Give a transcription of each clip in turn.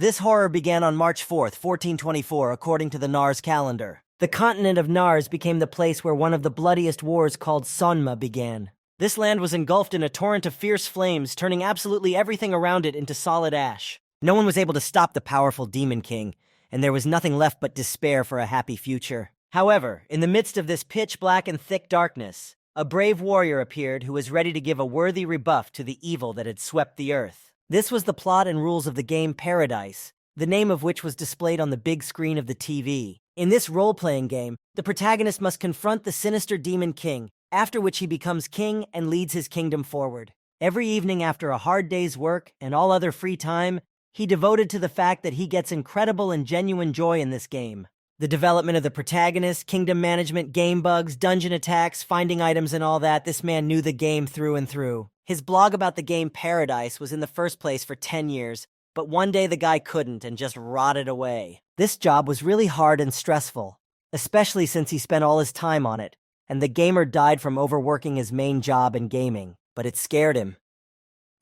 This horror began on March 4th, 1424, according to the Nars calendar. The continent of Nars became the place where one of the bloodiest wars called Sonma began. This land was engulfed in a torrent of fierce flames, turning absolutely everything around it into solid ash. No one was able to stop the powerful Demon King, and there was nothing left but despair for a happy future. However, in the midst of this pitch-black and thick darkness, a brave warrior appeared who was ready to give a worthy rebuff to the evil that had swept the earth. This was the plot and rules of the game Paradise, the name of which was displayed on the big screen of the TV. In this role-playing game, the protagonist must confront the sinister Demon King, after which he becomes king and leads his kingdom forward. Every evening after a hard day's work and all other free time, he devoted to the fact that he gets incredible and genuine joy in this game. The development of the protagonist, kingdom management, game bugs, dungeon attacks, finding items and all that, this man knew the game through and through. His blog about the game Paradise was in the first place for 10 years, but one day the guy couldn't and just rotted away. This job was really hard and stressful, especially since he spent all his time on it, and the gamer died from overworking his main job in gaming, but it scared him.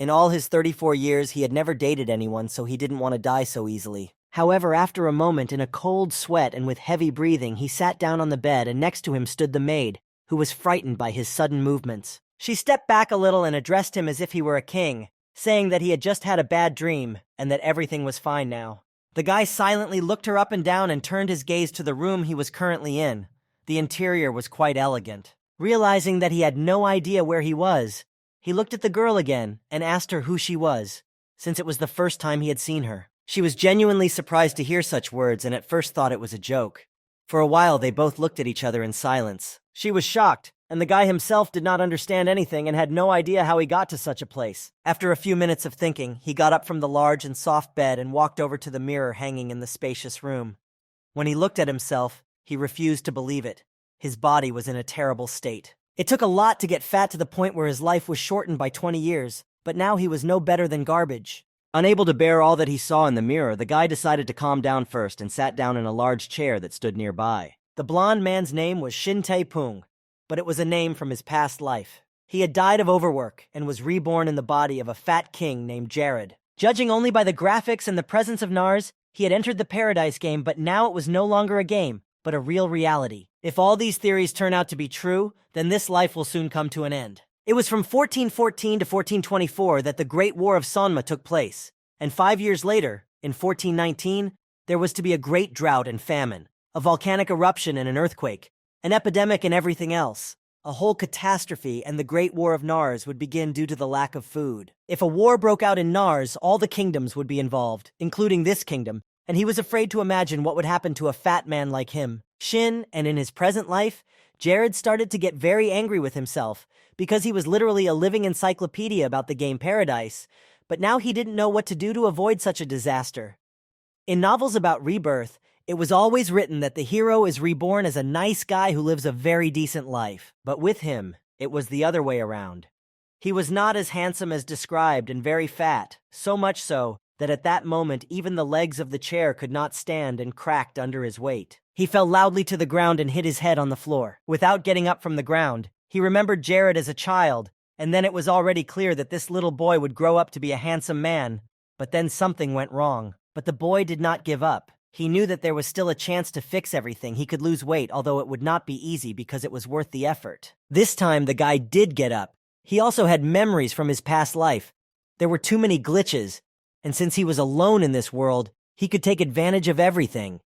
In all his 34 years, he had never dated anyone, so he didn't want to die so easily. However, after a moment, in a cold sweat and with heavy breathing, he sat down on the bed, and next to him stood the maid, who was frightened by his sudden movements. She stepped back a little and addressed him as if he were a king, saying that he had just had a bad dream and that everything was fine now. The guy silently looked her up and down and turned his gaze to the room he was currently in. The interior was quite elegant. Realizing that he had no idea where he was, he looked at the girl again and asked her who she was, since it was the first time he had seen her. She was genuinely surprised to hear such words and at first thought it was a joke. For a while, they both looked at each other in silence. She was shocked, and the guy himself did not understand anything and had no idea how he got to such a place. After a few minutes of thinking, he got up from the large and soft bed and walked over to the mirror hanging in the spacious room. When he looked at himself, he refused to believe it. His body was in a terrible state. It took a lot to get fat to the point where his life was shortened by 20 years, but now he was no better than garbage. Unable to bear all that he saw in the mirror, the guy decided to calm down first and sat down in a large chair that stood nearby. The blonde man's name was Shin Tae-pung, but it was a name from his past life. He had died of overwork and was reborn in the body of a fat king named Jared. Judging only by the graphics and the presence of Nars, he had entered the Paradise game, but now it was no longer a game, but a real reality. If all these theories turn out to be true, then this life will soon come to an end. It was from 1414 to 1424 that the Great War of Sonma took place, and 5 years later, in 1419, there was to be a great drought and famine, a volcanic eruption and an earthquake, an epidemic and everything else. A whole catastrophe, and the Great War of Nars would begin due to the lack of food. If a war broke out in Nars, all the kingdoms would be involved, including this kingdom, and he was afraid to imagine what would happen to a fat man like him. Shin, and in his present life, Jared started to get very angry with himself, because he was literally a living encyclopedia about the game Paradise, but now he didn't know what to do to avoid such a disaster. In novels about rebirth, it was always written that the hero is reborn as a nice guy who lives a very decent life, but with him, it was the other way around. He was not as handsome as described and very fat, so much so that at that moment even the legs of the chair could not stand and cracked under his weight. He fell loudly to the ground and hit his head on the floor. Without getting up from the ground, he remembered Jared as a child, and then it was already clear that this little boy would grow up to be a handsome man. But then something went wrong. But the boy did not give up. He knew that there was still a chance to fix everything. He could lose weight, although it would not be easy because it was worth the effort. This time, the guy did get up. He also had memories from his past life. There were too many glitches, and since he was alone in this world, he could take advantage of everything.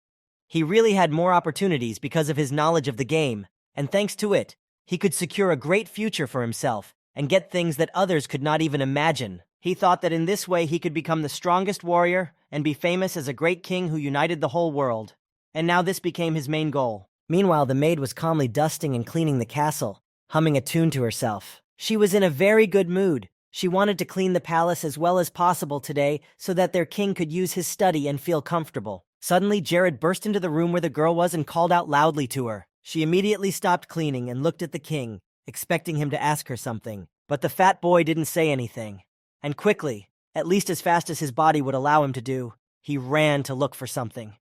He really had more opportunities because of his knowledge of the game, and thanks to it, he could secure a great future for himself and get things that others could not even imagine. He thought that in this way he could become the strongest warrior and be famous as a great king who united the whole world. And now this became his main goal. Meanwhile, the maid was calmly dusting and cleaning the castle, humming a tune to herself. She was in a very good mood. She wanted to clean the palace as well as possible today so that their king could use his study and feel comfortable. Suddenly, Jared burst into the room where the girl was and called out loudly to her. She immediately stopped cleaning and looked at the king, expecting him to ask her something. But the fat boy didn't say anything. And quickly, at least as fast as his body would allow him to do, he ran to look for something.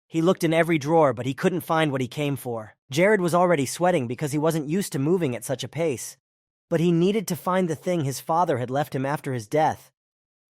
He looked in every drawer, but he couldn't find what he came for. Jared was already sweating because he wasn't used to moving at such a pace. But he needed to find the thing his father had left him after his death.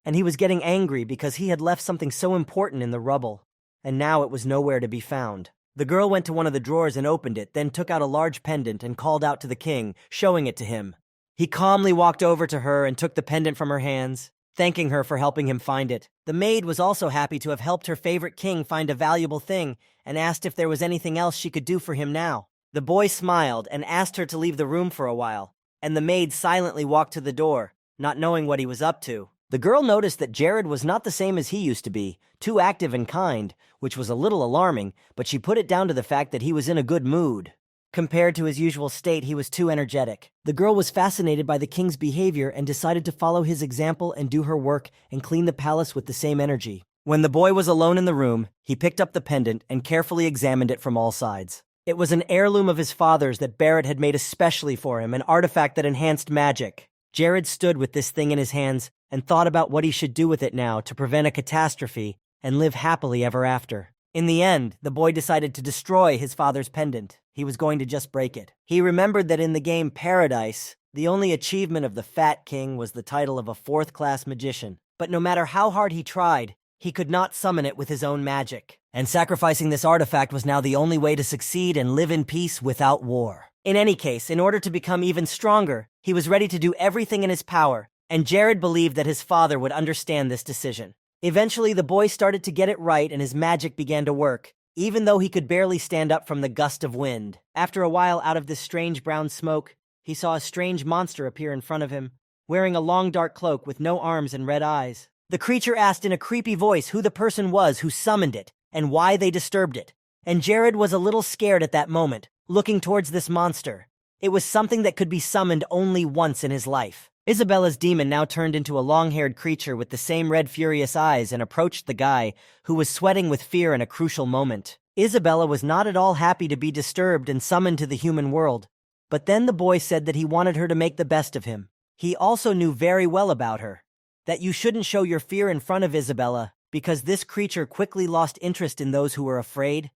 and he was getting angry because he had left something so important in the rubble, and now it was nowhere to be found. The girl went to one of the drawers and opened it, then took out a large pendant and called out to the king, showing it to him. He calmly walked over to her and took the pendant from her hands, thanking her for helping him find it. The maid was also happy to have helped her favorite king find a valuable thing and asked if there was anything else she could do for him now. The boy smiled and asked her to leave the room for a while, and the maid silently walked to the door, not knowing what he was up to. The girl noticed that Jared was not the same as he used to be, too active and kind, which was a little alarming, but she put it down to the fact that he was in a good mood. Compared to his usual state, he was too energetic. The girl was fascinated by the king's behavior and decided to follow his example and do her work and clean the palace with the same energy. When the boy was alone in the room, he picked up the pendant and carefully examined it from all sides. It was an heirloom of his father's that Barrett had made especially for him, an artifact that enhanced magic. Jared stood with this thing in his hands and thought about what he should do with it now to prevent a catastrophe and live happily ever after. In the end, the boy decided to destroy his father's pendant. He was going to just break it. He remembered that in the game Paradise, the only achievement of the Fat King was the title of a fourth-class magician. But no matter how hard he tried, he could not summon it with his own magic. And sacrificing this artifact was now the only way to succeed and live in peace without war. In any case, in order to become even stronger, he was ready to do everything in his power, and Jared believed that his father would understand this decision. Eventually, the boy started to get it right and his magic began to work, even though he could barely stand up from the gust of wind. After a while, out of this strange brown smoke, he saw a strange monster appear in front of him, wearing a long dark cloak with no arms and red eyes. The creature asked in a creepy voice who the person was who summoned it and why they disturbed it. And Jared was a little scared at that moment, looking towards this monster. It was something that could be summoned only once in his life. Isabella's demon now turned into a long-haired creature with the same red furious eyes and approached the guy, who was sweating with fear in a crucial moment. Isabella was not at all happy to be disturbed and summoned to the human world, but then the boy said that he wanted her to make the best of him. He also knew very well about her, that you shouldn't show your fear in front of Isabella, because this creature quickly lost interest in those who were afraid,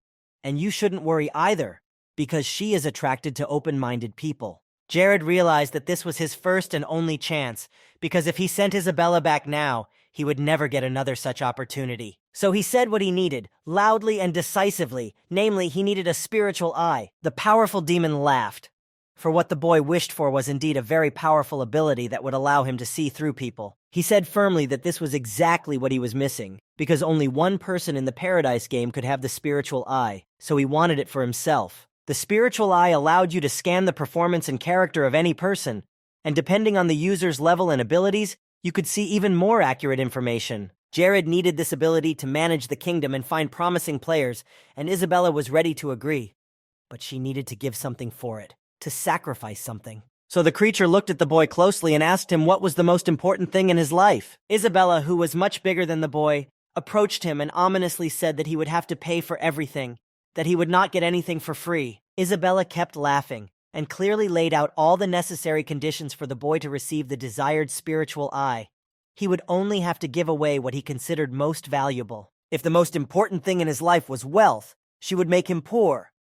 and you shouldn't worry either, because she is attracted to open-minded people. Jared realized that this was his first and only chance, because if he sent Isabella back now, he would never get another such opportunity. So he said what he needed, loudly and decisively, namely, he needed a spiritual eye. The powerful demon laughed, for what the boy wished for was indeed a very powerful ability that would allow him to see through people. He said firmly that this was exactly what he was missing, because only one person in the Paradise game could have the spiritual eye, so he wanted it for himself. The spiritual eye allowed you to scan the performance and character of any person, and depending on the user's level and abilities, you could see even more accurate information. Jared needed this ability to manage the kingdom and find promising players, and Isabella was ready to agree. But she needed to give something for it, to sacrifice something. So the creature looked at the boy closely and asked him what was the most important thing in his life. Isabella, who was much bigger than the boy, approached him and ominously said that he would have to pay for everything, that he would not get anything for free. Isabella kept laughing, and clearly laid out all the necessary conditions for the boy to receive the desired spiritual eye. He would only have to give away what he considered most valuable. If the most important thing in his life was wealth, she would make him poor.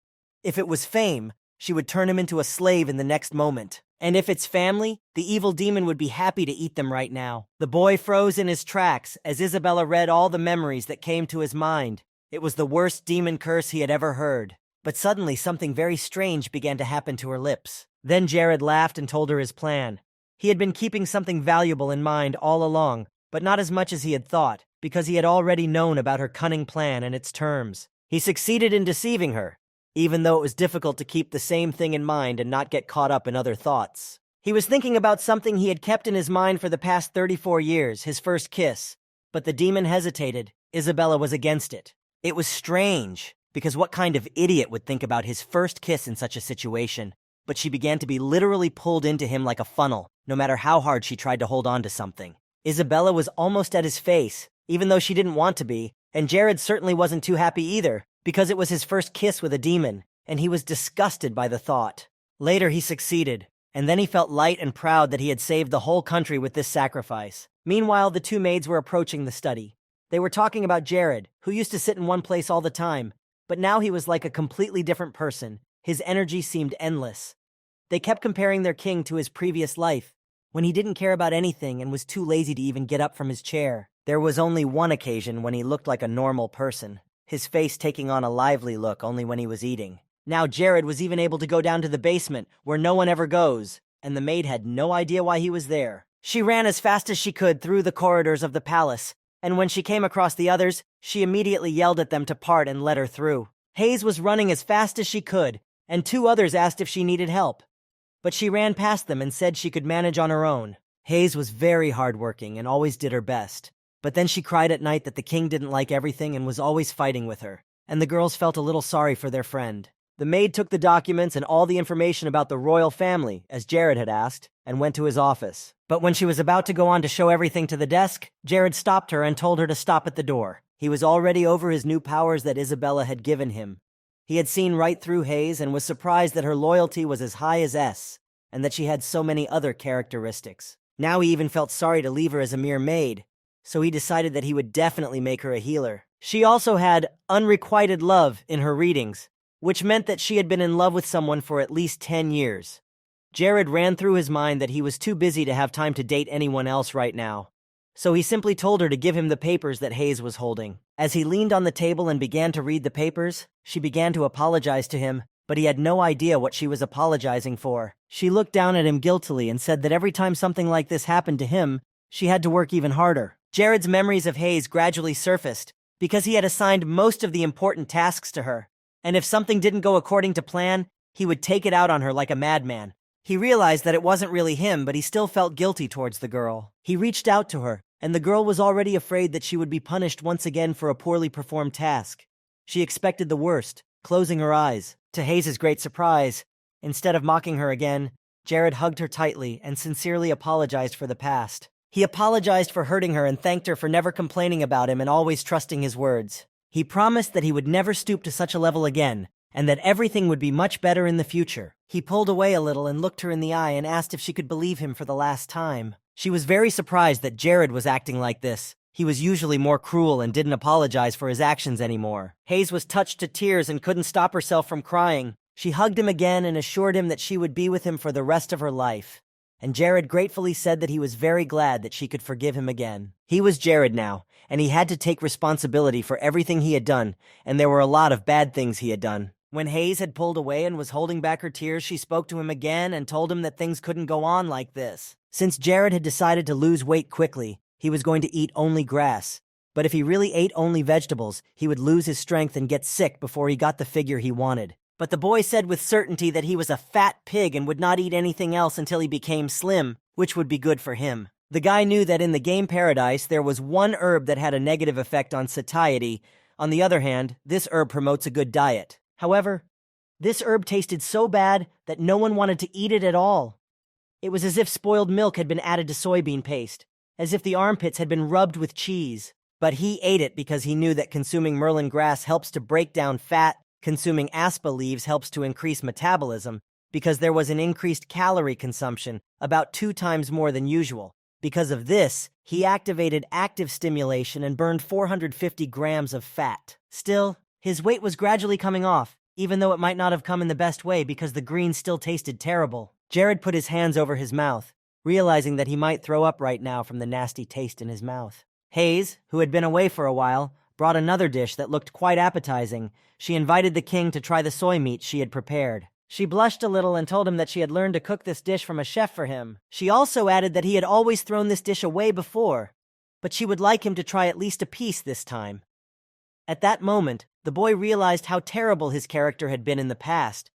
If it was fame, she would turn him into a slave in the next moment. And if it's family, the evil demon would be happy to eat them right now. The boy froze in his tracks as Isabella read all the memories that came to his mind. It was the worst demon curse he had ever heard. But suddenly something very strange began to happen to her lips. Then Jared laughed and told her his plan. He had been keeping something valuable in mind all along, but not as much as he had thought, because he had already known about her cunning plan and its terms. He succeeded in deceiving her, even though it was difficult to keep the same thing in mind and not get caught up in other thoughts. He was thinking about something he had kept in his mind for the past 34 years, his first kiss. But the demon hesitated. Isabella was against it. It was strange, because what kind of idiot would think about his first kiss in such a situation? But she began to be literally pulled into him like a funnel, no matter how hard she tried to hold on to something. Isabella was almost at his face, even though she didn't want to be, and Jared certainly wasn't too happy either, because it was his first kiss with a demon, and he was disgusted by the thought. Later he succeeded, and then he felt light and proud that he had saved the whole country with this sacrifice. Meanwhile, the two maids were approaching the study. They were talking about Jared, who used to sit in one place all the time, but now he was like a completely different person. His energy seemed endless. They kept comparing their king to his previous life, when he didn't care about anything and was too lazy to even get up from his chair. There was only one occasion when he looked like a normal person, his face taking on a lively look only when he was eating. Now Jared was even able to go down to the basement, where no one ever goes, and the maid had no idea why he was there. She ran as fast as she could through the corridors of the palace, and when she came across the others, she immediately yelled at them to part and let her through. Hayes was running as fast as she could, and 2 others asked if she needed help. But she ran past them and said she could manage on her own. Hayes was very hardworking and always did her best. But then she cried at night that the king didn't like everything and was always fighting with her, and the girls felt a little sorry for their friend. The maid took the documents and all the information about the royal family, as Jared had asked, and went to his office. But when she was about to go on to show everything to the desk, Jared stopped her and told her to stop at the door. He was already over his new powers that Isabella had given him. He had seen right through Hayes and was surprised that her loyalty was as high as S, and that she had so many other characteristics. Now he even felt sorry to leave her as a mere maid, so he decided that he would definitely make her a healer. She also had unrequited love in her readings, which meant that she had been in love with someone for at least 10 years. Jared ran through his mind that he was too busy to have time to date anyone else right now, so he simply told her to give him the papers that Hayes was holding. As he leaned on the table and began to read the papers, she began to apologize to him, but he had no idea what she was apologizing for. She looked down at him guiltily and said that every time something like this happened to him, she had to work even harder. Jared's memories of Hayes gradually surfaced, because he had assigned most of the important tasks to her. And if something didn't go according to plan, he would take it out on her like a madman. He realized that it wasn't really him, but he still felt guilty towards the girl. He reached out to her, and the girl was already afraid that she would be punished once again for a poorly performed task. She expected the worst, closing her eyes. To Hayes' great surprise, instead of mocking her again, Jared hugged her tightly and sincerely apologized for the past. He apologized for hurting her and thanked her for never complaining about him and always trusting his words. He promised that he would never stoop to such a level again, and that everything would be much better in the future. He pulled away a little and looked her in the eye and asked if she could believe him for the last time. She was very surprised that Jared was acting like this. He was usually more cruel and didn't apologize for his actions anymore. Hayes was touched to tears and couldn't stop herself from crying. She hugged him again and assured him that she would be with him for the rest of her life. And Jared gratefully said that he was very glad that she could forgive him again. He was Jared now, and he had to take responsibility for everything he had done, and there were a lot of bad things he had done. When Hayes had pulled away and was holding back her tears, she spoke to him again and told him that things couldn't go on like this. Since Jared had decided to lose weight quickly, he was going to eat only grass. But if he really ate only vegetables, he would lose his strength and get sick before he got the figure he wanted. But the boy said with certainty that he was a fat pig and would not eat anything else until he became slim, which would be good for him. The guy knew that in the game paradise there was one herb that had a negative effect on satiety. On the other hand, this herb promotes a good diet. However, this herb tasted so bad that no one wanted to eat it at all. It was as if spoiled milk had been added to soybean paste, as if the armpits had been rubbed with cheese. But he ate it because he knew that consuming merlin grass helps to break down fat, consuming aspa leaves helps to increase metabolism, because there was an increased calorie consumption, about 2 times more than usual. Because of this, he activated active stimulation and burned 450 grams of fat. Still, his weight was gradually coming off, even though it might not have come in the best way because the green still tasted terrible. Jared put his hands over his mouth, realizing that he might throw up right now from the nasty taste in his mouth. Hayes, who had been away for a while, brought another dish that looked quite appetizing. She invited the king to try the soy meat she had prepared. She blushed a little and told him that she had learned to cook this dish from a chef for him. She also added that he had always thrown this dish away before, but she would like him to try at least a piece this time. At that moment, the boy realized how terrible his character had been in the past,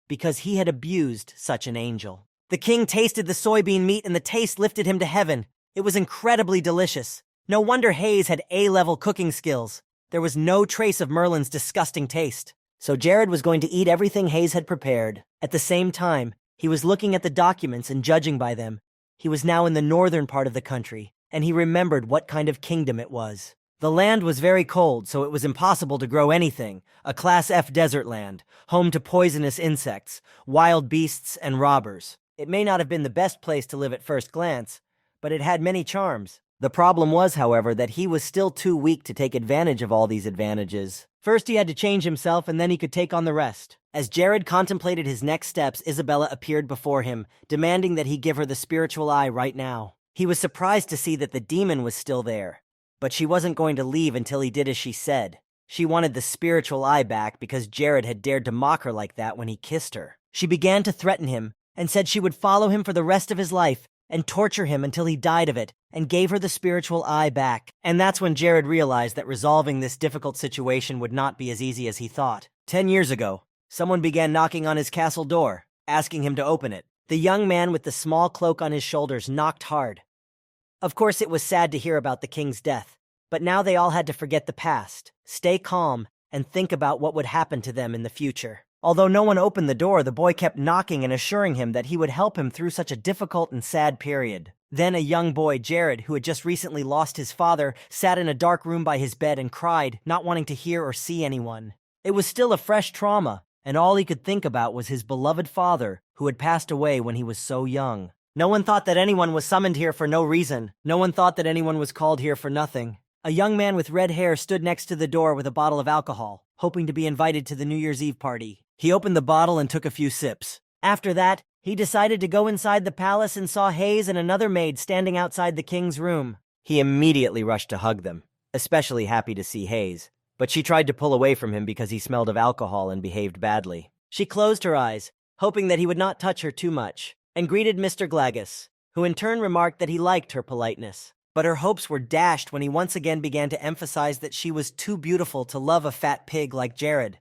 because he had abused such an angel. The king tasted the soybean meat and the taste lifted him to heaven. It was incredibly delicious. No wonder Hayes had A-level cooking skills. There was no trace of Merlin's disgusting taste. So Jared was going to eat everything Hayes had prepared. At the same time, he was looking at the documents and judging by them. He was now in the northern part of the country, and he remembered what kind of kingdom it was. The land was very cold, so it was impossible to grow anything. A Class F desert land, home to poisonous insects, wild beasts, and robbers. It may not have been the best place to live at first glance, but it had many charms. The problem was, however, that he was still too weak to take advantage of all these advantages. First, he had to change himself, and then he could take on the rest. As Jared contemplated his next steps, Isabella appeared before him, demanding that he give her the spiritual eye right now. He was surprised to see that the demon was still there, but she wasn't going to leave until he did as she said. She wanted the spiritual eye back because Jared had dared to mock her like that when he kissed her. She began to threaten him and said she would follow him for the rest of his life and torture him until he died of it, and gave her the spiritual eye back. And that's when Jared realized that resolving this difficult situation would not be as easy as he thought. 10 years ago, someone began knocking on his castle door, asking him to open it. The young man with the small cloak on his shoulders knocked hard. Of course, it was sad to hear about the king's death, but now they all had to forget the past, stay calm, and think about what would happen to them in the future. Although no one opened the door, the boy kept knocking and assuring him that he would help him through such a difficult and sad period. Then a young boy, Jared, who had just recently lost his father, sat in a dark room by his bed and cried, not wanting to hear or see anyone. It was still a fresh trauma, and all he could think about was his beloved father, who had passed away when he was so young. No one thought that anyone was summoned here for no reason. No one thought that anyone was called here for nothing. A young man with red hair stood next to the door with a bottle of alcohol, hoping to be invited to the New Year's Eve party. He opened the bottle and took a few sips. After that, he decided to go inside the palace and saw Hayes and another maid standing outside the king's room. He immediately rushed to hug them, especially happy to see Hayes, but she tried to pull away from him because he smelled of alcohol and behaved badly. She closed her eyes, hoping that he would not touch her too much, and greeted Mr. Glagus, who in turn remarked that he liked her politeness. But her hopes were dashed when he once again began to emphasize that she was too beautiful to love a fat pig like Jared.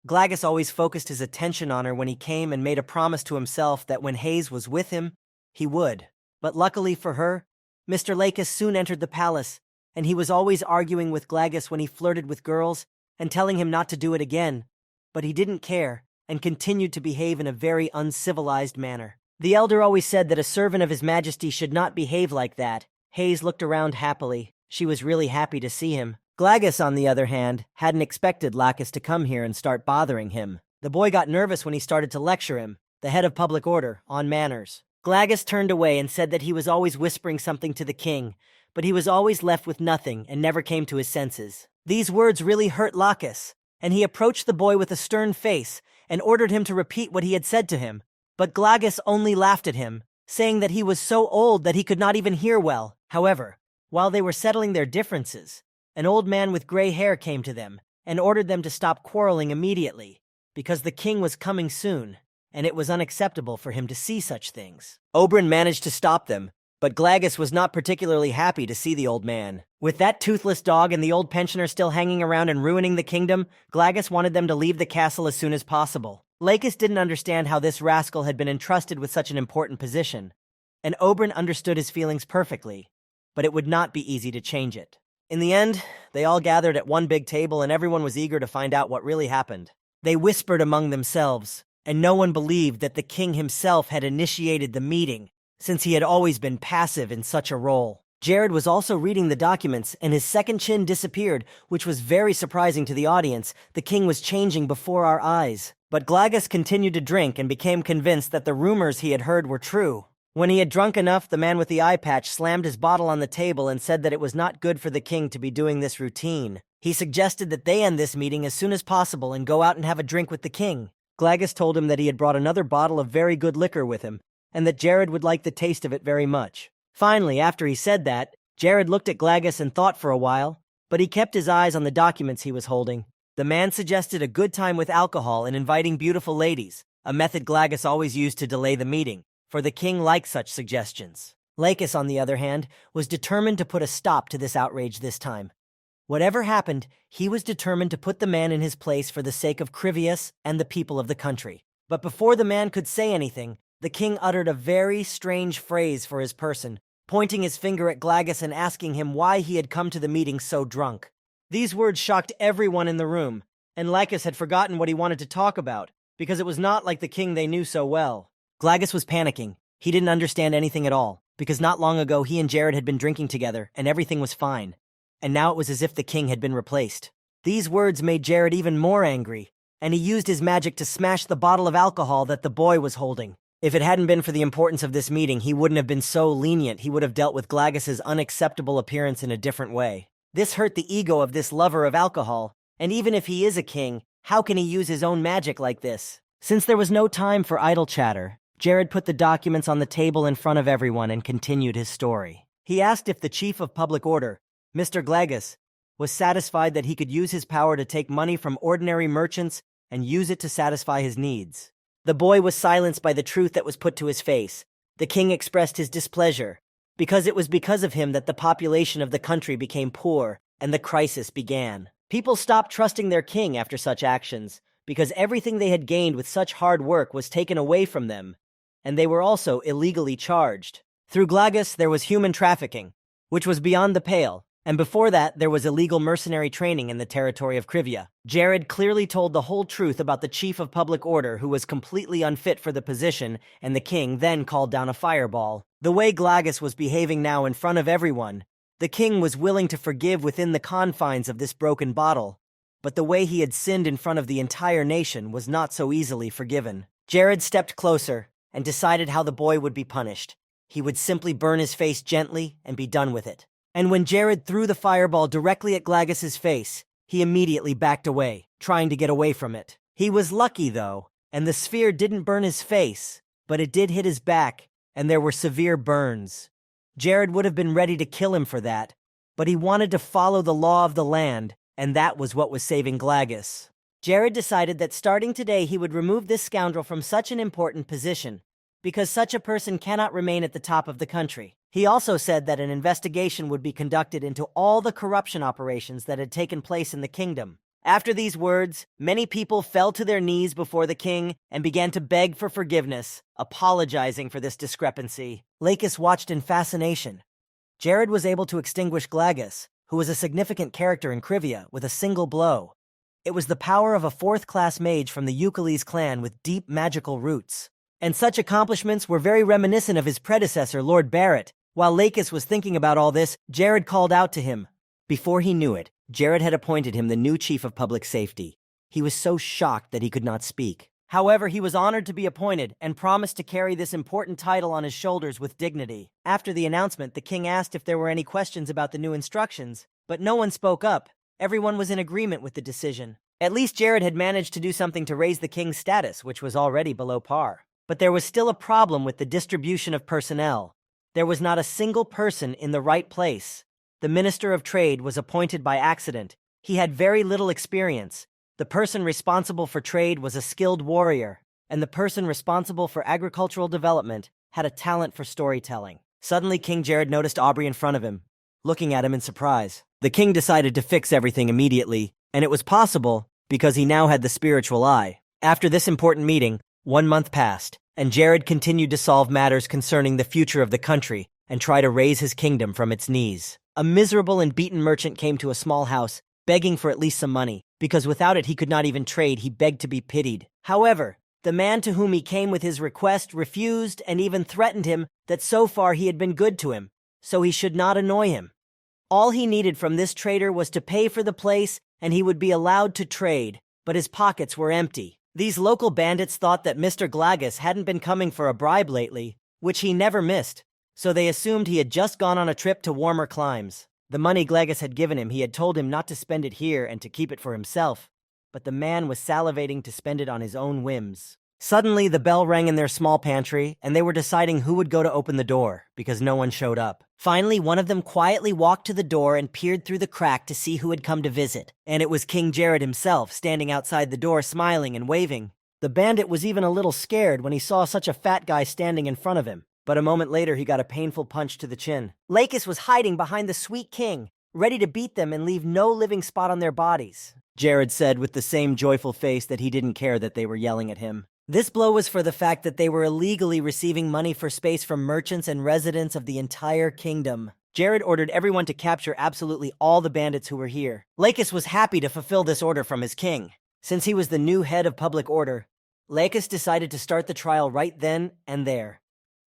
Glagus always focused his attention on her when he came and made a promise to himself that when Hayes was with him, he would. But luckily for her, Mr. Lakis soon entered the palace, and he was always arguing with Glagus when he flirted with girls and telling him not to do it again. But he didn't care and continued to behave in a very uncivilized manner. The elder always said that a servant of His Majesty should not behave like that. Hayes looked around happily. She was really happy to see him. Glagus, on the other hand, hadn't expected Lakis to come here and start bothering him. The boy got nervous when he started to lecture him, the head of public order, on manners. Glagus turned away and said that he was always whispering something to the king, but he was always left with nothing and never came to his senses. These words really hurt Lakis, and he approached the boy with a stern face and ordered him to repeat what he had said to him. But Glagus only laughed at him, saying that he was so old that he could not even hear well. However, while they were settling their differences, an old man with gray hair came to them and ordered them to stop quarreling immediately, because the king was coming soon, and it was unacceptable for him to see such things. Oberyn managed to stop them, but Glagus was not particularly happy to see the old man. With that toothless dog and the old pensioner still hanging around and ruining the kingdom, Glagus wanted them to leave the castle as soon as possible. Lakis didn't understand how this rascal had been entrusted with such an important position, and Oberyn understood his feelings perfectly, but it would not be easy to change it. In the end, they all gathered at one big table and everyone was eager to find out what really happened. They whispered among themselves, and no one believed that the king himself had initiated the meeting, since he had always been passive in such a role. Jared was also reading the documents, and his second chin disappeared, which was very surprising to the audience. The king was changing before our eyes. But Glagus continued to drink and became convinced that the rumors he had heard were true. When he had drunk enough, the man with the eye patch slammed his bottle on the table and said that it was not good for the king to be doing this routine. He suggested that they end this meeting as soon as possible and go out and have a drink with the king. Glagus told him that he had brought another bottle of very good liquor with him, and that Jared would like the taste of it very much. Finally, after he said that, Jared looked at Glagus and thought for a while, but he kept his eyes on the documents he was holding. The man suggested a good time with alcohol and inviting beautiful ladies, a method Glagus always used to delay the meeting, for the king liked such suggestions. Lakis, on the other hand, was determined to put a stop to this outrage this time. Whatever happened, he was determined to put the man in his place for the sake of Crivius and the people of the country. But before the man could say anything, the king uttered a very strange phrase for his person, pointing his finger at Glagus and asking him why he had come to the meeting so drunk. These words shocked everyone in the room, and Lakis had forgotten what he wanted to talk about, because it was not like the king they knew so well. Glagus was panicking. He didn't understand anything at all, because not long ago he and Jared had been drinking together, and everything was fine. And now it was as if the king had been replaced. These words made Jared even more angry, and he used his magic to smash the bottle of alcohol that the boy was holding. If it hadn't been for the importance of this meeting, he wouldn't have been so lenient. He would have dealt with Glagus's unacceptable appearance in a different way. This hurt the ego of this lover of alcohol, and even if he is a king, how can he use his own magic like this? Since there was no time for idle chatter, Jared put the documents on the table in front of everyone and continued his story. He asked if the chief of public order, Mr. Glagus, was satisfied that he could use his power to take money from ordinary merchants and use it to satisfy his needs. The boy was silenced by the truth that was put to his face. The king expressed his displeasure, because it was because of him that the population of the country became poor and the crisis began. People stopped trusting their king after such actions, because everything they had gained with such hard work was taken away from them, and they were also illegally charged. Through Glagus, there was human trafficking, which was beyond the pale, and before that, there was illegal mercenary training in the territory of Krivia. Jared clearly told the whole truth about the chief of public order who was completely unfit for the position, and the king then called down a fireball. The way Glagus was behaving now in front of everyone, the king was willing to forgive within the confines of this broken bottle, but the way he had sinned in front of the entire nation was not so easily forgiven. Jared stepped closer and decided how the boy would be punished. He would simply burn his face gently and be done with it. And when Jared threw the fireball directly at Glagus's face, he immediately backed away, trying to get away from it. He was lucky, though, and the sphere didn't burn his face, but it did hit his back, and there were severe burns. Jared would have been ready to kill him for that, but he wanted to follow the law of the land, and that was what was saving Glagus. Jared decided that starting today he would remove this scoundrel from such an important position, because such a person cannot remain at the top of the country. He also said that an investigation would be conducted into all the corruption operations that had taken place in the kingdom. After these words, many people fell to their knees before the king and began to beg for forgiveness, apologizing for this discrepancy. Lakis watched in fascination. Jared was able to extinguish Glagus, who was a significant character in Krivia, with a single blow. It was the power of a fourth-class mage from the Euclides clan with deep magical roots. And such accomplishments were very reminiscent of his predecessor, Lord Barrett. While Lakis was thinking about all this, Jared called out to him. Before he knew it, Jared had appointed him the new chief of public safety. He was so shocked that he could not speak. However, he was honored to be appointed and promised to carry this important title on his shoulders with dignity. After the announcement, the king asked if there were any questions about the new instructions, but no one spoke up. Everyone was in agreement with the decision. At least Jared had managed to do something to raise the king's status, which was already below par. But there was still a problem with the distribution of personnel. There was not a single person in the right place. The Minister of Trade was appointed by accident. He had very little experience. The person responsible for trade was a skilled warrior, and the person responsible for agricultural development had a talent for storytelling. Suddenly, King Jared noticed Aubrey in front of him, looking at him in surprise. The king decided to fix everything immediately, and it was possible because he now had the spiritual eye. After this important meeting, 1 month passed, and Jared continued to solve matters concerning the future of the country and try to raise his kingdom from its knees. A miserable and beaten merchant came to a small house, begging for at least some money, because without it he could not even trade. He begged to be pitied. However, the man to whom he came with his request refused and even threatened him that so far he had been good to him, so he should not annoy him. All he needed from this trader was to pay for the place and he would be allowed to trade, but his pockets were empty. These local bandits thought that Mr. Glagus hadn't been coming for a bribe lately, which he never missed, so they assumed he had just gone on a trip to warmer climes. The money Glagus had given him, he had told him not to spend it here and to keep it for himself, but the man was salivating to spend it on his own whims. Suddenly, the bell rang in their small pantry, and they were deciding who would go to open the door, because no one showed up. Finally, one of them quietly walked to the door and peered through the crack to see who had come to visit, and it was King Jared himself, standing outside the door smiling and waving. The bandit was even a little scared when he saw such a fat guy standing in front of him, but a moment later he got a painful punch to the chin. Lakis was hiding behind the sweet king, ready to beat them and leave no living spot on their bodies, Jared said with the same joyful face that he didn't care that they were yelling at him. This blow was for the fact that they were illegally receiving money for space from merchants and residents of the entire kingdom. Jared ordered everyone to capture absolutely all the bandits who were here. Lakis was happy to fulfill this order from his king. Since he was the new head of public order, Lakis decided to start the trial right then and there.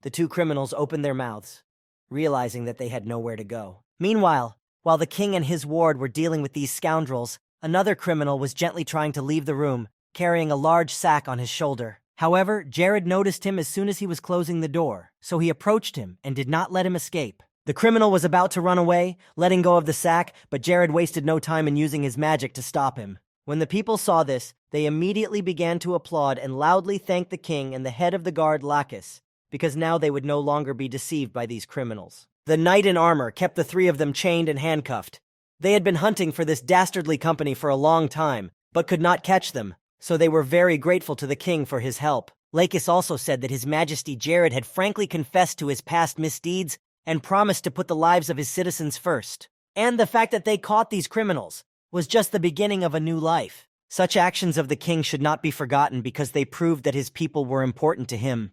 The two criminals opened their mouths, realizing that they had nowhere to go. Meanwhile, while the king and his ward were dealing with these scoundrels, another criminal was gently trying to leave the room, carrying a large sack on his shoulder. However, Jared noticed him as soon as he was closing the door, so he approached him and did not let him escape. The criminal was about to run away, letting go of the sack, but Jared wasted no time in using his magic to stop him. When the people saw this, they immediately began to applaud and loudly thank the king and the head of the guard, Lacus, because now they would no longer be deceived by these criminals. The knight in armor kept the three of them chained and handcuffed. They had been hunting for this dastardly company for a long time, but could not catch them, so they were very grateful to the king for his help. Lacus also said that His Majesty Jared had frankly confessed to his past misdeeds and promised to put the lives of his citizens first. And the fact that they caught these criminals was just the beginning of a new life. Such actions of the king should not be forgotten because they proved that his people were important to him.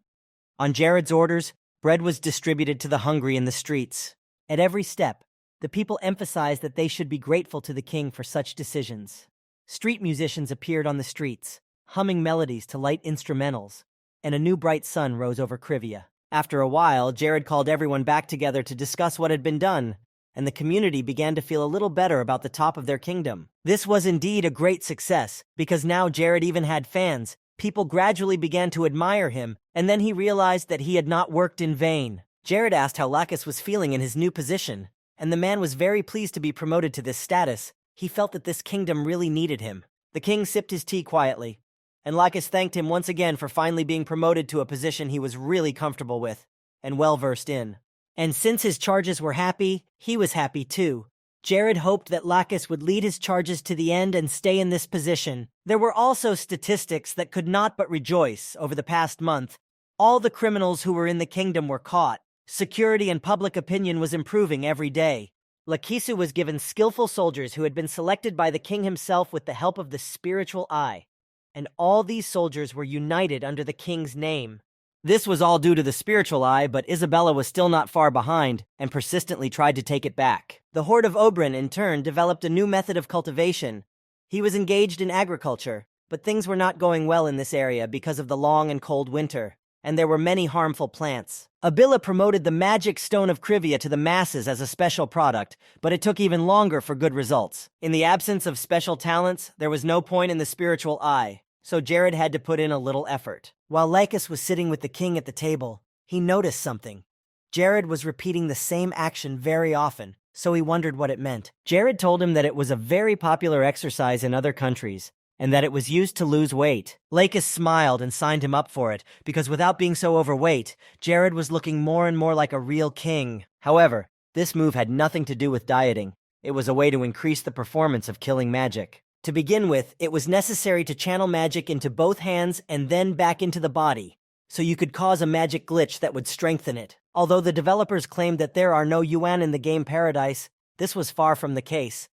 On Jared's orders, bread was distributed to the hungry in the streets. At every step, the people emphasized that they should be grateful to the king for such decisions. Street musicians appeared on the streets, humming melodies to light instrumentals, and a new bright sun rose over Krivia. After a while, Jared called everyone back together to discuss what had been done, and the community began to feel a little better about the top of their kingdom. This was indeed a great success, because now Jared even had fans. People gradually began to admire him, and then he realized that he had not worked in vain. Jared asked how Lacus was feeling in his new position, and the man was very pleased to be promoted to this status. He felt that this kingdom really needed him. The king sipped his tea quietly, and Lacus thanked him once again for finally being promoted to a position he was really comfortable with and well-versed in. And since his charges were happy, he was happy too. Jared hoped that Lacus would lead his charges to the end and stay in this position. There were also statistics that could not but rejoice. Over the past month, all the criminals who were in the kingdom were caught. Security and public opinion was improving every day. Lakisu was given skillful soldiers who had been selected by the king himself with the help of the spiritual eye. And all these soldiers were united under the king's name. This was all due to the spiritual eye, but Isabella was still not far behind and persistently tried to take it back. The horde of Oberyn, in turn, developed a new method of cultivation. He was engaged in agriculture, but things were not going well in this area because of the long and cold winter, and there were many harmful plants. Abila promoted the magic stone of Krivia to the masses as a special product, but it took even longer for good results. In the absence of special talents, there was no point in the spiritual eye, so Jared had to put in a little effort. While Lacus was sitting with the king at the table, he noticed something. Jared was repeating the same action very often, so he wondered what it meant. Jared told him that it was a very popular exercise in other countries, and that it was used to lose weight. Lacus smiled and signed him up for it, because without being so overweight, Jared was looking more and more like a real king. However, this move had nothing to do with dieting. It was a way to increase the performance of killing magic. To begin with, it was necessary to channel magic into both hands and then back into the body, so you could cause a magic glitch that would strengthen it. Although the developers claimed that there are no yuan in the game Paradise, this was far from the case.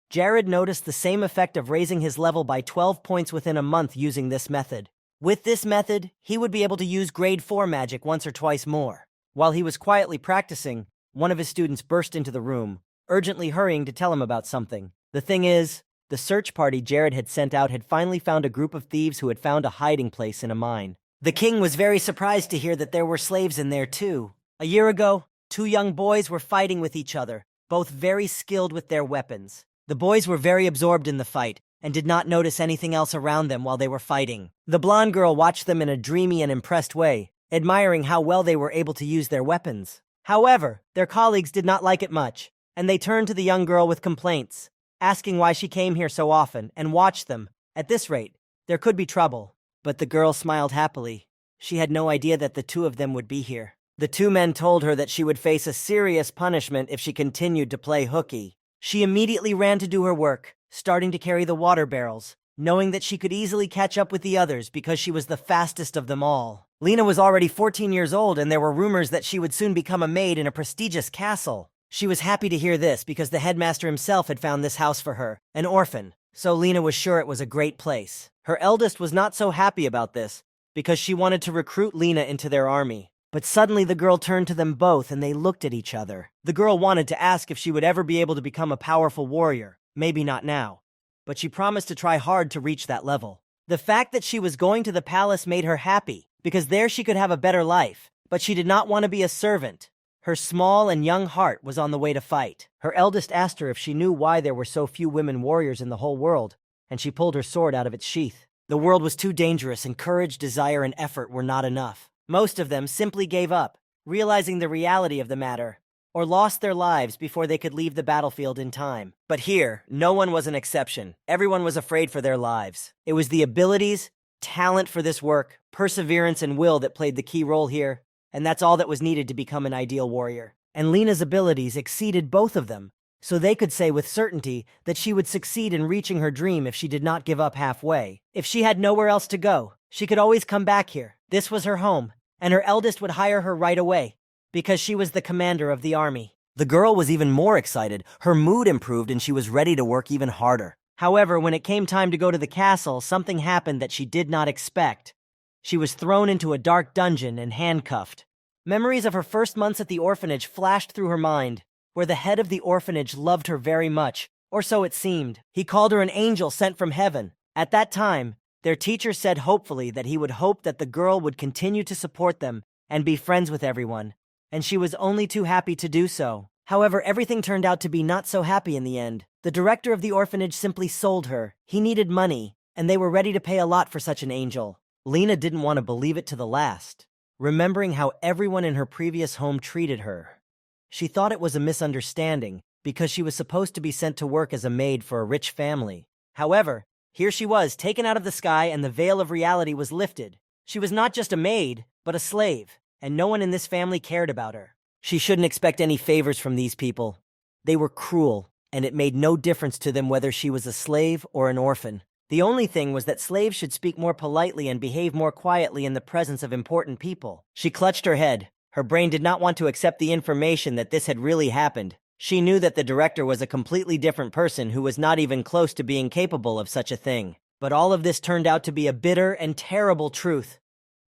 Jared noticed the same effect of raising his level by 12 points within a month using this method. With this method, he would be able to use grade 4 magic once or twice more. While he was quietly practicing, one of his students burst into the room, urgently hurrying to tell him about something. The thing is, the search party Jared had sent out had finally found a group of thieves who had found a hiding place in a mine. The king was very surprised to hear that there were slaves in there too. A year ago, 2 young boys were fighting with each other, both very skilled with their weapons. The boys were very absorbed in the fight and did not notice anything else around them while they were fighting. The blonde girl watched them in a dreamy and impressed way, admiring how well they were able to use their weapons. However, their colleagues did not like it much, and they turned to the young girl with complaints, asking why she came here so often and watched them. At this rate, there could be trouble. But the girl smiled happily. She had no idea that the 2 of them would be here. The 2 men told her that she would face a serious punishment if she continued to play hooky. She immediately ran to do her work, starting to carry the water barrels, knowing that she could easily catch up with the others because she was the fastest of them all. Lena was already 14 years old, and there were rumors that she would soon become a maid in a prestigious castle. She was happy to hear this because the headmaster himself had found this house for her, an orphan, so Lena was sure it was a great place. Her eldest was not so happy about this because she wanted to recruit Lena into their army. But suddenly the girl turned to them both and they looked at each other. The girl wanted to ask if she would ever be able to become a powerful warrior, maybe not now, but she promised to try hard to reach that level. The fact that she was going to the palace made her happy because there she could have a better life, but she did not want to be a servant. Her small and young heart was on the way to fight. Her eldest asked her if she knew why there were so few women warriors in the whole world, and she pulled her sword out of its sheath. The world was too dangerous, and courage, desire, and effort were not enough. Most of them simply gave up, realizing the reality of the matter, or lost their lives before they could leave the battlefield in time. But here, no one was an exception. Everyone was afraid for their lives. It was the abilities, talent for this work, perseverance, and will that played the key role here, and that's all that was needed to become an ideal warrior. And Lena's abilities exceeded both of them, so they could say with certainty that she would succeed in reaching her dream if she did not give up halfway. If she had nowhere else to go, she could always come back here. This was her home, and her eldest would hire her right away, because she was the commander of the army. The girl was even more excited. Her mood improved, and she was ready to work even harder. However, when it came time to go to the castle, something happened that she did not expect. She was thrown into a dark dungeon and handcuffed. Memories of her first months at the orphanage flashed through her mind, where the head of the orphanage loved her very much, or so it seemed. He called her an angel sent from heaven. At that time, their teacher said hopefully that he would hope that the girl would continue to support them and be friends with everyone, and she was only too happy to do so. However, everything turned out to be not so happy in the end. The director of the orphanage simply sold her. He needed money, and they were ready to pay a lot for such an angel. Lena didn't want to believe it to the last, remembering how everyone in her previous home treated her. She thought it was a misunderstanding because she was supposed to be sent to work as a maid for a rich family. However, here she was, taken out of the sky, and the veil of reality was lifted. She was not just a maid, but a slave, and no one in this family cared about her. She shouldn't expect any favors from these people. They were cruel, and it made no difference to them whether she was a slave or an orphan. The only thing was that slaves should speak more politely and behave more quietly in the presence of important people. She clutched her head. Her brain did not want to accept the information that this had really happened. She knew that the director was a completely different person who was not even close to being capable of such a thing. But all of this turned out to be a bitter and terrible truth.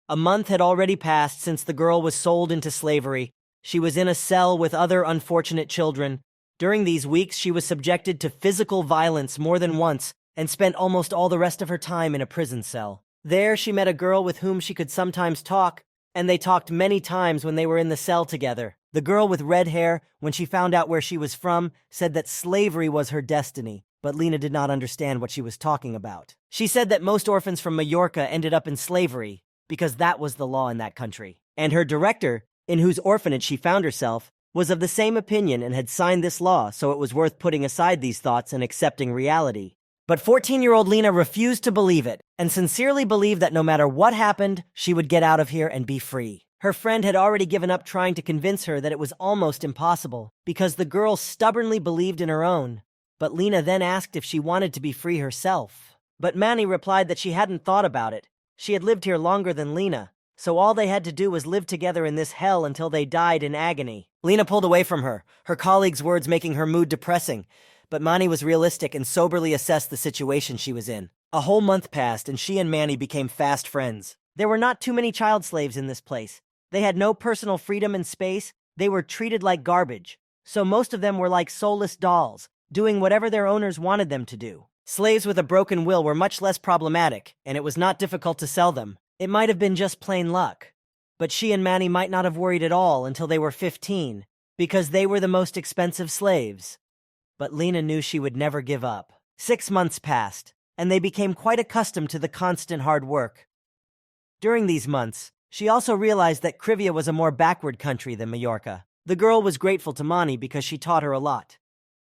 A month had already passed since the girl was sold into slavery. She was in a cell with other unfortunate children. During these weeks, she was subjected to physical violence more than once and spent almost all the rest of her time in a prison cell. There, she met a girl with whom she could sometimes talk, and they talked many times when they were in the cell together. The girl with red hair, when she found out where she was from, said that slavery was her destiny, but Lena did not understand what she was talking about. She said that most orphans from Majorca ended up in slavery because that was the law in that country. And her director, in whose orphanage she found herself, was of the same opinion and had signed this law, so it was worth putting aside these thoughts and accepting reality. But 14-year-old Lena refused to believe it, and sincerely believed that no matter what happened, she would get out of here and be free. Her friend had already given up trying to convince her that it was almost impossible, because the girl stubbornly believed in her own. But Lena then asked if she wanted to be free herself. But Manny replied that she hadn't thought about it. She had lived here longer than Lena, so all they had to do was live together in this hell until they died in agony. Lena pulled away from her, her colleagues' words making her mood depressing. But Manny was realistic and soberly assessed the situation she was in. A whole month passed, and she and Manny became fast friends. There were not too many child slaves in this place. They had no personal freedom and space. They were treated like garbage. So most of them were like soulless dolls, doing whatever their owners wanted them to do. Slaves with a broken will were much less problematic, and it was not difficult to sell them. It might have been just plain luck. But she and Manny might not have worried at all until they were 15, because they were the most expensive slaves. But Lena knew she would never give up. 6 months passed, and they became quite accustomed to the constant hard work. During these months, she also realized that Krivia was a more backward country than Majorca. The girl was grateful to Mani because she taught her a lot.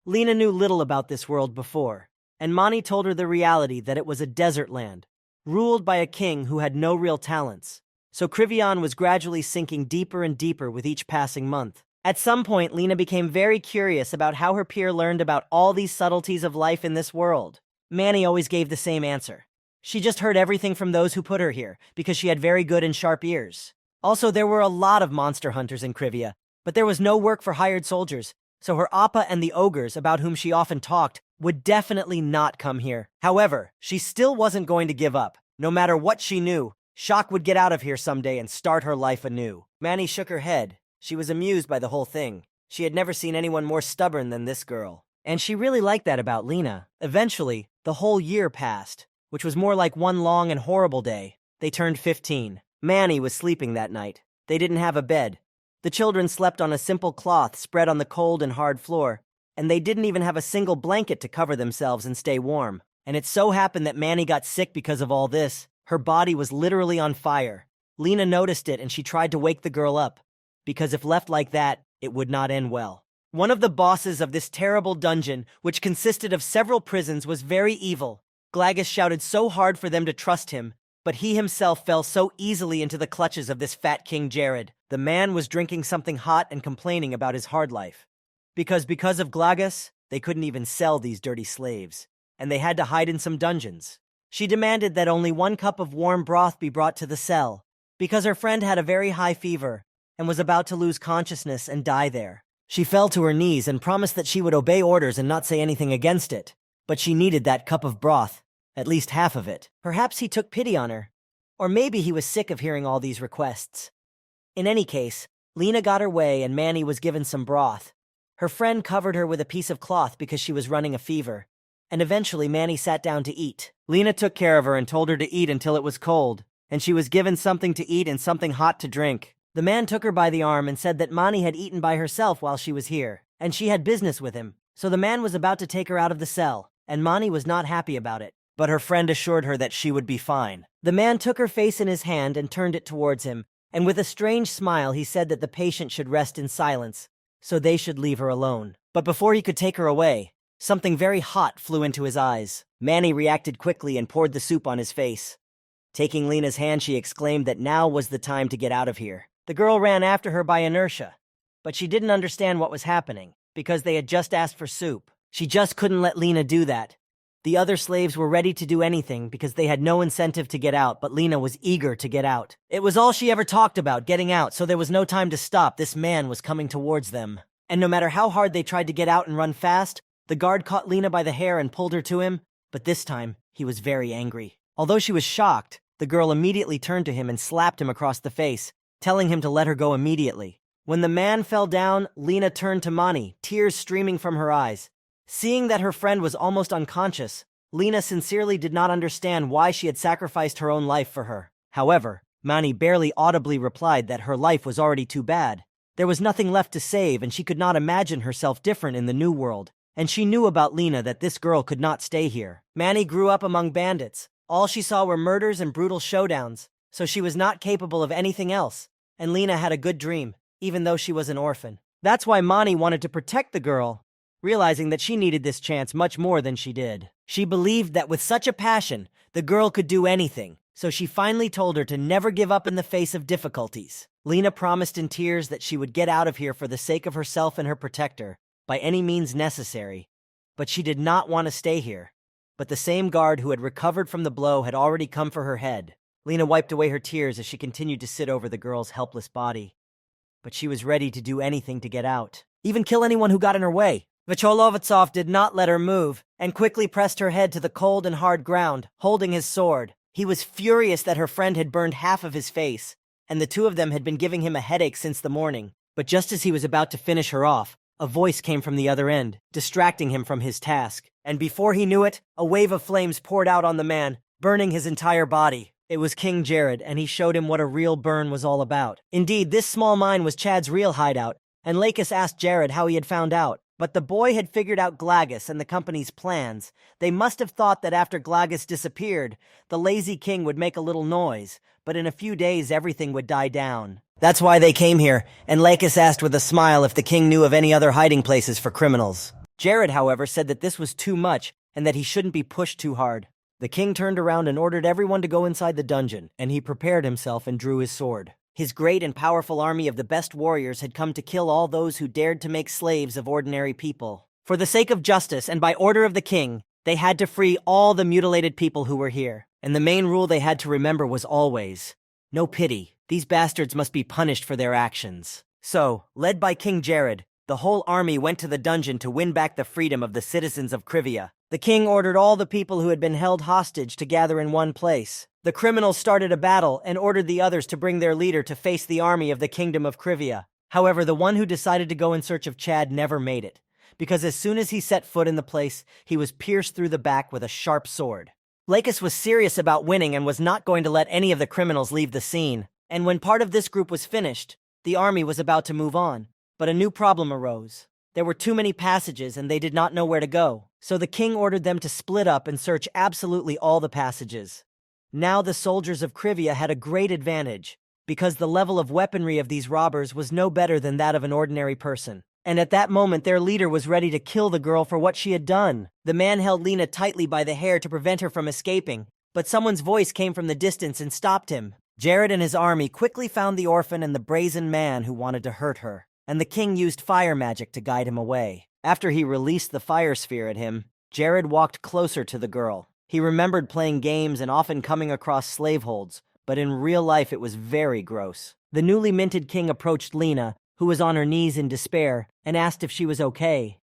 Lena knew little about this world before, and Mani told her the reality that it was a desert land, ruled by a king who had no real talents. So Krivian was gradually sinking deeper and deeper with each passing month. At some point, Lena became very curious about how her peer learned about all these subtleties of life in this world. Manny always gave the same answer. She just heard everything from those who put her here, because she had very good and sharp ears. Also, there were a lot of monster hunters in Krivia, but there was no work for hired soldiers, so her appa and the ogres, about whom she often talked, would definitely not come here. However, she still wasn't going to give up. No matter what she knew, Shock would get out of here someday and start her life anew. Manny shook her head. She was amused by the whole thing. She had never seen anyone more stubborn than this girl. And she really liked that about Lena. Eventually, the whole year passed, which was more like one long and horrible day. They turned 15. Manny was sleeping that night. They didn't have a bed. The children slept on a simple cloth spread on the cold and hard floor, and they didn't even have a single blanket to cover themselves and stay warm. And it so happened that Manny got sick because of all this. Her body was literally on fire. Lena noticed it and she tried to wake the girl up, because if left like that, it would not end well. One of the bosses of this terrible dungeon, which consisted of several prisons, was very evil. Glagus shouted so hard for them to trust him, but he himself fell so easily into the clutches of this fat King Jared. The man was drinking something hot and complaining about his hard life. Because of Glagus, they couldn't even sell these dirty slaves, and they had to hide in some dungeons. She demanded that only 1 cup of warm broth be brought to the cell, because her friend had a very high fever and was about to lose consciousness and die there. She fell to her knees and promised that she would obey orders and not say anything against it, but she needed that cup of broth, at least half of it. Perhaps he took pity on her, or maybe he was sick of hearing all these requests. In any case, Lena got her way and Manny was given some broth. Her friend covered her with a piece of cloth because she was running a fever, and eventually Manny sat down to eat. Lena took care of her and told her to eat until it was cold, and she was given something to eat and something hot to drink. The man took her by the arm and said that Mani had eaten by herself while she was here, and she had business with him. So the man was about to take her out of the cell, and Mani was not happy about it. But her friend assured her that she would be fine. The man took her face in his hand and turned it towards him, and with a strange smile he said that the patient should rest in silence, so they should leave her alone. But before he could take her away, something very hot flew into his eyes. Manny reacted quickly and poured the soup on his face. Taking Lena's hand, she exclaimed that now was the time to get out of here. The girl ran after her by inertia, but she didn't understand what was happening, because they had just asked for soup. She just couldn't let Lena do that. The other slaves were ready to do anything because they had no incentive to get out, but Lena was eager to get out. It was all she ever talked about, getting out, so there was no time to stop. This man was coming towards them. And no matter how hard they tried to get out and run fast, the guard caught Lena by the hair and pulled her to him, but this time, he was very angry. Although she was shocked, the girl immediately turned to him and slapped him across the face, telling him to let her go immediately. When the man fell down, Lena turned to Mani, tears streaming from her eyes. Seeing that her friend was almost unconscious, Lena sincerely did not understand why she had sacrificed her own life for her. However, Mani barely audibly replied that her life was already too bad. There was nothing left to save, and she could not imagine herself different in the new world. And she knew about Lena that this girl could not stay here. Mani grew up among bandits. All she saw were murders and brutal showdowns, so she was not capable of anything else. And Lena had a good dream, even though she was an orphan. That's why Mani wanted to protect the girl, realizing that she needed this chance much more than she did. She believed that with such a passion, the girl could do anything, so she finally told her to never give up in the face of difficulties. Lena promised in tears that she would get out of here for the sake of herself and her protector, by any means necessary. But she did not want to stay here. But the same guard who had recovered from the blow had already come for her head. Lena wiped away her tears as she continued to sit over the girl's helpless body. But she was ready to do anything to get out, even kill anyone who got in her way. Vicholovetsov did not let her move, and quickly pressed her head to the cold and hard ground, holding his sword. He was furious that her friend had burned half of his face, and the two of them had been giving him a headache since the morning. But just as he was about to finish her off, a voice came from the other end, distracting him from his task. And before he knew it, a wave of flames poured out on the man, burning his entire body. It was King Jared, and he showed him what a real burn was all about. Indeed, this small mine was Chad's real hideout, and Lakis asked Jared how he had found out. But the boy had figured out Glagus and the company's plans. They must have thought that after Glagus disappeared, the lazy king would make a little noise, but in a few days everything would die down. That's why they came here, and Lakis asked with a smile if the king knew of any other hiding places for criminals. Jared, however, said that this was too much, and that he shouldn't be pushed too hard. The king turned around and ordered everyone to go inside the dungeon, and he prepared himself and drew his sword. His great and powerful army of the best warriors had come to kill all those who dared to make slaves of ordinary people. For the sake of justice and by order of the king, they had to free all the mutilated people who were here. And the main rule they had to remember was always, no pity. These bastards must be punished for their actions. So, led by King Jared, the whole army went to the dungeon to win back the freedom of the citizens of Krivia. The king ordered all the people who had been held hostage to gather in one place. The criminals started a battle and ordered the others to bring their leader to face the army of the kingdom of Krivia. However, the one who decided to go in search of Chad never made it, because as soon as he set foot in the place, he was pierced through the back with a sharp sword. Lakis was serious about winning and was not going to let any of the criminals leave the scene. And when part of this group was finished, the army was about to move on. But a new problem arose. There were too many passages and they did not know where to go, so the king ordered them to split up and search absolutely all the passages. Now the soldiers of Krivia had a great advantage, because the level of weaponry of these robbers was no better than that of an ordinary person. And at that moment their leader was ready to kill the girl for what she had done. The man held Lena tightly by the hair to prevent her from escaping, but someone's voice came from the distance and stopped him. Jared and his army quickly found the orphan and the brazen man who wanted to hurt her, and the king used fire magic to guide him away. After he released the fire sphere at him, Jared walked closer to the girl. He remembered playing games and often coming across slaveholds, but in real life it was very gross. The newly minted king approached Lena, who was on her knees in despair, and asked if she was okay.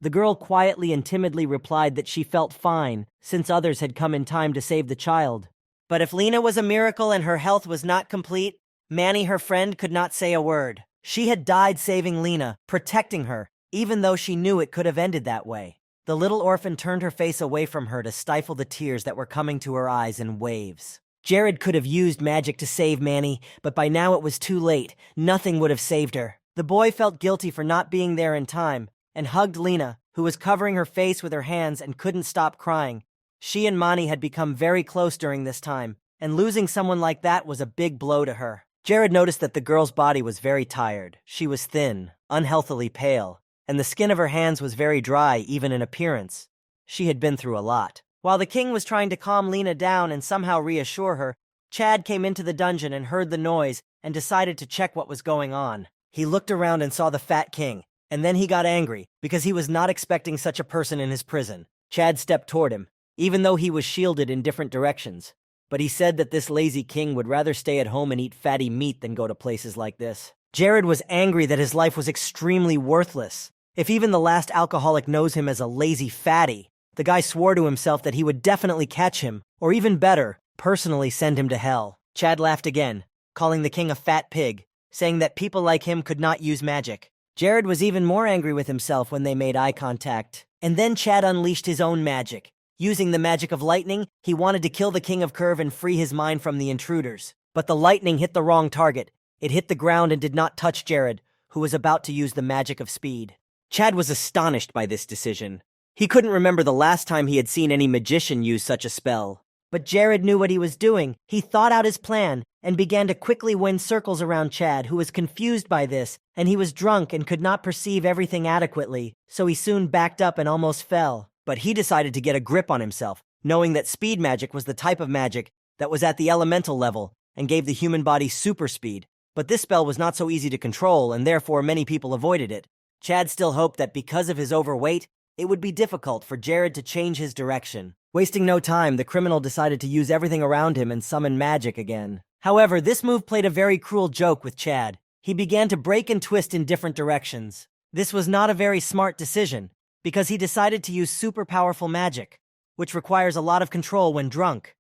The girl quietly and timidly replied that she felt fine, since others had come in time to save the child. But if Lena was a miracle and her health was not complete, Manny, her friend, could not say a word. She had died saving Lena, protecting her, even though she knew it could have ended that way. The little orphan turned her face away from her to stifle the tears that were coming to her eyes in waves. Jared could have used magic to save Manny, but by now it was too late. Nothing would have saved her. The boy felt guilty for not being there in time, and hugged Lena, who was covering her face with her hands and couldn't stop crying. She and Manny had become very close during this time, and losing someone like that was a big blow to her. Jared noticed that the girl's body was very tired. She was thin, unhealthily pale, and the skin of her hands was very dry, even in appearance. She had been through a lot. While the king was trying to calm Lena down and somehow reassure her, Chad came into the dungeon and heard the noise and decided to check what was going on. He looked around and saw the fat king, and then he got angry because he was not expecting such a person in his prison. Chad stepped toward him, even though he was shielded in different directions. But he said that this lazy king would rather stay at home and eat fatty meat than go to places like this. Jared was angry that his life was extremely worthless. If even the last alcoholic knows him as a lazy fatty, the guy swore to himself that he would definitely catch him, or even better, personally send him to hell. Chad laughed again, calling the king a fat pig, saying that people like him could not use magic. Jared was even more angry with himself when they made eye contact. And then Chad unleashed his own magic. Using the magic of lightning, he wanted to kill the King of Curve and free his mind from the intruders. But the lightning hit the wrong target. It hit the ground and did not touch Jared, who was about to use the magic of speed. Chad was astonished by this decision. He couldn't remember the last time he had seen any magician use such a spell. But Jared knew what he was doing. He thought out his plan and began to quickly wind circles around Chad, who was confused by this, and he was drunk and could not perceive everything adequately, so he soon backed up and almost fell. But he decided to get a grip on himself, knowing that speed magic was the type of magic that was at the elemental level and gave the human body super speed. But this spell was not so easy to control, and therefore many people avoided it. Chad still hoped that because of his overweight, it would be difficult for Jared to change his direction. Wasting no time, the criminal decided to use everything around him and summon magic again. However, this move played a very cruel joke with Chad. He began to break and twist in different directions. This was not a very smart decision, because he decided to use super powerful magic, which requires a lot of control when drunk.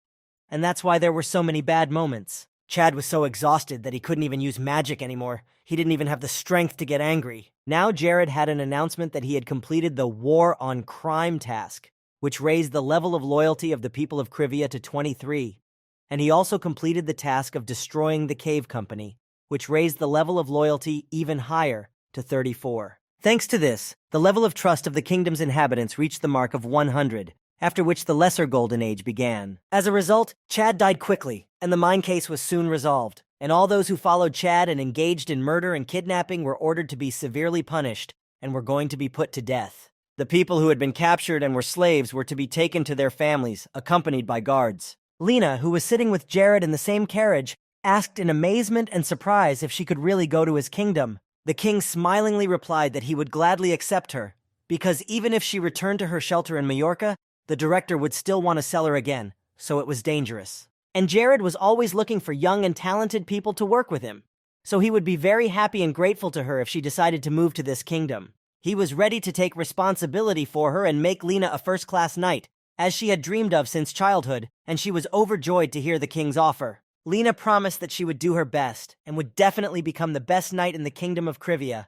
And that's why there were so many bad moments. Chad was so exhausted that he couldn't even use magic anymore. He didn't even have the strength to get angry. Now Jared had an announcement that he had completed the War on Crime task, which raised the level of loyalty of the people of Krivia to 23. And he also completed the task of destroying the Cave Company, which raised the level of loyalty even higher to 34. Thanks to this, the level of trust of the kingdom's inhabitants reached the mark of 100, after which the Lesser Golden Age began. As a result, Chad died quickly, and the mine case was soon resolved, and all those who followed Chad and engaged in murder and kidnapping were ordered to be severely punished and were going to be put to death. The people who had been captured and were slaves were to be taken to their families, accompanied by guards. Lena, who was sitting with Jared in the same carriage, asked in amazement and surprise if she could really go to his kingdom. The king smilingly replied that he would gladly accept her, because even if she returned to her shelter in Majorca, the director would still want to sell her again, so it was dangerous. And Jared was always looking for young and talented people to work with him, so he would be very happy and grateful to her if she decided to move to this kingdom. He was ready to take responsibility for her and make Lena a first-class knight, as she had dreamed of since childhood, and she was overjoyed to hear the king's offer. Lena promised that she would do her best and would definitely become the best knight in the kingdom of Krivia.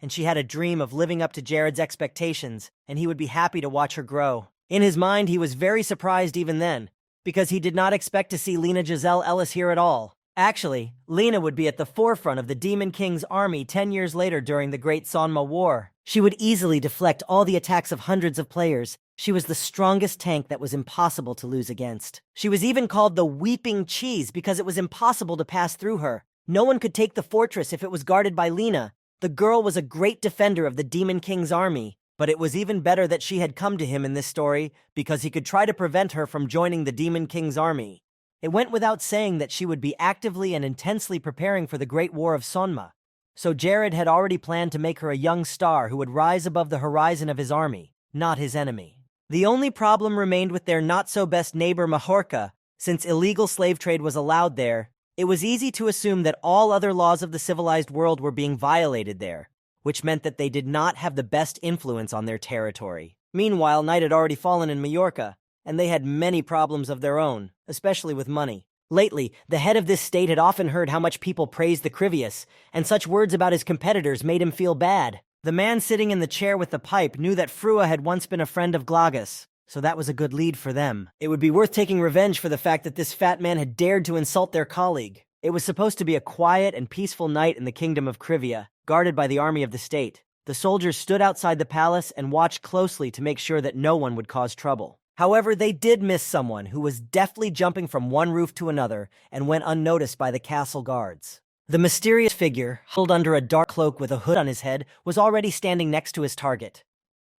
And she had a dream of living up to Jared's expectations, and he would be happy to watch her grow. In his mind, he was very surprised even then, because he did not expect to see Lena Giselle Ellis here at all. Actually, Lena would be at the forefront of the Demon King's army 10 years later during the Great Sanma War. She would easily deflect all the attacks of hundreds of players. She was the strongest tank that was impossible to lose against. She was even called the Weeping Cheese because it was impossible to pass through her. No one could take the fortress if it was guarded by Lena. The girl was a great defender of the Demon King's army, but it was even better that she had come to him in this story because he could try to prevent her from joining the Demon King's army. It went without saying that she would be actively and intensely preparing for the Great War of Sonma. So Jared had already planned to make her a young star who would rise above the horizon of his army, not his enemy. The only problem remained with their not-so-best neighbor Mahorka. Since illegal slave trade was allowed there, it was easy to assume that all other laws of the civilized world were being violated there, which meant that they did not have the best influence on their territory. Meanwhile, night had already fallen in Majorca, and they had many problems of their own, especially with money. Lately, the head of this state had often heard how much people praised the Crivius, and such words about his competitors made him feel bad. The man sitting in the chair with the pipe knew that Frua had once been a friend of Glagus, so that was a good lead for them. It would be worth taking revenge for the fact that this fat man had dared to insult their colleague. It was supposed to be a quiet and peaceful night in the kingdom of Krivia, guarded by the army of the state. The soldiers stood outside the palace and watched closely to make sure that no one would cause trouble. However, they did miss someone who was deftly jumping from one roof to another and went unnoticed by the castle guards. The mysterious figure, huddled under a dark cloak with a hood on his head, was already standing next to his target.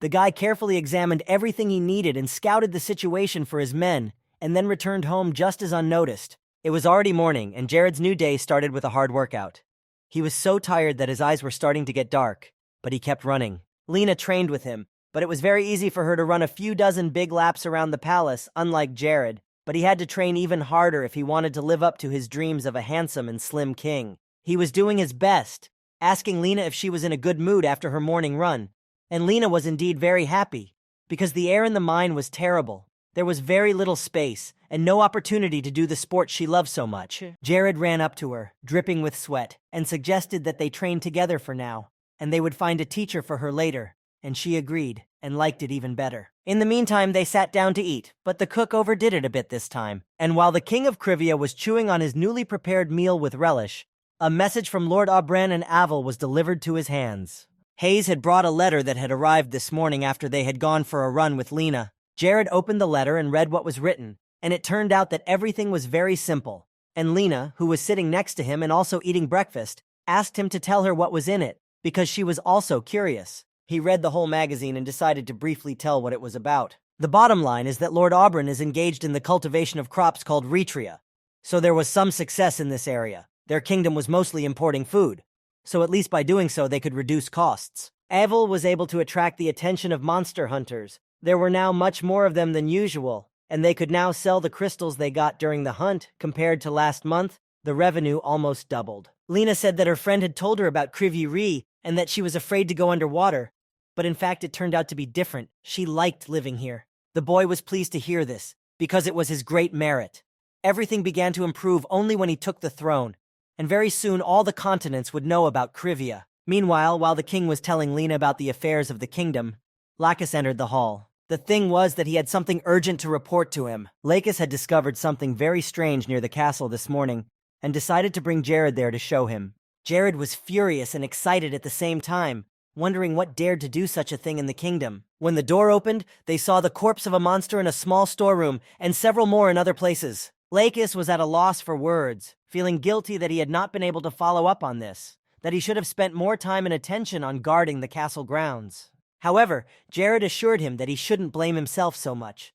The guy carefully examined everything he needed and scouted the situation for his men, and then returned home just as unnoticed. It was already morning, and Jared's new day started with a hard workout. He was so tired that his eyes were starting to get dark, but he kept running. Lena trained with him, but it was very easy for her to run a few dozen big laps around the palace, unlike Jared. But he had to train even harder if he wanted to live up to his dreams of a handsome and slim king. He was doing his best, asking Lena if she was in a good mood after her morning run. And Lena was indeed very happy, because the air in the mine was terrible. There was very little space, and no opportunity to do the sport she loved so much. Jared ran up to her, dripping with sweat, and suggested that they train together for now, and they would find a teacher for her later. And she agreed, and liked it even better. In the meantime, they sat down to eat, but the cook overdid it a bit this time. And while the king of Krivia was chewing on his newly prepared meal with relish, a message from Lord Aubren and Avel was delivered to his hands. Hayes had brought a letter that had arrived this morning after they had gone for a run with Lena. Jared opened the letter and read what was written, and it turned out that everything was very simple. And Lena, who was sitting next to him and also eating breakfast, asked him to tell her what was in it, because she was also curious. He read the whole magazine and decided to briefly tell what it was about. The bottom line is that Lord Aubren is engaged in the cultivation of crops called Retria, so there was some success in this area. Their kingdom was mostly importing food, so at least by doing so they could reduce costs. Avel was able to attract the attention of monster hunters. There were now much more of them than usual, and they could now sell the crystals they got during the hunt. Compared to last month, the revenue almost doubled. Lena said that her friend had told her about Krivi Ri and that she was afraid to go underwater, but in fact it turned out to be different. She liked living here. The boy was pleased to hear this, because it was his great merit. Everything began to improve only when he took the throne, and very soon all the continents would know about Krivia. Meanwhile, while the king was telling Lena about the affairs of the kingdom, Lacus entered the hall. The thing was that he had something urgent to report to him. Lacus had discovered something very strange near the castle this morning, and decided to bring Jared there to show him. Jared was furious and excited at the same time, wondering what dared to do such a thing in the kingdom. When the door opened, they saw the corpse of a monster in a small storeroom, and several more in other places. Lacus was at a loss for words, feeling guilty that he had not been able to follow up on this, that he should have spent more time and attention on guarding the castle grounds. However, Jared assured him that he shouldn't blame himself so much.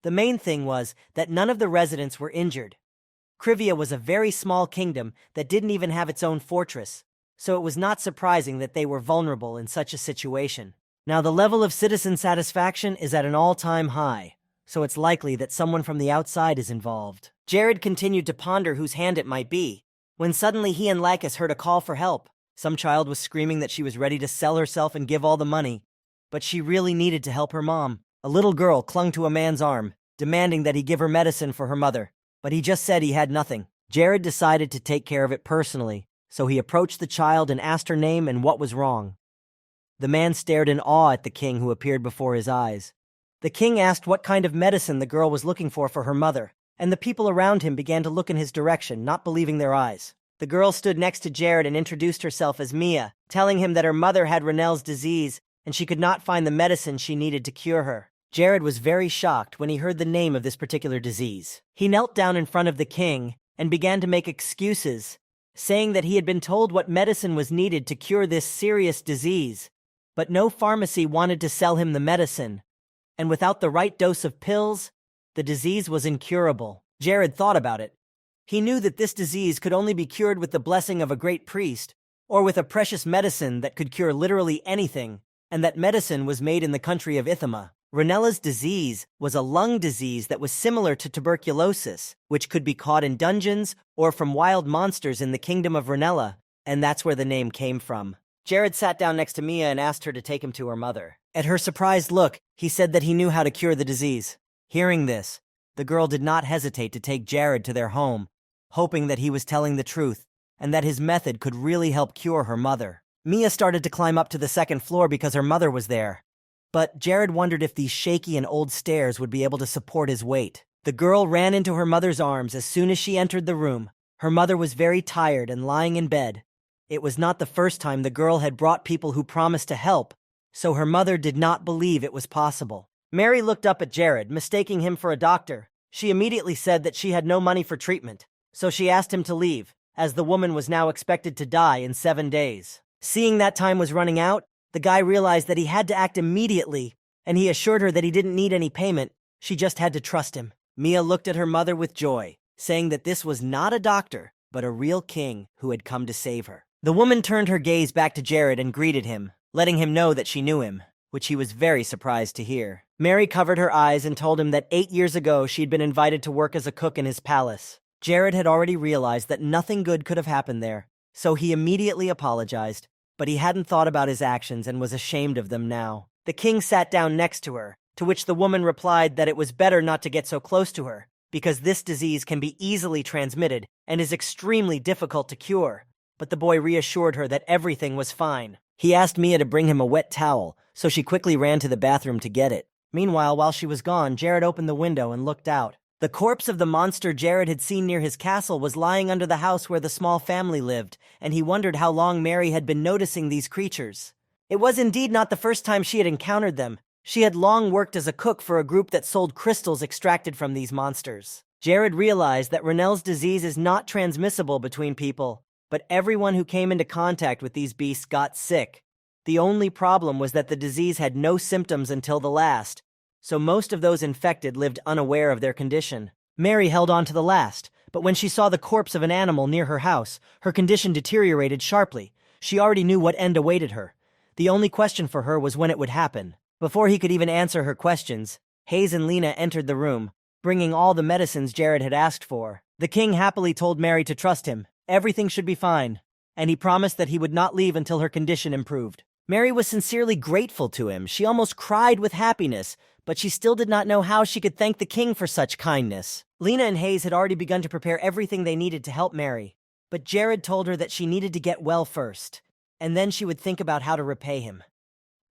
The main thing was that none of the residents were injured. Krivia was a very small kingdom that didn't even have its own fortress, so it was not surprising that they were vulnerable in such a situation. Now the level of citizen satisfaction is at an all-time high, so it's likely that someone from the outside is involved. Jared continued to ponder whose hand it might be, when suddenly he and Lacus heard a call for help. Some child was screaming that she was ready to sell herself and give all the money, but she really needed to help her mom. A little girl clung to a man's arm, demanding that he give her medicine for her mother, but he just said he had nothing. Jared decided to take care of it personally, so he approached the child and asked her name and what was wrong. The man stared in awe at the king who appeared before his eyes. The king asked what kind of medicine the girl was looking for her mother, and the people around him began to look in his direction, not believing their eyes. The girl stood next to Jared and introduced herself as Mia, telling him that her mother had Rinel's disease and she could not find the medicine she needed to cure her. Jared was very shocked when he heard the name of this particular disease. He knelt down in front of the king and began to make excuses, saying that he had been told what medicine was needed to cure this serious disease, but no pharmacy wanted to sell him the medicine, and without the right dose of pills, the disease was incurable. Jared thought about it. He knew that this disease could only be cured with the blessing of a great priest, or with a precious medicine that could cure literally anything, and that medicine was made in the country of Ithima. Ranella's disease was a lung disease that was similar to tuberculosis, which could be caught in dungeons or from wild monsters in the kingdom of Ranella, and that's where the name came from. Jared sat down next to Mia and asked her to take him to her mother. At her surprised look, he said that he knew how to cure the disease. Hearing this, the girl did not hesitate to take Jared to their home, hoping that he was telling the truth and that his method could really help cure her mother. Mia started to climb up to the second floor because her mother was there, but Jared wondered if these shaky and old stairs would be able to support his weight. The girl ran into her mother's arms as soon as she entered the room. Her mother was very tired and lying in bed. It was not the first time the girl had brought people who promised to help, so her mother did not believe it was possible. Mary looked up at Jared, mistaking him for a doctor. She immediately said that she had no money for treatment, so she asked him to leave, as the woman was now expected to die in 7 days. Seeing that time was running out, the guy realized that he had to act immediately, and he assured her that he didn't need any payment, she just had to trust him. Mia looked at her mother with joy, saying that this was not a doctor, but a real king who had come to save her. The woman turned her gaze back to Jared and greeted him, letting him know that she knew him, which he was very surprised to hear. Mary covered her eyes and told him that 8 years ago she'd been invited to work as a cook in his palace. Jared had already realized that nothing good could have happened there, so he immediately apologized, but he hadn't thought about his actions and was ashamed of them now. The king sat down next to her, to which the woman replied that it was better not to get so close to her, because this disease can be easily transmitted and is extremely difficult to cure. But the boy reassured her that everything was fine. He asked Mia to bring him a wet towel, so she quickly ran to the bathroom to get it. Meanwhile, while she was gone, Jared opened the window and looked out. The corpse of the monster Jared had seen near his castle was lying under the house where the small family lived, and he wondered how long Mary had been noticing these creatures. It was indeed not the first time she had encountered them. She had long worked as a cook for a group that sold crystals extracted from these monsters. Jared realized that Ranell's disease is not transmissible between people, but everyone who came into contact with these beasts got sick. The only problem was that the disease had no symptoms until the last, so most of those infected lived unaware of their condition. Mary held on to the last, but when she saw the corpse of an animal near her house, her condition deteriorated sharply. She already knew what end awaited her. The only question for her was when it would happen. Before he could even answer her questions, Hayes and Lena entered the room, bringing all the medicines Jared had asked for. The king happily told Mary to trust him. Everything should be fine, and he promised that he would not leave until her condition improved. Mary was sincerely grateful to him. She almost cried with happiness, but she still did not know how she could thank the king for such kindness. Lena and Hayes had already begun to prepare everything they needed to help Mary, but Jared told her that she needed to get well first, and then she would think about how to repay him.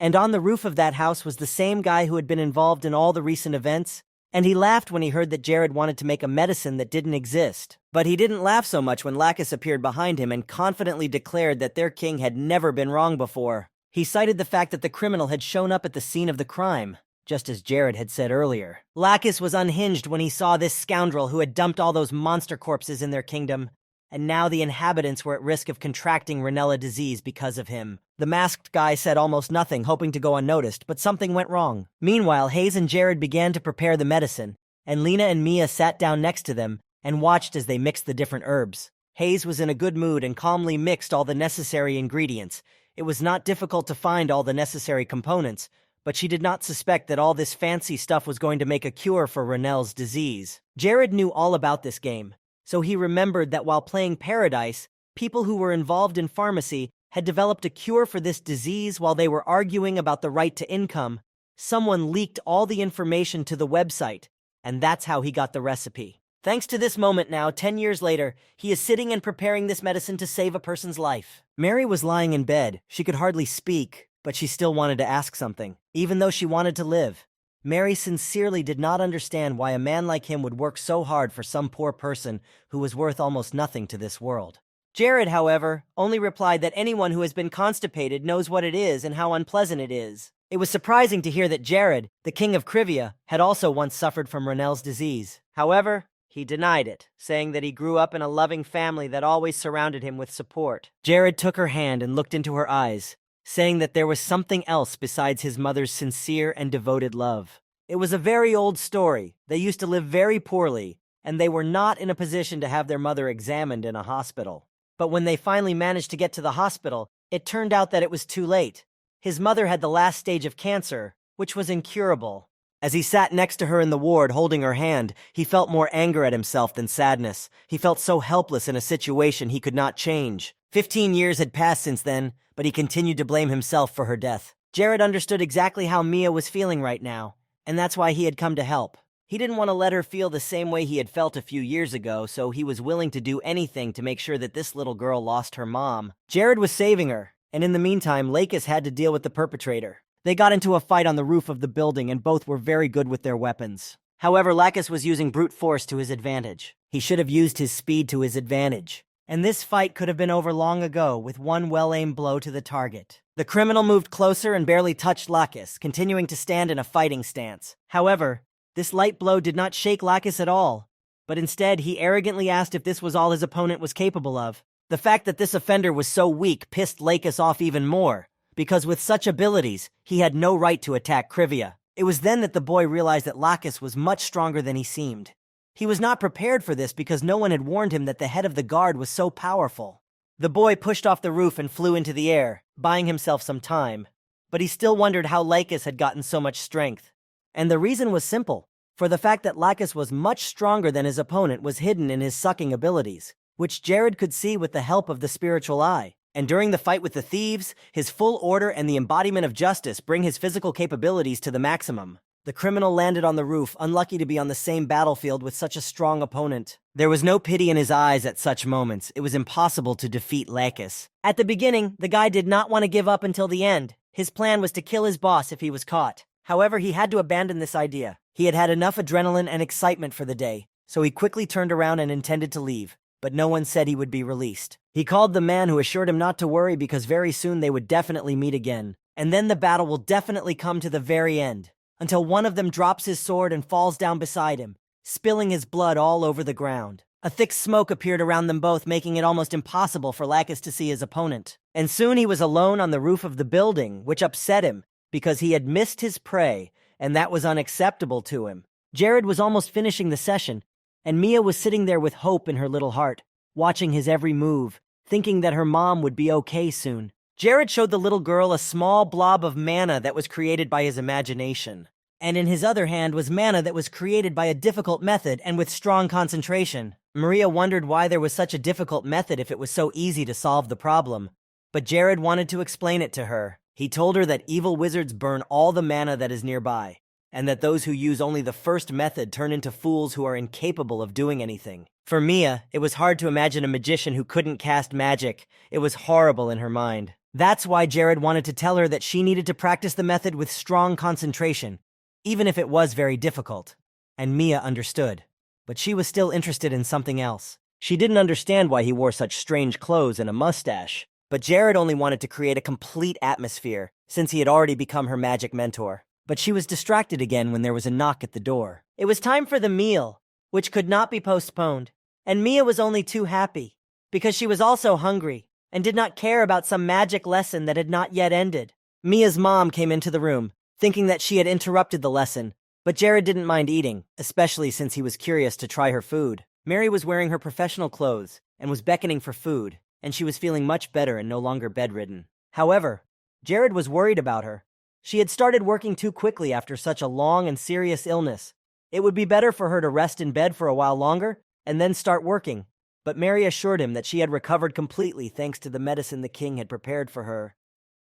And on the roof of that house was the same guy who had been involved in all the recent events, and he laughed when he heard that Jared wanted to make a medicine that didn't exist. But he didn't laugh so much when Lacus appeared behind him and confidently declared that their king had never been wrong before. He cited the fact that the criminal had shown up at the scene of the crime, just as Jared had said earlier. Lacus was unhinged when he saw this scoundrel who had dumped all those monster corpses in their kingdom, and now the inhabitants were at risk of contracting Ranella disease because of him. The masked guy said almost nothing, hoping to go unnoticed, but something went wrong. Meanwhile, Hayes and Jared began to prepare the medicine, and Lena and Mia sat down next to them and watched as they mixed the different herbs. Hayes was in a good mood and calmly mixed all the necessary ingredients. It was not difficult to find all the necessary components, but she did not suspect that all this fancy stuff was going to make a cure for Ranell's disease. Jared knew all about this game, so he remembered that while playing Paradise, people who were involved in pharmacy had developed a cure for this disease while they were arguing about the right to income. Someone leaked all the information to the website, and that's how he got the recipe. Thanks to this moment now, 10 years later, he is sitting and preparing this medicine to save a person's life. Mary was lying in bed. She could hardly speak, but she still wanted to ask something, even though she wanted to live. Mary sincerely did not understand why a man like him would work so hard for some poor person who was worth almost nothing to this world. Jared, however, only replied that anyone who has been constipated knows what it is and how unpleasant it is. It was surprising to hear that Jared, the king of Krivia, had also once suffered from Ronell's disease. However, he denied it, saying that he grew up in a loving family that always surrounded him with support. Jared took her hand and looked into her eyes, saying that there was something else besides his mother's sincere and devoted love. It was a very old story. They used to live very poorly, and they were not in a position to have their mother examined in a hospital. But when they finally managed to get to the hospital, it turned out that it was too late. His mother had the last stage of cancer, which was incurable. As he sat next to her in the ward holding her hand, he felt more anger at himself than sadness. He felt so helpless in a situation he could not change. 15 years had passed since then, but he continued to blame himself for her death. Jared understood exactly how Mia was feeling right now, and that's why he had come to help. He didn't want to let her feel the same way he had felt a few years ago, so he was willing to do anything to make sure that this little girl lost her mom. Jared was saving her, and in the meantime, Lakis had to deal with the perpetrator. They got into a fight on the roof of the building, and both were very good with their weapons. However, Lakis was using brute force to his advantage. He should have used his speed to his advantage. And this fight could have been over long ago with one well-aimed blow to the target. The criminal moved closer and barely touched Lakis, continuing to stand in a fighting stance. However, this light blow did not shake Lakis at all, but instead he arrogantly asked if this was all his opponent was capable of. The fact that this offender was so weak pissed Lakis off even more, because with such abilities, he had no right to attack Krivia. It was then that the boy realized that Lakis was much stronger than he seemed. He was not prepared for this because no one had warned him that the head of the guard was so powerful. The boy pushed off the roof and flew into the air, buying himself some time. But he still wondered how Lakis had gotten so much strength. And the reason was simple, for the fact that Lakis was much stronger than his opponent was hidden in his sucking abilities, which Jared could see with the help of the spiritual eye. And during the fight with the thieves, his full order and the embodiment of justice bring his physical capabilities to the maximum. The criminal landed on the roof, unlucky to be on the same battlefield with such a strong opponent. There was no pity in his eyes at such moments. It was impossible to defeat Lakis. At the beginning, the guy did not want to give up until the end. His plan was to kill his boss if he was caught. However, he had to abandon this idea. He had had enough adrenaline and excitement for the day, so he quickly turned around and intended to leave. But no one said he would be released. He called the man who assured him not to worry because very soon they would definitely meet again. And then the battle will definitely come to the very end, until one of them drops his sword and falls down beside him, spilling his blood all over the ground. A thick smoke appeared around them both, making it almost impossible for Lakis to see his opponent. And soon he was alone on the roof of the building, which upset him, because he had missed his prey, and that was unacceptable to him. Jared was almost finishing the session, and Mia was sitting there with hope in her little heart, watching his every move, thinking that her mom would be okay soon. Jared showed the little girl a small blob of mana that was created by his imagination. And in his other hand was mana that was created by a difficult method and with strong concentration. Maria wondered why there was such a difficult method if it was so easy to solve the problem. But Jared wanted to explain it to her. He told her that evil wizards burn all the mana that is nearby, and that those who use only the first method turn into fools who are incapable of doing anything. For Mia, it was hard to imagine a magician who couldn't cast magic. It was horrible in her mind. That's why Jared wanted to tell her that she needed to practice the method with strong concentration, even if it was very difficult. And Mia understood. But she was still interested in something else. She didn't understand why he wore such strange clothes and a mustache. But Jared only wanted to create a complete atmosphere, since he had already become her magic mentor. But she was distracted again when there was a knock at the door. It was time for the meal, which could not be postponed. And Mia was only too happy, because she was also hungry, and did not care about some magic lesson that had not yet ended. Mia's mom came into the room, thinking that she had interrupted the lesson, but Jared didn't mind eating, especially since he was curious to try her food. Mary was wearing her professional clothes, and was beckoning for food, and she was feeling much better and no longer bedridden. However, Jared was worried about her. She had started working too quickly after such a long and serious illness. It would be better for her to rest in bed for a while longer, and then start working. But Mary assured him that she had recovered completely thanks to the medicine the king had prepared for her.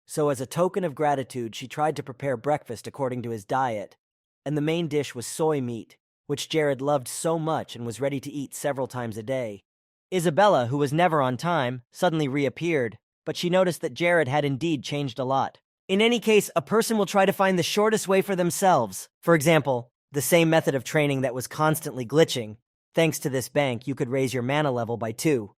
So as a token of gratitude, she tried to prepare breakfast according to his diet, and the main dish was soy meat, which Jared loved so much and was ready to eat several times a day. Isabella, who was never on time, suddenly reappeared, but she noticed that Jared had indeed changed a lot. In any case, a person will try to find the shortest way for themselves. For example, the same method of training that was constantly glitching. Thanks to this bank, you could raise your mana level by 2.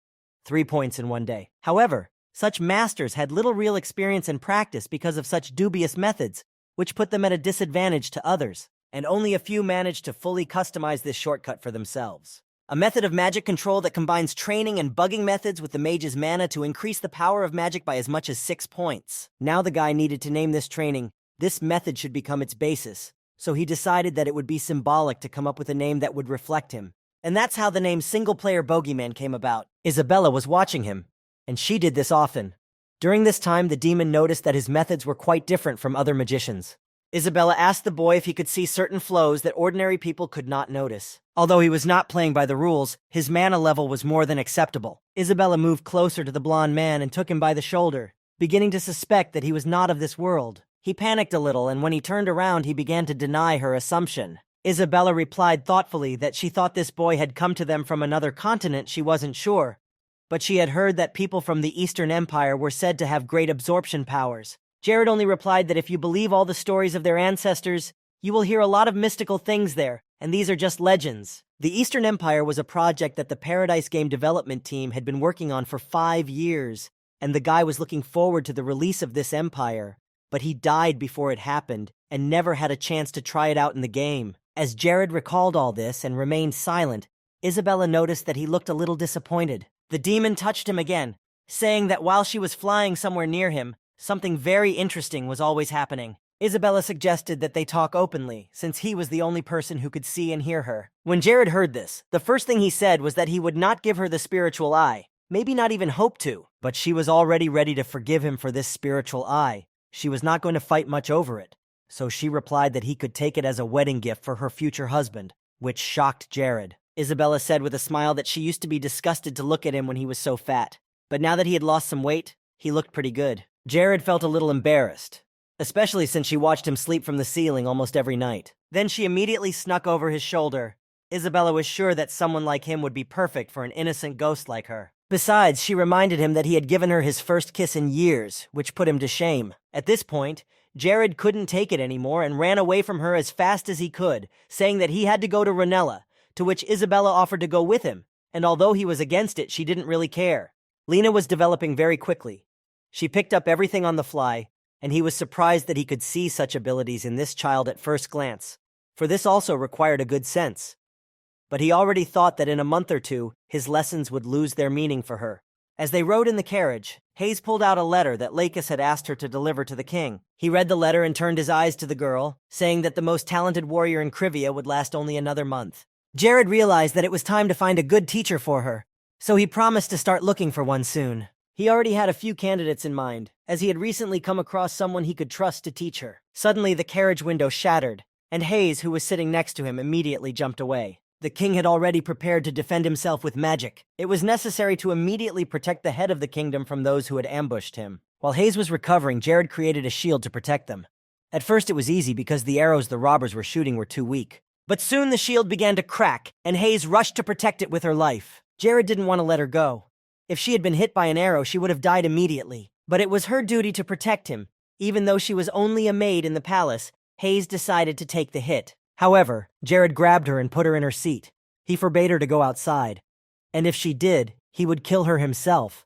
3 points in one day. However, such masters had little real experience and practice because of such dubious methods, which put them at a disadvantage to others, and only a few managed to fully customize this shortcut for themselves. A method of magic control that combines training and bugging methods with the mage's mana to increase the power of magic by as much as 6 points. Now the guy needed to name this training. This method should become its basis, so he decided that it would be symbolic to come up with a name that would reflect him. And that's how the name Single-Player Bogeyman came about. Isabella was watching him, and she did this often. During this time, the demon noticed that his methods were quite different from other magicians. Isabella asked the boy if he could see certain flows that ordinary people could not notice. Although he was not playing by the rules, his mana level was more than acceptable. Isabella moved closer to the blonde man and took him by the shoulder, beginning to suspect that he was not of this world. He panicked a little, and when he turned around, he began to deny her assumption. Isabella replied thoughtfully that she thought this boy had come to them from another continent. She wasn't sure, but she had heard that people from the Eastern Empire were said to have great absorption powers. Jared only replied that if you believe all the stories of their ancestors, you will hear a lot of mystical things there, and these are just legends. The Eastern Empire was a project that the Paradise Game development team had been working on for 5 years, and the guy was looking forward to the release of this empire, but he died before it happened and never had a chance to try it out in the game. As Jared recalled all this and remained silent, Isabella noticed that he looked a little disappointed. The demon touched him again, saying that while she was flying somewhere near him, something very interesting was always happening. Isabella suggested that they talk openly, since he was the only person who could see and hear her. When Jared heard this, the first thing he said was that he would not give her the spiritual eye, maybe not even hope to, but she was already ready to forgive him for this spiritual eye. She was not going to fight much over it, so she replied that he could take it as a wedding gift for her future husband, which shocked Jared. Isabella said with a smile that she used to be disgusted to look at him when he was so fat, but now that he had lost some weight, he looked pretty good. Jared felt a little embarrassed, especially since she watched him sleep from the ceiling almost every night. Then she immediately snuck over his shoulder. Isabella was sure that someone like him would be perfect for an innocent ghost like her. Besides, she reminded him that he had given her his first kiss in years, which put him to shame. At this point, Jared couldn't take it anymore and ran away from her as fast as he could, saying that he had to go to Ranella, to which Isabella offered to go with him, and although he was against it, she didn't really care. Lena was developing very quickly. She picked up everything on the fly, and he was surprised that he could see such abilities in this child at first glance, for this also required a good sense. But he already thought that in a month or two, his lessons would lose their meaning for her. As they rode in the carriage, Hayes pulled out a letter that Lakis had asked her to deliver to the king. He read the letter and turned his eyes to the girl, saying that the most talented warrior in Krivia would last only another month. Jared realized that it was time to find a good teacher for her, so he promised to start looking for one soon. He already had a few candidates in mind, as he had recently come across someone he could trust to teach her. Suddenly, the carriage window shattered, and Hayes, who was sitting next to him, immediately jumped away. The king had already prepared to defend himself with magic. It was necessary to immediately protect the head of the kingdom from those who had ambushed him. While Hayes was recovering, Jared created a shield to protect them. At first, it was easy because the arrows the robbers were shooting were too weak. But soon the shield began to crack, and Hayes rushed to protect it with her life. Jared didn't want to let her go. If she had been hit by an arrow, she would have died immediately. But it was her duty to protect him. Even though she was only a maid in the palace, Hayes decided to take the hit. However, Jared grabbed her and put her in her seat. He forbade her to go outside, and if she did, he would kill her himself.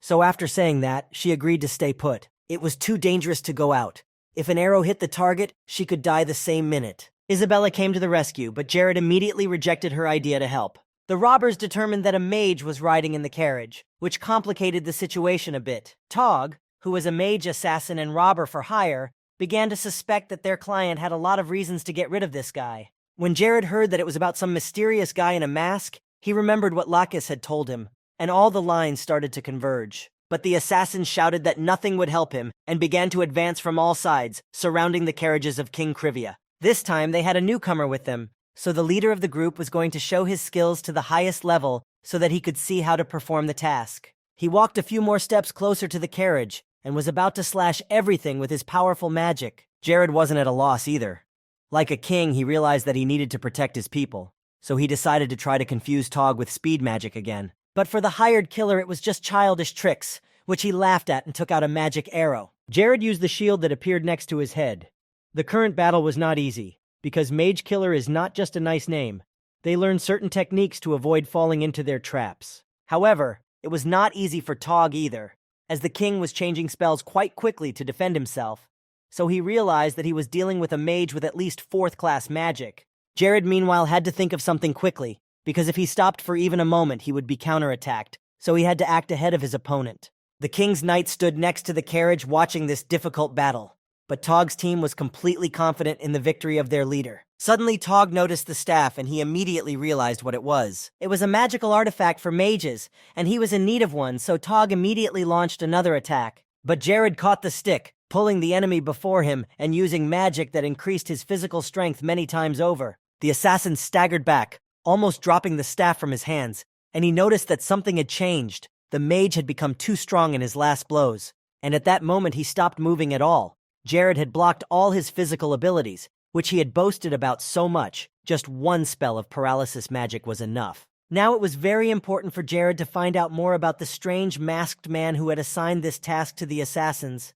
So after saying that, she agreed to stay put. It was too dangerous to go out. If an arrow hit the target, she could die the same minute. Isabella came to the rescue, but Jared immediately rejected her idea to help. The robbers determined that a mage was riding in the carriage, which complicated the situation a bit. Tog, who was a mage assassin and robber for hire, began to suspect that their client had a lot of reasons to get rid of this guy. When Jared heard that it was about some mysterious guy in a mask, he remembered what Lakis had told him, and all the lines started to converge. But the assassin shouted that nothing would help him and began to advance from all sides, surrounding the carriages of King Krivia. This time, they had a newcomer with them, so the leader of the group was going to show his skills to the highest level so that he could see how to perform the task. He walked a few more steps closer to the carriage and was about to slash everything with his powerful magic. Jared wasn't at a loss either. Like a king, he realized that he needed to protect his people, so he decided to try to confuse Tog with speed magic again. But for the hired killer, it was just childish tricks, which he laughed at and took out a magic arrow. Jared used the shield that appeared next to his head. The current battle was not easy, because Mage Killer is not just a nice name. They learn certain techniques to avoid falling into their traps. However, It was not easy for Tog either, as the king was changing spells quite quickly to defend himself, so he realized that he was dealing with a mage with at least fourth-class magic. Jared, meanwhile, had to think of something quickly, because if he stopped for even a moment, he would be counterattacked, so he had to act ahead of his opponent. The king's knight stood next to the carriage watching this difficult battle, but Tog's team was completely confident in the victory of their leader. Suddenly, Tog noticed the staff, and he immediately realized what it was. It was a magical artifact for mages, and he was in need of one, so Tog immediately launched another attack. But Jared caught the stick, pulling the enemy before him and using magic that increased his physical strength many times over. The assassin staggered back, almost dropping the staff from his hands, and he noticed that something had changed. The mage had become too strong in his last blows, and at that moment he stopped moving at all. Jared had blocked all his physical abilities, which he had boasted about so much. Just one spell of paralysis magic was enough. Now it was very important for Jared to find out more about the strange masked man who had assigned this task to the assassins,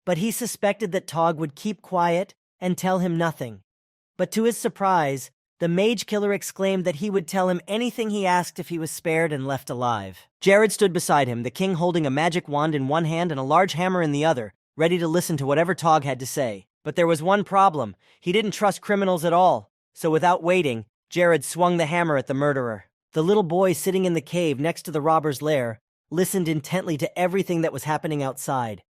but he suspected that Tog would keep quiet and tell him nothing. But to his surprise, the mage killer exclaimed that he would tell him anything he asked if he was spared and left alive. Jared stood beside him, the king holding a magic wand in one hand and a large hammer in the other, ready to listen to whatever Tog had to say. But there was one problem. He didn't trust criminals at all. So without waiting, Jared swung the hammer at the murderer. The little boy sitting in the cave next to the robber's lair listened intently to everything that was happening outside.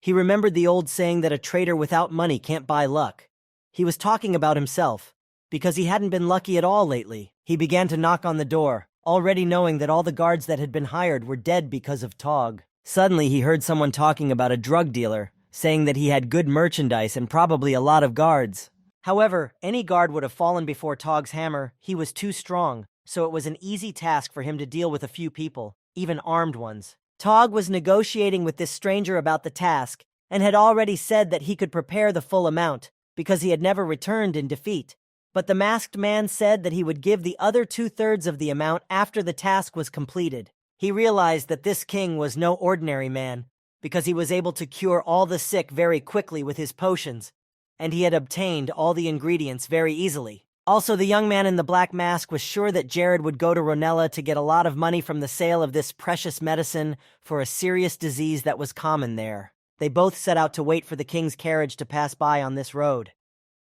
He remembered the old saying that a traitor without money can't buy luck. He was talking about himself, because he hadn't been lucky at all lately. He began to knock on the door, already knowing that all the guards that had been hired were dead because of Tog. Suddenly he heard someone talking about a drug dealer, saying that he had good merchandise and probably a lot of guards. However, any guard would have fallen before Tog's hammer. He was too strong, so it was an easy task for him to deal with a few people, even armed ones. Tog was negotiating with this stranger about the task, and had already said that he could prepare the full amount, because he had never returned in defeat. But the masked man said that he would give the other 2/3 of the amount after the task was completed. He realized that this king was no ordinary man, because he was able to cure all the sick very quickly with his potions, and he had obtained all the ingredients very easily. Also, the young man in the black mask was sure that Jared would go to Ronella to get a lot of money from the sale of this precious medicine for a serious disease that was common there. They both set out to wait for the king's carriage to pass by on this road.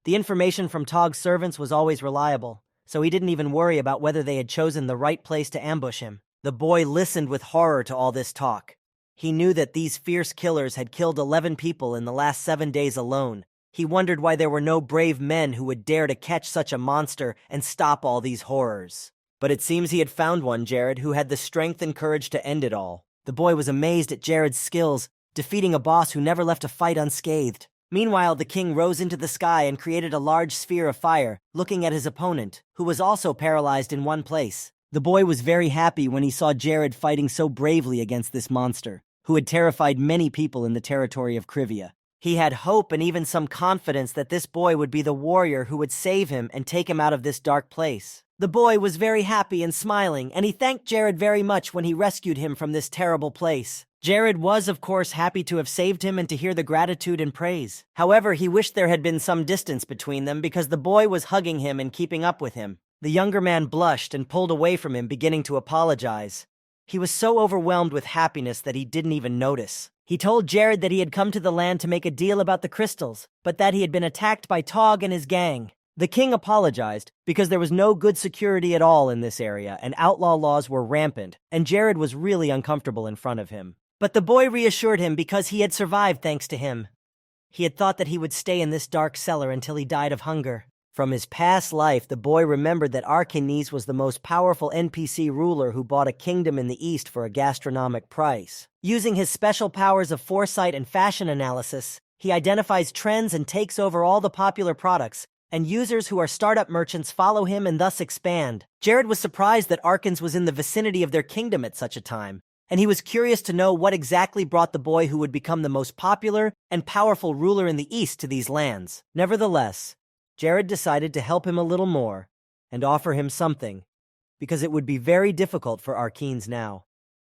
The information from Tog's servants was always reliable, so he didn't even worry about whether they had chosen the right place to ambush him. The boy listened with horror to all this talk. He knew that these fierce killers had killed 11 people in the last 7 days alone. He wondered why there were no brave men who would dare to catch such a monster and stop all these horrors. But it seems he had found one, Jared, who had the strength and courage to end it all. The boy was amazed at Jared's skills, defeating a boss who never left a fight unscathed. Meanwhile, the king rose into the sky and created a large sphere of fire, looking at his opponent, who was also paralyzed in one place. The boy was very happy when he saw Jared fighting so bravely against this monster, who had terrified many people in the territory of Krivia. He had hope and even some confidence that this boy would be the warrior who would save him and take him out of this dark place. The boy was very happy and smiling, and he thanked Jared very much when he rescued him from this terrible place. Jared was, of course, happy to have saved him and to hear the gratitude and praise. However, he wished there had been some distance between them because the boy was hugging him and keeping up with him. The younger man blushed and pulled away from him, beginning to apologize. He was so overwhelmed with happiness that he didn't even notice. He told Jared that he had come to the land to make a deal about the crystals, but that he had been attacked by Tog and his gang. The king apologized because there was no good security at all in this area and outlaw laws were rampant, and Jared was really uncomfortable in front of him. But the boy reassured him because he had survived thanks to him. He had thought that he would stay in this dark cellar until he died of hunger. From his past life, the boy remembered that Arcanes was the most powerful NPC ruler who bought a kingdom in the east for a gastronomic price. Using his special powers of foresight and fashion analysis, he identifies trends and takes over all the popular products, and users who are startup merchants follow him and thus expand. Jared was surprised that Arcans was in the vicinity of their kingdom at such a time, and he was curious to know what exactly brought the boy who would become the most popular and powerful ruler in the East to these lands. Nevertheless, Jared decided to help him a little more and offer him something, because it would be very difficult for Arcanes now,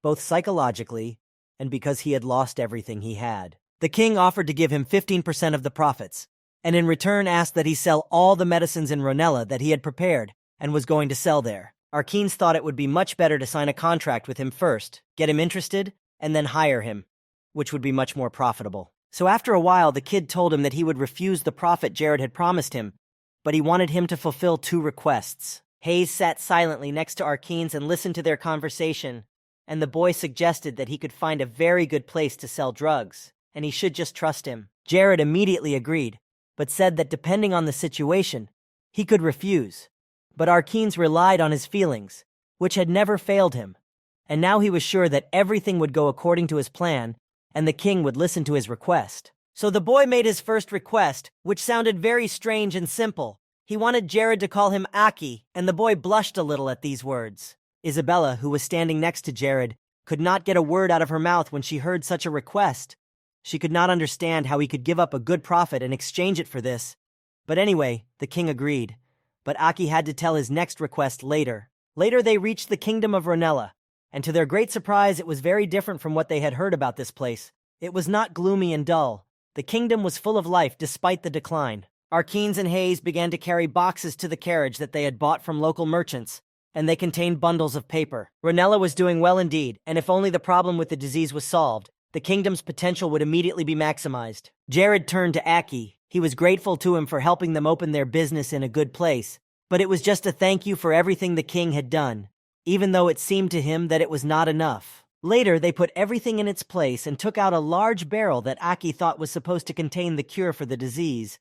both psychologically and because he had lost everything he had. The king offered to give him 15% of the profits, and in return asked that he sell all the medicines in Ronella that he had prepared and was going to sell there. Arkeens thought it would be much better to sign a contract with him first, get him interested, and then hire him, which would be much more profitable. So after a while, the kid told him that he would refuse the profit Jared had promised him, but he wanted him to fulfill 2 requests. Hayes sat silently next to Arkeens and listened to their conversation, and the boy suggested that he could find a very good place to sell drugs, and he should just trust him. Jared immediately agreed, but said that depending on the situation, he could refuse. But Arkeens relied on his feelings, which had never failed him, and now he was sure that everything would go according to his plan, and the king would listen to his request. So the boy made his first request, which sounded very strange and simple. He wanted Jared to call him Aki, and the boy blushed a little at these words. Isabella, who was standing next to Jared, could not get a word out of her mouth when she heard such a request. She could not understand how he could give up a good profit and exchange it for this. But anyway, the king agreed. But Aki had to tell his next request later. Later they reached the kingdom of Ronella, and to their great surprise it was very different from what they had heard about this place. It was not gloomy and dull. The kingdom was full of life despite the decline. Arkeens and Hayes began to carry boxes to the carriage that they had bought from local merchants, and they contained bundles of paper. Ronella was doing well indeed, and if only the problem with the disease was solved, the kingdom's potential would immediately be maximized. Jared turned to Aki. He was grateful to him for helping them open their business in a good place, but it was just a thank you for everything the king had done, even though it seemed to him that it was not enough. Later, they put everything in its place and took out a large barrel that Aki thought was supposed to contain the cure for the disease.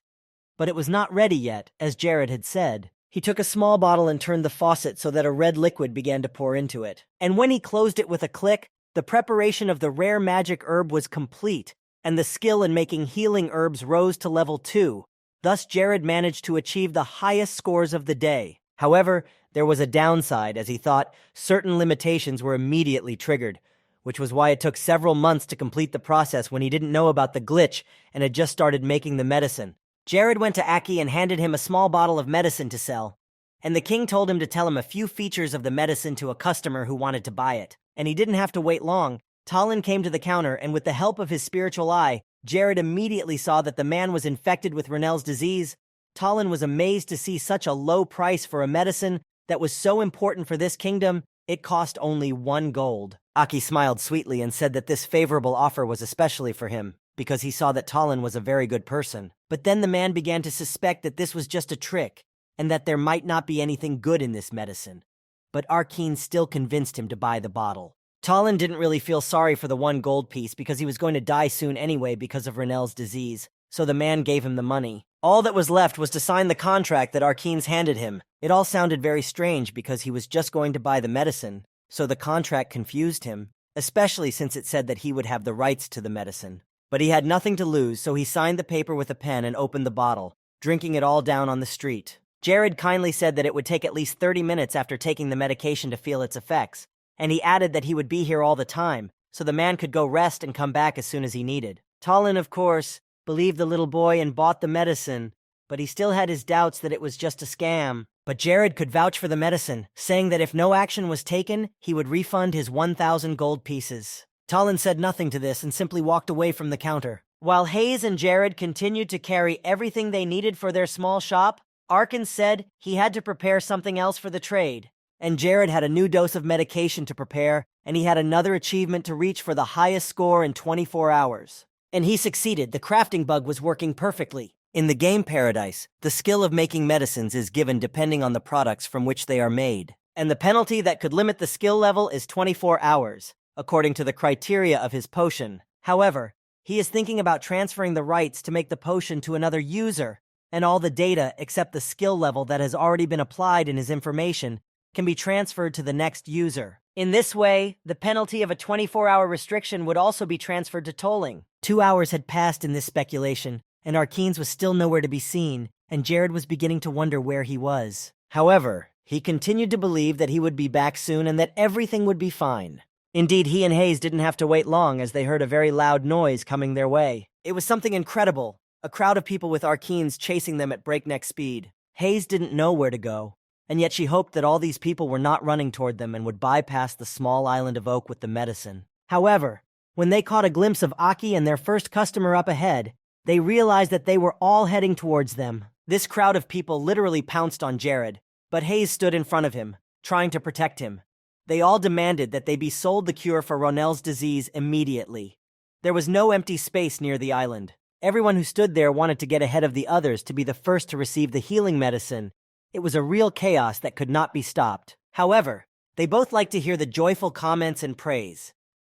But it was not ready yet, as Jared had said. He took a small bottle and turned the faucet so that a red liquid began to pour into it. And when he closed it with a click, the preparation of the rare magic herb was complete, and the skill in making healing herbs rose to level 2. Thus, Jared managed to achieve the highest scores of the day. However, there was a downside, as he thought certain limitations were immediately triggered, which was why it took several months to complete the process when he didn't know about the glitch and had just started making the medicine. Jared went to Aki and handed him a small bottle of medicine to sell, and the king told him to tell him a few features of the medicine to a customer who wanted to buy it. And he didn't have to wait long. Talon came to the counter, and with the help of his spiritual eye, Jared immediately saw that the man was infected with Ronell's disease. Talon was amazed to see such a low price for a medicine that was so important for this kingdom. It cost only 1 gold. Aki smiled sweetly and said that this favorable offer was especially for him, because he saw that Talon was a very good person. But then the man began to suspect that this was just a trick, and that there might not be anything good in this medicine. But Arkeens still convinced him to buy the bottle. Talon didn't really feel sorry for the 1 gold piece because he was going to die soon anyway because of Ronell's disease, so the man gave him the money. All that was left was to sign the contract that Arkeens handed him. It all sounded very strange because he was just going to buy the medicine, so the contract confused him, especially since it said that he would have the rights to the medicine. But he had nothing to lose, so he signed the paper with a pen and opened the bottle, drinking it all down on the street. Jared kindly said that it would take at least 30 minutes after taking the medication to feel its effects, and he added that he would be here all the time, so the man could go rest and come back as soon as he needed. Talon, of course, believed the little boy and bought the medicine, but he still had his doubts that it was just a scam. But Jared could vouch for the medicine, saying that if no action was taken, he would refund his 1,000 gold pieces. Talon said nothing to this and simply walked away from the counter. While Hayes and Jared continued to carry everything they needed for their small shop, Arkeens said he had to prepare something else for the trade. And Jared had a new dose of medication to prepare, and he had another achievement to reach for the highest score in 24 hours. And he succeeded. The crafting bug was working perfectly. In the game Paradise, the skill of making medicines is given depending on the products from which they are made. And the penalty that could limit the skill level is 24 hours, according to the criteria of his potion. However, he is thinking about transferring the rights to make the potion to another user, and all the data except the skill level that has already been applied in his information can be transferred to the next user. In this way, the penalty of a 24-hour restriction would also be transferred to tolling. 2 hours had passed in this speculation, and Arkeens was still nowhere to be seen, and Jared was beginning to wonder where he was. However, he continued to believe that he would be back soon and that everything would be fine. Indeed, he and Hayes didn't have to wait long as they heard a very loud noise coming their way. It was something incredible, a crowd of people with Arkeens chasing them at breakneck speed. Hayes didn't know where to go, and yet she hoped that all these people were not running toward them and would bypass the small island of Oak with the medicine. However, when they caught a glimpse of Aki and their first customer up ahead, they realized that they were all heading towards them. This crowd of people literally pounced on Jared, but Hayes stood in front of him, trying to protect him. They all demanded that they be sold the cure for Ronel's disease immediately. There was no empty space near the island. Everyone who stood there wanted to get ahead of the others to be the first to receive the healing medicine. It was a real chaos that could not be stopped. However, they both liked to hear the joyful comments and praise.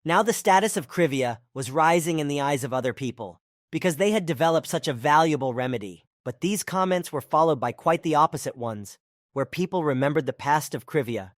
Now the status of Krivia was rising in the eyes of other people, because they had developed such a valuable remedy. But these comments were followed by quite the opposite ones, where people remembered the past of Krivia.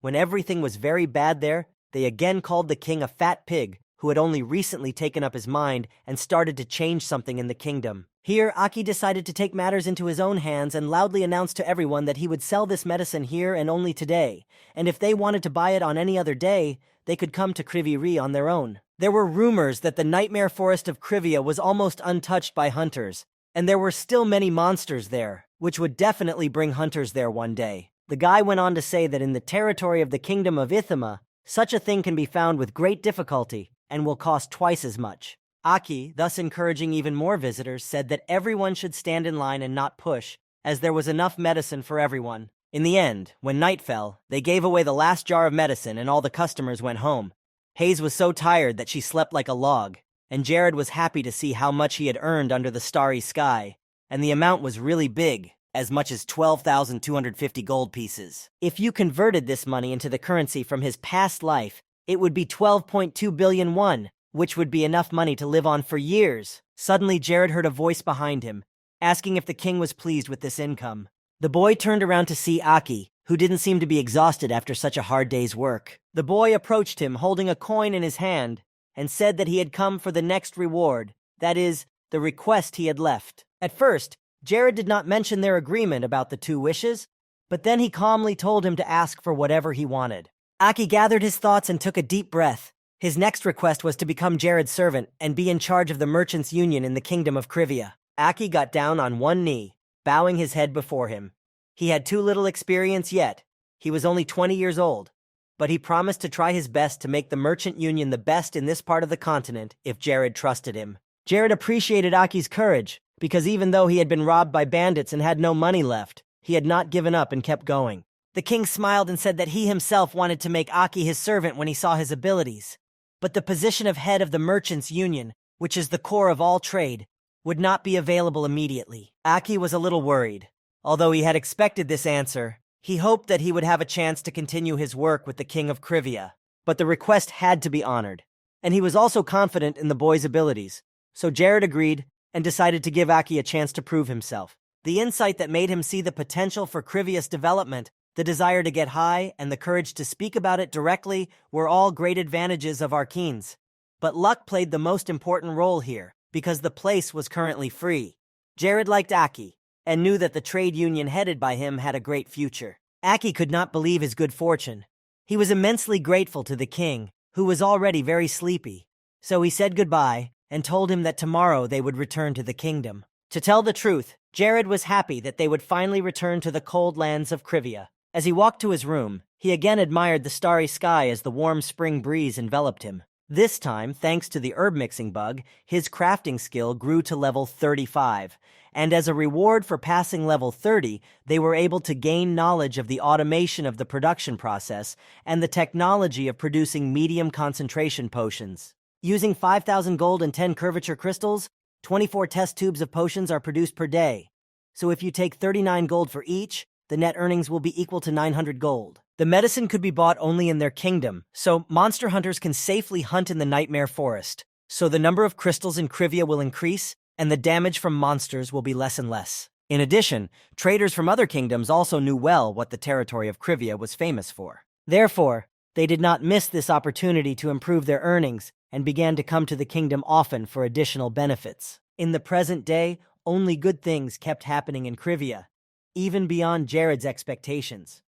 When everything was very bad there, they again called the king a fat pig who had only recently taken up his mind and started to change something in the kingdom. Here, Aki decided to take matters into his own hands and loudly announced to everyone that he would sell this medicine here and only today, and if they wanted to buy it on any other day, they could come to Kriviri on their own. There were rumors that the nightmare forest of Krivia was almost untouched by hunters, and there were still many monsters there, which would definitely bring hunters there one day. The guy went on to say that in the territory of the kingdom of Ithima, such a thing can be found with great difficulty and will cost twice as much. Aki, thus encouraging even more visitors, said that everyone should stand in line and not push, as there was enough medicine for everyone. In the end, when night fell, they gave away the last jar of medicine and all the customers went home. Hayes was so tired that she slept like a log, and Jared was happy to see how much he had earned under the starry sky, and the amount was really big, as much as 12,250 gold pieces. If you converted this money into the currency from his past life, it would be 12.2 billion won, which would be enough money to live on for years. Suddenly, Jared heard a voice behind him, asking if the king was pleased with this income. The boy turned around to see Aki, who didn't seem to be exhausted after such a hard day's work. The boy approached him holding a coin in his hand and said that he had come for the next reward, that is, the request he had left. At first, Jared did not mention their agreement about the 2 wishes, but then he calmly told him to ask for whatever he wanted. Aki gathered his thoughts and took a deep breath. His next request was to become Jared's servant and be in charge of the merchants' union in the kingdom of Krivia. Aki got down on one knee, bowing his head before him. He had too little experience yet. He was only 20 years old, but he promised to try his best to make the merchant union the best in this part of the continent if Jared trusted him. Jared appreciated Aki's courage, because even though he had been robbed by bandits and had no money left, he had not given up and kept going. The king smiled and said that he himself wanted to make Aki his servant when he saw his abilities. But the position of head of the merchants' union, which is the core of all trade, would not be available immediately. Aki was a little worried. Although he had expected this answer, he hoped that he would have a chance to continue his work with the king of Krivia. But the request had to be honored, and he was also confident in the boy's abilities. So Jared agreed and decided to give Aki a chance to prove himself. The insight that made him see the potential for Krivia's development, the desire to get high, and the courage to speak about it directly were all great advantages of Arkene's. But luck played the most important role here, because the place was currently free. Jared liked Aki, and knew that the trade union headed by him had a great future. Aki could not believe his good fortune. He was immensely grateful to the king, who was already very sleepy. So he said goodbye, and told him that tomorrow they would return to the kingdom. To tell the truth, Jared was happy that they would finally return to the cold lands of Krivia. As he walked to his room, he again admired the starry sky as the warm spring breeze enveloped him. This time, thanks to the herb mixing bug, his crafting skill grew to level 35, and as a reward for passing level 30, they were able to gain knowledge of the automation of the production process and the technology of producing medium concentration potions. Using 5,000 gold and 10 curvature crystals, 24 test tubes of potions are produced per day. So if you take 39 gold for each, the net earnings will be equal to 900 gold. The medicine could be bought only in their kingdom, so monster hunters can safely hunt in the Nightmare Forest. So the number of crystals in Krivia will increase, and the damage from monsters will be less and less. In addition, traders from other kingdoms also knew well what the territory of Krivia was famous for. Therefore, they did not miss this opportunity to improve their earnings and began to come to the kingdom often for additional benefits. In the present day, only good things kept happening in Krivia, even beyond Jared's expectations.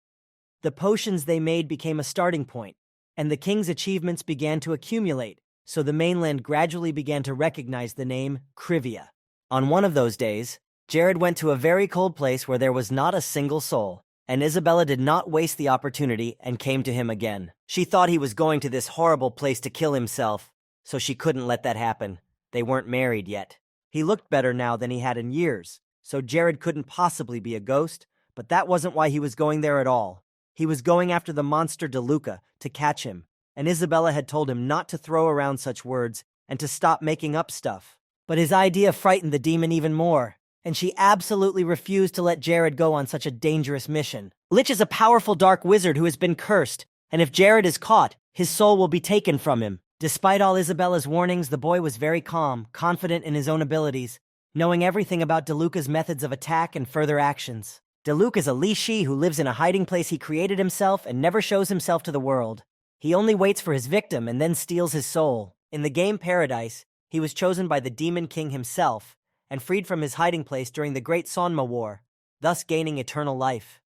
The potions they made became a starting point, and the king's achievements began to accumulate, so the mainland gradually began to recognize the name Krivia. On one of those days, Jared went to a very cold place where there was not a single soul, and Isabella did not waste the opportunity and came to him again. She thought he was going to this horrible place to kill himself, so she couldn't let that happen. They weren't married yet. He looked better now than he had in years, so Jared couldn't possibly be a ghost, but that wasn't why he was going there at all. He was going after the monster DeLuca to catch him, and Isabella had told him not to throw around such words and to stop making up stuff. But his idea frightened the demon even more, and she absolutely refused to let Jared go on such a dangerous mission. Lich is a powerful dark wizard who has been cursed, and if Jared is caught, his soul will be taken from him. Despite all Isabella's warnings, the boy was very calm, confident in his own abilities, knowing everything about DeLuca's methods of attack and further actions. DeLuca is a Lishi who lives in a hiding place he created himself and never shows himself to the world. He only waits for his victim and then steals his soul. In the game Paradise, he was chosen by the Demon King himself and freed from his hiding place during the Great Sonma War, thus gaining eternal life.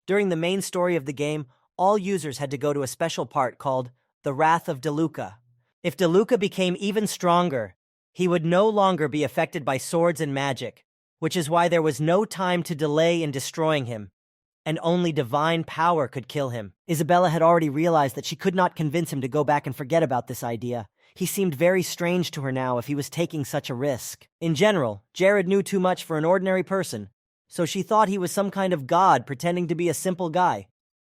During the main story of the game, all users had to go to a special part called the Wrath of DeLuca. If DeLuca became even stronger, he would no longer be affected by swords and magic, which is why there was no time to delay in destroying him, and only divine power could kill him. Isabella had already realized that she could not convince him to go back and forget about this idea. He seemed very strange to her now if he was taking such a risk. In general, Jared knew too much for an ordinary person, so she thought he was some kind of god pretending to be a simple guy.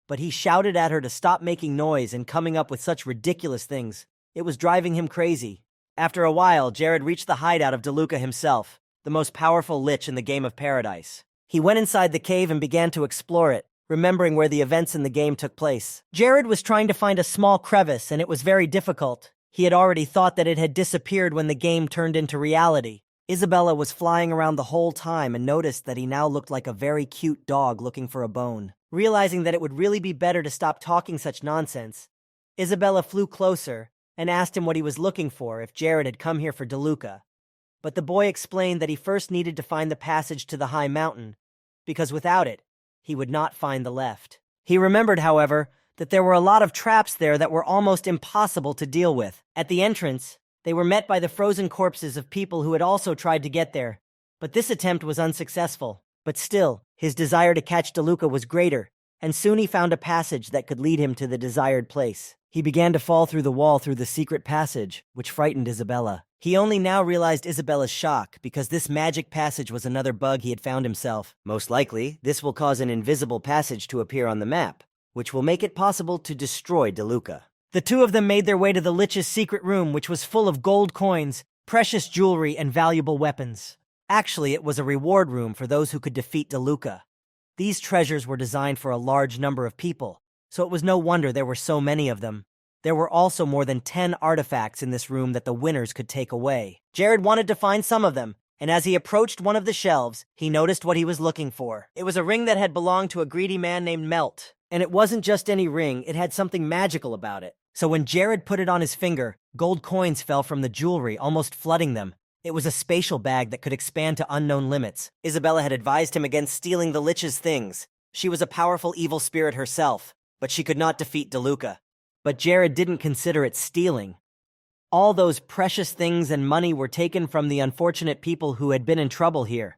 But he shouted at her to stop making noise and coming up with such ridiculous things. It was driving him crazy. After a while, Jared reached the hideout of DeLuca himself, the most powerful lich in the game of Paradise. He went inside the cave and began to explore it, remembering where the events in the game took place. Jared was trying to find a small crevice, and it was very difficult. He had already thought that it had disappeared when the game turned into reality. Isabella was flying around the whole time and noticed that he now looked like a very cute dog looking for a bone. Realizing that it would really be better to stop talking such nonsense, Isabella flew closer and asked him what he was looking for if Jared had come here for DeLuca. But the boy explained that he first needed to find the passage to the high mountain, because without it, he would not find the left. He remembered, however, that there were a lot of traps there that were almost impossible to deal with. At the entrance, they were met by the frozen corpses of people who had also tried to get there, but this attempt was unsuccessful. But still, his desire to catch DeLuca was greater, and soon he found a passage that could lead him to the desired place. He began to fall through the wall through the secret passage, which frightened Isabella. He only now realized Isabella's shock, because this magic passage was another bug he had found himself. Most likely, this will cause an invisible passage to appear on the map, which will make it possible to destroy DeLuca. The two of them made their way to the Lich's secret room, which was full of gold coins, precious jewelry, and valuable weapons. Actually, it was a reward room for those who could defeat DeLuca. These treasures were designed for a large number of people, so it was no wonder there were so many of them. There were also more than 10 artifacts in this room that the winners could take away. Jared wanted to find some of them, and as he approached one of the shelves, he noticed what he was looking for. It was a ring that had belonged to a greedy man named Melt. And it wasn't just any ring, it had something magical about it. So when Jared put it on his finger, gold coins fell from the jewelry, almost flooding them. It was a spatial bag that could expand to unknown limits. Isabella had advised him against stealing the Lich's things. She was a powerful evil spirit herself, but she could not defeat DeLuca. But Jared didn't consider it stealing. All those precious things and money were taken from the unfortunate people who had been in trouble here.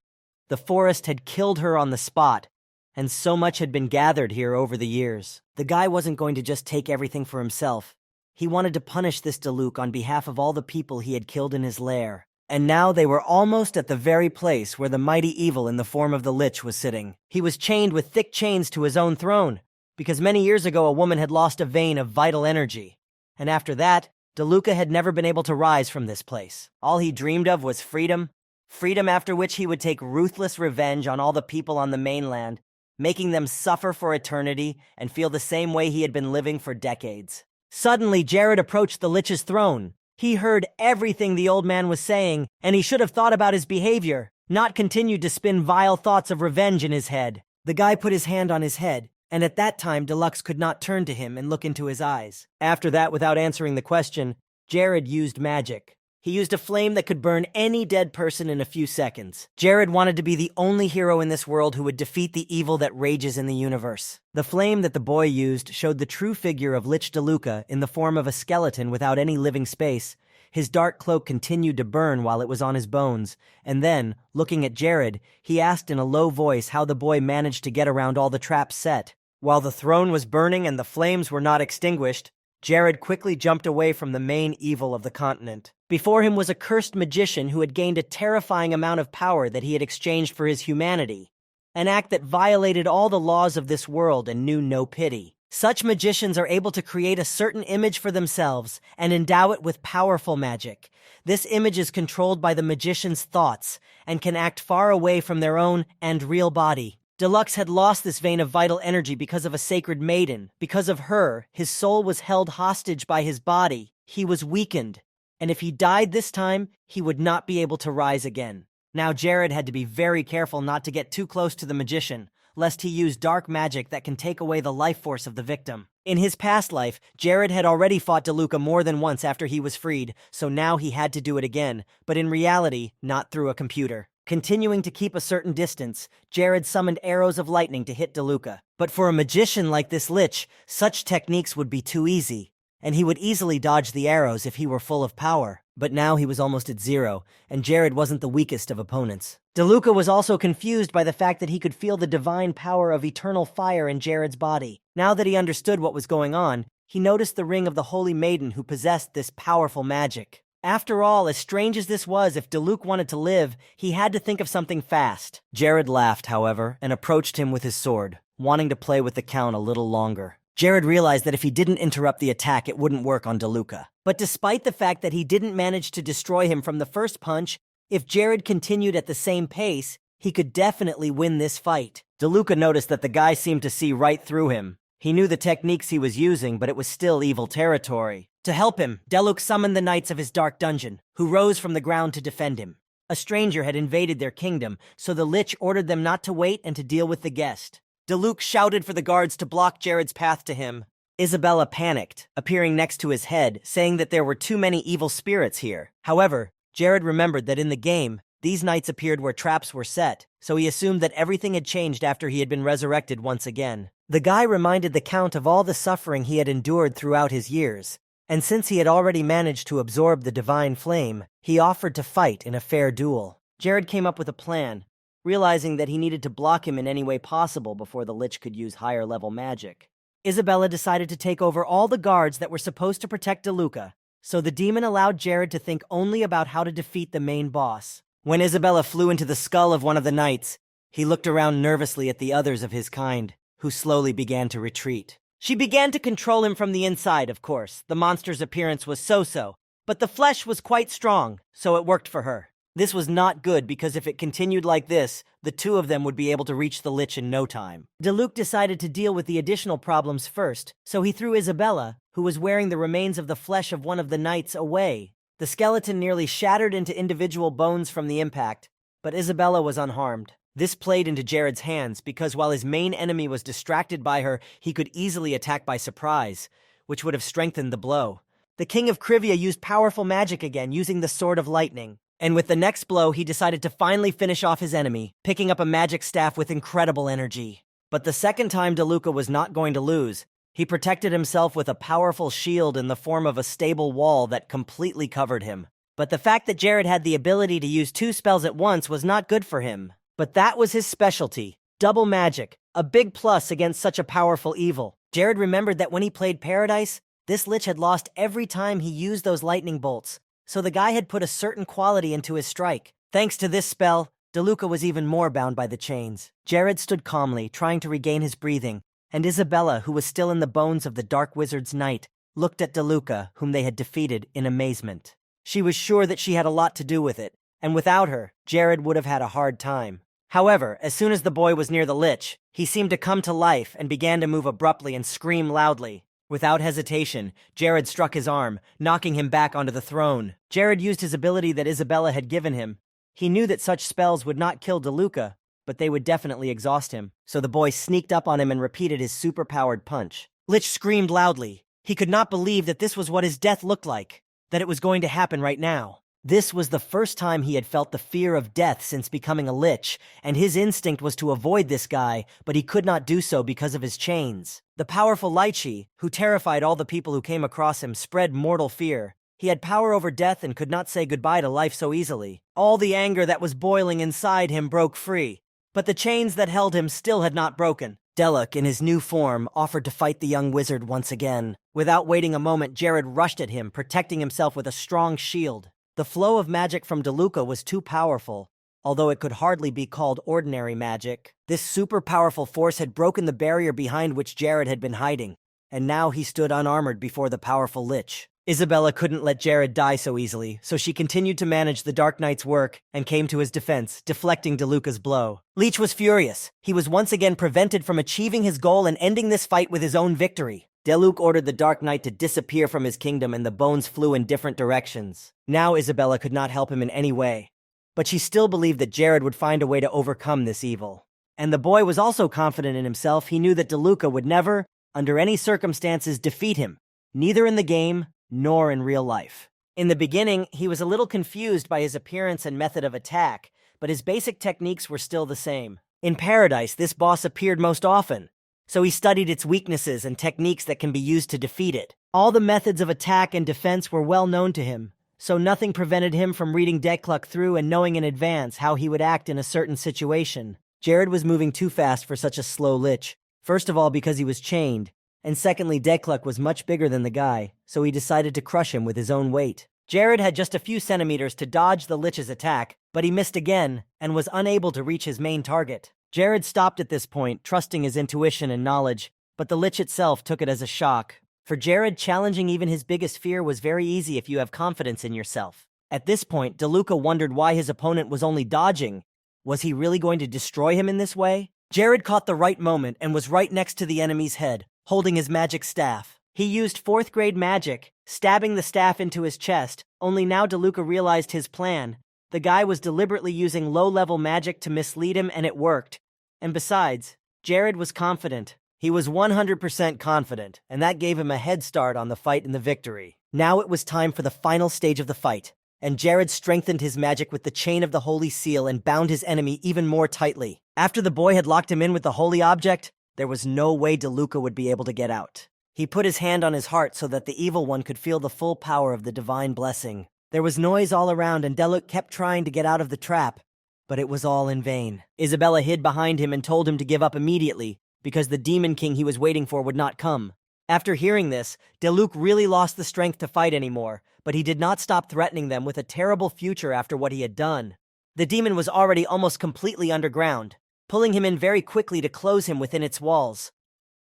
The forest had killed her on the spot, and so much had been gathered here over the years. The guy wasn't going to just take everything for himself. He wanted to punish this DeLuca on behalf of all the people he had killed in his lair. And now they were almost at the very place where the mighty evil in the form of the Lich was sitting. He was chained with thick chains to his own throne, because many years ago a woman had lost a vein of vital energy. And after that, DeLuca had never been able to rise from this place. All he dreamed of was freedom, freedom after which he would take ruthless revenge on all the people on the mainland, making them suffer for eternity and feel the same way he had been living for decades. Suddenly, Jared approached the Lich's throne. He heard everything the old man was saying, and he should have thought about his behavior, not continued to spin vile thoughts of revenge in his head. The guy put his hand on his head, and at that time Deluxe could not turn to him and look into his eyes. After that, without answering the question, Jared used magic. He used a flame that could burn any dead person in a few seconds. Jared wanted to be the only hero in this world who would defeat the evil that rages in the universe. The flame that the boy used showed the true figure of Lich DeLuca in the form of a skeleton without any living space. His dark cloak continued to burn while it was on his bones, and then, looking at Jared, he asked in a low voice how the boy managed to get around all the traps set. While the throne was burning and the flames were not extinguished, Jared quickly jumped away from the main evil of the continent. Before him was a cursed magician who had gained a terrifying amount of power that he had exchanged for his humanity. an act that violated all the laws of this world and knew no pity. Such magicians are able to create a certain image for themselves and endow it with powerful magic. This image is controlled by the magician's thoughts and can act far away from their own and real body. Deluxe had lost this vein of vital energy because of a sacred maiden. Because of her, his soul was held hostage by his body. He was weakened, and if he died this time, he would not be able to rise again. Now Jared had to be very careful not to get too close to the magician, lest he use dark magic that can take away the life force of the victim. In his past life, Jared had already fought DeLuca more than once after he was freed, so now he had to do it again, but in reality, not through a computer. Continuing to keep a certain distance, Jared summoned arrows of lightning to hit DeLuca. But for a magician like this Lich, such techniques would be too easy, and he would easily dodge the arrows if he were full of power. But now he was almost at zero, and Jared wasn't the weakest of opponents. DeLuca was also confused by the fact that he could feel the divine power of eternal fire in Jared's body. Now that he understood what was going on, he noticed the ring of the Holy Maiden who possessed this powerful magic. After all, as strange as this was, if DeLuca wanted to live, he had to think of something fast. Jared laughed, however, and approached him with his sword, wanting to play with the Count a little longer. Jared realized that if he didn't interrupt the attack, it wouldn't work on DeLuca. But despite the fact that he didn't manage to destroy him from the first punch, if Jared continued at the same pace, he could definitely win this fight. DeLuca noticed that the guy seemed to see right through him. He knew the techniques he was using, but it was still evil territory. To help him, Deluk summoned the knights of his dark dungeon, who rose from the ground to defend him. A stranger had invaded their kingdom, so the Lich ordered them not to wait and to deal with the guest. Deluk shouted for the guards to block Jared's path to him. Isabella panicked, appearing next to his head, saying that there were too many evil spirits here. However, Jared remembered that in the game, these knights appeared where traps were set, so he assumed that everything had changed after he had been resurrected once again. The guy reminded the Count of all the suffering he had endured throughout his years, and since he had already managed to absorb the divine flame, he offered to fight in a fair duel. Jared came up with a plan, realizing that he needed to block him in any way possible before the Lich could use higher-level magic. Isabella decided to take over all the guards that were supposed to protect DeLuca, so the demon allowed Jared to think only about how to defeat the main boss. When Isabella flew into the skull of one of the knights, he looked around nervously at the others of his kind, who slowly began to retreat. She began to control him from the inside, of course. The monster's appearance was so-so, but the flesh was quite strong, so it worked for her. This was not good because if it continued like this, the two of them would be able to reach the Lich in no time. Deluk decided to deal with the additional problems first, so he threw Isabella, who was wearing the remains of the flesh of one of the knights, away. The skeleton nearly shattered into individual bones from the impact, but Isabella was unharmed. This played into Jared's hands because while his main enemy was distracted by her, he could easily attack by surprise, which would have strengthened the blow. The King of Krivia used powerful magic again, using the Sword of Lightning. And with the next blow, he decided to finally finish off his enemy, picking up a magic staff with incredible energy. But the second time DeLuca was not going to lose. He protected himself with a powerful shield in the form of a stable wall that completely covered him. But the fact that Jared had the ability to use two spells at once was not good for him. But that was his specialty. Double magic, a big plus against such a powerful evil. Jared remembered that when he played Paradise, this Lich had lost every time he used those lightning bolts, so the guy had put a certain quality into his strike. Thanks to this spell, DeLuca was even more bound by the chains. Jared stood calmly, trying to regain his breathing, and Isabella, who was still in the bones of the Dark Wizard's Knight, looked at DeLuca, whom they had defeated, in amazement. She was sure that she had a lot to do with it, and without her, Jared would have had a hard time. However, as soon as the boy was near the Lich, he seemed to come to life and began to move abruptly and scream loudly. Without hesitation, Jared struck his arm, knocking him back onto the throne. Jared used his ability that Isabella had given him. He knew that such spells would not kill DeLuca, but they would definitely exhaust him, so the boy sneaked up on him and repeated his super-powered punch. Lich screamed loudly. He could not believe that this was what his death looked like, that it was going to happen right now. This was the first time he had felt the fear of death since becoming a Lich, and his instinct was to avoid this guy, but he could not do so because of his chains. The powerful Lychee, who terrified all the people who came across him, spread mortal fear. He had power over death and could not say goodbye to life so easily. All the anger that was boiling inside him broke free, but the chains that held him still had not broken. Deluk, in his new form, offered to fight the young wizard once again. Without waiting a moment, Jared rushed at him, protecting himself with a strong shield. The flow of magic from DeLuca was too powerful, although it could hardly be called ordinary magic. This super powerful force had broken the barrier behind which Jared had been hiding, and now he stood unarmored before the powerful Lich. Isabella couldn't let Jared die so easily, so she continued to manage the Dark Knight's work and came to his defense, deflecting DeLuca's blow. Lich was furious. He was once again prevented from achieving his goal and ending this fight with his own victory. DeLuca ordered the Dark Knight to disappear from his kingdom and the bones flew in different directions. Now Isabella could not help him in any way, but she still believed that Jared would find a way to overcome this evil. And the boy was also confident in himself. He knew that DeLuca would never, under any circumstances, defeat him, neither in the game nor in real life. In the beginning, he was a little confused by his appearance and method of attack, but his basic techniques were still the same. In Paradise, this boss appeared most often, so he studied its weaknesses and techniques that can be used to defeat it. All the methods of attack and defense were well known to him, so nothing prevented him from reading Decluck through and knowing in advance how he would act in a certain situation. Jared was moving too fast for such a slow Lich, first of all because he was chained, and secondly, Decluck was much bigger than the guy, so he decided to crush him with his own weight. Jared had just a few centimeters to dodge the Lich's attack, but he missed again and was unable to reach his main target. Jared stopped at this point, trusting his intuition and knowledge, but the Lich itself took it as a shock. For Jared, challenging even his biggest fear was very easy if you have confidence in yourself. At this point, DeLuca wondered why his opponent was only dodging. Was he really going to destroy him in this way? Jared caught the right moment and was right next to the enemy's head, holding his magic staff. He used 4th grade magic, stabbing the staff into his chest, only now DeLuca realized his plan. The guy was deliberately using low-level magic to mislead him and it worked. And besides, Jared was confident. He was 100% confident, and that gave him a head start on the fight and the victory. Now it was time for the final stage of the fight, and Jared strengthened his magic with the chain of the Holy Seal and bound his enemy even more tightly. After the boy had locked him in with the holy object, there was no way DeLuca would be able to get out. He put his hand on his heart so that the evil one could feel the full power of the divine blessing. There was noise all around and DeLuca kept trying to get out of the trap, but it was all in vain. Isabella hid behind him and told him to give up immediately, because the Demon King he was waiting for would not come. After hearing this, DeLuca really lost the strength to fight anymore, but he did not stop threatening them with a terrible future after what he had done. The demon was already almost completely underground, pulling him in very quickly to close him within its walls.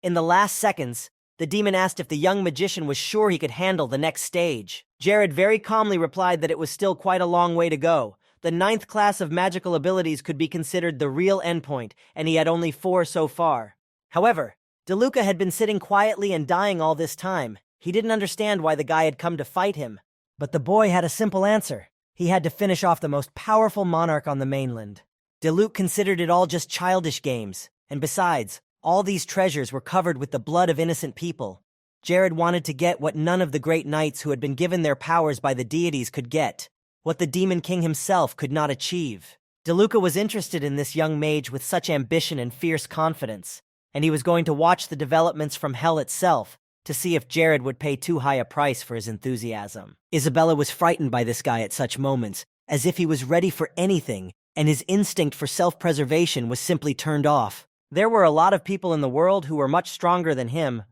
In the last seconds, the demon asked if the young magician was sure he could handle the next stage. Jared very calmly replied that it was still quite a long way to go. The 9th class of magical abilities could be considered the real endpoint, and he had only 4 so far. However, DeLuca had been sitting quietly and dying all this time. He didn't understand why the guy had come to fight him. But the boy had a simple answer. He had to finish off the most powerful monarch on the mainland. DeLuca considered it all just childish games, and besides, all these treasures were covered with the blood of innocent people. Jared wanted to get what none of the great knights who had been given their powers by the deities could get, what the Demon King himself could not achieve. DeLuca was interested in this young mage with such ambition and fierce confidence, and he was going to watch the developments from hell itself to see if Jared would pay too high a price for his enthusiasm. Isabella was frightened by this guy at such moments, as if he was ready for anything, and his instinct for self-preservation was simply turned off. There were a lot of people in the world who were much stronger than him,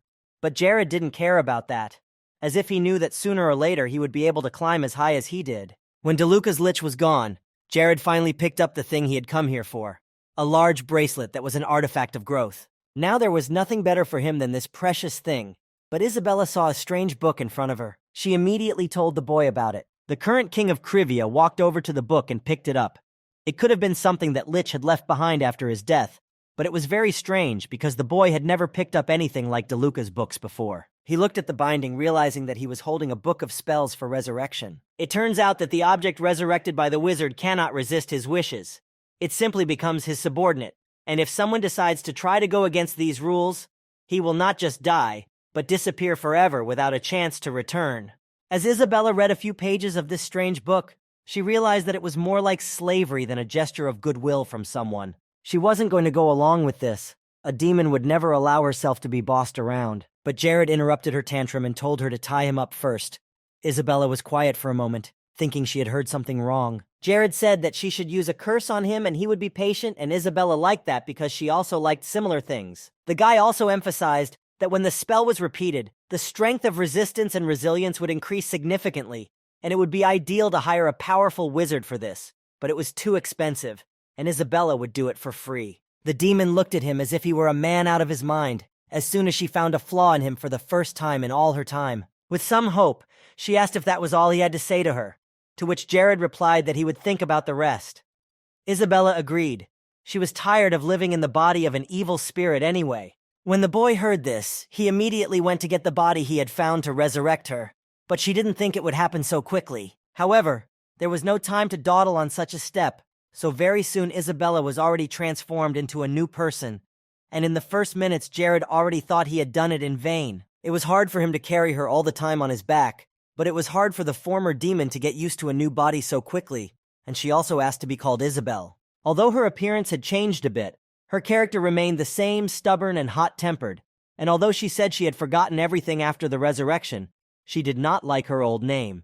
but Jared didn't care about that, as if he knew that sooner or later he would be able to climb as high as he did. When DeLuca's Lich was gone, Jared finally picked up the thing he had come here for, a large bracelet that was an artifact of growth. Now there was nothing better for him than this precious thing, but Isabella saw a strange book in front of her. She immediately told the boy about it. The current king of Krivia walked over to the book and picked it up. It could have been something that Lich had left behind after his death, but it was very strange because the boy had never picked up anything like DeLuca's books before. He looked at the binding, realizing that he was holding a book of spells for resurrection. It turns out that the object resurrected by the wizard cannot resist his wishes. It simply becomes his subordinate, and if someone decides to try to go against these rules, he will not just die, but disappear forever without a chance to return. As Isabella read a few pages of this strange book, she realized that it was more like slavery than a gesture of goodwill from someone. She wasn't going to go along with this. A demon would never allow herself to be bossed around. But Jared interrupted her tantrum and told her to tie him up first. Isabella was quiet for a moment, thinking she had heard something wrong. Jared said that she should use a curse on him and he would be patient, and Isabella liked that because she also liked similar things. The guy also emphasized that when the spell was repeated, the strength of resistance and resilience would increase significantly, and it would be ideal to hire a powerful wizard for this. but it was too expensive, and Isabella would do it for free. The demon looked at him as if he were a man out of his mind, as soon as she found a flaw in him for the first time in all her time. With some hope, she asked if that was all he had to say to her, to which Jared replied that he would think about the rest. Isabella agreed. She was tired of living in the body of an evil spirit anyway. When the boy heard this, he immediately went to get the body he had found to resurrect her, but she didn't think it would happen so quickly. However, there was no time to dawdle on such a step, so very soon Isabella was already transformed into a new person, and in the first minutes Jared already thought he had done it in vain. It was hard for him to carry her all the time on his back, but it was hard for the former demon to get used to a new body so quickly, and she also asked to be called Isabel. Although her appearance had changed a bit, her character remained the same, stubborn and hot-tempered, and although she said she had forgotten everything after the resurrection, she did not like her old name.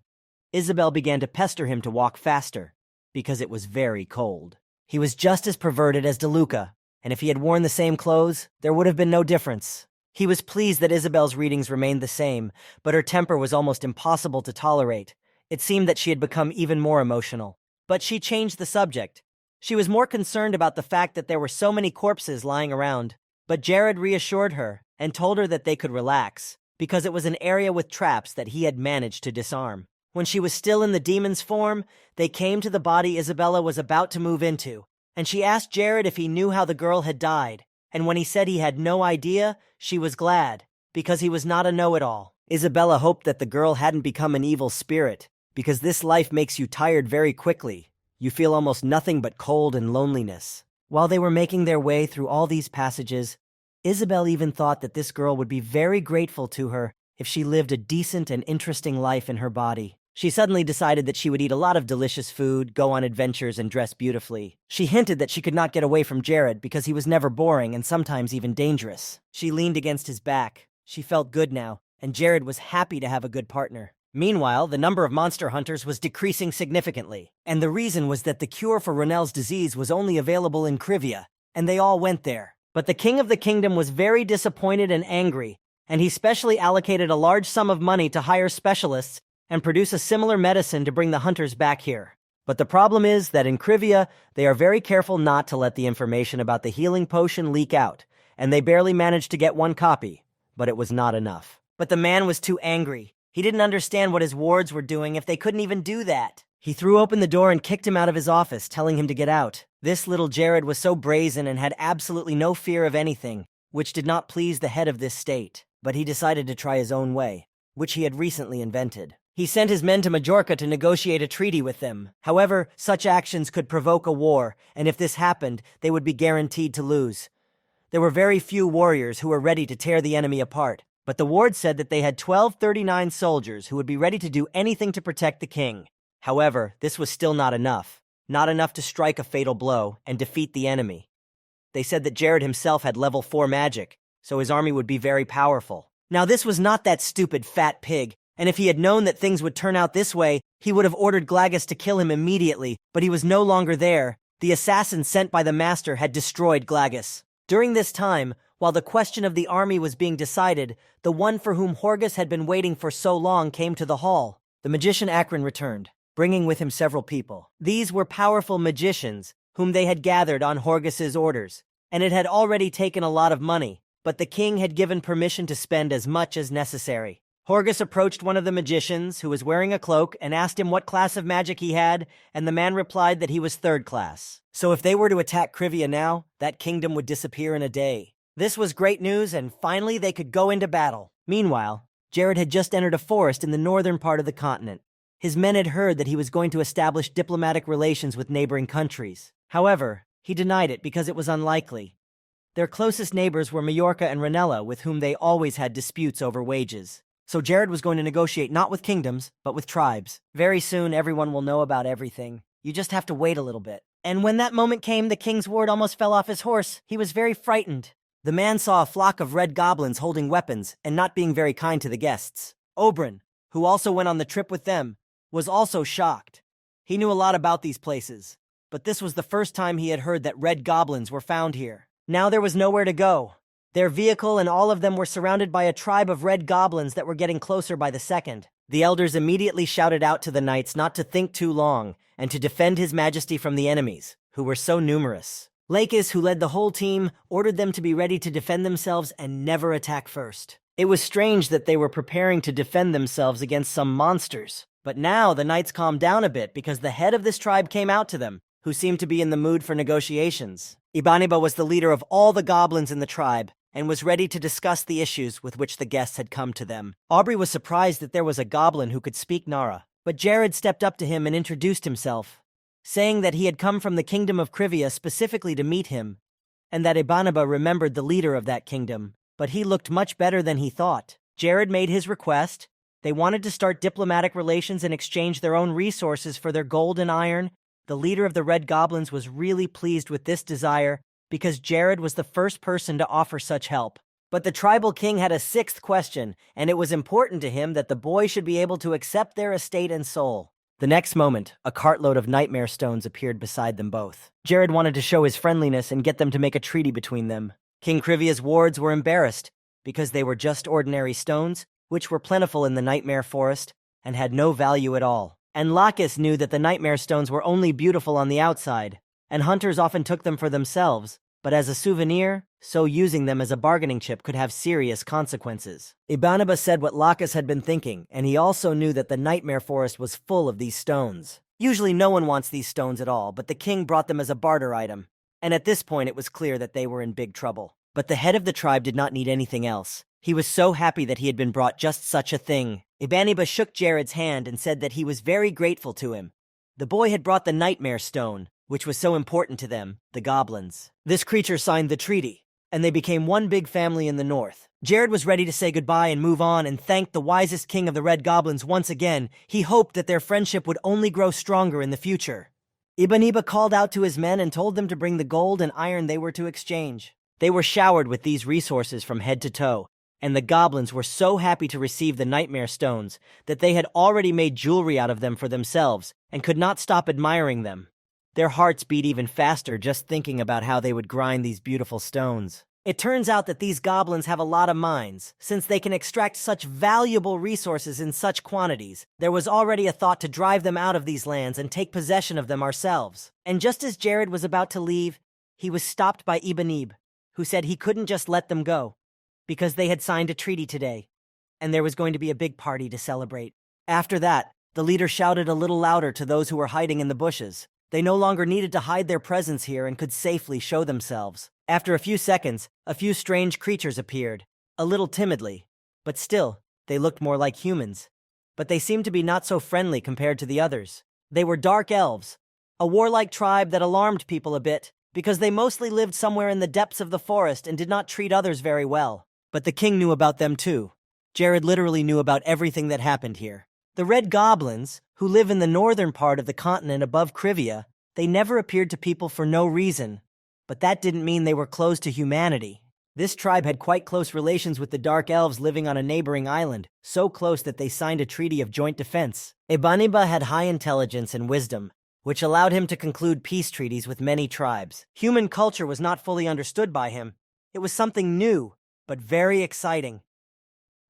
Isabel began to pester him to walk faster, because it was very cold. He was just as perverted as DeLuca, and if he had worn the same clothes, there would have been no difference. He was pleased that Isabel's readings remained the same, but her temper was almost impossible to tolerate. It seemed that she had become even more emotional. But she changed the subject. She was more concerned about the fact that there were so many corpses lying around. But Jared reassured her and told her that they could relax, because it was an area with traps that he had managed to disarm. When she was still in the demon's form, they came to the body Isabella was about to move into, and she asked Jared if he knew how the girl had died. And when he said he had no idea, she was glad, because he was not a know-it-all. Isabella hoped that the girl hadn't become an evil spirit, because this life makes you tired very quickly. You feel almost nothing but cold and loneliness. While they were making their way through all these passages, Isabel even thought that this girl would be very grateful to her if she lived a decent and interesting life in her body. She suddenly decided that she would eat a lot of delicious food, go on adventures, and dress beautifully. She hinted that she could not get away from Jared because he was never boring and sometimes even dangerous. She leaned against his back. She felt good now, and Jared was happy to have a good partner. Meanwhile, the number of monster hunters was decreasing significantly, and the reason was that the cure for Ronell's disease was only available in Krivia, and they all went there. But the king of the kingdom was very disappointed and angry, and he specially allocated a large sum of money to hire specialists and produce a similar medicine to bring the hunters back here. But the problem is that in Krivia, they are very careful not to let the information about the healing potion leak out, and they barely managed to get one copy, but it was not enough. But the man was too angry. He didn't understand what his wards were doing if they couldn't even do that. He threw open the door and kicked him out of his office, telling him to get out. This little Jared was so brazen and had absolutely no fear of anything, which did not please the head of this state. But he decided to try his own way, which he had recently invented. He sent his men to Majorca to negotiate a treaty with them. However, such actions could provoke a war, and if this happened, they would be guaranteed to lose. There were very few warriors who were ready to tear the enemy apart, but the ward said that they had 1239 soldiers who would be ready to do anything to protect the king. However, this was still not enough to strike a fatal blow and defeat the enemy. They said that Jared himself had level 4 magic, so his army would be very powerful. Now this was not that stupid fat pig, and if he had known that things would turn out this way, he would have ordered Glagus to kill him immediately, but he was no longer there. The assassin sent by the master had destroyed Glagus. During this time, while the question of the army was being decided, the one for whom Horgus had been waiting for so long came to the hall. The magician Akron returned, bringing with him several people. These were powerful magicians, whom they had gathered on Horgus's orders, and it had already taken a lot of money, but the king had given permission to spend as much as necessary. Horgus approached one of the magicians, who was wearing a cloak, and asked him what class of magic he had, and the man replied that he was 3rd class. So if they were to attack Krivia now, that kingdom would disappear in a day. This was great news, and finally they could go into battle. Meanwhile, Jared had just entered a forest in the northern part of the continent. His men had heard that he was going to establish diplomatic relations with neighboring countries. However, he denied it because it was unlikely. Their closest neighbors were Majorca and Ranella, with whom they always had disputes over wages. So Jared was going to negotiate not with kingdoms, but with tribes. Very soon, everyone will know about everything. You just have to wait a little bit. And when that moment came, the king's ward almost fell off his horse. He was very frightened. The man saw a flock of red goblins holding weapons and not being very kind to the guests. Oberyn, who also went on the trip with them, was also shocked. He knew a lot about these places, but this was the first time he had heard that red goblins were found here. Now there was nowhere to go. Their vehicle and all of them were surrounded by a tribe of red goblins that were getting closer by the second. The elders immediately shouted out to the knights not to think too long and to defend His Majesty from the enemies, who were so numerous. Lakis, who led the whole team, ordered them to be ready to defend themselves and never attack first. It was strange that they were preparing to defend themselves against some monsters. But now the knights calmed down a bit because the head of this tribe came out to them, who seemed to be in the mood for negotiations. Ibaniba was the leader of all the goblins in the tribe and was ready to discuss the issues with which the guests had come to them. Aubrey was surprised that there was a goblin who could speak Nara, but Jared stepped up to him and introduced himself, saying that he had come from the kingdom of Krivia specifically to meet him, and that Ibaniba remembered the leader of that kingdom, but he looked much better than he thought. Jared made his request. They wanted to start diplomatic relations and exchange their own resources for their gold and iron. The leader of the Red Goblins was really pleased with this desire because Jared was the first person to offer such help. But the tribal king had a sixth question, and it was important to him that the boy should be able to accept their estate and soul. The next moment, a cartload of nightmare stones appeared beside them both. Jared wanted to show his friendliness and get them to make a treaty between them. King Krivia's wards were embarrassed because they were just ordinary stones, which were plentiful in the nightmare forest and had no value at all. And Lakis knew that the nightmare stones were only beautiful on the outside, and hunters often took them for themselves, but as a souvenir, so using them as a bargaining chip could have serious consequences. Ibaniba said what Lakis had been thinking, and he also knew that the nightmare forest was full of these stones. Usually no one wants these stones at all, but the king brought them as a barter item, and at this point it was clear that they were in big trouble. But the head of the tribe did not need anything else. He was so happy that he had been brought just such a thing. Ibaniba shook Jared's hand and said that he was very grateful to him. The boy had brought the nightmare stone, which was so important to them, the goblins. This creature signed the treaty, and they became one big family in the north. Jared was ready to say goodbye and move on and thank the wisest king of the Red Goblins once again. He hoped that their friendship would only grow stronger in the future. Ibaniba called out to his men and told them to bring the gold and iron they were to exchange. They were showered with these resources from head to toe, and the goblins were so happy to receive the nightmare stones that they had already made jewelry out of them for themselves and could not stop admiring them. Their hearts beat even faster just thinking about how they would grind these beautiful stones. It turns out that these goblins have a lot of minds. Since they can extract such valuable resources in such quantities, there was already a thought to drive them out of these lands and take possession of them ourselves. And just as Jared was about to leave, he was stopped by Ibanib, who said he couldn't just let them go, because they had signed a treaty today, and there was going to be a big party to celebrate. After that, the leader shouted a little louder to those who were hiding in the bushes. They no longer needed to hide their presence here and could safely show themselves. After a few seconds, a few strange creatures appeared, a little timidly, but still, they looked more like humans. But they seemed to be not so friendly compared to the others. They were dark elves, a warlike tribe that alarmed people a bit, because they mostly lived somewhere in the depths of the forest and did not treat others very well. But the king knew about them too. Jared literally knew about everything that happened here. The Red Goblins, who live in the northern part of the continent above Krivia, they never appeared to people for no reason, but that didn't mean they were closed to humanity. This tribe had quite close relations with the Dark Elves living on a neighboring island, so close that they signed a treaty of joint defense. Ibaniba had high intelligence and wisdom, which allowed him to conclude peace treaties with many tribes. Human culture was not fully understood by him. It was something new, but very exciting.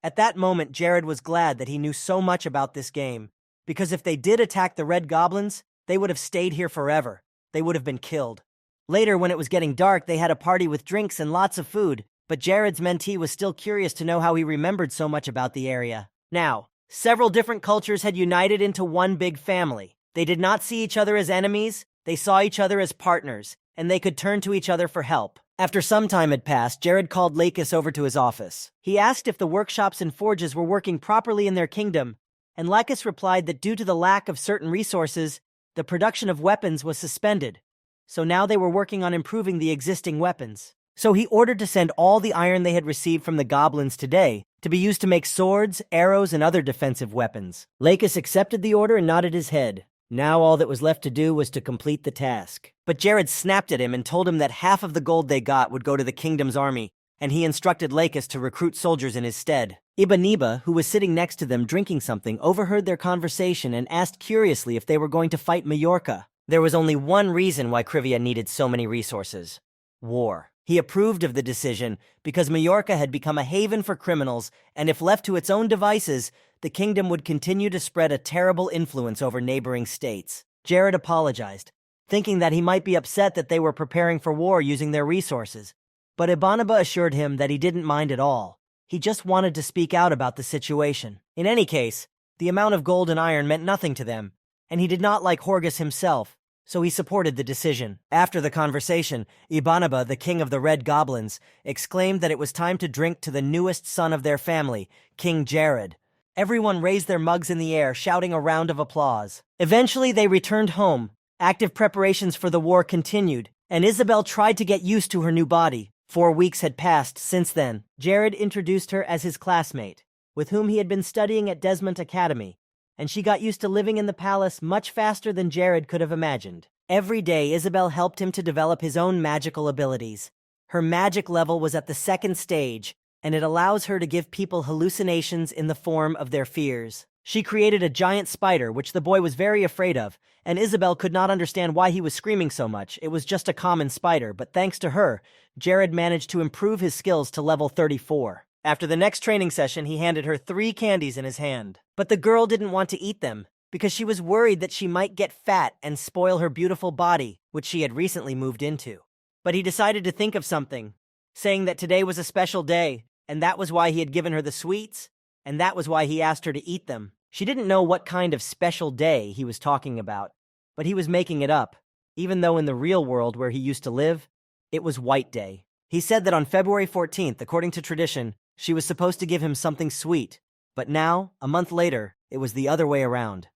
At that moment, Jared was glad that he knew so much about this game, because if they did attack the Red Goblins, they would have stayed here forever. They would have been killed. Later, when it was getting dark, they had a party with drinks and lots of food, but Jared's mentee was still curious to know how he remembered so much about the area. Now, several different cultures had united into one big family. They did not see each other as enemies, they saw each other as partners, and they could turn to each other for help. After some time had passed, Jared called Lakis over to his office. He asked if the workshops and forges were working properly in their kingdom, and Lakis replied that due to the lack of certain resources, the production of weapons was suspended. So now they were working on improving the existing weapons. So he ordered to send all the iron they had received from the goblins today to be used to make swords, arrows, and other defensive weapons. Lakis accepted the order and nodded his head. Now all that was left to do was to complete the task. But Jared snapped at him and told him that half of the gold they got would go to the kingdom's army, and he instructed Lakis to recruit soldiers in his stead. Ibaniba, who was sitting next to them drinking something, overheard their conversation and asked curiously if they were going to fight Majorca. There was only one reason why Krivia needed so many resources: war. He approved of the decision because Majorca had become a haven for criminals, and if left to its own devices, the kingdom would continue to spread a terrible influence over neighboring states. Jared apologized, thinking that he might be upset that they were preparing for war using their resources. But Ibanaba assured him that he didn't mind at all. He just wanted to speak out about the situation. In any case, the amount of gold and iron meant nothing to them, and he did not like Horgus himself, so he supported the decision. After the conversation, Ibanaba, the king of the Red Goblins, exclaimed that it was time to drink to the newest son of their family, King Jared. Everyone raised their mugs in the air, shouting a round of applause. Eventually, they returned home. Active preparations for the war continued, and Isabel tried to get used to her new body. 4 weeks had passed since then. Jared introduced her as his classmate, with whom he had been studying at Desmond Academy, and she got used to living in the palace much faster than Jared could have imagined. Every day, Isabel helped him to develop his own magical abilities. Her magic level was at the 2nd stage, and it allows her to give people hallucinations in the form of their fears. She created a giant spider, which the boy was very afraid of, and Isabel could not understand why he was screaming so much. It was just a common spider, but thanks to her, Jared managed to improve his skills to level 34. After the next training session, he handed her 3 candies in his hand. But the girl didn't want to eat them, because she was worried that she might get fat and spoil her beautiful body, which she had recently moved into. But he decided to think of something, saying that today was a special day, and that was why he had given her the sweets, and that was why he asked her to eat them. She didn't know what kind of special day he was talking about, but he was making it up, even though in the real world where he used to live, it was White Day. He said that on February 14th, according to tradition, she was supposed to give him something sweet, but now, a month later, it was the other way around.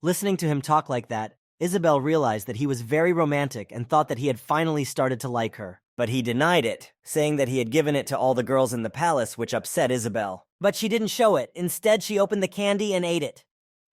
Listening to him talk like that, Isabel realized that he was very romantic and thought that he had finally started to like her. But he denied it, saying that he had given it to all the girls in the palace, which upset Isabel. But she didn't show it. Instead, she opened the candy and ate it.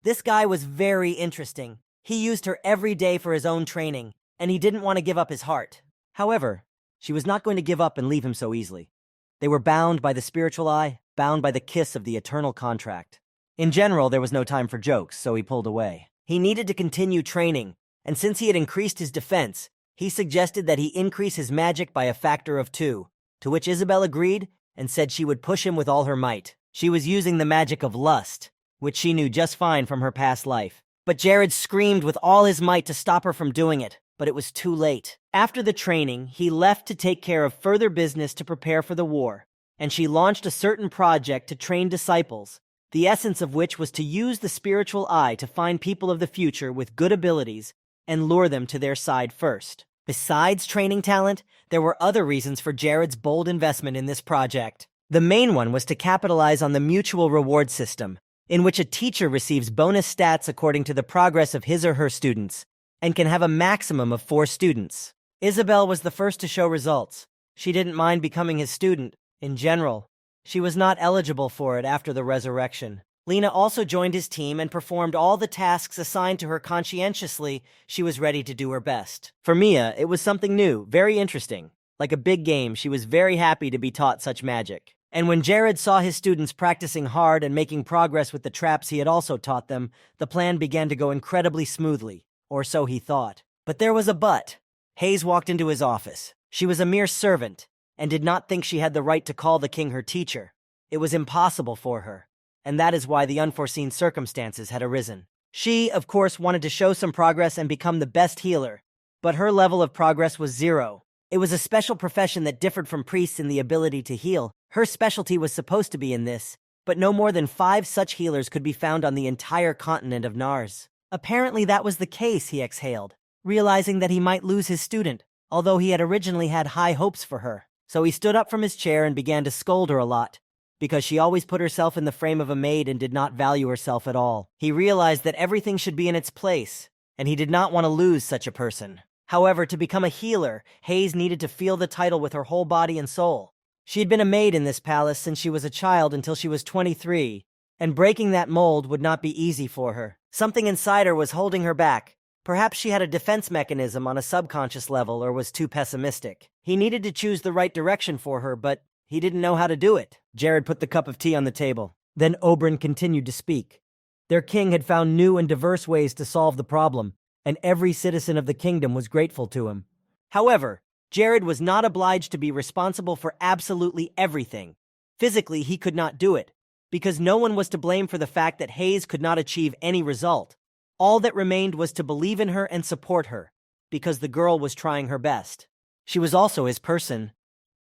This guy was very interesting. He used her every day for his own training, and he didn't want to give up his heart. However, she was not going to give up and leave him so easily. They were bound by the spiritual eye, bound by the kiss of the eternal contract. In general, there was no time for jokes, so he pulled away. He needed to continue training, and since he had increased his defense, he suggested that he increase his magic by a factor of 2, to which Isabel agreed and said she would push him with all her might. She was using the magic of lust, which she knew just fine from her past life. But Jared screamed with all his might to stop her from doing it, but it was too late. After the training, he left to take care of further business to prepare for the war, and she launched a certain project to train disciples, the essence of which was to use the spiritual eye to find people of the future with good abilities and lure them to their side first. Besides training talent, there were other reasons for Jared's bold investment in this project. The main one was to capitalize on the mutual reward system, in which a teacher receives bonus stats according to the progress of his or her students, and can have a maximum of 4 students. Isabel was the first to show results. She didn't mind becoming his student. In general, she was not eligible for it after the resurrection. Lena also joined his team and performed all the tasks assigned to her conscientiously. She was ready to do her best. For Mia, it was something new, very interesting. Like a big game, she was very happy to be taught such magic. And when Jared saw his students practicing hard and making progress with the traps he had also taught them, the plan began to go incredibly smoothly, or so he thought. But there was a but. Hayes walked into his office. She was a mere servant, and did not think she had the right to call the king her teacher. It was impossible for her, and that is why the unforeseen circumstances had arisen. She, of course, wanted to show some progress and become the best healer, but her level of progress was 0. It was a special profession that differed from priests in the ability to heal. Her specialty was supposed to be in this, but no more than 5 such healers could be found on the entire continent of Nars. Apparently that was the case, he exhaled, realizing that he might lose his student, although he had originally had high hopes for her. So he stood up from his chair and began to scold her a lot, because she always put herself in the frame of a maid and did not value herself at all. He realized that everything should be in its place, and he did not want to lose such a person. However, to become a healer, Hayes needed to feel the title with her whole body and soul. She had been a maid in this palace since she was a child until she was 23, and breaking that mold would not be easy for her. Something inside her was holding her back. Perhaps she had a defense mechanism on a subconscious level or was too pessimistic. He needed to choose the right direction for her, but he didn't know how to do it. Jared put the cup of tea on the table. Then Oberyn continued to speak. Their king had found new and diverse ways to solve the problem, and every citizen of the kingdom was grateful to him. However, Jared was not obliged to be responsible for absolutely everything. Physically, he could not do it, because no one was to blame for the fact that Hayes could not achieve any result. All that remained was to believe in her and support her, because the girl was trying her best. She was also his person.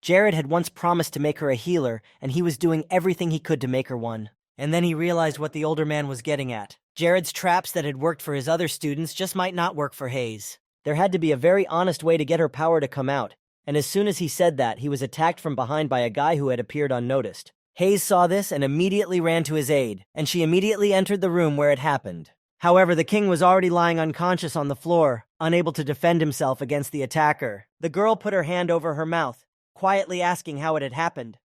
Jared had once promised to make her a healer, and he was doing everything he could to make her one. And then he realized what the older man was getting at. Jared's traps that had worked for his other students just might not work for Hayes. There had to be a very honest way to get her power to come out, and as soon as he said that, he was attacked from behind by a guy who had appeared unnoticed. Hayes saw this and immediately ran to his aid, and she immediately entered the room where it happened. However, the king was already lying unconscious on the floor, unable to defend himself against the attacker. The girl put her hand over her mouth, quietly asking how it had happened.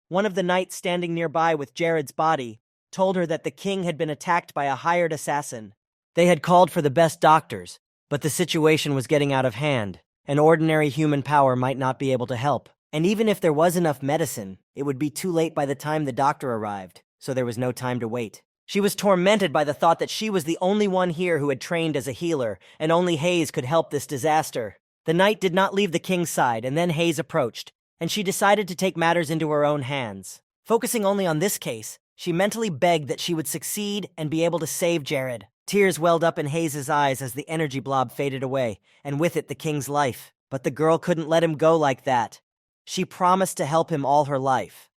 One of the knights standing nearby with Jared's body told her that the king had been attacked by a hired assassin. They had called for the best doctors, but the situation was getting out of hand. An ordinary human power might not be able to help. And even if there was enough medicine, it would be too late by the time the doctor arrived, so there was no time to wait. She was tormented by the thought that she was the only one here who had trained as a healer, and only Hayes could help this disaster. The knight did not leave the king's side, and then Hayes approached, and she decided to take matters into her own hands. Focusing only on this case, she mentally begged that she would succeed and be able to save Jared. Tears welled up in Hayes' eyes as the energy blob faded away, and with it the king's life. But the girl couldn't let him go like that. She promised to help him all her life.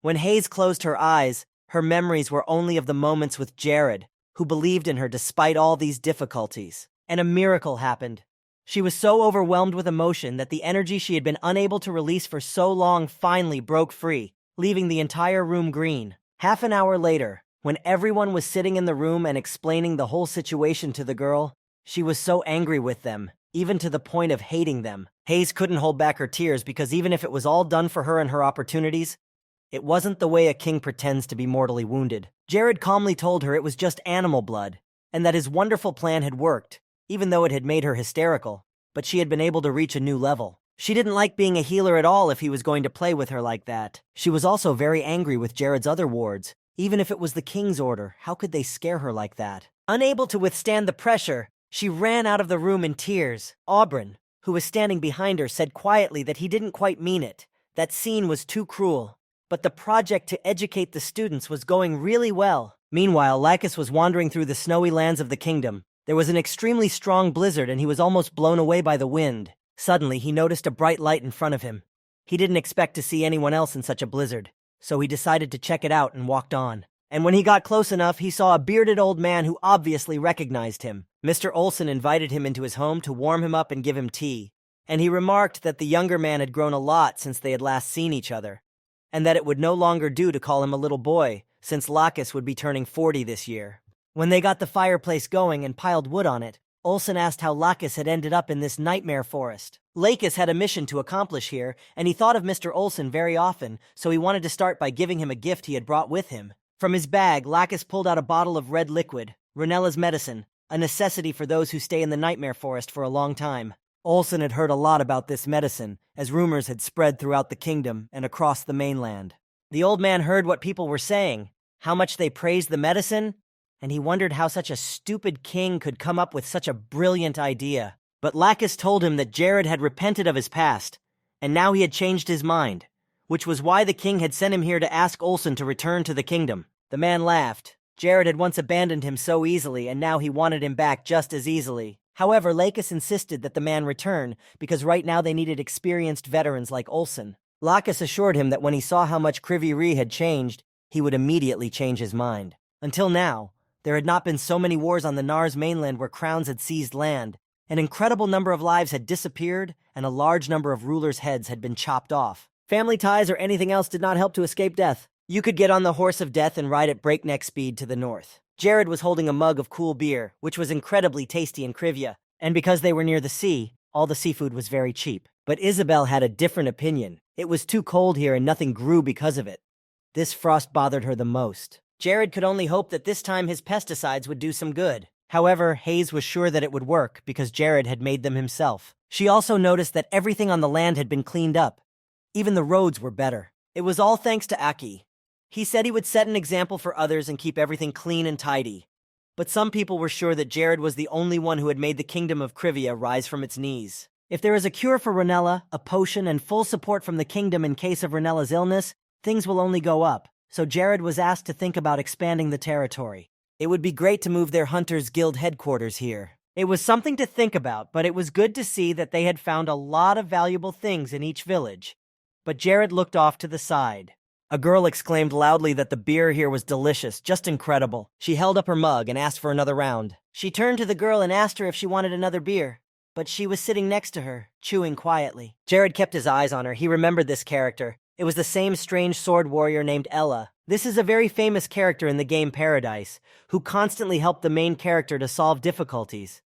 When Hayes closed her eyes, her memories were only of the moments with Jared, who believed in her despite all these difficulties. And a miracle happened. She was so overwhelmed with emotion that the energy she had been unable to release for so long finally broke free, leaving the entire room green. Half an hour later, when everyone was sitting in the room and explaining the whole situation to the girl, she was so angry with them, even to the point of hating them. Hayes couldn't hold back her tears because even if it was all done for her and her opportunities, it wasn't the way a king pretends to be mortally wounded. Jared calmly told her it was just animal blood, and that his wonderful plan had worked, even though it had made her hysterical, but she had been able to reach a new level. She didn't like being a healer at all if he was going to play with her like that. She was also very angry with Jared's other wards. Even if it was the king's order, how could they scare her like that? Unable to withstand the pressure, she ran out of the room in tears. Aubryn, who was standing behind her, said quietly that he didn't quite mean it. That scene was too cruel. But the project to educate the students was going really well. Meanwhile, Lacus was wandering through the snowy lands of the kingdom. There was an extremely strong blizzard and he was almost blown away by the wind. Suddenly, he noticed a bright light in front of him. He didn't expect to see anyone else in such a blizzard, so he decided to check it out and walked on. And when he got close enough, he saw a bearded old man who obviously recognized him. Mr. Olson invited him into his home to warm him up and give him tea, and he remarked that the younger man had grown a lot since they had last seen each other, and that it would no longer do to call him a little boy, since Lacus would be turning 40 this year. When they got the fireplace going and piled wood on it, Olson asked how Lacus had ended up in this nightmare forest. Lacus had a mission to accomplish here, and he thought of Mr. Olson very often, so he wanted to start by giving him a gift he had brought with him. From his bag, Lacus pulled out a bottle of red liquid, Runella's medicine, a necessity for those who stay in the nightmare forest for a long time. Olson had heard a lot about this medicine, as rumors had spread throughout the kingdom and across the mainland. The old man heard what people were saying, how much they praised the medicine, and he wondered how such a stupid king could come up with such a brilliant idea. But Lacus told him that Jared had repented of his past, and now he had changed his mind, which was why the king had sent him here to ask Olson to return to the kingdom. The man laughed. Jared had once abandoned him so easily, and now he wanted him back just as easily. However, Lacus insisted that the man return, because right now they needed experienced veterans like Olson. Lacus assured him that when he saw how much Kriviri had changed, he would immediately change his mind. Until now, there had not been so many wars on the Nars mainland where crowns had seized land. An incredible number of lives had disappeared, and a large number of rulers' heads had been chopped off. Family ties or anything else did not help to escape death. You could get on the horse of death and ride at breakneck speed to the north. Jared was holding a mug of cool beer, which was incredibly tasty in Krivia, and because they were near the sea, all the seafood was very cheap. But Isabel had a different opinion. It was too cold here and nothing grew because of it. This frost bothered her the most. Jared could only hope that this time his pesticides would do some good. However, Hayes was sure that it would work because Jared had made them himself. She also noticed that everything on the land had been cleaned up. Even the roads were better. It was all thanks to Aki. He said he would set an example for others and keep everything clean and tidy. But some people were sure that Jared was the only one who had made the kingdom of Krivia rise from its knees. If there is a cure for Ranella, a potion, and full support from the kingdom in case of Ranella's illness, things will only go up. So Jared was asked to think about expanding the territory. It would be great to move their Hunters Guild headquarters here. It was something to think about, but it was good to see that they had found a lot of valuable things in each village. But Jared looked off to the side. A girl exclaimed loudly that the beer here was delicious, just incredible. She held up her mug and asked for another round. She turned to the girl and asked her if she wanted another beer, but she was sitting next to her, chewing quietly. Jared kept his eyes on her. He remembered this character. It was the same strange sword warrior named Ella. This is a very famous character in the game Paradise, who constantly helped the main character to solve difficulties.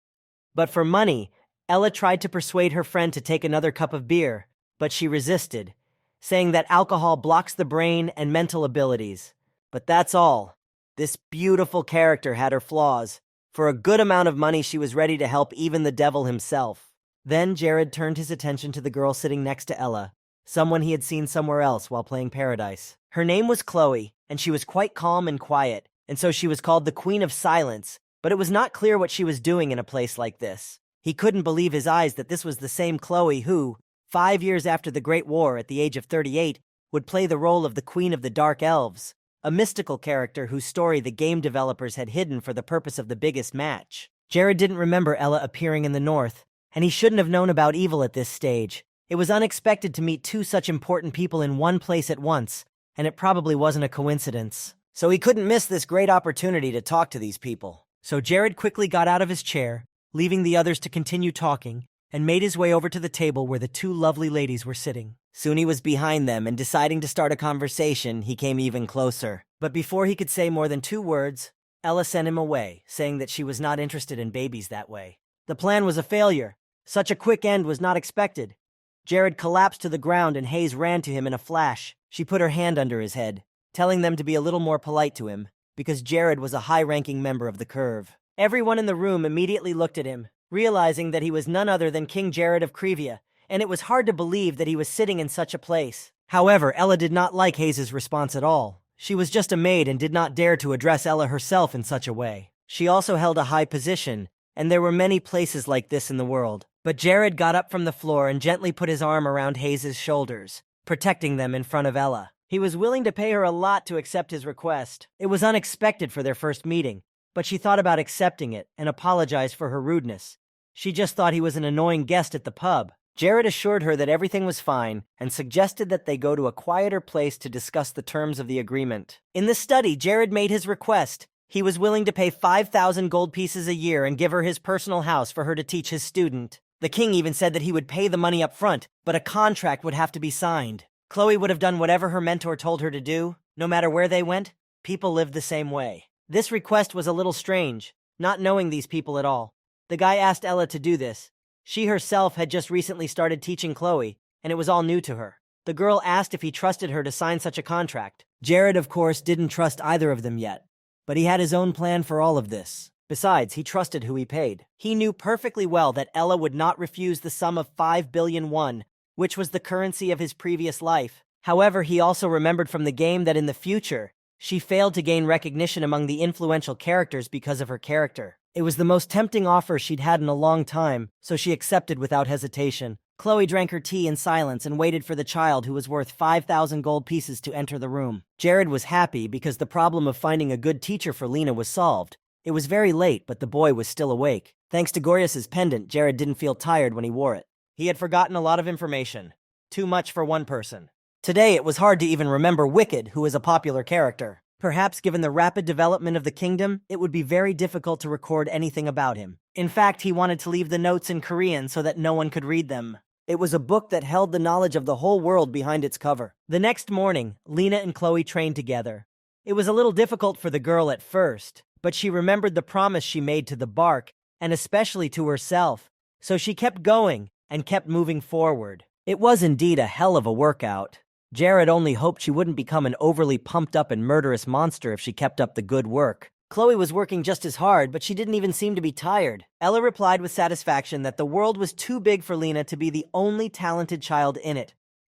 But for money, Ella tried to persuade her friend to take another cup of beer, but she resisted, saying that alcohol blocks the brain and mental abilities. But that's all. This beautiful character had her flaws. For a good amount of money, she was ready to help even the devil himself. Then Jared turned his attention to the girl sitting next to Ella, someone he had seen somewhere else while playing Paradise. Her name was Chloe, and she was quite calm and quiet, and so she was called the Queen of Silence, but it was not clear what she was doing in a place like this. He couldn't believe his eyes that this was the same Chloe who, 5 years after the Great War at the age of 38, would play the role of the Queen of the Dark Elves, a mystical character whose story the game developers had hidden for the purpose of the biggest match. Jared didn't remember Ella appearing in the north, and he shouldn't have known about evil at this stage. It was unexpected to meet two such important people in one place at once, and it probably wasn't a coincidence. So he couldn't miss this great opportunity to talk to these people. So Jared quickly got out of his chair, leaving the others to continue talking, and made his way over to the table where the two lovely ladies were sitting. Soon he was behind them, and deciding to start a conversation, he came even closer. But before he could say more than 2 words, Ella sent him away, saying that she was not interested in babies that way. The plan was a failure. Such a quick end was not expected. Jared collapsed to the ground and Hayes ran to him in a flash. She put her hand under his head, telling them to be a little more polite to him, because Jared was a high-ranking member of the Curve. Everyone in the room immediately looked at him, realizing that he was none other than King Jared of Krivia, and it was hard to believe that he was sitting in such a place. However, Ella did not like Hayes' response at all. She was just a maid and did not dare to address Ella herself in such a way. She also held a high position, and there were many places like this in the world. But Jared got up from the floor and gently put his arm around Hayes' shoulders, protecting them in front of Ella. He was willing to pay her a lot to accept his request. It was unexpected for their first meeting, but she thought about accepting it and apologized for her rudeness. She just thought he was an annoying guest at the pub. Jared assured her that everything was fine and suggested that they go to a quieter place to discuss the terms of the agreement. In the study, Jared made his request. He was willing to pay 5,000 gold pieces a year and give her his personal house for her to teach his student. The king even said that he would pay the money up front, but a contract would have to be signed. Chloe would have done whatever her mentor told her to do. No matter where they went, people lived the same way. This request was a little strange, not knowing these people at all. The guy asked Ella to do this. She herself had just recently started teaching Chloe, and it was all new to her. The girl asked if he trusted her to sign such a contract. Jared, of course, didn't trust either of them yet, but he had his own plan for all of this. Besides, he trusted who he paid. He knew perfectly well that Ella would not refuse the sum of 5 billion won, which was the currency of his previous life. However, he also remembered from the game that in the future, she failed to gain recognition among the influential characters because of her character. It was the most tempting offer she'd had in a long time, so she accepted without hesitation. Chloe drank her tea in silence and waited for the child who was worth 5,000 gold pieces to enter the room. Jared was happy because the problem of finding a good teacher for Lena was solved. It was very late, but the boy was still awake. Thanks to Gorius's pendant, Jared didn't feel tired when he wore it. He had forgotten a lot of information. Too much for one person. Today, it was hard to even remember Wicked, who is a popular character. Perhaps given the rapid development of the kingdom, it would be very difficult to record anything about him. In fact, he wanted to leave the notes in Korean so that no one could read them. It was a book that held the knowledge of the whole world behind its cover. The next morning, Lena and Chloe trained together. It was a little difficult for the girl at first, but she remembered the promise she made to the bark, and especially to herself. So she kept going and kept moving forward. It was indeed a hell of a workout. Jared only hoped she wouldn't become an overly pumped-up and murderous monster if she kept up the good work. Chloe was working just as hard, but she didn't even seem to be tired. Ella replied with satisfaction that the world was too big for Lena to be the only talented child in it.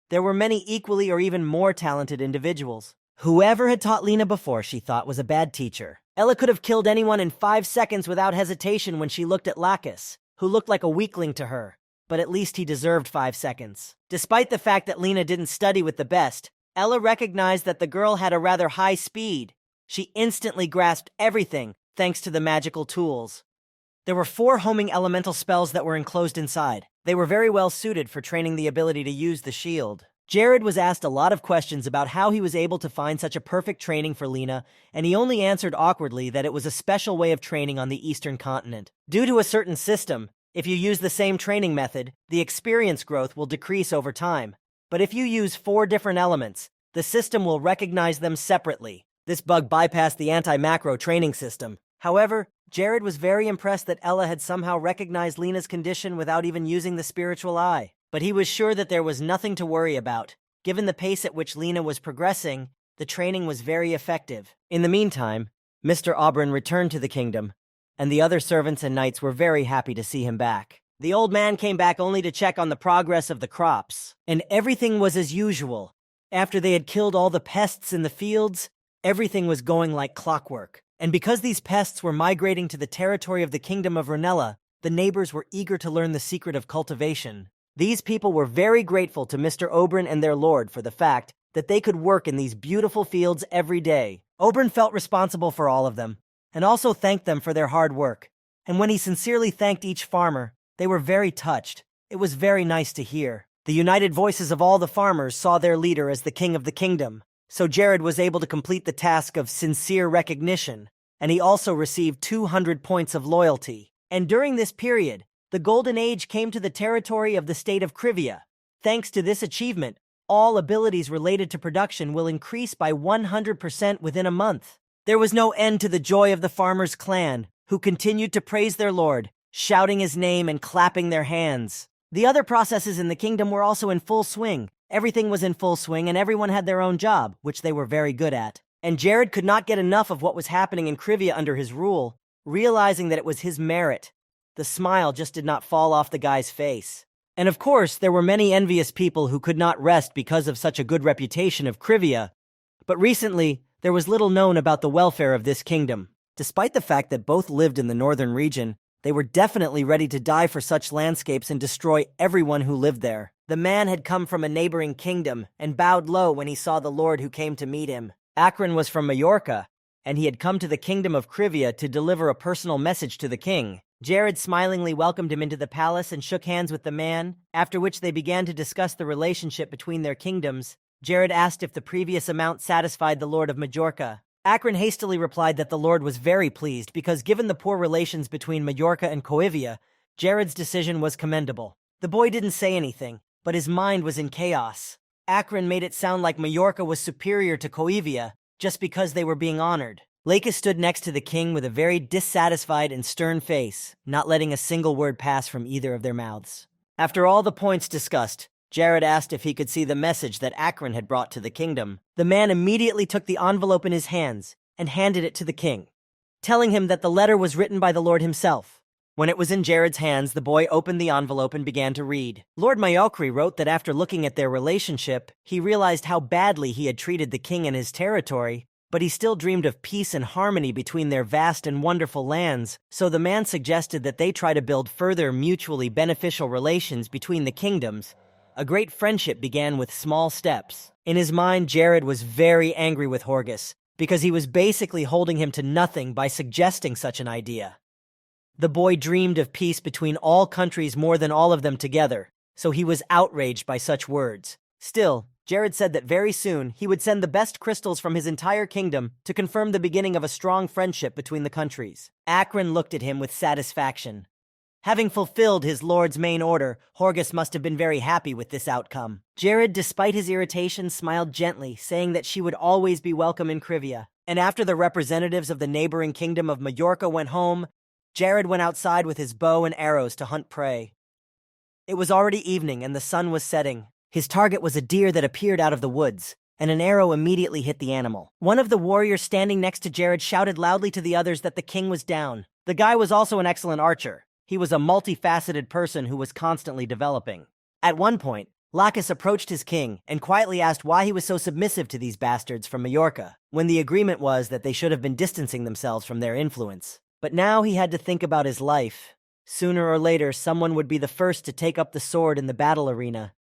There were many equally or even more talented individuals. Whoever had taught Lena before, she thought, was a bad teacher. Ella could have killed anyone in 5 seconds without hesitation when she looked at Lacus, who looked like a weakling to her. but at least he deserved 5 seconds. Despite the fact that Lena didn't study with the best, Ella recognized that the girl had a rather high speed. She instantly grasped everything thanks to the magical tools. There were 4 homing elemental spells that were enclosed inside. They were very well suited for training the ability to use the shield. Jared was asked a lot of questions about how he was able to find such a perfect training for Lena, and he only answered awkwardly that it was a special way of training on the Eastern continent. Due to a certain system, if you use the same training method, the experience growth will decrease over time. But if you use 4 different elements, the system will recognize them separately. This bug bypassed the anti-macro training system. However, Jared was very impressed that Ella had somehow recognized Lena's condition without even using the spiritual eye. But he was sure that there was nothing to worry about. Given the pace at which Lena was progressing, the training was very effective. In the meantime, Mr. Auburn returned to the kingdom, and the other servants and knights were very happy to see him back. The old man came back only to check on the progress of the crops, and everything was as usual. After they had killed all the pests in the fields, everything was going like clockwork. And because these pests were migrating to the territory of the kingdom of Ranella, the neighbors were eager to learn the secret of cultivation. These people were very grateful to Mr. Oberon and their lord for the fact that they could work in these beautiful fields every day. Oberon felt responsible for all of them, and also thanked them for their hard work. And when he sincerely thanked each farmer, they were very touched. It was very nice to hear. The united voices of all the farmers saw their leader as the king of the kingdom. So Jared was able to complete the task of sincere recognition, and he also received 200 points of loyalty. And during this period, the Golden Age came to the territory of the state of Krivia. Thanks to this achievement, all abilities related to production will increase by 100% within a month. There was no end to the joy of the farmers' clan, who continued to praise their lord, shouting his name and clapping their hands. The other processes in the kingdom were also in full swing. Everything was in full swing and everyone had their own job, which they were very good at. And Jared could not get enough of what was happening in Krivia under his rule, realizing that it was his merit. The smile just did not fall off the guy's face. And of course, there were many envious people who could not rest because of such a good reputation of Krivia. But recently, there was little known about the welfare of this kingdom. Despite the fact that both lived in the northern region, they were definitely ready to die for such landscapes and destroy everyone who lived there. The man had come from a neighboring kingdom and bowed low when he saw the lord who came to meet him. Akron was from Majorca, and he had come to the kingdom of Krivia to deliver a personal message to the king. Jared smilingly welcomed him into the palace and shook hands with the man, after which they began to discuss the relationship between their kingdoms. Jared asked if the previous amount satisfied the lord of Majorca. Akron hastily replied that the lord was very pleased because given the poor relations between Majorca and Coivia, Jared's decision was commendable. The boy didn't say anything, but his mind was in chaos. Akron made it sound like Majorca was superior to Coivia just because they were being honored. Lakis stood next to the king with a very dissatisfied and stern face, not letting a single word pass from either of their mouths. After all the points discussed, Jared asked if he could see the message that Akron had brought to the kingdom. The man immediately took the envelope in his hands and handed it to the king, telling him that the letter was written by the lord himself. When it was in Jared's hands, the boy opened the envelope and began to read. Lord Mayokri wrote that after looking at their relationship, he realized how badly he had treated the king and his territory, but he still dreamed of peace and harmony between their vast and wonderful lands, so the man suggested that they try to build further mutually beneficial relations between the kingdoms. A great friendship began with small steps. In his mind, Jared was very angry with Horgus, because he was basically holding him to nothing by suggesting such an idea. The boy dreamed of peace between all countries more than all of them together, so he was outraged by such words. Still, Jared said that very soon he would send the best crystals from his entire kingdom to confirm the beginning of a strong friendship between the countries. Akron looked at him with satisfaction. Having fulfilled his lord's main order, Horgus must have been very happy with this outcome. Jared, despite his irritation, smiled gently, saying that she would always be welcome in Krivia. And after the representatives of the neighboring kingdom of Majorca went home, Jared went outside with his bow and arrows to hunt prey. It was already evening and the sun was setting. His target was a deer that appeared out of the woods, and an arrow immediately hit the animal. One of the warriors standing next to Jared shouted loudly to the others that the king was down. The guy was also an excellent archer. He was a multifaceted person who was constantly developing. At one point, Lakis approached his king and quietly asked why he was so submissive to these bastards from Majorca, when the agreement was that they should have been distancing themselves from their influence. But now he had to think about his life. Sooner or later, someone would be the first to take up the sword in the battle arena.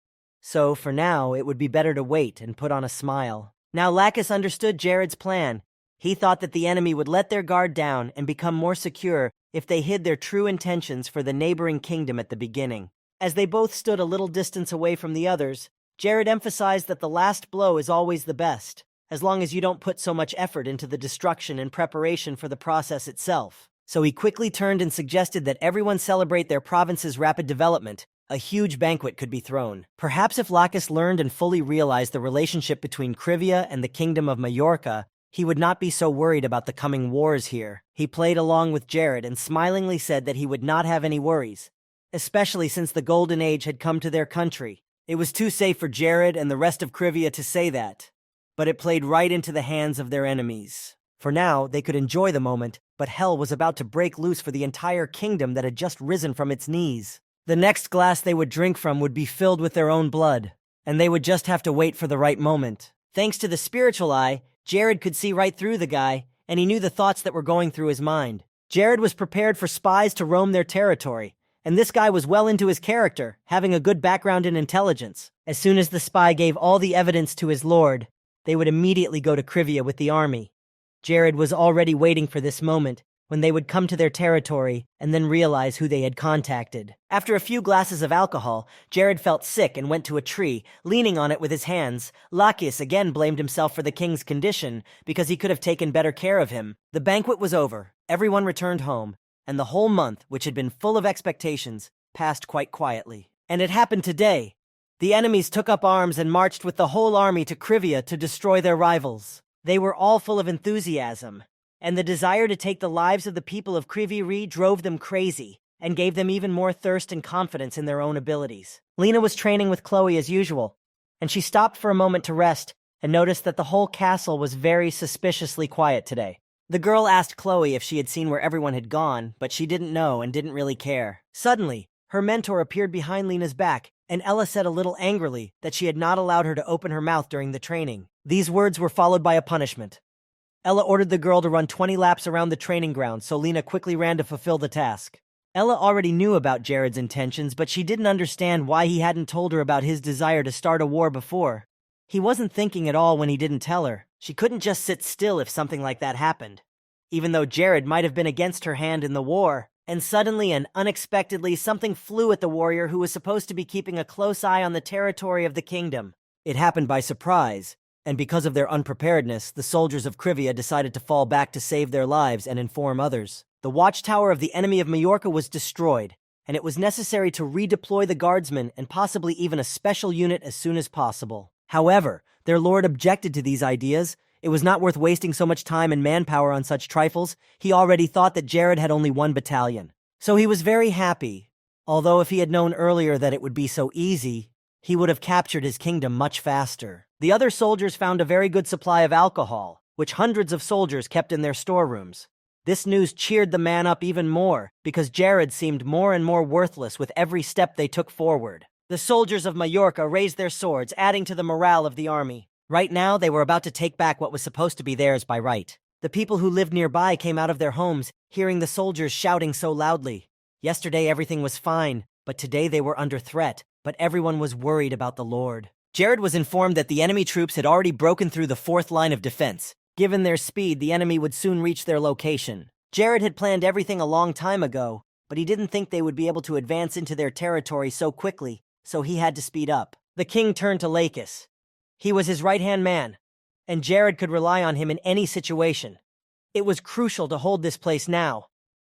So, for now, it would be better to wait and put on a smile. Now Lacus understood Jared's plan. He thought that the enemy would let their guard down and become more secure if they hid their true intentions for the neighboring kingdom at the beginning. As they both stood a little distance away from the others, Jared emphasized that the last blow is always the best, as long as you don't put so much effort into the destruction and preparation for the process itself. So he quickly turned and suggested that everyone celebrate their province's rapid development. A huge banquet could be thrown. Perhaps if Lacus learned and fully realized the relationship between Krivia and the Kingdom of Majorca, he would not be so worried about the coming wars here. He played along with Jared and smilingly said that he would not have any worries, especially since the Golden Age had come to their country. It was too safe for Jared and the rest of Krivia to say that, but it played right into the hands of their enemies. For now, they could enjoy the moment, but hell was about to break loose for the entire kingdom that had just risen from its knees. The next glass they would drink from would be filled with their own blood, and they would just have to wait for the right moment. Thanks to the spiritual eye, Jared could see right through the guy, and he knew the thoughts that were going through his mind. Jared was prepared for spies to roam their territory, and this guy was well into his character, having a good background in intelligence. As soon as the spy gave all the evidence to his lord, they would immediately go to Krivia with the army. Jared was already waiting for this moment, when they would come to their territory and then realize who they had contacted. After a few glasses of alcohol, Jared felt sick and went to a tree, leaning on it with his hands. Lacus again blamed himself for the king's condition, because he could have taken better care of him. The banquet was over, everyone returned home, and the whole month, which had been full of expectations, passed quite quietly. And it happened today. The enemies took up arms and marched with the whole army to Krivia to destroy their rivals. They were all full of enthusiasm, and the desire to take the lives of the people of Kriviri drove them crazy and gave them even more thirst and confidence in their own abilities. Lena was training with Chloe as usual, and she stopped for a moment to rest and noticed that the whole castle was very suspiciously quiet today. The girl asked Chloe if she had seen where everyone had gone, but she didn't know and didn't really care. Suddenly, her mentor appeared behind Lena's back, and Ella said a little angrily that she had not allowed her to open her mouth during the training. These words were followed by a punishment. Ella ordered the girl to run 20 laps around the training ground, so Lena quickly ran to fulfill the task. Ella already knew about Jared's intentions, but she didn't understand why he hadn't told her about his desire to start a war before. He wasn't thinking at all when he didn't tell her. She couldn't just sit still if something like that happened, even though Jared might have been against her hand in the war. And suddenly and unexpectedly, something flew at the warrior who was supposed to be keeping a close eye on the territory of the kingdom. It happened by surprise, and because of their unpreparedness, the soldiers of Krivia decided to fall back to save their lives and inform others. The watchtower of the enemy of Majorca was destroyed, and it was necessary to redeploy the guardsmen and possibly even a special unit as soon as possible. However, their lord objected to these ideas. It was not worth wasting so much time and manpower on such trifles. He already thought that Jared had only 1 battalion. So he was very happy, although if he had known earlier that it would be so easy, he would have captured his kingdom much faster. The other soldiers found a very good supply of alcohol, which hundreds of soldiers kept in their storerooms. This news cheered the man up even more, because Jared seemed more and more worthless with every step they took forward. The soldiers of Majorca raised their swords, adding to the morale of the army. Right now, they were about to take back what was supposed to be theirs by right. The people who lived nearby came out of their homes, hearing the soldiers shouting so loudly. Yesterday, everything was fine, but today they were under threat, but everyone was worried about the Lord. Jared was informed that the enemy troops had already broken through the 4th line of defense. Given their speed, the enemy would soon reach their location. Jared had planned everything a long time ago, but he didn't think they would be able to advance into their territory so quickly, so he had to speed up. The king turned to Lacus. He was his right-hand man, and Jared could rely on him in any situation. It was crucial to hold this place now,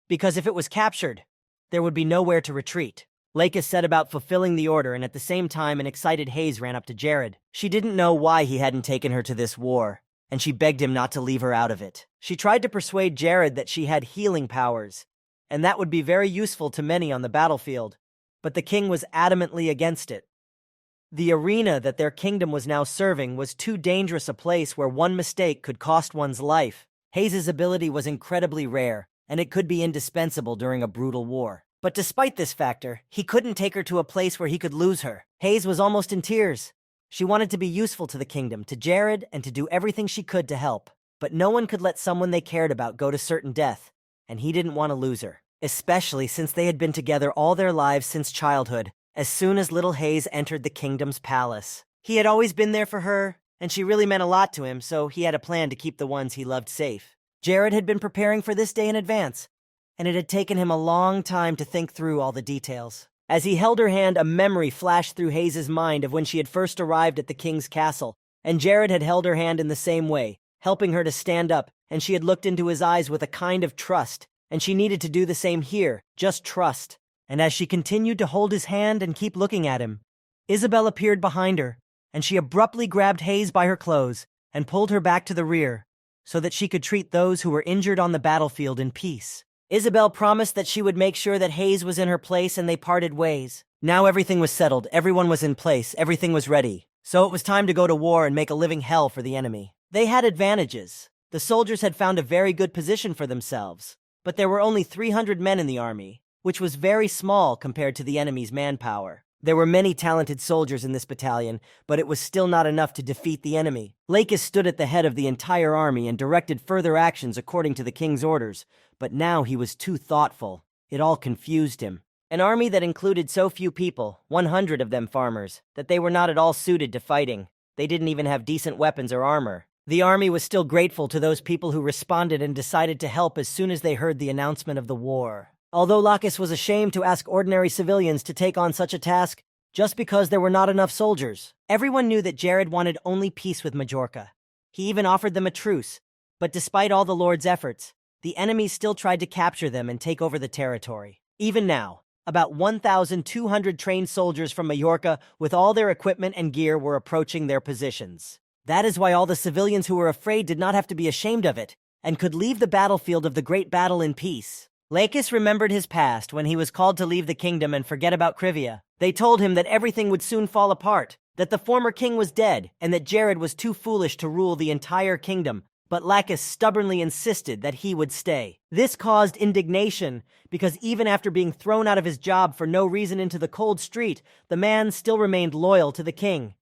because if it was captured, there would be nowhere to retreat. Lacus set about fulfilling the order, and at the same time an excited haze ran up to Jared. She didn't know why he hadn't taken her to this war, and she begged him not to leave her out of it. She tried to persuade Jared that she had healing powers, and that would be very useful to many on the battlefield, but the king was adamantly against it. The arena that their kingdom was now serving was too dangerous a place where one mistake could cost one's life. Hayes' ability was incredibly rare, and it could be indispensable during a brutal war. But despite this factor, he couldn't take her to a place where he could lose her. Hayes was almost in tears. She wanted to be useful to the kingdom, to Jared, and to do everything she could to help. But no one could let someone they cared about go to certain death, and he didn't want to lose her. especially since they had been together all their lives since childhood, as soon as little Hayes entered the kingdom's palace. He had always been there for her, and she really meant a lot to him, so he had a plan to keep the ones he loved safe. Jared had been preparing for this day in advance, and it had taken him a long time to think through all the details. As he held her hand, a memory flashed through Hayes' mind of when she had first arrived at the king's castle, and Jared had held her hand in the same way, helping her to stand up, and she had looked into his eyes with a kind of trust, and she needed to do the same here, just trust. And as she continued to hold his hand and keep looking at him, Isabel appeared behind her, and she abruptly grabbed Hayes by her clothes and pulled her back to the rear, so that she could treat those who were injured on the battlefield in peace. Isabel promised that she would make sure that Hayes was in her place, and they parted ways. Now everything was settled, everyone was in place, everything was ready. So it was time to go to war and make a living hell for the enemy. They had advantages. The soldiers had found a very good position for themselves, but there were only 300 men in the army, which was very small compared to the enemy's manpower. There were many talented soldiers in this battalion, but it was still not enough to defeat the enemy. Lakis stood at the head of the entire army and directed further actions according to the king's orders, but now he was too thoughtful. It all confused him. An army that included so few people, 100 of them farmers, that they were not at all suited to fighting. They didn't even have decent weapons or armor. The army was still grateful to those people who responded and decided to help as soon as they heard the announcement of the war. Although Lakis was ashamed to ask ordinary civilians to take on such a task, just because there were not enough soldiers. Everyone knew that Jared wanted only peace with Majorca. He even offered them a truce, but despite all the Lord's efforts, the enemies still tried to capture them and take over the territory. Even now, about 1,200 trained soldiers from Majorca with all their equipment and gear were approaching their positions. That is why all the civilians who were afraid did not have to be ashamed of it, and could leave the battlefield of the great battle in peace. Lakis remembered his past when he was called to leave the kingdom and forget about Krivia. They told him that everything would soon fall apart, that the former king was dead, and that Jared was too foolish to rule the entire kingdom, but Lakis stubbornly insisted that he would stay. This caused indignation, because even after being thrown out of his job for no reason into the cold street, the man still remained loyal to the king.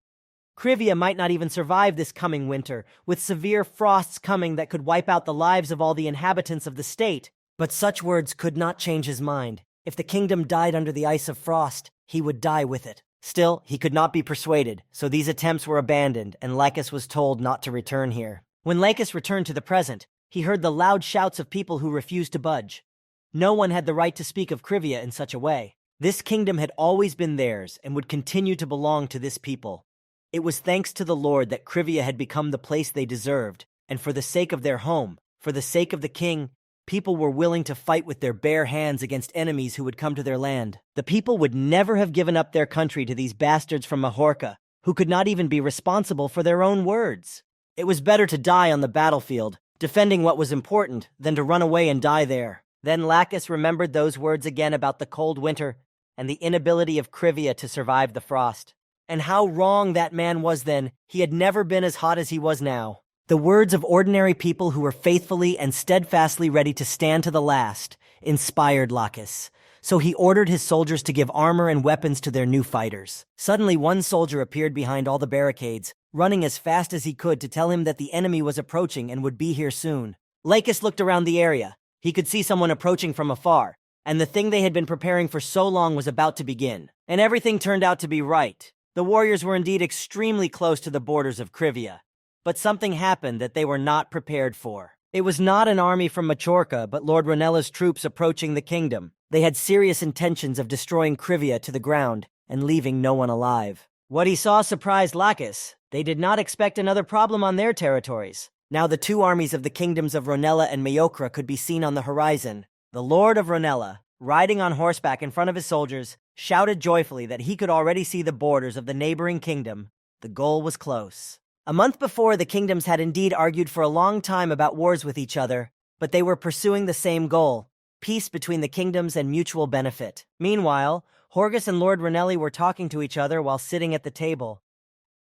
Krivia might not even survive this coming winter, with severe frosts coming that could wipe out the lives of all the inhabitants of the state. But such words could not change his mind. If the kingdom died under the ice of frost, he would die with it. Still, he could not be persuaded, so these attempts were abandoned, and Lakis was told not to return here. When Lakis returned to the present, he heard the loud shouts of people who refused to budge. No one had the right to speak of Krivia in such a way. This kingdom had always been theirs and would continue to belong to this people. It was thanks to the Lord that Krivia had become the place they deserved, and for the sake of their home, for the sake of the king, people were willing to fight with their bare hands against enemies who would come to their land. The people would never have given up their country to these bastards from Majorca, who could not even be responsible for their own words. It was better to die on the battlefield, defending what was important, than to run away and die there. Then Lakis remembered those words again about the cold winter and the inability of Krivia to survive the frost. And how wrong that man was then. He had never been as hot as he was now. The words of ordinary people who were faithfully and steadfastly ready to stand to the last inspired Lakis. So he ordered his soldiers to give armor and weapons to their new fighters. Suddenly, one soldier appeared behind all the barricades, running as fast as he could to tell him that the enemy was approaching and would be here soon. Lakis looked around the area. He could see someone approaching from afar, and the thing they had been preparing for so long was about to begin. And everything turned out to be right. The warriors were indeed extremely close to the borders of Krivia. But something happened that they were not prepared for. It was not an army from Majorca, but Lord Ronella's troops approaching the kingdom. They had serious intentions of destroying Krivia to the ground and leaving no one alive. What he saw surprised Lakis. They did not expect another problem on their territories. Now the two armies of the kingdoms of Ronella and Majorca could be seen on the horizon. The Lord of Ronella, riding on horseback in front of his soldiers, shouted joyfully that he could already see the borders of the neighboring kingdom. The goal was close. A month before, the kingdoms had indeed argued for a long time about wars with each other, but they were pursuing the same goal: peace between the kingdoms and mutual benefit. Meanwhile, Horgus and Lord Ranelli were talking to each other while sitting at the table.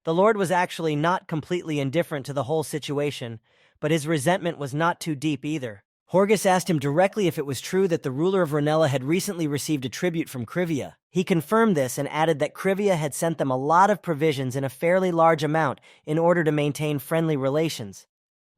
The Lord was actually not completely indifferent to the whole situation, but his resentment was not too deep either. Horgus asked him directly if it was true that the ruler of Ronella had recently received a tribute from Krivia. He confirmed this and added that Krivia had sent them a lot of provisions in a fairly large amount in order to maintain friendly relations.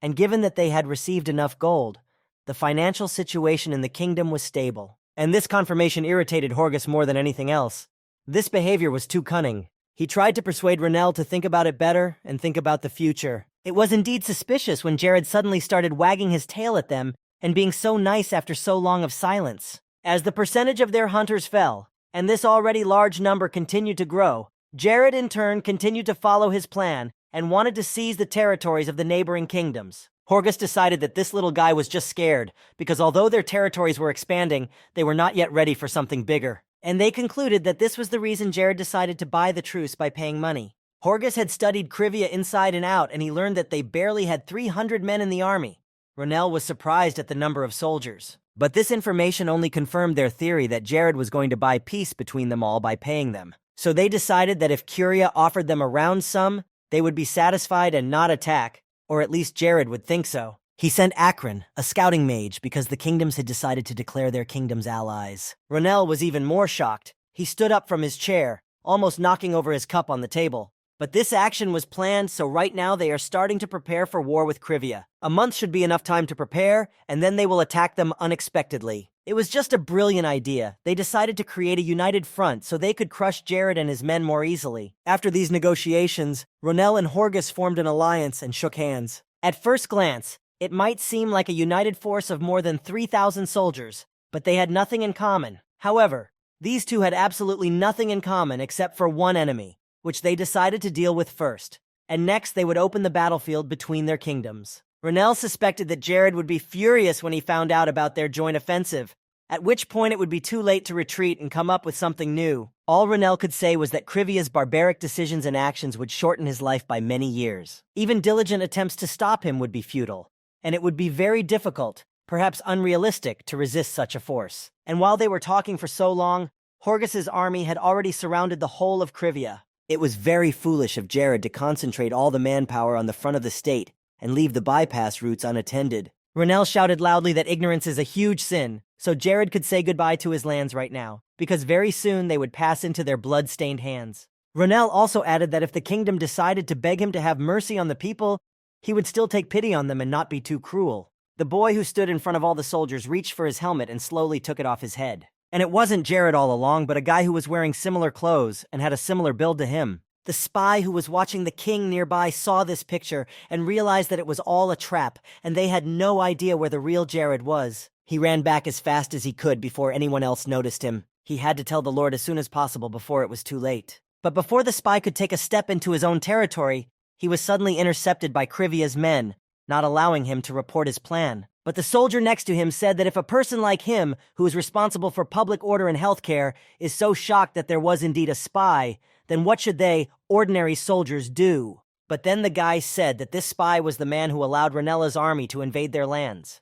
And given that they had received enough gold, The financial situation in the kingdom was stable, and this confirmation irritated Horgus more than anything else. This behavior was too cunning. He tried to persuade Ronell to think about it better and think about the future. It was indeed suspicious when Jared suddenly started wagging his tail at them and being so nice after so long of silence. As the percentage of their hunters fell, and this already large number continued to grow, Jared in turn continued to follow his plan and wanted to seize the territories of the neighboring kingdoms. Horgus decided that this little guy was just scared, because although their territories were expanding, they were not yet ready for something bigger. And they concluded that this was the reason Jared decided to buy the truce by paying money. Horgus had studied Krivia inside and out, and he learned that they barely had 300 men in the army. Ronell was surprised at the number of soldiers. But this information only confirmed their theory that Jared was going to buy peace between them all by paying them. So they decided that if Curia offered them a round sum, they would be satisfied and not attack, or at least Jared would think so. He sent Akron, a scouting mage, because the kingdoms had decided to declare their kingdoms allies. Ronell was even more shocked. He stood up from his chair, almost knocking over his cup on the table. But this action was planned, so right now they are starting to prepare for war with Krivia. A month should be enough time to prepare, and then they will attack them unexpectedly. It was just a brilliant idea. They decided to create a united front so they could crush Jared and his men more easily. After these negotiations, Ronell and Horgus formed an alliance and shook hands. At first glance, it might seem like a united force of more than 3,000 soldiers, but they had nothing in common. However, these two had absolutely nothing in common except for one enemy, which they decided to deal with first, and next they would open the battlefield between their kingdoms. Ronell suspected that Jared would be furious when he found out about their joint offensive, at which point it would be too late to retreat and come up with something new. All Ronell could say was that Krivia's barbaric decisions and actions would shorten his life by many years. Even diligent attempts to stop him would be futile, and it would be very difficult, perhaps unrealistic, to resist such a force. And while they were talking for so long, Horgus's army had already surrounded the whole of Krivia. It was very foolish of Jared to concentrate all the manpower on the front of the state and leave the bypass routes unattended. Ronell shouted loudly that ignorance is a huge sin, so Jared could say goodbye to his lands right now, because very soon they would pass into their blood-stained hands. Ronell also added that if the kingdom decided to beg him to have mercy on the people, he would still take pity on them and not be too cruel. The boy who stood in front of all the soldiers reached for his helmet and slowly took it off his head. And it wasn't Jared all along, but a guy who was wearing similar clothes and had a similar build to him. The spy who was watching the king nearby saw this picture and realized that it was all a trap, and they had no idea where the real Jared was. He ran back as fast as he could before anyone else noticed him. He had to tell the Lord as soon as possible before it was too late. But before the spy could take a step into his own territory, he was suddenly intercepted by Krivia's men, not allowing him to report his plan. But the soldier next to him said that if a person like him, who is responsible for public order and healthcare, is so shocked that there was indeed a spy, then what should they, ordinary soldiers, do? But then the guy said that this spy was the man who allowed Ronella's army to invade their lands.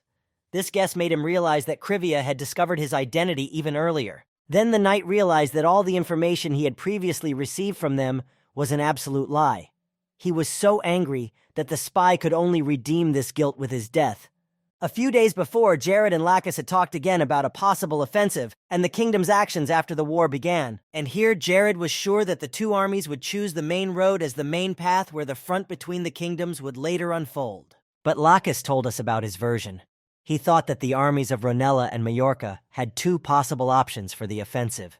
This guess made him realize that Krivia had discovered his identity even earlier. Then the knight realized that all the information he had previously received from them was an absolute lie. He was so angry that the spy could only redeem this guilt with his death. A few days before, Jared and Lacus had talked again about a possible offensive and the kingdom's actions after the war began. And here Jared was sure that the two armies would choose the main road as the main path where the front between the kingdoms would later unfold. But Lacus told us about his version. He thought that the armies of Ronella and Majorca had two possible options for the offensive.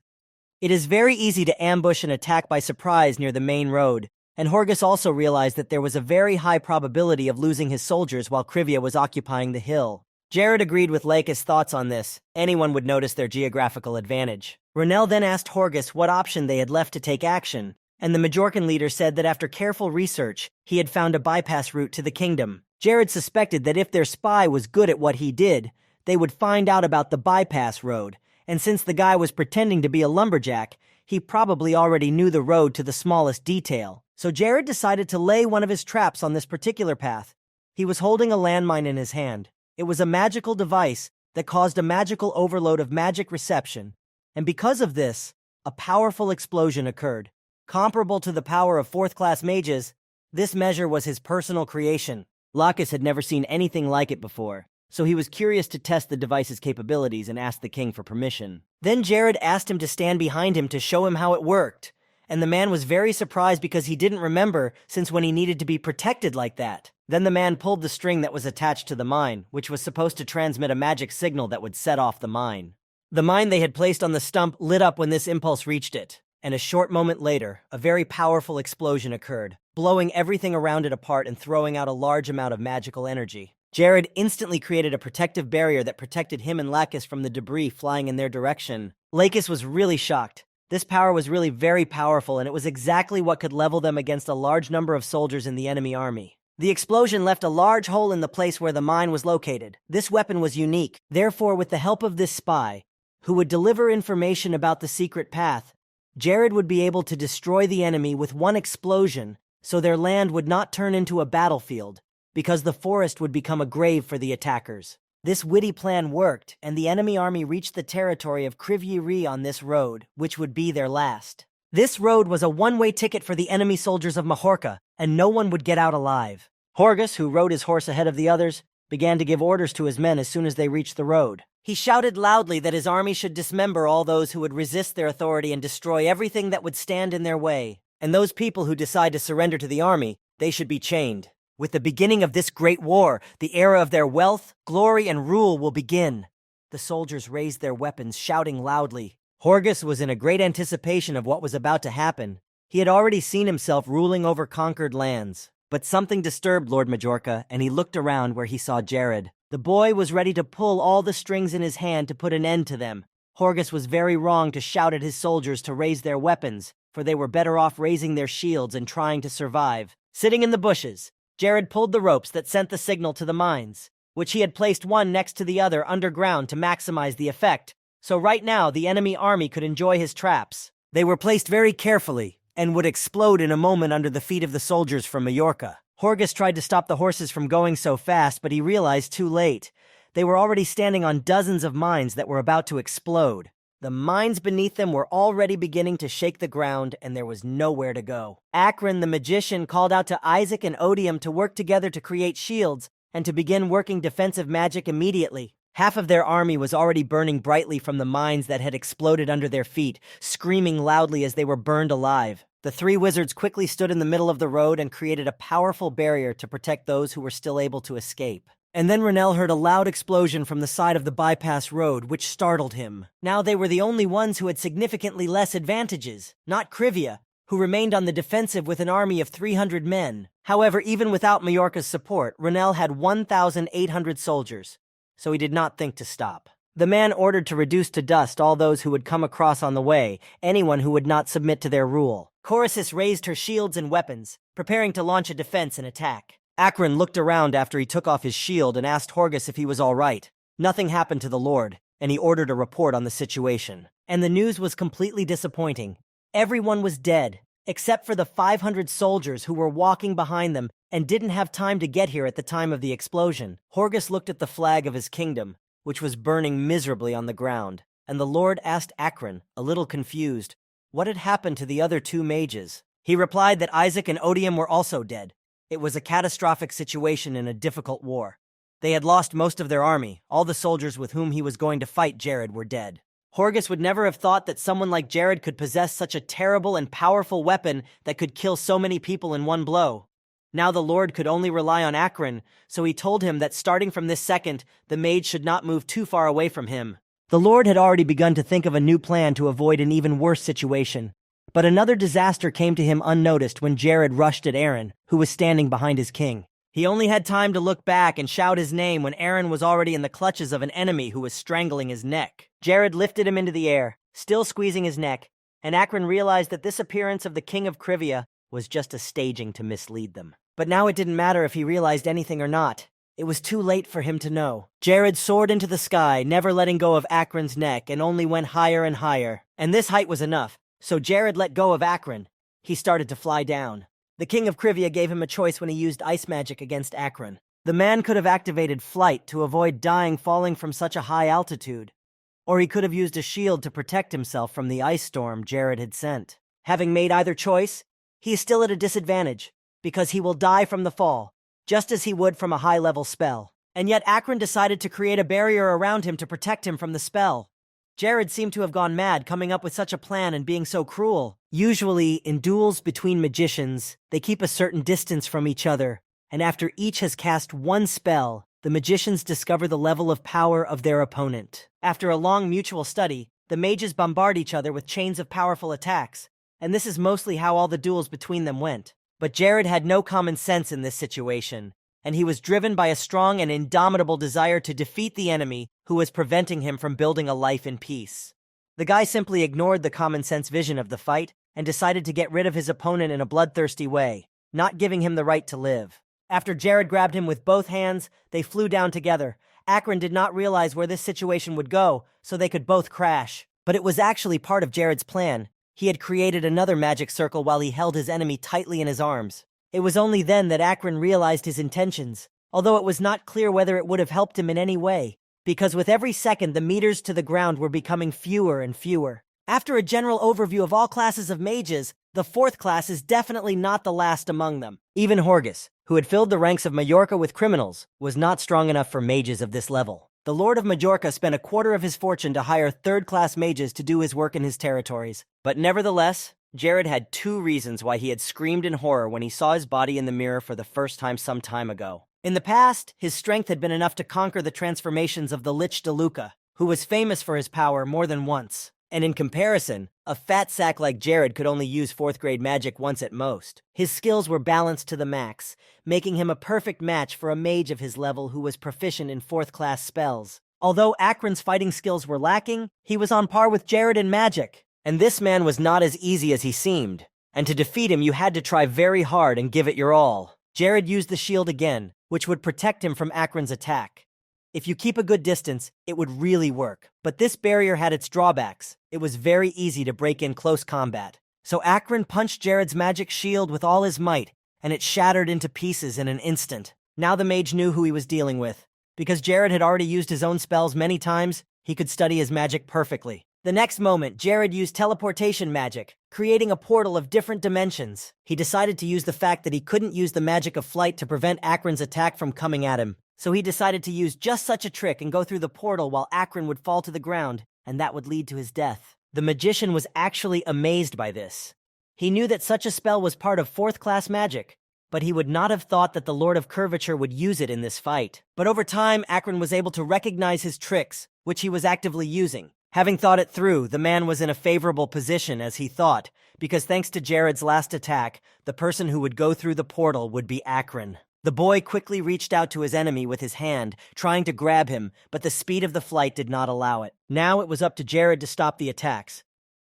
It is very easy to ambush and attack by surprise near the main road, and Horgus also realized that there was a very high probability of losing his soldiers while Krivia was occupying the hill. Jared agreed with Lacus' thoughts on this. Anyone would notice their geographical advantage. Ronell then asked Horgus what option they had left to take action, and the Majorcan leader said that after careful research, he had found a bypass route to the kingdom. Jared suspected that if their spy was good at what he did, they would find out about the bypass road, and since the guy was pretending to be a lumberjack, he probably already knew the road to the smallest detail. So Jared decided to lay one of his traps on this particular path. He was holding a landmine in his hand. It was a magical device that caused a magical overload of magic reception, and because of this, a powerful explosion occurred. Comparable to the power of fourth-class mages, this measure was his personal creation. Lacus had never seen anything like it before, so he was curious to test the device's capabilities and asked the king for permission. Then Jared asked him to stand behind him to show him how it worked, and the man was very surprised because he didn't remember since when he needed to be protected like that. Then the man pulled the string that was attached to the mine, which was supposed to transmit a magic signal that would set off the mine. The mine they had placed on the stump lit up when this impulse reached it, and a short moment later, a very powerful explosion occurred, blowing everything around it apart and throwing out a large amount of magical energy. Jared instantly created a protective barrier that protected him and Lacus from the debris flying in their direction. Lacus was really shocked. This power was really very powerful, and it was exactly what could level them against a large number of soldiers in the enemy army. The explosion left a large hole in the place where the mine was located. This weapon was unique. Therefore, with the help of this spy, who would deliver information about the secret path, Jared would be able to destroy the enemy with one explosion, so their land would not turn into a battlefield, because the forest would become a grave for the attackers. This witty plan worked, and the enemy army reached the territory of Krivyi on this road, which would be their last. This road was a one-way ticket for the enemy soldiers of Mahorka, and no one would get out alive. Horgus, who rode his horse ahead of the others, began to give orders to his men as soon as they reached the road. He shouted loudly that his army should dismember all those who would resist their authority and destroy everything that would stand in their way. And those people who decide to surrender to the army, they should be chained. With the beginning of this great war, the era of their wealth, glory, and rule will begin. The soldiers raised their weapons, shouting loudly. Horgus was in a great anticipation of what was about to happen. He had already seen himself ruling over conquered lands. But something disturbed Lord Majorca, and he looked around where he saw Jared. The boy was ready to pull all the strings in his hand to put an end to them. Horgus was very wrong to shout at his soldiers to raise their weapons, for they were better off raising their shields and trying to survive. Sitting in the bushes, Jared pulled the ropes that sent the signal to the mines, which he had placed one next to the other underground to maximize the effect, so right now the enemy army could enjoy his traps. They were placed very carefully, and would explode in a moment under the feet of the soldiers from Majorca. Horgus tried to stop the horses from going so fast, but he realized too late. They were already standing on dozens of mines that were about to explode. The mines beneath them were already beginning to shake the ground, and there was nowhere to go. Akron, the magician, called out to Isaac and Odium to work together to create shields and to begin working defensive magic immediately. Half of their army was already burning brightly from the mines that had exploded under their feet, screaming loudly as they were burned alive. The three wizards quickly stood in the middle of the road and created a powerful barrier to protect those who were still able to escape. And then Renell heard a loud explosion from the side of the bypass road, which startled him. Now they were the only ones who had significantly less advantages, not Krivia, who remained on the defensive with an army of 300 men. However, even without Majorca's support, Renell had 1,800 soldiers, so he did not think to stop. The man ordered to reduce to dust all those who would come across on the way, anyone who would not submit to their rule. Chorasis raised her shields and weapons, preparing to launch a defense and attack. Akron looked around after he took off his shield and asked Horgus if he was all right. Nothing happened to the Lord, and he ordered a report on the situation. And the news was completely disappointing. Everyone was dead, except for the 500 soldiers who were walking behind them and didn't have time to get here at the time of the explosion. Horgus looked at the flag of his kingdom, which was burning miserably on the ground, and the Lord asked Akron, a little confused, what had happened to the other two mages. He replied that Isaac and Odium were also dead. It was a catastrophic situation in a difficult war. They had lost most of their army. All the soldiers with whom he was going to fight Jared were dead. Horgus would never have thought that someone like Jared could possess such a terrible and powerful weapon that could kill so many people in one blow. Now the Lord could only rely on Akron, so he told him that starting from this second, the mage should not move too far away from him. The Lord had already begun to think of a new plan to avoid an even worse situation. But another disaster came to him unnoticed when Jared rushed at Aaron, who was standing behind his king. He only had time to look back and shout his name when Aaron was already in the clutches of an enemy who was strangling his neck. Jared lifted him into the air, still squeezing his neck, and Akron realized that this appearance of the king of Krivia was just a staging to mislead them. But now it didn't matter if he realized anything or not. It was too late for him to know. Jared soared into the sky, never letting go of Akron's neck, and only went higher and higher. And this height was enough. So Jared let go of Akron. He started to fly down. The king of Krivia gave him a choice when he used ice magic against Akron. The man could have activated flight to avoid dying falling from such a high altitude, or he could have used a shield to protect himself from the ice storm Jared had sent. Having made either choice, he is still at a disadvantage, because he will die from the fall, just as he would from a high-level spell. And yet Akron decided to create a barrier around him to protect him from the spell. Jared seemed to have gone mad coming up with such a plan and being so cruel. Usually, in duels between magicians, they keep a certain distance from each other, and after each has cast one spell, the magicians discover the level of power of their opponent. After a long mutual study, the mages bombard each other with chains of powerful attacks, and this is mostly how all the duels between them went. But Jared had no common sense in this situation, and he was driven by a strong and indomitable desire to defeat the enemy who was preventing him from building a life in peace. The guy simply ignored the common sense vision of the fight and decided to get rid of his opponent in a bloodthirsty way, not giving him the right to live. After Jared grabbed him with both hands, they flew down together. Akron did not realize where this situation would go, so they could both crash. But it was actually part of Jared's plan. He had created another magic circle while he held his enemy tightly in his arms. It was only then that Akron realized his intentions, although it was not clear whether it would have helped him in any way, because with every second the meters to the ground were becoming fewer and fewer. After a general overview of all classes of mages, the fourth class is definitely not the last among them. Even Horgus, who had filled the ranks of Majorca with criminals, was not strong enough for mages of this level. The Lord of Majorca spent a quarter of his fortune to hire third-class mages to do his work in his territories. But nevertheless, Jared had two reasons why he had screamed in horror when he saw his body in the mirror for the first time some time ago. In the past, his strength had been enough to conquer the transformations of the Lich DeLuca, who was famous for his power more than once. And in comparison, a fat sack like Jared could only use 4th grade magic once at most. His skills were balanced to the max, making him a perfect match for a mage of his level who was proficient in 4th class spells. Although Akron's fighting skills were lacking, he was on par with Jared in magic. And this man was not as easy as he seemed. And to defeat him, you had to try very hard and give it your all. Jared used the shield again, which would protect him from Akron's attack. If you keep a good distance, it would really work. But this barrier had its drawbacks. It was very easy to break in close combat. So Akron punched Jared's magic shield with all his might, and it shattered into pieces in an instant. Now the mage knew who he was dealing with. Because Jared had already used his own spells many times, he could study his magic perfectly. The next moment, Jared used teleportation magic, creating a portal of different dimensions. He decided to use the fact that he couldn't use the magic of flight to prevent Akron's attack from coming at him. So he decided to use just such a trick and go through the portal while Akron would fall to the ground, and that would lead to his death. The magician was actually amazed by this. He knew that such a spell was part of 4th class magic, but he would not have thought that the Lord of Curvature would use it in this fight. But over time, Akron was able to recognize his tricks, which he was actively using. Having thought it through, the man was in a favorable position as he thought, because thanks to Jared's last attack, the person who would go through the portal would be Akron. The boy quickly reached out to his enemy with his hand, trying to grab him, but the speed of the flight did not allow it. Now it was up to Jared to stop the attacks.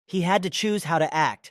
He had to choose how to act.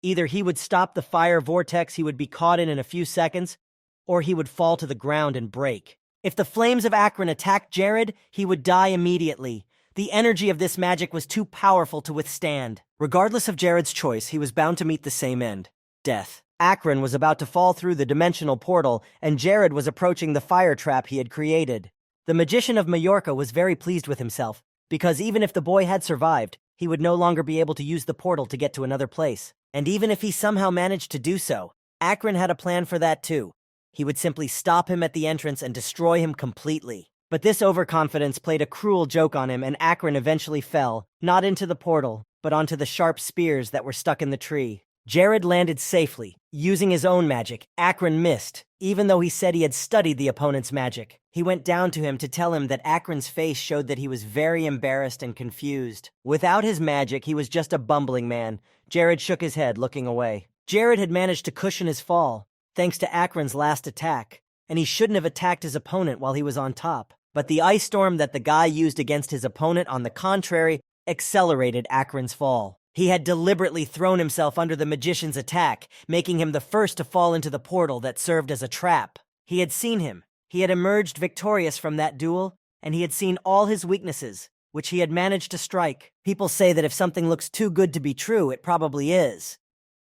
Either he would stop the fire vortex he would be caught in a few seconds, or he would fall to the ground and break. If the flames of Akron attacked Jared, he would die immediately. The energy of this magic was too powerful to withstand. Regardless of Jared's choice, he was bound to meet the same end: death. Akron was about to fall through the dimensional portal, and Jared was approaching the fire trap he had created. The magician of Majorca was very pleased with himself, because even if the boy had survived, he would no longer be able to use the portal to get to another place. And even if he somehow managed to do so, Akron had a plan for that too. He would simply stop him at the entrance and destroy him completely. But this overconfidence played a cruel joke on him, and Akron eventually fell, not into the portal, but onto the sharp spears that were stuck in the tree. Jared landed safely. Using his own magic, Akron missed, even though he said he had studied the opponent's magic. He went down to him to tell him that Akron's face showed that he was very embarrassed and confused. Without his magic, he was just a bumbling man. Jared shook his head, looking away. Jared had managed to cushion his fall, thanks to Akron's last attack, and he shouldn't have attacked his opponent while he was on top. But the ice storm that the guy used against his opponent, on the contrary, accelerated Akron's fall. He had deliberately thrown himself under the magician's attack, making him the first to fall into the portal that served as a trap. He had seen him. He had emerged victorious from that duel, and he had seen all his weaknesses, which he had managed to strike. People say that if something looks too good to be true, it probably is.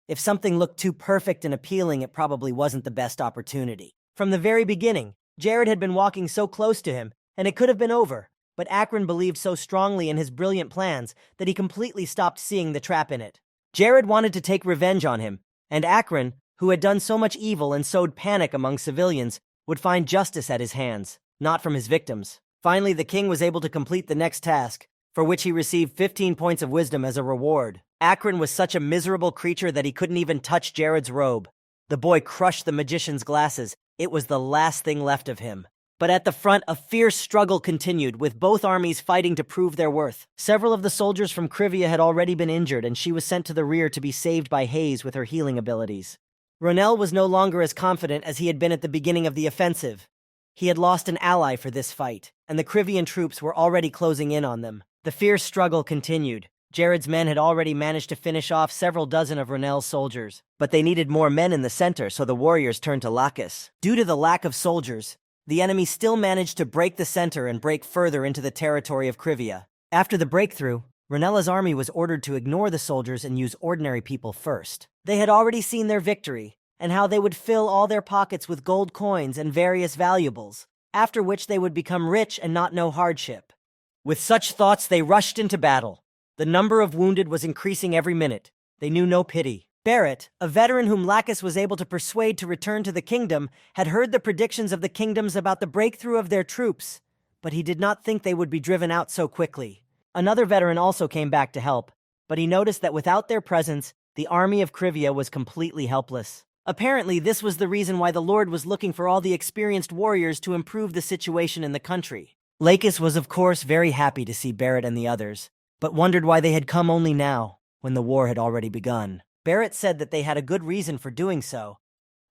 If something looked too perfect and appealing, it probably wasn't the best opportunity. From the very beginning, Jared had been walking so close to him, and it could have been over, but Akron believed so strongly in his brilliant plans that he completely stopped seeing the trap in it. Jared wanted to take revenge on him, and Akron, who had done so much evil and sowed panic among civilians, would find justice at his hands, not from his victims. Finally, the king was able to complete the next task, for which he received 15 points of wisdom as a reward. Akron was such a miserable creature that he couldn't even touch Jared's robe. The boy crushed the magician's glasses. It was the last thing left of him. But at the front, a fierce struggle continued, with both armies fighting to prove their worth. Several of the soldiers from Krivia had already been injured, and she was sent to the rear to be saved by Hayes with her healing abilities. Ronell was no longer as confident as he had been at the beginning of the offensive. He had lost an ally for this fight, and the Krivian troops were already closing in on them. The fierce struggle continued. Jared's men had already managed to finish off several dozen of Ronell's soldiers, but they needed more men in the center, so the warriors turned to Lacus. Due to the lack of soldiers, the enemy still managed to break the center and break further into the territory of Krivia. After the breakthrough, Ronella's army was ordered to ignore the soldiers and use ordinary people first. They had already seen their victory, and how they would fill all their pockets with gold coins and various valuables, after which they would become rich and not know hardship. With such thoughts, they rushed into battle. The number of wounded was increasing every minute. They knew no pity. Barrett, a veteran whom Lacus was able to persuade to return to the kingdom, had heard the predictions of the kingdoms about the breakthrough of their troops, but he did not think they would be driven out so quickly. Another veteran also came back to help, but he noticed that without their presence, the army of Krivia was completely helpless. Apparently, this was the reason why the Lord was looking for all the experienced warriors to improve the situation in the country. Lacus was of course very happy to see Barrett and the others, but wondered why they had come only now, when the war had already begun. Barrett said that they had a good reason for doing so,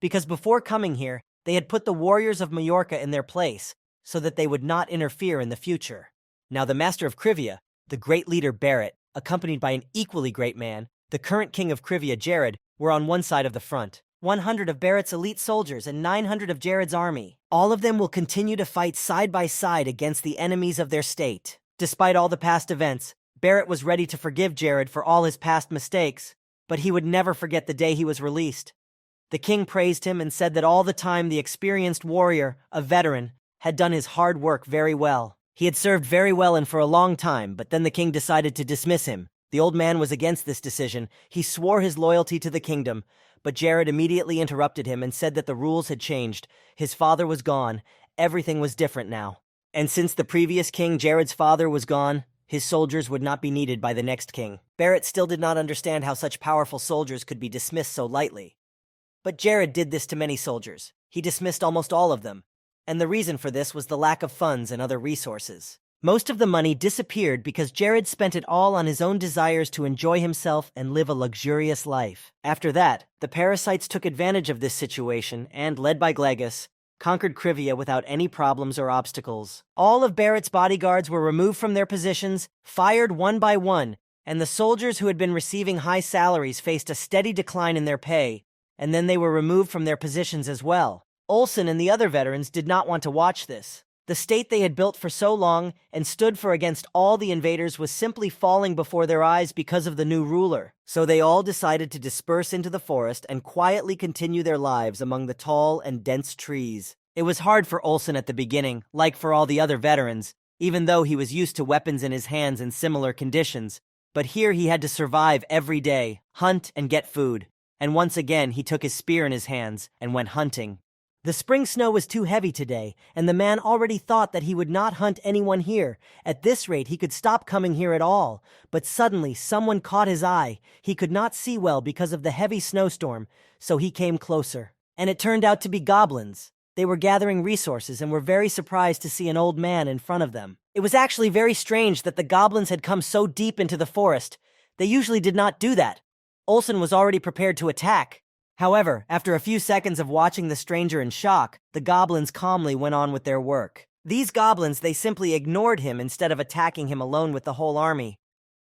because before coming here, they had put the warriors of Majorca in their place, so that they would not interfere in the future. Now the master of Krivia, the great leader Barrett, accompanied by an equally great man, the current king of Krivia, Jared, were on one side of the front. 100 of Barrett's elite soldiers and 900 of Jared's army. All of them will continue to fight side by side against the enemies of their state. Despite all the past events, Barrett was ready to forgive Jared for all his past mistakes, but he would never forget the day he was released. The king praised him and said that all the time the experienced warrior, a veteran, had done his hard work very well. He had served very well and for a long time, but then the king decided to dismiss him. The old man was against this decision. He swore his loyalty to the kingdom, but Jared immediately interrupted him and said that the rules had changed. His father was gone. Everything was different now. And since the previous king, Jared's father, was gone, his soldiers would not be needed by the next king. Barrett still did not understand how such powerful soldiers could be dismissed so lightly. But Jared did this to many soldiers. He dismissed almost all of them, and the reason for this was the lack of funds and other resources. Most of the money disappeared because Jared spent it all on his own desires to enjoy himself and live a luxurious life. After that, the parasites took advantage of this situation and, led by Glegus, conquered Krivia without any problems or obstacles. All of Barrett's bodyguards were removed from their positions, fired one by one, and the soldiers who had been receiving high salaries faced a steady decline in their pay, and then they were removed from their positions as well. Olsen and the other veterans did not want to watch this. The state they had built for so long and stood for against all the invaders was simply falling before their eyes because of the new ruler. So they all decided to disperse into the forest and quietly continue their lives among the tall and dense trees. It was hard for Olsen at the beginning, like for all the other veterans, even though he was used to weapons in his hands in similar conditions. But here he had to survive every day, hunt and get food. And once again he took his spear in his hands and went hunting. The spring snow was too heavy today, and the man already thought that he would not hunt anyone here. At this rate, he could stop coming here at all. But suddenly, someone caught his eye. He could not see well because of the heavy snowstorm, so he came closer. And it turned out to be goblins. They were gathering resources and were very surprised to see an old man in front of them. It was actually very strange that the goblins had come so deep into the forest. They usually did not do that. Olsen was already prepared to attack. However, after a few seconds of watching the stranger in shock, the goblins calmly went on with their work. These goblins, they simply ignored him instead of attacking him alone with the whole army.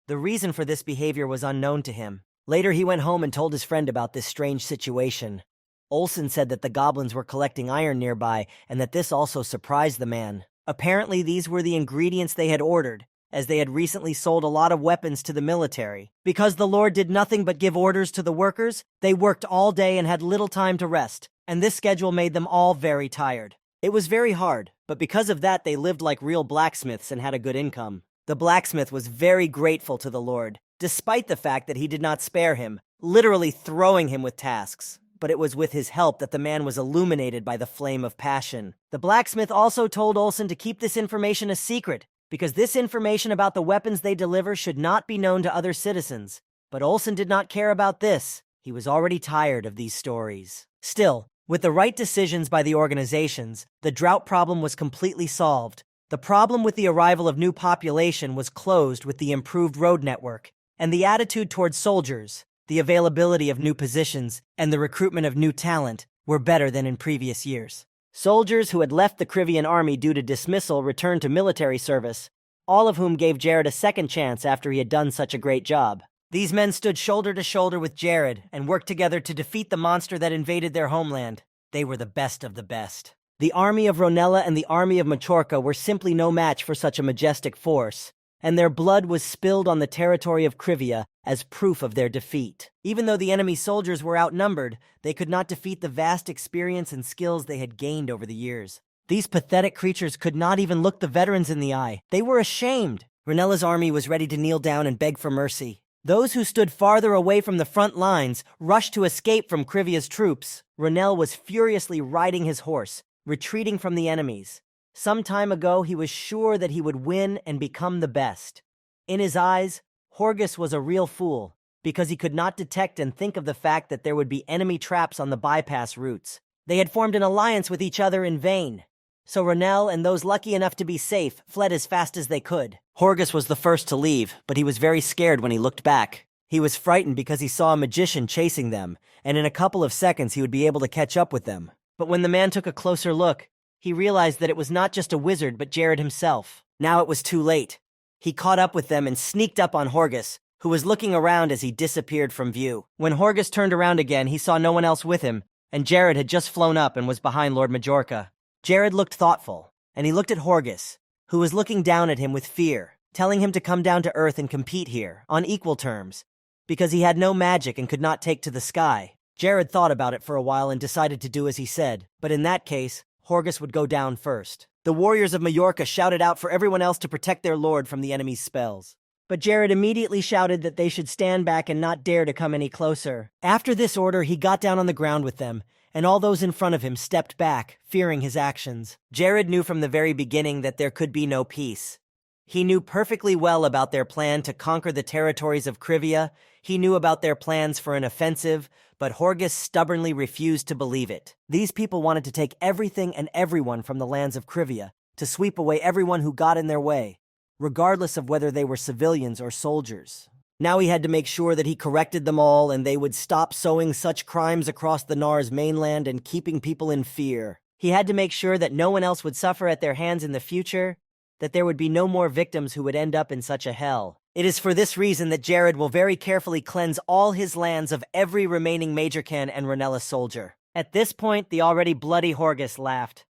The reason for this behavior was unknown to him. Later he went home and told his friend about this strange situation. Olsen said that the goblins were collecting iron nearby and that this also surprised the man. Apparently these were the ingredients they had ordered, as they had recently sold a lot of weapons to the military. Because the Lord did nothing but give orders to the workers, they worked all day and had little time to rest, and this schedule made them all very tired. It was very hard, but because of that they lived like real blacksmiths and had a good income. The blacksmith was very grateful to the Lord, despite the fact that he did not spare him, literally throwing him with tasks. But it was with his help that the man was illuminated by the flame of passion. The blacksmith also told Olsen to keep this information a secret, because this information about the weapons they deliver should not be known to other citizens. But Olsen did not care about this. He was already tired of these stories. Still, with the right decisions by the organizations, the drought problem was completely solved. The problem with the arrival of new population was closed with the improved road network, and the attitude towards soldiers, the availability of new positions, and the recruitment of new talent were better than in previous years. Soldiers who had left the Krivian army due to dismissal returned to military service, all of whom gave Jared a second chance after he had done such a great job. These men stood shoulder to shoulder with Jared and worked together to defeat the monster that invaded their homeland. They were the best of the best. The army of Ronella and the army of Machorka were simply no match for such a majestic force, and their blood was spilled on the territory of Krivia as proof of their defeat. Even though the enemy soldiers were outnumbered, they could not defeat the vast experience and skills they had gained over the years. These pathetic creatures could not even look the veterans in the eye. They were ashamed. Ronella's army was ready to kneel down and beg for mercy. Those who stood farther away from the front lines rushed to escape from Krivia's troops. Ronell was furiously riding his horse, retreating from the enemies. Some time ago, he was sure that he would win and become the best. In his eyes, Horgus was a real fool, because he could not detect and think of the fact that there would be enemy traps on the bypass routes. They had formed an alliance with each other in vain. So Ronell and those lucky enough to be safe fled as fast as they could. Horgus was the first to leave, but he was very scared when he looked back. He was frightened because he saw a magician chasing them, and in a couple of seconds he would be able to catch up with them. But when the man took a closer look, he realized that it was not just a wizard but Jared himself. Now it was too late. He caught up with them and sneaked up on Horgus, who was looking around as he disappeared from view. When Horgus turned around again, he saw no one else with him, and Jared had just flown up and was behind Lord Majorca. Jared looked thoughtful, and he looked at Horgus, who was looking down at him with fear, telling him to come down to Earth and compete here, on equal terms, because he had no magic and could not take to the sky. Jared thought about it for a while and decided to do as he said, but in that case, Horgus would go down first. The warriors of Majorca shouted out for everyone else to protect their lord from the enemy's spells. But Jared immediately shouted that they should stand back and not dare to come any closer. After this order, he got down on the ground with them, and all those in front of him stepped back, fearing his actions. Jared knew from the very beginning that there could be no peace. He knew perfectly well about their plan to conquer the territories of Krivia. He knew about their plans for an offensive, but Horgus stubbornly refused to believe it. These people wanted to take everything and everyone from the lands of Krivia, to sweep away everyone who got in their way, regardless of whether they were civilians or soldiers. Now he had to make sure that he corrected them all and they would stop sowing such crimes across the Nars mainland and keeping people in fear. He had to make sure that no one else would suffer at their hands in the future, that there would be no more victims who would end up in such a hell. It is for this reason that Jared will very carefully cleanse all his lands of every remaining Majorcan and Ronella soldier. At this point, the already bloody Horgus laughed.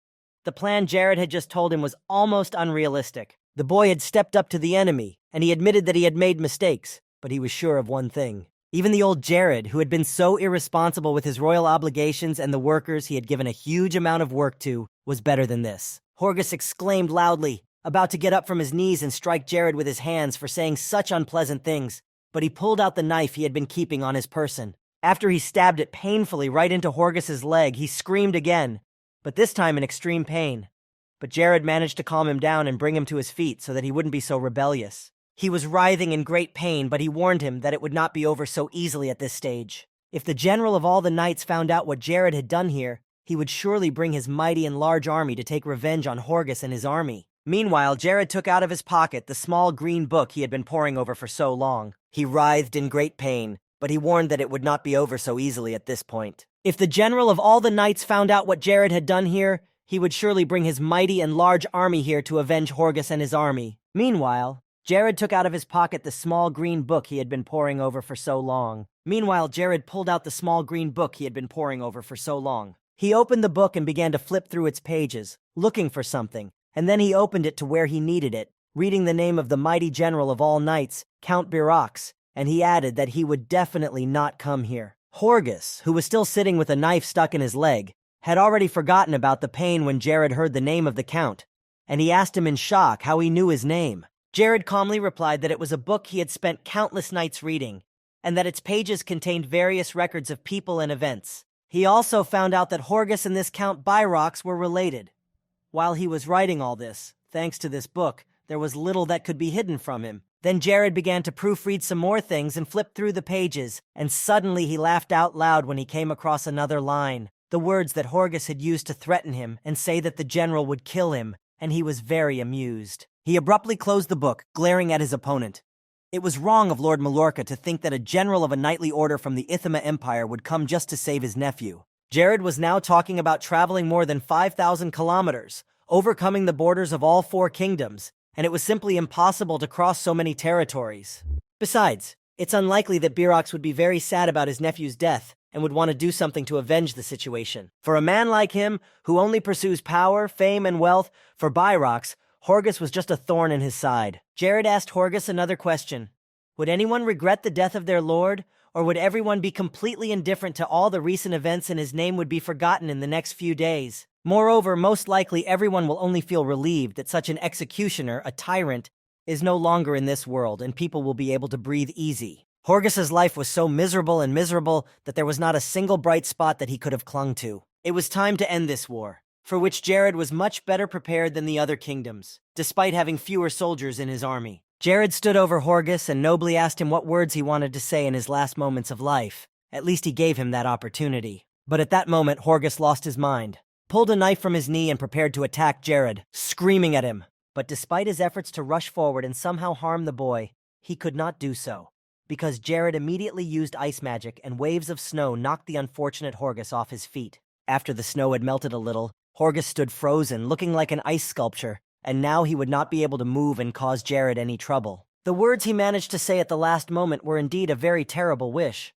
The plan Jared had just told him was almost unrealistic. The boy had stepped up to the enemy, and he admitted that he had made mistakes, but he was sure of one thing. Even the old Jared, who had been so irresponsible with his royal obligations and the workers he had given a huge amount of work to, was better than this. Horgus exclaimed loudly, about to get up from his knees and strike Jared with his hands for saying such unpleasant things, but he pulled out the knife he had been keeping on his person. After he stabbed it painfully right into Horgus's leg, he screamed again, but this time in extreme pain. But Jared managed to calm him down and bring him to his feet so that he wouldn't be so rebellious. He was writhing in great pain, but he warned him that it would not be over so easily at this stage. If the general of all the knights found out what Jared had done here, he would surely bring his mighty and large army to take revenge on Horgus and his army. Meanwhile, Jared took out of his pocket the small green book he had been poring over for so long. He writhed in great pain, but he warned that it would not be over so easily at this point. If the general of all the knights found out what Jared had done here, he would surely bring his mighty and large army here to avenge Horgus and his army. Meanwhile, Jared took out of his pocket the small green book he had been poring over for so long. Jared pulled out the small green book he had been poring over for so long. He opened the book and began to flip through its pages, looking for something, and then he opened it to where he needed it, reading the name of the mighty general of all knights, Count Birax, and he added that he would definitely not come here. Horgus, who was still sitting with a knife stuck in his leg, had already forgotten about the pain when Jared heard the name of the Count, and he asked him in shock how he knew his name. Jared calmly replied that it was a book he had spent countless nights reading, and that its pages contained various records of people and events. He also found out that Horgus and this Count Birax were related. While he was writing all this, thanks to this book, there was little that could be hidden from him. Then Jared began to proofread some more things and flipped through the pages, and suddenly he laughed out loud when he came across another line. The words that Horgus had used to threaten him and say that the general would kill him, and he was very amused. He abruptly closed the book, glaring at his opponent. It was wrong of Lord Mallorca to think that a general of a knightly order from the Ithima Empire would come just to save his nephew. Jared was now talking about traveling more than 5,000 kilometers, overcoming the borders of all 4 kingdoms, and it was simply impossible to cross so many territories. Besides, it's unlikely that Birox would be very sad about his nephew's death and would want to do something to avenge the situation. For a man like him, who only pursues power, fame, and wealth, for Birox, Horgus was just a thorn in his side. Jared asked Horgus another question. Would anyone regret the death of their lord, or would everyone be completely indifferent to all the recent events and his name would be forgotten in the next few days? Moreover, most likely everyone will only feel relieved that such an executioner, a tyrant, is no longer in this world and people will be able to breathe easy. Horgus's life was so miserable that there was not a single bright spot that he could have clung to. It was time to end this war, for which Jared was much better prepared than the other kingdoms, despite having fewer soldiers in his army. Jared stood over Horgus and nobly asked him what words he wanted to say in his last moments of life. At least he gave him that opportunity. But at that moment, Horgus lost his mind, pulled a knife from his knee and prepared to attack Jared, screaming at him. But despite his efforts to rush forward and somehow harm the boy, he could not do so, because Jared immediately used ice magic and waves of snow knocked the unfortunate Horgus off his feet. After the snow had melted a little, Horgus stood frozen, looking like an ice sculpture, and now he would not be able to move and cause Jared any trouble. The words he managed to say at the last moment were indeed a very terrible wish,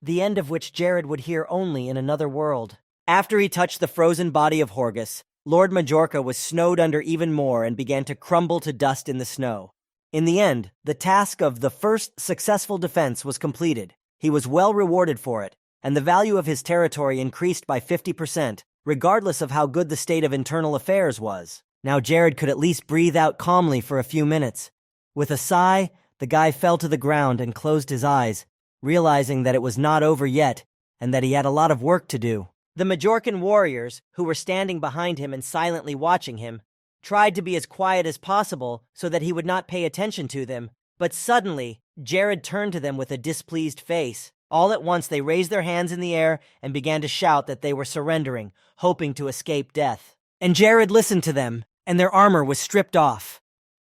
the end of which Jared would hear only in another world. After he touched the frozen body of Horgus, Lord Majorca was snowed under even more and began to crumble to dust in the snow. In the end, the task of the first successful defense was completed. He was well rewarded for it, and the value of his territory increased by 50%, regardless of how good the state of internal affairs was. Now Jared could at least breathe out calmly for a few minutes. With a sigh, the guy fell to the ground and closed his eyes, realizing that it was not over yet and that he had a lot of work to do. The Majorcan warriors, who were standing behind him and silently watching him, tried to be as quiet as possible so that he would not pay attention to them, but suddenly, Jared turned to them with a displeased face. All at once they raised their hands in the air and began to shout that they were surrendering, hoping to escape death. And Jared listened to them, and their armor was stripped off.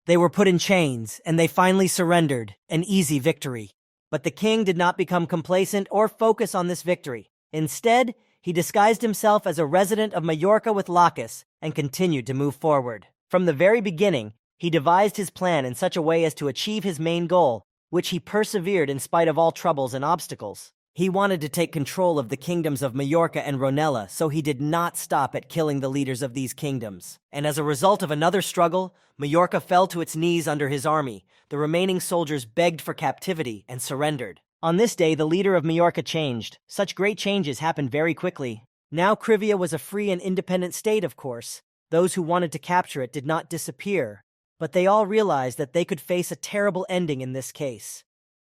They were put in chains, and they finally surrendered, an easy victory. But the king did not become complacent or focus on this victory. Instead, he disguised himself as a resident of Majorca with Lacus and continued to move forward. From the very beginning, he devised his plan in such a way as to achieve his main goal, which he persevered in spite of all troubles and obstacles. He wanted to take control of the kingdoms of Majorca and Ronella, so he did not stop at killing the leaders of these kingdoms. And as a result of another struggle, Majorca fell to its knees under his army. The remaining soldiers begged for captivity and surrendered. On this day, the leader of Majorca changed. Such great changes happened very quickly. Now Krivia was a free and independent state, of course. Those who wanted to capture it did not disappear, but they all realized that they could face a terrible ending in this case.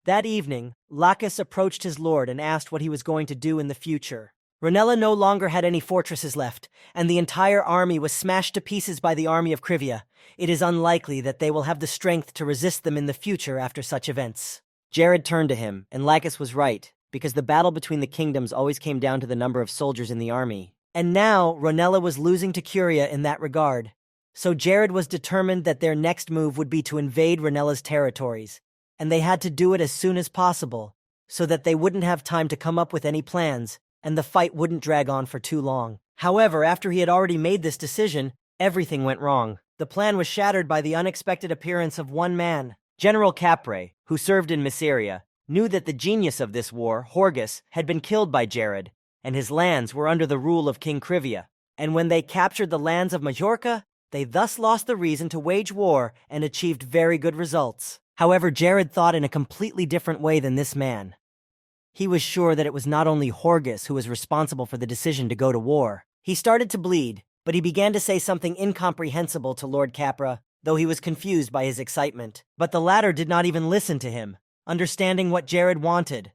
That evening, Lacus approached his lord and asked what he was going to do in the future. Ronella no longer had any fortresses left, and the entire army was smashed to pieces by the army of Krivia. It is unlikely that they will have the strength to resist them in the future after such events. Jared turned to him, and Lacus was right, because the battle between the kingdoms always came down to the number of soldiers in the army. And now, Ronella was losing to Curia in that regard. So Jared was determined that their next move would be to invade Ronella's territories, and they had to do it as soon as possible, so that they wouldn't have time to come up with any plans, and the fight wouldn't drag on for too long. However, after he had already made this decision, everything went wrong. The plan was shattered by the unexpected appearance of one man. General Capre, who served in Myceria, knew that the genius of this war, Horgus, had been killed by Jared, and his lands were under the rule of King Krivia. And when they captured the lands of Majorca, they thus lost the reason to wage war and achieved very good results. However, Jared thought in a completely different way than this man. He was sure that it was not only Horgus who was responsible for the decision to go to war. He started to bleed, but he began to say something incomprehensible to Lord Capra, though he was confused by his excitement. But the latter did not even listen to him, understanding what Jared wanted.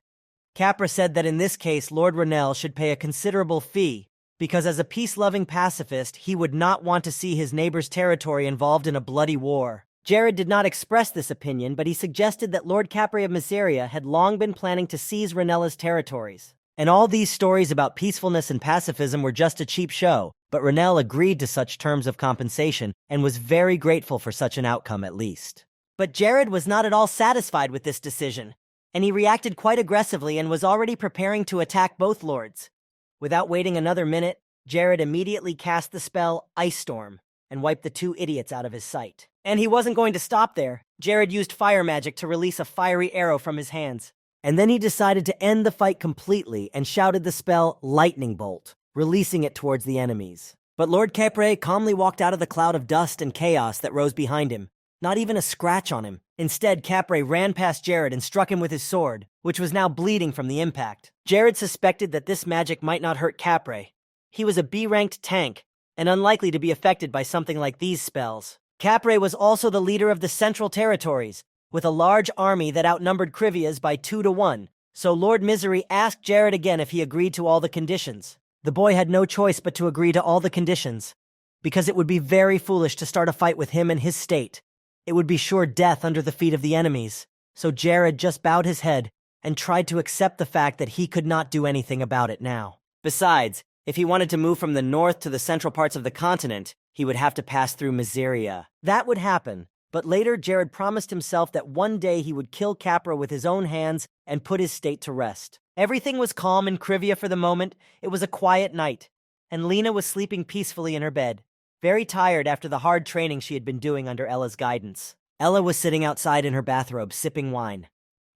Capra said that in this case Lord Ronell should pay a considerable fee, because as a peace-loving pacifist he would not want to see his neighbor's territory involved in a bloody war. Jared did not express this opinion, but he suggested that Lord Capre of Miseria had long been planning to seize Ranella's territories. And all these stories about peacefulness and pacifism were just a cheap show, but Ranella agreed to such terms of compensation and was very grateful for such an outcome at least. But Jared was not at all satisfied with this decision, and he reacted quite aggressively and was already preparing to attack both lords. Without waiting another minute, Jared immediately cast the spell Ice Storm and wiped the two idiots out of his sight. And he wasn't going to stop there. Jared used fire magic to release a fiery arrow from his hands. And then he decided to end the fight completely and shouted the spell Lightning Bolt, releasing it towards the enemies. But Lord Capre calmly walked out of the cloud of dust and chaos that rose behind him. Not even a scratch on him. Instead, Capre ran past Jared and struck him with his sword, which was now bleeding from the impact. Jared suspected that this magic might not hurt Capre. He was a B-ranked tank, and unlikely to be affected by something like these spells. Capre was also the leader of the Central Territories, with a large army that outnumbered Krivia's by 2-1, so Lord Misery asked Jared again if he agreed to all the conditions. The boy had no choice but to agree to all the conditions, because it would be very foolish to start a fight with him and his state. It would be sure death under the feet of the enemies, so Jared just bowed his head and tried to accept the fact that he could not do anything about it now. Besides, if he wanted to move from the north to the central parts of the continent, he would have to pass through Miseria. That would happen, but later Jared promised himself that one day he would kill Capra with his own hands and put his state to rest. Everything was calm in Krivia for the moment. It was a quiet night, and Lena was sleeping peacefully in her bed, very tired after the hard training she had been doing under Ella's guidance. Ella was sitting outside in her bathrobe, sipping wine.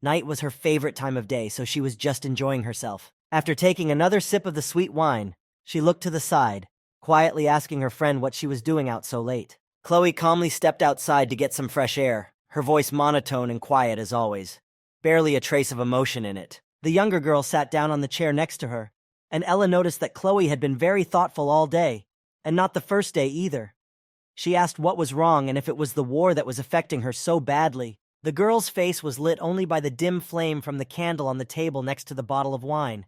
Night was her favorite time of day, so she was just enjoying herself. After taking another sip of the sweet wine, she looked to the side, quietly asking her friend what she was doing out so late. Chloe calmly stepped outside to get some fresh air, her voice monotone and quiet as always, barely a trace of emotion in it. The younger girl sat down on the chair next to her, and Ella noticed that Chloe had been very thoughtful all day, and not the first day either. She asked what was wrong and if it was the war that was affecting her so badly. The girl's face was lit only by the dim flame from the candle on the table next to the bottle of wine.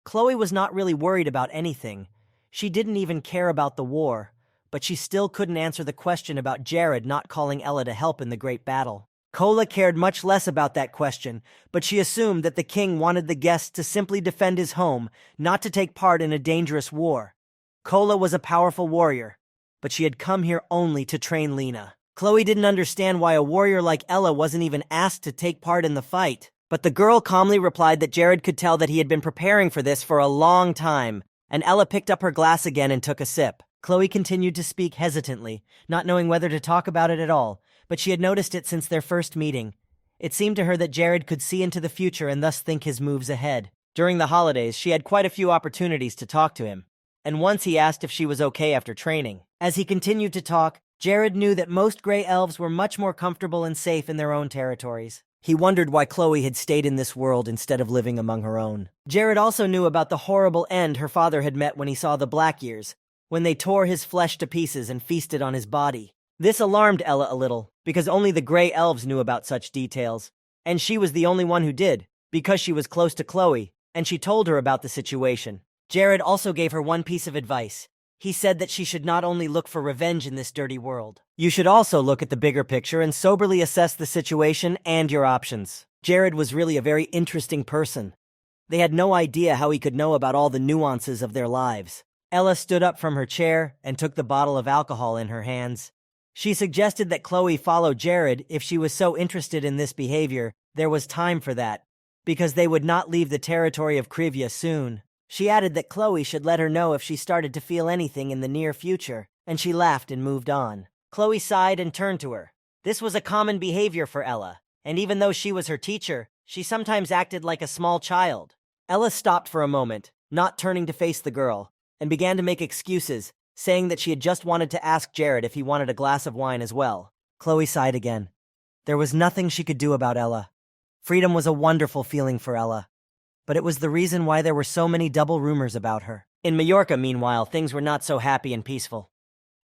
Chloe was not really worried about anything. She didn't even care about the war, but she still couldn't answer the question about Jared not calling Ella to help in the great battle. Kola cared much less about that question, but she assumed that the king wanted the guests to simply defend his home, not to take part in a dangerous war. Kola was a powerful warrior, but she had come here only to train Lena. Chloe didn't understand why a warrior like Ella wasn't even asked to take part in the fight, but the girl calmly replied that Jared could tell that he had been preparing for this for a long time, and Ella picked up her glass again and took a sip. Chloe continued to speak hesitantly, not knowing whether to talk about it at all, but she had noticed it since their first meeting. It seemed to her that Jared could see into the future and thus think his moves ahead. During the holidays, she had quite a few opportunities to talk to him, and once he asked if she was okay after training. As he continued to talk, Jared knew that most gray elves were much more comfortable and safe in their own territories. He wondered why Chloe had stayed in this world instead of living among her own. Jared also knew about the horrible end her father had met when he saw the Black Years, when they tore his flesh to pieces and feasted on his body. This alarmed Ella a little, because only the gray elves knew about such details, and she was the only one who did, because she was close to Chloe, and she told her about the situation. Jared also gave her one piece of advice. He said that she should not only look for revenge in this dirty world. You should also look at the bigger picture and soberly assess the situation and your options. Jared was really a very interesting person. They had no idea how he could know about all the nuances of their lives. Ella stood up from her chair and took the bottle of alcohol in her hands. She suggested that Chloe follow Jared if she was so interested in this behavior. There was time for that, because they would not leave the territory of Krivia soon. She added that Chloe should let her know if she started to feel anything in the near future, and she laughed and moved on. Chloe sighed and turned to her. This was a common behavior for Ella, and even though she was her teacher, she sometimes acted like a small child. Ella stopped for a moment, not turning to face the girl, and began to make excuses, saying that she had just wanted to ask Jared if he wanted a glass of wine as well. Chloe sighed again. There was nothing she could do about Ella. Freedom was a wonderful feeling for Ella, but it was the reason why there were so many double rumors about her. In Majorca, meanwhile, things were not so happy and peaceful.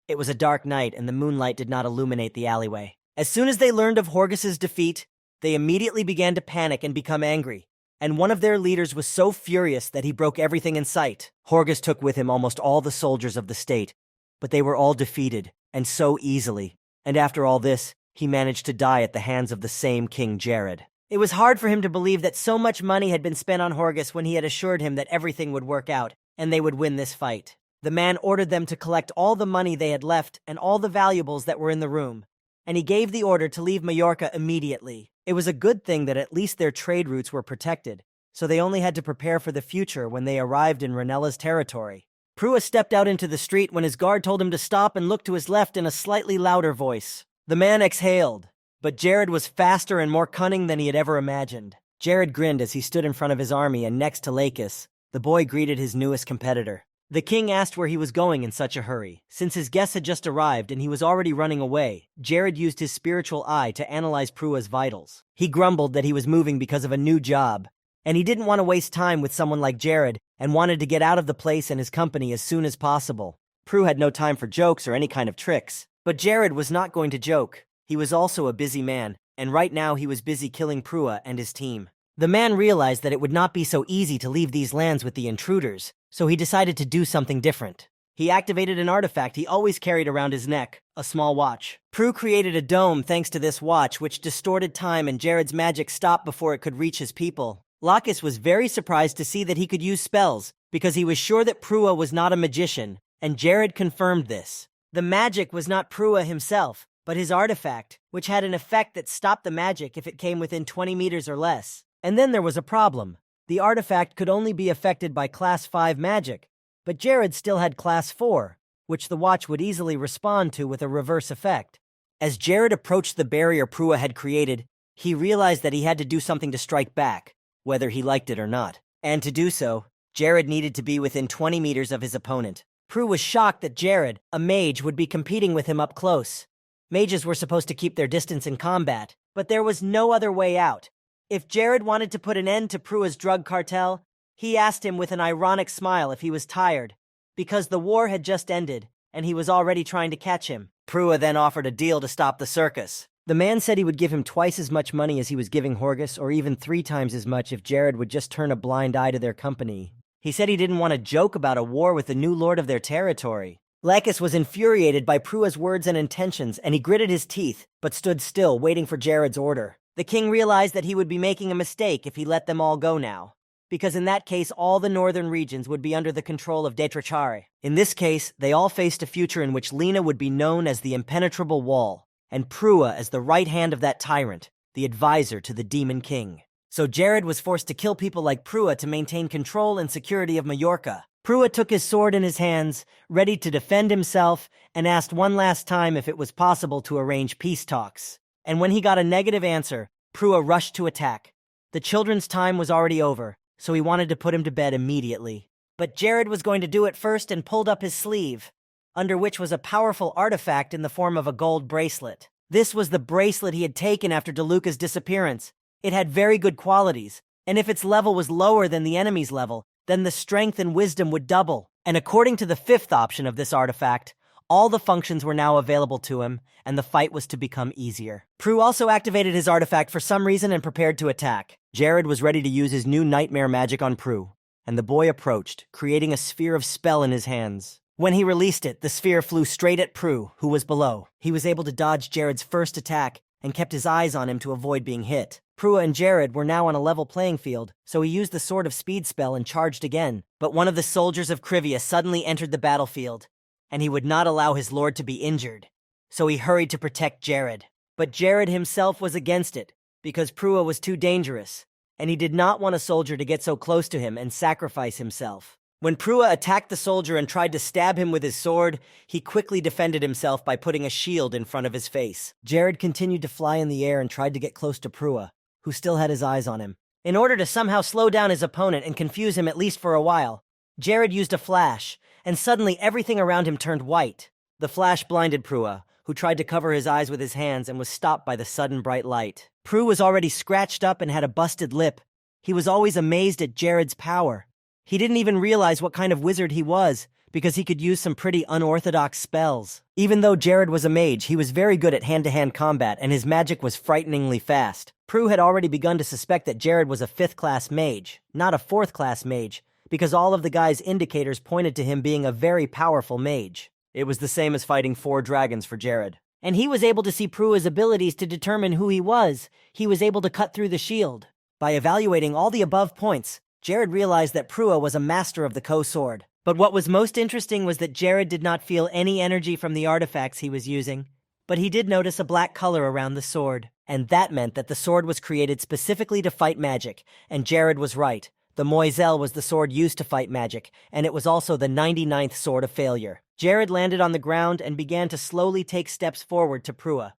It was a dark night, and the moonlight did not illuminate the alleyway. As soon as they learned of Horgus's defeat, they immediately began to panic and become angry, and one of their leaders was so furious that he broke everything in sight. Horgus took with him almost all the soldiers of the state, but they were all defeated, and so easily. And after all this, he managed to die at the hands of the same King Jared. It was hard for him to believe that so much money had been spent on Horgus when he had assured him that everything would work out and they would win this fight. The man ordered them to collect all the money they had left and all the valuables that were in the room, and he gave the order to leave Majorca immediately. It was a good thing that at least their trade routes were protected, so they only had to prepare for the future when they arrived in Ranella's territory. Prua stepped out into the street when his guard told him to stop and look to his left in a slightly louder voice. The man exhaled, but Jared was faster and more cunning than he had ever imagined. Jared grinned as he stood in front of his army, and next to Lakis, the boy greeted his newest competitor. The king asked where he was going in such a hurry. Since his guests had just arrived and he was already running away, Jared used his spiritual eye to analyze Prua's vitals. He grumbled that he was moving because of a new job, and he didn't want to waste time with someone like Jared and wanted to get out of the place and his company as soon as possible. Prue had no time for jokes or any kind of tricks, but Jared was not going to joke. He was also a busy man, and right now he was busy killing Prua and his team. The man realized that it would not be so easy to leave these lands with the intruders, so he decided to do something different. He activated an artifact he always carried around his neck, a small watch. Prue created a dome thanks to this watch, which distorted time, and Jared's magic stopped before it could reach his people. Lakis was very surprised to see that he could use spells, because he was sure that Prua was not a magician, and Jared confirmed this. The magic was not Prua himself, but his artifact, which had an effect that stopped the magic if it came within 20 meters or less. And then there was a problem. The artifact could only be affected by Class 5 magic, but Jared still had Class 4, which the watch would easily respond to with a reverse effect. As Jared approached the barrier Prua had created, he realized that he had to do something to strike back, whether he liked it or not. And to do so, Jared needed to be within 20 meters of his opponent. Prue was shocked that Jared, a mage, would be competing with him up close. Mages were supposed to keep their distance in combat, but there was no other way out. If Jared wanted to put an end to Prua's drug cartel, he asked him with an ironic smile if he was tired, because the war had just ended, and he was already trying to catch him. Prua then offered a deal to stop the circus. The man said he would give him twice as much money as he was giving Horgus, or even 3 times as much if Jared would just turn a blind eye to their company. He said he didn't want to joke about a war with the new lord of their territory. Lakis was infuriated by Prua's words and intentions, and he gritted his teeth, but stood still, waiting for Jared's order. The king realized that he would be making a mistake if he let them all go now, because in that case all the northern regions would be under the control of Detrachare. In this case, they all faced a future in which Lena would be known as the Impenetrable Wall, and Prua as the right hand of that tyrant, the advisor to the Demon King. So Jared was forced to kill people like Prua to maintain control and security of Majorca. Prua took his sword in his hands, ready to defend himself, and asked one last time if it was possible to arrange peace talks. And when he got a negative answer, Prua rushed to attack. The children's time was already over, so he wanted to put him to bed immediately. But Jared was going to do it first and pulled up his sleeve, under which was a powerful artifact in the form of a gold bracelet. This was the bracelet he had taken after DeLuca's disappearance. It had very good qualities, and if its level was lower than the enemy's level, then the strength and wisdom would double. And according to the 5th option of this artifact, all the functions were now available to him, and the fight was to become easier. Prue also activated his artifact for some reason and prepared to attack. Jared was ready to use his new nightmare magic on Prue, and the boy approached, creating a sphere of spell in his hands. When he released it, the sphere flew straight at Prue, who was below. He was able to dodge Jared's first attack and kept his eyes on him to avoid being hit. Prua and Jared were now on a level playing field, so he used the Sword of Speed spell and charged again. But one of the soldiers of Krivia suddenly entered the battlefield, and he would not allow his lord to be injured, so he hurried to protect Jared. But Jared himself was against it, because Prua was too dangerous, and he did not want a soldier to get so close to him and sacrifice himself. When Prua attacked the soldier and tried to stab him with his sword, he quickly defended himself by putting a shield in front of his face. Jared continued to fly in the air and tried to get close to Prua, who still had his eyes on him. In order to somehow slow down his opponent and confuse him at least for a while, Jared used a flash, and suddenly everything around him turned white. The flash blinded Prua, who tried to cover his eyes with his hands and was stopped by the sudden bright light. Prue was already scratched up and had a busted lip. He was always amazed at Jared's power. He didn't even realize what kind of wizard he was, because he could use some pretty unorthodox spells. Even though Jared was a mage, he was very good at hand-to-hand combat, and his magic was frighteningly fast. Prue had already begun to suspect that Jared was a 5th-class mage, not a 4th-class mage, because all of the guy's indicators pointed to him being a very powerful mage. It was the same as fighting 4 dragons for Jared. And he was able to see Prua's abilities to determine who he was. He was able to cut through the shield. By evaluating all the above points, Jared realized that Prua was a master of the Ko-sword. But what was most interesting was that Jared did not feel any energy from the artifacts he was using. But he did notice a black color around the sword. And that meant that the sword was created specifically to fight magic. And Jared was right. The Moiselle was the sword used to fight magic, and it was also the 99th sword of failure. Jared landed on the ground and began to slowly take steps forward to Prua.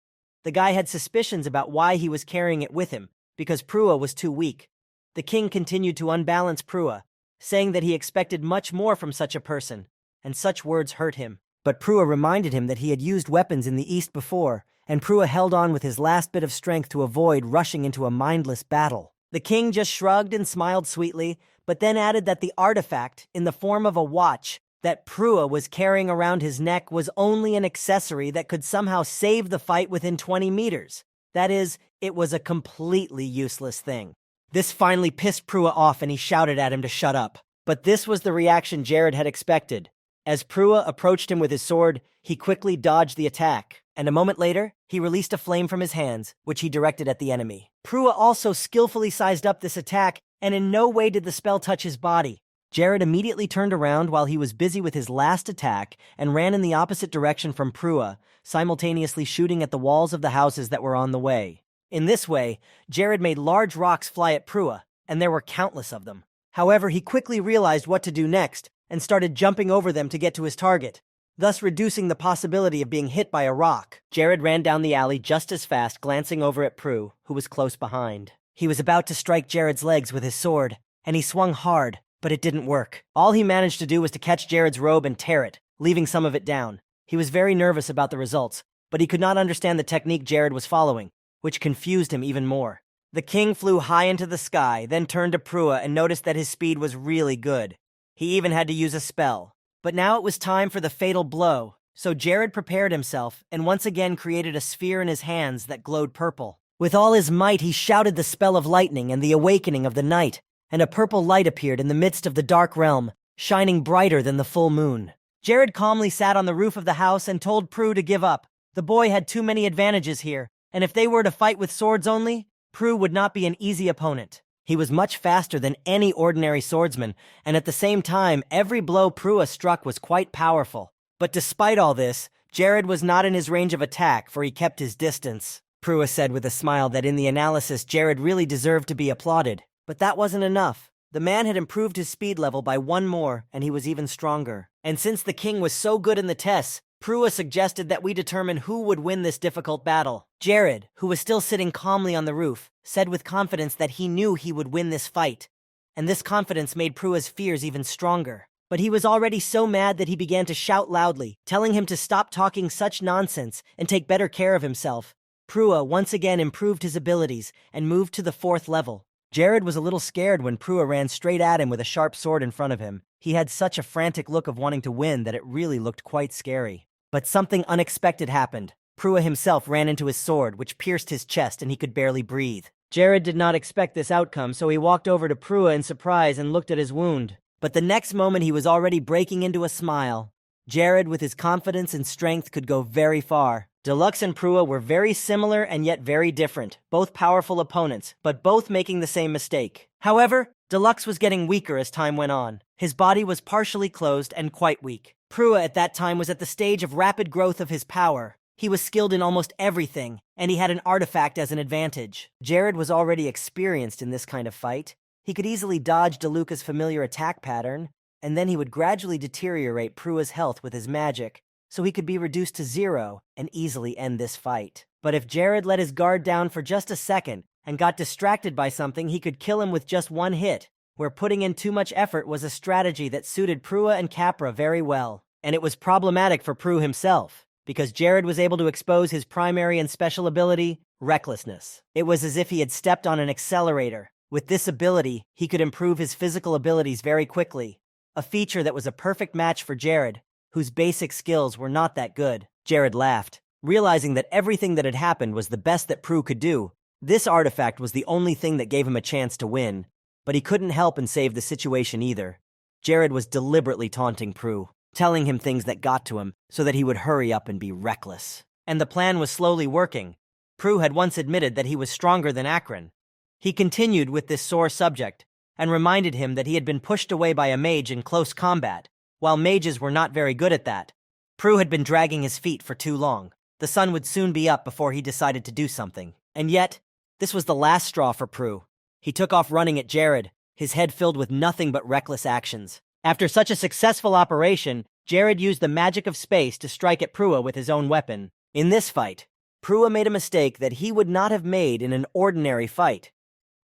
The guy had suspicions about why he was carrying it with him, because Prua was too weak. The king continued to unbalance Prua, saying that he expected much more from such a person, and such words hurt him. But Prua reminded him that he had used weapons in the East before, and Prua held on with his last bit of strength to avoid rushing into a mindless battle. The king just shrugged and smiled sweetly, but then added that the artifact, in the form of a watch, that Prua was carrying around his neck was only an accessory that could somehow save the fight within 20 meters. That is, it was a completely useless thing. This finally pissed Prua off and he shouted at him to shut up. But this was the reaction Jared had expected. As Prua approached him with his sword, he quickly dodged the attack, and a moment later, he released a flame from his hands, which he directed at the enemy. Prua also skillfully sized up this attack, and in no way did the spell touch his body. Jared immediately turned around while he was busy with his last attack and ran in the opposite direction from Prua, simultaneously shooting at the walls of the houses that were on the way. In this way, Jared made large rocks fly at Prua, and there were countless of them. However, he quickly realized what to do next and started jumping over them to get to his target, thus reducing the possibility of being hit by a rock. Jared ran down the alley just as fast, glancing over at Prue, who was close behind. He was about to strike Jared's legs with his sword, and he swung hard, but it didn't work. All he managed to do was to catch Jared's robe and tear it, leaving some of it down. He was very nervous about the results, but he could not understand the technique Jared was following, which confused him even more. The king flew high into the sky, then turned to Prua and noticed that his speed was really good. He even had to use a spell. But now it was time for the fatal blow, so Jared prepared himself and once again created a sphere in his hands that glowed purple. With all his might, he shouted the spell of lightning and the awakening of the night, and a purple light appeared in the midst of the dark realm, shining brighter than the full moon. Jared calmly sat on the roof of the house and told Prue to give up. The boy had too many advantages here, and if they were to fight with swords only, Prue would not be an easy opponent. He was much faster than any ordinary swordsman, and at the same time, every blow Prua struck was quite powerful. But despite all this, Jared was not in his range of attack, for he kept his distance. Prua said with a smile that in the analysis, Jared really deserved to be applauded. But that wasn't enough. The man had improved his speed level by one more, and he was even stronger. And since the king was so good in the tests, Prua suggested that we determine who would win this difficult battle. Jared, who was still sitting calmly on the roof, said with confidence that he knew he would win this fight. And this confidence made Prua's fears even stronger. But he was already so mad that he began to shout loudly, telling him to stop talking such nonsense and take better care of himself. Prua once again improved his abilities and moved to the 4th level. Jared was a little scared when Prua ran straight at him with a sharp sword in front of him. He had such a frantic look of wanting to win that it really looked quite scary. But something unexpected happened. Prua himself ran into his sword, which pierced his chest and he could barely breathe. Jared did not expect this outcome, so he walked over to Prua in surprise and looked at his wound. But the next moment he was already breaking into a smile. Jared, with his confidence and strength, could go very far. Deluxe and Prua were very similar and yet very different, both powerful opponents, but both making the same mistake. However, Deluxe was getting weaker as time went on. His body was partially closed and quite weak. Prua at that time was at the stage of rapid growth of his power. He was skilled in almost everything, and he had an artifact as an advantage. Jared was already experienced in this kind of fight. He could easily dodge DeLuca's familiar attack pattern, and then he would gradually deteriorate Prua's health with his magic, so he could be reduced to 0 and easily end this fight. But if Jared let his guard down for just a second and got distracted by something, he could kill him with just one hit, where putting in too much effort was a strategy that suited Prua and Capra very well. And it was problematic for Prue himself, because Jared was able to expose his primary and special ability, recklessness. It was as if he had stepped on an accelerator. With this ability, he could improve his physical abilities very quickly, a feature that was a perfect match for Jared, whose basic skills were not that good. Jared laughed, realizing that everything that had happened was the best that Prue could do. This artifact was the only thing that gave him a chance to win, but he couldn't help and save the situation either. Jared was deliberately taunting Prue, telling him things that got to him so that he would hurry up and be reckless. and the plan was slowly working. Prue had once admitted that he was stronger than Akron. He continued with this sore subject, and reminded him that he had been pushed away by a mage in close combat, while mages were not very good at that. Prue had been dragging his feet for too long. The sun would soon be up before he decided to do something. And yet, this was the last straw for Prue. He took off running at Jared, his head filled with nothing but reckless actions. After such a successful operation, Jared used the magic of space to strike at Prue with his own weapon. In this fight, Prue made a mistake that he would not have made in an ordinary fight.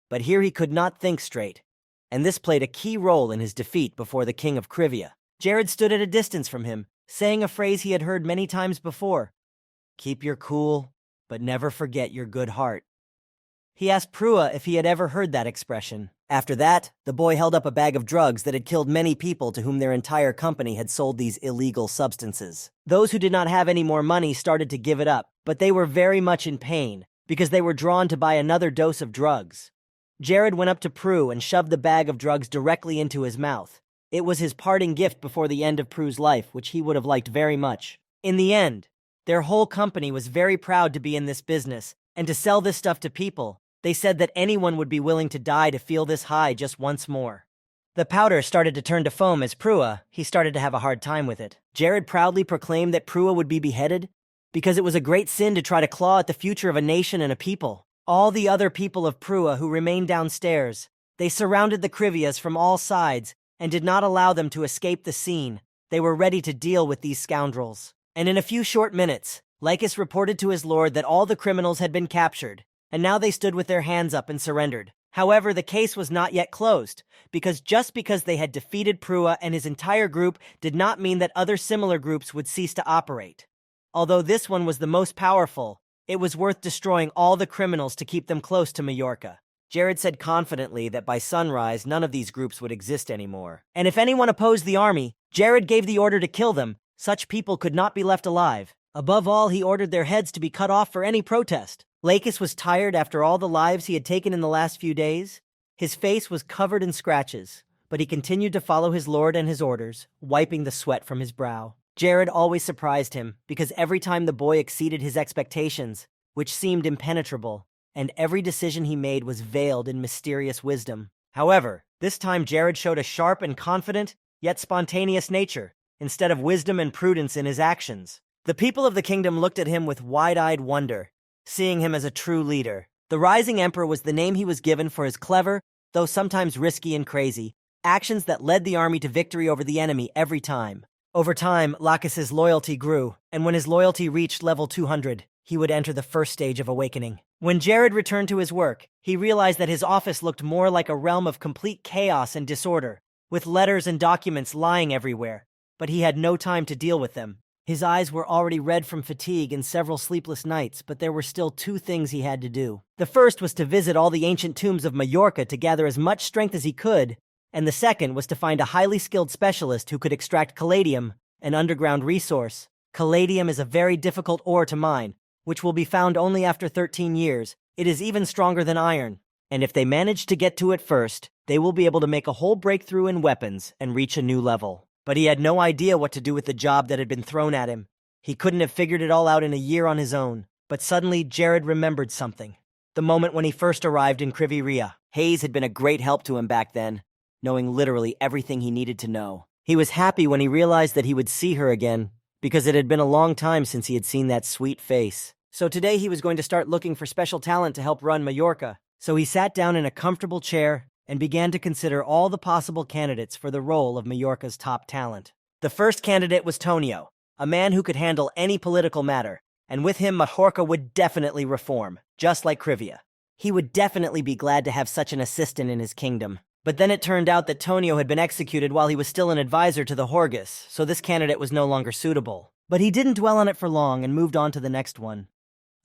But here he could not think straight, and this played a key role in his defeat before the king of Krivia. Jared stood at a distance from him, saying a phrase he had heard many times before. "Keep your cool, but never forget your good heart." He asked Prue if he had ever heard that expression. After that, the boy held up a bag of drugs that had killed many people to whom their entire company had sold these illegal substances. Those who did not have any more money started to give it up, but they were very much in pain because they were drawn to buy another dose of drugs. Jared went up to Prue and shoved the bag of drugs directly into his mouth. It was his parting gift before the end of Prue's life, which he would have liked very much. In the end, their whole company was very proud to be in this business and to sell this stuff to people. They said that anyone would be willing to die to feel this high just once more. The powder started to turn to foam as Prue, he started to have a hard time with it. Jared proudly proclaimed that Prue would be beheaded because it was a great sin to try to claw at the future of a nation and a people. All the other people of Prue who remained downstairs, they surrounded the Krivias from all sides and did not allow them to escape the scene. They were ready to deal with these scoundrels. And in a few short minutes, Lycus reported to his lord that all the criminals had been captured, and now they stood with their hands up and surrendered. However, the case was not yet closed, because just because they had defeated Prue and his entire group did not mean that other similar groups would cease to operate. Although this one was the most powerful, it was worth destroying all the criminals to keep them close to Majorca. Jared said confidently that by sunrise none of these groups would exist anymore. And if anyone opposed the army, Jared gave the order to kill them. Such people could not be left alive. Above all, he ordered their heads to be cut off for any protest. Lycus was tired after all the lives he had taken in the last few days. His face was covered in scratches, but he continued to follow his lord and his orders, wiping the sweat from his brow. Jared always surprised him, because every time the boy exceeded his expectations, which seemed impenetrable, and every decision he made was veiled in mysterious wisdom. However, this time Jared showed a sharp and confident, yet spontaneous nature, instead of wisdom and prudence in his actions. The people of the kingdom looked at him with wide-eyed wonder, seeing him as a true leader. The Rising Emperor was the name he was given for his clever, though sometimes risky and crazy, actions that led the army to victory over the enemy every time. Over time, Lacus's loyalty grew, and when his loyalty reached level 200, he would enter the first stage of awakening. When Jared returned to his work, he realized that his office looked more like a realm of complete chaos and disorder, with letters and documents lying everywhere, but he had no time to deal with them. His eyes were already red from fatigue and several sleepless nights, but there were still two things he had to do. The first was to visit all the ancient tombs of Majorca to gather as much strength as he could, and the second was to find a highly skilled specialist who could extract caladium, an underground resource. Caladium is a very difficult ore to mine, which will be found only after 13 years. It is even stronger than iron, and if they manage to get to it first, they will be able to make a whole breakthrough in weapons and reach a new level. But he had no idea what to do with the job that had been thrown at him. He couldn't have figured it all out in a year on his own. But suddenly, Jared remembered something. The moment when he first arrived in Kriviria. Hayes had been a great help to him back then, knowing literally everything he needed to know. He was happy when he realized that he would see her again, because it had been a long time since he had seen that sweet face. So today he was going to start looking for special talent to help run Majorca. So he sat down in a comfortable chair and began to consider all the possible candidates for the role of Majorca's top talent. The first candidate was Tonio, a man who could handle any political matter, and with him Majorca would definitely reform, just like Krivia. He would definitely be glad to have such an assistant in his kingdom. But then it turned out that Tonio had been executed while he was still an advisor to the Horgus, so this candidate was no longer suitable. But he didn't dwell on it for long and moved on to the next one.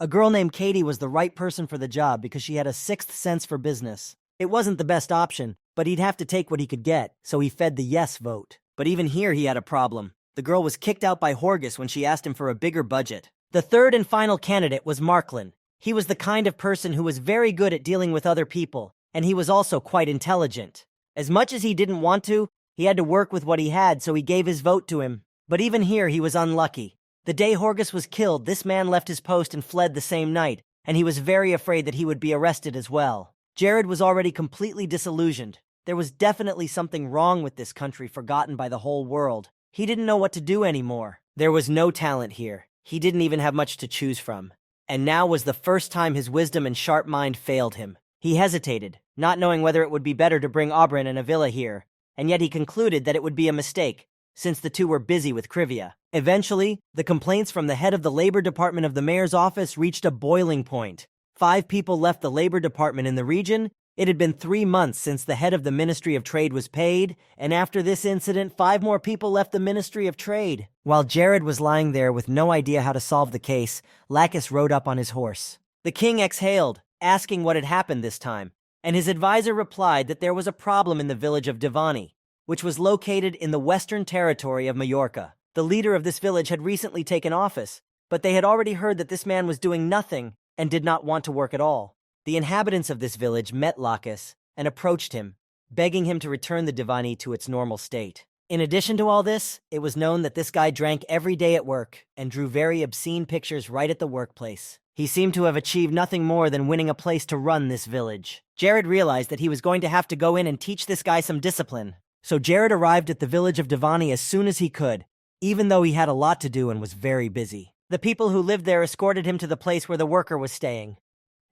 A girl named Katie was the right person for the job because she had a sixth sense for business. It wasn't the best option, but he'd have to take what he could get, so he fed the yes vote. But even here he had a problem. The girl was kicked out by Horgus when she asked him for a bigger budget. The third and final candidate was Marklin. He was the kind of person who was very good at dealing with other people, and he was also quite intelligent. As much as he didn't want to, he had to work with what he had, so he gave his vote to him. But even here he was unlucky. The day Horgus was killed, this man left his post and fled the same night, and he was very afraid that he would be arrested as well. Jared was already completely disillusioned. There was definitely something wrong with this country forgotten by the whole world. He didn't know what to do anymore. There was no talent here. He didn't even have much to choose from. And now was the first time his wisdom and sharp mind failed him. He hesitated, not knowing whether it would be better to bring Oberyn and Avila here, and yet he concluded that it would be a mistake, since the two were busy with Krivia. Eventually, the complaints from the head of the labor department of the mayor's office reached a boiling point. 5 people left the labor department in the region. It had been 3 months since the head of the Ministry of Trade was paid, and after this incident, 5 more people left the Ministry of Trade. While Jared was lying there with no idea how to solve the case, Lacus rode up on his horse. The king exhaled, asking what had happened this time, and his advisor replied that there was a problem in the village of Divani, which was located in the western territory of Majorca. The leader of this village had recently taken office, but they had already heard that this man was doing nothing and did not want to work at all. The inhabitants of this village met Lacus and approached him, begging him to return the Divani to its normal state. In addition to all this, it was known that this guy drank every day at work and drew very obscene pictures right at the workplace. He seemed to have achieved nothing more than winning a place to run this village. Jared realized that he was going to have to go in and teach this guy some discipline. So Jared arrived at the village of Divani as soon as he could, even though he had a lot to do and was very busy. The people who lived there escorted him to the place where the worker was staying.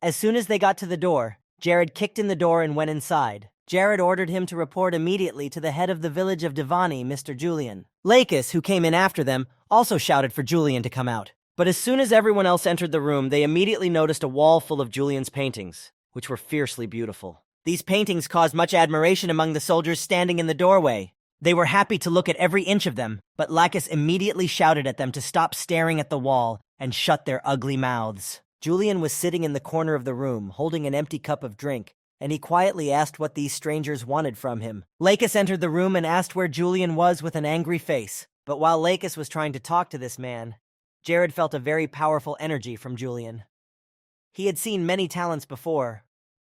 As soon as they got to the door, Jared kicked in the door and went inside. Jared ordered him to report immediately to the head of the village of Divani, Mr. Julian. Lacus, who came in after them, also shouted for Julian to come out. But as soon as everyone else entered the room, they immediately noticed a wall full of Julian's paintings, which were fiercely beautiful. These paintings caused much admiration among the soldiers standing in the doorway. They were happy to look at every inch of them, but Lacus immediately shouted at them to stop staring at the wall and shut their ugly mouths. Julian was sitting in the corner of the room, holding an empty cup of drink, and he quietly asked what these strangers wanted from him. Lacus entered the room and asked where Julian was with an angry face. But while Lacus was trying to talk to this man, Jared felt a very powerful energy from Julian. He had seen many talents before,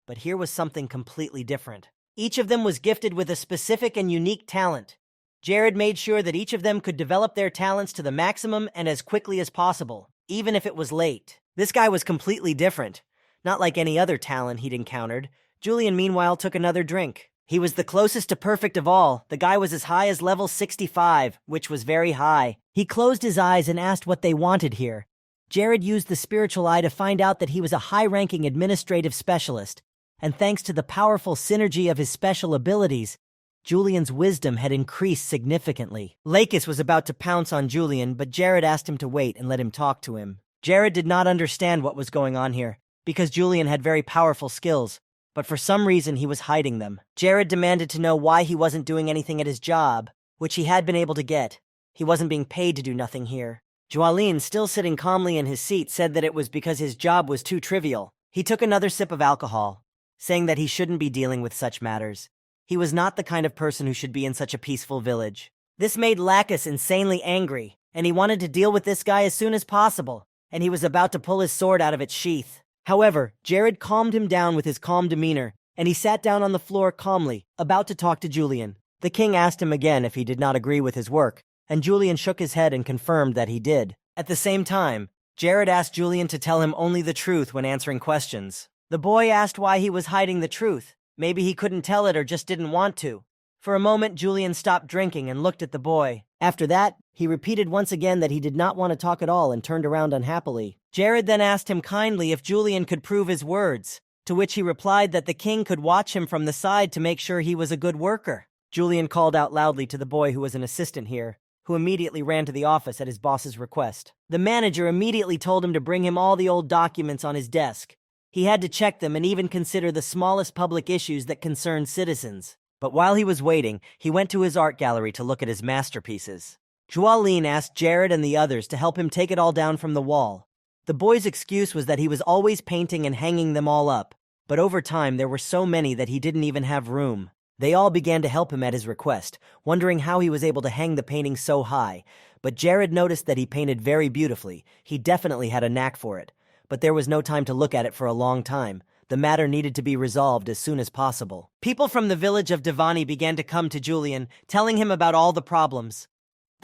but here was something completely different. Each of them was gifted with a specific and unique talent. Jared made sure that each of them could develop their talents to the maximum and as quickly as possible, even if it was late. This guy was completely different, not like any other talent he'd encountered. Julian, meanwhile, took another drink. He was the closest to perfect of all. The guy was as high as level 65, which was very high. He closed his eyes and asked what they wanted here. Jared used the spiritual eye to find out that he was a high-ranking administrative specialist, and thanks to the powerful synergy of his special abilities, Julian's wisdom had increased significantly. Lacus was about to pounce on Julian, but Jared asked him to wait and let him talk to him. Jared did not understand what was going on here, because Julian had very powerful skills, but for some reason he was hiding them. Jared demanded to know why he wasn't doing anything at his job, which he had been able to get. He wasn't being paid to do nothing here. Joaline, still sitting calmly in his seat, said that it was because his job was too trivial. He took another sip of alcohol, saying that he shouldn't be dealing with such matters. He was not the kind of person who should be in such a peaceful village. This made Lacus insanely angry, and he wanted to deal with this guy as soon as possible, and he was about to pull his sword out of its sheath. However, Jared calmed him down with his calm demeanor, and he sat down on the floor calmly, about to talk to Julian. The king asked him again if he did not agree with his work, and Julian shook his head and confirmed that he did. At the same time, Jared asked Julian to tell him only the truth when answering questions. The boy asked why he was hiding the truth. Maybe he couldn't tell it or just didn't want to. For a moment, Julian stopped drinking and looked at the boy. After that, he repeated once again that he did not want to talk at all and turned around unhappily. Jared then asked him kindly if Julian could prove his words, to which he replied that the king could watch him from the side to make sure he was a good worker. Julian called out loudly to the boy who was an assistant here, who immediately ran to the office at his boss's request. The manager immediately told him to bring him all the old documents on his desk. He had to check them and even consider the smallest public issues that concerned citizens. But while he was waiting, he went to his art gallery to look at his masterpieces. Joaline asked Jared and the others to help him take it all down from the wall. The boy's excuse was that he was always painting and hanging them all up, but over time there were so many that he didn't even have room. They all began to help him at his request, wondering how he was able to hang the painting so high, but Jared noticed that he painted very beautifully. He definitely had a knack for it. But there was no time to look at it for a long time. The matter needed to be resolved as soon as possible. People from the village of Divani began to come to Julian, telling him about all the problems.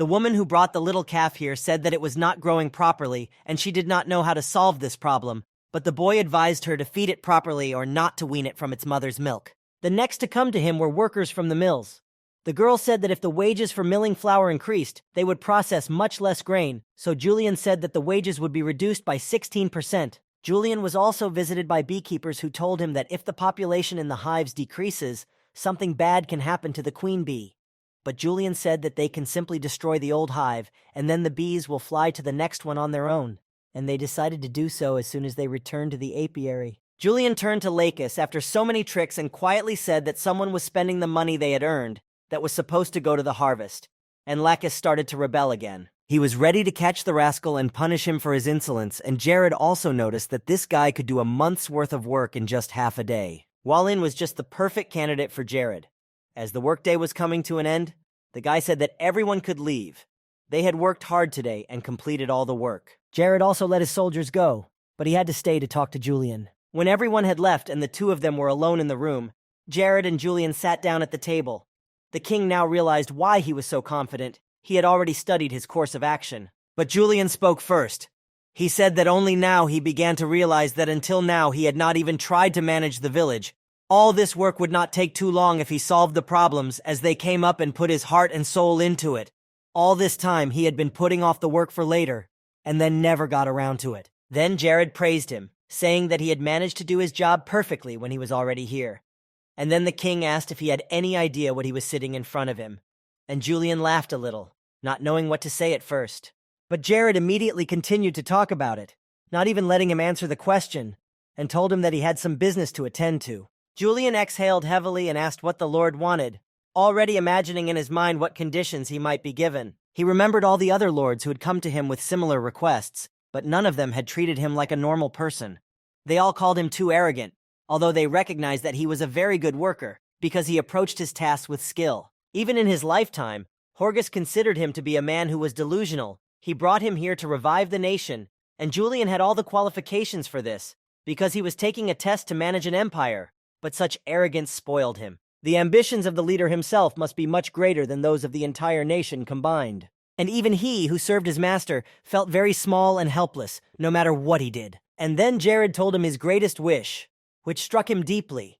The woman who brought the little calf here said that it was not growing properly, and she did not know how to solve this problem, but the boy advised her to feed it properly or not to wean it from its mother's milk. The next to come to him were workers from the mills. The girl said that if the wages for milling flour increased, they would process much less grain, so Julian said that the wages would be reduced by 16%. Julian was also visited by beekeepers who told him that if the population in the hives decreases, something bad can happen to the queen bee. But Julian said that they can simply destroy the old hive, and then the bees will fly to the next one on their own. And they decided to do so as soon as they returned to the apiary. Julian turned to Lakis after so many tricks and quietly said that someone was spending the money they had earned that was supposed to go to the harvest, and Lakis started to rebel again. He was ready to catch the rascal and punish him for his insolence, and Jared also noticed that this guy could do a month's worth of work in just half a day. Wallin was just the perfect candidate for Jared. As the workday was coming to an end, the guy said that everyone could leave. They had worked hard today and completed all the work. Jared also let his soldiers go, but he had to stay to talk to Julian. When everyone had left and the two of them were alone in the room, Jared and Julian sat down at the table. The king now realized why he was so confident. He had already studied his course of action. But Julian spoke first. He said that only now he began to realize that until now he had not even tried to manage the village. All this work would not take too long if he solved the problems as they came up and put his heart and soul into it. All this time he had been putting off the work for later, and then never got around to it. Then Jared praised him, saying that he had managed to do his job perfectly when he was already here. And then the king asked if he had any idea what he was sitting in front of him. And Julian laughed a little, not knowing what to say at first. But Jared immediately continued to talk about it, not even letting him answer the question, and told him that he had some business to attend to. Julian exhaled heavily and asked what the Lord wanted, already imagining in his mind what conditions he might be given. He remembered all the other lords who had come to him with similar requests, but none of them had treated him like a normal person. They all called him too arrogant, although they recognized that he was a very good worker, because he approached his tasks with skill. Even in his lifetime, Horgus considered him to be a man who was delusional. He brought him here to revive the nation, and Julian had all the qualifications for this, because he was taking a test to manage an empire, but such arrogance spoiled him. The ambitions of the leader himself must be much greater than those of the entire nation combined. And even he, who served his master, felt very small and helpless, no matter what he did. And then Jared told him his greatest wish, which struck him deeply.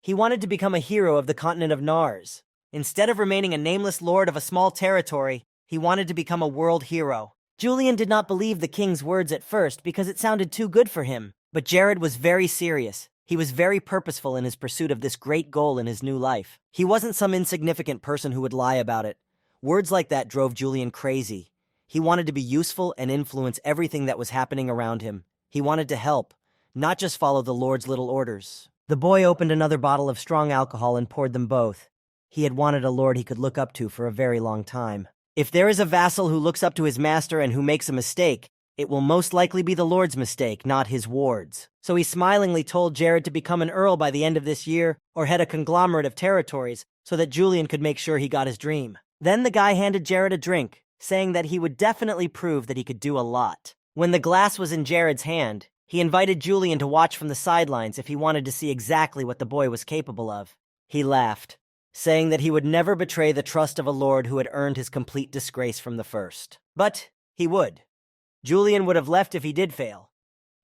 He wanted to become a hero of the continent of Nars. Instead of remaining a nameless lord of a small territory, he wanted to become a world hero. Julian did not believe the king's words at first because it sounded too good for him. But Jared was very serious. He was very purposeful in his pursuit of this great goal in his new life. He wasn't some insignificant person who would lie about it. Words like that drove Julian crazy. He wanted to be useful and influence everything that was happening around him. He wanted to help, not just follow the Lord's little orders. The boy opened another bottle of strong alcohol and poured them both. He had wanted a lord he could look up to for a very long time. If there is a vassal who looks up to his master and who makes a mistake, it will most likely be the lord's mistake, not his ward's. So he smilingly told Jared to become an earl by the end of this year or head a conglomerate of territories so that Julian could make sure he got his dream. Then the guy handed Jared a drink, saying that he would definitely prove that he could do a lot. When the glass was in Jared's hand, he invited Julian to watch from the sidelines if he wanted to see exactly what the boy was capable of. He laughed, saying that he would never betray the trust of a lord who had earned his complete disgrace from the first. But he would. Julian would have left if he did fail,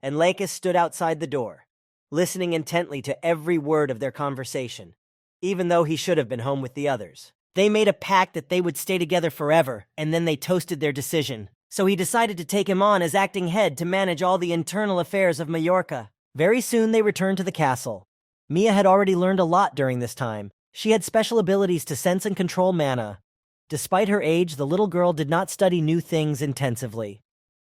and Lakis stood outside the door, listening intently to every word of their conversation, even though he should have been home with the others. They made a pact that they would stay together forever, and then they toasted their decision. So he decided to take him on as acting head to manage all the internal affairs of Majorca. Very soon they returned to the castle. Mia had already learned a lot during this time. She had special abilities to sense and control mana. Despite her age, the little girl did not study new things intensively.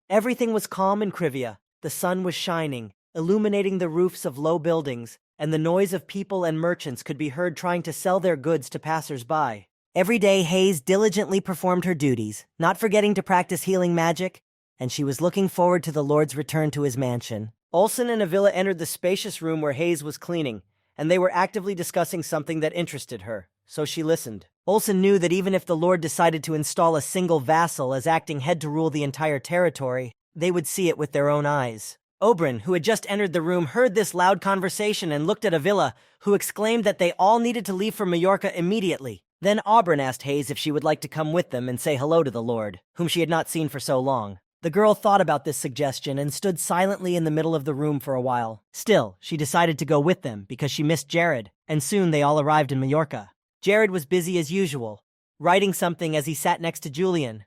Everything was calm in Krivia. The sun was shining, illuminating the roofs of low buildings, and the noise of people and merchants could be heard trying to sell their goods to passers-by. Every day, Hayes diligently performed her duties, not forgetting to practice healing magic, and she was looking forward to the Lord's return to his mansion. Olsen and Avila entered the spacious room where Hayes was cleaning, and they were actively discussing something that interested her, so she listened. Olsen knew that even if the Lord decided to install a single vassal as acting head to rule the entire territory, they would see it with their own eyes. Oberyn, who had just entered the room, heard this loud conversation and looked at Avila, who exclaimed that they all needed to leave for Majorca immediately. Then Auburn asked Hayes if she would like to come with them and say hello to the Lord, whom she had not seen for so long. The girl thought about this suggestion and stood silently in the middle of the room for a while. Still, she decided to go with them because she missed Jared, and soon they all arrived in Mallorca. Jared was busy as usual, writing something as he sat next to Julian.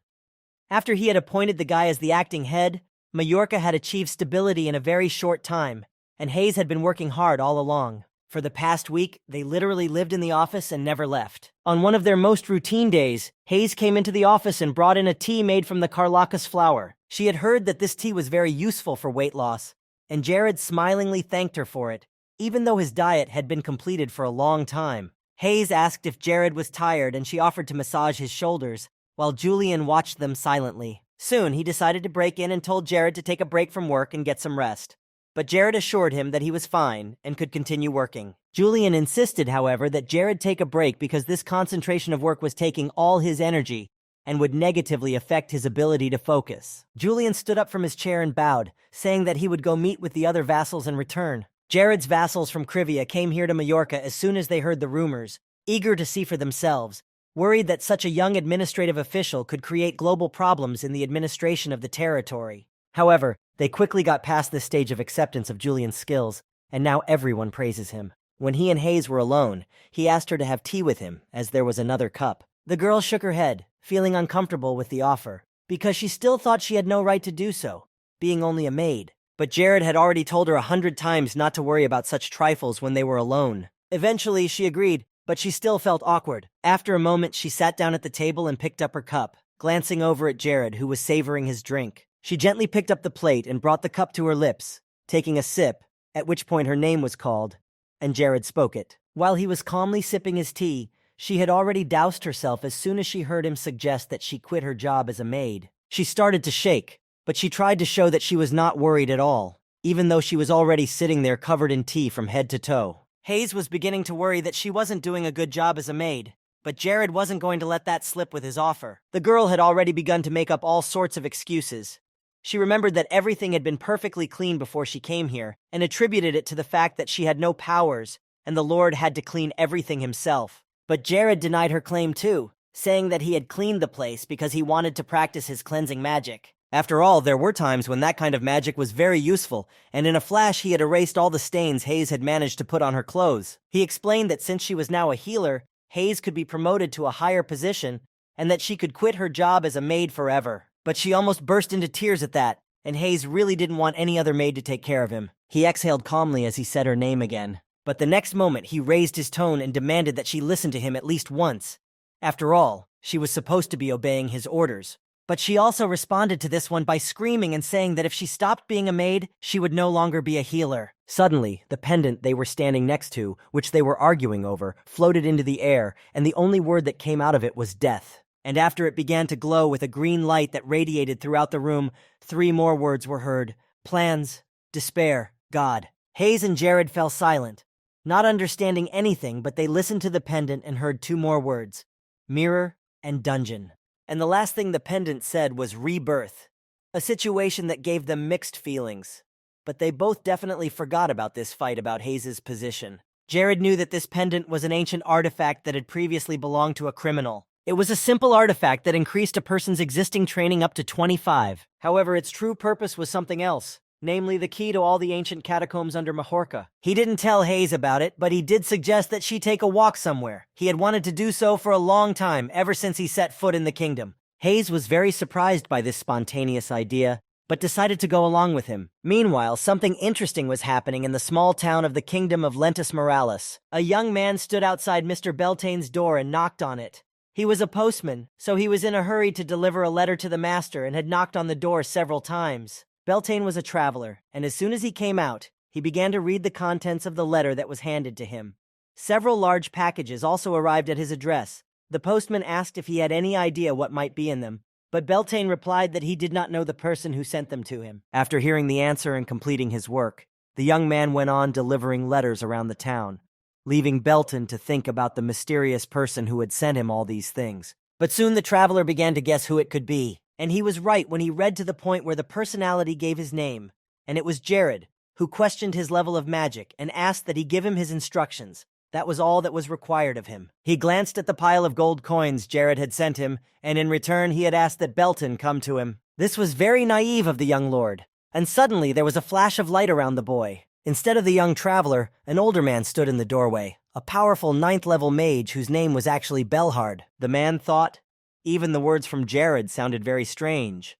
After he had appointed the guy as the acting head, Mallorca had achieved stability in a very short time, and Hayes had been working hard all along. For the past week, they literally lived in the office and never left. On one of their most routine days, Hayes came into the office and brought in a tea made from the Carlacus flower. She had heard that this tea was very useful for weight loss, and Jared smilingly thanked her for it, even though his diet had been completed for a long time. Hayes asked if Jared was tired and she offered to massage his shoulders, while Julian watched them silently. Soon, he decided to break in and told Jared to take a break from work and get some rest. But Jared assured him that he was fine and could continue working. Julian insisted, however, that Jared take a break because this concentration of work was taking all his energy and would negatively affect his ability to focus. Julian stood up from his chair and bowed, saying that he would go meet with the other vassals and return. Jared's vassals from Krivia came here to Mallorca as soon as they heard the rumors, eager to see for themselves, worried that such a young administrative official could create global problems in the administration of the territory. However, they quickly got past this stage of acceptance of Julian's skills, and now everyone praises him. When he and Hayes were alone, he asked her to have tea with him, as there was another cup. The girl shook her head, feeling uncomfortable with the offer, because she still thought she had no right to do so, being only a maid. But Jared had already told her 100 times not to worry about such trifles when they were alone. Eventually, she agreed, but she still felt awkward. After a moment, she sat down at the table and picked up her cup, glancing over at Jared, who was savoring his drink. She gently picked up the plate and brought the cup to her lips, taking a sip, at which point her name was called, and Jared spoke it. While he was calmly sipping his tea, she had already doused herself as soon as she heard him suggest that she quit her job as a maid. She started to shake, but she tried to show that she was not worried at all, even though she was already sitting there covered in tea from head to toe. Hayes was beginning to worry that she wasn't doing a good job as a maid, but Jared wasn't going to let that slip with his offer. The girl had already begun to make up all sorts of excuses. She remembered that everything had been perfectly clean before she came here, and attributed it to the fact that she had no powers, and the Lord had to clean everything himself. But Jared denied her claim too, saying that he had cleaned the place because he wanted to practice his cleansing magic. After all, there were times when that kind of magic was very useful, and in a flash he had erased all the stains Hayes had managed to put on her clothes. He explained that since she was now a healer, Hayes could be promoted to a higher position, and that she could quit her job as a maid forever. But she almost burst into tears at that, and Hayes really didn't want any other maid to take care of him. He exhaled calmly as he said her name again. But the next moment, he raised his tone and demanded that she listen to him at least once. After all, she was supposed to be obeying his orders. But she also responded to this one by screaming and saying that if she stopped being a maid, she would no longer be a healer. Suddenly, the pendant they were standing next to, which they were arguing over, floated into the air, and the only word that came out of it was death. And after it began to glow with a green light that radiated throughout the room, 3 more words were heard: plans, despair, God. Hayes and Jared fell silent, not understanding anything, but they listened to the pendant and heard 2 more words: mirror and dungeon. And the last thing the pendant said was rebirth, a situation that gave them mixed feelings. But they both definitely forgot about this fight about Hayes' position. Jared knew that this pendant was an ancient artifact that had previously belonged to a criminal. It was a simple artifact that increased a person's existing training up to 25. However, its true purpose was something else, namely the key to all the ancient catacombs under Mallorca. He didn't tell Hayes about it, but he did suggest that she take a walk somewhere. He had wanted to do so for a long time, ever since he set foot in the kingdom. Hayes was very surprised by this spontaneous idea, but decided to go along with him. Meanwhile, something interesting was happening in the small town of the kingdom of Lentus Morales. A young man stood outside Mr. Beltane's door and knocked on it. He was a postman, so he was in a hurry to deliver a letter to the master and had knocked on the door several times. Beltane was a traveler, and as soon as he came out, he began to read the contents of the letter that was handed to him. Several large packages also arrived at his address. The postman asked if he had any idea what might be in them, but Beltane replied that he did not know the person who sent them to him. After hearing the answer and completing his work, the young man went on delivering letters around the town, leaving Belton to think about the mysterious person who had sent him all these things. But soon the traveler began to guess who it could be, and he was right when he read to the point where the personality gave his name, and it was Jared, who questioned his level of magic and asked that he give him his instructions. That was all that was required of him. He glanced at the pile of gold coins Jared had sent him, and in return he had asked that Belton come to him. This was very naive of the young lord. And suddenly there was a flash of light around the boy. Instead of the young traveler, an older man stood in the doorway, a powerful 9th-level mage whose name was actually Belhard. The man thought. Even the words from Jared sounded very strange.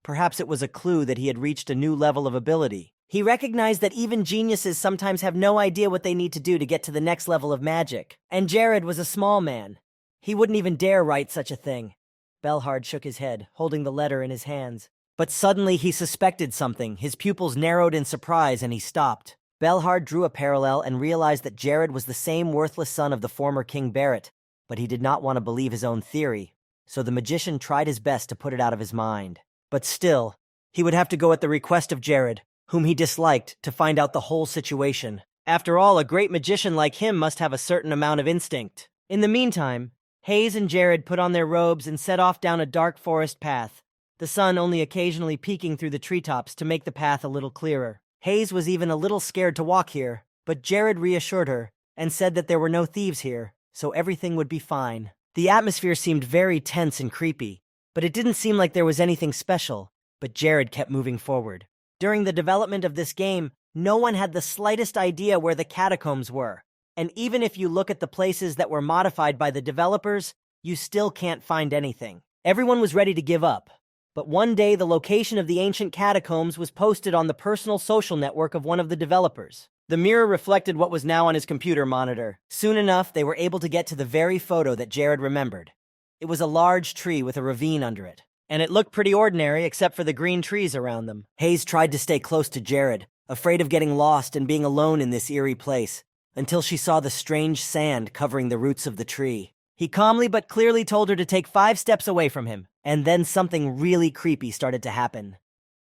Perhaps it was a clue that he had reached a new level of ability. He recognized that even geniuses sometimes have no idea what they need to do to get to the next level of magic. And Jared was a small man. He wouldn't even dare write such a thing. Belhard shook his head, holding the letter in his hands. But suddenly he suspected something. His pupils narrowed in surprise and he stopped. Belhard drew a parallel and realized that Jared was the same worthless son of the former King Barrett, but he did not want to believe his own theory, so the magician tried his best to put it out of his mind. But still, he would have to go at the request of Jared, whom he disliked, to find out the whole situation. After all, a great magician like him must have a certain amount of instinct. In the meantime, Hayes and Jared put on their robes and set off down a dark forest path, the sun only occasionally peeking through the treetops to make the path a little clearer. Hayes was even a little scared to walk here, but Jared reassured her and said that there were no thieves here, so everything would be fine. The atmosphere seemed very tense and creepy, but it didn't seem like there was anything special, but Jared kept moving forward. During the development of this game, no one had the slightest idea where the catacombs were, and even if you look at the places that were modified by the developers, you still can't find anything. Everyone was ready to give up. But one day, the location of the ancient catacombs was posted on the personal social network of one of the developers. The mirror reflected what was now on his computer monitor. Soon enough, they were able to get to the very photo that Jared remembered. It was a large tree with a ravine under it, and it looked pretty ordinary except for the green trees around them. Hayes tried to stay close to Jared, afraid of getting lost and being alone in this eerie place, until she saw the strange sand covering the roots of the tree. He calmly but clearly told her to take 5 steps away from him, and then something really creepy started to happen.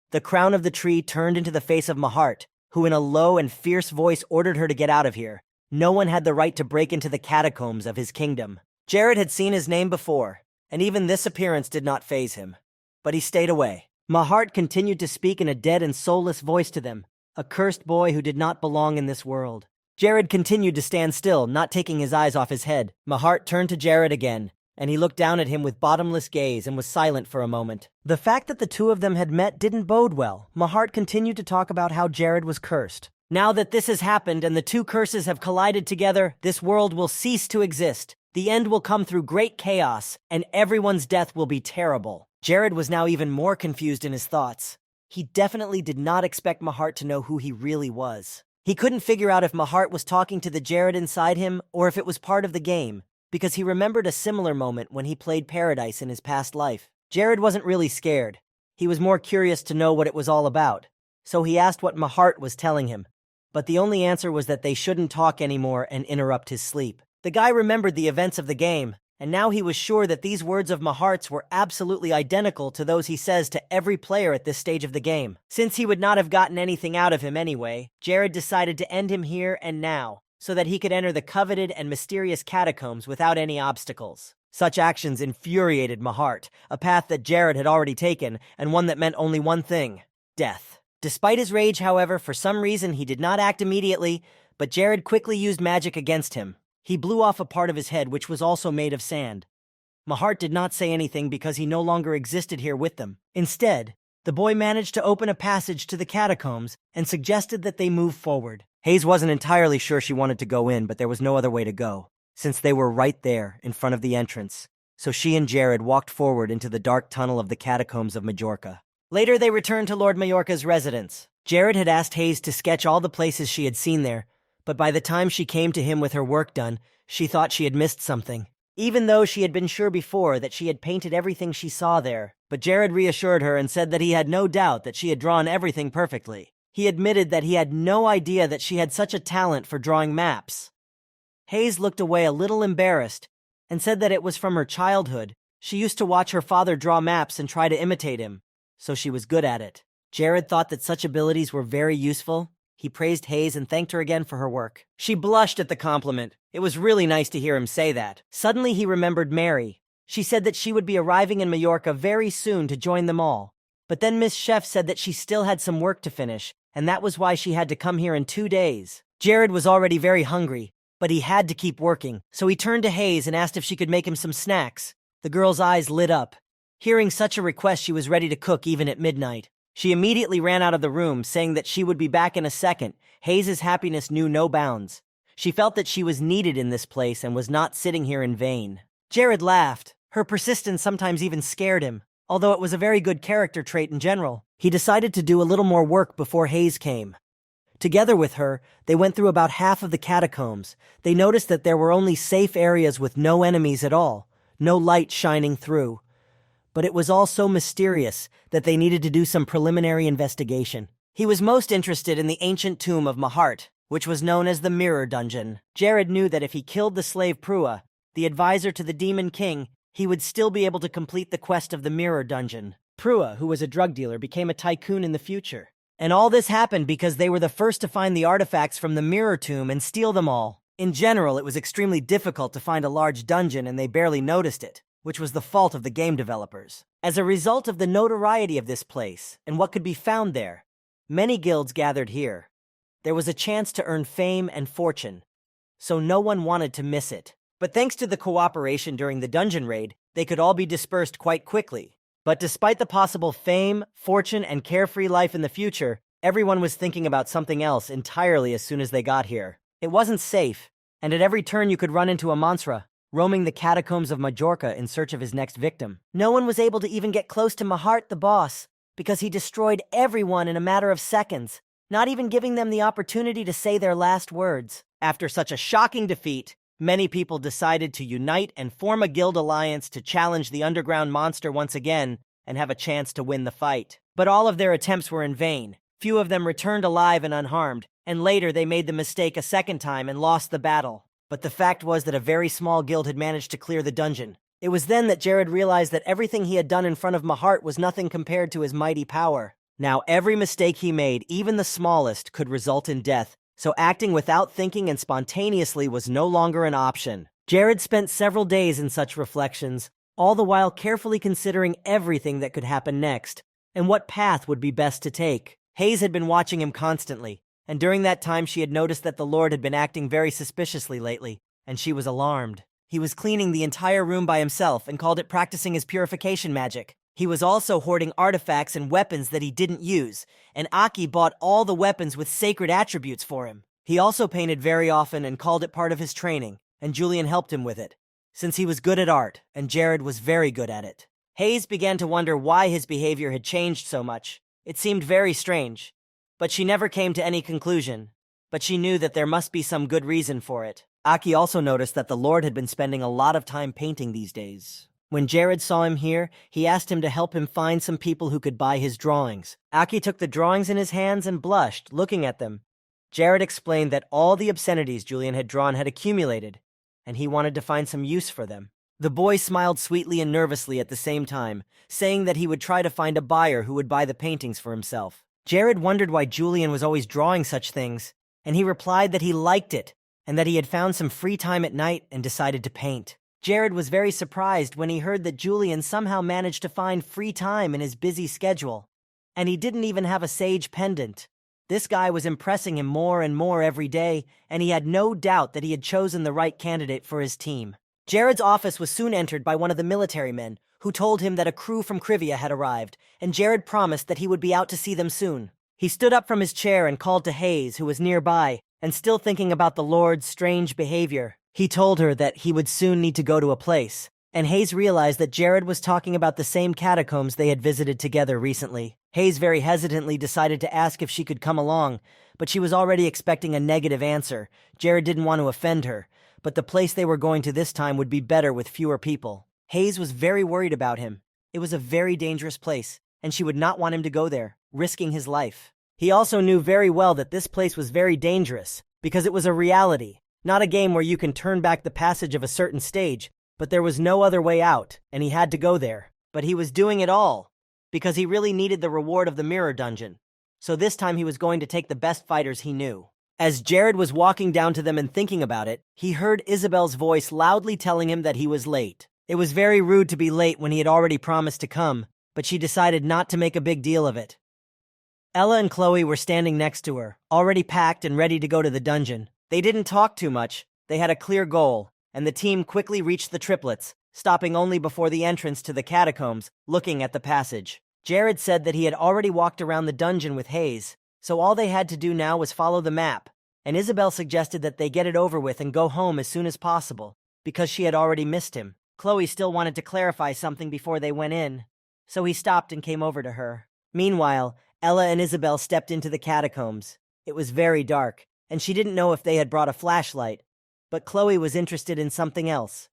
The crown of the tree turned into the face of Mahart, who in a low and fierce voice ordered her to get out of here. No one had the right to break into the catacombs of his kingdom. Jared had seen his name before, and even this appearance did not faze him. But he stayed away. Mahart continued to speak in a dead and soulless voice to them, a cursed boy who did not belong in this world. Jared continued to stand still, not taking his eyes off his head. Mahart turned to Jared again, and he looked down at him with bottomless gaze and was silent for a moment. The fact that the two of them had met didn't bode well. Mahart continued to talk about how Jared was cursed. Now that this has happened and the two curses have collided together, this world will cease to exist. The end will come through great chaos, and everyone's death will be terrible. Jared was now even more confused in his thoughts. He definitely did not expect Mahart to know who he really was. He couldn't figure out if Mahart was talking to the Jared inside him or if it was part of the game, because he remembered a similar moment when he played Paradise in his past life. Jared wasn't really scared. He was more curious to know what it was all about, so he asked what Mahart was telling him. But the only answer was that they shouldn't talk anymore and interrupt his sleep. The guy remembered the events of the game, and now he was sure that these words of Mahart's were absolutely identical to those he says to every player at this stage of the game. Since he would not have gotten anything out of him anyway, Jared decided to end him here and now, so that he could enter the coveted and mysterious catacombs without any obstacles. Such actions infuriated Mahart, a path that Jared had already taken, and one that meant only one thing: death. Despite his rage, however, for some reason he did not act immediately, but Jared quickly used magic against him. He blew off a part of his head which was also made of sand. Mahart did not say anything because he no longer existed here with them. Instead, the boy managed to open a passage to the catacombs and suggested that they move forward. Hayes wasn't entirely sure she wanted to go in, but there was no other way to go, since they were right there in front of the entrance. So she and Jared walked forward into the dark tunnel of the catacombs of Majorca. Later, they returned to Lord Majorca's residence. Jared had asked Hayes to sketch all the places she had seen there, but by the time she came to him with her work done, she thought she had missed something. Even though she had been sure before that she had painted everything she saw there, but Jared reassured her and said that he had no doubt that she had drawn everything perfectly. He admitted that he had no idea that she had such a talent for drawing maps. Hayes looked away a little embarrassed and said that it was from her childhood. She used to watch her father draw maps and try to imitate him, so she was good at it. Jared thought that such abilities were very useful. He praised Hayes and thanked her again for her work. She blushed at the compliment. It was really nice to hear him say that. Suddenly he remembered Mary. She said that she would be arriving in Majorca very soon to join them all. But then Miss Chef said that she still had some work to finish, and that was why she had to come here in 2 days. Jared was already very hungry, but he had to keep working, so he turned to Hayes and asked if she could make him some snacks. The girl's eyes lit up. Hearing such a request, she was ready to cook even at midnight. She immediately ran out of the room, saying that she would be back in a second. Hayes' happiness knew no bounds. She felt that she was needed in this place and was not sitting here in vain. Jared laughed. Her persistence sometimes even scared him. Although it was a very good character trait in general, he decided to do a little more work before Hayes came. Together with her, they went through about half of the catacombs. They noticed that there were only safe areas with no enemies at all, no light shining through. But it was all so mysterious that they needed to do some preliminary investigation. He was most interested in the ancient tomb of Mahart, which was known as the Mirror Dungeon. Jared knew that if he killed the slave Prua, the advisor to the Demon King, he would still be able to complete the quest of the Mirror Dungeon. Prua, who was a drug dealer, became a tycoon in the future. And all this happened because they were the first to find the artifacts from the Mirror Tomb and steal them all. In general, it was extremely difficult to find a large dungeon and they barely noticed it, which was the fault of the game developers. As a result of the notoriety of this place and what could be found there, many guilds gathered here. There was a chance to earn fame and fortune, so no one wanted to miss it. But thanks to the cooperation during the dungeon raid, they could all be dispersed quite quickly. But despite the possible fame, fortune, and carefree life in the future, everyone was thinking about something else entirely as soon as they got here. It wasn't safe, and at every turn you could run into a Monsra, roaming the catacombs of Majorca in search of his next victim. No one was able to even get close to Mahart the boss, because he destroyed everyone in a matter of seconds, not even giving them the opportunity to say their last words. After such a shocking defeat, many people decided to unite and form a guild alliance to challenge the underground monster once again and have a chance to win the fight. But all of their attempts were in vain. Few of them returned alive and unharmed, and later they made the mistake a second time and lost the battle. But the fact was that a very small guild had managed to clear the dungeon. It was then that Jared realized that everything he had done in front of Mahart was nothing compared to his mighty power. Now every mistake he made, even the smallest, could result in death, so acting without thinking and spontaneously was no longer an option. Jared spent several days in such reflections, all the while carefully considering everything that could happen next, and what path would be best to take. Hayes had been watching him constantly, and during that time she had noticed that the Lord had been acting very suspiciously lately, and she was alarmed. He was cleaning the entire room by himself and called it practicing his purification magic. He was also hoarding artifacts and weapons that he didn't use, and Aki bought all the weapons with sacred attributes for him. He also painted very often and called it part of his training, and Julian helped him with it, since he was good at art, and Jared was very good at it. Hayes began to wonder why his behavior had changed so much. It seemed very strange, but she never came to any conclusion. But she knew that there must be some good reason for it. Aki also noticed that the Lord had been spending a lot of time painting these days. When Jared saw him here, he asked him to help him find some people who could buy his drawings. Aki took the drawings in his hands and blushed, looking at them. Jared explained that all the obscenities Julian had drawn had accumulated, and he wanted to find some use for them. The boy smiled sweetly and nervously at the same time, saying that he would try to find a buyer who would buy the paintings for himself. Jared wondered why Julian was always drawing such things, and he replied that he liked it, and that he had found some free time at night and decided to paint. Jared was very surprised when he heard that Julian somehow managed to find free time in his busy schedule, and he didn't even have a sage pendant. This guy was impressing him more and more every day, and he had no doubt that he had chosen the right candidate for his team. Jared's office was soon entered by one of the military men, who told him that a crew from Krivia had arrived, and Jared promised that he would be out to see them soon. He stood up from his chair and called to Hayes, who was nearby, and still thinking about the Lord's strange behavior. He told her that he would soon need to go to a place, and Hayes realized that Jared was talking about the same catacombs they had visited together recently. Hayes very hesitantly decided to ask if she could come along, but she was already expecting a negative answer. Jared didn't want to offend her, but the place they were going to this time would be better with fewer people. Hayes was very worried about him. It was a very dangerous place, and she would not want him to go there, risking his life. He also knew very well that this place was very dangerous, because it was a reality, not a game where you can turn back the passage of a certain stage, but there was no other way out, and he had to go there. But he was doing it all, because he really needed the reward of the Mirror Dungeon. So this time he was going to take the best fighters he knew. As Jared was walking down to them and thinking about it, he heard Isabel's voice loudly telling him that he was late. It was very rude to be late when he had already promised to come, but she decided not to make a big deal of it. Ella and Chloe were standing next to her, already packed and ready to go to the dungeon. They didn't talk too much, They had a clear goal, and the team quickly reached the triplets, stopping only before the entrance to the catacombs, looking at the passage. Jared said that he had already walked around the dungeon with Hayes, so all they had to do now was follow the map, and Isabel suggested that they get it over with and go home as soon as possible, because she had already missed him. Chloe still wanted to clarify something before they went in, so he stopped and came over to her. Meanwhile, Ella and Isabel stepped into the catacombs. It was very dark, and she didn't know if they had brought a flashlight, but Chloe was interested in something else.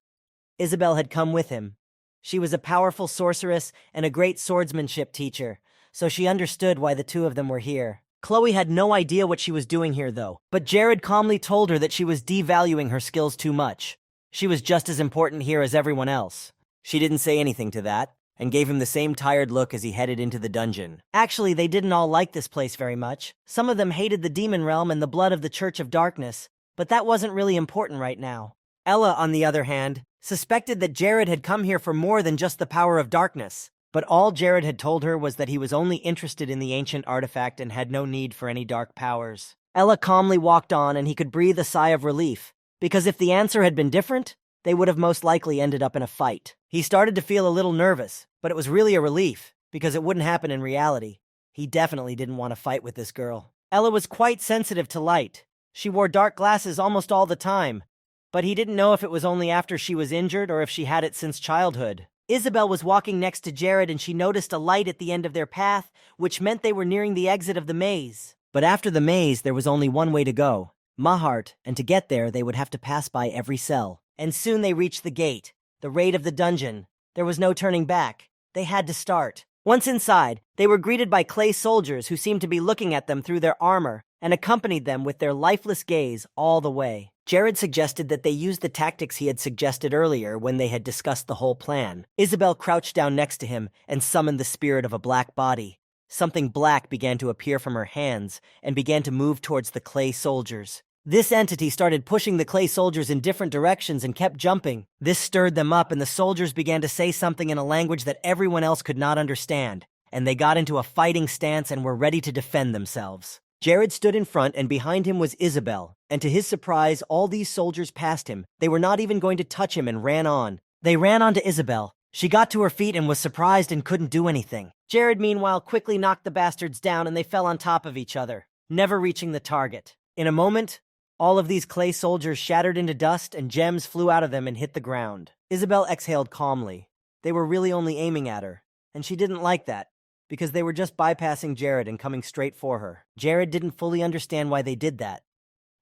Isabel had come with him. She was a powerful sorceress and a great swordsmanship teacher, so she understood why the two of them were here. Chloe had no idea what she was doing here, though, but Jared calmly told her that she was devaluing her skills too much. She was just as important here as everyone else. She didn't say anything to that, and gave him the same tired look as he headed into the dungeon. Actually, they didn't all like this place very much. Some of them hated the demon realm and the blood of the Church of Darkness, but that wasn't really important right now. Ella, on the other hand, suspected that Jared had come here for more than just the power of darkness. But all Jared had told her was that he was only interested in the ancient artifact and had no need for any dark powers. Ella calmly walked on, and he could breathe a sigh of relief, because if the answer had been different, they would have most likely ended up in a fight. He started to feel a little nervous, but it was really a relief, because it wouldn't happen in reality. He definitely didn't want to fight with this girl. Ella was quite sensitive to light. She wore dark glasses almost all the time, but he didn't know if it was only after she was injured or if she had it since childhood. Isabel was walking next to Jared, and she noticed a light at the end of their path, which meant they were nearing the exit of the maze. But after the maze, there was only one way to go, Mahart, and to get there, they would have to pass by every cell. And soon they reached the gate, the raid of the dungeon. There was no turning back. They had to start. Once inside, they were greeted by clay soldiers who seemed to be looking at them through their armor and accompanied them with their lifeless gaze all the way. Jared suggested that they use the tactics he had suggested earlier when they had discussed the whole plan. Isabel crouched down next to him and summoned the spirit of a black body. Something black began to appear from her hands and began to move towards the clay soldiers. This entity started pushing the clay soldiers in different directions and kept jumping. This stirred them up, and the soldiers began to say something in a language that everyone else could not understand, and they got into a fighting stance and were ready to defend themselves. Jared stood in front, and behind him was Isabel, and to his surprise, all these soldiers passed him. They were not even going to touch him and ran on. They ran on to Isabel. She got to her feet and was surprised and couldn't do anything. Jared, meanwhile, quickly knocked the bastards down, and they fell on top of each other, never reaching the target. In a moment, all of these clay soldiers shattered into dust, and gems flew out of them and hit the ground. Isabel exhaled calmly. They were really only aiming at her, and she didn't like that, because they were just bypassing Jared and coming straight for her. Jared didn't fully understand why they did that.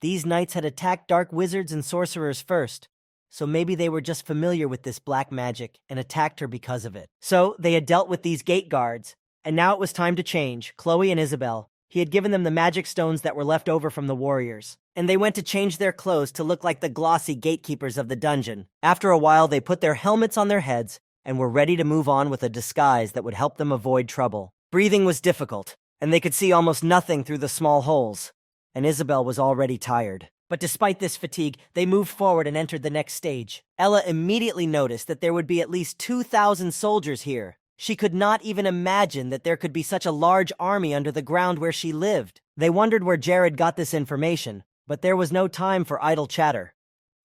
These knights had attacked dark wizards and sorcerers first, so maybe they were just familiar with this black magic and attacked her because of it. So they had dealt with these gate guards, and now it was time to change. Chloe and Isabel, he had given them the magic stones that were left over from the warriors, and they went to change their clothes to look like the glossy gatekeepers of the dungeon. After a while, they put their helmets on their heads and were ready to move on with a disguise that would help them avoid trouble. Breathing was difficult, and they could see almost nothing through the small holes, and Isabel was already tired. But despite this fatigue, they moved forward and entered the next stage. Ella immediately noticed that there would be at least 2,000 soldiers here. She could not even imagine that there could be such a large army under the ground where she lived. They wondered where Jared got this information, but there was no time for idle chatter.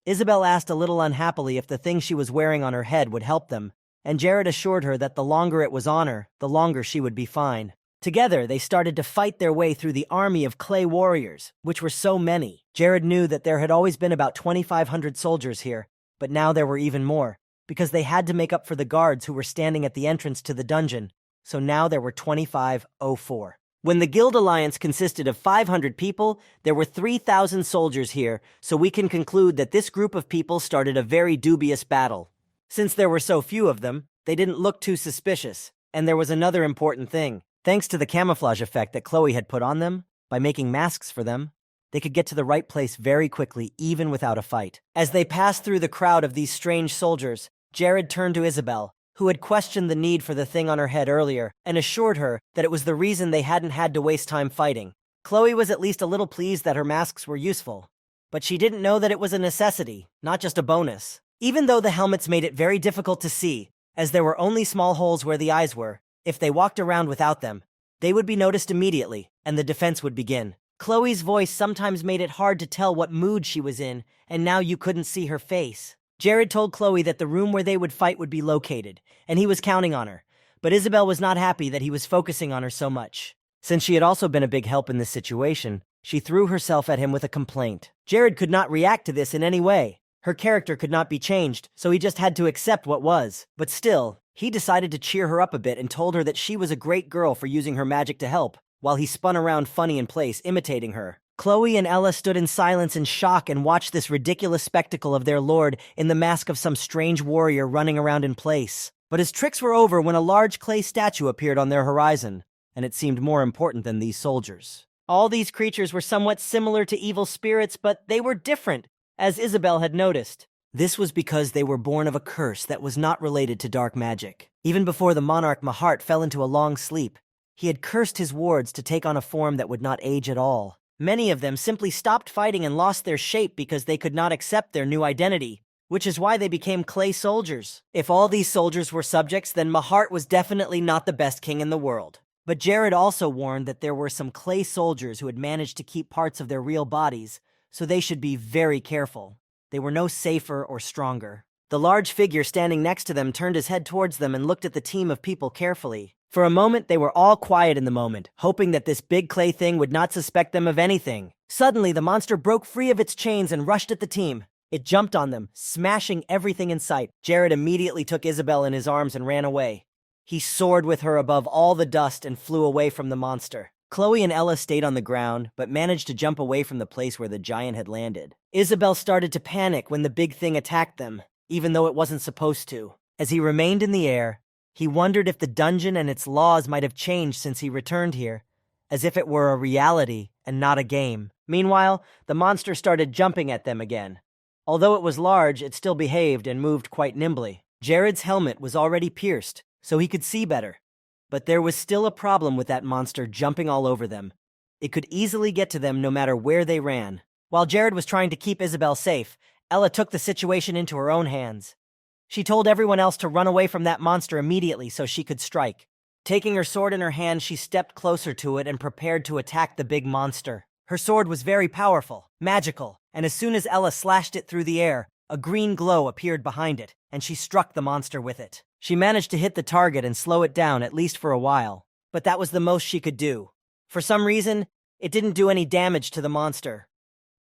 Isabel asked a little unhappily if the thing she was wearing on her head would help them, and Jared assured her that the longer it was on her, the longer she would be fine. Together, they started to fight their way through the army of clay warriors, which were so many. Jared knew that there had always been about 2,500 soldiers here, but now there were even more, because they had to make up for the guards who were standing at the entrance to the dungeon, so now there were 2,504. When the Guild Alliance consisted of 500 people, there were 3,000 soldiers here, so we can conclude that this group of people started a very dubious battle. Since there were so few of them, they didn't look too suspicious. And there was another important thing. Thanks to the camouflage effect that Chloe had put on them, by making masks for them, they could get to the right place very quickly, even without a fight. As they passed through the crowd of these strange soldiers, Jared turned to Isabel, who had questioned the need for the thing on her head earlier, and assured her that it was the reason they hadn't had to waste time fighting. Chloe was at least a little pleased that her masks were useful, but she didn't know that it was a necessity, not just a bonus. Even though the helmets made it very difficult to see, as there were only small holes where the eyes were, if they walked around without them, they would be noticed immediately, and the defense would begin. Chloe's voice sometimes made it hard to tell what mood she was in, and now you couldn't see her face. Jared told Chloe that the room where they would fight would be located, and he was counting on her. But Isabel was not happy that he was focusing on her so much. Since she had also been a big help in this situation, she threw herself at him with a complaint. Jared could not react to this in any way. Her character could not be changed, so he just had to accept what was. But still, he decided to cheer her up a bit and told her that she was a great girl for using her magic to help, while he spun around funny in place, imitating her. Chloe and Ella stood in silence and shock and watched this ridiculous spectacle of their lord in the mask of some strange warrior running around in place. But his tricks were over when a large clay statue appeared on their horizon, and it seemed more important than these soldiers. All these creatures were somewhat similar to evil spirits, but they were different, as Isabel had noticed. This was because they were born of a curse that was not related to dark magic. Even before the monarch Mahart fell into a long sleep, he had cursed his wards to take on a form that would not age at all. Many of them simply stopped fighting and lost their shape because they could not accept their new identity, which is why they became clay soldiers. If all these soldiers were subjects, then Mahart was definitely not the best king in the world. But Jared also warned that there were some clay soldiers who had managed to keep parts of their real bodies, so they should be very careful. They were no safer or stronger. The large figure standing next to them turned his head towards them and looked at the team of people carefully. For a moment, they were all quiet in the moment, hoping that this big clay thing would not suspect them of anything. Suddenly, the monster broke free of its chains and rushed at the team. It jumped on them, smashing everything in sight. Jared immediately took Isabel in his arms and ran away. He soared with her above all the dust and flew away from the monster. Chloe and Ella stayed on the ground, but managed to jump away from the place where the giant had landed. Isabel started to panic when the big thing attacked them, even though it wasn't supposed to. As he remained in the air, he wondered if the dungeon and its laws might have changed since he returned here, as if it were a reality and not a game. Meanwhile, the monster started jumping at them again. Although it was large, it still behaved and moved quite nimbly. Jared's helmet was already pierced, so he could see better. But there was still a problem with that monster jumping all over them. It could easily get to them no matter where they ran. While Jared was trying to keep Isabel safe, Ella took the situation into her own hands. She told everyone else to run away from that monster immediately so she could strike. Taking her sword in her hand, she stepped closer to it and prepared to attack the big monster. Her sword was very powerful, magical, and as soon as Ella slashed it through the air, a green glow appeared behind it, and she struck the monster with it. She managed to hit the target and slow it down, at least for a while, but that was the most she could do. For some reason, it didn't do any damage to the monster.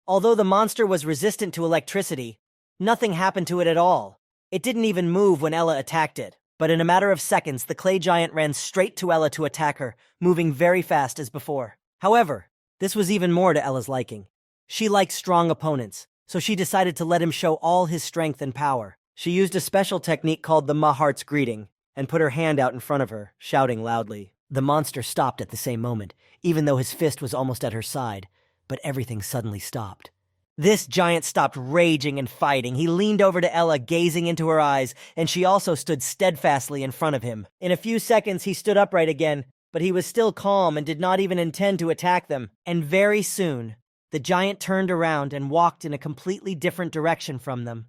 Although the monster was resistant to electricity, nothing happened to it at all. It didn't even move when Ella attacked it, but in a matter of seconds, the clay giant ran straight to Ella to attack her, moving very fast as before. However, this was even more to Ella's liking. She liked strong opponents, so she decided to let him show all his strength and power. She used a special technique called the Mahart's greeting, and put her hand out in front of her, shouting loudly. The monster stopped at the same moment, even though his fist was almost at her side, but everything suddenly stopped. This giant stopped raging and fighting. He leaned over to Ella, gazing into her eyes, and she also stood steadfastly in front of him. In a few seconds, he stood upright again, but he was still calm and did not even intend to attack them. And very soon, the giant turned around and walked in a completely different direction from them.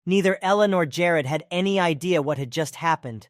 Neither Ella nor Jared had any idea what had just happened,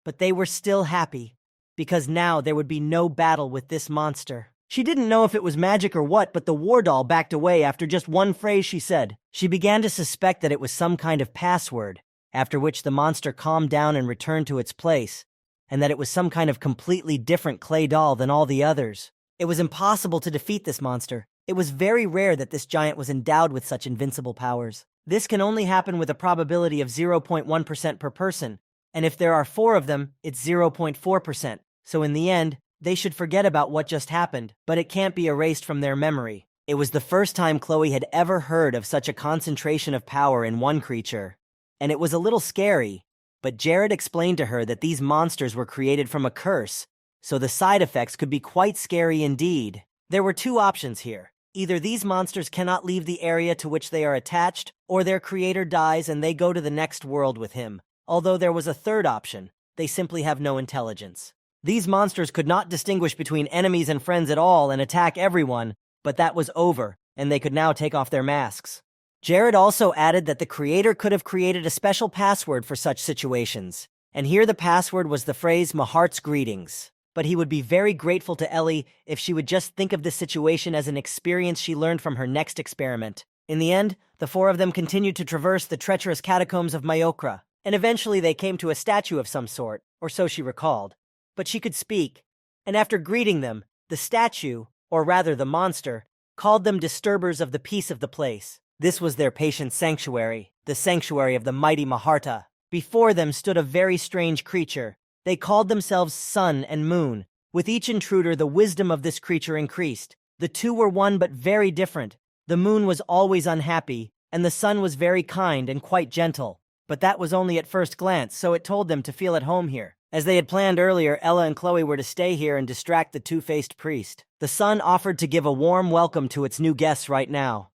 but they were still happy, because now there would be no battle with this monster. She didn't know if it was magic or what, but the war doll backed away after just one phrase she said. She began to suspect that it was some kind of password, after which the monster calmed down and returned to its place, and that it was some kind of completely different clay doll than all the others. It was impossible to defeat this monster. It was very rare that this giant was endowed with such invincible powers. This can only happen with a probability of 0.1% per person, and if there are 4 of them, it's 0.4%. So in the end, they should forget about what just happened, but it can't be erased from their memory. It was the first time Chloe had ever heard of such a concentration of power in one creature, and it was a little scary, but Jared explained to her that these monsters were created from a curse, so the side effects could be quite scary indeed. There were 2 options here. Either these monsters cannot leave the area to which they are attached, or their creator dies and they go to the next world with him. Although there was a third option, they simply have no intelligence. These monsters could not distinguish between enemies and friends at all and attack everyone, but that was over, and they could now take off their masks. Jared also added that the creator could have created a special password for such situations, and here the password was the phrase Mahart's greetings. But he would be very grateful to Ellie if she would just think of this situation as an experience she learned from her next experiment. In the end, The four of them continued to traverse the treacherous catacombs of Myokra, and eventually they came to a statue of some sort, or so she recalled. But she could speak, and after greeting them, the statue, or rather the monster, called them disturbers of the peace of the place. This was their patient sanctuary, the sanctuary of the mighty Maharta. Before them stood a very strange creature. They called themselves Sun and Moon. With each intruder, the wisdom of this creature increased. The two were one but very different. The moon was always unhappy, and the sun was very kind and quite gentle. But that was only at first glance, so it told them to feel at home here. As they had planned earlier, Ella and Chloe were to stay here and distract the two-faced priest. The sun offered to give a warm welcome to its new guests right now.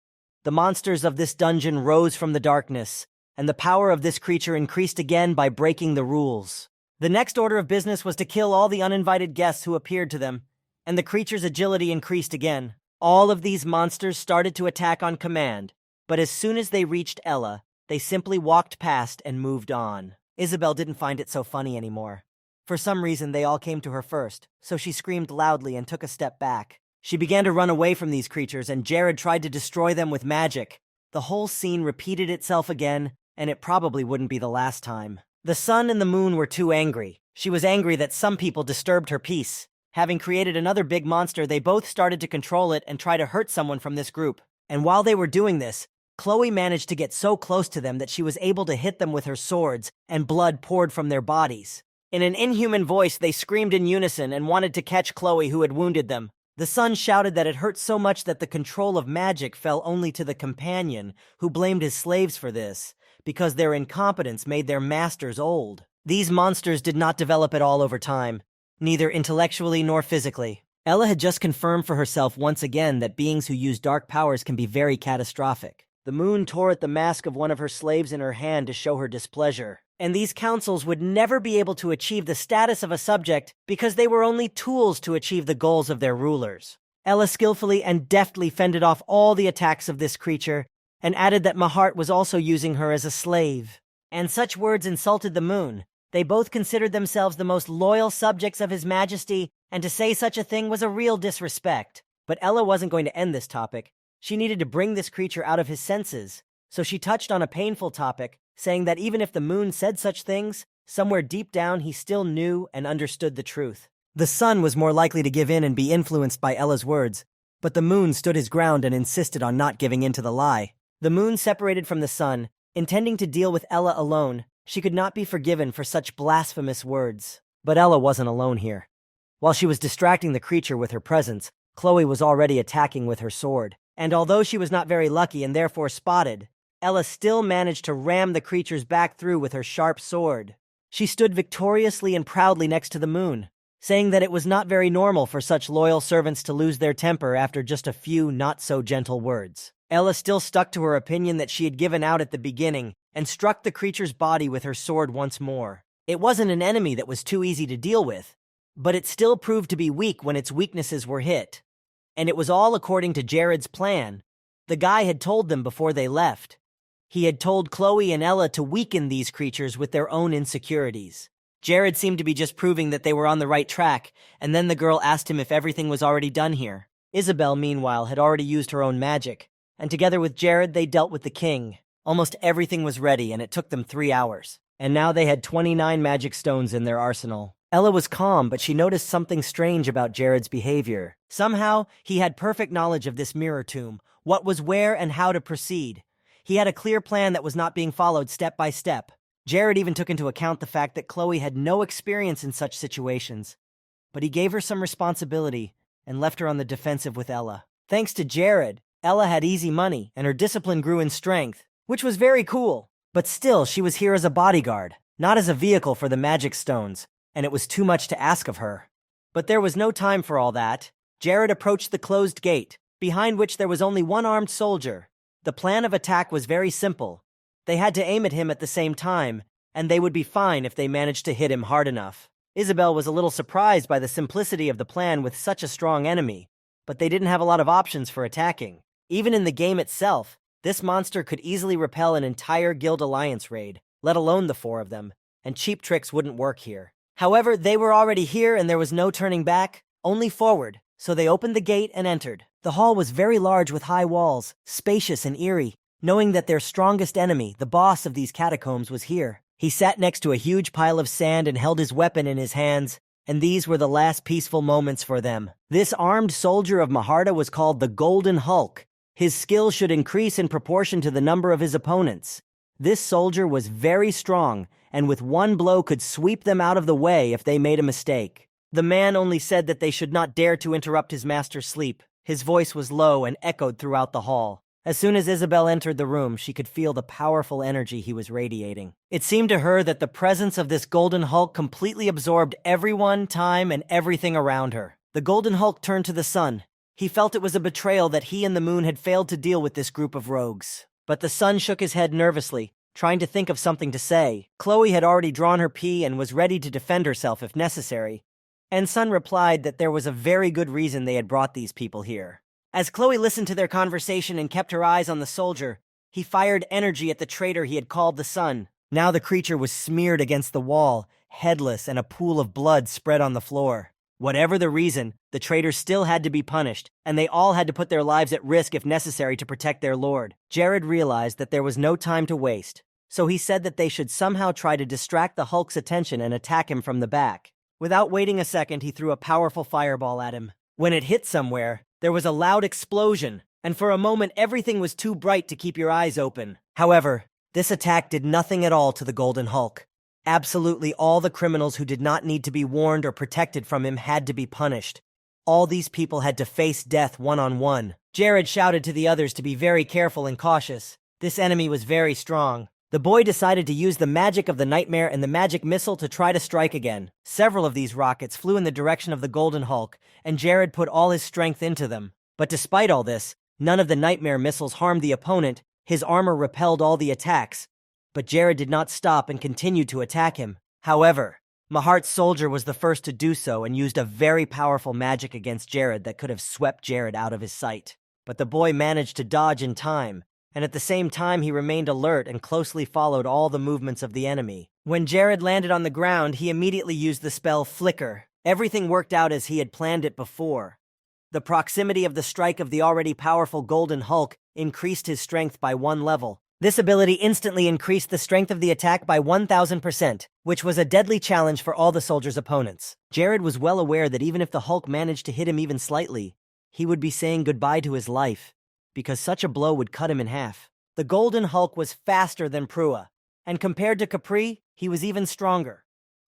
The monsters of this dungeon rose from the darkness, and the power of this creature increased again by breaking the rules. The next order of business was to kill all the uninvited guests who appeared to them, and the creature's agility increased again. All of these monsters started to attack on command, but as soon as they reached Ella, they simply walked past and moved on. Isabel didn't find it so funny anymore. For some reason, they all came to her first, so she screamed loudly and took a step back. She began to run away from these creatures, and Jared tried to destroy them with magic. The whole scene repeated itself again, and it probably wouldn't be the last time. The sun and the moon were too angry. She was angry that some people disturbed her peace. Having created another big monster, they both started to control it and try to hurt someone from this group. And while they were doing this, Chloe managed to get so close to them that she was able to hit them with her swords, and blood poured from their bodies. In an inhuman voice, they screamed in unison and wanted to catch Chloe, who had wounded them. The sun shouted that it hurt so much that the control of magic fell only to the companion, who blamed his slaves for this, because their incompetence made their masters old. These monsters did not develop at all over time, neither intellectually nor physically. Ella had just confirmed for herself once again that beings who use dark powers can be very catastrophic. The moon tore at the mask of one of her slaves in her hand to show her displeasure, and these councils would never be able to achieve the status of a subject because they were only tools to achieve the goals of their rulers. Ella skillfully and deftly fended off all the attacks of this creature, and added that Mahart was also using her as a slave. And such words insulted the moon. They both considered themselves the most loyal subjects of His Majesty, and to say such a thing was a real disrespect. But Ella wasn't going to end this topic. She needed to bring this creature out of his senses, so she touched on a painful topic, saying that even if the moon said such things, somewhere deep down he still knew and understood the truth. The sun was more likely to give in and be influenced by Ella's words, but the moon stood his ground and insisted on not giving in to the lie. The moon separated from the sun, intending to deal with Ella alone. She could not be forgiven for such blasphemous words. But Ella wasn't alone here. While she was distracting the creature with her presence, Chloe was already attacking with her sword. And although she was not very lucky and therefore spotted, Ella still managed to ram the creature's back through with her sharp sword. She stood victoriously and proudly next to the moon, saying that it was not very normal for such loyal servants to lose their temper after just a few not-so-gentle words. Ella still stuck to her opinion that she had given out at the beginning and struck the creature's body with her sword once more. It wasn't an enemy that was too easy to deal with, but it still proved to be weak when its weaknesses were hit. And it was all according to Jared's plan. The guy had told them before they left. He had told Chloe and Ella to weaken these creatures with their own insecurities. Jared seemed to be just proving that they were on the right track, and then the girl asked him if everything was already done here. Isabel, meanwhile, had already used her own magic, and together with Jared, they dealt with the king. Almost everything was ready, and it took them 3 hours. And now they had 29 magic stones in their arsenal. Ella was calm, but she noticed something strange about Jared's behavior. Somehow, he had perfect knowledge of this mirror tomb, what was where and how to proceed. He had a clear plan that was not being followed step by step. Jared even took into account the fact that Chloe had no experience in such situations. But he gave her some responsibility and left her on the defensive with Ella. Thanks to Jared, Ella had easy money, and her discipline grew in strength, which was very cool. But still, she was here as a bodyguard, not as a vehicle for the magic stones, and it was too much to ask of her. But there was no time for all that. Jared approached the closed gate, behind which there was only one armed soldier. The plan of attack was very simple. They had to aim at him at the same time, and they would be fine if they managed to hit him hard enough. Isabel was a little surprised by the simplicity of the plan with such a strong enemy, but they didn't have a lot of options for attacking. Even in the game itself, this monster could easily repel an entire guild alliance raid, let alone the 4 of them, and cheap tricks wouldn't work here. However, they were already here and there was no turning back, only forward, so they opened the gate and entered. The hall was very large with high walls, spacious and eerie. knowing that their strongest enemy, the boss of these catacombs, was here. He sat next to a huge pile of sand and held his weapon in his hands, and these were the last peaceful moments for them. This armed soldier of Maharta was called the Golden Hulk. His skill should increase in proportion to the number of his opponents. This soldier was very strong, and with one blow could sweep them out of the way if they made a mistake. The man only said that they should not dare to interrupt his master's sleep. His voice was low and echoed throughout the hall. As soon as Isabel entered the room, she could feel the powerful energy he was radiating. It seemed to her that the presence of this Golden Hulk completely absorbed everyone, time, and everything around her. The Golden Hulk turned to the sun. He felt it was a betrayal that he and the moon had failed to deal with this group of rogues. But the sun shook his head nervously, trying to think of something to say. Chloe had already drawn her pea and was ready to defend herself if necessary. And Sun replied that there was a very good reason they had brought these people here. As Chloe listened to their conversation and kept her eyes on the soldier, he fired energy at the traitor he had called the sun. Now the creature was smeared against the wall, headless, and a pool of blood spread on the floor. Whatever the reason, the traitor still had to be punished, and they all had to put their lives at risk if necessary to protect their lord. Jared realized that there was no time to waste, so he said that they should somehow try to distract the Hulk's attention and attack him from the back. Without waiting a second, he threw a powerful fireball at him. When it hit somewhere, there was a loud explosion, and for a moment everything was too bright to keep your eyes open. However, this attack did nothing at all to the Golden Hulk. Absolutely all the criminals who did not need to be warned or protected from him had to be punished. All these people had to face death one-on-one. Jared shouted to the others to be very careful and cautious. This enemy was very strong. The boy decided to use the magic of the nightmare and the magic missile to try to strike again. Several of these rockets flew in the direction of the Golden Hulk, and Jared put all his strength into them. But despite all this, none of the nightmare missiles harmed the opponent. His armor repelled all the attacks. But Jared did not stop and continued to attack him. However, Mahart's soldier was the first to do so and used a very powerful magic against Jared that could have swept Jared out of his sight. But the boy managed to dodge in time, and at the same time he remained alert and closely followed all the movements of the enemy. When Jared landed on the ground, he immediately used the spell Flicker. Everything worked out as he had planned it before. The proximity of the strike of the already powerful Golden Hulk increased his strength by 1 level. This ability instantly increased the strength of the attack by 1000%, which was a deadly challenge for all the soldiers' opponents. Jared was well aware that even if the Hulk managed to hit him even slightly, he would be saying goodbye to his life, because such a blow would cut him in half. The Golden Hulk was faster than Prua, and compared to Capri, he was even stronger.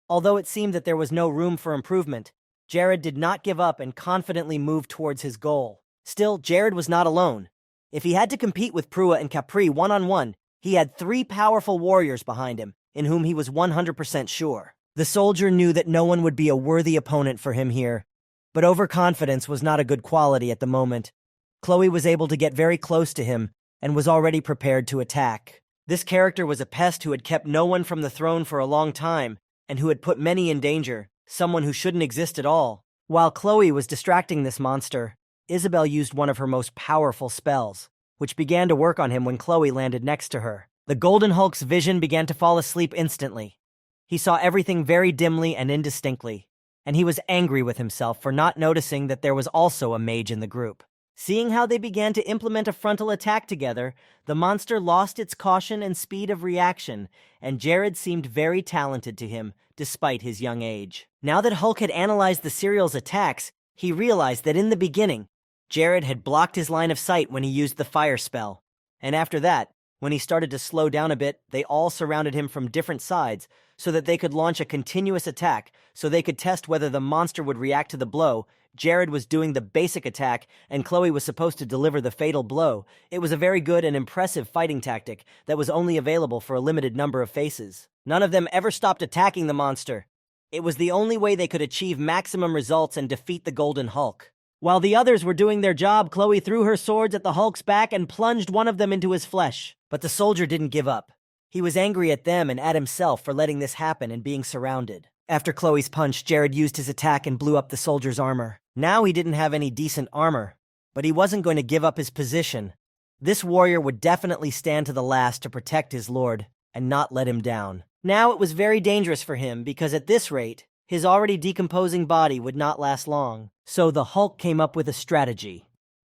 Although it seemed that there was no room for improvement, Jared did not give up and confidently moved towards his goal. Still, Jared was not alone. If he had to compete with Prua and Capri one-on-one, he had 3 powerful warriors behind him, in whom he was 100% sure. The soldier knew that no one would be a worthy opponent for him here, but overconfidence was not a good quality at the moment. Chloe was able to get very close to him and was already prepared to attack. This character was a pest who had kept no one from the throne for a long time and who had put many in danger, someone who shouldn't exist at all. While Chloe was distracting this monster, Isabel used one of her most powerful spells, which began to work on him when Chloe landed next to her. The Golden Hulk's vision began to fall asleep instantly. He saw everything very dimly and indistinctly, and he was angry with himself for not noticing that there was also a mage in the group. Seeing how they began to implement a frontal attack together, the monster lost its caution and speed of reaction, and Jared seemed very talented to him, despite his young age. Now that Hulk had analyzed the serial's attacks, he realized that in the beginning, Jared had blocked his line of sight when he used the fire spell, and after that, when he started to slow down a bit, they all surrounded him from different sides so that they could launch a continuous attack so they could test whether the monster would react to the blow. Jared was doing the basic attack, and Chloe was supposed to deliver the fatal blow. It was a very good and impressive fighting tactic that was only available for a limited number of faces. None of them ever stopped attacking the monster. It was the only way they could achieve maximum results and defeat the Golden Hulk. While the others were doing their job, Chloe threw her swords at the Hulk's back and plunged one of them into his flesh. But the soldier didn't give up. He was angry at them and at himself for letting this happen and being surrounded. After Chloe's punch, Jared used his attack and blew up the soldier's armor. Now he didn't have any decent armor, but he wasn't going to give up his position. This warrior would definitely stand to the last to protect his lord and not let him down. Now it was very dangerous for him because at this rate, his already decomposing body would not last long. So the Hulk came up with a strategy.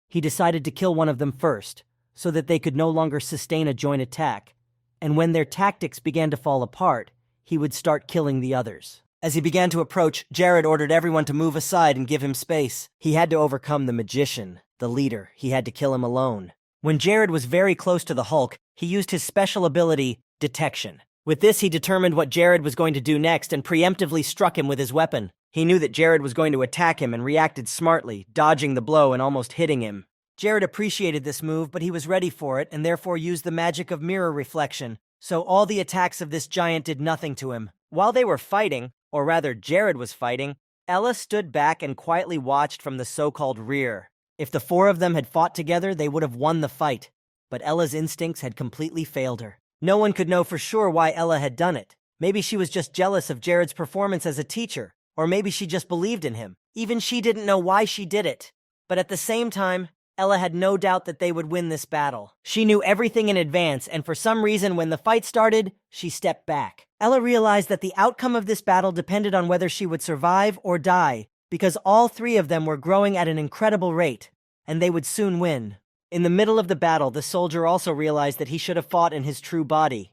He decided to kill one of them first, so that they could no longer sustain a joint attack, and when their tactics began to fall apart, he would start killing the others. As he began to approach, Jared ordered everyone to move aside and give him space. He had to overcome the magician, the leader. He had to kill him alone. When Jared was very close to the Hulk, he used his special ability, Detection. With this, he determined what Jared was going to do next and preemptively struck him with his weapon. He knew that Jared was going to attack him and reacted smartly, dodging the blow and almost hitting him. Jared appreciated this move, but he was ready for it and therefore used the magic of mirror reflection, so all the attacks of this giant did nothing to him. While they were fighting, or rather Jared was fighting, Ella stood back and quietly watched from the so-called rear. If the four of them had fought together, they would have won the fight, but Ella's instincts had completely failed her. No one could know for sure why Ella had done it. Maybe she was just jealous of Jared's performance as a teacher, or maybe she just believed in him. Even she didn't know why she did it. But at the same time, Ella had no doubt that they would win this battle. She knew everything in advance, and for some reason, when the fight started, she stepped back. Ella realized that the outcome of this battle depended on whether she would survive or die, because all three of them were growing at an incredible rate, and they would soon win. In the middle of the battle, the soldier also realized that he should have fought in his true body,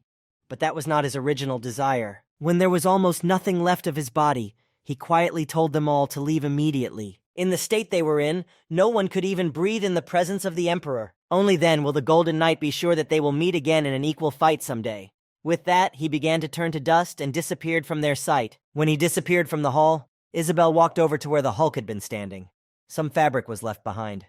but that was not his original desire. When there was almost nothing left of his body, he quietly told them all to leave immediately. In the state they were in, no one could even breathe in the presence of the Emperor. Only then will the Golden Knight be sure that they will meet again in an equal fight someday. With that, he began to turn to dust and disappeared from their sight. When he disappeared from the hall, Isabel walked over to where the Hulk had been standing. Some fabric was left behind.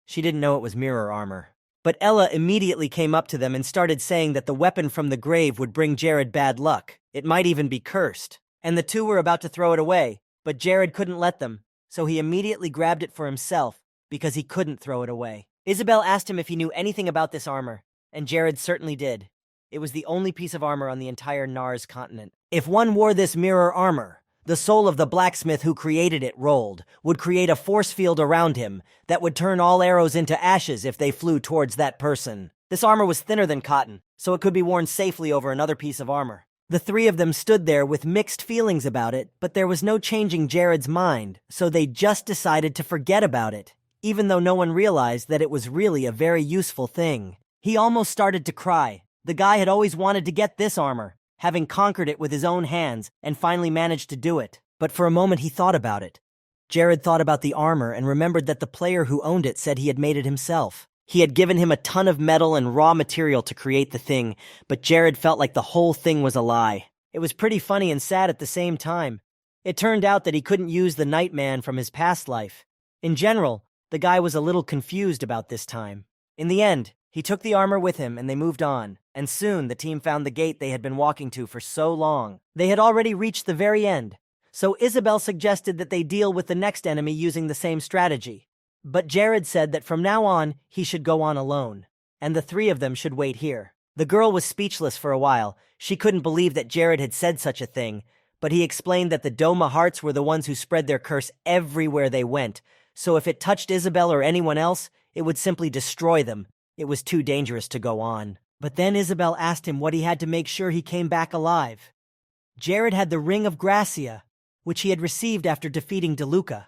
She didn't know it was mirror armor. But Ella immediately came up to them and started saying that the weapon from the grave would bring Jared bad luck. It might even be cursed. And the two were about to throw it away, but Jared couldn't let them, so he immediately grabbed it for himself because he couldn't throw it away. Isabel asked him if he knew anything about this armor, and Jared certainly did. It was the only piece of armor on the entire Nars continent. If one wore this mirror armor, the soul of the blacksmith who created it would create a force field around him that would turn all arrows into ashes if they flew towards that person. This armor was thinner than cotton, so it could be worn safely over another piece of armor. The three of them stood there with mixed feelings about it, but there was no changing Jared's mind, so they just decided to forget about it, even though no one realized that it was really a very useful thing. He almost started to cry. The guy had always wanted to get this armor, having conquered it with his own hands and finally managed to do it. But for a moment he thought about it. Jared thought about the armor and remembered that the player who owned it said he had made it himself. He had given him a ton of metal and raw material to create the thing, but Jared felt like the whole thing was a lie. It was pretty funny and sad at the same time. It turned out that he couldn't use the Nightman from his past life. In general, the guy was a little confused about this time. In the end, he took the armor with him and they moved on, and soon the team found the gate they had been walking to for so long. They had already reached the very end, so Isabel suggested that they deal with the next enemy using the same strategy. But Jared said that from now on, he should go on alone, and the three of them should wait here. The girl was speechless for a while. She couldn't believe that Jared had said such a thing, but he explained that the Doma Hearts were the ones who spread their curse everywhere they went, so if it touched Isabel or anyone else, it would simply destroy them. It was too dangerous to go on. But then Isabel asked him what he had to make sure he came back alive. Jared had the Ring of Gracia, which he had received after defeating DeLuca.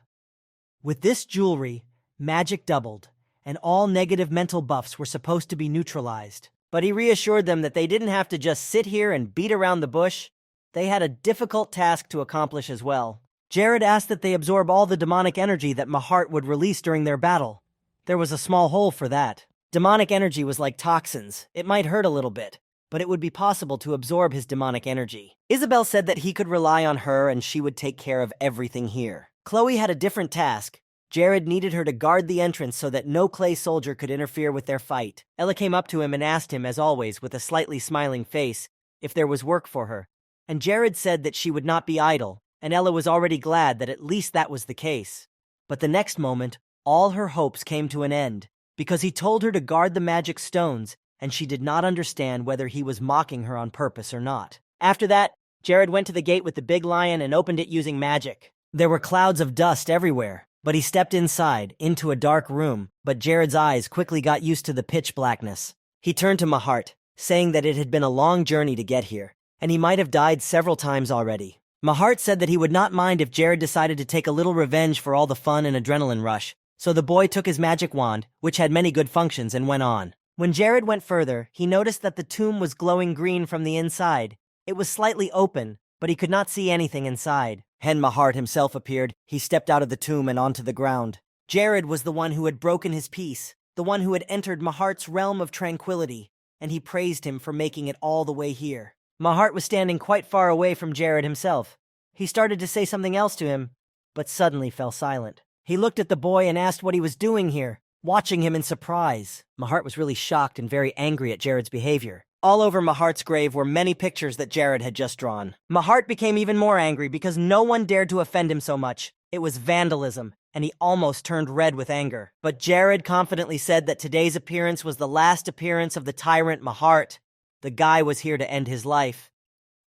With this jewelry, magic doubled, and all negative mental buffs were supposed to be neutralized. But he reassured them that they didn't have to just sit here and beat around the bush. They had a difficult task to accomplish as well. Jared asked that they absorb all the demonic energy that Mahart would release during their battle. There was a small hole for that. Demonic energy was like toxins. It might hurt a little bit, but it would be possible to absorb his demonic energy. Isabel said that he could rely on her and she would take care of everything here. Chloe had a different task. Jared needed her to guard the entrance so that no clay soldier could interfere with their fight. Ella came up to him and asked him, as always, with a slightly smiling face, if there was work for her. And Jared said that she would not be idle, and Ella was already glad that at least that was the case. But the next moment, all her hopes came to an end, because he told her to guard the magic stones, and she did not understand whether he was mocking her on purpose or not. After that, Jared went to the gate with the big lion and opened it using magic. There were clouds of dust everywhere, but he stepped inside, into a dark room, but Jared's eyes quickly got used to the pitch blackness. He turned to Mahart, saying that it had been a long journey to get here, and he might have died several times already. Mahart said that he would not mind if Jared decided to take a little revenge for all the fun and adrenaline rush, so the boy took his magic wand, which had many good functions, and went on. When Jared went further, he noticed that the tomb was glowing green from the inside. It was slightly open, but he could not see anything inside. Hen Mahart himself appeared. He stepped out of the tomb and onto the ground. Jared was the one who had broken his peace, the one who had entered Mahart's realm of tranquility, and he praised him for making it all the way here. Mahart was standing quite far away from Jared himself. He started to say something else to him, but suddenly fell silent. He looked at the boy and asked what he was doing here, watching him in surprise. Mahart was really shocked and very angry at Jared's behavior. All over Mahart's grave were many pictures that Jared had just drawn. Mahart became even more angry because no one dared to offend him so much. It was vandalism, and he almost turned red with anger. But Jared confidently said that today's appearance was the last appearance of the tyrant Mahart. The guy was here to end his life,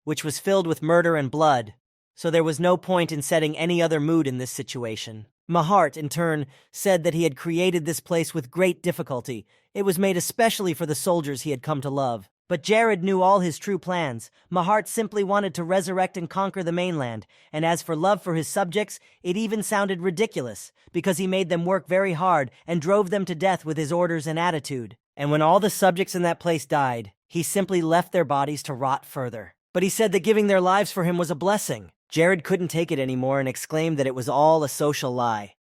which was filled with murder and blood, so there was no point in setting any other mood in this situation. Mahart, in turn, said that he had created this place with great difficulty. It was made especially for the soldiers he had come to love. But Jared knew all his true plans. Mahart simply wanted to resurrect and conquer the mainland, and as for love for his subjects, it even sounded ridiculous, because he made them work very hard and drove them to death with his orders and attitude. And when all the subjects in that place died, he simply left their bodies to rot further. But he said that giving their lives for him was a blessing. Jared couldn't take it anymore and exclaimed that it was all a social lie.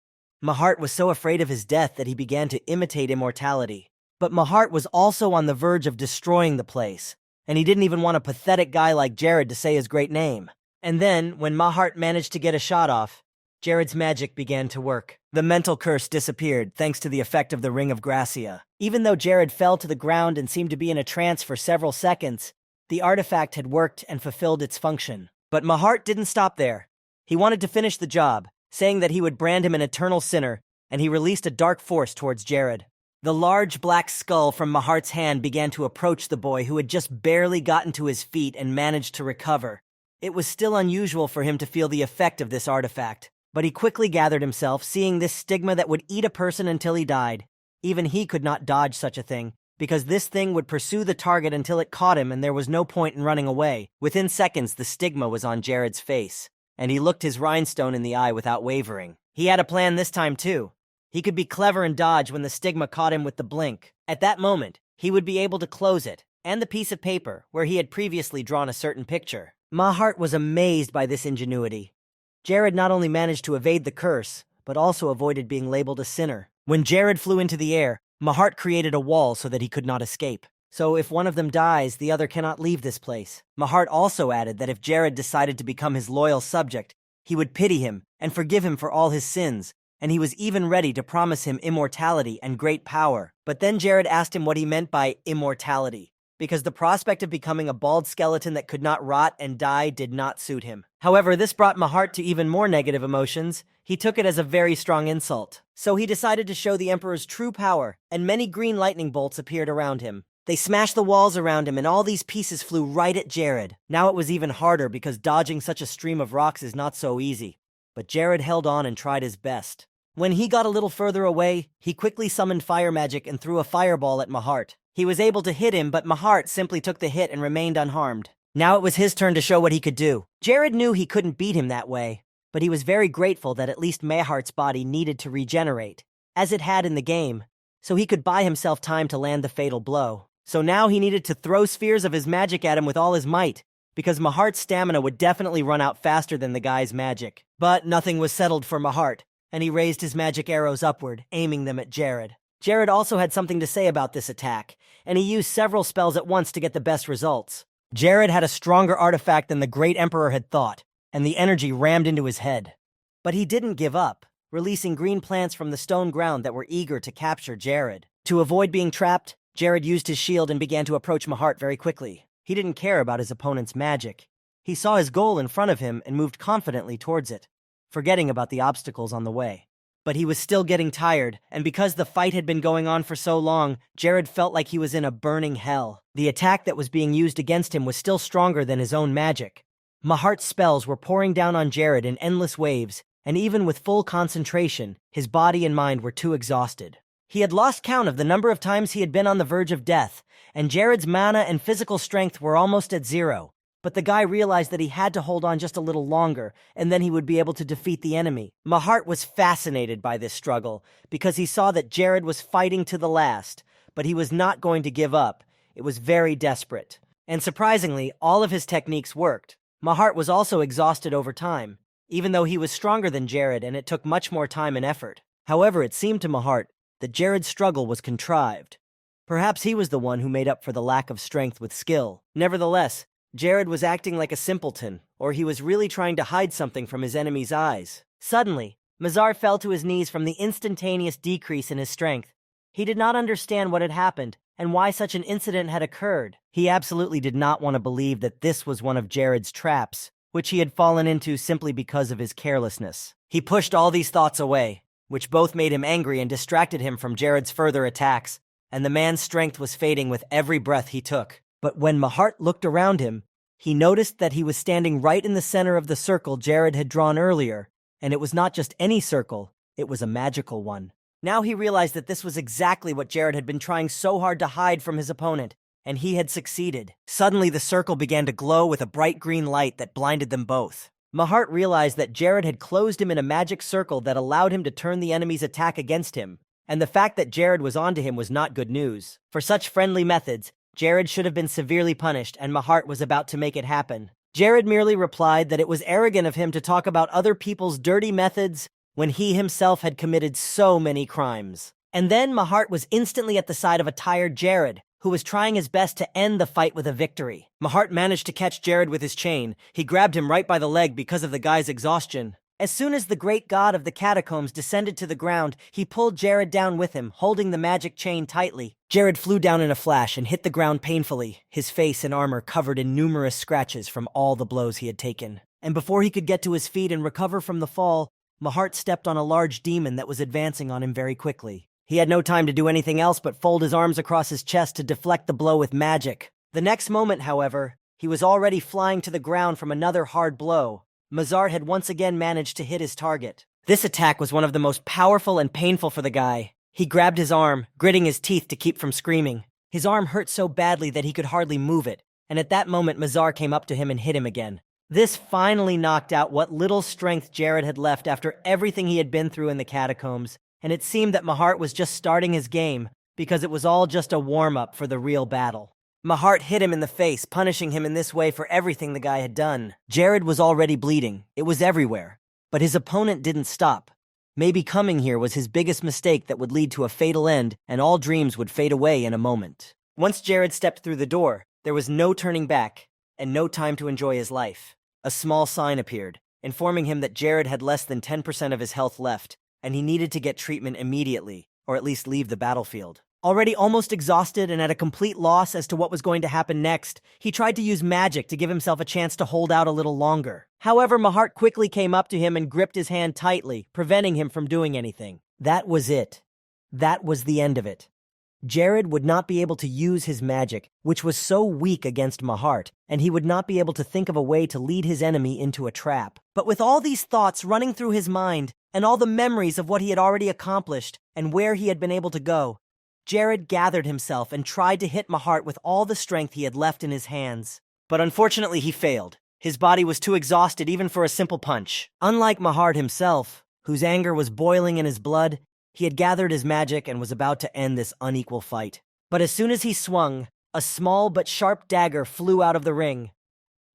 Mahart was so afraid of his death that he began to imitate immortality. But Mahart was also on the verge of destroying the place, and he didn't even want a pathetic guy like Jared to say his great name. And then, when Mahart managed to get a shot off, Jared's magic began to work. The mental curse disappeared thanks to the effect of the Ring of Gracia. Even though Jared fell to the ground and seemed to be in a trance for several seconds, the artifact had worked and fulfilled its function. But Mahart didn't stop there. He wanted to finish the job, saying that he would brand him an eternal sinner, and he released a dark force towards Jared. The large black skull from Mahart's hand began to approach the boy, who had just barely gotten to his feet and managed to recover. It was still unusual for him to feel the effect of this artifact, but he quickly gathered himself, seeing this stigma that would eat a person until he died. Even he could not dodge such a thing, because this thing would pursue the target until it caught him and there was no point in running away. Within seconds, the stigma was on Jared's face, and he looked his rhinestone in the eye without wavering. He had a plan this time too. He could be clever and dodge when the stigma caught him with the blink. At that moment, he would be able to close it, and the piece of paper where he had previously drawn a certain picture. Mahart was amazed by this ingenuity. Jared not only managed to evade the curse, but also avoided being labeled a sinner. When Jared flew into the air, Mahart created a wall so that he could not escape. So if one of them dies, the other cannot leave this place. Mahart also added that if Jared decided to become his loyal subject, he would pity him and forgive him for all his sins, and he was even ready to promise him immortality and great power. But then Jared asked him what he meant by immortality, because the prospect of becoming a bald skeleton that could not rot and die did not suit him. However, this brought Mahart to even more negative emotions. He took it as a very strong insult. So he decided to show the Emperor's true power, and many green lightning bolts appeared around him. They smashed the walls around him, and all these pieces flew right at Jared. Now it was even harder because dodging such a stream of rocks is not so easy. But Jared held on and tried his best. When he got a little further away, he quickly summoned fire magic and threw a fireball at Mahart. He was able to hit him, but Mahart simply took the hit and remained unharmed. Now it was his turn to show what he could do. Jared knew he couldn't beat him that way, but he was very grateful that at least Mahart's body needed to regenerate, as it had in the game, so he could buy himself time to land the fatal blow. So now he needed to throw spheres of his magic at him with all his might, because Mahart's stamina would definitely run out faster than the guy's magic. But nothing was settled for Mahart, and he raised his magic arrows upward, aiming them at Jared. Jared also had something to say about this attack, and he used several spells at once to get the best results. Jared had a stronger artifact than the great Emperor had thought, and the energy rammed into his head. But he didn't give up, releasing green plants from the stone ground that were eager to capture Jared. To avoid being trapped, Jared used his shield and began to approach Mahart very quickly. He didn't care about his opponent's magic. He saw his goal in front of him and moved confidently towards it, forgetting about the obstacles on the way. But he was still getting tired, and because the fight had been going on for so long, Jared felt like he was in a burning hell. The attack that was being used against him was still stronger than his own magic. Mahart's spells were pouring down on Jared in endless waves, and even with full concentration, his body and mind were too exhausted. He had lost count of the number of times he had been on the verge of death, and Jared's mana and physical strength were almost at zero. But the guy realized that he had to hold on just a little longer, and then he would be able to defeat the enemy. Mahart was fascinated by this struggle, because he saw that Jared was fighting to the last, but he was not going to give up. It was very desperate. And surprisingly, all of his techniques worked. Mahart was also exhausted over time, even though he was stronger than Jared and it took much more time and effort. However, it seemed to Mahart that Jared's struggle was contrived. Perhaps he was the one who made up for the lack of strength with skill. Nevertheless, Jared was acting like a simpleton, or he was really trying to hide something from his enemy's eyes. Suddenly, Mazar fell to his knees from the instantaneous decrease in his strength. He did not understand what had happened and why such an incident had occurred. He absolutely did not want to believe that this was one of Jared's traps, which he had fallen into simply because of his carelessness. He pushed all these thoughts away, which both made him angry and distracted him from Jared's further attacks, and the man's strength was fading with every breath he took. But when Mahart looked around him, he noticed that he was standing right in the center of the circle Jared had drawn earlier, and it was not just any circle, it was a magical one. Now he realized that this was exactly what Jared had been trying so hard to hide from his opponent, and he had succeeded. Suddenly the circle began to glow with a bright green light that blinded them both. Mahart realized that Jared had closed him in a magic circle that allowed him to turn the enemy's attack against him, and the fact that Jared was onto him was not good news. For such friendly methods, Jared should have been severely punished, and Mahart was about to make it happen. Jared merely replied that it was arrogant of him to talk about other people's dirty methods when he himself had committed so many crimes. And then Mahart was instantly at the side of a tired Jared, who was trying his best to end the fight with a victory. Mahart managed to catch Jared with his chain. He grabbed him right by the leg because of the guy's exhaustion. As soon as the great god of the catacombs descended to the ground, he pulled Jared down with him, holding the magic chain tightly. Jared flew down in a flash and hit the ground painfully, his face and armor covered in numerous scratches from all the blows he had taken. And before he could get to his feet and recover from the fall, Mahart stepped on a large demon that was advancing on him very quickly. He had no time to do anything else but fold his arms across his chest to deflect the blow with magic. The next moment, however, he was already flying to the ground from another hard blow. Mazar had once again managed to hit his target. This attack was one of the most powerful and painful for the guy. He grabbed his arm, gritting his teeth to keep from screaming. His arm hurt so badly that he could hardly move it, and at that moment Mazar came up to him and hit him again. This finally knocked out what little strength Jared had left after everything he had been through in the catacombs, and it seemed that Mahart was just starting his game because it was all just a warm-up for the real battle. Mahart hit him in the face, punishing him in this way for everything the guy had done. Jared was already bleeding. It was everywhere. But his opponent didn't stop. Maybe coming here was his biggest mistake that would lead to a fatal end, and all dreams would fade away in a moment. Once Jared stepped through the door, there was no turning back, and no time to enjoy his life. A small sign appeared, informing him that Jared had less than 10% of his health left, and he needed to get treatment immediately, or at least leave the battlefield. Already almost exhausted and at a complete loss as to what was going to happen next, he tried to use magic to give himself a chance to hold out a little longer. However, Mahart quickly came up to him and gripped his hand tightly, preventing him from doing anything. That was it. That was the end of it. Jared would not be able to use his magic, which was so weak against Mahart, and he would not be able to think of a way to lead his enemy into a trap. But with all these thoughts running through his mind, and all the memories of what he had already accomplished and where he had been able to go, Jared gathered himself and tried to hit Mahart with all the strength he had left in his hands. But unfortunately, he failed. His body was too exhausted even for a simple punch. Unlike Mahart himself, whose anger was boiling in his blood, he had gathered his magic and was about to end this unequal fight. But as soon as he swung, a small but sharp dagger flew out of the ring.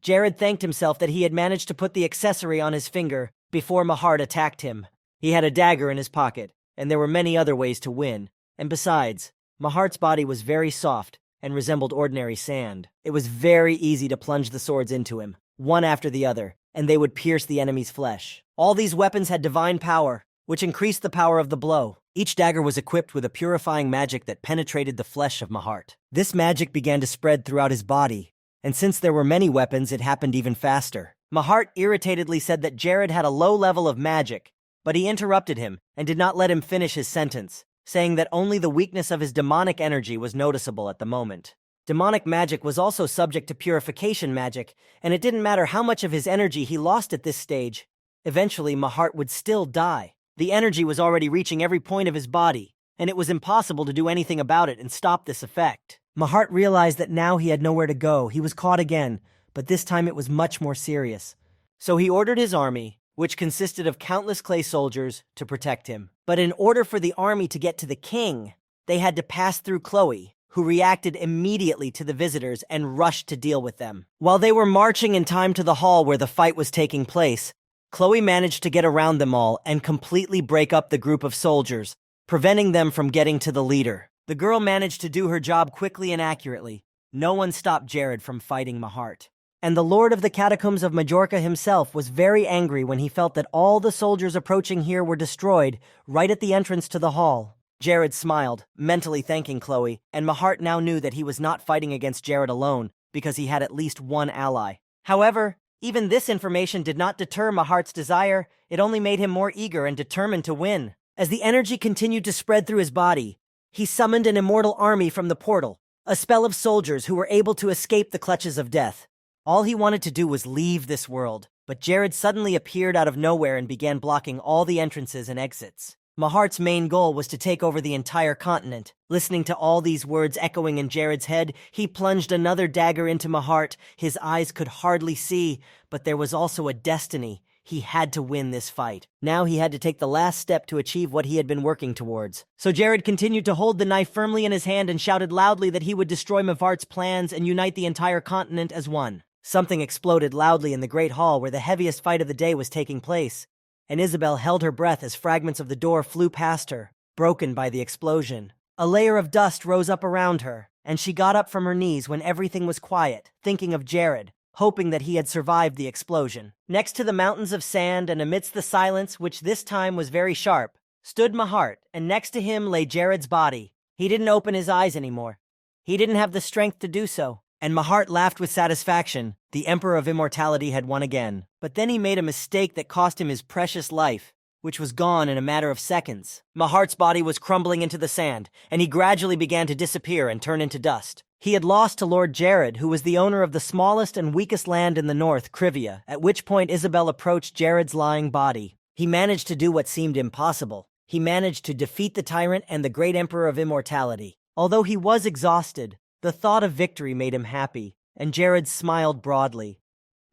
Jared thanked himself that he had managed to put the accessory on his finger before Mahart attacked him. He had a dagger in his pocket, and there were many other ways to win. And besides, Mahart's body was very soft and resembled ordinary sand. It was very easy to plunge the swords into him, one after the other, and they would pierce the enemy's flesh. All these weapons had divine power, which increased the power of the blow. Each dagger was equipped with a purifying magic that penetrated the flesh of Mahart. This magic began to spread throughout his body, and since there were many weapons, it happened even faster. Mahart irritatedly said that Jared had a low level of magic, but he interrupted him and did not let him finish his sentence, saying that only the weakness of his demonic energy was noticeable at the moment. Demonic magic was also subject to purification magic, and it didn't matter how much of his energy he lost at this stage. Eventually, Mahart would still die. The energy was already reaching every point of his body, and it was impossible to do anything about it and stop this effect. Mahart realized that now he had nowhere to go. He was caught again, but this time it was much more serious. So he ordered his army, which consisted of countless clay soldiers, to protect him. But in order for the army to get to the king, they had to pass through Chloe, who reacted immediately to the visitors and rushed to deal with them. While they were marching in time to the hall where the fight was taking place, Chloe managed to get around them all and completely break up the group of soldiers, preventing them from getting to the leader. The girl managed to do her job quickly and accurately. No one stopped Jared from fighting Mahart. And the Lord of the Catacombs of Majorca himself was very angry when he felt that all the soldiers approaching here were destroyed right at the entrance to the hall. Jared smiled, mentally thanking Chloe, and Mahart now knew that he was not fighting against Jared alone because he had at least one ally. However, even this information did not deter Mahart's desire. It only made him more eager and determined to win. As the energy continued to spread through his body, he summoned an immortal army from the portal, a spell of soldiers who were able to escape the clutches of death. All he wanted to do was leave this world, but Jared suddenly appeared out of nowhere and began blocking all the entrances and exits. Mahart's main goal was to take over the entire continent. Listening to all these words echoing in Jared's head, he plunged another dagger into Mahart. His eyes could hardly see, but there was also a destiny. He had to win this fight. Now he had to take the last step to achieve what he had been working towards. So Jared continued to hold the knife firmly in his hand and shouted loudly that he would destroy Mahart's plans and unite the entire continent as one. Something exploded loudly in the great hall where the heaviest fight of the day was taking place, and Isabel held her breath as fragments of the door flew past her, broken by the explosion. A layer of dust rose up around her, and she got up from her knees when everything was quiet, thinking of Jared, hoping that he had survived the explosion. Next to the mountains of sand and amidst the silence, which this time was very sharp, stood Mahart, and next to him lay Jared's body. He didn't open his eyes anymore. He didn't have the strength to do so. And Mahart laughed with satisfaction. The Emperor of Immortality had won again. But then he made a mistake that cost him his precious life, which was gone in a matter of seconds. Mahart's body was crumbling into the sand, and he gradually began to disappear and turn into dust. He had lost to Lord Jared, who was the owner of the smallest and weakest land in the north, Krivia, at which point Isabel approached Jared's lying body. He managed to do what seemed impossible. He managed to defeat the tyrant and the great Emperor of Immortality. Although he was exhausted, the thought of victory made him happy, and Jared smiled broadly,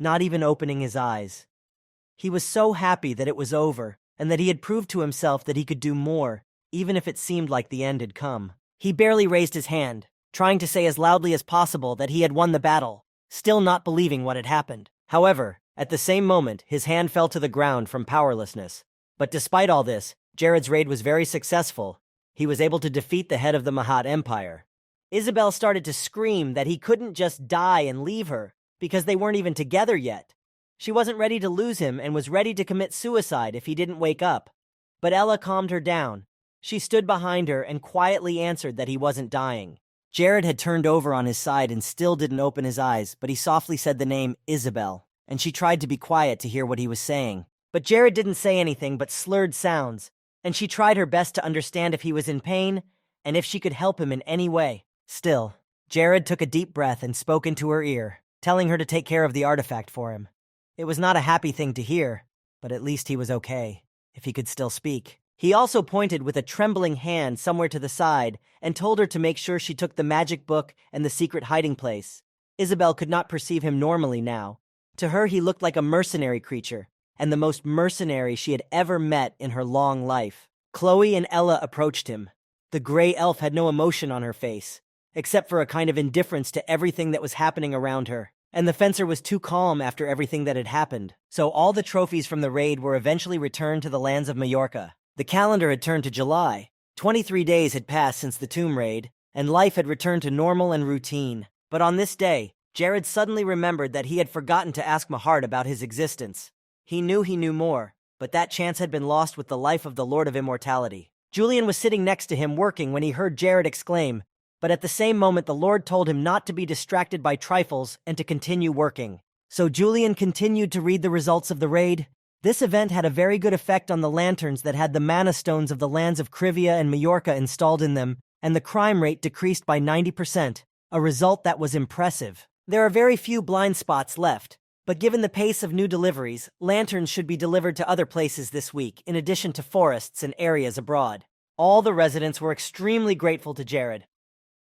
not even opening his eyes. He was so happy that it was over, and that he had proved to himself that he could do more, even if it seemed like the end had come. He barely raised his hand, trying to say as loudly as possible that he had won the battle, still not believing what had happened. However, at the same moment, his hand fell to the ground from powerlessness. But despite all this, Jared's raid was very successful. He was able to defeat the head of the Mahat Empire. Isabel started to scream that he couldn't just die and leave her, because they weren't even together yet. She wasn't ready to lose him and was ready to commit suicide if he didn't wake up. But Ella calmed her down. She stood behind her and quietly answered that he wasn't dying. Jared had turned over on his side and still didn't open his eyes, but he softly said the name Isabel, and she tried to be quiet to hear what he was saying. But Jared didn't say anything but slurred sounds, and she tried her best to understand if he was in pain and if she could help him in any way. Still, Jared took a deep breath and spoke into her ear, telling her to take care of the artifact for him. It was not a happy thing to hear, but at least he was okay, if he could still speak. He also pointed with a trembling hand somewhere to the side and told her to make sure she took the magic book and the secret hiding place. Isabel could not perceive him normally now. To her, he looked like a mercenary creature, and the most mercenary she had ever met in her long life. Chloe and Ella approached him. The gray elf had no emotion on her face, except for a kind of indifference to everything that was happening around her. And the fencer was too calm after everything that had happened. So all the trophies from the raid were eventually returned to the lands of Majorca. The calendar had turned to July. 23 days had passed since the tomb raid, and life had returned to normal and routine. But on this day, Jared suddenly remembered that he had forgotten to ask Mahart about his existence. He knew more, but that chance had been lost with the life of the Lord of Immortality. Julian was sitting next to him working when he heard Jared exclaim, but at the same moment the Lord told him not to be distracted by trifles and to continue working. So Julian continued to read the results of the raid. This event had a very good effect on the lanterns that had the mana stones of the lands of Krivia and Majorca installed in them, and the crime rate decreased by 90%, a result that was impressive. There are very few blind spots left, but given the pace of new deliveries, lanterns should be delivered to other places this week, in addition to forests and areas abroad. All the residents were extremely grateful to Jared.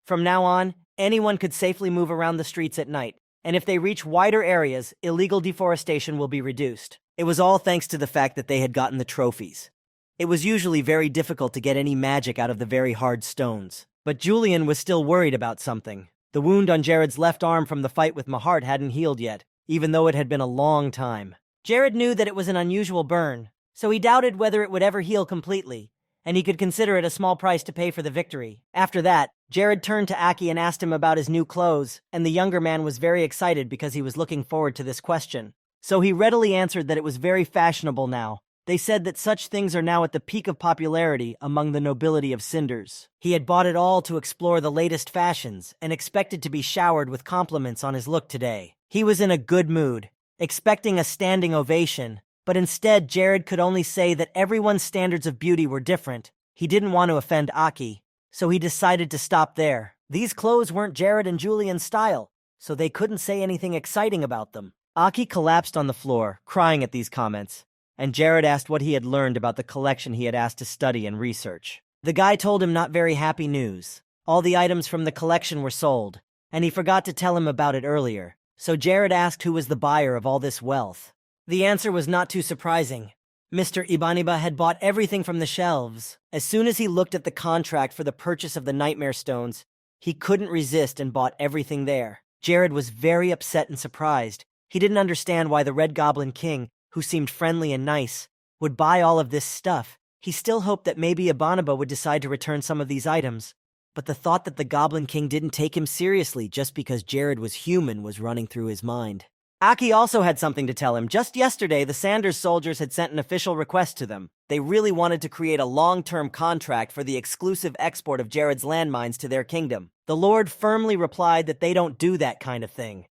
From now on, anyone could safely move around the streets at night, and if they reach wider areas, illegal deforestation will be reduced. It was all thanks to the fact that they had gotten the trophies. It was usually very difficult to get any magic out of the very hard stones. But Julian was still worried about something. The wound on Jared's left arm from the fight with Mahart hadn't healed yet, even though it had been a long time. Jared knew that it was an unusual burn, so he doubted whether it would ever heal completely, and he could consider it a small price to pay for the victory. After that, Jared turned to Aki and asked him about his new clothes, and the younger man was very excited because he was looking forward to this question. So he readily answered that it was very fashionable now. They said that such things are now at the peak of popularity among the nobility of Cinders. He had bought it all to explore the latest fashions and expected to be showered with compliments on his look today. He was in a good mood, expecting a standing ovation, but instead Jared could only say that everyone's standards of beauty were different. He didn't want to offend Aki, so he decided to stop there. These clothes weren't Jared and Julian's style, so they couldn't say anything exciting about them. Aki collapsed on the floor, crying at these comments, and Jared asked what he had learned about the collection he had asked to study and research. The guy told him not very happy news. All the items from the collection were sold, and he forgot to tell him about it earlier, so Jared asked who was the buyer of all this wealth. The answer was not too surprising. Mr. Ibaniba had bought everything from the shelves. As soon as he looked at the contract for the purchase of the Nightmare Stones, he couldn't resist and bought everything there. Jared was very upset and surprised. He didn't understand why the Red Goblin King, who seemed friendly and nice, would buy all of this stuff. He still hoped that maybe Ibanaba would decide to return some of these items, but the thought that the Goblin King didn't take him seriously just because Jared was human was running through his mind. Aki also had something to tell him. Just yesterday, the Sanders soldiers had sent an official request to them. They really wanted to create a long-term contract for the exclusive export of Jared's landmines to their kingdom. The Lord firmly replied that they don't do that kind of thing,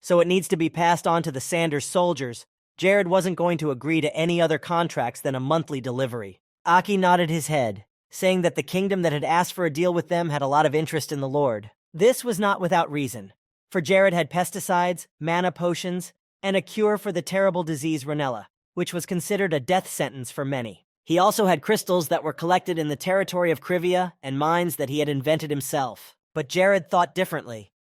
so it needs to be passed on to the Sanders soldiers. Jared wasn't going to agree to any other contracts than a monthly delivery. Aki nodded his head, saying that the kingdom that had asked for a deal with them had a lot of interest in the Lord. This was not without reason, for Jared had pesticides, mana potions, and a cure for the terrible disease Ranella, which was considered a death sentence for many. He also had crystals that were collected in the territory of Krivia and mines that he had invented himself. But Jared thought differently.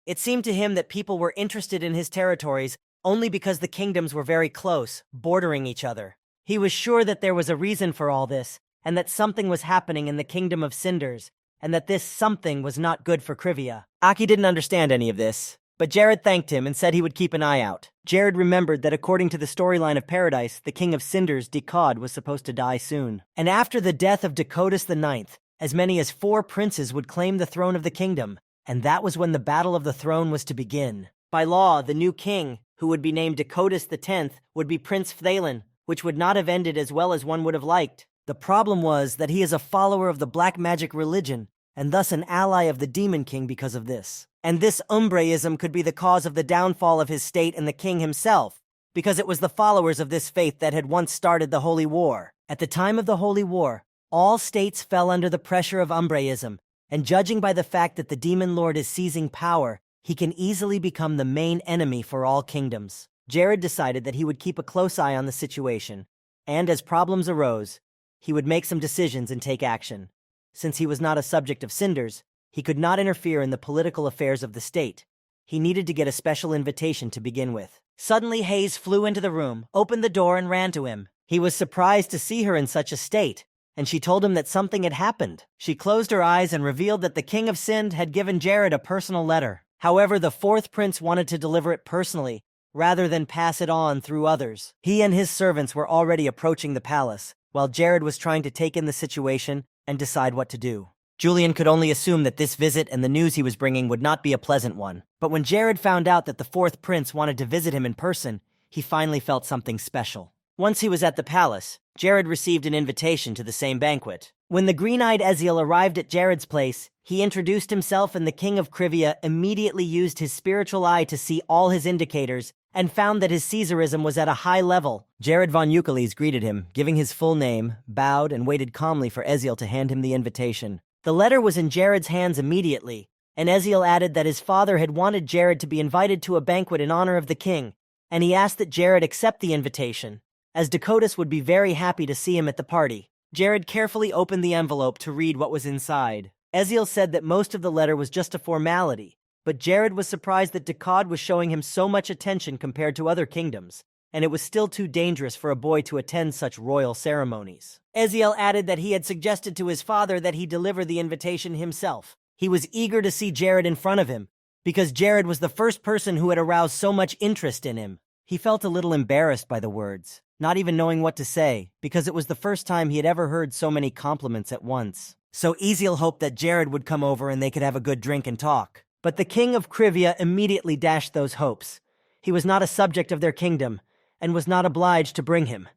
It seemed to him that people were interested in his territories only because the kingdoms were very close, bordering each other. He was sure that there was a reason for all this, and that something was happening in the kingdom of Cinders, and that this something was not good for Krivia. Aki didn't understand any of this, but Jared thanked him and said he would keep an eye out. Jared remembered that according to the storyline of Paradise, the king of Cinders, Decod, was supposed to die soon. And after the death of Decotus IX, as many as 4 princes would claim the throne of the kingdom, and that was when the battle of the throne was to begin. By law, the new king, who would be named Decotus X, would be Prince Phthalon, which would not have ended as well as one would have liked. The problem was that he is a follower of the black magic religion, and thus an ally of the Demon King because of this. And this Umbreism could be the cause of the downfall of his state and the king himself, because it was the followers of this faith that had once started the Holy War. At the time of the Holy War, all states fell under the pressure of Umbreism, and judging by the fact that the Demon Lord is seizing power, he can easily become the main enemy for all kingdoms. Jared decided that he would keep a close eye on the situation, and as problems arose, he would make some decisions and take action. Since he was not a subject of Cinders, he could not interfere in the political affairs of the state. He needed to get a special invitation to begin with. Suddenly, Hayes flew into the room, opened the door, and ran to him. He was surprised to see her in such a state, and she told him that something had happened. She closed her eyes and revealed that the King of Sind had given Jared a personal letter. However, the 4th prince wanted to deliver it personally, rather than pass it on through others. He and his servants were already approaching the palace, while Jared was trying to take in the situation and decide what to do. Julian could only assume that this visit and the news he was bringing would not be a pleasant one. But when Jared found out that the 4th prince wanted to visit him in person, he finally felt something special. Once he was at the palace, Jared received an invitation to the same banquet. When the green-eyed Eziel arrived at Jared's place, he introduced himself, and the king of Krivia immediately used his spiritual eye to see all his indicators and found that his Caesarism was at a high level. Jared von Euclides greeted him, giving his full name, bowed, and waited calmly for Eziel to hand him the invitation. The letter was in Jared's hands immediately, and Eziel added that his father had wanted Jared to be invited to a banquet in honor of the king, and he asked that Jared accept the invitation, as Decotus would be very happy to see him at the party. Jared carefully opened the envelope to read what was inside. Eziel said that most of the letter was just a formality, but Jared was surprised that Decod was showing him so much attention compared to other kingdoms. and it was still too dangerous for a boy to attend such royal ceremonies. Eziel added that he had suggested to his father that he deliver the invitation himself. He was eager to see Jared in front of him, because Jared was the first person who had aroused so much interest in him. He felt a little embarrassed by the words, not even knowing what to say, because it was the first time he had ever heard so many compliments at once. So Eziel hoped that Jared would come over and they could have a good drink and talk. But the king of Krivia immediately dashed those hopes. He was not a subject of their kingdom, and was not obliged to bring him.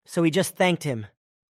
So he just thanked him,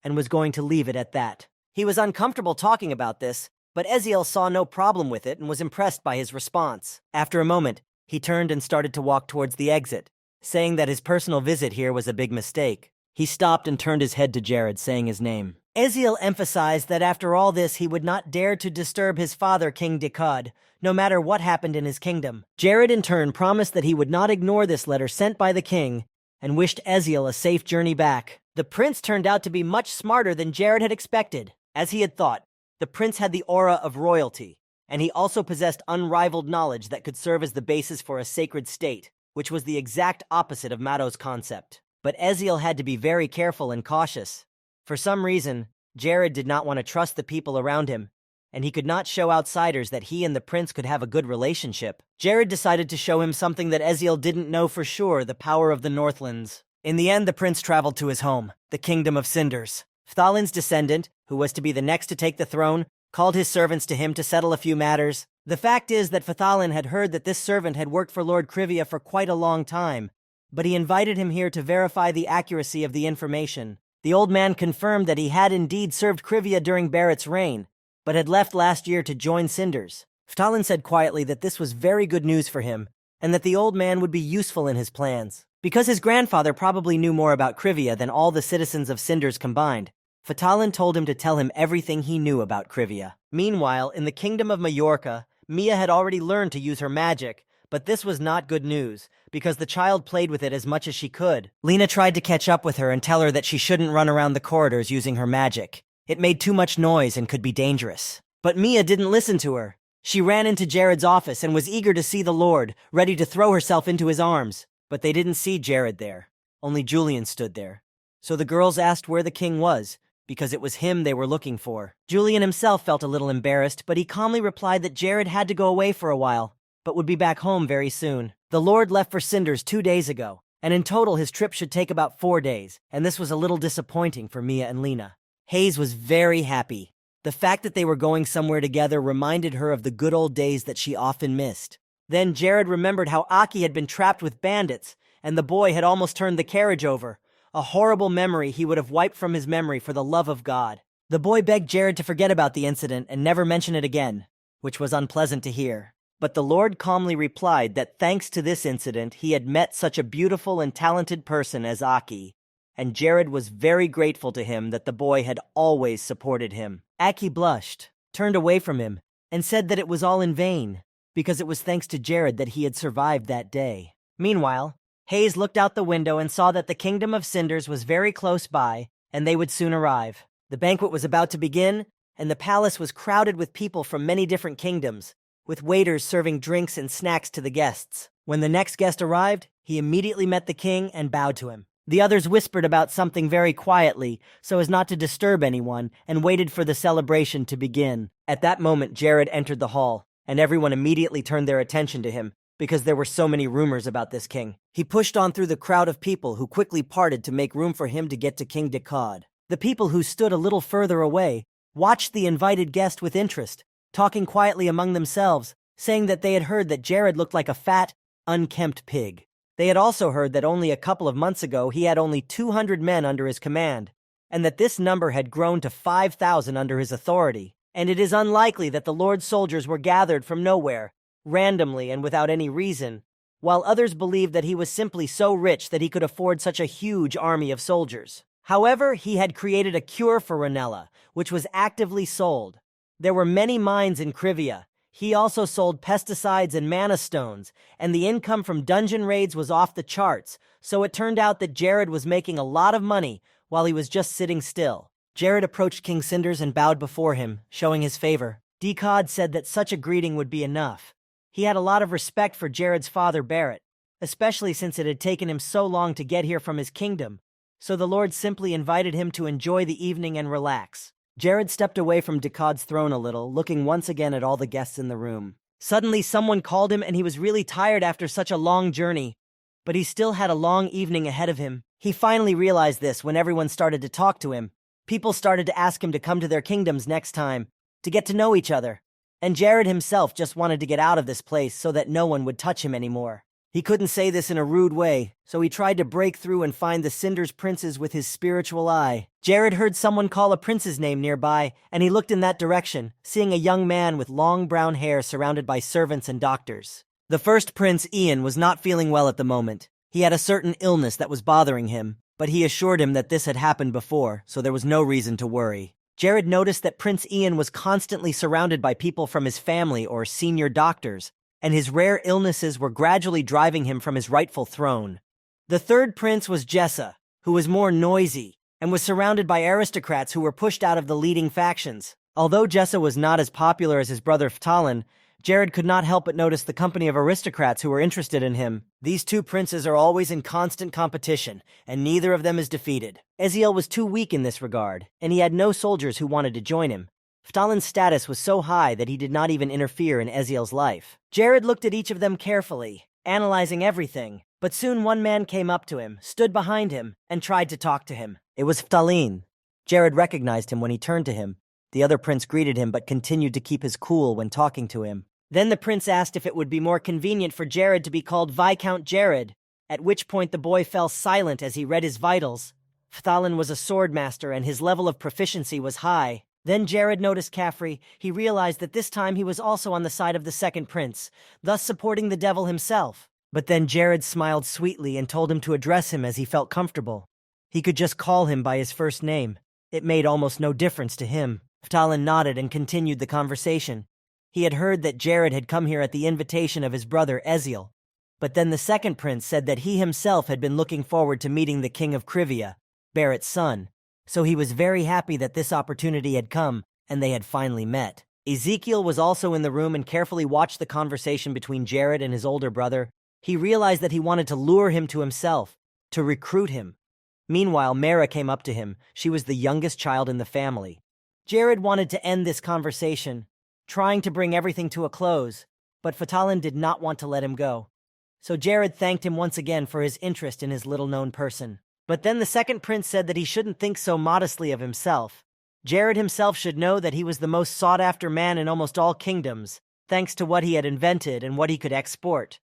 and was going to leave it at that. He was uncomfortable talking about this, but Eziel saw no problem with it and was impressed by his response. After a moment, he turned and started to walk towards the exit, saying that his personal visit here was a big mistake. He stopped and turned his head to Jared, saying his name. Eziel emphasized that after all this he would not dare to disturb his father, King Dekad, no matter what happened in his kingdom. Jared in turn promised that he would not ignore this letter sent by the king, and wished Eziel a safe journey back. The prince turned out to be much smarter than Jared had expected. As he had thought, the prince had the aura of royalty, and he also possessed unrivaled knowledge that could serve as the basis for a sacred state, which was the exact opposite of Mato's concept. But Eziel had to be very careful and cautious. For some reason, Jared did not want to trust the people around him, and he could not show outsiders that he and the prince could have a good relationship. Jared decided to show him something that Eziel didn't know for sure, the power of the Northlands. In the end, the prince traveled to his home, the Kingdom of Cinders. Phthalin's descendant, who was to be the next to take the throne, called his servants to him to settle a few matters. The fact is that Phthalin had heard that this servant had worked for Lord Krivia for quite a long time, but he invited him here to verify the accuracy of the information. The old man confirmed that he had indeed served Krivia during Barrett's reign, but had left last year to join Cinders. Phthalin said quietly that this was very good news for him, and that the old man would be useful in his plans. Because his grandfather probably knew more about Krivia than all the citizens of Cinders combined, Phthalin told him to tell him everything he knew about Krivia. Meanwhile, in the kingdom of Majorca, Mia had already learned to use her magic, but this was not good news, because the child played with it as much as she could. Lena tried to catch up with her and tell her that she shouldn't run around the corridors using her magic. It made too much noise and could be dangerous. But Mia didn't listen to her. She ran into Jared's office and was eager to see the Lord, ready to throw herself into his arms. But they didn't see Jared there. Only Julian stood there. So the girls asked where the king was, because it was him they were looking for. Julian himself felt a little embarrassed, but he calmly replied that Jared had to go away for a while, but would be back home very soon. The Lord left for Cinders 2 days ago, and in total his trip should take about 4 days, and this was a little disappointing for Mia and Lena. Hayes was very happy. The fact that they were going somewhere together reminded her of the good old days that she often missed. Then Jared remembered how Aki had been trapped with bandits, and the boy had almost turned the carriage over. A horrible memory he would have wiped from his memory for the love of God. The boy begged Jared to forget about the incident and never mention it again, which was unpleasant to hear. But the Lord calmly replied that thanks to this incident he had met such a beautiful and talented person as Aki, and Jared was very grateful to him that the boy had always supported him. Aki blushed, turned away from him, and said that it was all in vain, because it was thanks to Jared that he had survived that day. Meanwhile, Hayes looked out the window and saw that the Kingdom of Cinders was very close by, and they would soon arrive. The banquet was about to begin, and the palace was crowded with people from many different kingdoms, with waiters serving drinks and snacks to the guests. When the next guest arrived, he immediately met the king and bowed to him. The others whispered about something very quietly, so as not to disturb anyone, and waited for the celebration to begin. At that moment, Jared entered the hall, and everyone immediately turned their attention to him, because there were so many rumors about this king. He pushed on through the crowd of people who quickly parted to make room for him to get to King Dekad. The people who stood a little further away watched the invited guest with interest, talking quietly among themselves, saying that they had heard that Jared looked like a fat, unkempt pig. They had also heard that only a couple of months ago he had only 200 men under his command, and that this number had grown to 5,000 under his authority. And it is unlikely that the Lord's soldiers were gathered from nowhere, randomly and without any reason, while others believed that he was simply so rich that he could afford such a huge army of soldiers. However, he had created a cure for Ranella, which was actively sold. There were many mines in Krivia. He also sold pesticides and mana stones, and the income from dungeon raids was off the charts, so it turned out that Jared was making a lot of money while he was just sitting still. Jared approached King Cinders and bowed before him, showing his favor. Dekad said that such a greeting would be enough. He had a lot of respect for Jared's father Barrett, especially since it had taken him so long to get here from his kingdom. So the Lord simply invited him to enjoy the evening and relax. Jared stepped away from Decod's throne a little, looking once again at all the guests in the room. Suddenly someone called him and he was really tired after such a long journey. But he still had a long evening ahead of him. He finally realized this when everyone started to talk to him. People started to ask him to come to their kingdoms next time, to get to know each other. And Jared himself just wanted to get out of this place so that no one would touch him anymore. He couldn't say this in a rude way, so he tried to break through and find the Cinder's princes with his spiritual eye. Jared heard someone call a prince's name nearby, and he looked in that direction, seeing a young man with long brown hair surrounded by servants and doctors. The first prince, Ian, was not feeling well at the moment. He had a certain illness that was bothering him, but he assured him that this had happened before, so there was no reason to worry. Jared noticed that Prince Ian was constantly surrounded by people from his family or senior doctors, and his rare illnesses were gradually driving him from his rightful throne. The third prince was Jessa, who was more noisy, and was surrounded by aristocrats who were pushed out of the leading factions. Although Jessa was not as popular as his brother Phtalin, Jared could not help but notice the company of aristocrats who were interested in him. These two princes are always in constant competition, and neither of them is defeated. Eziel was too weak in this regard, and he had no soldiers who wanted to join him. Phtalin's status was so high that he did not even interfere in Eziel's life. Jared looked at each of them carefully, analyzing everything, but soon one man came up to him, stood behind him, and tried to talk to him. It was Phtalin. Jared recognized him when he turned to him. The other prince greeted him but continued to keep his cool when talking to him. Then the prince asked if it would be more convenient for Jared to be called Viscount Jared, at which point the boy fell silent as he read his vitals. Phtalin was a swordmaster and his level of proficiency was high. Then Jared noticed Caffrey. He realized that this time he was also on the side of the second prince, thus supporting the devil himself. But then Jared smiled sweetly and told him to address him as he felt comfortable. He could just call him by his first name. It made almost no difference to him. Phtalin nodded and continued the conversation. He had heard that Jared had come here at the invitation of his brother Eziel. But then the second prince said that he himself had been looking forward to meeting the king of Krivia, Barrett's son. So he was very happy that this opportunity had come, and they had finally met. Ezekiel was also in the room and carefully watched the conversation between Jared and his older brother. He realized that he wanted to lure him to himself, to recruit him. Meanwhile, Mara came up to him. She was the youngest child in the family. Jared wanted to end this conversation, trying to bring everything to a close, but Phtalin did not want to let him go. So Jared thanked him once again for his interest in his little-known person. But then the second prince said that he shouldn't think so modestly of himself. Jared himself should know that he was the most sought-after man in almost all kingdoms, thanks to what he had invented and what he could export.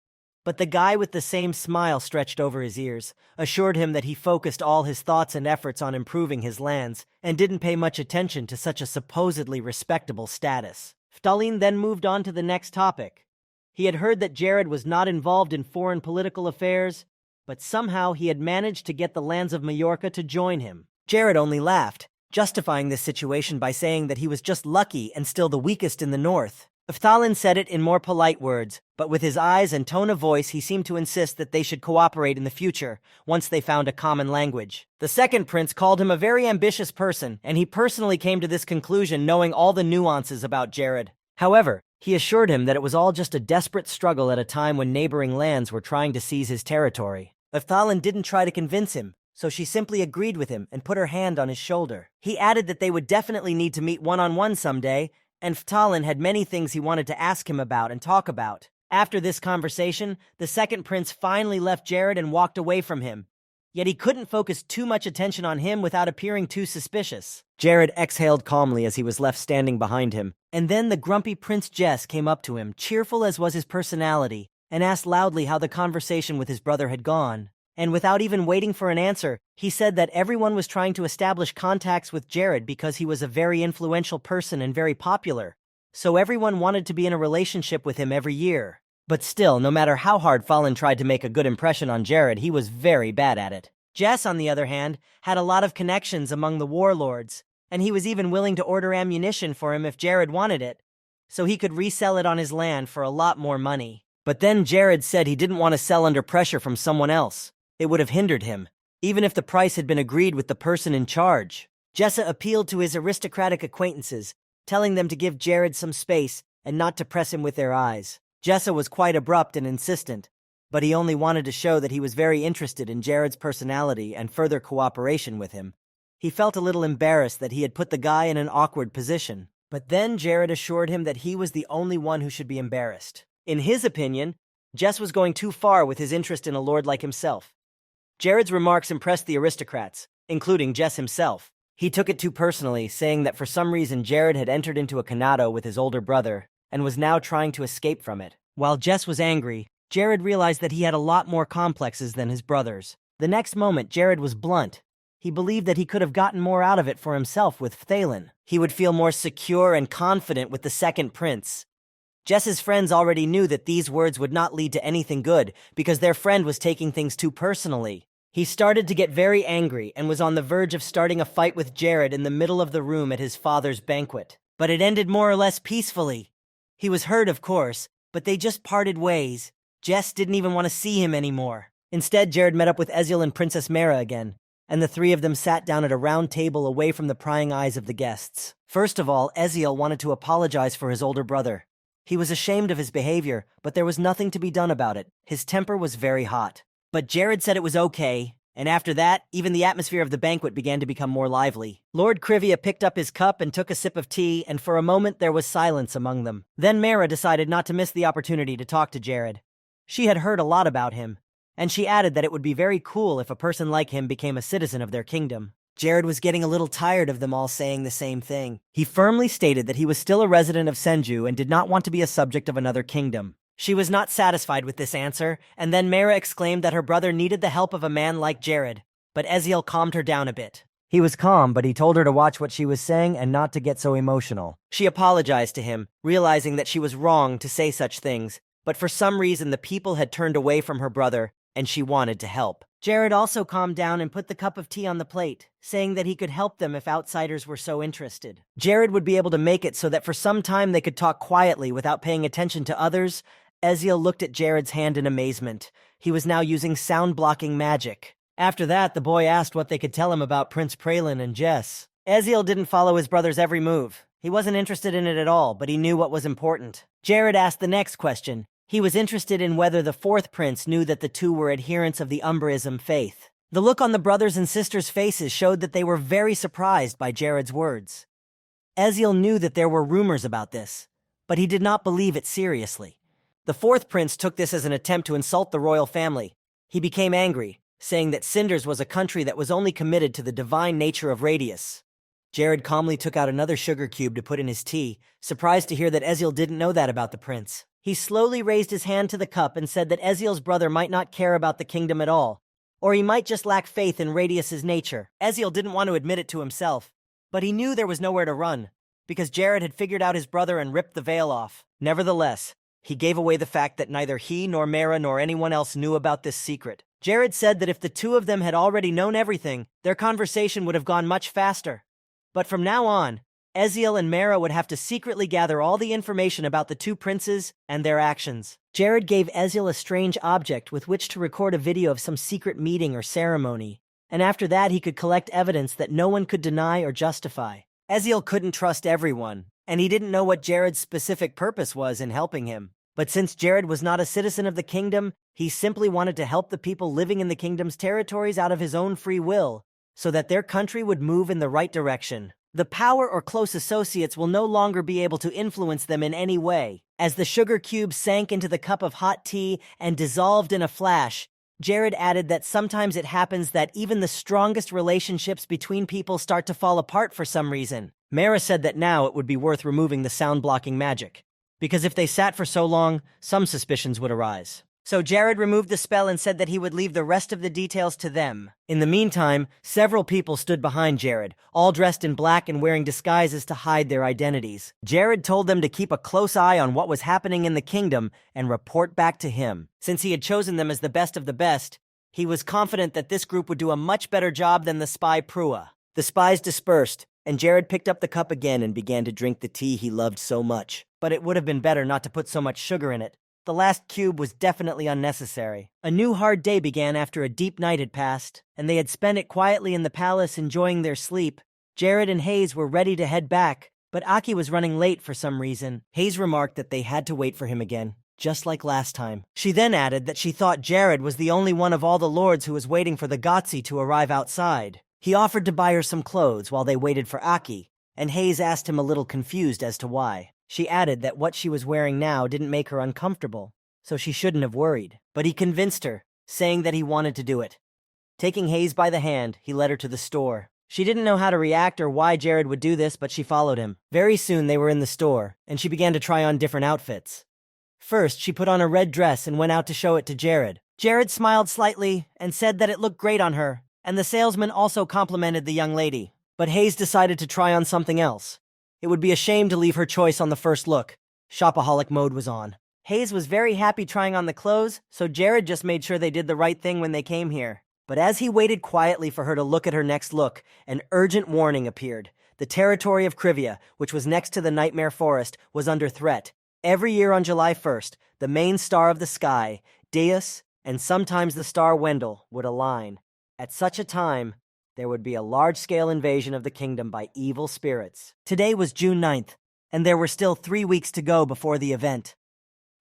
But the guy with the same smile stretched over his ears, assured him that he focused all his thoughts and efforts on improving his lands, and didn't pay much attention to such a supposedly respectable status. Phtalin then moved on to the next topic. He had heard that Jared was not involved in foreign political affairs, but somehow he had managed to get the lands of Majorca to join him. Jared only laughed, justifying this situation by saying that he was just lucky and still the weakest in the north. Phtalin said it in more polite words, but with his eyes and tone of voice he seemed to insist that they should cooperate in the future, once they found a common language. The second prince called him a very ambitious person, and he personally came to this conclusion knowing all the nuances about Jared. However, he assured him that it was all just a desperate struggle at a time when neighboring lands were trying to seize his territory. Phtalin didn't try to convince him, so she simply agreed with him and put her hand on his shoulder. He added that they would definitely need to meet one-on-one someday, and Phtalin had many things he wanted to ask him about and talk about. After this conversation, the second prince finally left Jared and walked away from him. Yet he couldn't focus too much attention on him without appearing too suspicious. Jared exhaled calmly as he was left standing behind him, and then the grumpy Prince Jess came up to him, cheerful as was his personality, and asked loudly how the conversation with his brother had gone. And without even waiting for an answer, he said that everyone was trying to establish contacts with Jared because he was a very influential person and very popular. So everyone wanted to be in a relationship with him every year. But still, no matter how hard Phtalin tried to make a good impression on Jared, he was very bad at it. Jess, on the other hand, had a lot of connections among the warlords, and he was even willing to order ammunition for him if Jared wanted it, so he could resell it on his land for a lot more money. But then Jared said he didn't want to sell under pressure from someone else. It would have hindered him, even if the price had been agreed with the person in charge. Jessa appealed to his aristocratic acquaintances, telling them to give Jared some space and not to press him with their eyes. Jessa was quite abrupt and insistent, but he only wanted to show that he was very interested in Jared's personality and further cooperation with him. He felt a little embarrassed that he had put the guy in an awkward position, but then Jared assured him that he was the only one who should be embarrassed. In his opinion, Jess was going too far with his interest in a lord like himself. Jared's remarks impressed the aristocrats, including Jess himself. He took it too personally, saying that for some reason Jared had entered into a canado with his older brother and was now trying to escape from it. While Jess was angry, Jared realized that he had a lot more complexes than his brothers. The next moment, Jared was blunt. He believed that he could have gotten more out of it for himself with Thalen. He would feel more secure and confident with the second prince. Jess's friends already knew that these words would not lead to anything good because their friend was taking things too personally. He started to get very angry and was on the verge of starting a fight with Jared in the middle of the room at his father's banquet. But it ended more or less peacefully. He was hurt, of course, but they just parted ways. Jess didn't even want to see him anymore. Instead, Jared met up with Eziel and Princess Mara again, and the three of them sat down at a round table away from the prying eyes of the guests. First of all, Eziel wanted to apologize for his older brother. He was ashamed of his behavior, but there was nothing to be done about it. His temper was very hot. But Jared said it was okay, and after that, even the atmosphere of the banquet began to become more lively. Lord Krivia picked up his cup and took a sip of tea, and for a moment there was silence among them. Then Mara decided not to miss the opportunity to talk to Jared. She had heard a lot about him, and she added that it would be very cool if a person like him became a citizen of their kingdom. Jared was getting a little tired of them all saying the same thing. He firmly stated that he was still a resident of Senju and did not want to be a subject of another kingdom. She was not satisfied with this answer, and then Mara exclaimed that her brother needed the help of a man like Jared, but Eziel calmed her down a bit. He was calm, but he told her to watch what she was saying and not to get so emotional. She apologized to him, realizing that she was wrong to say such things, but for some reason the people had turned away from her brother, and she wanted to help. Jared also calmed down and put the cup of tea on the plate, saying that he could help them if outsiders were so interested. Jared would be able to make it so that for some time they could talk quietly without paying attention to others. Eziel looked at Jared's hand in amazement. He was now using sound-blocking magic. After that, the boy asked what they could tell him about Prince Pralin and Jess. Eziel didn't follow his brother's every move. He wasn't interested in it at all, but he knew what was important. Jared asked the next question. He was interested in whether the fourth prince knew that the two were adherents of the Umbrism faith. The look on the brothers' and sisters' faces showed that they were very surprised by Jared's words. Eziel knew that there were rumors about this, but he did not believe it seriously. The fourth prince took this as an attempt to insult the royal family. He became angry, saying that Cinders was a country that was only committed to the divine nature of Radius. Jared calmly took out another sugar cube to put in his tea, surprised to hear that Eziel didn't know that about the prince. He slowly raised his hand to the cup and said that Eziel's brother might not care about the kingdom at all, or he might just lack faith in Radius's nature. Eziel didn't want to admit it to himself, but he knew there was nowhere to run, because Jared had figured out his brother and ripped the veil off. Nevertheless, he gave away the fact that neither he nor Mara nor anyone else knew about this secret. Jared said that if the two of them had already known everything, their conversation would have gone much faster. But from now on, Eziel and Mara would have to secretly gather all the information about the two princes and their actions. Jared gave Eziel a strange object with which to record a video of some secret meeting or ceremony, and after that he could collect evidence that no one could deny or justify. Eziel couldn't trust everyone, and he didn't know what Jared's specific purpose was in helping him. But since Jared was not a citizen of the kingdom, he simply wanted to help the people living in the kingdom's territories out of his own free will, so that their country would move in the right direction. The power or close associates will no longer be able to influence them in any way. As the sugar cube sank into the cup of hot tea and dissolved in a flash, Jared added that sometimes it happens that even the strongest relationships between people start to fall apart for some reason. Mara said that now it would be worth removing the sound-blocking magic, because if they sat for so long, some suspicions would arise. So Jared removed the spell and said that he would leave the rest of the details to them. In the meantime, several people stood behind Jared, all dressed in black and wearing disguises to hide their identities. Jared told them to keep a close eye on what was happening in the kingdom and report back to him. Since he had chosen them as the best of the best, he was confident that this group would do a much better job than the spy Prua. The spies dispersed, and Jared picked up the cup again and began to drink the tea he loved so much. But it would have been better not to put so much sugar in it. The last cube was definitely unnecessary. A new hard day began after a deep night had passed, and they had spent it quietly in the palace enjoying their sleep. Jared and Hayes were ready to head back, but Aki was running late for some reason. Hayes remarked that they had to wait for him again. just like last time. She then added that she thought Jared was the only one of all the lords who was waiting for the Gotzi to arrive outside. He offered to buy her some clothes while they waited for Aki, and Hayes asked him, a little confused as to why. She added that what she was wearing now didn't make her uncomfortable, so she shouldn't have worried. But he convinced her, saying that he wanted to do it. Taking Hayes by the hand, he led her to the store. She didn't know how to react or why Jared would do this, but she followed him. Very soon they were in the store, and she began to try on different outfits. First, she put on a red dress and went out to show it to Jared. Jared smiled slightly and said that it looked great on her, and the salesman also complimented the young lady. But Hayes decided to try on something else. It would be a shame to leave her choice on the first look. Shopaholic mode was on. Hayes was very happy trying on the clothes, so Jared just made sure they did the right thing when they came here. But as he waited quietly for her to look at her next look, an urgent warning appeared. The territory of Krivia, which was next to the Nightmare Forest, was under threat. Every year on July 1st, the main star of the sky, Deus, and sometimes the star Wendell, would align. At such a time, there would be a large-scale invasion of the kingdom by evil spirits. Today was June 9th, and there were still 3 weeks to go before the event.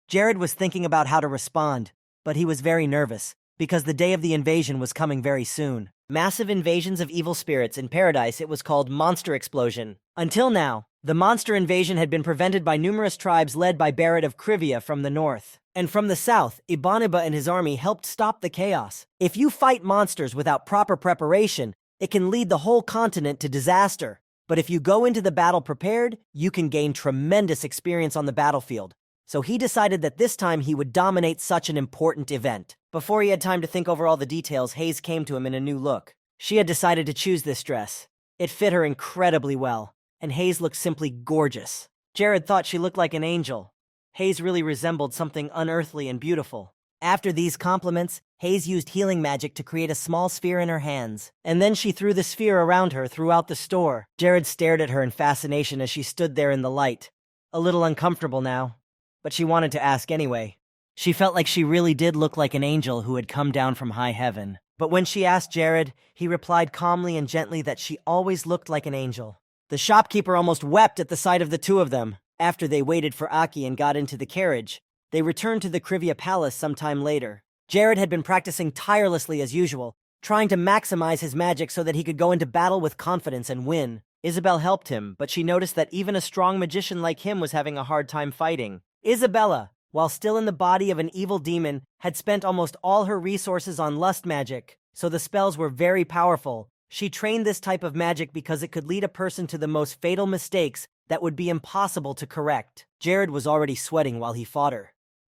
Jared was thinking about how to respond, but he was very nervous, because the day of the invasion was coming very soon. Massive invasions of evil spirits in paradise, it was called Monster Explosion. Until now, the monster invasion had been prevented by numerous tribes led by Barrett of Krivia from the north. And from the south, Ibaniba and his army helped stop the chaos. If you fight monsters without proper preparation, it can lead the whole continent to disaster. But if you go into the battle prepared, you can gain tremendous experience on the battlefield. So he decided that this time he would dominate such an important event. Before he had time to think over all the details, Hayes came to him in a new look. She had decided to choose this dress. It fit her incredibly well, and Hayes looked simply gorgeous. Jared thought she looked like an angel. Hayes really resembled something unearthly and beautiful. After these compliments, Hayes used healing magic to create a small sphere in her hands, and then she threw the sphere around her throughout the store. Jared stared at her in fascination as she stood there in the light. A little uncomfortable now, but she wanted to ask anyway. She felt like she really did look like an angel who had come down from high heaven. But when she asked Jared, he replied calmly and gently that she always looked like an angel. The shopkeeper almost wept at the sight of the two of them. After they waited for Aki and got into the carriage, they returned to the Krivia Palace some time later. Jared had been practicing tirelessly as usual, trying to maximize his magic so that he could go into battle with confidence and win. Isabel helped him, but she noticed that even a strong magician like him was having a hard time fighting. Isabella, while still in the body of an evil demon, had spent almost all her resources on lust magic, so the spells were very powerful. She trained this type of magic because it could lead a person to the most fatal mistakes that would be impossible to correct. Jared was already sweating while he fought her.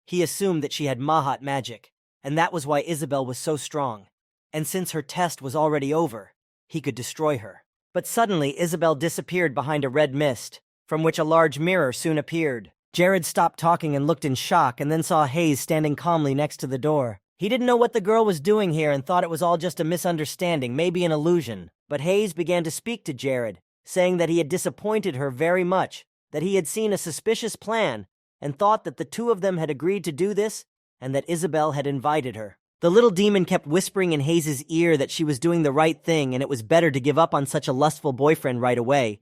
He assumed that she had Mahat magic, and that was why Isabel was so strong. And since her test was already over, he could destroy her. But suddenly, Isabel disappeared behind a red mist, from which a large mirror soon appeared. Jared stopped talking and looked in shock, and then saw Hayes standing calmly next to the door. He didn't know what the girl was doing here and thought it was all just a misunderstanding, maybe an illusion. But Hayes began to speak to Jared, saying that he had disappointed her very much, that he had seen a suspicious plan, and thought that the two of them had agreed to do this, and that Isabel had invited her. The little demon kept whispering in Hayes' ear that she was doing the right thing and it was better to give up on such a lustful boyfriend right away.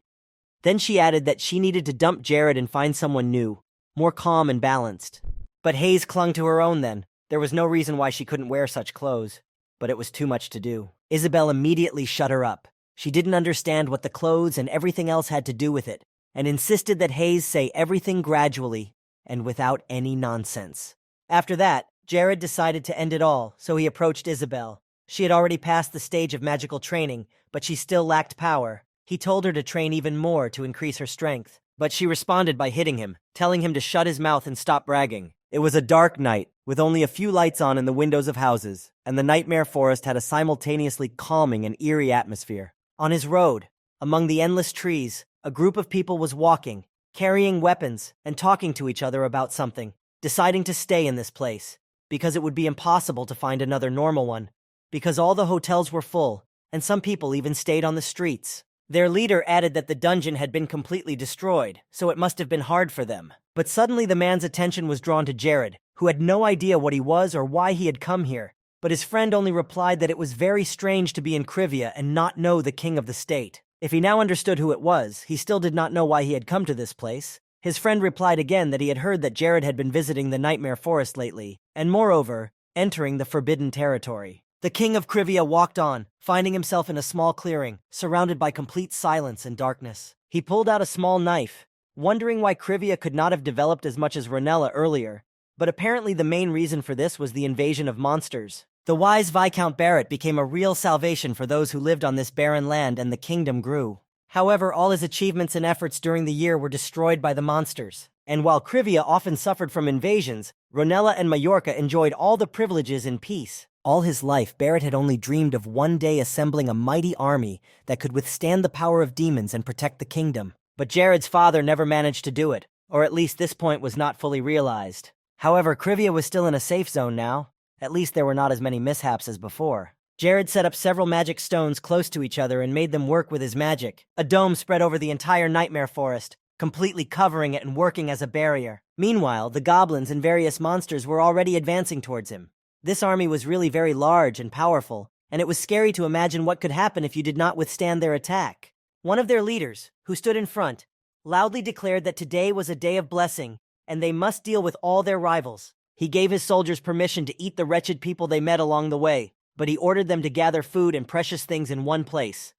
Then she added that she needed to dump Jared and find someone new, more calm and balanced. But Hayes clung to her own then. There was no reason why she couldn't wear such clothes, but it was too much to do. Isabel immediately shut her up. She didn't understand what the clothes and everything else had to do with it, and insisted that Hayes say everything gradually and without any nonsense. After that, Jared decided to end it all, so he approached Isabel. She had already passed the stage of magical training, but she still lacked power. He told her to train even more to increase her strength, but she responded by hitting him, telling him to shut his mouth and stop bragging. It was a dark night, with only a few lights on in the windows of houses, and the Nightmare Forest had a simultaneously calming and eerie atmosphere. On his road, among the endless trees, a group of people was walking, carrying weapons, and talking to each other about something, deciding to stay in this place, because it would be impossible to find another normal one, because all the hotels were full, and some people even stayed on the streets. Their leader added that the dungeon had been completely destroyed, so it must have been hard for them. But suddenly the man's attention was drawn to Jared, who had no idea what he was or why he had come here. But his friend only replied that it was very strange to be in Krivia and not know the king of the state. If he now understood who it was, he still did not know why he had come to this place. His friend replied again that he had heard that Jared had been visiting the Nightmare Forest lately, and moreover, entering the forbidden territory. The king of Krivia walked on, finding himself in a small clearing, surrounded by complete silence and darkness. He pulled out a small knife, wondering why Krivia could not have developed as much as Ronella earlier, but apparently the main reason for this was the invasion of monsters. The wise Viscount Barrett became a real salvation for those who lived on this barren land, and the kingdom grew. However, all his achievements and efforts during the year were destroyed by the monsters. And while Krivia often suffered from invasions, Ronella and Majorca enjoyed all the privileges in peace. All his life, Barrett had only dreamed of one day assembling a mighty army that could withstand the power of demons and protect the kingdom. But Jared's father never managed to do it, or at least this point was not fully realized. However, Krivia was still in a safe zone now. At least there were not as many mishaps as before. Jared set up several magic stones close to each other and made them work with his magic. A dome spread over the entire Nightmare Forest, completely covering it and working as a barrier. Meanwhile, the goblins and various monsters were already advancing towards him. This army was really very large and powerful, and it was scary to imagine what could happen if you did not withstand their attack. One of their leaders, who stood in front, loudly declared that today was a day of blessing, and they must deal with all their rivals. He gave his soldiers permission to eat the wretched people they met along the way, but he ordered them to gather food and precious things in one place.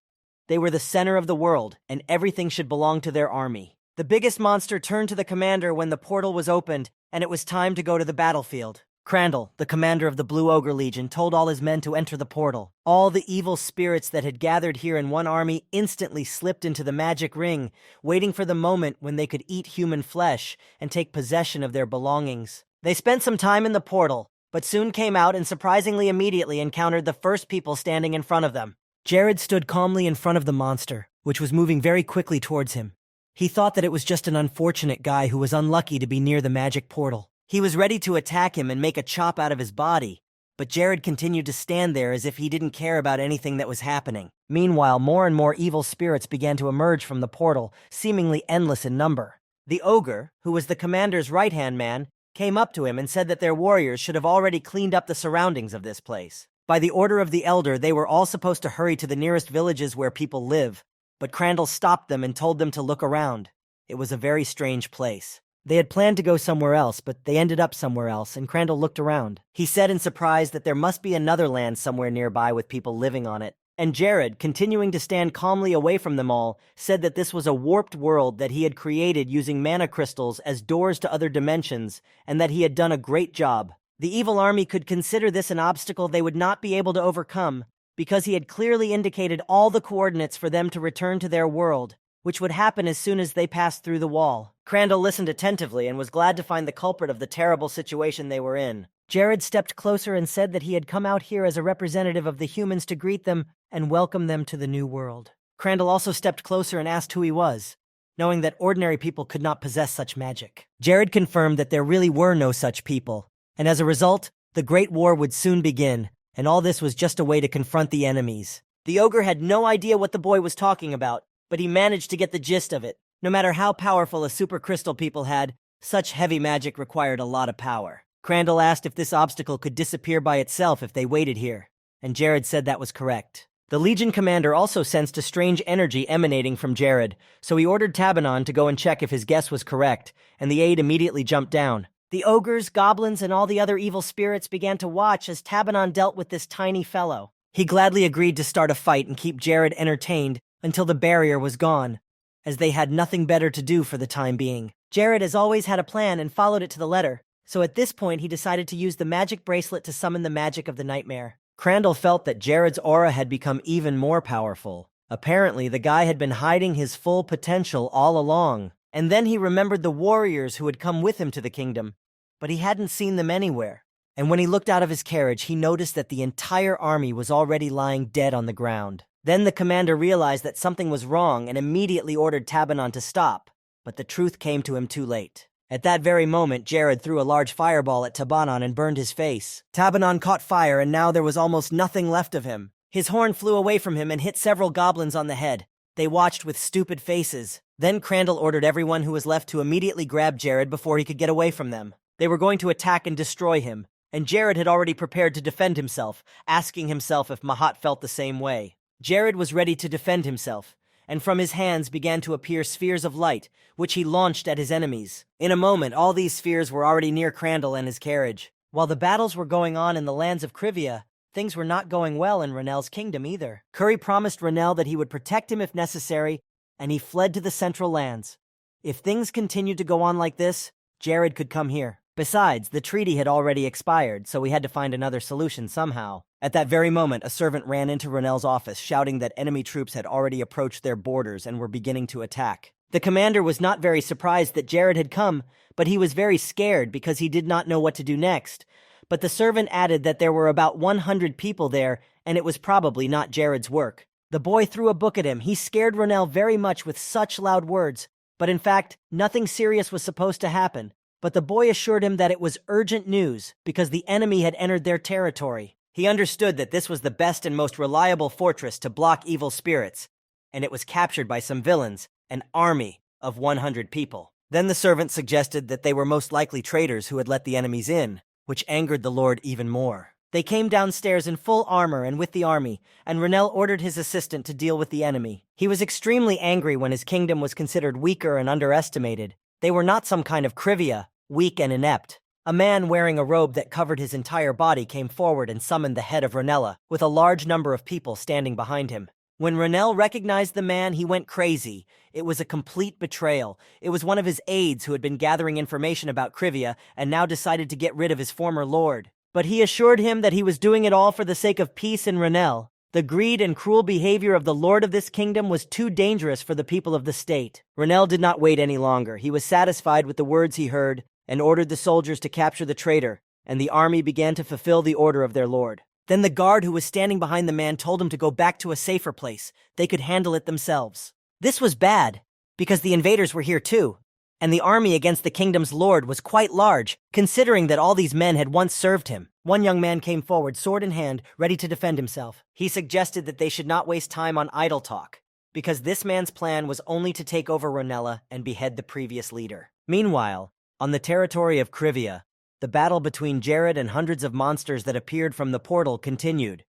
They were the center of the world, and everything should belong to their army. The biggest monster turned to the commander when the portal was opened, and it was time to go to the battlefield. Crandall, the commander of the Blue Ogre Legion, told all his men to enter the portal. All the evil spirits that had gathered here in one army instantly slipped into the magic ring, waiting for the moment when they could eat human flesh and take possession of their belongings. They spent some time in the portal, but soon came out and surprisingly immediately encountered the first people standing in front of them. Jared stood calmly in front of the monster, which was moving very quickly towards him. He thought that it was just an unfortunate guy who was unlucky to be near the magic portal. He was ready to attack him and make a chop out of his body, but Jared continued to stand there as if he didn't care about anything that was happening. Meanwhile, more and more evil spirits began to emerge from the portal, seemingly endless in number. The ogre, who was the commander's right-hand man, came up to him and said that their warriors should have already cleaned up the surroundings of this place. By the order of the elder, they were all supposed to hurry to the nearest villages where people live, but Crandall stopped them and told them to look around. It was a very strange place. They had planned to go somewhere else, but they ended up somewhere else, and Crandall looked around. He said in surprise that there must be another land somewhere nearby with people living on it. And Jared, continuing to stand calmly away from them all, said that this was a warped world that he had created using mana crystals as doors to other dimensions, and that he had done a great job. The evil army could consider this an obstacle they would not be able to overcome, because he had clearly indicated all the coordinates for them to return to their world, which would happen as soon as they passed through the wall. Crandall listened attentively and was glad to find the culprit of the terrible situation they were in. Jared stepped closer and said that he had come out here as a representative of the humans to greet them and welcome them to the new world. Crandall also stepped closer and asked who he was, knowing that ordinary people could not possess such magic. Jared confirmed that there really were no such people, and as a result, the Great War would soon begin, and all this was just a way to confront the enemies. The ogre had no idea what the boy was talking about, but he managed to get the gist of it. No matter how powerful a super crystal people had, such heavy magic required a lot of power. Crandall asked if this obstacle could disappear by itself if they waited here, and Jared said that was correct. The Legion commander also sensed a strange energy emanating from Jared, so he ordered Tabanon to go and check if his guess was correct, and the aide immediately jumped down. The ogres, goblins, and all the other evil spirits began to watch as Tabanon dealt with this tiny fellow. He gladly agreed to start a fight and keep Jared entertained until the barrier was gone, as they had nothing better to do for the time being. Jared has always had a plan and followed it to the letter, so at this point he decided to use the magic bracelet to summon the magic of the nightmare. Crandall felt that Jared's aura had become even more powerful. Apparently, the guy had been hiding his full potential all along, and then he remembered the warriors who had come with him to the kingdom, but he hadn't seen them anywhere. And when he looked out of his carriage, he noticed that the entire army was already lying dead on the ground. Then the commander realized that something was wrong and immediately ordered Tabanon to stop, but the truth came to him too late. At that very moment, Jared threw a large fireball at Tabanon and burned his face. Tabanon caught fire, and now there was almost nothing left of him. His horn flew away from him and hit several goblins on the head. They watched with stupid faces. Then Crandall ordered everyone who was left to immediately grab Jared before he could get away from them. They were going to attack and destroy him, and Jared had already prepared to defend himself, asking himself if Mahat felt the same way. Jared was ready to defend himself, and from his hands began to appear spheres of light, which he launched at his enemies. In a moment, all these spheres were already near Crandall and his carriage. While the battles were going on in the lands of Krivia, things were not going well in Renell's kingdom either. Curry promised Renell that he would protect him if necessary, and he fled to the central lands. If things continued to go on like this, Jared could come here. Besides, the treaty had already expired, so we had to find another solution somehow. At that very moment, a servant ran into Renell's office, shouting that enemy troops had already approached their borders and were beginning to attack. The commander was not very surprised that Jared had come, but he was very scared because he did not know what to do next. But the servant added that there were about 100 people there, and it was probably not Jared's work. The boy threw a book at him. He scared Renell very much with such loud words, but in fact, nothing serious was supposed to happen. But the boy assured him that it was urgent news because the enemy had entered their territory. He understood that this was the best and most reliable fortress to block evil spirits, and it was captured by some villains, an army of 100 people. Then the servant suggested that they were most likely traitors who had let the enemies in, which angered the Lord even more. They came downstairs in full armor and with the army, and Renell ordered his assistant to deal with the enemy. He was extremely angry when his kingdom was considered weaker and underestimated. They were not some kind of Krivia, weak and inept. A man wearing a robe that covered his entire body came forward and summoned the head of Renella, with a large number of people standing behind him. When Renell recognized the man, he went crazy. It was a complete betrayal. It was one of his aides who had been gathering information about Krivia and now decided to get rid of his former lord. But he assured him that he was doing it all for the sake of peace in Renell. The greed and cruel behavior of the lord of this kingdom was too dangerous for the people of the state. Renell did not wait any longer. He was satisfied with the words he heard and ordered the soldiers to capture the traitor, and the army began to fulfill the order of their lord. Then the guard who was standing behind the man told him to go back to a safer place. They could handle it themselves. This was bad, because the invaders were here too, and the army against the kingdom's lord was quite large, considering that all these men had once served him. One young man came forward, sword in hand, ready to defend himself. He suggested that they should not waste time on idle talk, because this man's plan was only to take over Ronella and behead the previous leader. Meanwhile, on the territory of Krivia, the battle between Jared and hundreds of monsters that appeared from the portal continued.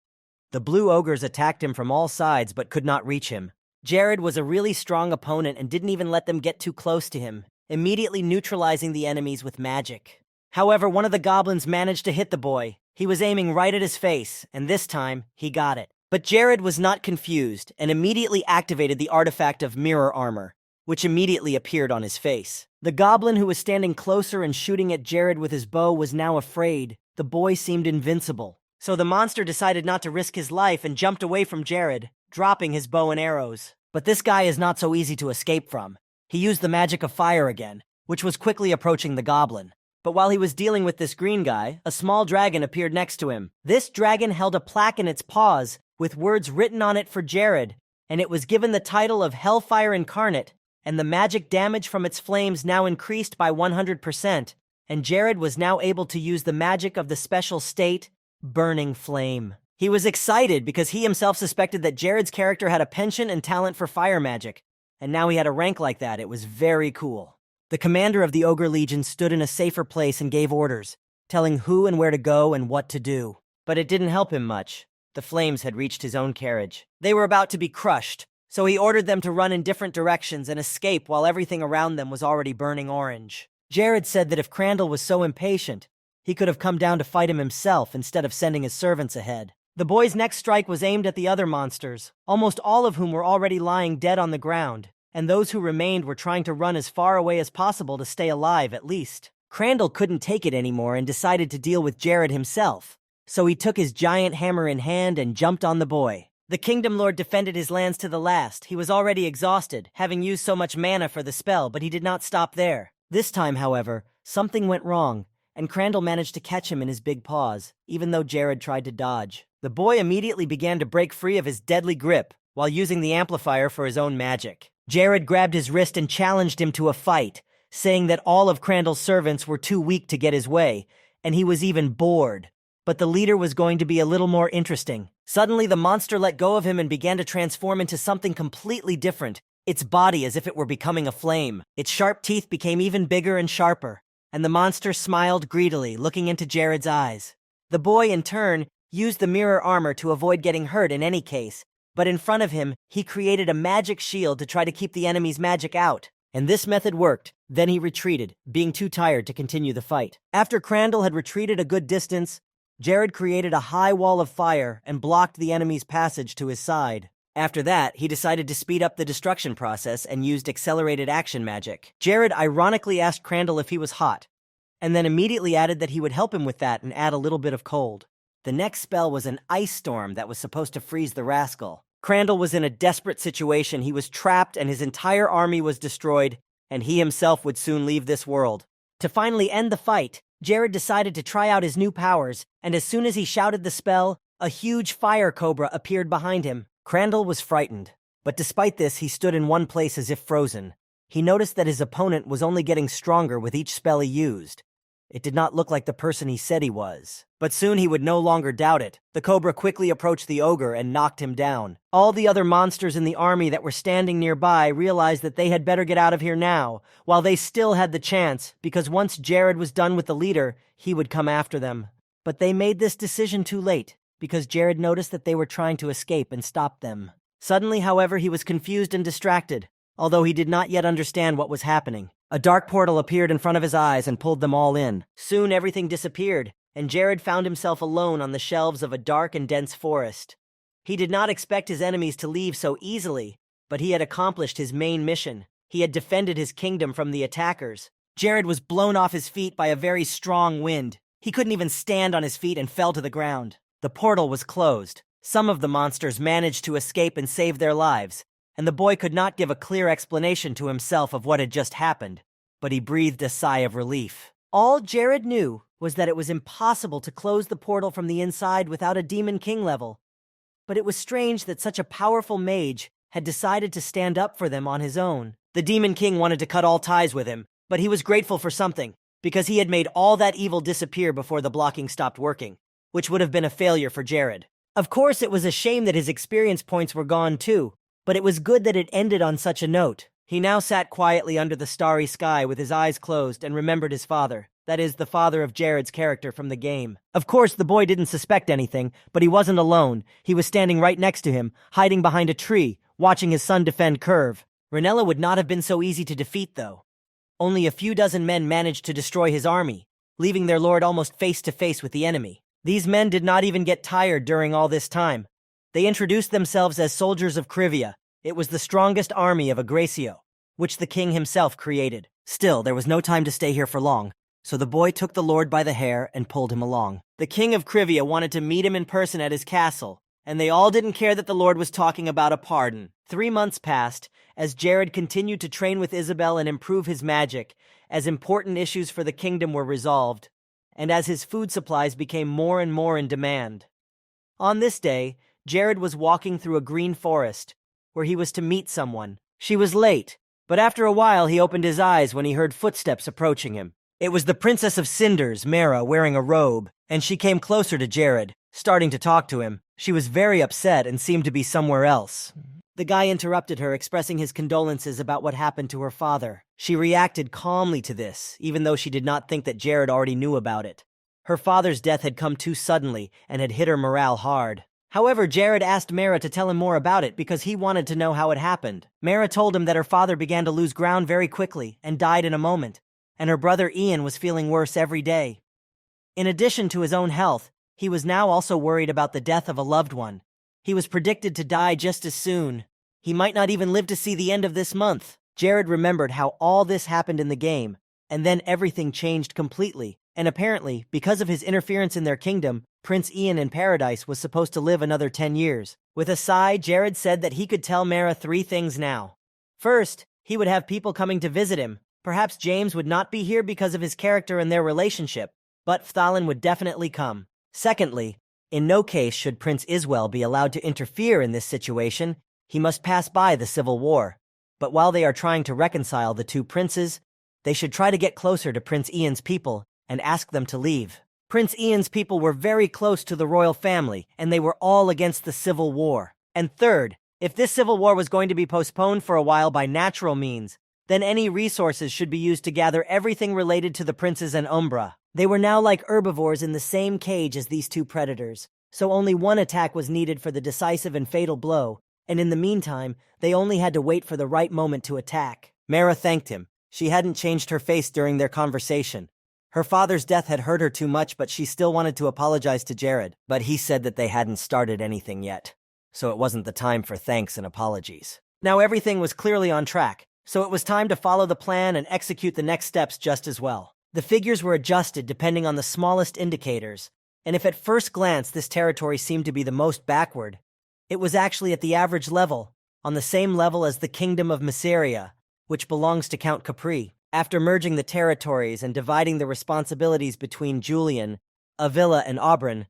The blue ogres attacked him from all sides but could not reach him. Jared was a really strong opponent and didn't even let them get too close to him, immediately neutralizing the enemies with magic. However, one of the goblins managed to hit the boy. He was aiming right at his face, and this time, he got it. But Jared was not confused and immediately activated the artifact of mirror armor, which immediately appeared on his face. The goblin who was standing closer and shooting at Jared with his bow was now afraid. The boy seemed invincible. So the monster decided not to risk his life and jumped away from Jared, dropping his bow and arrows. But this guy is not so easy to escape from. He used the magic of fire again, which was quickly approaching the goblin. But while he was dealing with this green guy, a small dragon appeared next to him. This dragon held a plaque in its paws with words written on it for Jared, and it was given the title of Hellfire Incarnate, and the magic damage from its flames now increased by 100%, and Jared was now able to use the magic of the special state, Burning Flame. He was excited because he himself suspected that Jared's character had a penchant and talent for fire magic, and now he had a rank like that. It was very cool. The commander of the Ogre Legion stood in a safer place and gave orders, telling who and where to go and what to do. But it didn't help him much. The flames had reached his own carriage. They were about to be crushed, so he ordered them to run in different directions and escape while everything around them was already burning orange. Jared said that if Crandall was so impatient, he could have come down to fight him himself instead of sending his servants ahead. The boy's next strike was aimed at the other monsters, almost all of whom were already lying dead on the ground, and those who remained were trying to run as far away as possible to stay alive at least. Crandall couldn't take it anymore and decided to deal with Jared himself, so he took his giant hammer in hand and jumped on the boy. The Kingdom Lord defended his lands to the last. He was already exhausted, having used so much mana for the spell, but he did not stop there. This time, however, something went wrong, and Crandall managed to catch him in his big paws, even though Jared tried to dodge. The boy immediately began to break free of his deadly grip, while using the amplifier for his own magic. Jared grabbed his wrist and challenged him to a fight, saying that all of Crandall's servants were too weak to get his way, and he was even bored. But the leader was going to be a little more interesting. Suddenly, the monster let go of him and began to transform into something completely different, its body as if it were becoming a flame. Its sharp teeth became even bigger and sharper, and the monster smiled greedily, looking into Jared's eyes. The boy, in turn, used the mirror armor to avoid getting hurt in any case, But in front of him, he created a magic shield to try to keep the enemy's magic out. And this method worked. Then he retreated, being too tired to continue the fight. After Crandall had retreated a good distance, Jared created a high wall of fire and blocked the enemy's passage to his side. After that, he decided to speed up the destruction process and used accelerated action magic. Jared ironically asked Crandall if he was hot, and then immediately added that he would help him with that and add a little bit of cold. The next spell was an ice storm that was supposed to freeze the rascal. Crandall was in a desperate situation. He was trapped and his entire army was destroyed, and he himself would soon leave this world. To finally end the fight, Jared decided to try out his new powers, and as soon as he shouted the spell, a huge fire cobra appeared behind him. Crandall was frightened, but despite this, he stood in one place as if frozen. He noticed that his opponent was only getting stronger with each spell he used. It did not look like the person he said he was. But soon he would no longer doubt it. The cobra quickly approached the ogre and knocked him down. All the other monsters in the army that were standing nearby realized that they had better get out of here now, while they still had the chance, because once Jared was done with the leader, he would come after them. But they made this decision too late, because Jared noticed that they were trying to escape and stop them. Suddenly, however, he was confused and distracted, although he did not yet understand what was happening. A dark portal appeared in front of his eyes and pulled them all in. Soon everything disappeared, and Jared found himself alone on the shelves of a dark and dense forest. He did not expect his enemies to leave so easily, but he had accomplished his main mission. He had defended his kingdom from the attackers. Jared was blown off his feet by a very strong wind. He couldn't even stand on his feet and fell to the ground. The portal was closed. Some of the monsters managed to escape and save their lives, and the boy could not give a clear explanation to himself of what had just happened, but he breathed a sigh of relief. All Jared knew was that it was impossible to close the portal from the inside without a Demon King level. But it was strange that such a powerful mage had decided to stand up for them on his own. The Demon King wanted to cut all ties with him, but he was grateful for something, because he had made all that evil disappear before the blocking stopped working, which would have been a failure for Jared. Of course, it was a shame that his experience points were gone too, but it was good that it ended on such a note. He now sat quietly under the starry sky with his eyes closed and remembered his father. That is, the father of Jared's character from the game. Of course, the boy didn't suspect anything, but he wasn't alone. He was standing right next to him, hiding behind a tree, watching his son defend Curve. Ranella would not have been so easy to defeat, though. Only a few dozen men managed to destroy his army, leaving their lord almost face to face with the enemy. These men did not even get tired during all this time. They introduced themselves as soldiers of Krivia. It was the strongest army of Agracio, which the king himself created. Still, there was no time to stay here for long, so the boy took the lord by the hair and pulled him along. The king of Krivia wanted to meet him in person at his castle, and they all didn't care that the lord was talking about a pardon. 3 months passed, as Jared continued to train with Isabel and improve his magic, as important issues for the kingdom were resolved, and as his food supplies became more and more in demand. On this day, Jared was walking through a green forest, where he was to meet someone. She was late, but after a while he opened his eyes when he heard footsteps approaching him. It was the Princess of Cinders, Mara, wearing a robe, and she came closer to Jared, starting to talk to him. She was very upset and seemed to be somewhere else. The guy interrupted her, expressing his condolences about what happened to her father. She reacted calmly to this, even though she did not think that Jared already knew about it. Her father's death had come too suddenly and had hit her morale hard. However, Jared asked Mara to tell him more about it because he wanted to know how it happened. Mara told him that her father began to lose ground very quickly and died in a moment, and her brother Ian was feeling worse every day. In addition to his own health, he was now also worried about the death of a loved one. He was predicted to die just as soon. He might not even live to see the end of this month. Jared remembered how all this happened in the game, and then everything changed completely. And apparently, because of his interference in their kingdom, Prince Ian in Paradise was supposed to live another 10 years. With a sigh, Jared said that he could tell Mara 3 things now. First, he would have people coming to visit him. Perhaps James would not be here because of his character and their relationship, but Phthalin would definitely come. Secondly, in no case should Prince Iswell be allowed to interfere in this situation. He must pass by the civil war. But while they are trying to reconcile the 2 princes, they should try to get closer to Prince Ian's people and ask them to leave. Prince Ian's people were very close to the royal family, and they were all against the civil war. And third, if this civil war was going to be postponed for a while by natural means, then any resources should be used to gather everything related to the princes and Umbra. They were now like herbivores in the same cage as these 2 predators, so only one attack was needed for the decisive and fatal blow, and in the meantime, they only had to wait for the right moment to attack. Mara thanked him. She hadn't changed her face during their conversation. Her father's death had hurt her too much, but she still wanted to apologize to Jared. But he said that they hadn't started anything yet, so it wasn't the time for thanks and apologies. Now everything was clearly on track, so it was time to follow the plan and execute the next steps just as well. The figures were adjusted depending on the smallest indicators, and if at first glance this territory seemed to be the most backward, it was actually at the average level, on the same level as the Kingdom of Mysteria, which belongs to Count Capri. After merging the territories and dividing the responsibilities between Julian, Avila, and Auburn,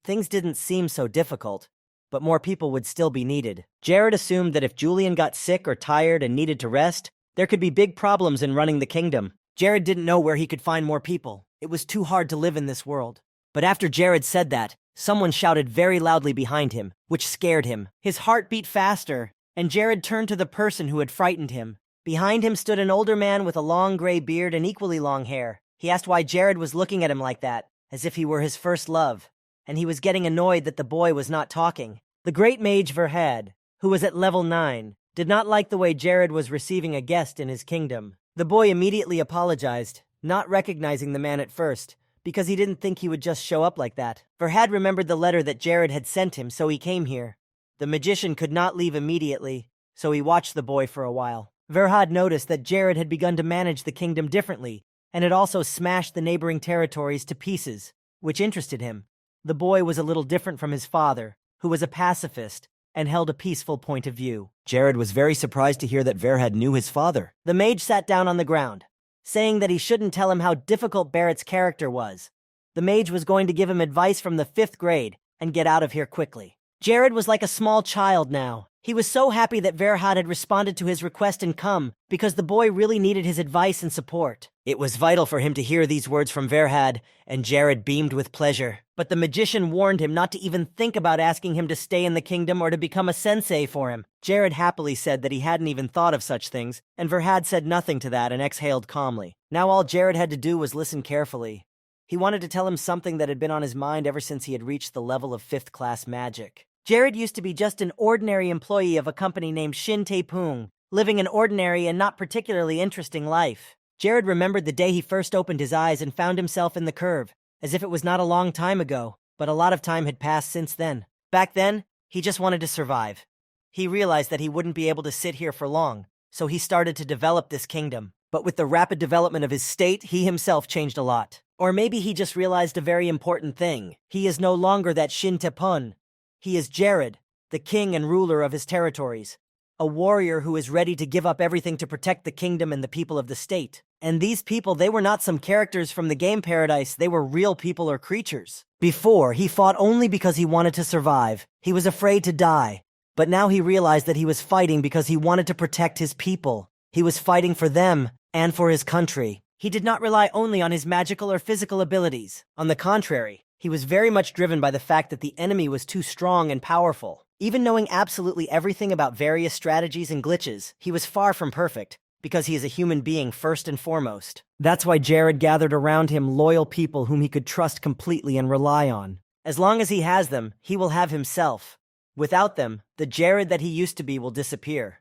things didn't seem so difficult, but more people would still be needed. Jared assumed that if Julian got sick or tired and needed to rest, there could be big problems in running the kingdom. Jared didn't know where he could find more people. It was too hard to live in this world. But after Jared said that, someone shouted very loudly behind him, which scared him. His heart beat faster, and Jared turned to the person who had frightened him. Behind him stood an older man with a long gray beard and equally long hair. He asked why Jared was looking at him like that, as if he were his first love, and he was getting annoyed that the boy was not talking. The great mage Verhad, who was at level 9, did not like the way Jared was receiving a guest in his kingdom. The boy immediately apologized, not recognizing the man at first, because he didn't think he would just show up like that. Verhad remembered the letter that Jared had sent him, so he came here. The magician could not leave immediately, so he watched the boy for a while. Verhad noticed that Jared had begun to manage the kingdom differently, and had also smashed the neighboring territories to pieces, which interested him. The boy was a little different from his father, who was a pacifist and held a peaceful point of view. Jared was very surprised to hear that Verhad knew his father. The mage sat down on the ground, saying that he shouldn't tell him how difficult Barrett's character was. The mage was going to give him advice from the 5th grade and get out of here quickly. Jared was like a small child now. He was so happy that Verhad had responded to his request and come, because the boy really needed his advice and support. It was vital for him to hear these words from Verhad, and Jared beamed with pleasure. But the magician warned him not to even think about asking him to stay in the kingdom or to become a sensei for him. Jared happily said that he hadn't even thought of such things, and Verhad said nothing to that and exhaled calmly. Now all Jared had to do was listen carefully. He wanted to tell him something that had been on his mind ever since he had reached the level of 5th class magic. Jared used to be just an ordinary employee of a company named Shin Taepung, living an ordinary and not particularly interesting life. Jared remembered the day he first opened his eyes and found himself in the curve, as if it was not a long time ago, but a lot of time had passed since then. Back then, he just wanted to survive. He realized that he wouldn't be able to sit here for long, so he started to develop this kingdom. But with the rapid development of his state, he himself changed a lot. Or maybe he just realized a very important thing. He is no longer that Shin Taepung. He is Jared, the king and ruler of his territories, a warrior who is ready to give up everything to protect the kingdom and the people of the state. And these people, they were not some characters from the game paradise, they were real people or creatures. Before, he fought only because he wanted to survive. He was afraid to die. But now he realized that he was fighting because he wanted to protect his people. He was fighting for them and for his country. He did not rely only on his magical or physical abilities. On the contrary, he was very much driven by the fact that the enemy was too strong and powerful. Even knowing absolutely everything about various strategies and glitches, he was far from perfect, because he is a human being first and foremost. That's why Jared gathered around him loyal people whom he could trust completely and rely on. As long as he has them, he will have himself. Without them, the Jared that he used to be will disappear.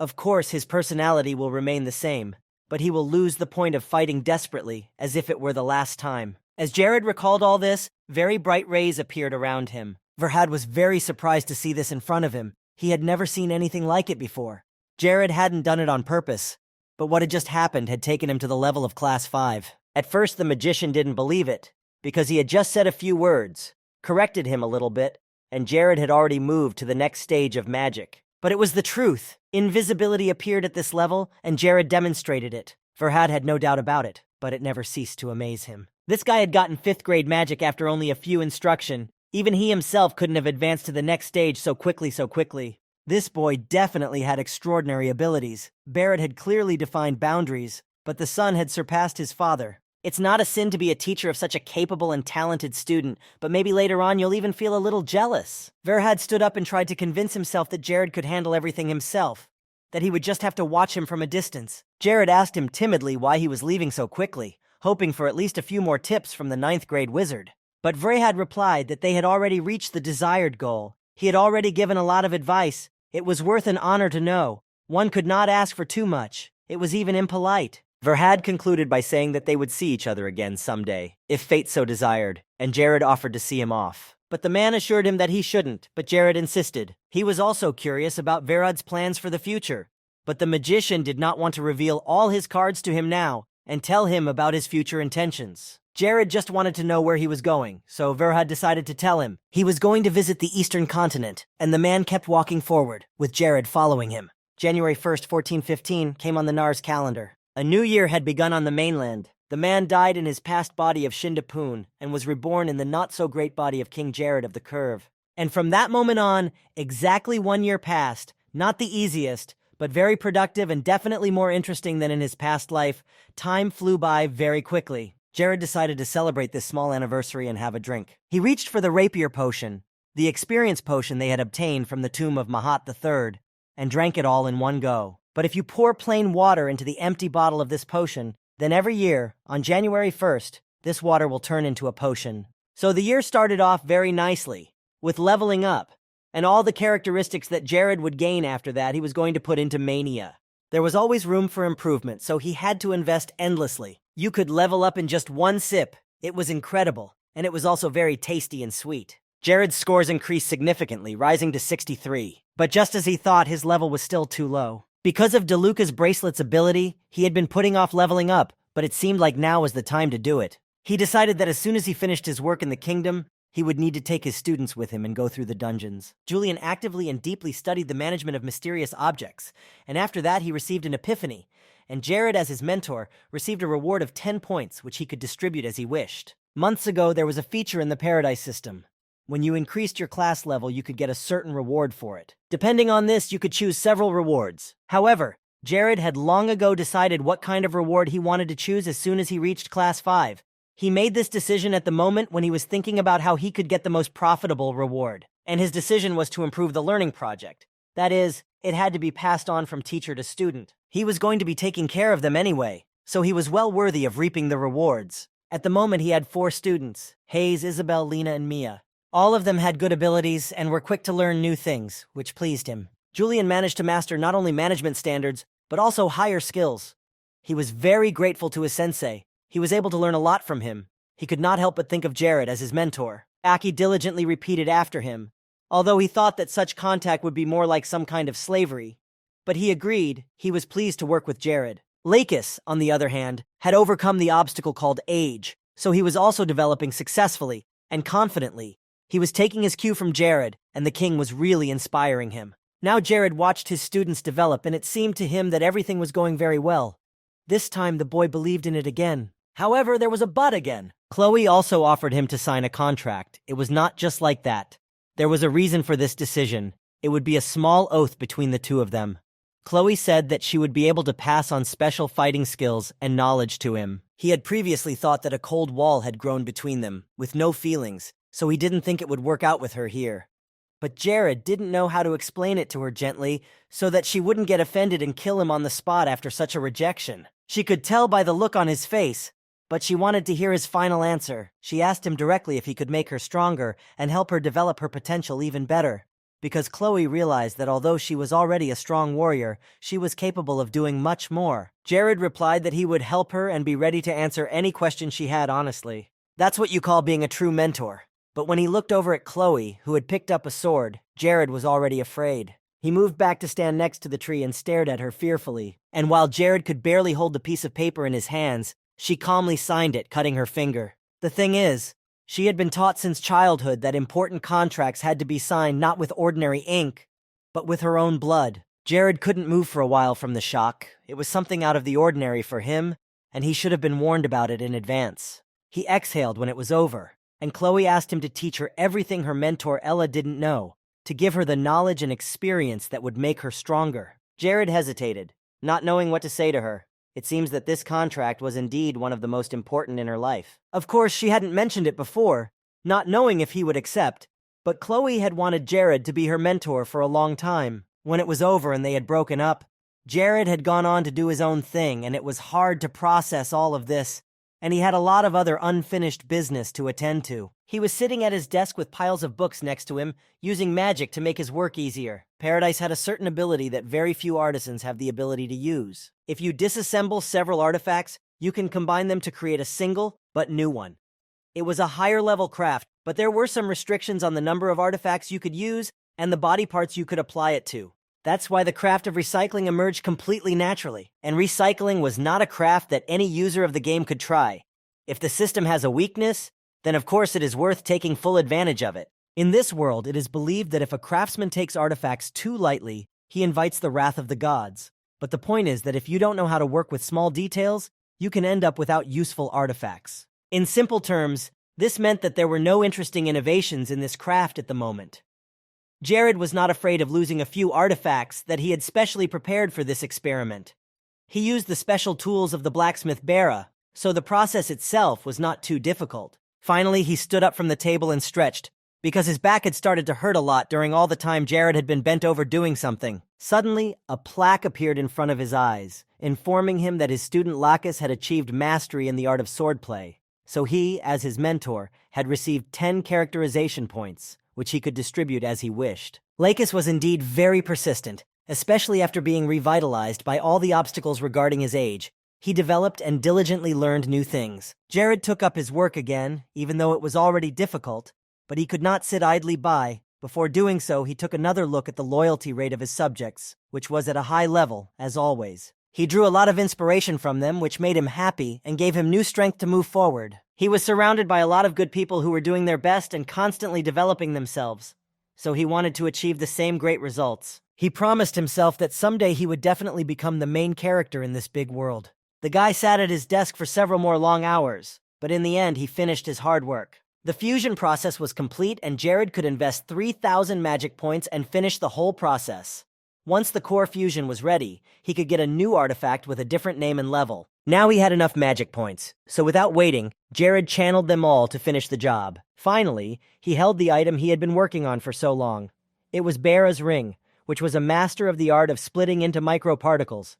Of course, his personality will remain the same, but he will lose the point of fighting desperately, as if it were the last time. As Jared recalled all this, very bright rays appeared around him. Verhad was very surprised to see this in front of him. He had never seen anything like it before. Jared hadn't done it on purpose, but what had just happened had taken him to the level of Class 5. At first, the magician didn't believe it, because he had just said a few words, corrected him a little bit, and Jared had already moved to the next stage of magic. But it was the truth. Invisibility appeared at this level, and Jared demonstrated it. Verhad had no doubt about it, but it never ceased to amaze him. This guy had gotten 5th grade magic after only a few instruction. Even he himself couldn't have advanced to the next stage so quickly. This boy definitely had extraordinary abilities. Barrett had clearly defined boundaries, but the son had surpassed his father. It's not a sin to be a teacher of such a capable and talented student, but maybe later on you'll even feel a little jealous. Verhad stood up and tried to convince himself that Jared could handle everything himself, that he would just have to watch him from a distance. Jared asked him timidly why he was leaving so quickly, hoping for at least a few more tips from the 9th grade wizard. But Vrihad replied that they had already reached the desired goal. He had already given a lot of advice. It was worth an honor to know. One could not ask for too much. It was even impolite. Vrihad concluded by saying that they would see each other again someday, if fate so desired, and Jared offered to see him off. But the man assured him that he shouldn't, but Jared insisted. He was also curious about Vrihad's plans for the future. But the magician did not want to reveal all his cards to him now and tell him about his future intentions. Jared just wanted to know where he was going, so Vrihad decided to tell him. He was going to visit the eastern continent, and the man kept walking forward, with Jared following him. January 1st, 1415 came on the Nars calendar. A new year had begun on the mainland. The man died in his past body of Shindapun and was reborn in the not-so-great body of King Jared of the Curve. And from that moment on, exactly 1 year passed, not the easiest, but very productive and definitely more interesting than in his past life. Time flew by very quickly. Jared decided to celebrate this small anniversary and have a drink. He reached for the rapier potion, the experience potion they had obtained from the tomb of Mahat III, and drank it all in one go. But if you pour plain water into the empty bottle of this potion, then every year, on January 1st, this water will turn into a potion. So the year started off very nicely, with leveling up, and all the characteristics that Jared would gain after that he was going to put into Mania. There was always room for improvement, so he had to invest endlessly. You could level up in just one sip. It was incredible, and it was also very tasty and sweet. Jared's scores increased significantly, rising to 63. But just as he thought, his level was still too low. Because of DeLuca's bracelet's ability, he had been putting off leveling up, but it seemed like now was the time to do it. He decided that as soon as he finished his work in the kingdom, he would need to take his students with him and go through the dungeons. Julian actively and deeply studied the management of mysterious objects, and after that he received an epiphany, and Jared, as his mentor, received a reward of 10 points, which he could distribute as he wished. Months ago, there was a feature in the Paradise system. When you increased your class level, you could get a certain reward for it. Depending on this, you could choose several rewards. However, Jared had long ago decided what kind of reward he wanted to choose as soon as he reached Class 5. He made this decision at the moment when he was thinking about how he could get the most profitable reward. And his decision was to improve the learning project. That is, it had to be passed on from teacher to student. He was going to be taking care of them anyway, so he was well worthy of reaping the rewards. At the moment, he had 4 students: Hayes, Isabel, Lena, and Mia. All of them had good abilities and were quick to learn new things, which pleased him. Julian managed to master not only management standards, but also higher skills. He was very grateful to his sensei. He was able to learn a lot from him. He could not help but think of Jared as his mentor. Aki diligently repeated after him, although he thought that such contact would be more like some kind of slavery. But he agreed. He was pleased to work with Jared. Lakis, on the other hand, had overcome the obstacle called age, so he was also developing successfully and confidently. He was taking his cue from Jared, and the king was really inspiring him. Now Jared watched his students develop, and it seemed to him that everything was going very well. This time the boy believed in it again. However, there was a but again. Chloe also offered him to sign a contract. It was not just like that. There was a reason for this decision. It would be a small oath between the two of them. Chloe said that she would be able to pass on special fighting skills and knowledge to him. He had previously thought that a cold wall had grown between them, with no feelings, so he didn't think it would work out with her here. But Jared didn't know how to explain it to her gently so that she wouldn't get offended and kill him on the spot after such a rejection. She could tell by the look on his face, but she wanted to hear his final answer. She asked him directly if he could make her stronger and help her develop her potential even better, because Chloe realized that although she was already a strong warrior, she was capable of doing much more. Jared replied that he would help her and be ready to answer any question she had honestly. That's what you call being a true mentor. But when he looked over at Chloe, who had picked up a sword, Jared was already afraid. He moved back to stand next to the tree and stared at her fearfully. And while Jared could barely hold the piece of paper in his hands, she calmly signed it, cutting her finger. The thing is, she had been taught since childhood that important contracts had to be signed not with ordinary ink, but with her own blood. Jared couldn't move for a while from the shock. It was something out of the ordinary for him, and he should have been warned about it in advance. He exhaled when it was over, and Chloe asked him to teach her everything her mentor Ella didn't know, to give her the knowledge and experience that would make her stronger. Jared hesitated, not knowing what to say to her. It seems that this contract was indeed one of the most important in her life. Of course, she hadn't mentioned it before, not knowing if he would accept, but Chloe had wanted Jared to be her mentor for a long time. When it was over and they had broken up, Jared had gone on to do his own thing, and it was hard to process all of this. and he had a lot of other unfinished business to attend to. He was sitting at his desk with piles of books next to him, using magic to make his work easier. Paradise had a certain ability that very few artisans have the ability to use. If you disassemble several artifacts, you can combine them to create a single, but new one. It was a higher-level craft, but there were some restrictions on the number of artifacts you could use and the body parts you could apply it to. That's why the craft of recycling emerged completely naturally, and recycling was not a craft that any user of the game could try. If the system has a weakness, then of course it is worth taking full advantage of it. In this world, it is believed that if a craftsman takes artifacts too lightly, he invites the wrath of the gods. But the point is that if you don't know how to work with small details, you can end up without useful artifacts. In simple terms, this meant that there were no interesting innovations in this craft at the moment. Jared was not afraid of losing a few artifacts that he had specially prepared for this experiment. He used the special tools of the blacksmith Bara, so the process itself was not too difficult. Finally, he stood up from the table and stretched, because his back had started to hurt a lot during all the time Jared had been bent over doing something. Suddenly, a plaque appeared in front of his eyes, informing him that his student Lacus had achieved mastery in the art of swordplay. So he, as his mentor, had received 10 characterization points, which he could distribute as he wished. Lacus was indeed very persistent, especially after being revitalized by all the obstacles regarding his age. He developed and diligently learned new things. Jared took up his work again, even though it was already difficult, but he could not sit idly by. Before doing so, he took another look at the loyalty rate of his subjects, which was at a high level, as always. He drew a lot of inspiration from them, which made him happy and gave him new strength to move forward. He was surrounded by a lot of good people who were doing their best and constantly developing themselves, so he wanted to achieve the same great results. He promised himself that someday he would definitely become the main character in this big world. The guy sat at his desk for several more long hours, but in the end he finished his hard work. The fusion process was complete and Jared could invest 3,000 magic points and finish the whole process. Once the core fusion was ready, he could get a new artifact with a different name and level. Now he had enough magic points, so without waiting, Jared channeled them all to finish the job. Finally, he held the item he had been working on for so long. It was Bara's ring, which was a master of the art of splitting into microparticles.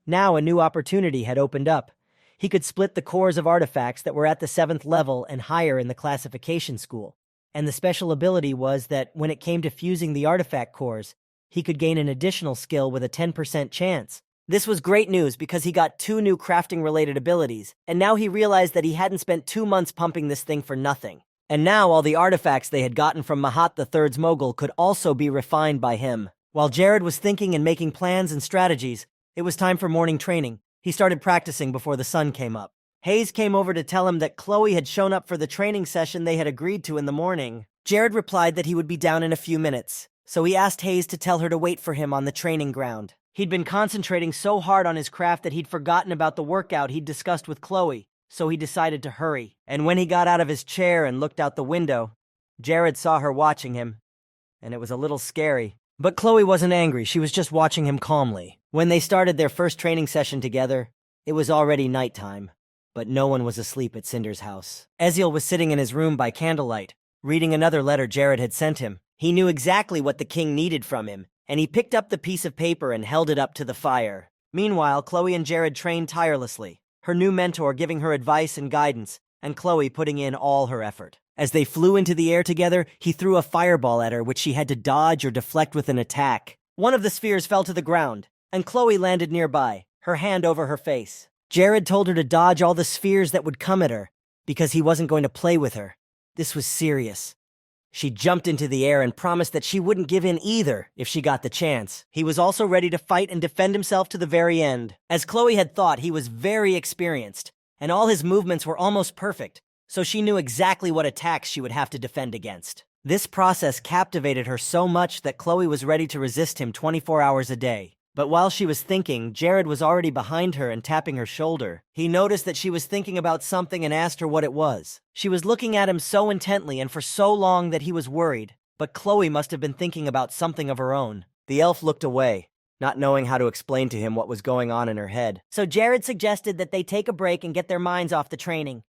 Now a new opportunity had opened up. He could split the cores of artifacts that were at the 7th level and higher in the classification school. And the special ability was that when it came to fusing the artifact cores, he could gain an additional skill with a 10% chance. This was great news because he got 2 new crafting-related abilities, and now he realized that he hadn't spent 2 months pumping this thing for nothing. And now all the artifacts they had gotten from Mahat III's mogul could also be refined by him. While Jared was thinking and making plans and strategies, it was time for morning training. He started practicing before the sun came up. Hayes came over to tell him that Chloe had shown up for the training session they had agreed to in the morning. Jared replied that he would be down in a few minutes, so he asked Hayes to tell her to wait for him on the training ground. He'd been concentrating so hard on his craft that he'd forgotten about the workout he'd discussed with Chloe, so he decided to hurry. And when he got out of his chair and looked out the window, Jared saw her watching him, and it was a little scary. But Chloe wasn't angry, she was just watching him calmly. When they started their first training session together, it was already nighttime, but no one was asleep at Cinder's house. Eziel was sitting in his room by candlelight, reading another letter Jared had sent him. He knew exactly what the king needed from him, and he picked up the piece of paper and held it up to the fire. Meanwhile, Chloe and Jared trained tirelessly, her new mentor giving her advice and guidance, and Chloe putting in all her effort. As they flew into the air together, he threw a fireball at her which she had to dodge or deflect with an attack. One of the spheres fell to the ground, and Chloe landed nearby, her hand over her face. Jared told her to dodge all the spheres that would come at her, because he wasn't going to play with her. This was serious. She jumped into the air and promised that she wouldn't give in either if she got the chance. He was also ready to fight and defend himself to the very end. As Chloe had thought, he was very experienced, and all his movements were almost perfect, so she knew exactly what attacks she would have to defend against. This process captivated her so much that Chloe was ready to resist him 24 hours a day. But while she was thinking, Jared was already behind her and tapping her shoulder. He noticed that she was thinking about something and asked her what it was. She was looking at him so intently and for so long that he was worried, but Chloe must have been thinking about something of her own. The elf looked away, not knowing how to explain to him what was going on in her head. So Jared suggested that they take a break and get their minds off the training.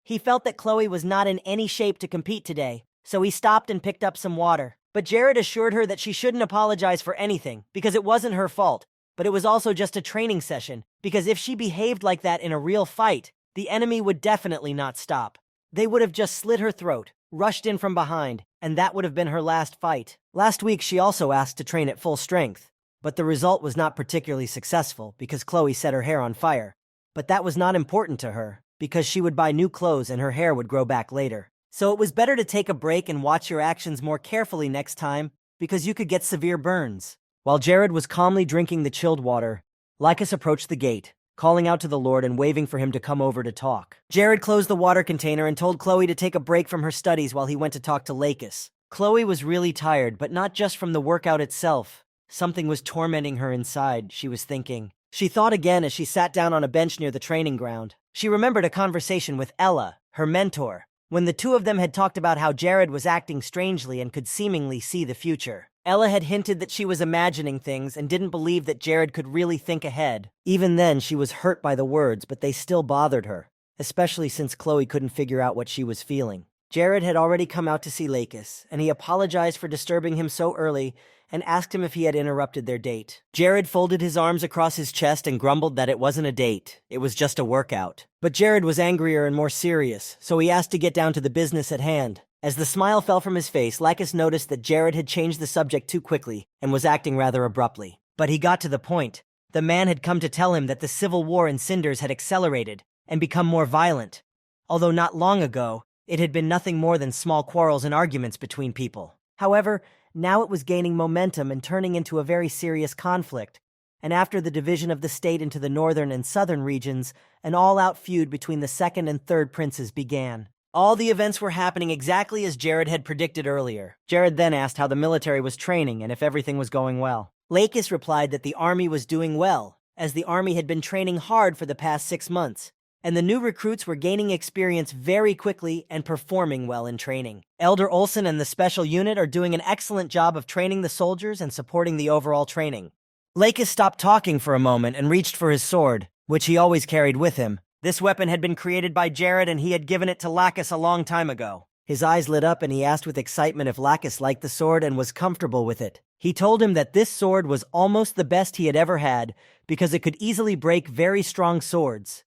He felt that Chloe was not in any shape to compete today, so he stopped and picked up some water. But Jared assured her that she shouldn't apologize for anything, because it wasn't her fault, but it was also just a training session, because if she behaved like that in a real fight, the enemy would definitely not stop. They would have just slit her throat, rushed in from behind, and that would have been her last fight. Last week, she also asked to train at full strength, but the result was not particularly successful because Chloe set her hair on fire. But that was not important to her, because she would buy new clothes and her hair would grow back later. So it was better to take a break and watch your actions more carefully next time, because you could get severe burns. While Jared was calmly drinking the chilled water, Lycus approached the gate, calling out to the Lord and waving for him to come over to talk. Jared closed the water container and told Chloe to take a break from her studies while he went to talk to Lycus. Chloe was really tired, but not just from the workout itself. Something was tormenting her inside, she was thinking. She thought again as she sat down on a bench near the training ground. She remembered a conversation with Ella, her mentor, when the two of them had talked about how Jared was acting strangely and could seemingly see the future. Ella had hinted that she was imagining things and didn't believe that Jared could really think ahead. Even then, she was hurt by the words, but they still bothered her, especially since Chloe couldn't figure out what she was feeling. Jared had already come out to see Lycus, and he apologized for disturbing him so early and asked him if he had interrupted their date. Jared folded his arms across his chest and grumbled that it wasn't a date, it was just a workout. But Jared was angrier and more serious, so he asked to get down to the business at hand. As the smile fell from his face, Lycus noticed that Jared had changed the subject too quickly and was acting rather abruptly. But he got to the point. The man had come to tell him that the civil war in Cinders had accelerated and become more violent. Although not long ago, it had been nothing more than small quarrels and arguments between people. However, now it was gaining momentum and turning into a very serious conflict. And after the division of the state into the northern and southern regions, an all-out feud between the second and third princes began. All the events were happening exactly as Jared had predicted earlier. Jared then asked how the military was training and if everything was going well. Lycus replied that the army was doing well, as the army had been training hard for the past 6 months, and the new recruits were gaining experience very quickly and performing well in training. Elder Olsen and the special unit are doing an excellent job of training the soldiers and supporting the overall training. Lycus stopped talking for a moment and reached for his sword, which he always carried with him. This weapon had been created by Jared and he had given it to Lycus a long time ago. His eyes lit up and he asked with excitement if Lycus liked the sword and was comfortable with it. He told him that this sword was almost the best he had ever had because it could easily break very strong swords.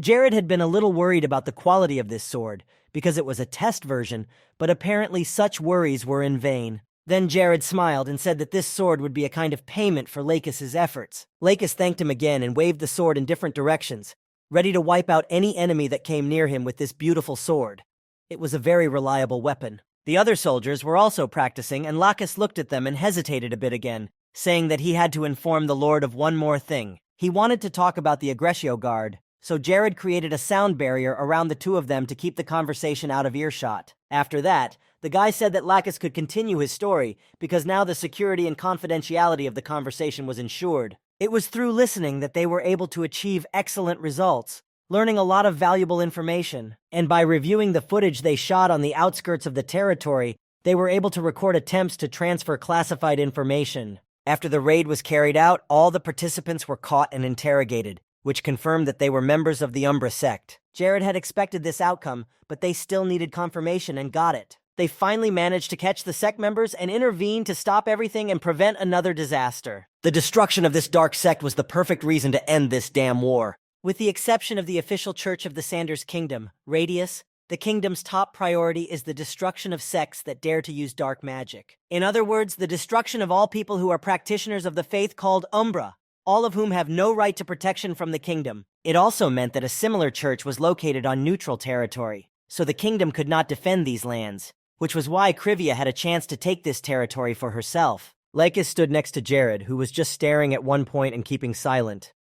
Jared had been a little worried about the quality of this sword because it was a test version, but apparently such worries were in vain. Then Jared smiled and said that this sword would be a kind of payment for Lycus's efforts. Lycus thanked him again and waved the sword in different directions, ready to wipe out any enemy that came near him with this beautiful sword. It was a very reliable weapon. The other soldiers were also practicing, and Lycus looked at them and hesitated a bit again, saying that he had to inform the Lord of one more thing. He wanted to talk about the Aggretio Guard, so Jared created a sound barrier around the two of them to keep the conversation out of earshot. After that, the guy said that Lycus could continue his story because now the security and confidentiality of the conversation was ensured. It was through listening that they were able to achieve excellent results, learning a lot of valuable information, and by reviewing the footage they shot on the outskirts of the territory, they were able to record attempts to transfer classified information. After the raid was carried out, all the participants were caught and interrogated, which confirmed that they were members of the Umbra sect. Jared had expected this outcome, but they still needed confirmation and got it. They finally managed to catch the sect members and intervene to stop everything and prevent another disaster. The destruction of this dark sect was the perfect reason to end this damn war. With the exception of the official church of the Sanders Kingdom, Radius, the kingdom's top priority is the destruction of sects that dare to use dark magic. In other words, the destruction of all people who are practitioners of the faith called Umbra, all of whom have no right to protection from the kingdom. It also meant that a similar church was located on neutral territory, so the kingdom could not defend these lands, which was why Krivia had a chance to take this territory for herself. Lycus stood next to Jared, who was just staring at one point and keeping silent.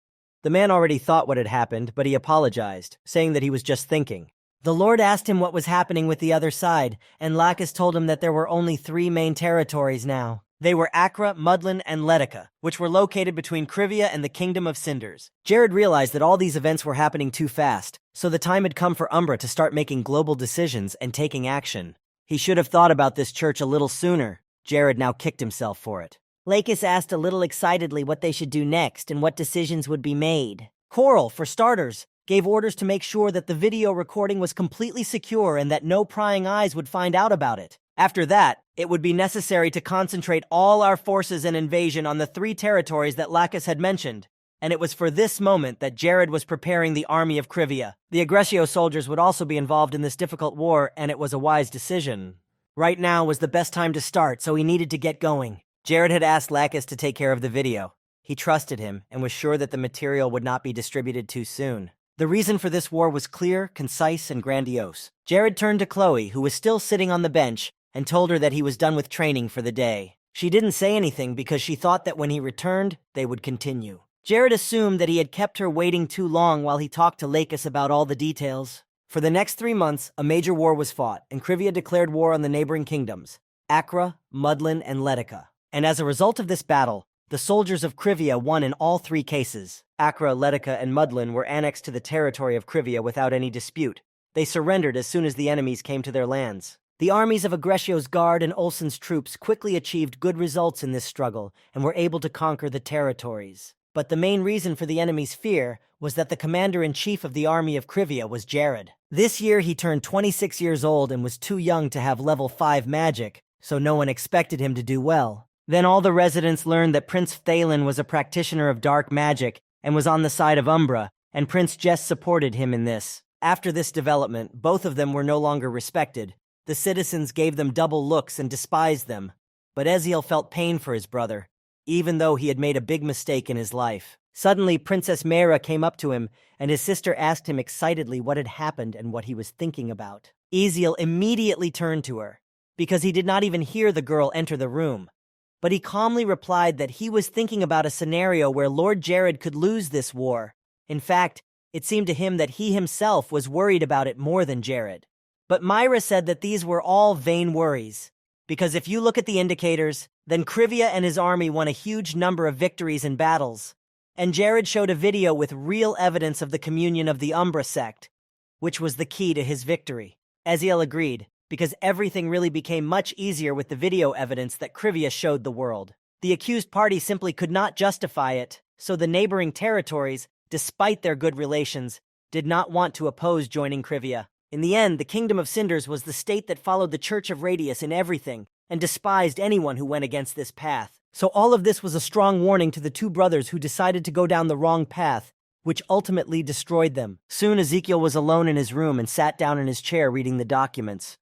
The man already thought what had happened, but he apologized, saying that he was just thinking. The Lord asked him what was happening with the other side, and Lycus told him that there were only 3 main territories now. They were Acra, Mudland, and Letica, which were located between Krivia and the Kingdom of Cinders. Jared realized that all these events were happening too fast, so the time had come for Umbra to start making global decisions and taking action. He should have thought about this church a little sooner. Jared now kicked himself for it. Lycus asked a little excitedly what they should do next and what decisions would be made. Coral, for starters, gave orders to make sure that the video recording was completely secure and that no prying eyes would find out about it. After that, it would be necessary to concentrate all our forces and invasion on the 3 territories that Lycus had mentioned. and it was for this moment that Jared was preparing the army of Krivia. The Aggressio soldiers would also be involved in this difficult war, and it was a wise decision. Right now was the best time to start, so he needed to get going. Jared had asked Lacus to take care of the video. He trusted him and was sure that the material would not be distributed too soon. The reason for this war was clear, concise, and grandiose. Jared turned to Chloe, who was still sitting on the bench, and told her that he was done with training for the day. She didn't say anything because she thought that when he returned, they would continue. Jared assumed that he had kept her waiting too long while he talked to Lacus about all the details. For the next 3 months, a major war was fought, and Krivia declared war on the neighboring kingdoms, Acra, Mudlin, and Letica. And as a result of this battle, the soldiers of Krivia won in all 3 cases. Acra, Letica, and Mudlin were annexed to the territory of Krivia without any dispute. They surrendered as soon as the enemies came to their lands. The armies of Aggressio's guard and Olsen's troops quickly achieved good results in this struggle and were able to conquer the territories. But the main reason for the enemy's fear was that the commander-in-chief of the army of Krivia was Jared. This year he turned 26 years old and was too young to have level 5 magic, so no one expected him to do well. Then all the residents learned that Prince Phthalon was a practitioner of dark magic and was on the side of Umbra, and Prince Jess supported him in this. After this development, both of them were no longer respected. The citizens gave them double looks and despised them. But Eziel felt pain for his brother, even though he had made a big mistake in his life. Suddenly, Princess Mera came up to him, and his sister asked him excitedly what had happened and what he was thinking about. Eziel immediately turned to her, because he did not even hear the girl enter the room. But he calmly replied that he was thinking about a scenario where Lord Jared could lose this war. In fact, it seemed to him that he himself was worried about it more than Jared. But Myra said that these were all vain worries, because if you look at the indicators, then Krivia and his army won a huge number of victories in battles. And Jared showed a video with real evidence of the communion of the Umbra sect, which was the key to his victory. Eziel agreed, because everything really became much easier with the video evidence that Krivia showed the world. The accused party simply could not justify it, so the neighboring territories, despite their good relations, did not want to oppose joining Krivia. In the end, the Kingdom of Cinders was the state that followed the Church of Radius in everything, and despised anyone who went against this path. So all of this was a strong warning to the 2 brothers who decided to go down the wrong path, which ultimately destroyed them. Soon Ezekiel was alone in his room and sat down in his chair reading the documents.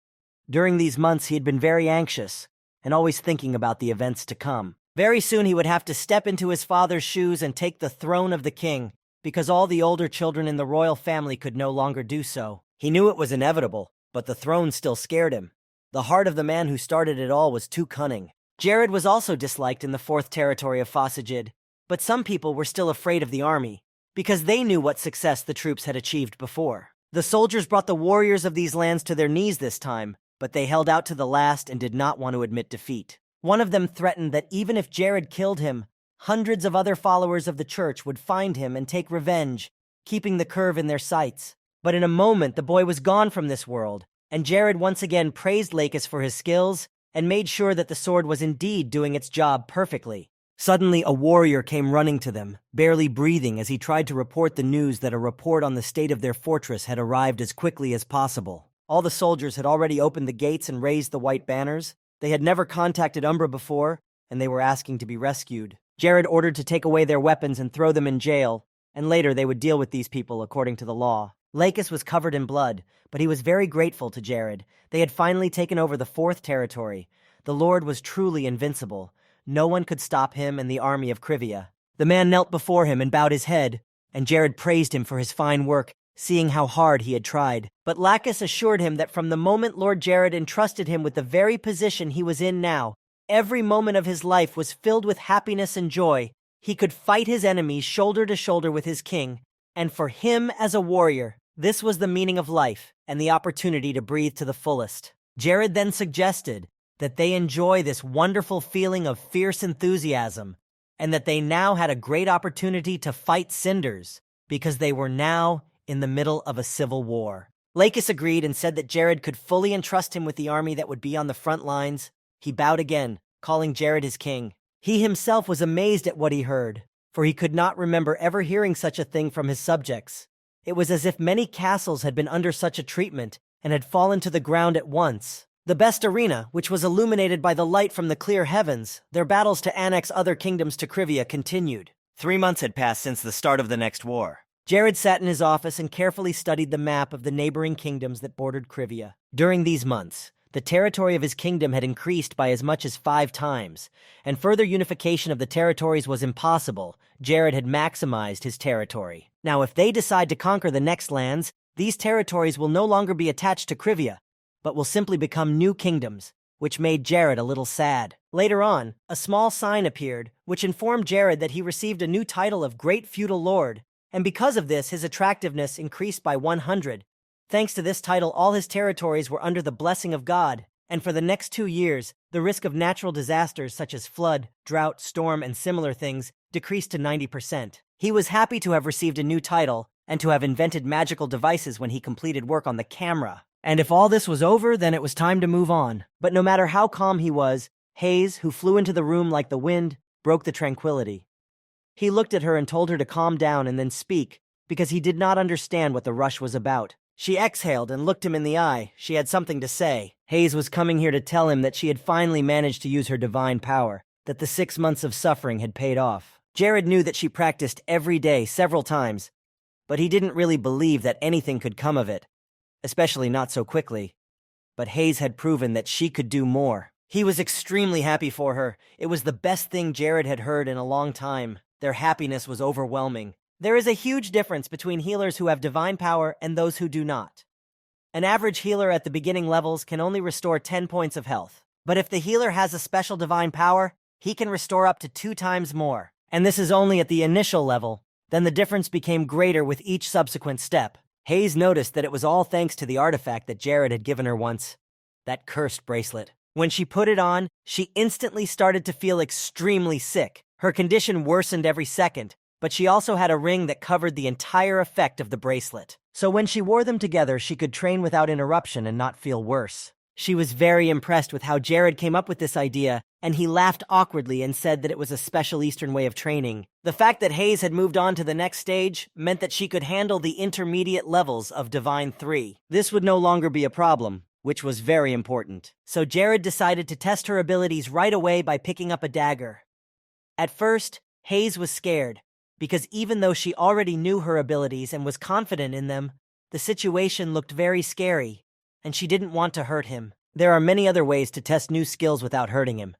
During these months he had been very anxious, and always thinking about the events to come. Very soon he would have to step into his father's shoes and take the throne of the king, because all the older children in the royal family could no longer do so. He knew it was inevitable, but the throne still scared him. The heart of the man who started it all was too cunning. Jared was also disliked in the 4th territory of Fossagid, but some people were still afraid of the army, because they knew what success the troops had achieved before. The soldiers brought the warriors of these lands to their knees this time, but they held out to the last and did not want to admit defeat. One of them threatened that even if Jared killed him, hundreds of other followers of the church would find him and take revenge, keeping the curve in their sights. But in a moment, the boy was gone from this world, and Jared once again praised Lacus for his skills and made sure that the sword was indeed doing its job perfectly. Suddenly, a warrior came running to them, barely breathing as he tried to report the news that a report on the state of their fortress had arrived as quickly as possible. All the soldiers had already opened the gates and raised the white banners. They had never contacted Umbra before, and they were asking to be rescued. Jared ordered to take away their weapons and throw them in jail, and later they would deal with these people according to the law. Lacus was covered in blood, but he was very grateful to Jared. They had finally taken over the 4th territory. The Lord was truly invincible. No one could stop him and the army of Krivia. The man knelt before him and bowed his head, and Jared praised him for his fine work, seeing how hard he had tried. But Lacus assured him that from the moment Lord Jared entrusted him with the very position he was in now, every moment of his life was filled with happiness and joy. He could fight his enemies shoulder to shoulder with his king, and for him as a warrior, this was the meaning of life and the opportunity to breathe to the fullest. Jared then suggested that they enjoy this wonderful feeling of fierce enthusiasm, and that they now had a great opportunity to fight Cinders, because they were now in the middle of a civil war. Lacus agreed and said that Jared could fully entrust him with the army that would be on the front lines. He bowed again, calling Jared his king. He himself was amazed at what he heard, for he could not remember ever hearing such a thing from his subjects. It was as if many castles had been under such a treatment and had fallen to the ground at once. The best arena, which was illuminated by the light from the clear heavens, their battles to annex other kingdoms to Krivia continued. 3 months had passed since the start of the next war. Jared sat in his office and carefully studied the map of the neighboring kingdoms that bordered Krivia. During these months, the territory of his kingdom had increased by as much as 5 times, and further unification of the territories was impossible. Jared had maximized his territory. Now, if they decide to conquer the next lands, these territories will no longer be attached to Krivia, but will simply become new kingdoms, which made Jared a little sad. Later on, a small sign appeared, which informed Jared that he received a new title of Great Feudal Lord, and because of this, his attractiveness increased by 100. Thanks to this title, all his territories were under the blessing of God, and for the next 2 years, the risk of natural disasters such as flood, drought, storm, and similar things decreased to 90%. He was happy to have received a new title and to have invented magical devices when he completed work on the camera. And if all this was over, then it was time to move on. But no matter how calm he was, Hayes, who flew into the room like the wind, broke the tranquility. He looked at her and told her to calm down and then speak, because he did not understand what the rush was about. She exhaled and looked him in the eye. She had something to say. Hayes was coming here to tell him that she had finally managed to use her divine power, that the 6 months of suffering had paid off. Jared knew that she practiced every day, several times, but he didn't really believe that anything could come of it, especially not so quickly. But Hayes had proven that she could do more. He was extremely happy for her. It was the best thing Jared had heard in a long time. Their happiness was overwhelming. There is a huge difference between healers who have divine power and those who do not. An average healer at the beginning levels can only restore 10 points of health. But if the healer has a special divine power, he can restore up to 2 times more. And this is only at the initial level. Then the difference became greater with each subsequent step. Hayes noticed that it was all thanks to the artifact that Jared had given her once. That cursed bracelet. When she put it on, she instantly started to feel extremely sick. Her condition worsened every second, but she also had a ring that covered the entire effect of the bracelet. So when she wore them together, she could train without interruption and not feel worse. She was very impressed with how Jared came up with this idea, and he laughed awkwardly and said that it was a special Eastern way of training. The fact that Hayes had moved on to the next stage meant that she could handle the intermediate levels of Divine 3. This would no longer be a problem, which was very important. So Jared decided to test her abilities right away by picking up a dagger. At first, Hayes was scared, because even though she already knew her abilities and was confident in them, the situation looked very scary, and she didn't want to hurt him. There are many other ways to test new skills without hurting him.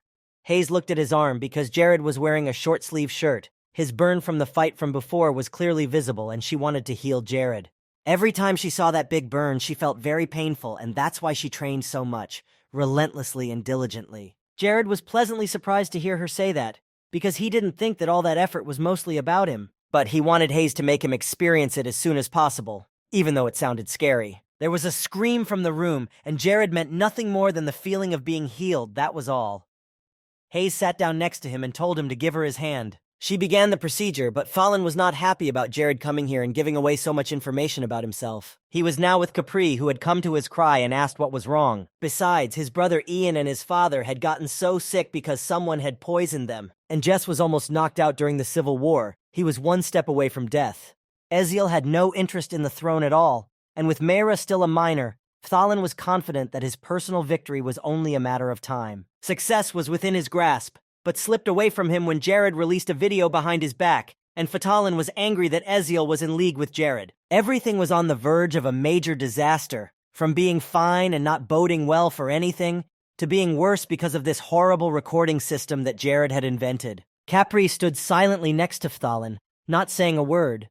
Hayes looked at his arm because Jared was wearing a short-sleeve shirt. His burn from the fight from before was clearly visible, and she wanted to heal Jared. Every time she saw that big burn, she felt very painful, and that's why she trained so much, relentlessly and diligently. Jared was pleasantly surprised to hear her say that, because he didn't think that all that effort was mostly about him. But he wanted Hayes to make him experience it as soon as possible, even though it sounded scary. There was a scream from the room, and Jared meant nothing more than the feeling of being healed, that was all. Hayes sat down next to him and told him to give her his hand. She began the procedure, but Fallen was not happy about Jared coming here and giving away so much information about himself. He was now with Capri, who had come to his cry and asked what was wrong. Besides, his brother Ian and his father had gotten so sick because someone had poisoned them, and Jess was almost knocked out during the Civil War. He was one step away from death. Eziel had no interest in the throne at all, and with Mayra still a minor, Fallen was confident that his personal victory was only a matter of time. Success was within his grasp, but slipped away from him when Jared released a video behind his back, and Fatalin was angry that Eziel was in league with Jared. Everything was on the verge of a major disaster, from being fine and not boding well for anything, to being worse because of this horrible recording system that Jared had invented. Capri stood silently next to Fatalin, not saying a word,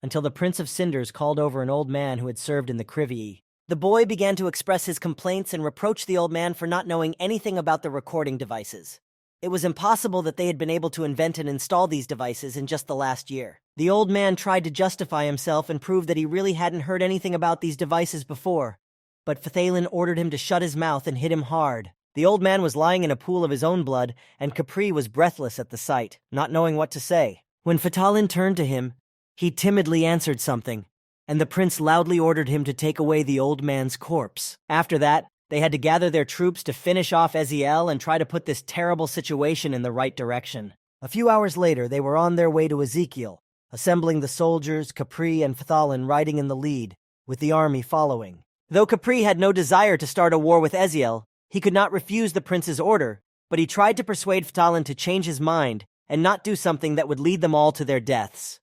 until the Prince of Cinders called over an old man who had served in the Krivii. The boy began to express his complaints and reproach the old man for not knowing anything about the recording devices. It was impossible that they had been able to invent and install these devices in just the last year. The old man tried to justify himself and prove that he really hadn't heard anything about these devices before, but Fathalin ordered him to shut his mouth and hit him hard. The old man was lying in a pool of his own blood, and Capri was breathless at the sight, not knowing what to say. When Fatalin turned to him, he timidly answered something, and the prince loudly ordered him to take away the old man's corpse. After that, they had to gather their troops to finish off Eziel and try to put this terrible situation in the right direction. A few hours later, they were on their way to Ezekiel, assembling the soldiers, Capri and Fathalin riding in the lead, with the army following. Though Capri had no desire to start a war with Eziel, he could not refuse the prince's order, but he tried to persuade Fathalin to change his mind and not do something that would lead them all to their deaths.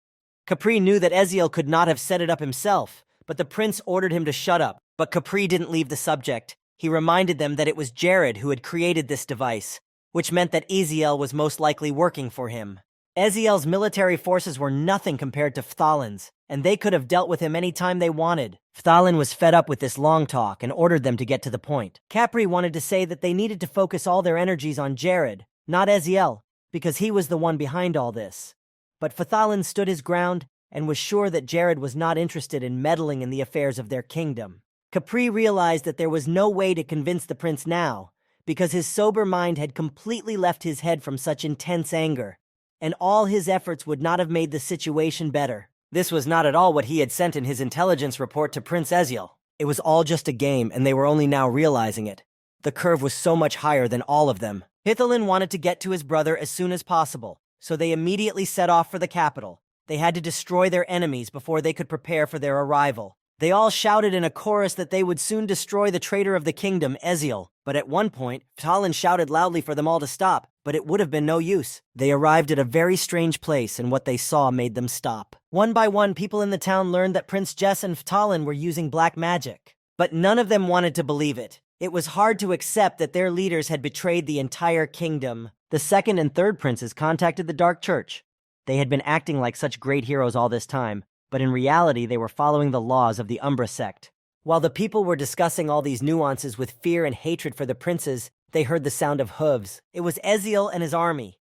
Capri knew that Eziel could not have set it up himself, but the prince ordered him to shut up. But Capri didn't leave the subject. He reminded them that it was Jared who had created this device, which meant that Eziel was most likely working for him. Eziel's military forces were nothing compared to Phthalin's, and they could have dealt with him any time they wanted. Phthalin was fed up with this long talk and ordered them to get to the point. Capri wanted to say that they needed to focus all their energies on Jared, not Eziel, because he was the one behind all this. But Phthalin stood his ground and was sure that Jared was not interested in meddling in the affairs of their kingdom. Capri realized that there was no way to convince the prince now, because his sober mind had completely left his head from such intense anger, and all his efforts would not have made the situation better. This was not at all what he had sent in his intelligence report to Prince Eziel. It was all just a game, and they were only now realizing it. The curve was so much higher than all of them. Phthalin wanted to get to his brother as soon as possible, so they immediately set off for the capital. They had to destroy their enemies before they could prepare for their arrival. They all shouted in a chorus that they would soon destroy the traitor of the kingdom, Eziel. But at one point, Phthalin shouted loudly for them all to stop, but it would have been no use. They arrived at a very strange place, and what they saw made them stop. One by one, people in the town learned that Prince Jess and Phthalin were using black magic. But none of them wanted to believe it. It was hard to accept that their leaders had betrayed the entire kingdom. The second and third princes contacted the Dark Church. They had been acting like such great heroes all this time, but in reality they were following the laws of the Umbra sect. While the people were discussing all these nuances with fear and hatred for the princes, they heard the sound of hooves. It was Eziel and his army.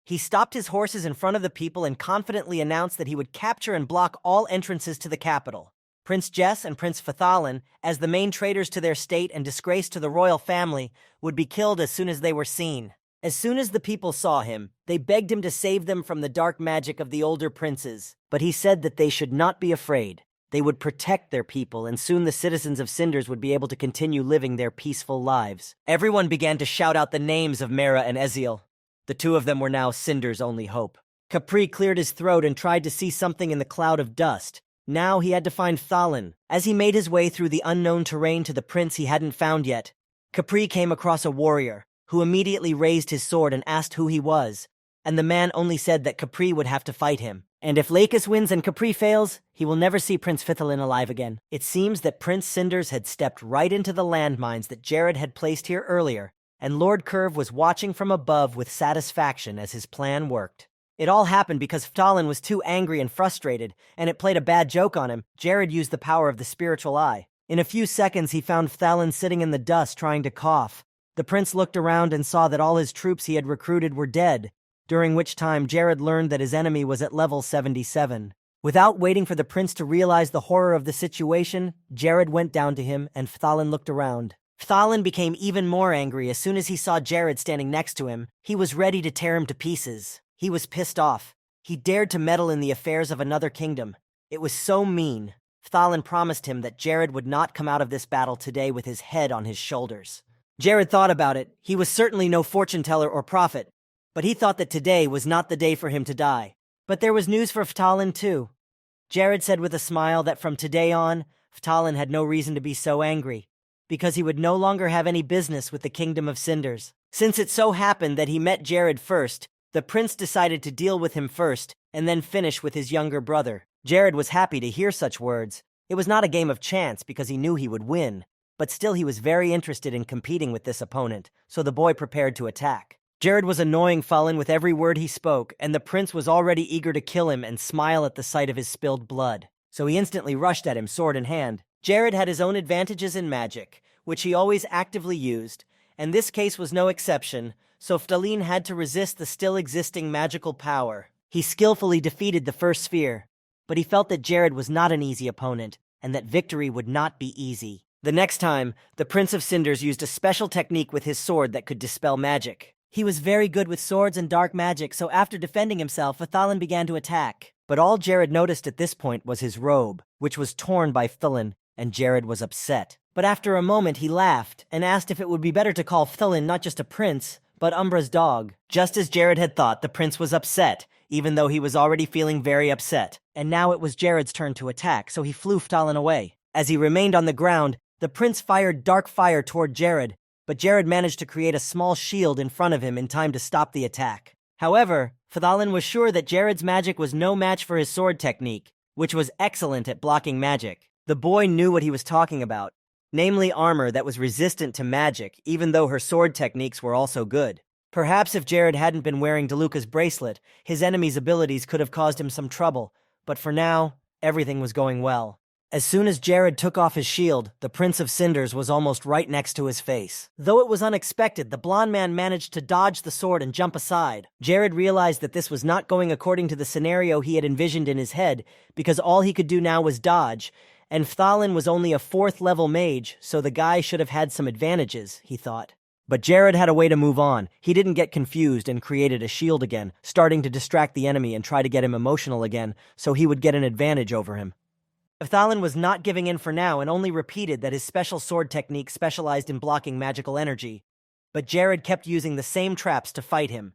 He stopped his horses in front of the people and confidently announced that he would capture and block all entrances to the capital. Prince Jess and Prince Phthalin, as the main traitors to their state and disgrace to the royal family, would be killed as soon as they were seen. As soon as the people saw him, they begged him to save them from the dark magic of the older princes, but he said that they should not be afraid. They would protect their people, and soon the citizens of Cinders would be able to continue living their peaceful lives. Everyone began to shout out the names of Mera and Eziel. The two of them were now Cinders' only hope. Capri cleared his throat and tried to see something in the cloud of dust. Now he had to find Phthalin. As he made his way through the unknown terrain to the prince he hadn't found yet, Capri came across a warrior, who immediately raised his sword and asked who he was, and the man only said that Capri would have to fight him. And if Lakis wins and Capri fails, he will never see Prince Phthalin alive again. It seems that Prince Cinders had stepped right into the landmines that Jared had placed here earlier, and Lord Curve was watching from above with satisfaction as his plan worked. It all happened because Phthalin was too angry and frustrated, and it played a bad joke on him. Jared used the power of the spiritual eye. In a few seconds, he found Phthalin sitting in the dust trying to cough. The prince looked around and saw that all his troops he had recruited were dead, during which time Jared learned that his enemy was at level 77. Without waiting for the prince to realize the horror of the situation, Jared went down to him and Phthalin looked around. Phthalin became even more angry as soon as he saw Jared standing next to him. He was ready to tear him to pieces. He was pissed off. He dared to meddle in the affairs of another kingdom. It was so mean. Phthalin promised him that Jared would not come out of this battle today with his head on his shoulders. Jared thought about it. He was certainly no fortune teller or prophet, but he thought that today was not the day for him to die. But there was news for Phthalin too. Jared said with a smile that from today on, Phthalin had no reason to be so angry, because he would no longer have any business with the Kingdom of Cinders. Since it so happened that he met Jared first, the prince decided to deal with him first, and then finish with his younger brother. Jared was happy to hear such words. It was not a game of chance because he knew he would win, but still he was very interested in competing with this opponent, so the boy prepared to attack. Jared was annoying Phthalin with every word he spoke, and the prince was already eager to kill him and smile at the sight of his spilled blood. So he instantly rushed at him, sword in hand. Jared had his own advantages in magic, which he always actively used, and this case was no exception, so Phthalin had to resist the still existing magical power. He skillfully defeated the first sphere, but he felt that Jared was not an easy opponent, and that victory would not be easy. The next time, the Prince of Cinders used a special technique with his sword that could dispel magic. He was very good with swords and dark magic, so after defending himself, Phthalin began to attack. But all Jared noticed at this point was his robe, which was torn by Phthalin, and Jared was upset. But after a moment he laughed, and asked if it would be better to call Phthalin not just a prince, but Umbra's dog. Just as Jared had thought, the prince was upset, even though he was already feeling very upset. And now it was Jared's turn to attack, so he flew Phthalin away. As he remained on the ground, the prince fired dark fire toward Jared, but Jared managed to create a small shield in front of him in time to stop the attack. However, Fthalin was sure that Jared's magic was no match for his sword technique, which was excellent at blocking magic. The boy knew what he was talking about, namely armor that was resistant to magic, even though her sword techniques were also good. Perhaps if Jared hadn't been wearing DeLuca's bracelet, his enemy's abilities could have caused him some trouble, but for now, everything was going well. As soon as Jared took off his shield, the Prince of Cinders was almost right next to his face. Though it was unexpected, the blonde man managed to dodge the sword and jump aside. Jared realized that this was not going according to the scenario he had envisioned in his head, because all he could do now was dodge, and Fthalin was only a 4th-level mage, so the guy should have had some advantages, he thought. But Jared had a way to move on. He didn't get confused and created a shield again, starting to distract the enemy and try to get him emotional again, so he would get an advantage over him. Fthalin was not giving in for now and only repeated that his special sword technique specialized in blocking magical energy. But Jared kept using the same traps to fight him.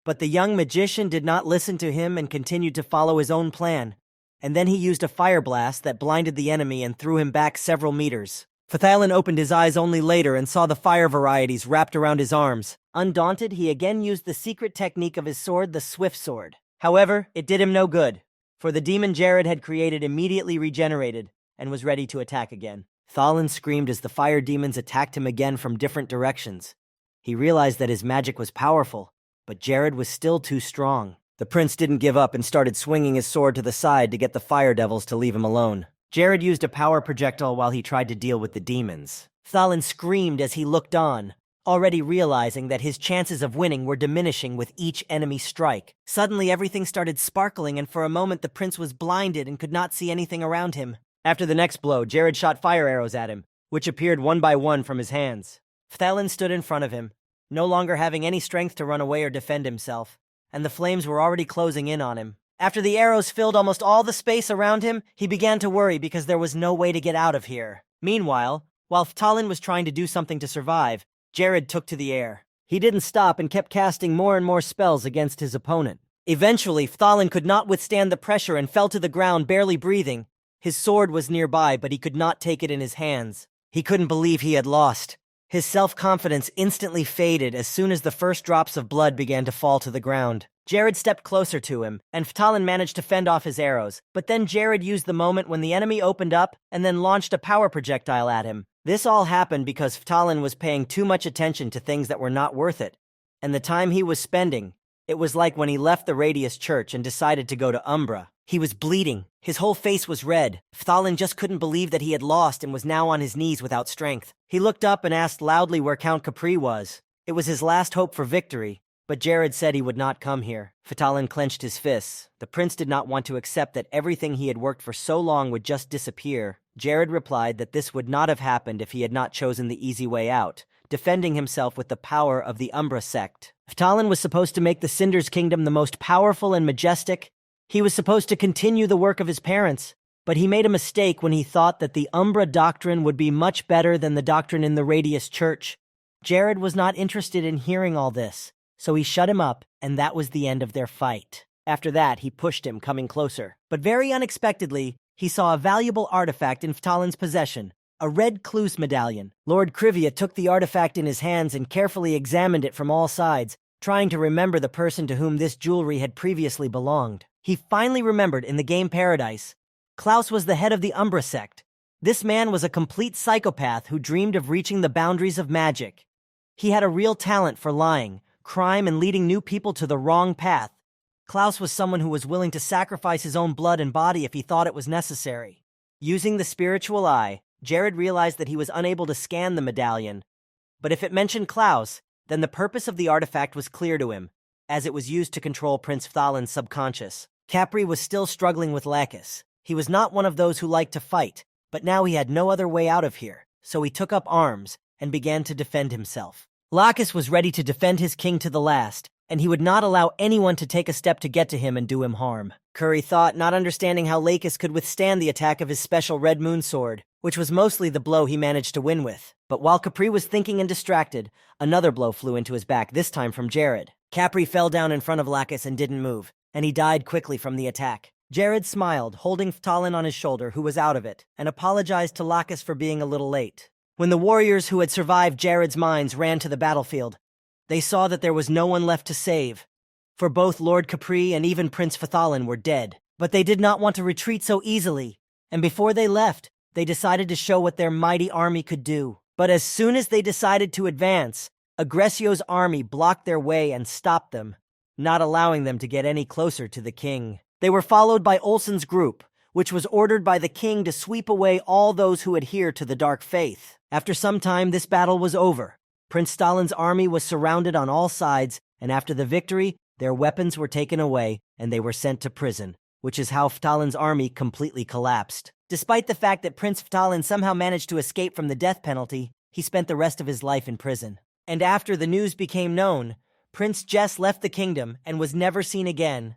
But the young magician did not listen to him and continued to follow his own plan. And then he used a fire blast that blinded the enemy and threw him back several meters. Fthalin opened his eyes only later and saw the fire varieties wrapped around his arms. Undaunted, he again used the secret technique of his sword, the Swift Sword. However, it did him no good, for the demon Jared had created immediately regenerated and was ready to attack again. Fthalin screamed as the fire demons attacked him again from different directions. He realized that his magic was powerful, but Jared was still too strong. The prince didn't give up and started swinging his sword to the side to get the fire devils to leave him alone. Jared used a power projectile while he tried to deal with the demons. Fthalin screamed as he looked on, already realizing that his chances of winning were diminishing with each enemy strike. Suddenly everything started sparkling, and for a moment the prince was blinded and could not see anything around him. After the next blow, Jared shot fire arrows at him, which appeared one by one from his hands. Fthalin stood in front of him, no longer having any strength to run away or defend himself, and the flames were already closing in on him. After the arrows filled almost all the space around him, he began to worry because there was no way to get out of here. Meanwhile, while Fthalin was trying to do something to survive, Jared took to the air. He didn't stop and kept casting more and more spells against his opponent. Eventually, Fthalin could not withstand the pressure and fell to the ground, barely breathing. His sword was nearby, but he could not take it in his hands. He couldn't believe he had lost. His self-confidence instantly faded as soon as the first drops of blood began to fall to the ground. Jared stepped closer to him, and Fthalin managed to fend off his arrows, but then Jared used the moment when the enemy opened up and then launched a power projectile at him. This all happened because Fthalin was paying too much attention to things that were not worth it, and the time he was spending, it was like when he left the Radius Church and decided to go to Umbra. He was bleeding. His whole face was red. Fthalin just couldn't believe that he had lost and was now on his knees without strength. He looked up and asked loudly where Count Capri was. It was his last hope for victory, but Jared said he would not come here. Fthalin clenched his fists. The prince did not want to accept that everything he had worked for so long would just disappear. Jared replied that this would not have happened if he had not chosen the easy way out, defending himself with the power of the Umbra sect. Fthalin was supposed to make the Cinders Kingdom the most powerful and majestic. He was supposed to continue the work of his parents, but he made a mistake when he thought that the Umbra doctrine would be much better than the doctrine in the Radius Church. Jared was not interested in hearing all this, so he shut him up, and that was the end of their fight. After that, he pushed him, coming closer. But very unexpectedly, he saw a valuable artifact in Ftalin's possession, a red Cluse medallion. Lord Krivia took the artifact in his hands and carefully examined it from all sides, trying to remember the person to whom this jewelry had previously belonged. He finally remembered in the game Paradise. Klaus was the head of the Umbra sect. This man was a complete psychopath who dreamed of reaching the boundaries of magic. He had a real talent for lying, crime, and leading new people to the wrong path. Klaus was someone who was willing to sacrifice his own blood and body if he thought it was necessary. Using the spiritual eye, Jared realized that he was unable to scan the medallion. But if it mentioned Klaus, then the purpose of the artifact was clear to him, as it was used to control Prince Fthalin's subconscious. Capri was still struggling with Lacus. He was not one of those who liked to fight, but now he had no other way out of here, so he took up arms and began to defend himself. Lacus was ready to defend his king to the last, and he would not allow anyone to take a step to get to him and do him harm. Curry thought, not understanding how Lacus could withstand the attack of his special Red Moon sword, which was mostly the blow he managed to win with. But while Capri was thinking and distracted, another blow flew into his back, this time from Jared. Capri fell down in front of Lacus and didn't move, and he died quickly from the attack. Jared smiled, holding Fthalin on his shoulder, who was out of it, and apologized to Lacus for being a little late. When the warriors who had survived Jared's mines ran to the battlefield, they saw that there was no one left to save. for both Lord Capri and even Prince Phthalin were dead. But they did not want to retreat so easily, and before they left, they decided to show what their mighty army could do. But as soon as they decided to advance, Aggressio's army blocked their way and stopped them, not allowing them to get any closer to the king. They were followed by Olsen's group, which was ordered by the king to sweep away all those who adhere to the dark faith. After some time, this battle was over. Prince Stalin's army was surrounded on all sides, and after the victory, their weapons were taken away and they were sent to prison, which is how Phthalin's army completely collapsed. Despite the fact that Prince Phthalin somehow managed to escape from the death penalty, he spent the rest of his life in prison. And after the news became known, Prince Jess left the kingdom and was never seen again.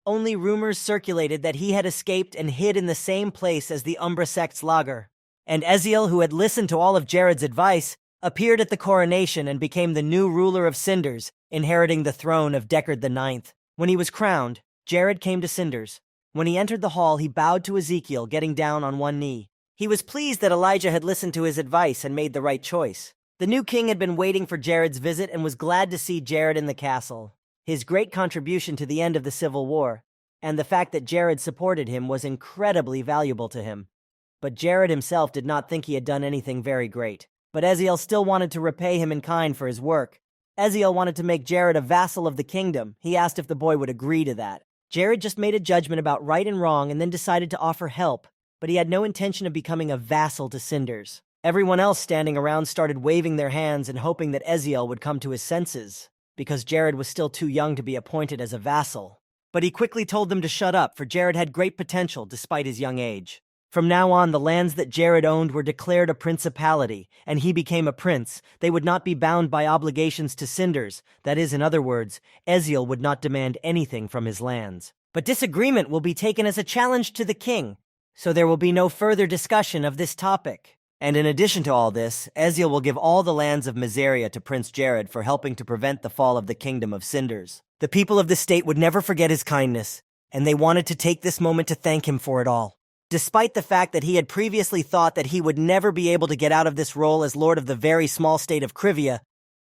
Only rumors circulated that he had escaped and hid in the same place as the Umbra sect's lager. And Eziel, who had listened to all of Jared's advice, appeared at the coronation and became the new ruler of Cinders, inheriting the throne of Deckard IX. When he was crowned, Jared came to Cinders. When he entered the hall, he bowed to Ezekiel, getting down on one knee. He was pleased that Elijah had listened to his advice and made the right choice. The new king had been waiting for Jared's visit and was glad to see Jared in the castle. His great contribution to the end of the Civil War, and the fact that Jared supported him, was incredibly valuable to him. But Jared himself did not think he had done anything very great. But Eziel still wanted to repay him in kind for his work. Eziel wanted to make Jared a vassal of the kingdom. He asked if the boy would agree to that. Jared just made a judgment about right and wrong and then decided to offer help, but he had no intention of becoming a vassal to Cinders. Everyone else standing around started waving their hands and hoping that Eziel would come to his senses, because Jared was still too young to be appointed as a vassal. But he quickly told them to shut up, for Jared had great potential despite his young age. From now on, the lands that Jared owned were declared a principality, and he became a prince. They would not be bound by obligations to Cinders. That is, in other words, Eziel would not demand anything from his lands. But disagreement will be taken as a challenge to the king, so there will be no further discussion of this topic. And in addition to all this, Eziel will give all the lands of Miseria to Prince Jared for helping to prevent the fall of the kingdom of Cinders. The people of the state would never forget his kindness, and they wanted to take this moment to thank him for it all. Despite the fact that he had previously thought that he would never be able to get out of this role as lord of the very small state of Krivia,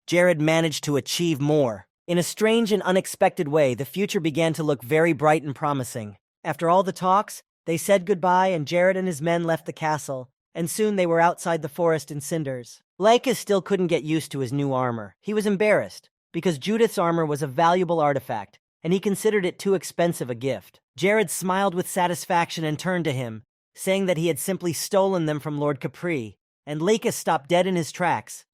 Jared managed to achieve more. In a strange and unexpected way, the future began to look very bright and promising. After all the talks, they said goodbye and Jared and his men left the castle, and soon they were outside the forest in Cinders. Lycus still couldn't get used to his new armor. He was embarrassed, because Judith's armor was a valuable artifact, and he considered it too expensive a gift. Jared smiled with satisfaction and turned to him, saying that he had simply stolen them from Lord Capri, and Lycus stopped dead in his tracks.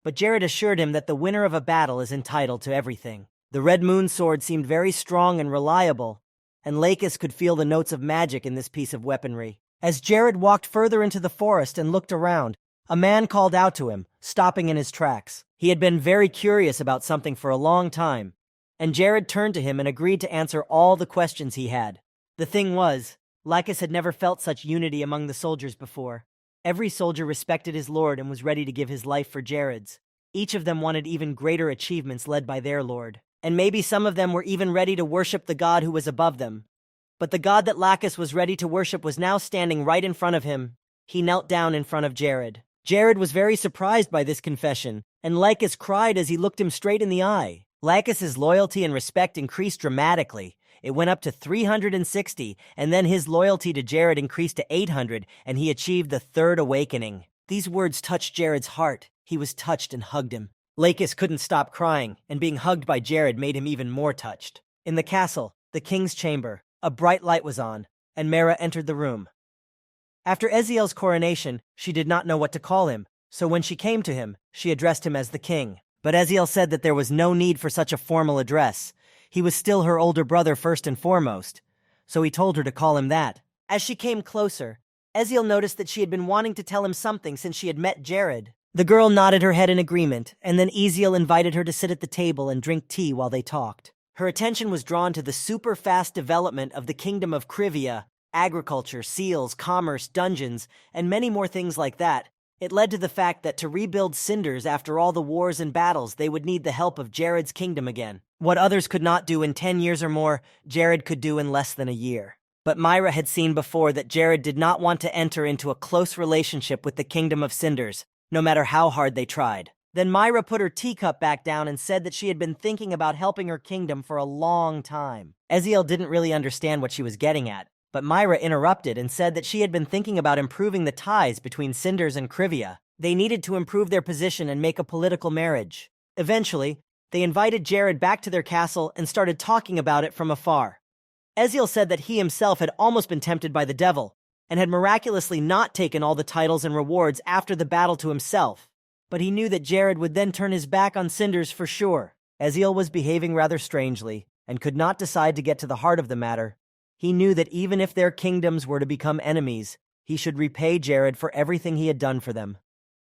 But Jared assured him that the winner of a battle is entitled to everything. The Red Moon sword seemed very strong and reliable, and Lycus could feel the notes of magic in this piece of weaponry. As Jared walked further into the forest and looked around, a man called out to him, stopping in his tracks. He had been very curious about something for a long time, and Jared turned to him and agreed to answer all the questions he had. The thing was, Lycus had never felt such unity among the soldiers before. Every soldier respected his lord and was ready to give his life for Jared's. Each of them wanted even greater achievements led by their lord, and maybe some of them were even ready to worship the god who was above them. But the god that Lycus was ready to worship was now standing right in front of him. He knelt down in front of Jared. Jared was very surprised by this confession, and Lycus cried as he looked him straight in the eye. Lycus's loyalty and respect increased dramatically. It went up to 360, and then his loyalty to Jared increased to 800, and he achieved the third awakening. These words touched Jared's heart. He was touched and hugged him. Lycus couldn't stop crying, and being hugged by Jared made him even more touched. In the castle, the king's chamber, a bright light was on, and Mara entered the room. After Eziel's coronation, she did not know what to call him, so when she came to him, she addressed him as the king. But Eziel said that there was no need for such a formal address. He was still her older brother first and foremost, so he told her to call him that. As she came closer, Eziel noticed that she had been wanting to tell him something since she had met Jared. The girl nodded her head in agreement, and then Eziel invited her to sit at the table and drink tea while they talked. Her attention was drawn to the super-fast development of the kingdom of Krivia, agriculture, seals, commerce, dungeons, and many more things like that. It led to the fact that to rebuild Cinders after all the wars and battles, they would need the help of Jared's kingdom again. What others could not do in 10 years or more, Jared could do in less than a year. But Myra had seen before that Jared did not want to enter into a close relationship with the kingdom of Cinders, no matter how hard they tried. Then Myra put her teacup back down and said that she had been thinking about helping her kingdom for a long time. Eziel didn't really understand what she was getting at, but Myra interrupted and said that she had been thinking about improving the ties between Cinders and Krivia. They needed to improve their position and make a political marriage. Eventually, they invited Jared back to their castle and started talking about it from afar. Eziel said that he himself had almost been tempted by the devil, and had miraculously not taken all the titles and rewards after the battle to himself. But he knew that Jared would then turn his back on Cinders for sure. Eziel was behaving rather strangely, and could not decide to get to the heart of the matter. He knew that even if their kingdoms were to become enemies, he should repay Jared for everything he had done for them.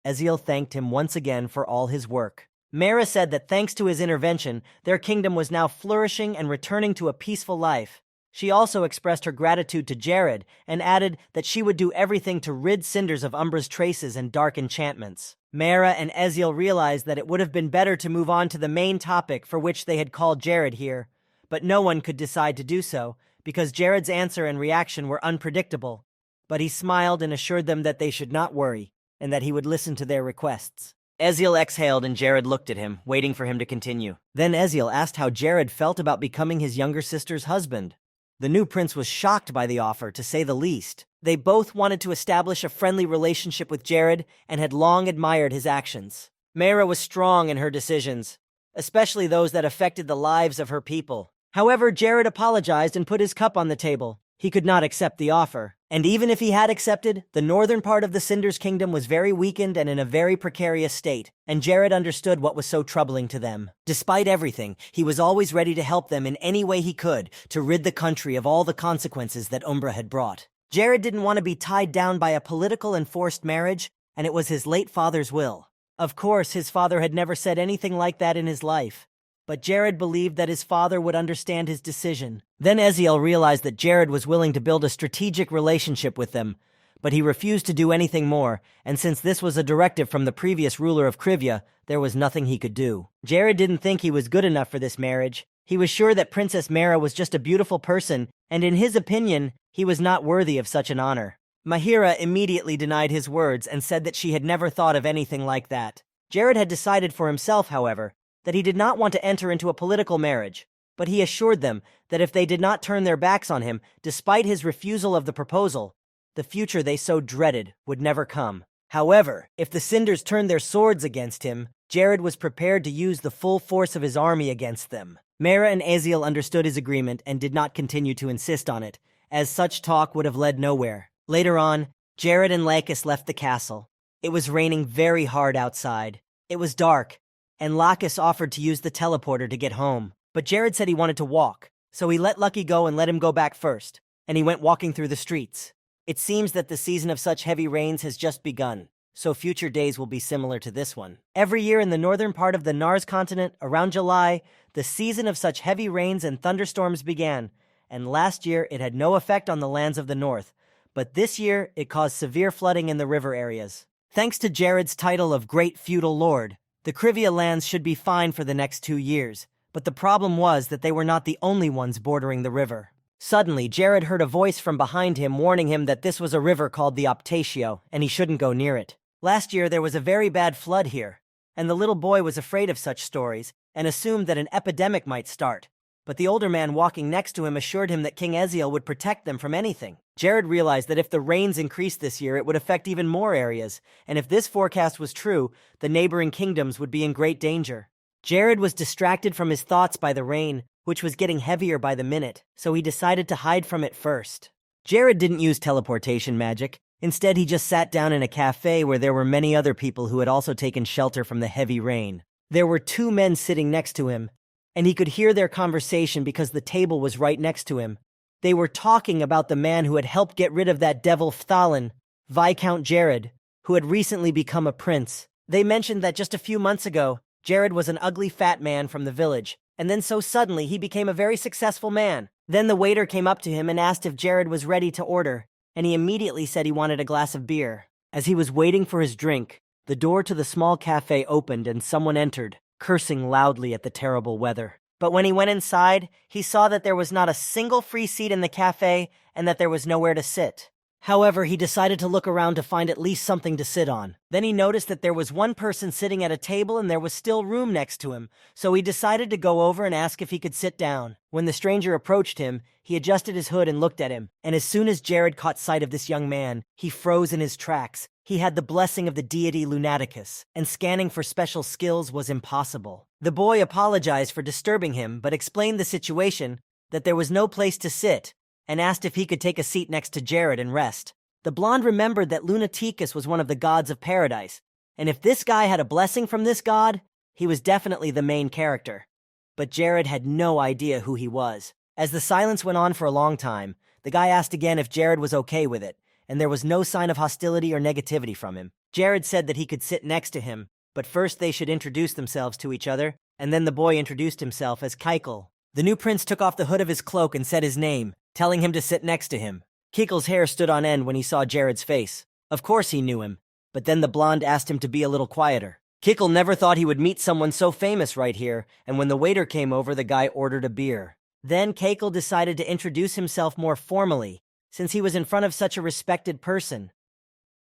Eziel thanked him once again for all his work. Mara said that thanks to his intervention, their kingdom was now flourishing and returning to a peaceful life. She also expressed her gratitude to Jared and added that she would do everything to rid Cinders of Umbra's traces and dark enchantments. Mara and Eziel realized that it would have been better to move on to the main topic for which they had called Jared here, but no one could decide to do so, because Jared's answer and reaction were unpredictable. But he smiled and assured them that they should not worry, and that he would listen to their requests. Eziel exhaled and Jared looked at him, waiting for him to continue. Then Eziel asked how Jared felt about becoming his younger sister's husband. The new prince was shocked by the offer, to say the least. They both wanted to establish a friendly relationship with Jared and had long admired his actions. Mara was strong in her decisions, especially those that affected the lives of her people. However, Jared apologized and put his cup on the table. He could not accept the offer. And even if he had accepted, the northern part of the Cinders kingdom was very weakened and in a very precarious state, and Jared understood what was so troubling to them. Despite everything, he was always ready to help them in any way he could to rid the country of all the consequences that Umbra had brought. Jared didn't want to be tied down by a political and forced marriage, and it was his late father's will. Of course, his father had never said anything like that in his life, but Jared believed that his father would understand his decision. Then Eziel realized that Jared was willing to build a strategic relationship with them, but he refused to do anything more, and since this was a directive from the previous ruler of Krivia, there was nothing he could do. Jared didn't think he was good enough for this marriage. He was sure that Princess Mara was just a beautiful person, and in his opinion, he was not worthy of such an honor. Mahira immediately denied his words and said that she had never thought of anything like that. Jared had decided for himself, however, that he did not want to enter into a political marriage, but he assured them that if they did not turn their backs on him, despite his refusal of the proposal, the future they so dreaded would never come. However, if the Cinders turned their swords against him, Jared was prepared to use the full force of his army against them. Mara and Eziel understood his agreement and did not continue to insist on it, as such talk would have led nowhere. Later on, Jared and Lacus left the castle. It was raining very hard outside. It was dark, and Lacus offered to use the teleporter to get home. But Jared said he wanted to walk, so he let Lucky go and let him go back first, and he went walking through the streets. It seems that the season of such heavy rains has just begun, so future days will be similar to this one. Every year in the northern part of the Nars continent, around July, the season of such heavy rains and thunderstorms began, and last year it had no effect on the lands of the north, but this year it caused severe flooding in the river areas. Thanks to Jared's title of Great Feudal Lord, the Krivia lands should be fine for the next 2 years, but the problem was that they were not the only ones bordering the river. Suddenly, Jared heard a voice from behind him warning him that this was a river called the Optatio, and he shouldn't go near it. Last year there was a very bad flood here, and the little boy was afraid of such stories and assumed that an epidemic might start. But the older man walking next to him assured him that King Eziel would protect them from anything. Jared realized that if the rains increased this year, it would affect even more areas, and if this forecast was true, the neighboring kingdoms would be in great danger. Jared was distracted from his thoughts by the rain, which was getting heavier by the minute, so he decided to hide from it first. Jared didn't use teleportation magic. Instead, he just sat down in a cafe where there were many other people who had also taken shelter from the heavy rain. There were 2 men sitting next to him, and he could hear their conversation because the table was right next to him. They were talking about the man who had helped get rid of that devil Phthalin, Viscount Jared, who had recently become a prince. They mentioned that just a few months ago, Jared was an ugly fat man from the village, and then so suddenly he became a very successful man. Then the waiter came up to him and asked if Jared was ready to order, and he immediately said he wanted a glass of beer. As he was waiting for his drink, the door to the small cafe opened and someone entered, cursing loudly at the terrible weather. But when he went inside, he saw that there was not a single free seat in the cafe and that there was nowhere to sit. However, he decided to look around to find at least something to sit on. Then he noticed that there was one person sitting at a table and there was still room next to him, so he decided to go over and ask if he could sit down. When the stranger approached him, he adjusted his hood and looked at him, and as soon as Jared caught sight of this young man, he froze in his tracks. He had the blessing of the deity Lunaticus, and scanning for special skills was impossible. The boy apologized for disturbing him, but explained the situation, that there was no place to sit, and asked if he could take a seat next to Jared and rest. The blonde remembered that Lunaticus was one of the gods of paradise, and if this guy had a blessing from this god, he was definitely the main character. But Jared had no idea who he was. As the silence went on for a long time, the guy asked again if Jared was okay with it, and there was no sign of hostility or negativity from him. Jared said that he could sit next to him, but first they should introduce themselves to each other, and then the boy introduced himself as Keikel. The new prince took off the hood of his cloak and said his name, telling him to sit next to him. Keikel's hair stood on end when he saw Jared's face. Of course he knew him, but then the blonde asked him to be a little quieter. Keikel never thought he would meet someone so famous right here, and when the waiter came over, the guy ordered a beer. Then Keikel decided to introduce himself more formally, since he was in front of such a respected person.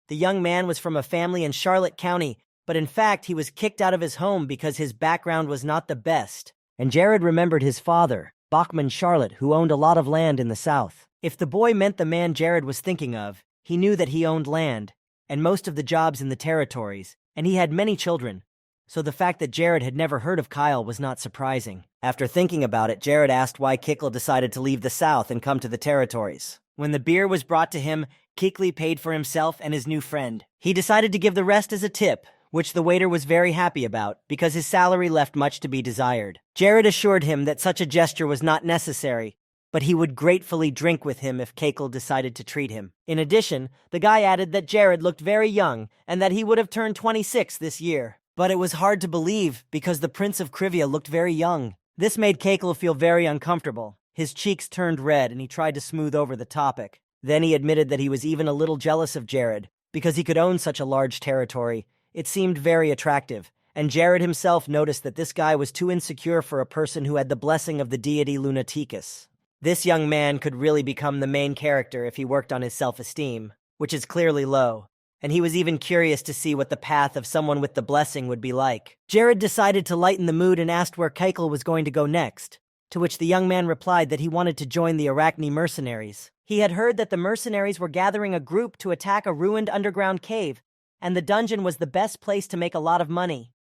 The young man was from a family in Charlotte County, but in fact he was kicked out of his home because his background was not the best. And Jared remembered his father, Bachman Charlotte, who owned a lot of land in the South. If the boy meant the man Jared was thinking of, he knew that he owned land, and most of the jobs in the territories, and he had many children. So the fact that Jared had never heard of Kyle was not surprising. After thinking about it, Jared asked why Keikel decided to leave the South and come to the territories. When the beer was brought to him, Keikel paid for himself and his new friend. He decided to give the rest as a tip, which the waiter was very happy about, because his salary left much to be desired. Jared assured him that such a gesture was not necessary, but he would gratefully drink with him if Keikel decided to treat him. In addition, the guy added that Jared looked very young, and that he would have turned 26 this year. But it was hard to believe, because the Prince of Krivia looked very young. This made Keikel feel very uncomfortable. His cheeks turned red, and he tried to smooth over the topic. Then he admitted that he was even a little jealous of Jared, because he could own such a large territory. It seemed very attractive, and Jared himself noticed that this guy was too insecure for a person who had the blessing of the deity Lunaticus. This young man could really become the main character if he worked on his self-esteem, which is clearly low, and he was even curious to see what the path of someone with the blessing would be like. Jared decided to lighten the mood and asked where Keikel was going to go next, to which the young man replied that he wanted to join the Arachne mercenaries. He had heard that the mercenaries were gathering a group to attack a ruined underground cave, and the dungeon was the best place to make a lot of money.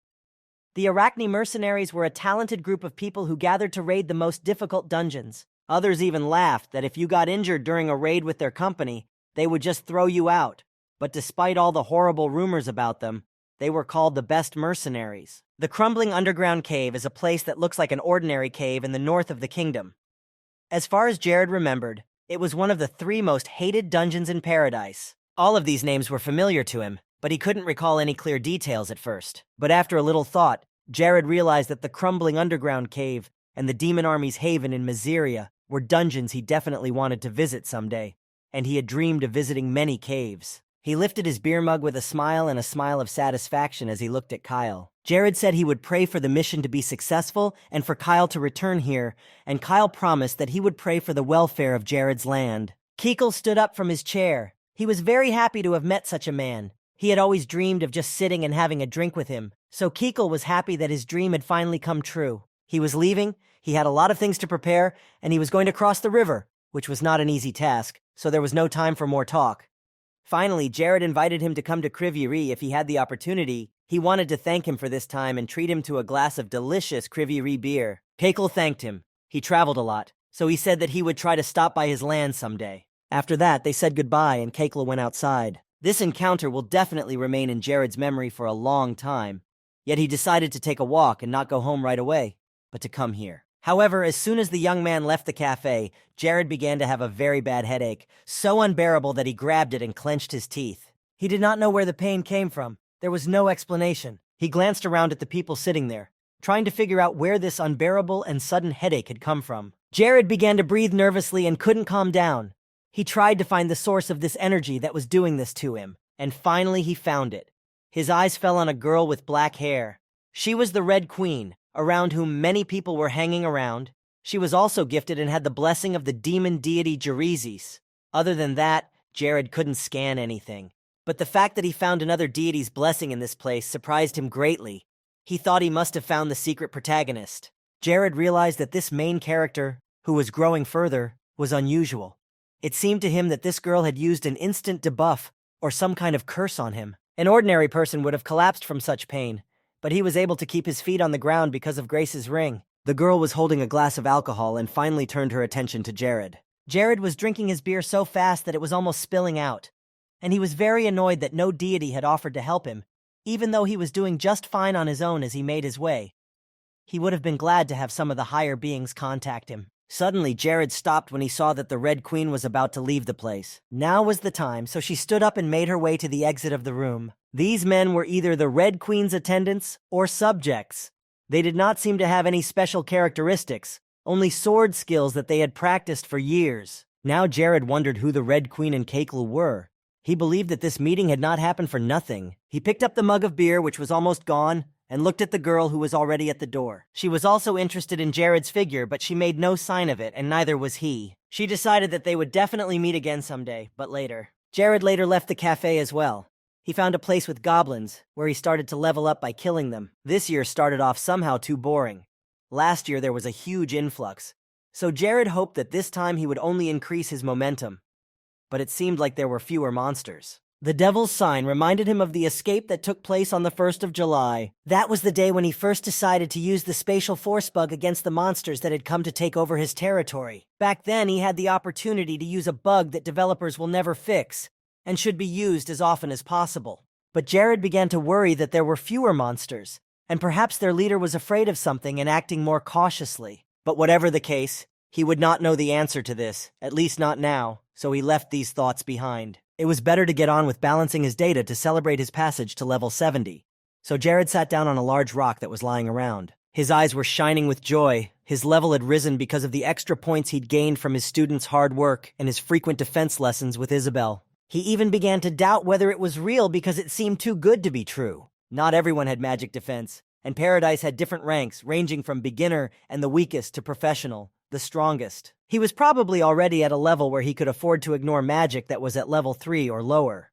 The Arachne mercenaries were a talented group of people who gathered to raid the most difficult dungeons. Others even laughed that if you got injured during a raid with their company, they would just throw you out. But despite all the horrible rumors about them, they were called the best mercenaries. The crumbling underground cave is a place that looks like an ordinary cave in the north of the kingdom. As far as Jared remembered, it was one of the 3 most hated dungeons in paradise. All of these names were familiar to him, but he couldn't recall any clear details at first. But after a little thought, Jared realized that the crumbling underground cave and the demon army's haven in Miseria were dungeons he definitely wanted to visit someday, and he had dreamed of visiting many caves. He lifted his beer mug with a smile and a smile of satisfaction as he looked at Kyle. Jared said he would pray for the mission to be successful and for Kyle to return here, and Kyle promised that he would pray for the welfare of Jared's land. Keikel stood up from his chair. He was very happy to have met such a man. He had always dreamed of just sitting and having a drink with him, so Keikel was happy that his dream had finally come true. He was leaving, he had a lot of things to prepare, and he was going to cross the river, which was not an easy task, so there was no time for more talk. Finally, Jared invited him to come to Kriviri if he had the opportunity. He wanted to thank him for this time and treat him to a glass of delicious Kriviri beer. Keikel thanked him. He traveled a lot, so he said that he would try to stop by his land someday. After that, they said goodbye and Keikel went outside. This encounter will definitely remain in Jared's memory for a long time, yet he decided to take a walk and not go home right away, but to come here. However, as soon as the young man left the cafe, Jared began to have a very bad headache, so unbearable that he grabbed it and clenched his teeth. He did not know where the pain came from. There was no explanation. He glanced around at the people sitting there, trying to figure out where this unbearable and sudden headache had come from. Jared began to breathe nervously and couldn't calm down. He tried to find the source of this energy that was doing this to him, and finally he found it. His eyes fell on a girl with black hair. She was the Red Queen, around whom many people were hanging around. She was also gifted and had the blessing of the demon deity Gerizes. Other than that, Jared couldn't scan anything. But the fact that he found another deity's blessing in this place surprised him greatly. He thought he must have found the secret protagonist. Jared realized that this main character, who was growing further, was unusual. It seemed to him that this girl had used an instant debuff or some kind of curse on him. An ordinary person would have collapsed from such pain, but he was able to keep his feet on the ground because of Grace's ring. The girl was holding a glass of alcohol and finally turned her attention to Jared. Jared was drinking his beer so fast that it was almost spilling out, and he was very annoyed that no deity had offered to help him, even though he was doing just fine on his own as he made his way. He would have been glad to have some of the higher beings contact him. Suddenly, Jared stopped when he saw that the Red Queen was about to leave the place. Now was the time, so she stood up and made her way to the exit of the room. These men were either the Red Queen's attendants or subjects. They did not seem to have any special characteristics, only sword skills that they had practiced for years. Now Jared wondered who the Red Queen and Keiklu were. He believed that this meeting had not happened for nothing. He picked up the mug of beer, which was almost gone, and looked at the girl who was already at the door. She was also interested in Jared's figure, but she made no sign of it, and neither was he. She decided that they would definitely meet again someday, but later. Jared later left the cafe as well. He found a place with goblins, where he started to level up by killing them. This year started off somehow too boring. Last year there was a huge influx, so Jared hoped that this time he would only increase his momentum. But it seemed like there were fewer monsters. The Devil's Sign reminded him of the escape that took place on the 1st of July. That was the day when he first decided to use the spatial force bug against the monsters that had come to take over his territory. Back then, he had the opportunity to use a bug that developers will never fix, and should be used as often as possible. But Jared began to worry that there were fewer monsters, and perhaps their leader was afraid of something and acting more cautiously. But whatever the case, he would not know the answer to this, at least not now, so he left these thoughts behind. It was better to get on with balancing his data to celebrate his passage to level 70. So Jared sat down on a large rock that was lying around. His eyes were shining with joy. His level had risen because of the extra points he'd gained from his students' hard work and his frequent defense lessons with Isabel. He even began to doubt whether it was real because it seemed too good to be true. Not everyone had magic defense, and Paradise had different ranks, ranging from beginner and the weakest to professional, the strongest. He was probably already at a level where he could afford to ignore magic that was at level 3 or lower.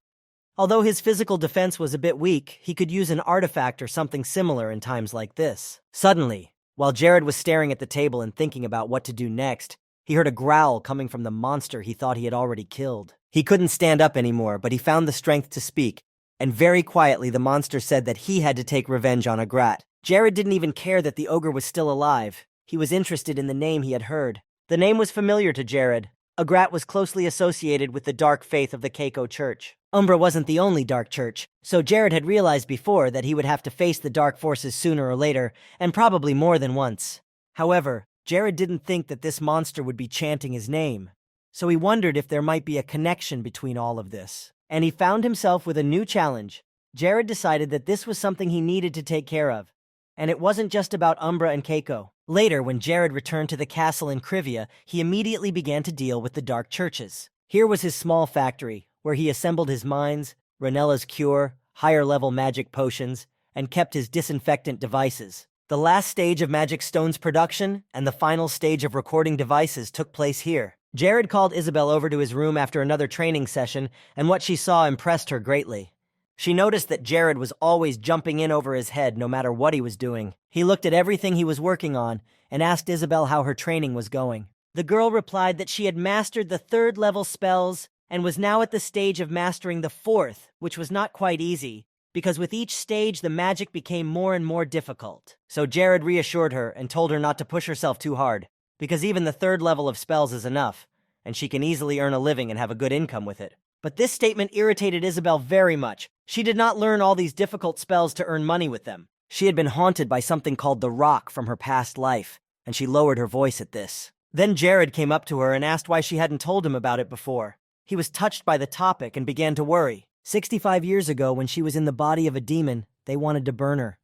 Although his physical defense was a bit weak, he could use an artifact or something similar in times like this. Suddenly, while Jared was staring at the table and thinking about what to do next, he heard a growl coming from the monster he thought he had already killed. He couldn't stand up anymore, but he found the strength to speak, and very quietly the monster said that he had to take revenge on Agrat. Jared didn't even care that the ogre was still alive. He was interested in the name he had heard. The name was familiar to Jared. Agrat was closely associated with the dark faith of the Keiko Church. Umbra wasn't the only dark church, so Jared had realized before that he would have to face the dark forces sooner or later, and probably more than once. However, Jared didn't think that this monster would be chanting his name, so he wondered if there might be a connection between all of this. And he found himself with a new challenge. Jared decided that this was something he needed to take care of, and it wasn't just about Umbra and Keiko. Later, when Jared returned to the castle in Krivia, he immediately began to deal with the dark churches. Here was his small factory, where he assembled his mines, Ranella's cure, higher-level magic potions, and kept his disinfectant devices. The last stage of Magic Stone's production and the final stage of recording devices took place here. Jared called Isabel over to his room after another training session, and what she saw impressed her greatly. She noticed that Jared was always jumping in over his head no matter what he was doing. He looked at everything he was working on and asked Isabel how her training was going. The girl replied that she had mastered the 3rd level spells and was now at the stage of mastering the 4th, which was not quite easy, because with each stage the magic became more and more difficult. So Jared reassured her and told her not to push herself too hard, because even the 3rd level of spells is enough, and she can easily earn a living and have a good income with it. But this statement irritated Isabel very much. She did not learn all these difficult spells to earn money with them. She had been haunted by something called the Rock from her past life, and she lowered her voice at this. Then Jared came up to her and asked why she hadn't told him about it before. He was touched by the topic and began to worry. 65 years ago, when she was in the body of a demon, they wanted to burn her.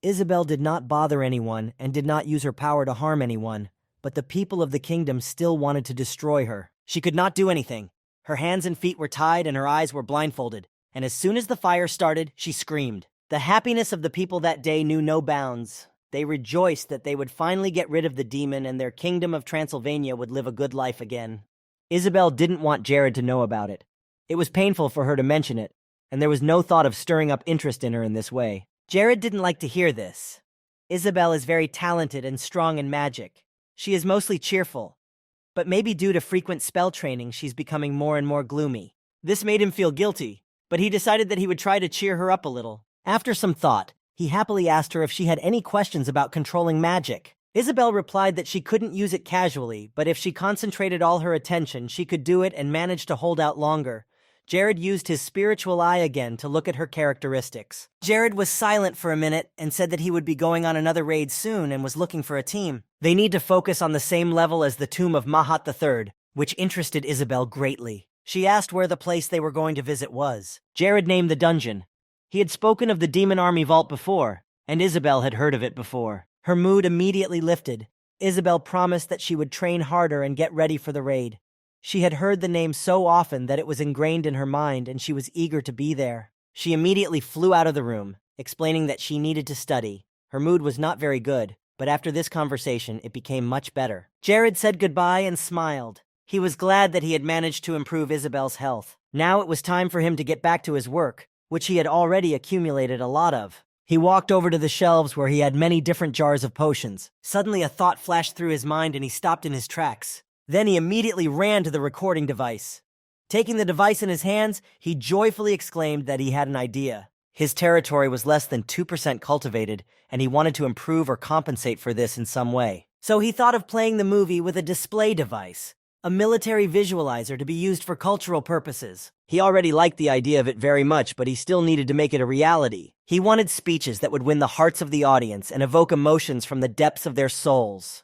Isabel did not bother anyone and did not use her power to harm anyone, but the people of the kingdom still wanted to destroy her. She could not do anything. Her hands and feet were tied and her eyes were blindfolded, and as soon as the fire started, she screamed. The happiness of the people that day knew no bounds. They rejoiced that they would finally get rid of the demon and their kingdom of Transylvania would live a good life again. Isabel didn't want Jared to know about it, It was painful for her to mention it, and there was no thought of stirring up interest in her in this way. Jared didn't like to hear this. Isabel is very talented and strong in magic. She is mostly cheerful, but maybe due to frequent spell training, she's becoming more and more gloomy. This made him feel guilty, but he decided that he would try to cheer her up a little. After some thought, he happily asked her if she had any questions about controlling magic. Isabel replied that she couldn't use it casually, but if she concentrated all her attention, she could do it and manage to hold out longer. Jared used his spiritual eye again to look at her characteristics. Jared was silent for a minute and said that he would be going on another raid soon and was looking for a team. They need to focus on the same level as the tomb of Mahat III, which interested Isabel greatly. She asked where the place they were going to visit was. Jared named the dungeon. He had spoken of the Demon Army Vault before, and Isabel had heard of it before. Her mood immediately lifted. Isabel promised that she would train harder and get ready for the raid. She had heard the name so often that it was ingrained in her mind, and she was eager to be there. She immediately flew out of the room, explaining that she needed to study. Her mood was not very good, but after this conversation, it became much better. Jared said goodbye and smiled. He was glad that he had managed to improve Isabel's health. Now it was time for him to get back to his work, which he had already accumulated a lot of. He walked over to the shelves where he had many different jars of potions. Suddenly a thought flashed through his mind and he stopped in his tracks. Then he immediately ran to the recording device. Taking the device in his hands, he joyfully exclaimed that he had an idea. His territory was less than 2% cultivated, and he wanted to improve or compensate for this in some way. So he thought of playing the movie with a display device, a military visualizer to be used for cultural purposes. He already liked the idea of it very much, but he still needed to make it a reality. He wanted speeches that would win the hearts of the audience and evoke emotions from the depths of their souls.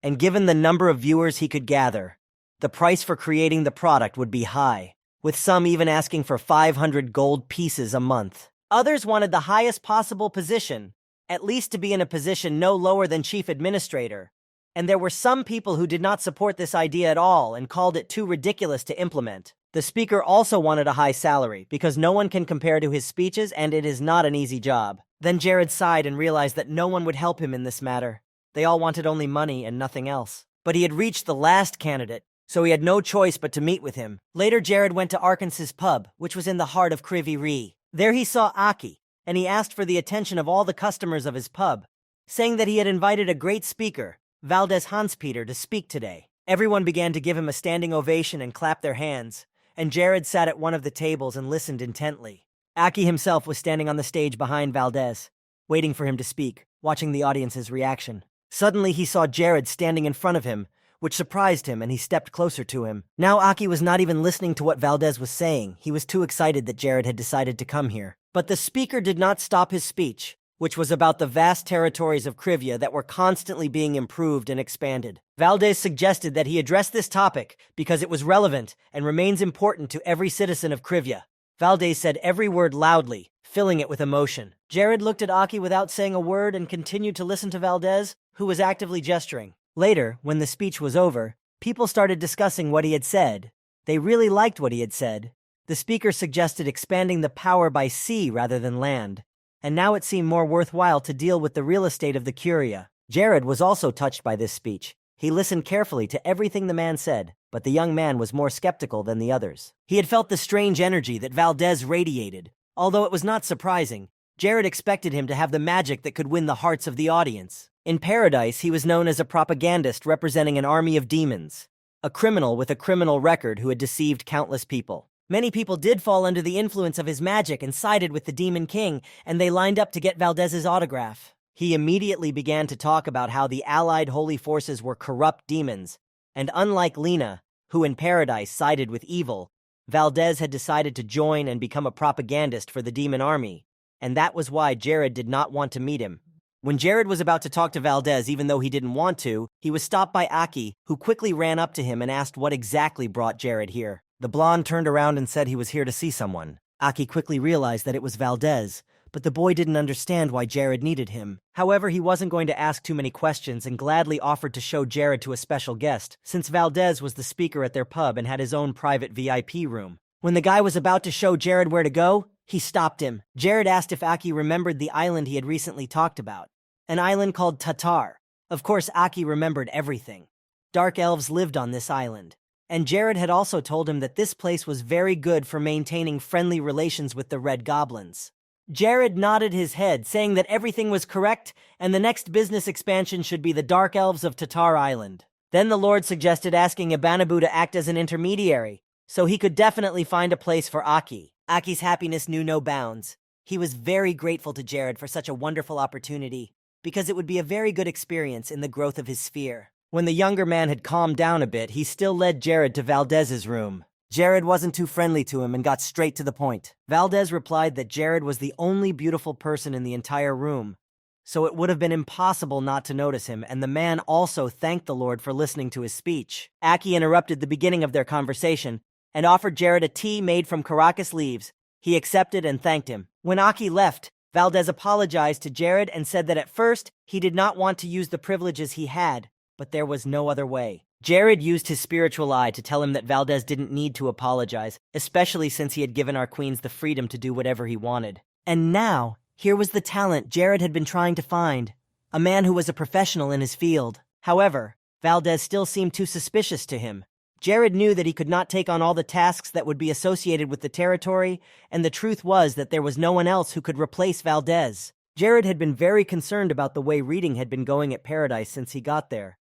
And given the number of viewers he could gather, the price for creating the product would be high, with some even asking for 500 gold pieces a month. Others wanted the highest possible position, at least to be in a position no lower than chief administrator. And there were some people who did not support this idea at all and called it too ridiculous to implement. The speaker also wanted a high salary, because no one can compare to his speeches and it is not an easy job. Then Jared sighed and realized that no one would help him in this matter. They all wanted only money and nothing else. But he had reached the last candidate, so he had no choice but to meet with him. Later, Jared went to Arkansas's pub, which was in the heart of Krivi. There he saw Aki, and he asked for the attention of all the customers of his pub, saying that he had invited a great speaker, Valdez Hanspeter, to speak today. Everyone began to give him a standing ovation and clap their hands, and Jared sat at one of the tables and listened intently. Aki himself was standing on the stage behind Valdez, waiting for him to speak, watching the audience's reaction. Suddenly he saw Jared standing in front of him, which surprised him, and he stepped closer to him. Now Aki was not even listening to what Valdez was saying. He was too excited that Jared had decided to come here. But the speaker did not stop his speech, which was about the vast territories of Krivia that were constantly being improved and expanded. Valdez suggested that he address this topic because it was relevant and remains important to every citizen of Krivia. Valdez said every word loudly, filling it with emotion. Jared looked at Aki without saying a word and continued to listen to Valdez, who was actively gesturing. Later, when the speech was over, people started discussing what he had said. They really liked what he had said. The speaker suggested expanding the power by sea rather than land, and now it seemed more worthwhile to deal with the real estate of the Curia. Jared was also touched by this speech. He listened carefully to everything the man said, but the young man was more skeptical than the others. He had felt the strange energy that Valdez radiated. Although it was not surprising, Jared expected him to have the magic that could win the hearts of the audience. In Paradise, he was known as a propagandist representing an army of demons, a criminal with a criminal record who had deceived countless people. Many people did fall under the influence of his magic and sided with the Demon King, and they lined up to get Valdez's autograph. He immediately began to talk about how the allied holy forces were corrupt demons, and unlike Lena, who in Paradise sided with evil, Valdez had decided to join and become a propagandist for the demon army, and that was why Jared did not want to meet him. When Jared was about to talk to Valdez, even though he didn't want to, he was stopped by Aki, who quickly ran up to him and asked what exactly brought Jared here. The blonde turned around and said he was here to see someone. Aki quickly realized that it was Valdez, but the boy didn't understand why Jared needed him. However, he wasn't going to ask too many questions and gladly offered to show Jared to a special guest, since Valdez was the speaker at their pub and had his own private VIP room. When the guy was about to show Jared where to go, he stopped him. Jared asked if Aki remembered the island he had recently talked about. An island called Tatar. Of course, Aki remembered everything. Dark elves lived on this island. And Jared had also told him that this place was very good for maintaining friendly relations with the Red Goblins. Jared nodded his head, saying that everything was correct and the next business expansion should be the Dark Elves of Tatar Island. Then the Lord suggested asking Abanabu to act as an intermediary, so he could definitely find a place for Aki. Aki's happiness knew no bounds. He was very grateful to Jared for such a wonderful opportunity, because it would be a very good experience in the growth of his sphere. When the younger man had calmed down a bit, he still led Jared to Valdez's room. Jared wasn't too friendly to him and got straight to the point. Valdez replied that Jared was the only beautiful person in the entire room, so it would have been impossible not to notice him, and the man also thanked the Lord for listening to his speech. Aki interrupted the beginning of their conversation and offered Jared a tea made from Caracas leaves. He accepted and thanked him. When Aki left, Valdez apologized to Jared and said that at first he did not want to use the privileges he had, but there was no other way. Jared used his spiritual eye to tell him that Valdez didn't need to apologize, especially since he had given our queens the freedom to do whatever he wanted. And now, here was the talent Jared had been trying to find, a man who was a professional in his field. However, Valdez still seemed too suspicious to him. Jared knew that he could not take on all the tasks that would be associated with the territory, and the truth was that there was no one else who could replace Valdez. Jared had been very concerned about the way reading had been going at Paradise since he got there.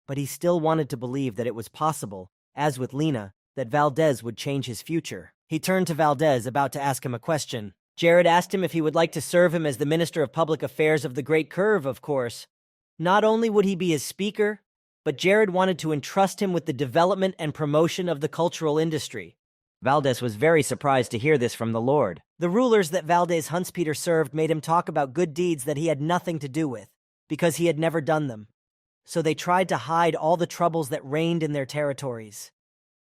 But he still wanted to believe that it was possible, as with Lena, that Valdez would change his future. He turned to Valdez, about to ask him a question. Jared asked him if he would like to serve him as the Minister of Public Affairs of the Great Curve, of course. Not only would he be his speaker, but Jared wanted to entrust him with the development and promotion of the cultural industry. Valdez was very surprised to hear this from the Lord. The rulers that Valdez Huntspeter served made him talk about good deeds that he had nothing to do with, because he had never done them. So they tried to hide all the troubles that reigned in their territories.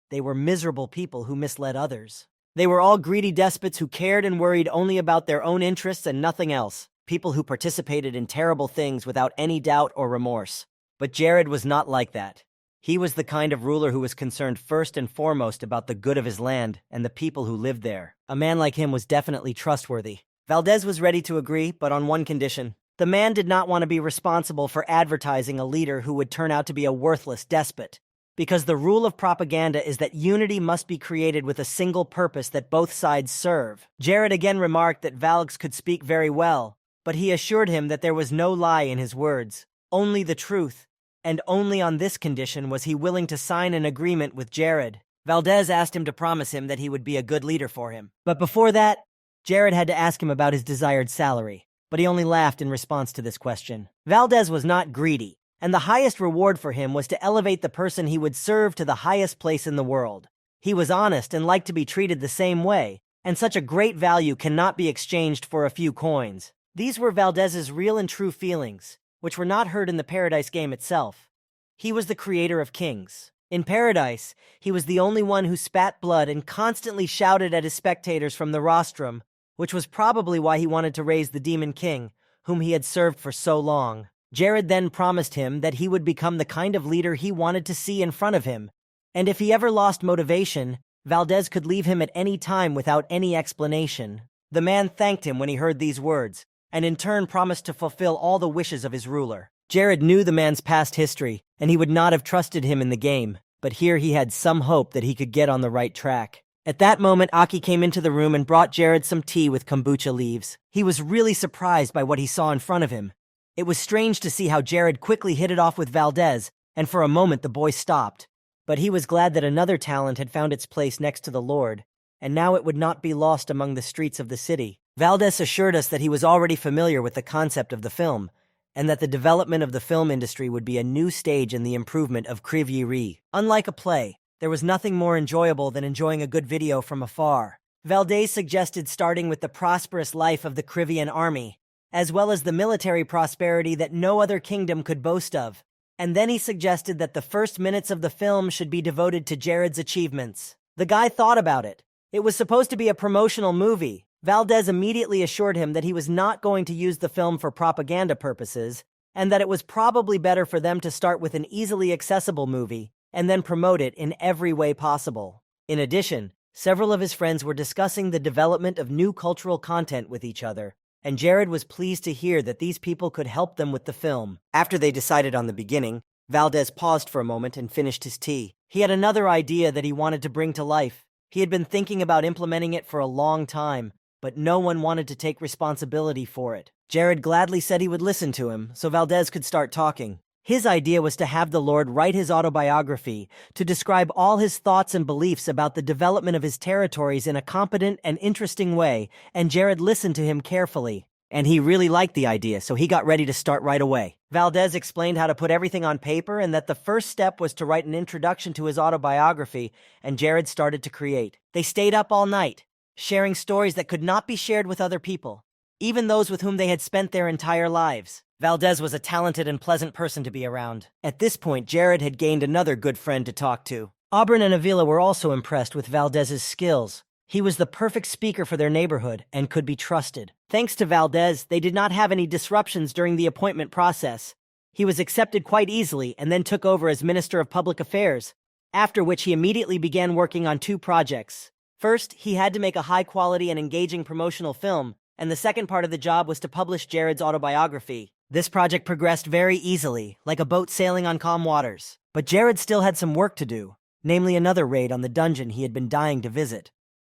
They were miserable people who misled others. They were all greedy despots who cared and worried only about their own interests and nothing else, people who participated in terrible things without any doubt or remorse. But Jared was not like that. He was the kind of ruler who was concerned first and foremost about the good of his land and the people who lived there. A man like him was definitely trustworthy. Valdez was ready to agree, but on one condition. The man did not want to be responsible for advertising a leader who would turn out to be a worthless despot, because the rule of propaganda is that unity must be created with a single purpose that both sides serve. Jared again remarked that Valgs could speak very well, but he assured him that there was no lie in his words, only the truth, and only on this condition was he willing to sign an agreement with Jared. Valdez asked him to promise him that he would be a good leader for him. But before that, Jared had to ask him about his desired salary. But he only laughed in response to this question. Valdez was not greedy, and the highest reward for him was to elevate the person he would serve to the highest place in the world. He was honest and liked to be treated the same way, and such a great value cannot be exchanged for a few coins. These were Valdez's real and true feelings, which were not heard in the Paradise game itself. He was the creator of kings. In Paradise, he was the only one who spat blood and constantly shouted at his spectators from the rostrum, which was probably why he wanted to raise the Demon King, whom he had served for so long. Jared then promised him that he would become the kind of leader he wanted to see in front of him, and if he ever lost motivation, Valdez could leave him at any time without any explanation. The man thanked him when he heard these words, and in turn promised to fulfill all the wishes of his ruler. Jared knew the man's past history, and he would not have trusted him in the game, but here he had some hope that he could get on the right track. At that moment, Aki came into the room and brought Jared some tea with kombucha leaves. He was really surprised by what he saw in front of him. It was strange to see how Jared quickly hit it off with Valdez, and for a moment the boy stopped. But he was glad that another talent had found its place next to the Lord, and now it would not be lost among the streets of the city. Valdez assured us that he was already familiar with the concept of the film, and that the development of the film industry would be a new stage in the improvement of Krivyi. Unlike a play, there was nothing more enjoyable than enjoying a good video from afar. Valdez suggested starting with the prosperous life of the Krivian army, as well as the military prosperity that no other kingdom could boast of. And then he suggested that the first minutes of the film should be devoted to Jared's achievements. The guy thought about it. It was supposed to be a promotional movie. Valdez immediately assured him that he was not going to use the film for propaganda purposes, and that it was probably better for them to start with an easily accessible movie, and then promote it in every way possible. In addition, several of his friends were discussing the development of new cultural content with each other, and Jared was pleased to hear that these people could help them with the film. After they decided on the beginning, Valdez paused for a moment and finished his tea. He had another idea that he wanted to bring to life. He had been thinking about implementing it for a long time, but no one wanted to take responsibility for it. Jared gladly said he would listen to him, so Valdez could start talking. His idea was to have the Lord write his autobiography to describe all his thoughts and beliefs about the development of his territories in a competent and interesting way, and Jared listened to him carefully. And he really liked the idea, so he got ready to start right away. Valdez explained how to put everything on paper and that the first step was to write an introduction to his autobiography, and Jared started to create. They stayed up all night, sharing stories that could not be shared with other people, even those with whom they had spent their entire lives. Valdez was a talented and pleasant person to be around. At this point, Jared had gained another good friend to talk to. Auburn and Avila were also impressed with Valdez's skills. He was the perfect speaker for their neighborhood and could be trusted. Thanks to Valdez, they did not have any disruptions during the appointment process. He was accepted quite easily and then took over as Minister of Public Affairs, after which he immediately began working on 2 projects. First, he had to make a high-quality and engaging promotional film, and the second part of the job was to publish Jared's autobiography. This project progressed very easily, like a boat sailing on calm waters. But Jared still had some work to do, namely another raid on the dungeon he had been dying to visit.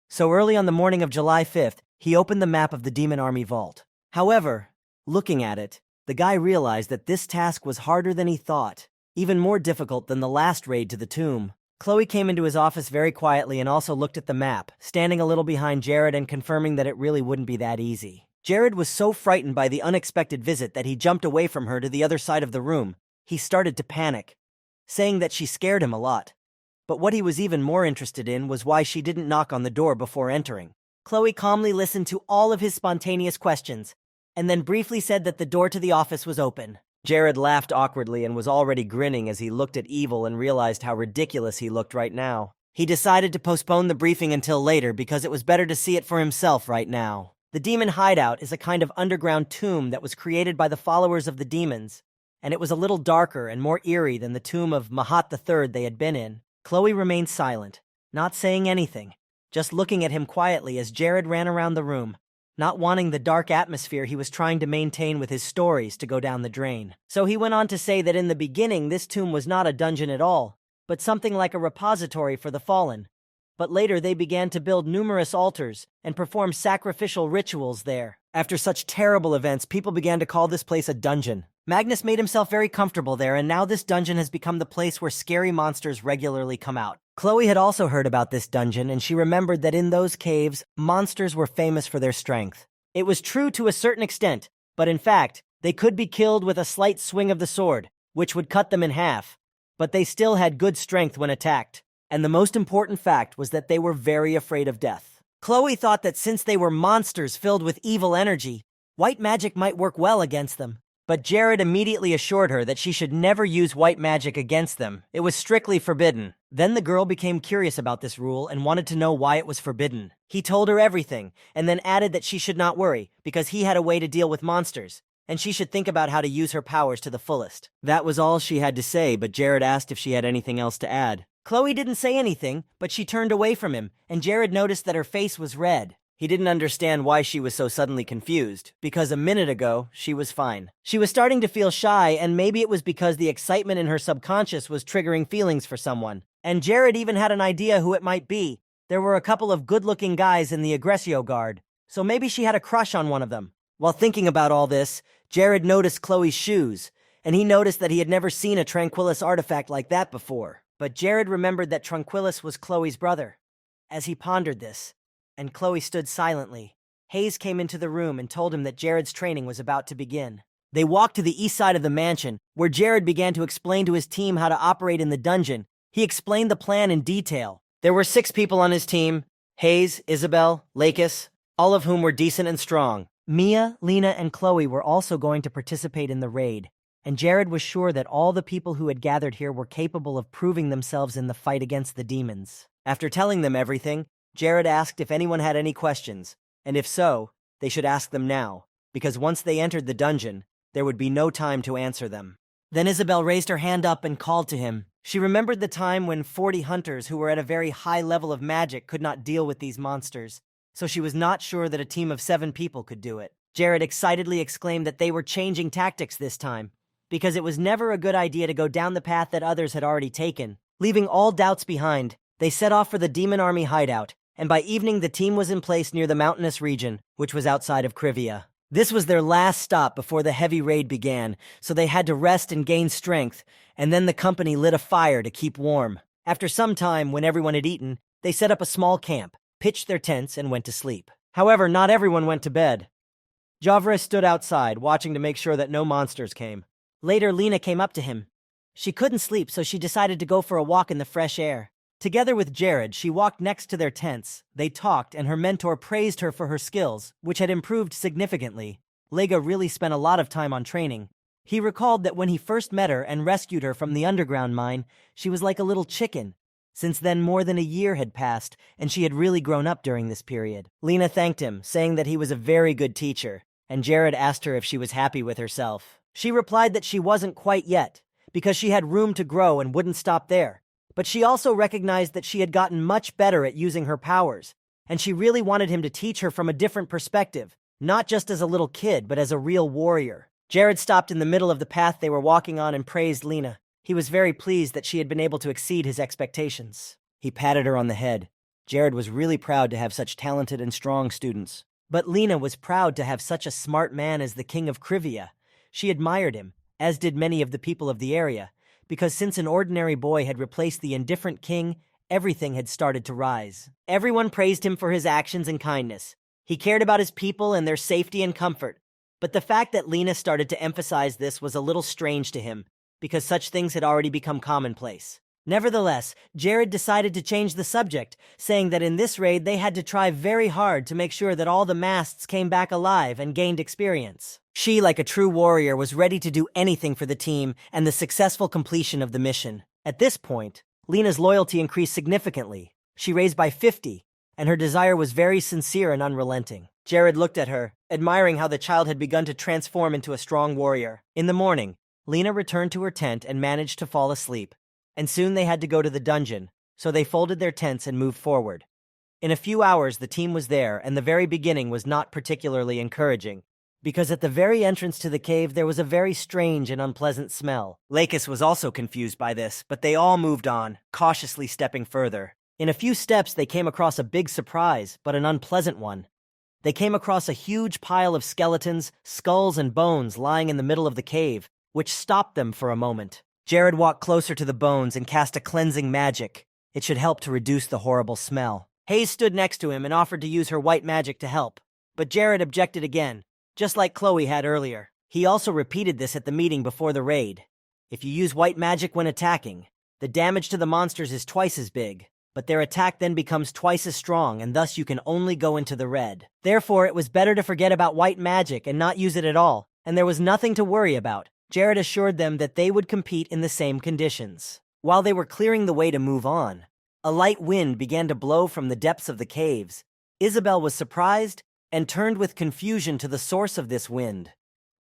So early on the morning of July 5th, he opened the map of the Demon Army vault. However, looking at it, the guy realized that this task was harder than he thought, even more difficult than the last raid to the tomb. Chloe came into his office very quietly and also looked at the map, standing a little behind Jared and confirming that it really wouldn't be that easy. Jared was so frightened by the unexpected visit that he jumped away from her to the other side of the room. He started to panic, saying that she scared him a lot. But what he was even more interested in was why she didn't knock on the door before entering. Chloe calmly listened to all of his spontaneous questions, and then briefly said that the door to the office was open. Jared laughed awkwardly and was already grinning as he looked at Evil and realized how ridiculous he looked right now. He decided to postpone the briefing until later because it was better to see it for himself right now. The demon hideout is a kind of underground tomb that was created by the followers of the demons, and it was a little darker and more eerie than the tomb of Mahat III they had been in. Chloe remained silent, not saying anything, just looking at him quietly as Jared ran around the room, not wanting the dark atmosphere he was trying to maintain with his stories to go down the drain. So he went on to say that in the beginning this tomb was not a dungeon at all, but something like a repository for the fallen. But later they began to build numerous altars and perform sacrificial rituals there. After such terrible events, people began to call this place a dungeon. Magnus made himself very comfortable there, and now this dungeon has become the place where scary monsters regularly come out. Chloe had also heard about this dungeon, and she remembered that in those caves, monsters were famous for their strength. It was true to a certain extent, but in fact, they could be killed with a slight swing of the sword, which would cut them in half. But they still had good strength when attacked. And the most important fact was that they were very afraid of death. Chloe thought that since they were monsters filled with evil energy, white magic might work well against them. But Jared immediately assured her that she should never use white magic against them. It was strictly forbidden. Then the girl became curious about this rule and wanted to know why it was forbidden. He told her everything, and then added that she should not worry, because he had a way to deal with monsters, and she should think about how to use her powers to the fullest. That was all she had to say, but Jared asked if she had anything else to add. Chloe didn't say anything, but she turned away from him, and Jared noticed that her face was red. He didn't understand why she was so suddenly confused, because a minute ago, she was fine. She was starting to feel shy, and maybe it was because the excitement in her subconscious was triggering feelings for someone. And Jared even had an idea who it might be. There were a couple of good-looking guys in the Aggressio Guard, so maybe she had a crush on one of them. While thinking about all this, Jared noticed Chloe's shoes, and he noticed that he had never seen a Tranquillus artifact like that before. But Jared remembered that Tranquillus was Chloe's brother. As he pondered this, and Chloe stood silently, Hayes came into the room and told him that Jared's training was about to begin. They walked to the east side of the mansion, where Jared began to explain to his team how to operate in the dungeon. He explained the plan in detail. There were 6 people on his team: Hayes, Isabel, Lakis, all of whom were decent and strong. Mia, Lena, and Chloe were also going to participate in the raid, and Jared was sure that all the people who had gathered here were capable of proving themselves in the fight against the demons. After telling them everything, Jared asked if anyone had any questions, and if so, they should ask them now, because once they entered the dungeon, there would be no time to answer them. Then Isabel raised her hand up and called to him. She remembered the time when 40 hunters who were at a very high level of magic could not deal with these monsters, so she was not sure that a team of 7 people could do it. Jared excitedly exclaimed that they were changing tactics this time, because it was never a good idea to go down the path that others had already taken. Leaving all doubts behind, they set off for the demon army hideout, and by evening the team was in place near the mountainous region, which was outside of Krivia. This was their last stop before the heavy raid began, so they had to rest and gain strength, and then the company lit a fire to keep warm. After some time, when everyone had eaten, they set up a small camp, pitched their tents, and went to sleep. However, not everyone went to bed. Javra stood outside, watching to make sure that no monsters came. Later, Lena came up to him. She couldn't sleep, so she decided to go for a walk in the fresh air. Together with Jared, she walked next to their tents. They talked, and her mentor praised her for her skills, which had improved significantly. Lega really spent a lot of time on training. He recalled that when he first met her and rescued her from the underground mine, she was like a little chicken. Since then, more than a year had passed, and she had really grown up during this period. Lena thanked him, saying that he was a very good teacher, and Jared asked her if she was happy with herself. She replied that she wasn't quite yet, because she had room to grow and wouldn't stop there. But she also recognized that she had gotten much better at using her powers, and she really wanted him to teach her from a different perspective, not just as a little kid, but as a real warrior. Jared stopped in the middle of the path they were walking on and praised Lena. He was very pleased that she had been able to exceed his expectations. He patted her on the head. Jared was really proud to have such talented and strong students. But Lena was proud to have such a smart man as the king of Krivia. She admired him, as did many of the people of the area, because since an ordinary boy had replaced the indifferent king, everything had started to rise. Everyone praised him for his actions and kindness. He cared about his people and their safety and comfort. But the fact that Lena started to emphasize this was a little strange to him, because such things had already become commonplace. Nevertheless, Jared decided to change the subject, saying that in this raid they had to try very hard to make sure that all the masts came back alive and gained experience. She, like a true warrior, was ready to do anything for the team and the successful completion of the mission. At this point, Lena's loyalty increased significantly. She raised by 50, and her desire was very sincere and unrelenting. Jared looked at her, admiring how the child had begun to transform into a strong warrior. In the morning, Lena returned to her tent and managed to fall asleep, and soon they had to go to the dungeon, so they folded their tents and moved forward. In a few hours, the team was there, and the very beginning was not particularly encouraging, because at the very entrance to the cave there was a very strange and unpleasant smell. Lakis was also confused by this, but they all moved on, cautiously stepping further. In a few steps, they came across a big surprise, but an unpleasant one. They came across a huge pile of skeletons, skulls, and bones lying in the middle of the cave, which stopped them for a moment. Jared walked closer to the bones and cast a cleansing magic. It should help to reduce the horrible smell. Hayes stood next to him and offered to use her white magic to help, but Jared objected again, just like Chloe had earlier. He also repeated this at the meeting before the raid. If you use white magic when attacking, the damage to the monsters is twice as big, but their attack then becomes twice as strong, and thus you can only go into the red. Therefore, it was better to forget about white magic and not use it at all, and there was nothing to worry about. Jared assured them that they would compete in the same conditions. While they were clearing the way to move on, a light wind began to blow from the depths of the caves. Isabel was surprised and turned with confusion to the source of this wind.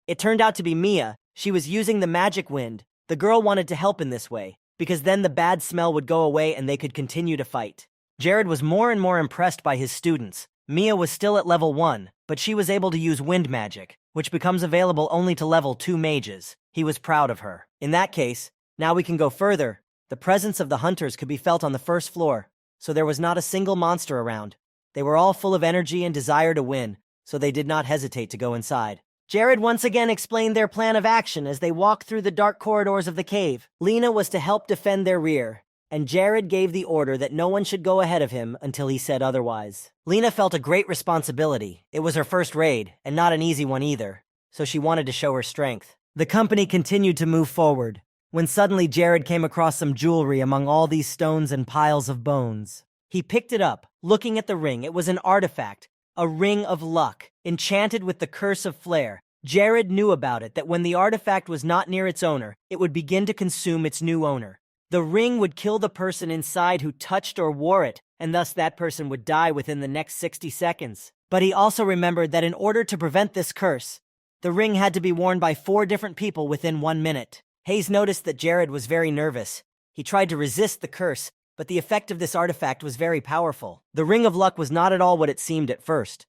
It turned out to be Mia. She was using the magic wind. The girl wanted to help in this way, because then the bad smell would go away and they could continue to fight. Jared was more and more impressed by his students. Mia was still at level 1, but she was able to use wind magic, which becomes available only to level 2 mages. He was proud of her. In that case, now we can go further. The presence of the hunters could be felt on the first floor, so there was not a single monster around. They were all full of energy and desire to win, so they did not hesitate to go inside. Jared once again explained their plan of action as they walked through the dark corridors of the cave. Lena was to help defend their rear, and Jared gave the order that no one should go ahead of him until he said otherwise. Lena felt a great responsibility. It was her first raid, and not an easy one either, so she wanted to show her strength. The company continued to move forward, when suddenly Jared came across some jewelry among all these stones and piles of bones. He picked it up, looking at the ring. It was an artifact, a ring of luck, enchanted with the curse of flare. Jared knew about it, that when the artifact was not near its owner, it would begin to consume its new owner. The ring would kill the person inside who touched or wore it, and thus that person would die within the next 60 seconds. But he also remembered that in order to prevent this curse, the ring had to be worn by 4 different people within 1 minute. Hayes noticed that Jared was very nervous. He tried to resist the curse, but the effect of this artifact was very powerful. The Ring of Luck was not at all what it seemed at first.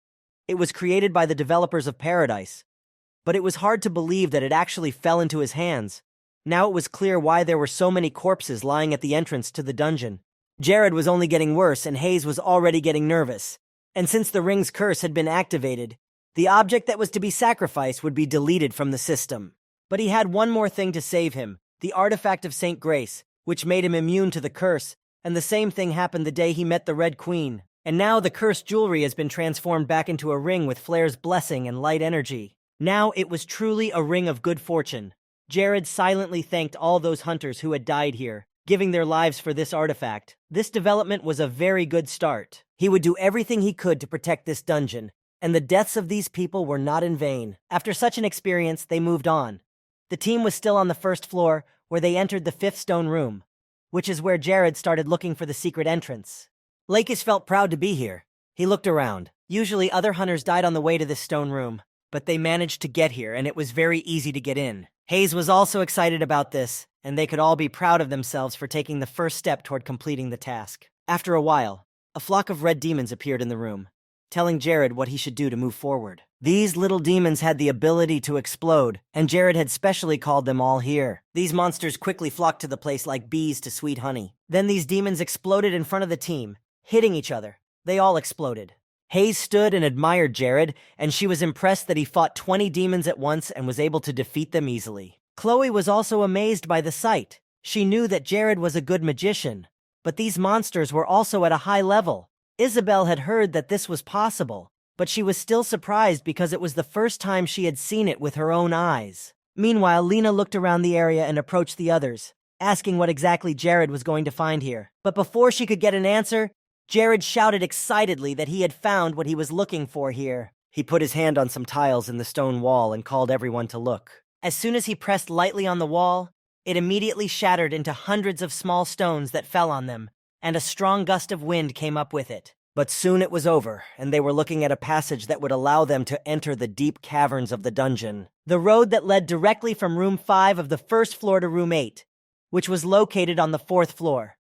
It was created by the developers of Paradise, but it was hard to believe that it actually fell into his hands. Now it was clear why there were so many corpses lying at the entrance to the dungeon. Jared was only getting worse and Hayes was already getting nervous. And since the ring's curse had been activated, the object that was to be sacrificed would be deleted from the system. But he had one more thing to save him, the artifact of Saint Grace, which made him immune to the curse, and the same thing happened the day he met the Red Queen. And now the cursed jewelry has been transformed back into a ring with Flair's blessing and light energy. Now it was truly a ring of good fortune. Jared silently thanked all those hunters who had died here, giving their lives for this artifact. This development was a very good start. He would do everything he could to protect this dungeon, and the deaths of these people were not in vain. After such an experience, they moved on. The team was still on the first floor, where they entered the fifth stone room, which is where Jared started looking for the secret entrance. Lakis felt proud to be here. He looked around. Usually other hunters died on the way to this stone room, but they managed to get here, and it was very easy to get in. Hayes was also excited about this, and they could all be proud of themselves for taking the first step toward completing the task. After a while, a flock of red demons appeared in the room, telling Jared what he should do to move forward. These little demons had the ability to explode, and Jared had specially called them all here. These monsters quickly flocked to the place like bees to sweet honey. Then these demons exploded in front of the team, hitting each other. They all exploded. Hayes stood and admired Jared, and she was impressed that he fought 20 demons at once and was able to defeat them easily. Chloe was also amazed by the sight. She knew that Jared was a good magician, but these monsters were also at a high level. Isabel had heard that this was possible, but she was still surprised because it was the first time she had seen it with her own eyes. Meanwhile, Lena looked around the area and approached the others, asking what exactly Jared was going to find here. But before she could get an answer, Jared shouted excitedly that he had found what he was looking for here. He put his hand on some tiles in the stone wall and called everyone to look. As soon as he pressed lightly on the wall, it immediately shattered into hundreds of small stones that fell on them, and a strong gust of wind came up with it. But soon it was over, and they were looking at a passage that would allow them to enter the deep caverns of the dungeon. The road that led directly from room 5 of the first floor to room 8, which was located on the 4th floor.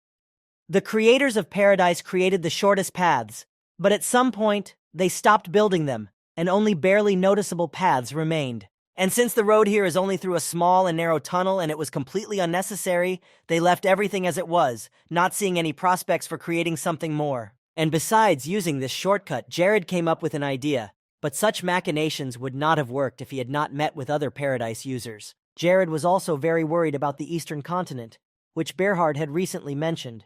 The creators of Paradise created the shortest paths, but at some point, they stopped building them, and only barely noticeable paths remained. And since the road here is only through a small and narrow tunnel and it was completely unnecessary, they left everything as it was, not seeing any prospects for creating something more. And besides using this shortcut, Jared came up with an idea, but such machinations would not have worked if he had not met with other Paradise users. Jared was also very worried about the Eastern continent, which Berhard had recently mentioned,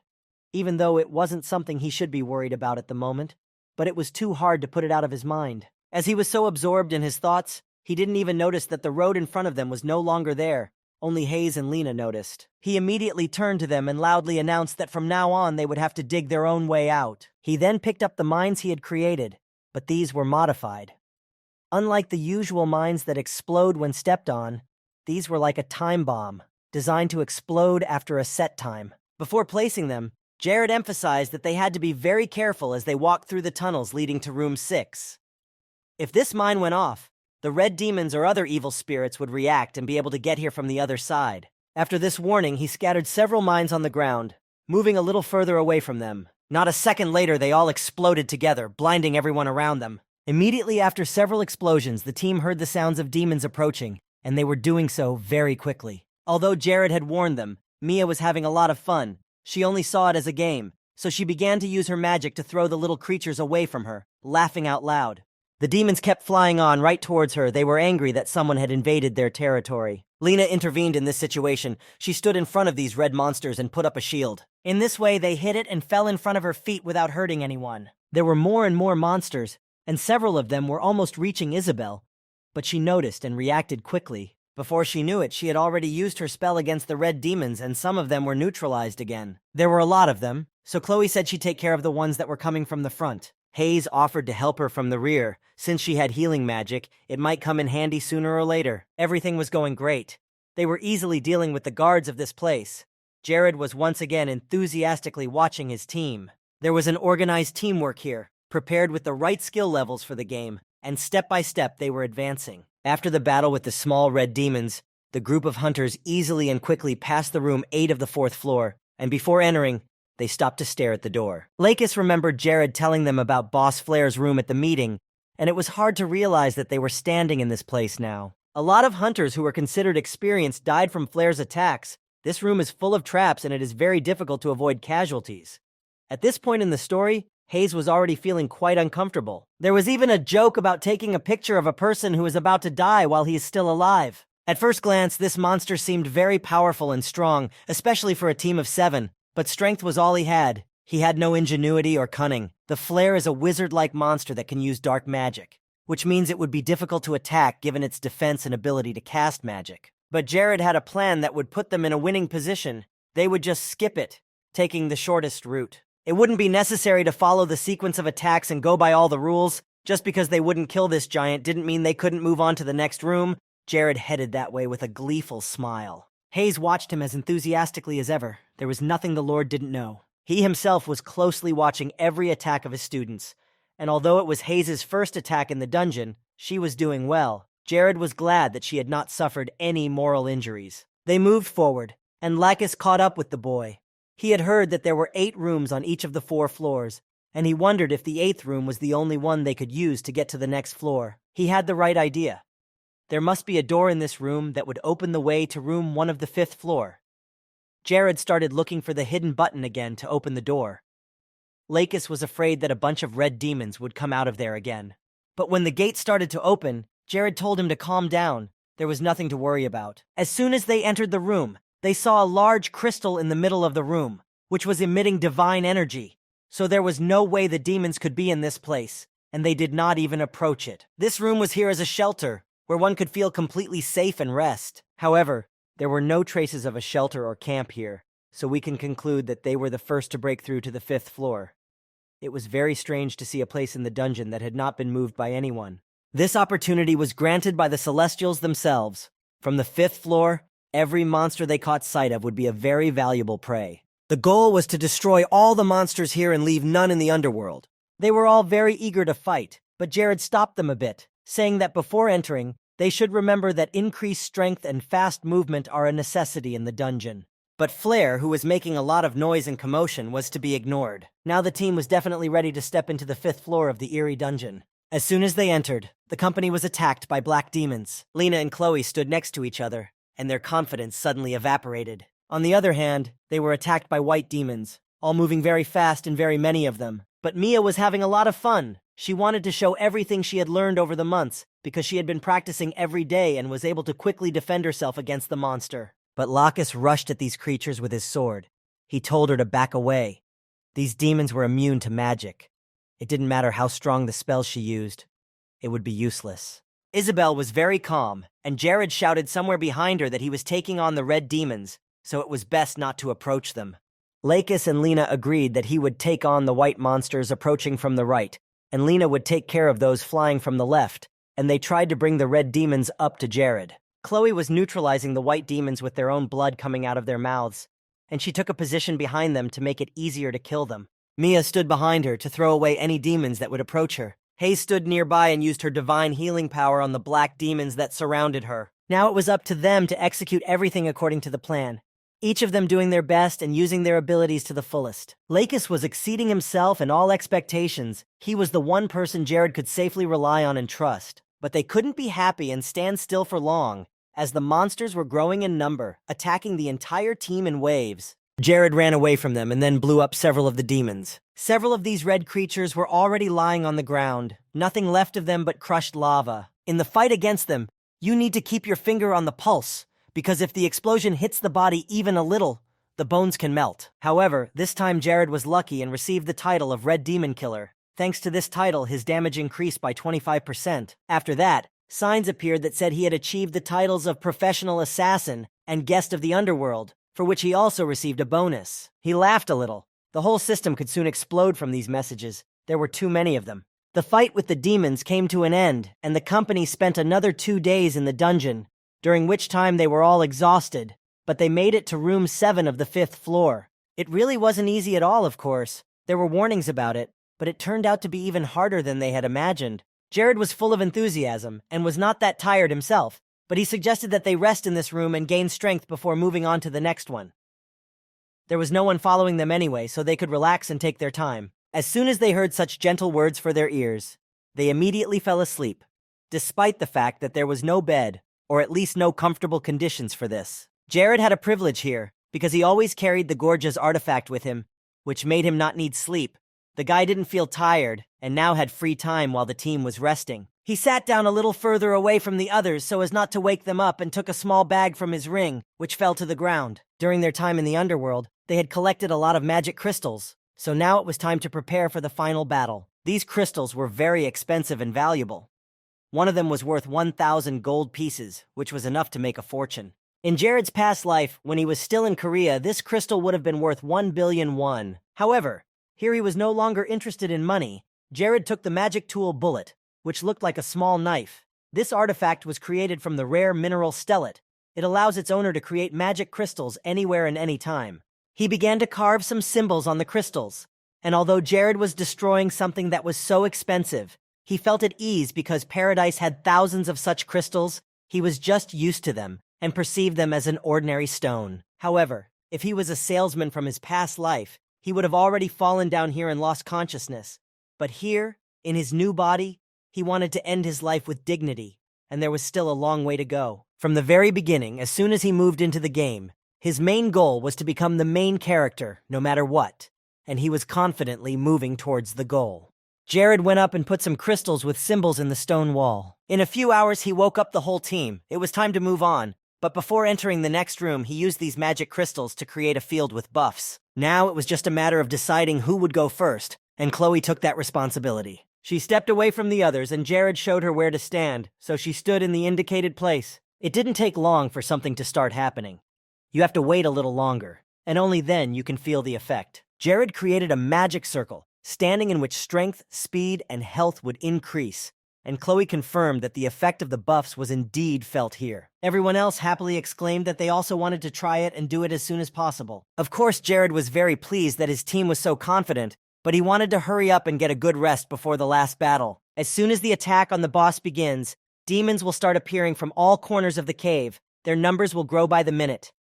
even though it wasn't something he should be worried about at the moment, but it was too hard to put it out of his mind. As he was so absorbed in his thoughts, he didn't even notice that the road in front of them was no longer there. Only Hayes and Lena noticed. He immediately turned to them and loudly announced that from now on they would have to dig their own way out. He then picked up the mines he had created, but these were modified. Unlike the usual mines that explode when stepped on, these were like a time bomb, designed to explode after a set time. Before placing them, Jared emphasized that they had to be very careful as they walked through the tunnels leading to room 6. If this mine went off, the red demons or other evil spirits would react and be able to get here from the other side. After this warning, he scattered several mines on the ground, moving a little further away from them. Not a second later, they all exploded together, blinding everyone around them. Immediately after several explosions, the team heard the sounds of demons approaching, and they were doing so very quickly. Although Jared had warned them, Mia was having a lot of fun. She only saw it as a game, so she began to use her magic to throw the little creatures away from her, laughing out loud. The demons kept flying on right towards her. They were angry that someone had invaded their territory. Lena intervened in this situation. She stood in front of these red monsters and put up a shield. In this way, they hit it and fell in front of her feet without hurting anyone. There were more and more monsters, and several of them were almost reaching Isabel, but she noticed and reacted quickly. Before she knew it, she had already used her spell against the red demons, and some of them were neutralized again. There were a lot of them, so Chloe said she'd take care of the ones that were coming from the front. Hayes offered to help her from the rear. Since she had healing magic, it might come in handy sooner or later. Everything was going great. They were easily dealing with the guards of this place. Jared was once again enthusiastically watching his team. There was an organized teamwork here, prepared with the right skill levels for the game, and step by step they were advancing. After the battle with the small red demons, the group of hunters easily and quickly passed the room 8 of the 4th floor, and before entering, they stopped to stare at the door. Lakis remembered Jared telling them about Boss Flair's room at the meeting, and it was hard to realize that they were standing in this place now. A lot of hunters who were considered experienced died from Flare's attacks. This room is full of traps and it is very difficult to avoid casualties. At this point in the story, Hayes was already feeling quite uncomfortable. There was even a joke about taking a picture of a person who is about to die while he is still alive. At first glance, this monster seemed very powerful and strong, especially for a team of 7, but strength was all he had. He had no ingenuity or cunning. The Flare is a wizard-like monster that can use dark magic, which means it would be difficult to attack given its defense and ability to cast magic. But Jared had a plan that would put them in a winning position. They would just skip it, taking the shortest route. It wouldn't be necessary to follow the sequence of attacks and go by all the rules. Just because they wouldn't kill this giant didn't mean they couldn't move on to the next room. Jared headed that way with a gleeful smile. Hayes watched him as enthusiastically as ever. There was nothing the Lord didn't know. He himself was closely watching every attack of his students, and although it was Hayes' first attack in the dungeon, she was doing well. Jared was glad that she had not suffered any moral injuries. They moved forward, and Lacus caught up with the boy. He had heard that there were 8 rooms on each of the 4 floors, and he wondered if the 8th room was the only one they could use to get to the next floor. He had the right idea. There must be a door in this room that would open the way to room 1 of the 5th floor. Jared started looking for the hidden button again to open the door. Lacus was afraid that a bunch of red demons would come out of there again. But when the gate started to open, Jared told him to calm down. There was nothing to worry about. As soon as they entered the room, they saw a large crystal in the middle of the room, which was emitting divine energy. So there was no way the demons could be in this place, and they did not even approach it. This room was here as a shelter, where one could feel completely safe and rest. However, there were no traces of a shelter or camp here, so we can conclude that they were the first to break through to the 5th floor. It was very strange to see a place in the dungeon that had not been moved by anyone. This opportunity was granted by the Celestials themselves. From the 5th floor, every monster they caught sight of would be a very valuable prey. The goal was to destroy all the monsters here and leave none in the underworld. They were all very eager to fight, but Jared stopped them a bit, saying that before entering, they should remember that increased strength and fast movement are a necessity in the dungeon. But Flare, who was making a lot of noise and commotion, was to be ignored. Now the team was definitely ready to step into the 5th floor of the eerie dungeon. As soon as they entered, the company was attacked by black demons. Lena and Chloe stood next to each other, and their confidence suddenly evaporated. On the other hand, they were attacked by white demons, all moving very fast and very many of them. But Mia was having a lot of fun. She wanted to show everything she had learned over the months, because she had been practicing every day and was able to quickly defend herself against the monster. But Lacus rushed at these creatures with his sword. He told her to back away. These demons were immune to magic. It didn't matter how strong the spell she used. It would be useless. Isabel was very calm, and Jared shouted somewhere behind her that he was taking on the red demons, so it was best not to approach them. Lacus and Lena agreed that he would take on the white monsters approaching from the right, and Lena would take care of those flying from the left, and they tried to bring the red demons up to Jared. Chloe was neutralizing the white demons with their own blood coming out of their mouths, and she took a position behind them to make it easier to kill them. Mia stood behind her to throw away any demons that would approach her. Hayes stood nearby and used her divine healing power on the black demons that surrounded her. Now it was up to them to execute everything according to the plan, each of them doing their best and using their abilities to the fullest. Lacus was exceeding himself and all expectations. He was the one person Jared could safely rely on and trust. But they couldn't be happy and stand still for long, as the monsters were growing in number, attacking the entire team in waves. Jared ran away from them and then blew up several of the demons. Several of these red creatures were already lying on the ground, nothing left of them but crushed lava. In the fight against them, you need to keep your finger on the pulse, because if the explosion hits the body even a little, the bones can melt. However, this time Jared was lucky and received the title of Red Demon Killer. Thanks to this title, his damage increased by 25%. After that, signs appeared that said he had achieved the titles of Professional Assassin and Guest of the Underworld, for which he also received a bonus. He laughed a little. The whole system could soon explode from these messages. There were too many of them. The fight with the demons came to an end, and the company spent another 2 days in the dungeon, during which time they were all exhausted, but they made it to room 7 of the 5th floor. It really wasn't easy at all, of course. There were warnings about it, but it turned out to be even harder than they had imagined. Jared was full of enthusiasm and was not that tired himself, but he suggested that they rest in this room and gain strength before moving on to the next one. There was no one following them anyway, so they could relax and take their time. As soon as they heard such gentle words for their ears, they immediately fell asleep. Despite the fact that there was no bed, or at least no comfortable conditions for this. Jared had a privilege here, because he always carried the Gorgia's artifact with him, which made him not need sleep. The guy didn't feel tired, and now had free time while the team was resting. He sat down a little further away from the others so as not to wake them up and took a small bag from his ring, which fell to the ground. During their time in the underworld, they had collected a lot of magic crystals, so now it was time to prepare for the final battle. These crystals were very expensive and valuable. One of them was worth 1,000 gold pieces, which was enough to make a fortune. In Jared's past life, when he was still in Korea, this crystal would have been worth 1 billion won. However, here he was no longer interested in money. Jared took the magic tool Bullet, which looked like a small knife. This artifact was created from the rare mineral stellate. It allows its owner to create magic crystals anywhere and any time. He began to carve some symbols on the crystals, and although Jared was destroying something that was so expensive, he felt at ease because Paradise had thousands of such crystals. He was just used to them and perceived them as an ordinary stone. However, if he was a salesman from his past life, he would have already fallen down here and lost consciousness. But here, in his new body, he wanted to end his life with dignity, and there was still a long way to go. From the very beginning, as soon as he moved into the game, his main goal was to become the main character, no matter what, and he was confidently moving towards the goal. Jared went up and put some crystals with symbols in the stone wall. In a few hours, he woke up the whole team. It was time to move on, but before entering the next room, he used these magic crystals to create a field with buffs. Now it was just a matter of deciding who would go first, and Chloe took that responsibility. She stepped away from the others, and Jared showed her where to stand, so she stood in the indicated place. It didn't take long for something to start happening. You have to wait a little longer, and only then you can feel the effect. Jared created a magic circle, standing in which strength, speed, and health would increase, and Chloe confirmed that the effect of the buffs was indeed felt here. Everyone else happily exclaimed that they also wanted to try it and do it as soon as possible. Of course, Jared was very pleased that his team was so confident, but he wanted to hurry up and get a good rest before the last battle. As soon as the attack on the boss begins, demons will start appearing from all corners of the cave. Their numbers will grow by the minute.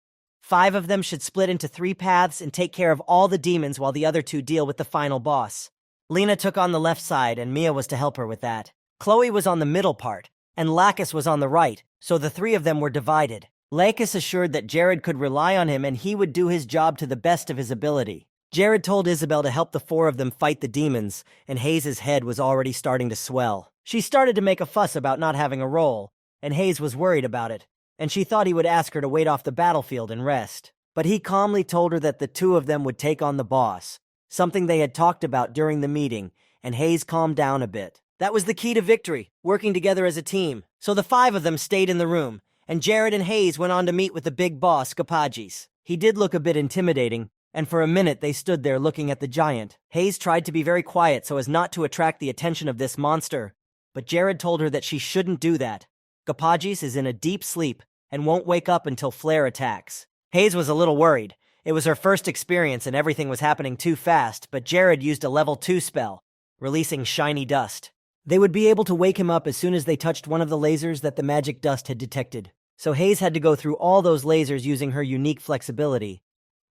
5 of them should split into 3 paths and take care of all the demons while the other 2 deal with the final boss. Lena took on the left side, and Mia was to help her with that. Chloe was on the middle part, and Lacus was on the right, so the 3 of them were divided. Lacus assured that Jared could rely on him and he would do his job to the best of his ability. Jared told Isabel to help the 4 of them fight the demons, and Hayes' head was already starting to swell. She started to make a fuss about not having a role, and Hayes was worried about it, and she thought he would ask her to wait off the battlefield and rest. But he calmly told her that the 2 of them would take on the boss, something they had talked about during the meeting, and Hayes calmed down a bit. That was the key to victory, working together as a team. So the 5 of them stayed in the room, and Jared and Hayes went on to meet with the big boss, Kapagis. He did look a bit intimidating, and for a minute they stood there looking at the giant. Hayes tried to be very quiet so as not to attract the attention of this monster, but Jared told her that she shouldn't do that. Kapagis is in a deep sleep and won't wake up until Flare attacks. Hayes was a little worried. It was her first experience and everything was happening too fast, but Jared used a level 2 spell, releasing shiny dust. They would be able to wake him up as soon as they touched one of the lasers that the magic dust had detected. So Hayes had to go through all those lasers using her unique flexibility.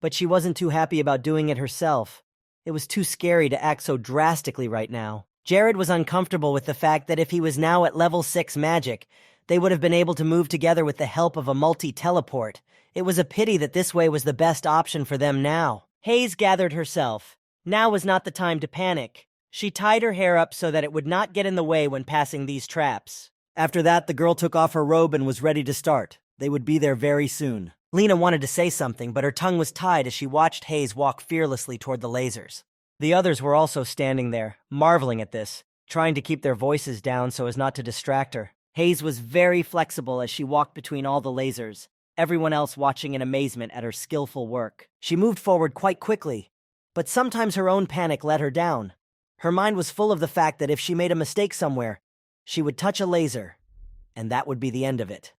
But she wasn't too happy about doing it herself. It was too scary to act so drastically right now. Jared was uncomfortable with the fact that if he was now at level 6 magic, they would have been able to move together with the help of a multi-teleport. It was a pity that this way was the best option for them now. Hayes gathered herself. Now was not the time to panic. She tied her hair up so that it would not get in the way when passing these traps. After that, the girl took off her robe and was ready to start. They would be there very soon. Lena wanted to say something, but her tongue was tied as she watched Hayes walk fearlessly toward the lasers. The others were also standing there, marveling at this, trying to keep their voices down so as not to distract her. Hayes was very flexible as she walked between all the lasers, everyone else watching in amazement at her skillful work. She moved forward quite quickly, but sometimes her own panic let her down. Her mind was full of the fact that if she made a mistake somewhere, she would touch a laser, and that would be the end of it.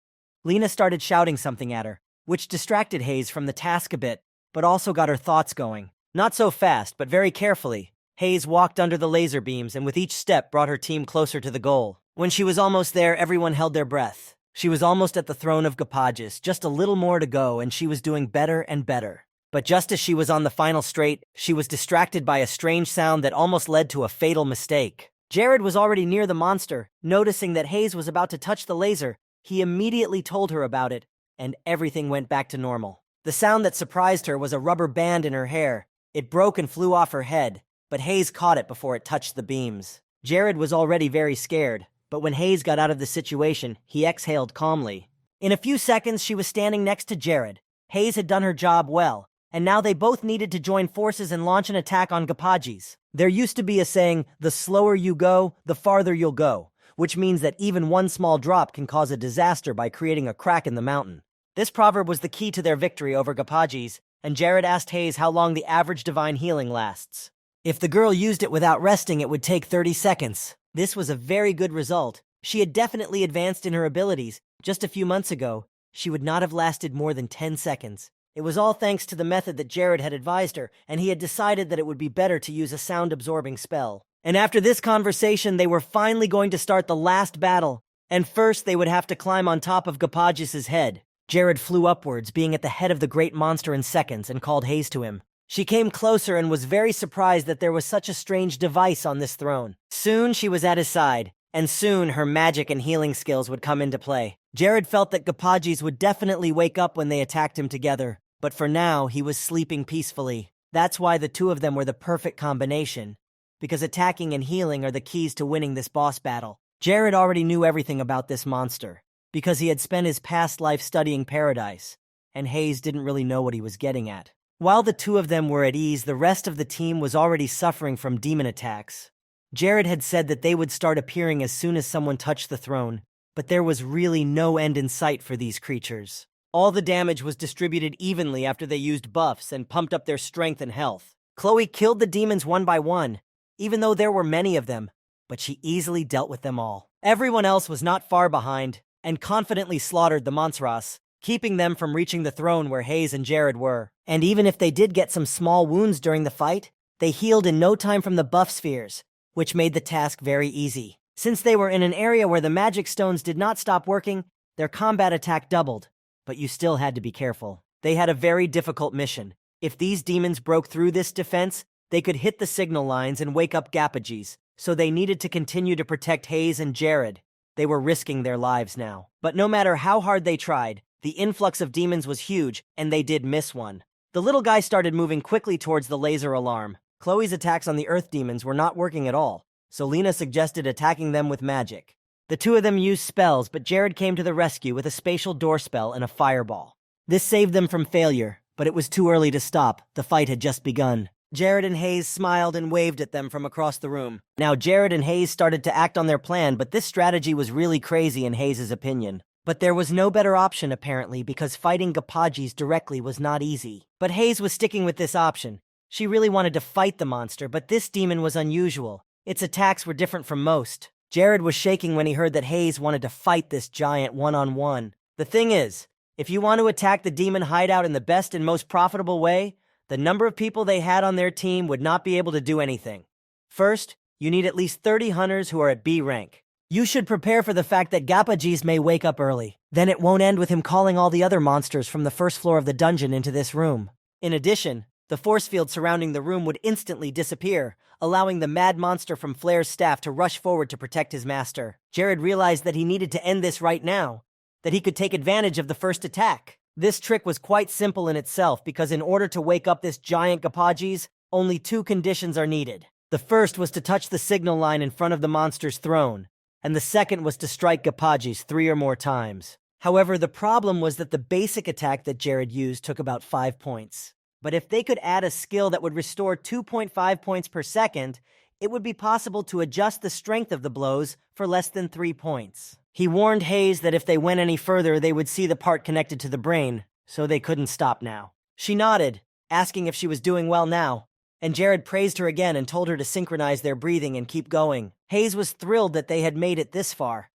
Lena started shouting something at her, which distracted Hayes from the task a bit, but also got her thoughts going. Not so fast, but very carefully, Hayes walked under the laser beams and with each step brought her team closer to the goal. When she was almost there, everyone held their breath. She was almost at the throne of Gapagis, just a little more to go, and she was doing better and better. But just as she was on the final straight, she was distracted by a strange sound that almost led to a fatal mistake. Jared was already near the monster. Noticing that Hayes was about to touch the laser, He immediately told her about it, and everything went back to normal. The sound that surprised her was a rubber band in her hair. It broke and flew off her head, but Hayes caught it before it touched the beams. Jared was already very scared, but when Hayes got out of the situation, he exhaled calmly. In a few seconds, she was standing next to Jared. Hayes had done her job well, and now they both needed to join forces and launch an attack on Gapajis. There used to be a saying, the slower you go, the farther you'll go, which means that even one small drop can cause a disaster by creating a crack in the mountain. This proverb was the key to their victory over Gapajis, and Jared asked Hayes how long the average divine healing lasts. If the girl used it without resting, it would take 30 seconds. This was a very good result. She had definitely advanced in her abilities. Just a few months ago, she would not have lasted more than 10 seconds. It was all thanks to the method that Jared had advised her, and he had decided that it would be better to use a sound-absorbing spell. And after this conversation, they were finally going to start the last battle. And first, they would have to climb on top of Gapajis' head. Jared flew upwards, being at the head of the great monster in seconds, and called Hayes to him. She came closer and was very surprised that there was such a strange device on this throne. Soon she was at his side, and soon her magic and healing skills would come into play. Jared felt that Gapajis would definitely wake up when they attacked him together, but for now he was sleeping peacefully. That's why the two of them were the perfect combination, because attacking and healing are the keys to winning this boss battle. Jared already knew everything about this monster, because he had spent his past life studying Paradise, and Hayes didn't really know what he was getting at. While the two of them were at ease, the rest of the team was already suffering from demon attacks. Jared had said that they would start appearing as soon as someone touched the throne, but there was really no end in sight for these creatures. All the damage was distributed evenly after they used buffs and pumped up their strength and health. Chloe killed the demons one by one, even though there were many of them, but she easily dealt with them all. Everyone else was not far behind, and confidently slaughtered the Monstras, keeping them from reaching the throne where Hayes and Jared were. And even if they did get some small wounds during the fight, they healed in no time from the buff spheres, which made the task very easy. Since they were in an area where the magic stones did not stop working, their combat attack doubled, but you still had to be careful. They had a very difficult mission. If these demons broke through this defense, they could hit the signal lines and wake up Gapajis, so they needed to continue to protect Hayes and Jared. They were risking their lives now. But no matter how hard they tried, the influx of demons was huge, and they did miss one. The little guy started moving quickly towards the laser alarm. Chloe's attacks on the earth demons were not working at all, so Lena suggested attacking them with magic. The two of them used spells, but Jared came to the rescue with a spatial door spell and a fireball. This saved them from failure, but it was too early to stop. The fight had just begun. Jared and Hayes smiled and waved at them from across the room. Now Jared and Hayes started to act on their plan, but this strategy was really crazy in Hayes' opinion. But there was no better option, apparently, because fighting Gapajis directly was not easy. But Hayes was sticking with this option. She really wanted to fight the monster, but this demon was unusual. Its attacks were different from most. Jared was shaking when he heard that Hayes wanted to fight this giant one-on-one. The thing is, if you want to attack the demon hideout in the best and most profitable way, the number of people they had on their team would not be able to do anything. First, you need at least 30 hunters who are at B rank. You should prepare for the fact that Gapajis may wake up early. Then it won't end with him calling all the other monsters from the first floor of the dungeon into this room. In addition, the force field surrounding the room would instantly disappear, allowing the mad monster from Flair's staff to rush forward to protect his master. Jared realized that he needed to end this right now, that he could take advantage of the first attack. This trick was quite simple in itself because in order to wake up this giant Gapajis, only two conditions are needed. The first was to touch the signal line in front of the monster's throne, and the second was to strike Gapajis 3 or more times. However, the problem was that the basic attack that Jared used took about 5 points. But if they could add a skill that would restore 2.5 points per second, it would be possible to adjust the strength of the blows for less than 3 points. He warned Hayes that if they went any further, they would see the part connected to the brain, so they couldn't stop now. She nodded, asking if she was doing well now, and Jared praised her again and told her to synchronize their breathing and keep going. Hayes was thrilled that they had made it this far,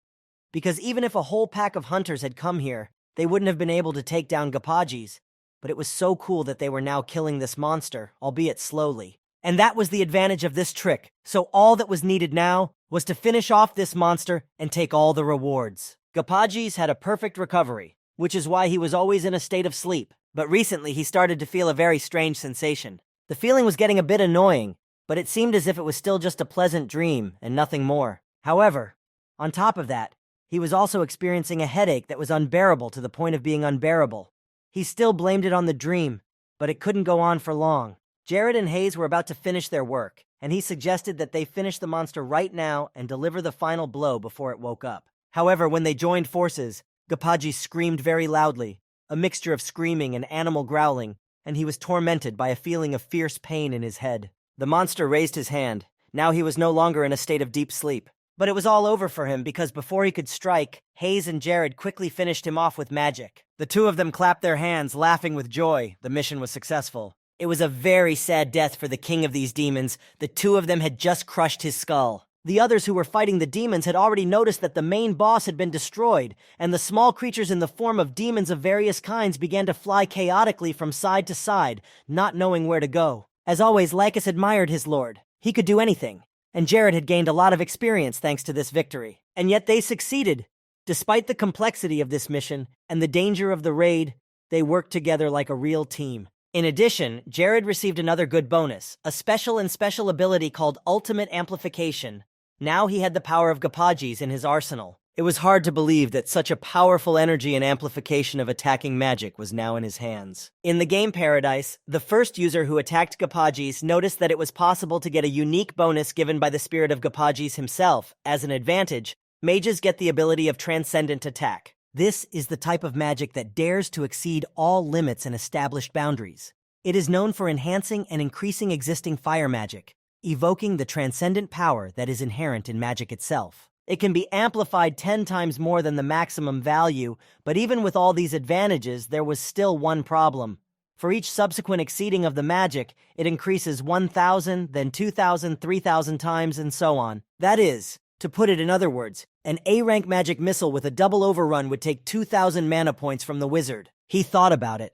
because even if a whole pack of hunters had come here, they wouldn't have been able to take down Gapajis. But it was so cool that they were now killing this monster, albeit slowly. And that was the advantage of this trick, so all that was needed now was to finish off this monster and take all the rewards. Gapajis had a perfect recovery, which is why he was always in a state of sleep. But recently he started to feel a very strange sensation. The feeling was getting a bit annoying, but it seemed as if it was still just a pleasant dream and nothing more. However, on top of that, He was also experiencing a headache that was unbearable to the point of being unbearable. He still blamed it on the dream, but it couldn't go on for long. Jared and Hayes were about to finish their work, and he suggested that they finish the monster right now and deliver the final blow before it woke up. However, when they joined forces, Gapaji screamed very loudly, a mixture of screaming and animal growling, and he was tormented by a feeling of fierce pain in his head. The monster raised his hand. Now he was no longer in a state of deep sleep. But it was all over for him because before he could strike, Hayes and Jared quickly finished him off with magic. The two of them clapped their hands, laughing with joy. The mission was successful. It was a very sad death for the king of these demons. The two of them had just crushed his skull. The others who were fighting the demons had already noticed that the main boss had been destroyed, and the small creatures in the form of demons of various kinds began to fly chaotically from side to side, not knowing where to go. As always, Lycus admired his lord. He could do anything, and Jared had gained a lot of experience thanks to this victory. And yet they succeeded. Despite the complexity of this mission and the danger of the raid, they worked together like a real team. In addition, Jared received another good bonus, a special ability called Ultimate Amplification. Now he had the power of Gapajis in his arsenal. It was hard to believe that such a powerful energy and amplification of attacking magic was now in his hands. In the game Paradise, the first user who attacked Gapajis noticed that it was possible to get a unique bonus given by the spirit of Gapajis himself. As an advantage, mages get the ability of Transcendent Attack. This is the type of magic that dares to exceed all limits and established boundaries. It is known for enhancing and increasing existing fire magic, evoking the transcendent power that is inherent in magic itself. It can be amplified 10 times more than the maximum value, but even with all these advantages, there was still one problem. For each subsequent exceeding of the magic, it increases 1,000, then 2,000, 3,000 times, and so on. That is, to put it in other words, an A-rank magic missile with a double overrun would take 2,000 mana points from the wizard. He thought about it.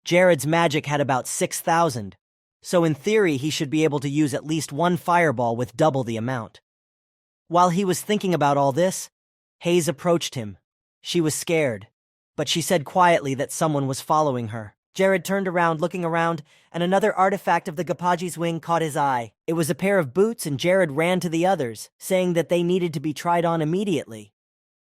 Jared's magic had about 6,000, so in theory he should be able to use at least one fireball with double the amount. While he was thinking about all this, Hayes approached him. She was scared, but she said quietly that someone was following her. Jared turned around, looking around, and another artifact of the Gapaji's wing caught his eye. It was a pair of boots, and Jared ran to the others, saying that they needed to be tried on immediately.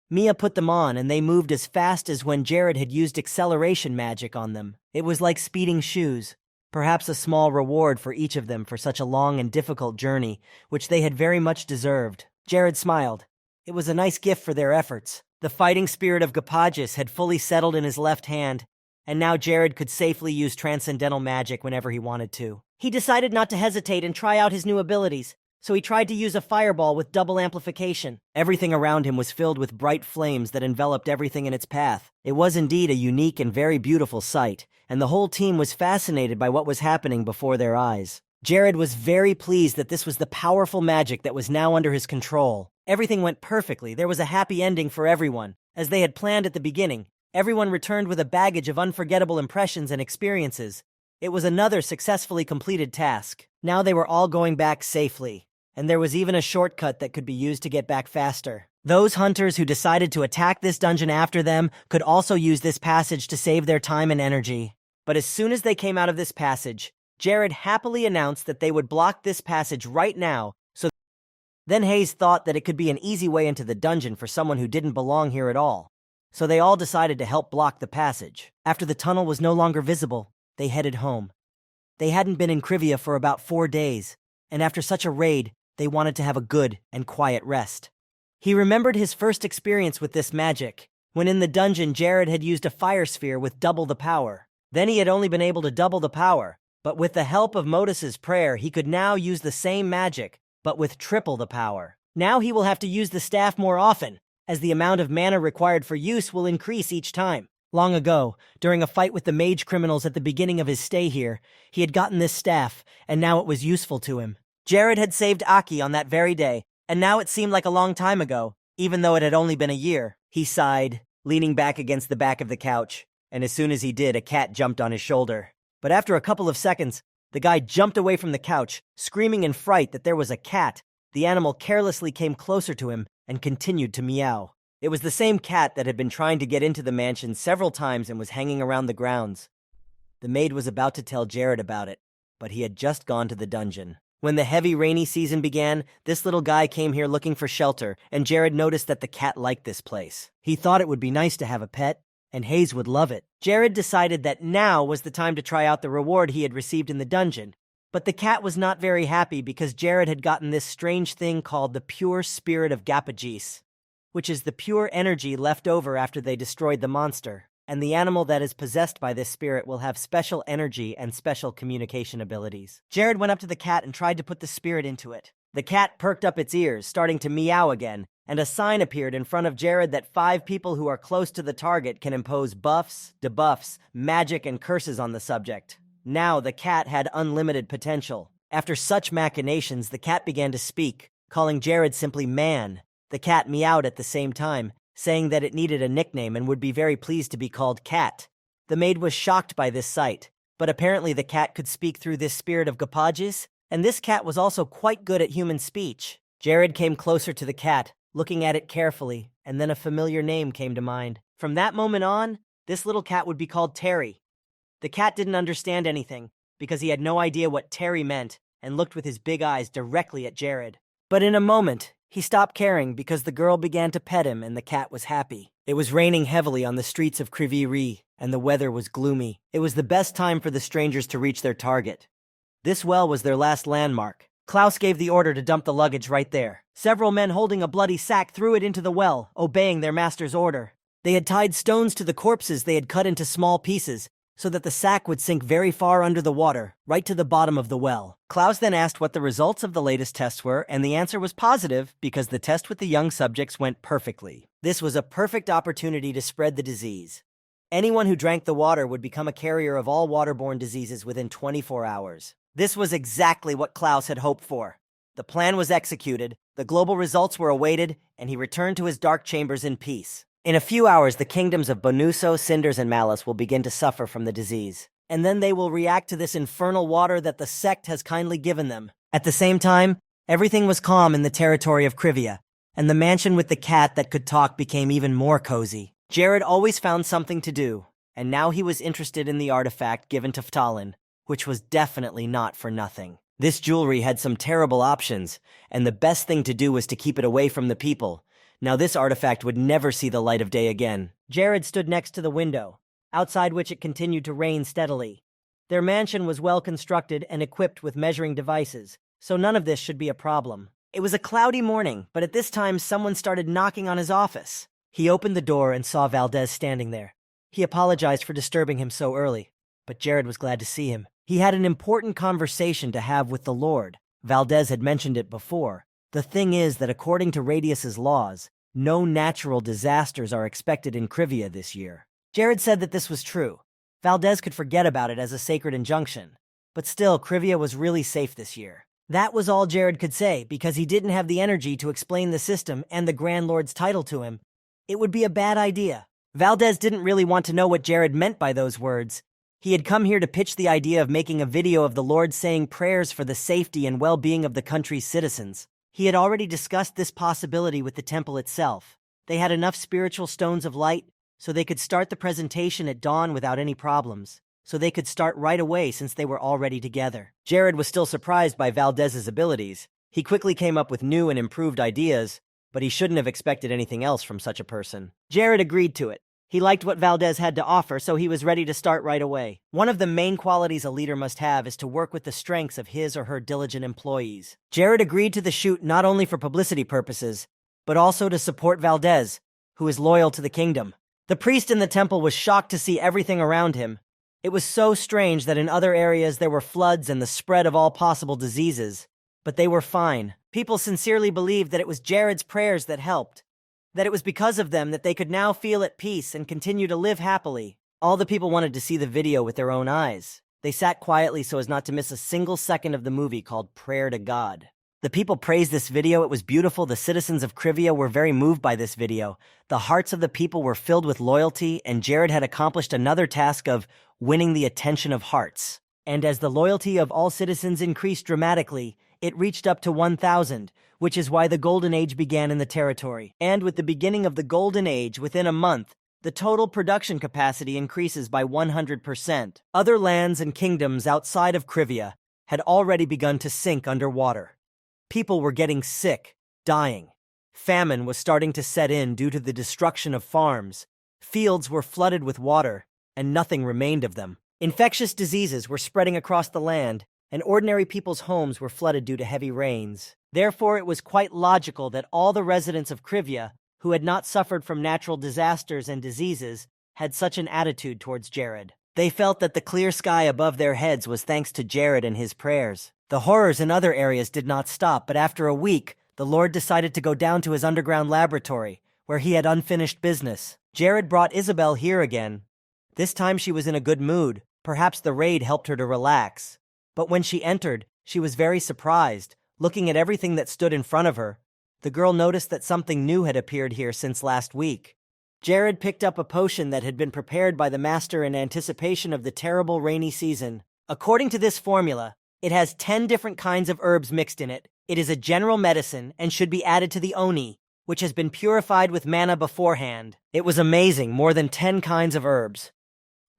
Mia put them on, and they moved as fast as when Jared had used acceleration magic on them. It was like speeding shoes, perhaps a small reward for each of them for such a long and difficult journey, which they had very much deserved. Jared smiled. It was a nice gift for their efforts. The fighting spirit of Gapajis had fully settled in his left hand, and now Jared could safely use transcendental magic whenever he wanted to. He decided not to hesitate and try out his new abilities, so he tried to use a fireball with double amplification. Everything around him was filled with bright flames that enveloped everything in its path. It was indeed a unique and very beautiful sight, and the whole team was fascinated by what was happening before their eyes. Jared was very pleased that this was the powerful magic that was now under his control. Everything went perfectly. There was a happy ending for everyone. As they had planned at the beginning, everyone returned with a baggage of unforgettable impressions and experiences. It was another successfully completed task. Now they were all going back safely, and there was even a shortcut that could be used to get back faster. Those hunters who decided to attack this dungeon after them could also use this passage to save their time and energy. But as soon as they came out of this passage, Jared happily announced that they would block this passage right now, so then Hayes thought that it could be an easy way into the dungeon for someone who didn't belong here at all. So they all decided to help block the passage. After the tunnel was no longer visible, they headed home. They hadn't been in Krivia for about 4 days, and after such a raid, they wanted to have a good and quiet rest. He remembered his first experience with this magic, when in the dungeon Jared had used a fire sphere with double the power. Then he had only been able to double the power, but with the help of Modus's prayer, he could now use the same magic, but with triple the power. Now he will have to use the staff more often, as the amount of mana required for use will increase each time. Long ago, during a fight with the mage criminals at the beginning of his stay here, he had gotten this staff, and now it was useful to him. Jared had saved Aki on that very day, and now it seemed like a long time ago, even though it had only been a year. He sighed, leaning back against the back of the couch, and as soon as he did, a cat jumped on his shoulder. But after a couple of seconds, the guy jumped away from the couch, screaming in fright that there was a cat. The animal carelessly came closer to him and continued to meow. It was the same cat that had been trying to get into the mansion several times and was hanging around the grounds. The maid was about to tell Jared about it, but he had just gone to the dungeon. When the heavy rainy season began, this little guy came here looking for shelter, and Jared noticed that the cat liked this place. He thought it would be nice to have a pet, and Hayes would love it. Jared decided that now was the time to try out the reward he had received in the dungeon. But the cat was not very happy because Jared had gotten this strange thing called the pure spirit of Gapagis, which is the pure energy left over after they destroyed the monster. And the animal that is possessed by this spirit will have special energy and special communication abilities. Jared went up to the cat and tried to put the spirit into it. The cat perked up its ears, starting to meow again, and a sign appeared in front of Jared that 5 people who are close to the target can impose buffs, debuffs, magic, and curses on the subject. Now the cat had unlimited potential. After such machinations, the cat began to speak, calling Jared simply man. The cat meowed at the same time, saying that it needed a nickname and would be very pleased to be called Cat. The maid was shocked by this sight, but apparently the cat could speak through this spirit of Gapagis, and this cat was also quite good at human speech. Jared came closer to the cat, looking at it carefully, and then a familiar name came to mind. From that moment on, this little cat would be called Terry. The cat didn't understand anything, because he had no idea what Terry meant, and looked with his big eyes directly at Jared. But in a moment, he stopped caring because the girl began to pet him and the cat was happy. It was raining heavily on the streets of Kriviri, and the weather was gloomy. It was the best time for the strangers to reach their target. This well was their last landmark. Klaus gave the order to dump the luggage right there. Several men holding a bloody sack threw it into the well, obeying their master's order. They had tied stones to the corpses they had cut into small pieces, so that the sack would sink very far under the water, right to the bottom of the well. Klaus then asked what the results of the latest tests were, and the answer was positive because the test with the young subjects went perfectly. This was a perfect opportunity to spread the disease. Anyone who drank the water would become a carrier of all waterborne diseases within 24 hours. This was exactly what Klaus had hoped for. The plan was executed, the global results were awaited, and he returned to his dark chambers in peace. In a few hours, the kingdoms of Bonuso, Cinders, and Malice will begin to suffer from the disease. And then they will react to this infernal water that the sect has kindly given them. At the same time, everything was calm in the territory of Krivia, and the mansion with the cat that could talk became even more cozy. Jared always found something to do, and now he was interested in the artifact given to Ftalin, which was definitely not for nothing. This jewelry had some terrible options, and the best thing to do was to keep it away from the people. Now this artifact would never see the light of day again. Jared stood next to the window, outside which it continued to rain steadily. Their mansion was well constructed and equipped with measuring devices, so none of this should be a problem. It was a cloudy morning, but at this time someone started knocking on his office. He opened the door and saw Valdez standing there. He apologized for disturbing him so early, but Jared was glad to see him. He had an important conversation to have with the Lord. Valdez had mentioned it before. The thing is that according to Radius's laws, no natural disasters are expected in Krivia this year. Jared said that this was true. Valdez could forget about it as a sacred injunction. But still, Krivia was really safe this year. That was all Jared could say, because he didn't have the energy to explain the system and the Grand Lord's title to him. It would be a bad idea. Valdez didn't really want to know what Jared meant by those words. He had come here to pitch the idea of making a video of the Lord saying prayers for the safety and well-being of the country's citizens. He had already discussed this possibility with the temple itself. They had enough spiritual stones of light, so they could start the presentation at dawn without any problems. So they could start right away since they were already together. Jared was still surprised by Valdez's abilities. He quickly came up with new and improved ideas, but he shouldn't have expected anything else from such a person. Jared agreed to it. He liked what Valdez had to offer, so he was ready to start right away. One of the main qualities a leader must have is to work with the strengths of his or her diligent employees. Jared agreed to the shoot not only for publicity purposes, but also to support Valdez, who is loyal to the kingdom. The priest in the temple was shocked to see everything around him. It was so strange that in other areas there were floods and the spread of all possible diseases, but they were fine. People sincerely believed that it was Jared's prayers that helped. That it was because of them that they could now feel at peace and continue to live happily. All the people wanted to see the video with their own eyes. They sat quietly so as not to miss a single second of the movie called Prayer to God. The people praised this video. It was beautiful. The citizens of Krivia were very moved by this video. The hearts of the people were filled with loyalty, and Jared had accomplished another task of winning the attention of hearts. And as the loyalty of all citizens increased dramatically, it reached up to 1,000, which is why the Golden Age began in the territory. And with the beginning of the Golden Age, within a month, the total production capacity increases by 100%. Other lands and kingdoms outside of Krivia had already begun to sink underwater. People were getting sick, dying. Famine was starting to set in due to the destruction of farms. Fields were flooded with water, and nothing remained of them. Infectious diseases were spreading across the land, and ordinary people's homes were flooded due to heavy rains. Therefore, it was quite logical that all the residents of Krivia, who had not suffered from natural disasters and diseases, had such an attitude towards Jared. They felt that the clear sky above their heads was thanks to Jared and his prayers. The horrors in other areas did not stop, but after a week, the Lord decided to go down to his underground laboratory, where he had unfinished business. Jared brought Isabel here again. This time she was in a good mood. Perhaps the raid helped her to relax. But when she entered, she was very surprised. Looking at everything that stood in front of her, the girl noticed that something new had appeared here since last week. Jared picked up a potion that had been prepared by the master in anticipation of the terrible rainy season. According to this formula, it has 10 different kinds of herbs mixed in it. It is a general medicine and should be added to the oni, which has been purified with manna beforehand. It was amazing, more than 10 kinds of herbs.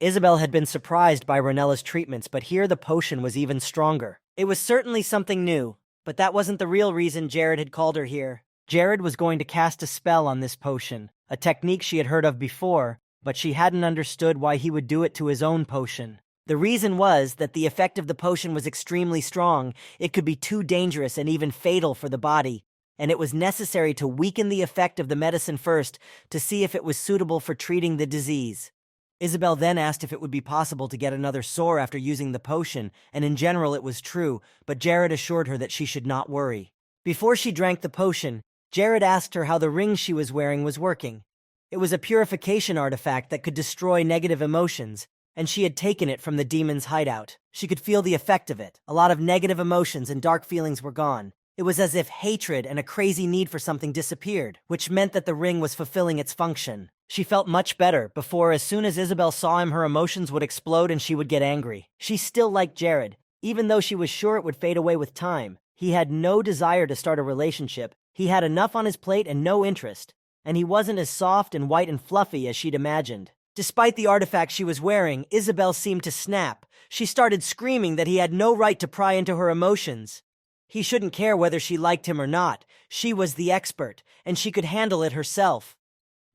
Isabel had been surprised by Ranella's treatments, but here the potion was even stronger. It was certainly something new, but that wasn't the real reason Jared had called her here. Jared was going to cast a spell on this potion, a technique she had heard of before, but she hadn't understood why he would do it to his own potion. The reason was that the effect of the potion was extremely strong. It could be too dangerous and even fatal for the body, and it was necessary to weaken the effect of the medicine first to see if it was suitable for treating the disease. Isabel then asked if it would be possible to get another sore after using the potion, and in general it was true, but Jared assured her that she should not worry. Before she drank the potion, Jared asked her how the ring she was wearing was working. It was a purification artifact that could destroy negative emotions, and she had taken it from the demon's hideout. She could feel the effect of it. A lot of negative emotions and dark feelings were gone. It was as if hatred and a crazy need for something disappeared, which meant that the ring was fulfilling its function. She felt much better. Before, as soon as Isabel saw him, her emotions would explode and she would get angry. She still liked Jared, even though she was sure it would fade away with time. He had no desire to start a relationship. He had enough on his plate and no interest, and he wasn't as soft and white and fluffy as she'd imagined. Despite the artifact she was wearing, Isabel seemed to snap. She started screaming that he had no right to pry into her emotions. He shouldn't care whether she liked him or not. She was the expert, and she could handle it herself.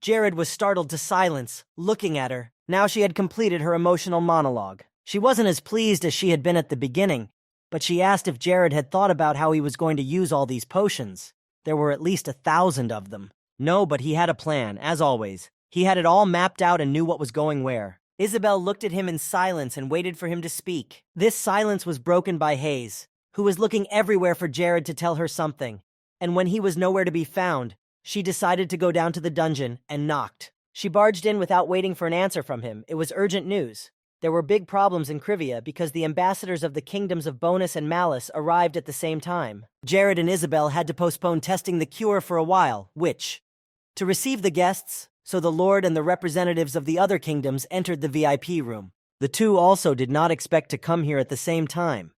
Jared was startled to silence, looking at her. Now she had completed her emotional monologue. She wasn't as pleased as she had been at the beginning, but she asked if Jared had thought about how he was going to use all these potions. There were at least 1,000 of them. No, but he had a plan, as always. He had it all mapped out and knew what was going where. Isabel looked at him in silence and waited for him to speak. This silence was broken by Hayes, who was looking everywhere for Jared to tell her something. And when he was nowhere to be found, she decided to go down to the dungeon and knocked. She barged in without waiting for an answer from him. It was urgent news. There were big problems in Krivia because the ambassadors of the kingdoms of Bonus and Malice arrived at the same time. Jared and Isabel had to postpone testing the cure for a while, to receive the guests, so the Lord and the representatives of the other kingdoms entered the VIP room. The two also did not expect to come here at the same time.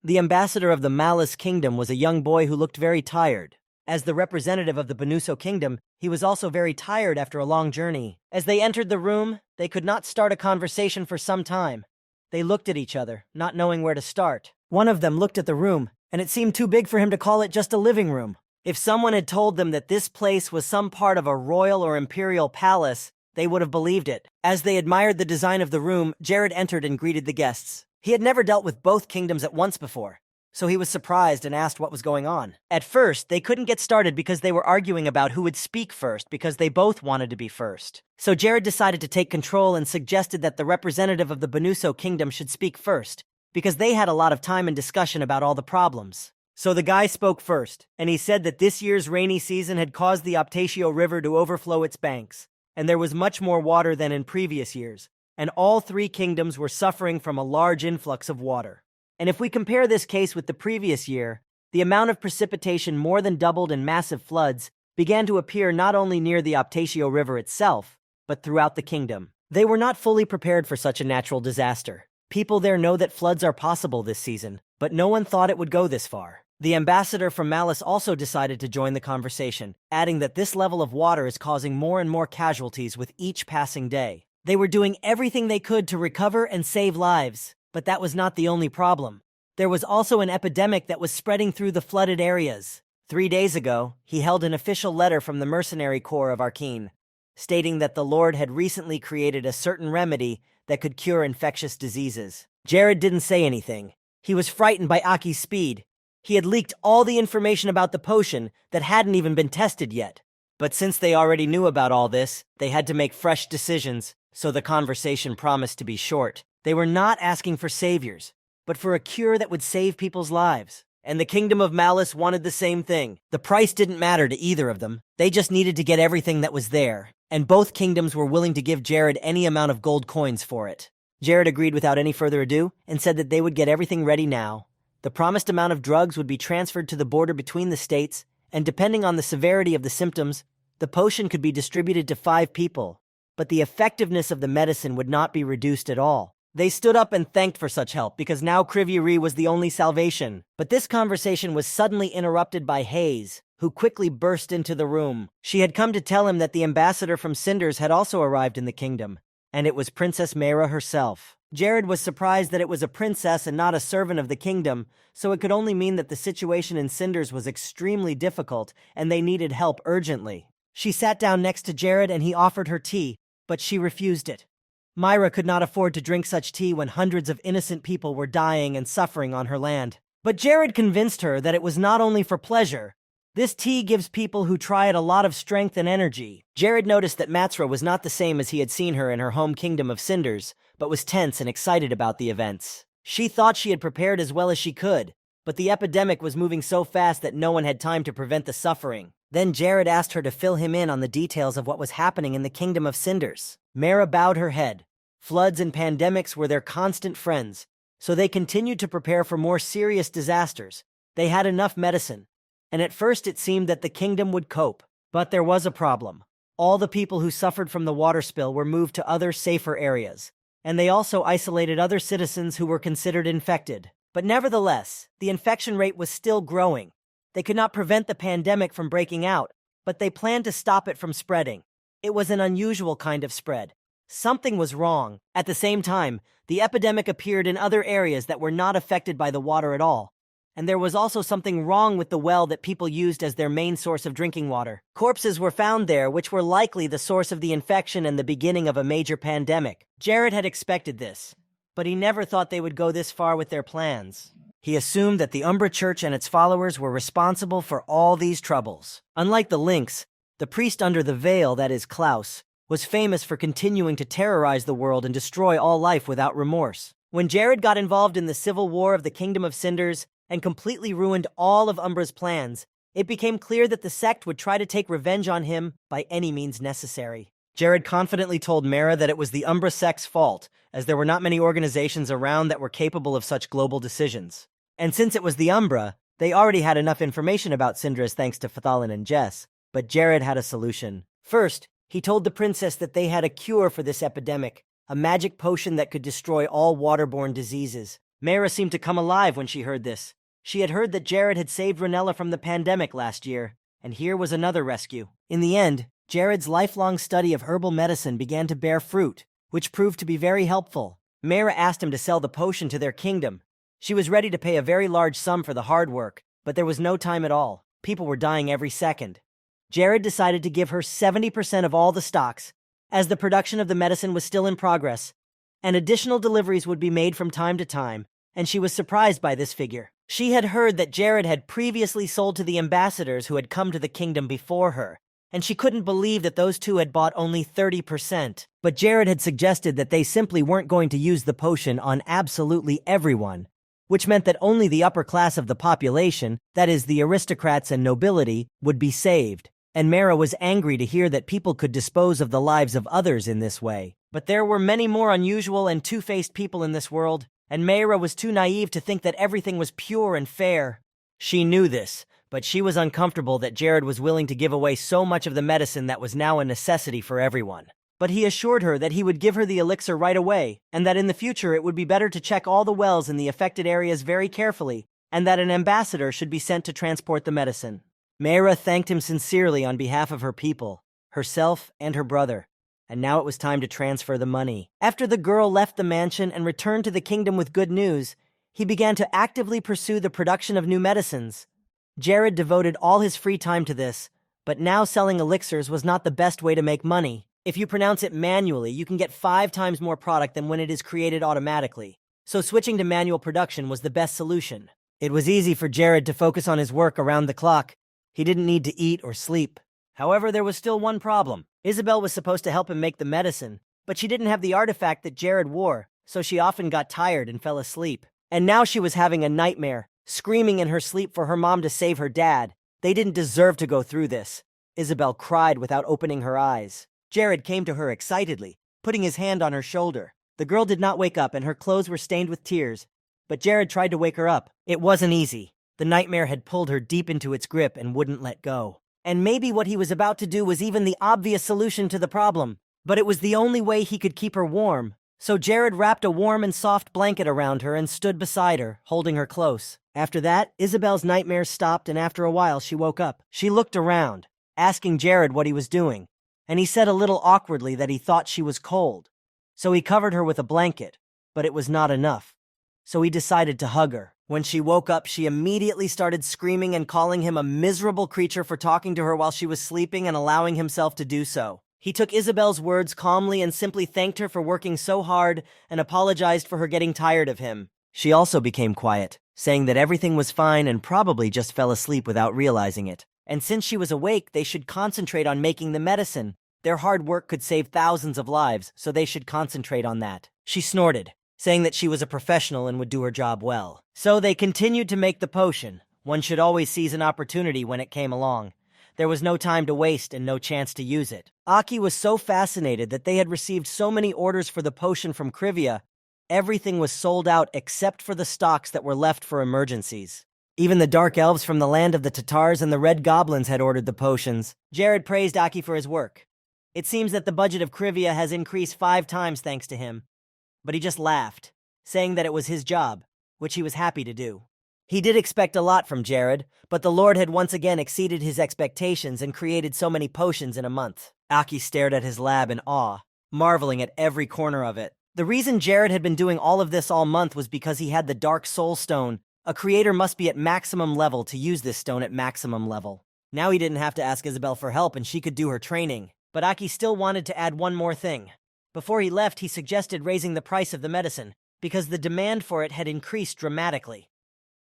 The ambassador of the Malice kingdom was a young boy who looked very tired. As the representative of the Benuso kingdom, he was also very tired after a long journey. As they entered the room, they could not start a conversation for some time. They looked at each other, not knowing where to start. One of them looked at the room, and it seemed too big for him to call it just a living room. If someone had told them that this place was some part of a royal or imperial palace, they would have believed it. As they admired the design of the room, Jared entered and greeted the guests. He had never dealt with both kingdoms at once before, so he was surprised and asked what was going on. At first, they couldn't get started because they were arguing about who would speak first because they both wanted to be first. So Jared decided to take control and suggested that the representative of the Benuso kingdom should speak first, because they had a lot of time and discussion about all the problems. So the guy spoke first, and he said that this year's rainy season had caused the Optatio River to overflow its banks, and there was much more water than in previous years, and all three kingdoms were suffering from a large influx of water. And if we compare this case with the previous year, the amount of precipitation more than doubled and massive floods began to appear not only near the Optatio River itself, but throughout the kingdom. They were not fully prepared for such a natural disaster. People there know that floods are possible this season, but no one thought it would go this far. The ambassador from Malice also decided to join the conversation, adding that this level of water is causing more and more casualties with each passing day. They were doing everything they could to recover and save lives, but that was not the only problem. There was also an epidemic that was spreading through the flooded areas. 3 days ago, he held an official letter from the mercenary corps of Arkeen, stating that the Lord had recently created a certain remedy that could cure infectious diseases. Jared didn't say anything. He was frightened by Aki's speed. He had leaked all the information about the potion that hadn't even been tested yet. But since they already knew about all this, they had to make fresh decisions, so the conversation promised to be short. They were not asking for saviors, but for a cure that would save people's lives. And the Kingdom of Malice wanted the same thing. The price didn't matter to either of them. They just needed to get everything that was there. And both kingdoms were willing to give Jared any amount of gold coins for it. Jared agreed without any further ado and said that they would get everything ready now. The promised amount of drugs would be transferred to the border between the states, and depending on the severity of the symptoms, the potion could be distributed to 5 people. But the effectiveness of the medicine would not be reduced at all. They stood up and thanked for such help because now Kriviri was the only salvation. But this conversation was suddenly interrupted by Hayes, who quickly burst into the room. She had come to tell him that the ambassador from Cinders had also arrived in the kingdom, and it was Princess Mayra herself. Jared was surprised that it was a princess and not a servant of the kingdom, so it could only mean that the situation in Cinders was extremely difficult and they needed help urgently. She sat down next to Jared and he offered her tea, but she refused it. Myra could not afford to drink such tea when hundreds of innocent people were dying and suffering on her land. But Jared convinced her that it was not only for pleasure. This tea gives people who try it a lot of strength and energy. Jared noticed that Matsra was not the same as he had seen her in her home kingdom of Cinders, but was tense and excited about the events. She thought she had prepared as well as she could, but the epidemic was moving so fast that no one had time to prevent the suffering. Then Jared asked her to fill him in on the details of what was happening in the kingdom of Cinders. Mayra bowed her head. Floods and pandemics were their constant friends, so they continued to prepare for more serious disasters. They had enough medicine, and at first it seemed that the kingdom would cope. But there was a problem. All the people who suffered from the water spill were moved to other, safer areas, and they also isolated other citizens who were considered infected. But nevertheless, the infection rate was still growing. They could not prevent the pandemic from breaking out, but they planned to stop it from spreading. It was an unusual kind of spread. Something was wrong. At the same time, the epidemic appeared in other areas that were not affected by the water at all. And there was also something wrong with the well that people used as their main source of drinking water. Corpses were found there, which were likely the source of the infection and the beginning of a major pandemic. Jared had expected this, but he never thought they would go this far with their plans. He assumed that the Umbra Church and its followers were responsible for all these troubles. Unlike the Lynx, the priest under the veil, that is Klaus, was famous for continuing to terrorize the world and destroy all life without remorse. When Jared got involved in the civil war of the Kingdom of Cinders and completely ruined all of Umbra's plans, it became clear that the sect would try to take revenge on him by any means necessary. Jared confidently told Mayra that it was the Umbra sect's fault, as there were not many organizations around that were capable of such global decisions. And since it was the Umbra, they already had enough information about Cinders thanks to Fathalin and Jess. But Jared had a solution. First, he told the princess that they had a cure for this epidemic, a magic potion that could destroy all waterborne diseases. Mayra seemed to come alive when she heard this. She had heard that Jared had saved Ranella from the pandemic last year, and here was another rescue. In the end, Jared's lifelong study of herbal medicine began to bear fruit, which proved to be very helpful. Mayra asked him to sell the potion to their kingdom. She was ready to pay a very large sum for the hard work, but there was no time at all. People were dying every second. Jared decided to give her 70% of all the stocks, as the production of the medicine was still in progress, and additional deliveries would be made from time to time, and she was surprised by this figure. She had heard that Jared had previously sold to the ambassadors who had come to the kingdom before her, and she couldn't believe that those two had bought only 30%. But Jared had suggested that they simply weren't going to use the potion on absolutely everyone, which meant that only the upper class of the population, that is, the aristocrats and nobility, would be saved. And Mayra was angry to hear that people could dispose of the lives of others in this way. But there were many more unusual and two-faced people in this world, and Mayra was too naive to think that everything was pure and fair. She knew this, but she was uncomfortable that Jared was willing to give away so much of the medicine that was now a necessity for everyone. But he assured her that he would give her the elixir right away, and that in the future it would be better to check all the wells in the affected areas very carefully, and that an ambassador should be sent to transport the medicine. Mayra thanked him sincerely on behalf of her people, herself, and her brother, and now it was time to transfer the money. After the girl left the mansion and returned to the kingdom with good news, He began to actively pursue the production of new medicines. Jared devoted all his free time to this, but now selling elixirs was not the best way to make money. If you pronounce it manually, you can get 5 times more product than when it is created automatically. So switching to manual production was the best solution. It was easy for Jared to focus on his work around the clock. He didn't need to eat or sleep. However, there was still one problem. Isabel was supposed to help him make the medicine, but she didn't have the artifact that Jared wore, so she often got tired and fell asleep. And now she was having a nightmare, screaming in her sleep for her mom to save her dad. They didn't deserve to go through this. Isabel cried without opening her eyes. Jared came to her excitedly, putting his hand on her shoulder. The girl did not wake up and her clothes were stained with tears, but Jared tried to wake her up. It wasn't easy. The nightmare had pulled her deep into its grip and wouldn't let go. And maybe what he was about to do was even the obvious solution to the problem, but it was the only way he could keep her warm. So Jared wrapped a warm and soft blanket around her and stood beside her, holding her close. After that, Isabel's nightmares stopped, and after a while she woke up. She looked around, asking Jared what he was doing, and he said a little awkwardly that he thought she was cold. So he covered her with a blanket, but it was not enough. So he decided to hug her. When she woke up, she immediately started screaming and calling him a miserable creature for talking to her while she was sleeping and allowing himself to do so. He took Isabel's words calmly and simply thanked her for working so hard and apologized for her getting tired of him. She also became quiet, saying that everything was fine and probably just fell asleep without realizing it. And since she was awake, they should concentrate on making the medicine. Their hard work could save thousands of lives, so they should concentrate on that. She snorted, saying that she was a professional and would do her job well. So they continued to make the potion. One should always seize an opportunity when it came along. There was no time to waste and no chance to use it. Aki was so fascinated that they had received so many orders for the potion from Krivia. Everything was sold out except for the stocks that were left for emergencies. Even the dark elves from the land of the Tatars and the red goblins had ordered the potions. Jared praised Aki for his work. It seems that the budget of Krivia has increased 5 times thanks to him. But he just laughed, saying that it was his job, which he was happy to do. He did expect a lot from Jared, but the Lord had once again exceeded his expectations and created so many potions in a month. Aki stared at his lab in awe, marveling at every corner of it. The reason Jared had been doing all of this all month was because he had the Dark Soul Stone. A creator must be at maximum level to use this stone at maximum level. Now he didn't have to ask Isabel for help and she could do her training. But Aki still wanted to add one more thing. Before he left, he suggested raising the price of the medicine, because the demand for it had increased dramatically.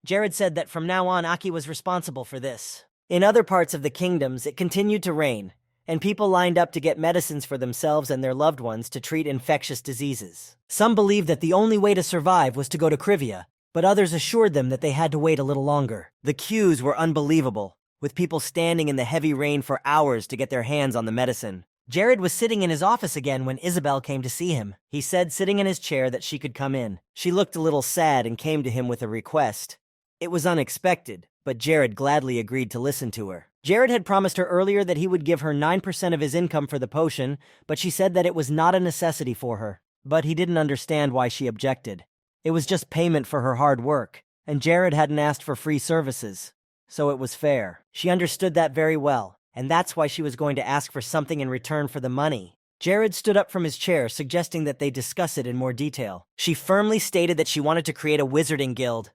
Jared said that from now on, Aki was responsible for this. In other parts of the kingdoms, it continued to rain, and people lined up to get medicines for themselves and their loved ones to treat infectious diseases. Some believed that the only way to survive was to go to Krivia, but others assured them that they had to wait a little longer. The queues were unbelievable, with people standing in the heavy rain for hours to get their hands on the medicine. Jared was sitting in his office again when Isabel came to see him. He said, sitting in his chair, that she could come in. She looked a little sad and came to him with a request. It was unexpected, but Jared gladly agreed to listen to her. Jared had promised her earlier that he would give her 9% of his income for the potion, but she said that it was not a necessity for her. But he didn't understand why she objected. It was just payment for her hard work, and Jared hadn't asked for free services, so it was fair. She understood that very well, and that's why she was going to ask for something in return for the money. Jared stood up from his chair, suggesting that they discuss it in more detail. She firmly stated that she wanted to create a wizarding guild,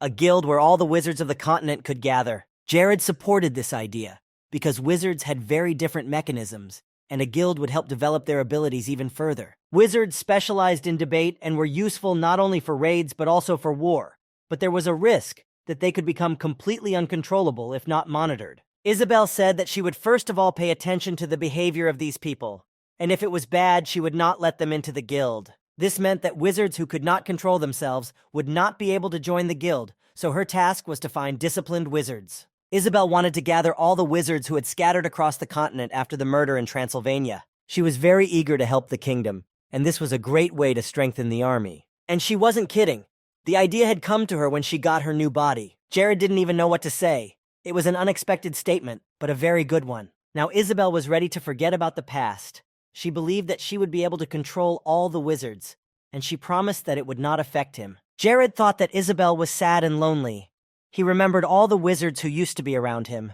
a guild where all the wizards of the continent could gather. Jared supported this idea, because wizards had very different mechanisms, and a guild would help develop their abilities even further. Wizards specialized in debate and were useful not only for raids but also for war, but there was a risk that they could become completely uncontrollable if not monitored. Isabel said that she would first of all pay attention to the behavior of these people, and if it was bad, she would not let them into the guild. This meant that wizards who could not control themselves would not be able to join the guild, so her task was to find disciplined wizards. Isabel wanted to gather all the wizards who had scattered across the continent after the murder in Transylvania. She was very eager to help the kingdom, and this was a great way to strengthen the army. And she wasn't kidding. The idea had come to her when she got her new body. Jared didn't even know what to say. It was an unexpected statement, but a very good one. Now Isabel was ready to forget about the past. She believed that she would be able to control all the wizards, and she promised that it would not affect him. Jared thought that Isabel was sad and lonely. He remembered all the wizards who used to be around him,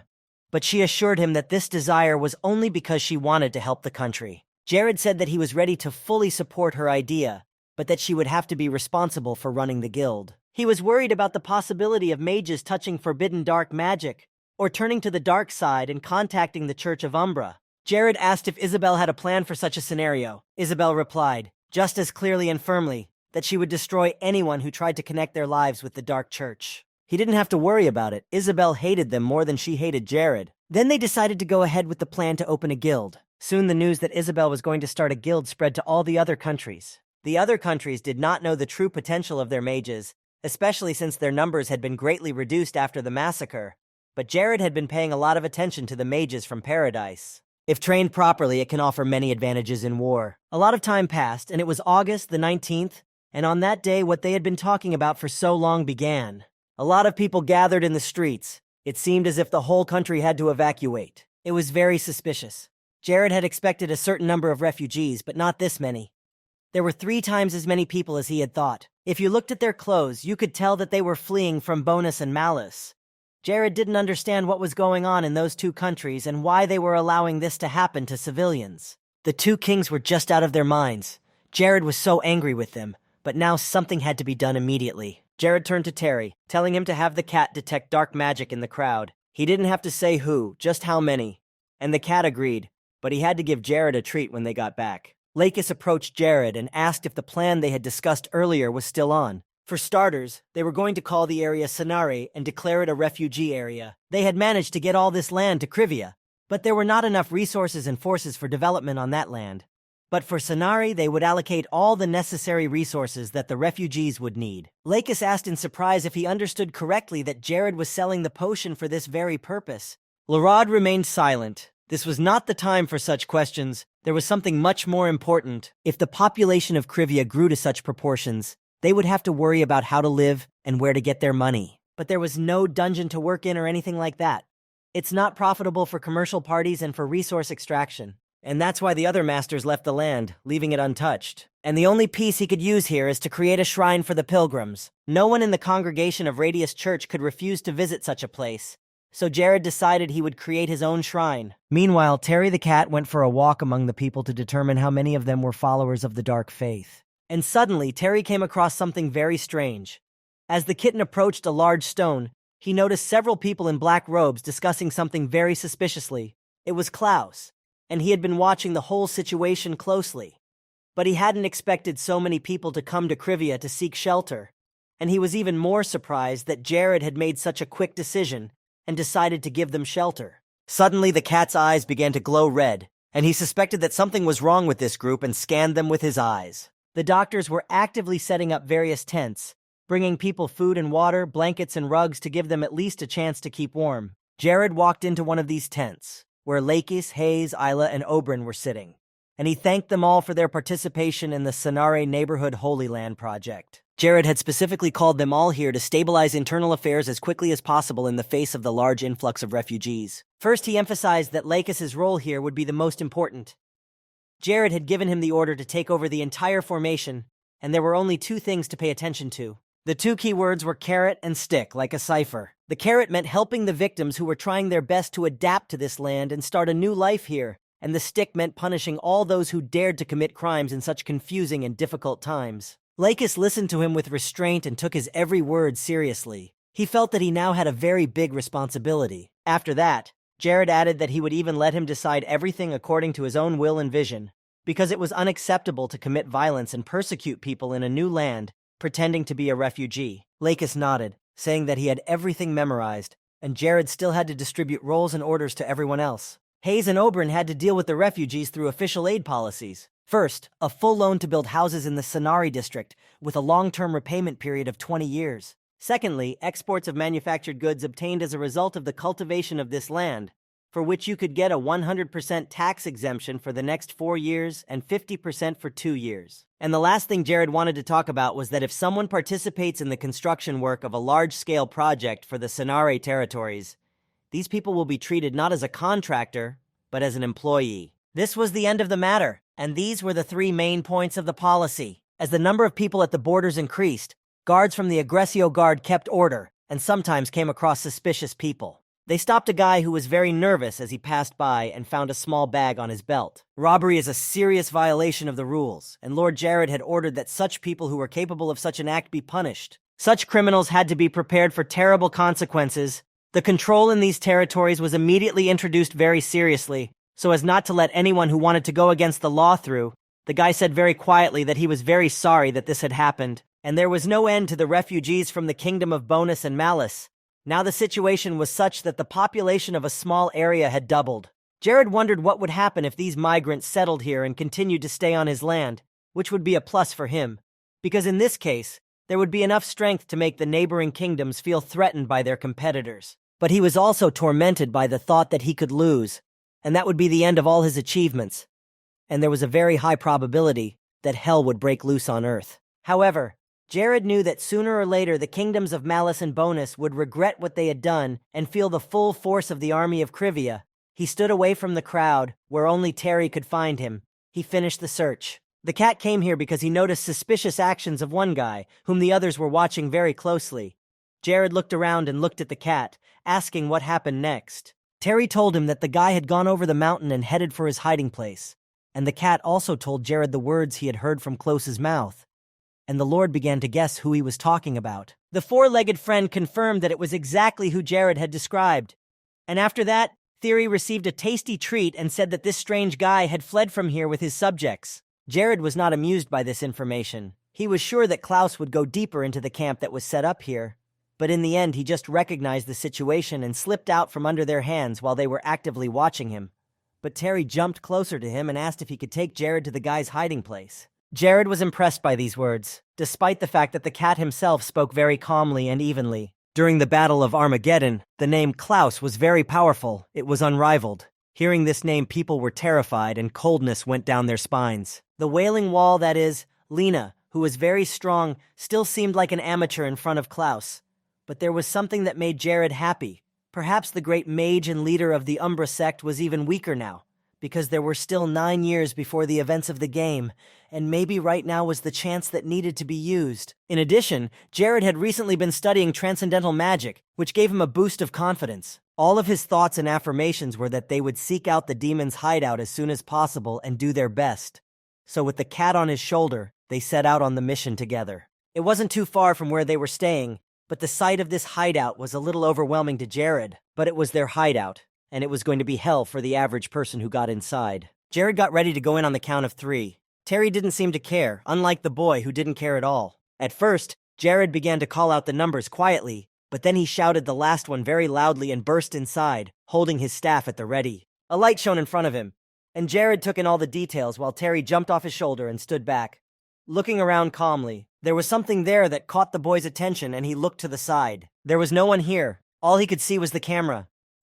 but she assured him that this desire was only because she wanted to help the country. Jared said that he was ready to fully support her idea, but that she would have to be responsible for running the guild. He was worried about the possibility of mages touching forbidden dark magic, or turning to the dark side and contacting the Church of Umbra. Jared asked if Isabel had a plan for such a scenario. Isabel replied, just as clearly and firmly, that she would destroy anyone who tried to connect their lives with the Dark Church. He didn't have to worry about it. Isabel hated them more than she hated Jared. Then they decided to go ahead with the plan to open a guild. Soon the news that Isabel was going to start a guild spread to all the other countries. The other countries did not know the true potential of their mages, especially since their numbers had been greatly reduced after the massacre. But Jared had been paying a lot of attention to the mages from Paradise. If trained properly, it can offer many advantages in war. A lot of time passed, and it was August the 19th, and on that day what they had been talking about for so long began. A lot of people gathered in the streets. It seemed as if the whole country had to evacuate. It was very suspicious. Jared had expected a certain number of refugees, but not this many. There were 3 times as many people as he had thought. If you looked at their clothes, you could tell that they were fleeing from Bonus and Malice. Jared didn't understand what was going on in those 2 countries and why they were allowing this to happen to civilians. The 2 kings were just out of their minds. Jared was so angry with them, but now something had to be done immediately. Jared turned to Terry, telling him to have the cat detect dark magic in the crowd. He didn't have to say who, just how many. And the cat agreed, but he had to give Jared a treat when they got back. Lakis approached Jared and asked if the plan they had discussed earlier was still on. For starters, they were going to call the area Sanare and declare it a refugee area. They had managed to get all this land to Krivia, but there were not enough resources and forces for development on that land. But for Sanare, they would allocate all the necessary resources that the refugees would need. Lakis asked in surprise if he understood correctly that Jared was selling the potion for this very purpose. Larad remained silent. This was not the time for such questions. There was something much more important. If the population of Krivia grew to such proportions, they would have to worry about how to live and where to get their money. But there was no dungeon to work in or anything like that. It's not profitable for commercial parties and for resource extraction. And that's why the other masters left the land, leaving it untouched. And the only piece he could use here is to create a shrine for the pilgrims. No one in the congregation of Radius Church could refuse to visit such a place. So Jared decided he would create his own shrine. Meanwhile, Terry the cat went for a walk among the people to determine how many of them were followers of the dark faith. And suddenly, Terry came across something very strange. As the kitten approached a large stone, he noticed several people in black robes discussing something very suspiciously. It was Klaus, and he had been watching the whole situation closely. But he hadn't expected so many people to come to Krivia to seek shelter, and he was even more surprised that Jared had made such a quick decision and decided to give them shelter. Suddenly, the cat's eyes began to glow red, and he suspected that something was wrong with this group and scanned them with his eyes. The doctors were actively setting up various tents, bringing people food and water, blankets and rugs to give them at least a chance to keep warm. Jared walked into one of these tents, where Lakis, Hayes, Isla, and Oberyn were sitting, and he thanked them all for their participation in the Sanare Neighborhood Holy Land project. Jared had specifically called them all here to stabilize internal affairs as quickly as possible in the face of the large influx of refugees. First, he emphasized that Lakis' role here would be the most important. Jared had given him the order to take over the entire formation, and there were only 2 things to pay attention to. The 2 key words were carrot and stick, like a cipher. The carrot meant helping the victims who were trying their best to adapt to this land and start a new life here, and the stick meant punishing all those who dared to commit crimes in such confusing and difficult times. Lakis listened to him with restraint and took his every word seriously. He felt that he now had a very big responsibility. After that, Jared added that he would even let him decide everything according to his own will and vision, because it was unacceptable to commit violence and persecute people in a new land, pretending to be a refugee. Lakis nodded, saying that he had everything memorized, and Jared still had to distribute roles and orders to everyone else. Hayes and Oberyn had to deal with the refugees through official aid policies. First, a full loan to build houses in the Sanare district, with a long-term repayment period of 20 years. Secondly, exports of manufactured goods obtained as a result of the cultivation of this land, for which you could get a 100% tax exemption for the next 4 years and 50% for 2 years. And the last thing Jared wanted to talk about was that if someone participates in the construction work of a large-scale project for the Sanare territories, these people will be treated not as a contractor, but as an employee. This was the end of the matter, and these were the 3 main points of the policy. As the number of people at the borders increased, guards from the Aggressio Guard kept order, and sometimes came across suspicious people. They stopped a guy who was very nervous as he passed by and found a small bag on his belt. Robbery is a serious violation of the rules, and Lord Jared had ordered that such people who were capable of such an act be punished. Such criminals had to be prepared for terrible consequences. The control in these territories was immediately introduced very seriously, so as not to let anyone who wanted to go against the law through. The guy said very quietly that he was very sorry that this had happened, and there was no end to the refugees from the kingdom of Bonus and Malice. Now the situation was such that the population of a small area had doubled. Jared wondered what would happen if these migrants settled here and continued to stay on his land, which would be a plus for him, because in this case, there would be enough strength to make the neighboring kingdoms feel threatened by their competitors. But he was also tormented by the thought that he could lose, and that would be the end of all his achievements. And there was a very high probability that hell would break loose on Earth. However, Jared knew that sooner or later the kingdoms of Malice and Bonus would regret what they had done and feel the full force of the army of Krivia. He stood away from the crowd, where only Terry could find him. He finished the search. The cat came here because he noticed suspicious actions of one guy, whom the others were watching very closely. Jared looked around and looked at the cat, asking what happened next. Terry told him that the guy had gone over the mountain and headed for his hiding place. And the cat also told Jared the words he had heard from Close's mouth. And the Lord began to guess who he was talking about. The four-legged friend confirmed that it was exactly who Jared had described. And after that, Theory received a tasty treat and said that this strange guy had fled from here with his subjects. Jared was not amused by this information. He was sure that Klaus would go deeper into the camp that was set up here. But in the end, he just recognized the situation and slipped out from under their hands while they were actively watching him. But Terry jumped closer to him and asked if he could take Jared to the guy's hiding place. Jared was impressed by these words, despite the fact that the cat himself spoke very calmly and evenly. During the Battle of Armageddon, the name Klaus was very powerful. It was unrivaled. Hearing this name, people were terrified and coldness went down their spines. The Wailing Wall, that is, Lena, who was very strong, still seemed like an amateur in front of Klaus. But there was something that made Jared happy. Perhaps the great mage and leader of the Umbra sect was even weaker now, because there were still 9 years before the events of the game, and maybe right now was the chance that needed to be used. In addition, Jared had recently been studying transcendental magic, which gave him a boost of confidence. All of his thoughts and affirmations were that they would seek out the demon's hideout as soon as possible and do their best. So with the cat on his shoulder, they set out on the mission together. It wasn't too far from where they were staying, but the sight of this hideout was a little overwhelming to Jared. But it was their hideout, and it was going to be hell for the average person who got inside. Jared got ready to go in on the count of 3. Terry didn't seem to care, unlike the boy who didn't care at all. At first, Jared began to call out the numbers quietly, but then he shouted the last one very loudly and burst inside, holding his staff at the ready. A light shone in front of him, and Jared took in all the details while Terry jumped off his shoulder and stood back. Looking around calmly, there was something there that caught the boy's attention and he looked to the side. There was no one here. All he could see was the camera.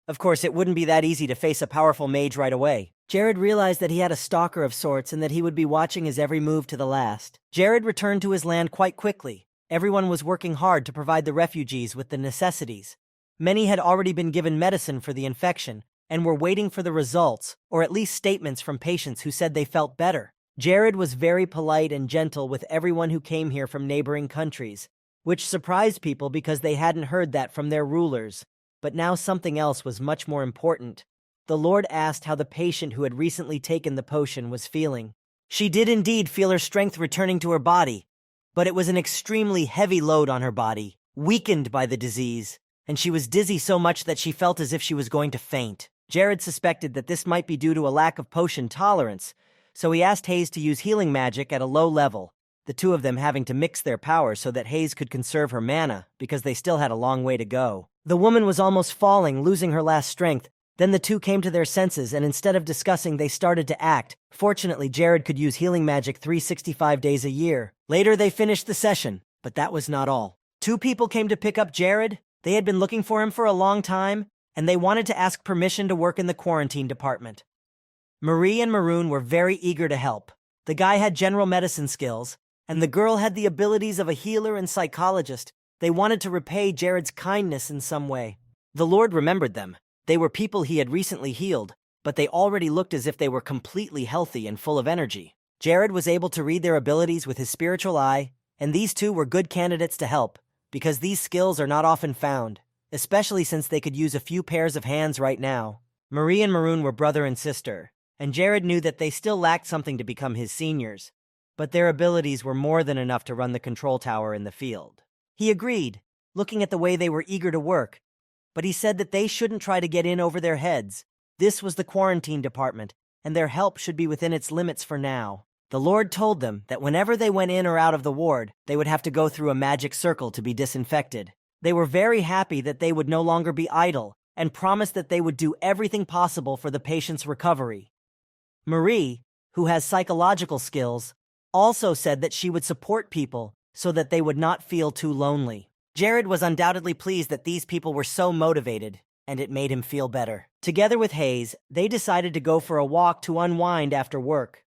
Of course, it wouldn't be that easy to face a powerful mage right away. Jared realized that he had a stalker of sorts and that he would be watching his every move to the last. Jared returned to his land quite quickly. Everyone was working hard to provide the refugees with the necessities. Many had already been given medicine for the infection and were waiting for the results, or at least statements from patients who said they felt better. Jared was very polite and gentle with everyone who came here from neighboring countries, which surprised people because they hadn't heard that from their rulers. But now something else was much more important. The Lord asked how the patient who had recently taken the potion was feeling. She did indeed feel her strength returning to her body, but it was an extremely heavy load on her body, weakened by the disease, and she was dizzy so much that she felt as if she was going to faint. Jared suspected that this might be due to a lack of potion tolerance, so he asked Hayes to use healing magic at a low level, the two of them having to mix their powers so that Hayes could conserve her mana, because they still had a long way to go. The woman was almost falling, losing her last strength. Then the two came to their senses, and instead of discussing, they started to act. Fortunately, Jared could use healing magic 365 days a year. Later, they finished the session, but that was not all. 2 people came to pick up Jared. They had been looking for him for a long time, and they wanted to ask permission to work in the quarantine department. Marie and Maroon were very eager to help. The guy had general medicine skills, and the girl had the abilities of a healer and psychologist. They wanted to repay Jared's kindness in some way. The Lord remembered them. They were people he had recently healed, but they already looked as if they were completely healthy and full of energy. Jared was able to read their abilities with his spiritual eye, and these two were good candidates to help, because these skills are not often found, especially since they could use a few pairs of hands right now. Marie and Maroon were brother and sister, and Jared knew that they still lacked something to become his seniors, but their abilities were more than enough to run the control tower in the field. He agreed, looking at the way they were eager to work, but he said that they shouldn't try to get in over their heads. This was the quarantine department, and their help should be within its limits for now. The Lord told them that whenever they went in or out of the ward, they would have to go through a magic circle to be disinfected. They were very happy that they would no longer be idle, and promised that they would do everything possible for the patient's recovery. Marie, who has psychological skills, also said that she would support people so that they would not feel too lonely. Jared was undoubtedly pleased that these people were so motivated, and it made him feel better. Together with Hayes, they decided to go for a walk to unwind after work.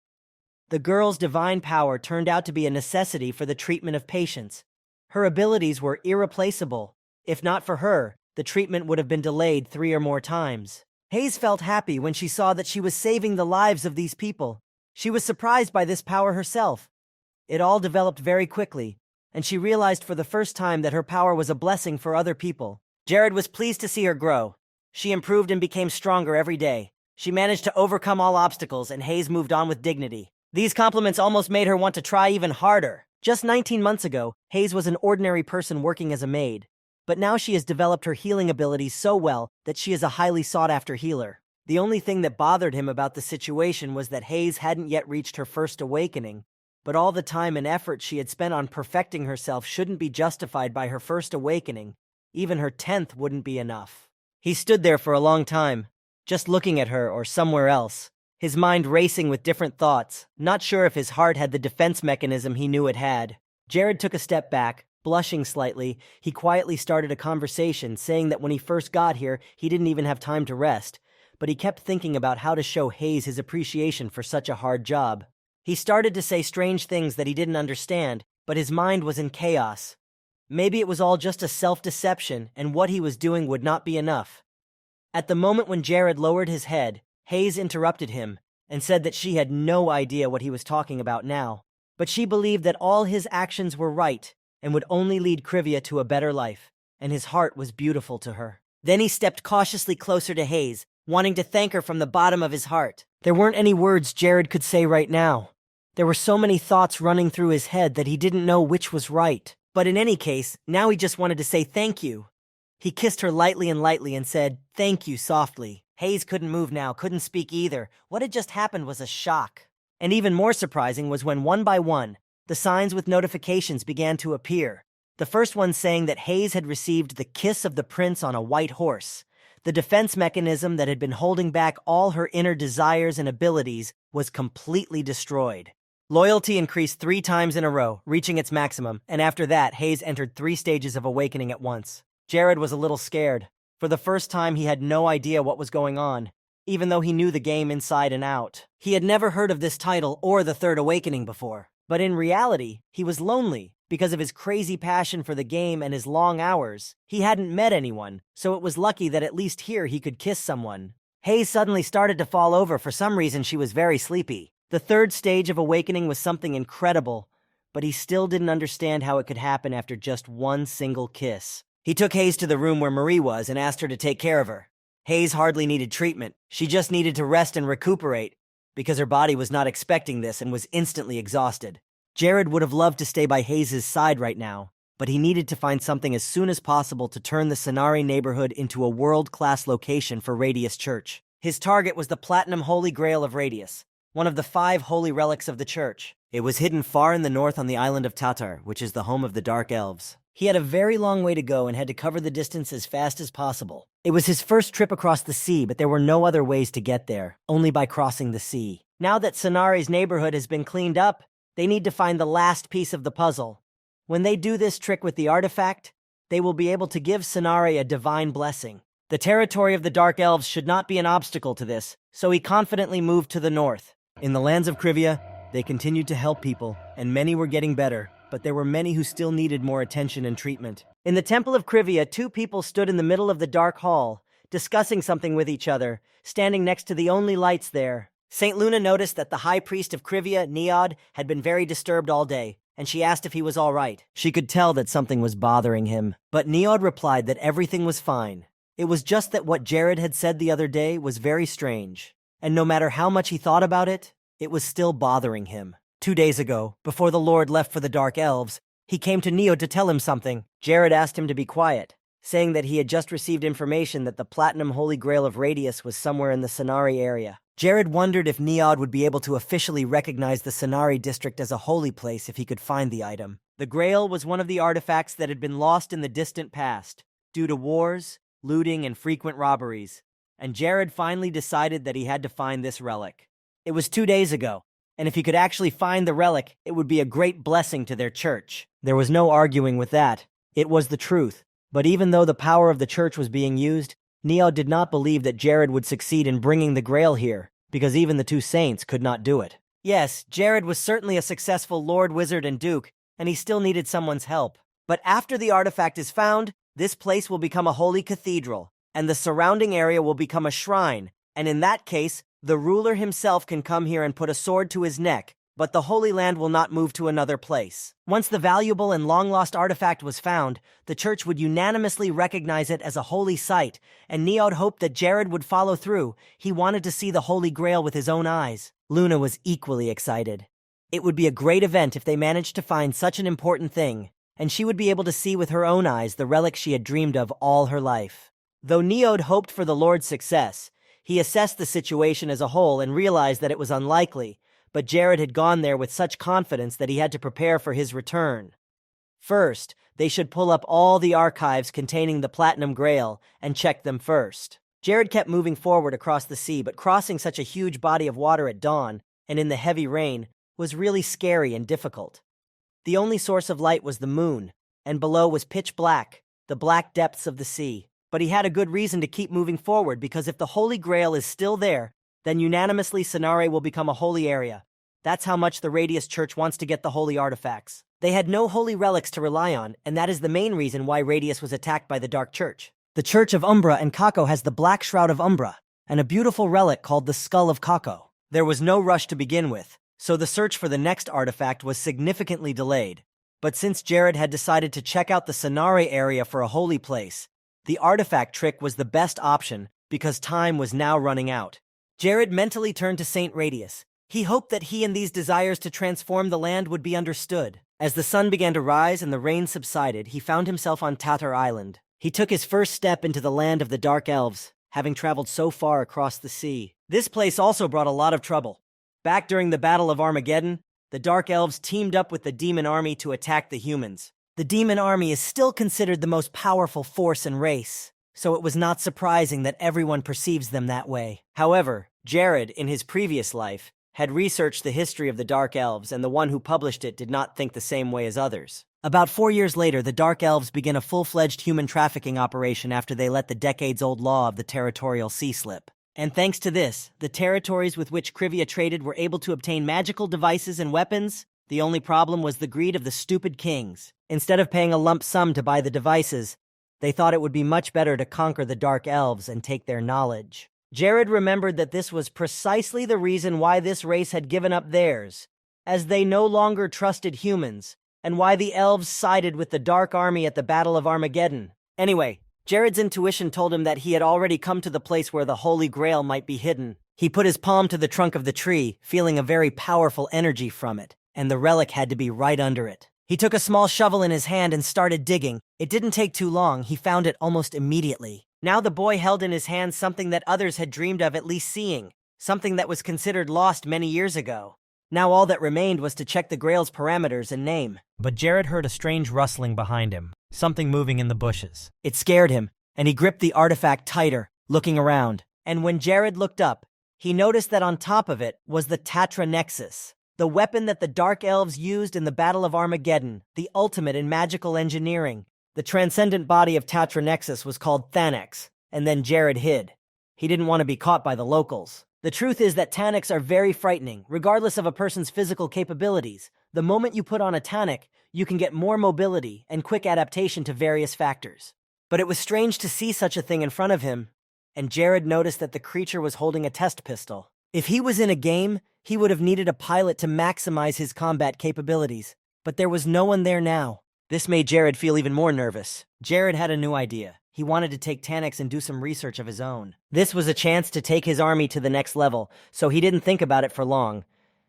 The girl's divine power turned out to be a necessity for the treatment of patients. Her abilities were irreplaceable. If not for her, the treatment would have been delayed 3 or more times. Hayes felt happy when she saw that she was saving the lives of these people. She was surprised by this power herself. It all developed very quickly, and she realized for the first time that her power was a blessing for other people. Jared was pleased to see her grow. She improved and became stronger every day. She managed to overcome all obstacles, and Hayes moved on with dignity. These compliments almost made her want to try even harder. Just 19 months ago, Hayes was an ordinary person working as a maid. But now she has developed her healing abilities so well that she is a highly sought-after healer. The only thing that bothered him about the situation was that Hayes hadn't yet reached her first awakening, but all the time and effort she had spent on perfecting herself shouldn't be justified by her first awakening. Even her 10th wouldn't be enough. He stood there for a long time, just looking at her or somewhere else, his mind racing with different thoughts, not sure if his heart had the defense mechanism he knew it had. Jared took a step back. Blushing slightly, he quietly started a conversation, saying that when he first got here, he didn't even have time to rest, but he kept thinking about how to show Hayes his appreciation for such a hard job. He started to say strange things that he didn't understand, but his mind was in chaos. Maybe it was all just a self-deception, and what he was doing would not be enough. At the moment when Jared lowered his head, Hayes interrupted him and said that she had no idea what he was talking about now, but she believed that all his actions were right and would only lead Krivia to a better life, and his heart was beautiful to her. Then he stepped cautiously closer to Hayes, wanting to thank her from the bottom of his heart. There weren't any words Jared could say right now. There were so many thoughts running through his head that he didn't know which was right. But in any case, now he just wanted to say thank you. He kissed her lightly and said, "Thank you," softly. Hayes couldn't move now, couldn't speak either. What had just happened was a shock. And even more surprising was when one by one, the signs with notifications began to appear. The first one saying that Hayes had received the kiss of the prince on a white horse. The defense mechanism that had been holding back all her inner desires and abilities was completely destroyed. Loyalty increased 3 times in a row, reaching its maximum, and after that, Hayes entered 3 stages of awakening at once. Jared was a little scared. For the first time, he had no idea what was going on, even though he knew the game inside and out. He had never heard of this title or the Third Awakening before. But in reality, he was lonely because of his crazy passion for the game and his long hours. He hadn't met anyone, so it was lucky that at least here he could kiss someone. Hayes suddenly started to fall over. For some reason, she was very sleepy. The 3rd stage of awakening was something incredible, but he still didn't understand how it could happen after just one single kiss. He took Hayes to the room where Marie was and asked her to take care of her. Hayes hardly needed treatment. She just needed to rest and recuperate, because her body was not expecting this and was instantly exhausted. Jared would have loved to stay by Hayes' side right now, but he needed to find something as soon as possible to turn the Sonari neighborhood into a world-class location for Radius Church. His target was the Platinum Holy Grail of Radius, one of the 5 holy relics of the church. It was hidden far in the north on the island of Tatar, which is the home of the Dark Elves. He had a very long way to go and had to cover the distance as fast as possible. It was his first trip across the sea, but there were no other ways to get there, only by crossing the sea. Now that Sonari's neighborhood has been cleaned up, they need to find the last piece of the puzzle. When they do this trick with the artifact, they will be able to give Sonari a divine blessing. The territory of the Dark Elves should not be an obstacle to this, so he confidently moved to the north. In the lands of Krivia, they continued to help people, and many were getting better, but there were many who still needed more attention and treatment. In the Temple of Krivia, 2 people stood in the middle of the dark hall, discussing something with each other, standing next to the only lights there. St. Luna noticed that the high priest of Krivia, Neod, had been very disturbed all day, and she asked if he was all right. She could tell that something was bothering him, but Neod replied that everything was fine. It was just that what Jared had said the other day was very strange, and no matter how much he thought about it, it was still bothering him. 2 days ago, before the Lord left for the Dark Elves, He came to Neod to tell him something. Jared asked him to be quiet, saying that he had just received information that the Platinum Holy Grail of Radius was somewhere in the Sonari area. Jared wondered if Neod would be able to officially recognize the Sonari district as a holy place if he could find the item. The Grail was one of the artifacts that had been lost in the distant past, due to wars, looting, and frequent robberies, and Jared finally decided that he had to find this relic. It was 2 days ago, and if he could actually find the relic, it would be a great blessing to their church. There was no arguing with that. It was the truth. But even though the power of the church was being used, Neod did not believe that Jared would succeed in bringing the Grail here, because even the two saints could not do it. Yes, Jared was certainly a successful Lord, Wizard, and Duke, and he still needed someone's help. But after the artifact is found, this place will become a holy cathedral, and the surrounding area will become a shrine, and in that case, the ruler himself can come here and put a sword to his neck, but the Holy Land will not move to another place. Once the valuable and long-lost artifact was found, the church would unanimously recognize it as a holy site, and Neod hoped that Jared would follow through. He wanted to see the Holy Grail with his own eyes. Luna was equally excited. It would be a great event if they managed to find such an important thing, and she would be able to see with her own eyes the relic she had dreamed of all her life. Though Neod hoped for the Lord's success, he assessed the situation as a whole and realized that it was unlikely, but Jared had gone there with such confidence that he had to prepare for his return. First, they should pull up all the archives containing the Platinum Grail and check them first. Jared kept moving forward across the sea, but crossing such a huge body of water at dawn and in the heavy rain was really scary and difficult. The only source of light was the moon, and below was pitch black, the black depths of the sea. But he had a good reason to keep moving forward, because if the Holy Grail is still there, then unanimously Sonari will become a holy area. That's how much the Radius Church wants to get the holy artifacts. They had no holy relics to rely on, and that is the main reason why Radius was attacked by the Dark Church. The Church of Umbra and Kako has the Black Shroud of Umbra, and a beautiful relic called the Skull of Kako. There was no rush to begin with, so the search for the next artifact was significantly delayed. But since Jared had decided to check out the Sonari area for a holy place, the artifact trick was the best option because time was now running out. Jared mentally turned to Saint Radius. He hoped that he and these desires to transform the land would be understood. As the sun began to rise and the rain subsided, he found himself on Tatar Island. He took his first step into the land of the Dark Elves, having traveled so far across the sea. This place also brought a lot of trouble. Back during the Battle of Armageddon, the Dark Elves teamed up with the Demon Army to attack the humans. The Demon Army is still considered the most powerful force and race, so it was not surprising that everyone perceives them that way. However, Jared, in his previous life, had researched the history of the Dark Elves, and the one who published it did not think the same way as others. About 4 years later, the Dark Elves began a full-fledged human trafficking operation after they let the decades-old law of the territorial sea slip. And thanks to this, the territories with which Krivia traded were able to obtain magical devices and weapons. The only problem was the greed of the stupid kings. Instead of paying a lump sum to buy the devices, they thought it would be much better to conquer the Dark Elves and take their knowledge. Jared remembered that this was precisely the reason why this race had given up theirs, as they no longer trusted humans, and why the elves sided with the Dark Army at the Battle of Armageddon. Anyway, Jared's intuition told him that he had already come to the place where the Holy Grail might be hidden. He put his palm to the trunk of the tree, feeling a very powerful energy from it, and the relic had to be right under it. He took a small shovel in his hand and started digging. It didn't take too long. He found it almost immediately. Now the boy held in his hand something that others had dreamed of at least seeing, something that was considered lost many years ago. Now all that remained was to check the Grail's parameters and name. But Jared heard a strange rustling behind him, something moving in the bushes. It scared him, and he gripped the artifact tighter, looking around. And when Jared looked up, he noticed that on top of it was the Tatra Nexus, the weapon that the Dark Elves used in the Battle of Armageddon, the ultimate in magical engineering. The transcendent body of Tatra Nexus was called Thanax, and then Jared hid. He didn't want to be caught by the locals. The truth is that Tanax are very frightening, regardless of a person's physical capabilities. The moment you put on a Tanic, you can get more mobility and quick adaptation to various factors. But it was strange to see such a thing in front of him, and Jared noticed that the creature was holding a test pistol. If he was in a game, he would have needed a pilot to maximize his combat capabilities, but there was no one there now. This made Jared feel even more nervous. Jared had a new idea. He wanted to take Tanax and do some research of his own. This was a chance to take his army to the next level, so he didn't think about it for long.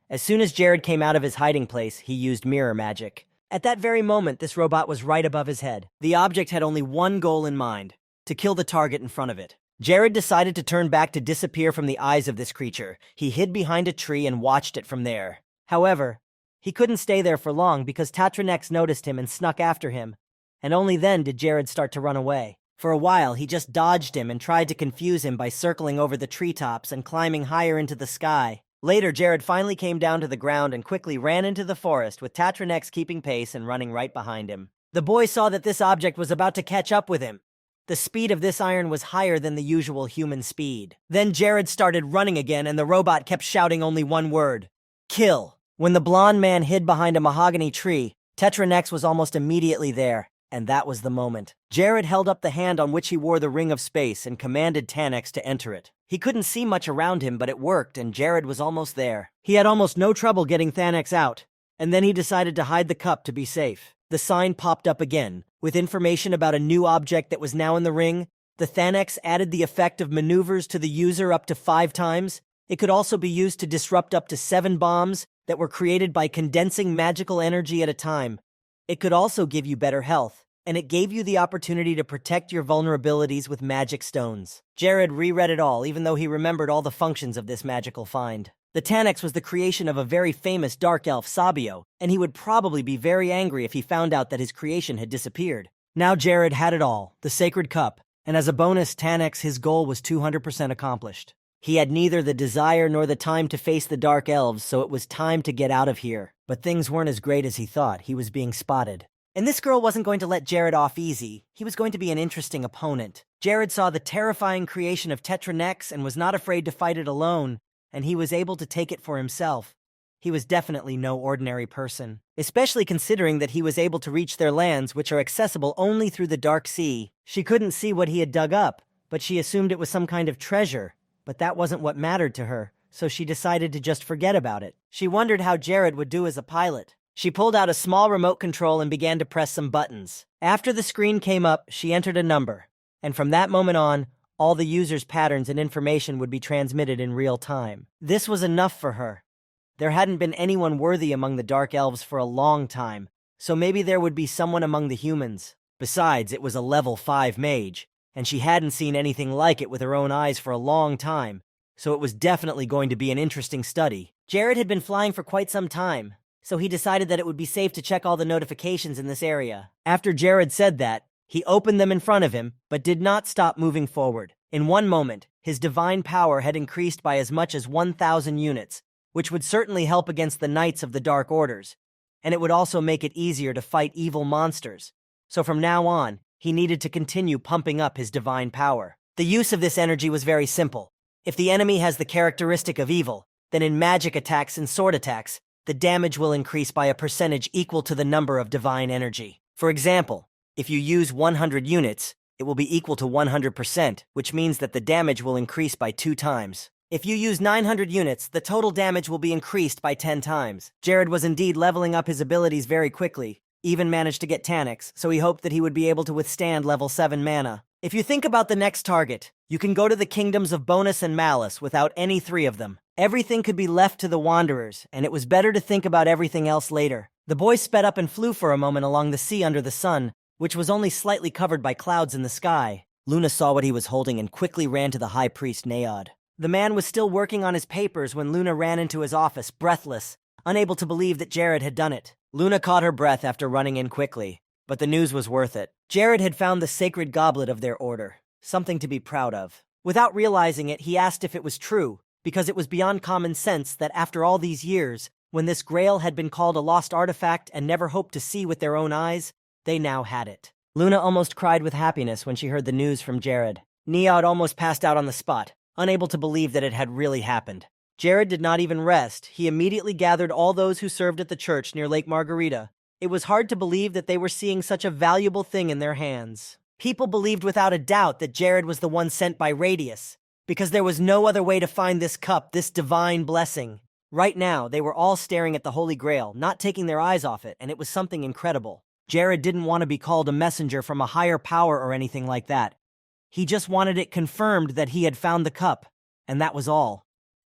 As soon as Jared came out of his hiding place, he used mirror magic. At that very moment, this robot was right above his head. The object had only one goal in mind: to kill the target in front of it. Jared decided to turn back to disappear from the eyes of this creature. He hid behind a tree and watched it from there. However, he couldn't stay there for long because Tatranex noticed him and snuck after him, and only then did Jared start to run away. For a while, he just dodged him and tried to confuse him by circling over the treetops and climbing higher into the sky. Later, Jared finally came down to the ground and quickly ran into the forest, with Tatranex keeping pace and running right behind him. The boy saw that this object was about to catch up with him. The speed of this iron was higher than the usual human speed. Then Jared started running again, and the robot kept shouting only one word: kill. When the blonde man hid behind a mahogany tree, Tatranex was almost immediately there, and that was the moment. Jared held up the hand on which he wore the ring of space and commanded Tanex to enter it. He couldn't see much around him, but it worked, and Jared was almost there. He had almost no trouble getting Tanex out, and then he decided to hide the cup to be safe. The sign popped up again, with information about a new object that was now in the ring. The Tanex added the effect of maneuvers to the user up to 5 times. It could also be used to disrupt up to 7 bombs that were created by condensing magical energy at a time. It could also give you better health, and it gave you the opportunity to protect your vulnerabilities with magic stones. Jared reread it all, even though he remembered all the functions of this magical find. The Tanex was the creation of a very famous dark elf, Sabio, and he would probably be very angry if he found out that his creation had disappeared. Now Jared had it all, the sacred cup, and as a bonus, Tanex, his goal was 200% accomplished. He had neither the desire nor the time to face the dark elves, so it was time to get out of here. But things weren't as great as he thought. He was being spotted. And this girl wasn't going to let Jared off easy. He was going to be an interesting opponent. Jared saw the terrifying creation of Tatranex and was not afraid to fight it alone, and he was able to take it for himself. He was definitely no ordinary person, especially considering that he was able to reach their lands, which are accessible only through the Dark Sea. She couldn't see what he had dug up, but she assumed it was some kind of treasure. But that wasn't what mattered to her, so she decided to just forget about it. She wondered how Jared would do as a pilot. She pulled out a small remote control and began to press some buttons. After the screen came up, she entered a number, and from that moment on, all the user's patterns and information would be transmitted in real time. This was enough for her. There hadn't been anyone worthy among the Dark Elves for a long time, so maybe there would be someone among the humans. Besides, it was a level 5 mage, and she hadn't seen anything like it with her own eyes for a long time, so it was definitely going to be an interesting study. Jared had been flying for quite some time, so he decided that it would be safe to check all the notifications in this area. After Jared said that, he opened them in front of him, but did not stop moving forward. In one moment, his divine power had increased by as much as 1,000 units, which would certainly help against the Knights of the Dark Orders, and it would also make it easier to fight evil monsters. So from now on, he needed to continue pumping up his divine power. The use of this energy was very simple. If the enemy has the characteristic of evil, then in magic attacks and sword attacks, the damage will increase by a percentage equal to the number of divine energy. For example, if you use 100 units, it will be equal to 100%, which means that the damage will increase by 2 times. If you use 900 units, the total damage will be increased by 10 times. Jared was indeed leveling up his abilities very quickly, even managed to get Tanex, so he hoped that he would be able to withstand level 7 mana. If you think about the next target, you can go to the kingdoms of Bonus and Malice without any 3 of them. Everything could be left to the Wanderers, and it was better to think about everything else later. The boy sped up and flew for a moment along the sea under the sun, which was only slightly covered by clouds in the sky. Luna saw what he was holding and quickly ran to the high priest Naod. The man was still working on his papers when Luna ran into his office, breathless, unable to believe that Jared had done it. Luna caught her breath after running in quickly, but the news was worth it. Jared had found the sacred goblet of their order, something to be proud of. Without realizing it, he asked if it was true, because it was beyond common sense that after all these years, when this grail had been called a lost artifact and never hoped to see with their own eyes, they now had it. Luna almost cried with happiness when she heard the news from Jared. Naod almost passed out on the spot, unable to believe that it had really happened. Jared did not even rest. He immediately gathered all those who served at the church near Lake Margarita. It was hard to believe that they were seeing such a valuable thing in their hands. People believed without a doubt that Jared was the one sent by Radius, because there was no other way to find this cup, this divine blessing. Right now, they were all staring at the Holy Grail, not taking their eyes off it, and it was something incredible. Jared didn't want to be called a messenger from a higher power or anything like that. He just wanted it confirmed that he had found the cup, and that was all.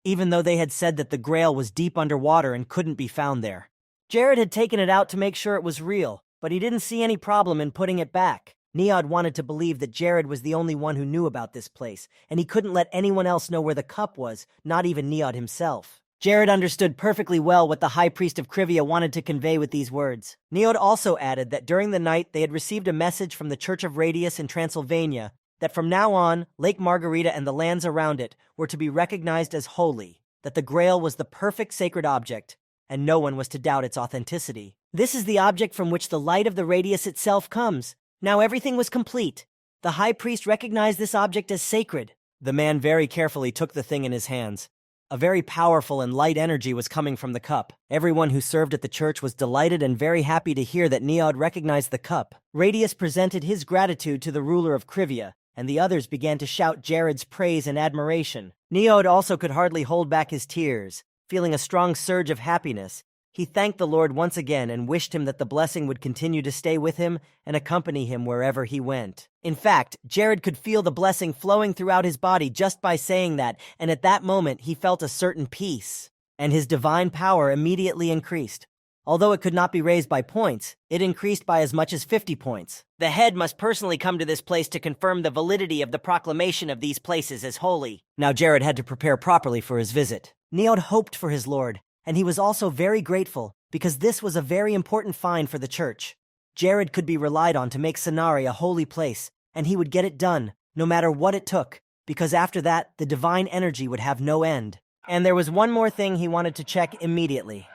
Even though they had said that the Grail was deep underwater and couldn't be found there. Jared had taken it out to make sure it was real, but he didn't see any problem in putting it back. Neod wanted to believe that Jared was the only one who knew about this place, and he couldn't let anyone else know where the cup was, not even Neod himself. Jared understood perfectly well what the High Priest of Krivia wanted to convey with these words. Neod also added that during the night they had received a message from the Church of Radius in Transylvania that from now on, Lake Margarita and the lands around it were to be recognized as holy, that the Grail was the perfect sacred object, and no one was to doubt its authenticity. This is the object from which the light of the Radius itself comes. Now everything was complete. The High Priest recognized this object as sacred. The man very carefully took the thing in his hands. A very powerful and light energy was coming from the cup. Everyone who served at the church was delighted and very happy to hear that Neod recognized the cup. Radius presented his gratitude to the ruler of Krivia, and the others began to shout Jared's praise and admiration. Neod also could hardly hold back his tears. Feeling a strong surge of happiness, he thanked the Lord once again and wished him that the blessing would continue to stay with him and accompany him wherever he went. In fact, Jared could feel the blessing flowing throughout his body just by saying that, and at that moment he felt a certain peace, and his divine power immediately increased. Although it could not be raised by points, it increased by as much as 50 points. The head must personally come to this place to confirm the validity of the proclamation of these places as holy. Now Jared had to prepare properly for his visit. Neod hoped for his lord, and he was also very grateful because this was a very important find for the church. Jared could be relied on to make Sanari a holy place, and he would get it done, no matter what it took, because after that, the divine energy would have no end. And there was one more thing he wanted to check immediately.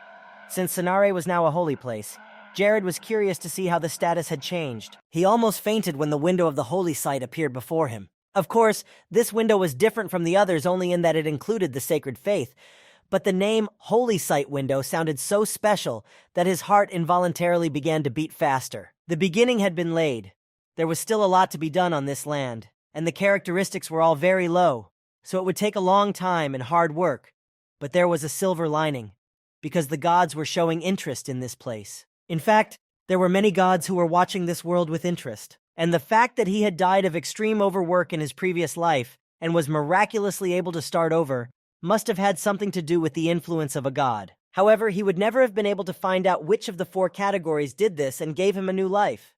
Since Sanare was now a holy place, Jared was curious to see how the status had changed. He almost fainted when the window of the holy site appeared before him. Of course, this window was different from the others only in that it included the sacred faith, but the name Holy Site Window sounded so special that his heart involuntarily began to beat faster. The beginning had been laid. There was still a lot to be done on this land, and the characteristics were all very low, so it would take a long time and hard work. But there was a silver lining, because the gods were showing interest in this place. In fact, there were many gods who were watching this world with interest, and the fact that he had died of extreme overwork in his previous life and was miraculously able to start over must have had something to do with the influence of a god. However, he would never have been able to find out which of the 4 categories did this and gave him a new life.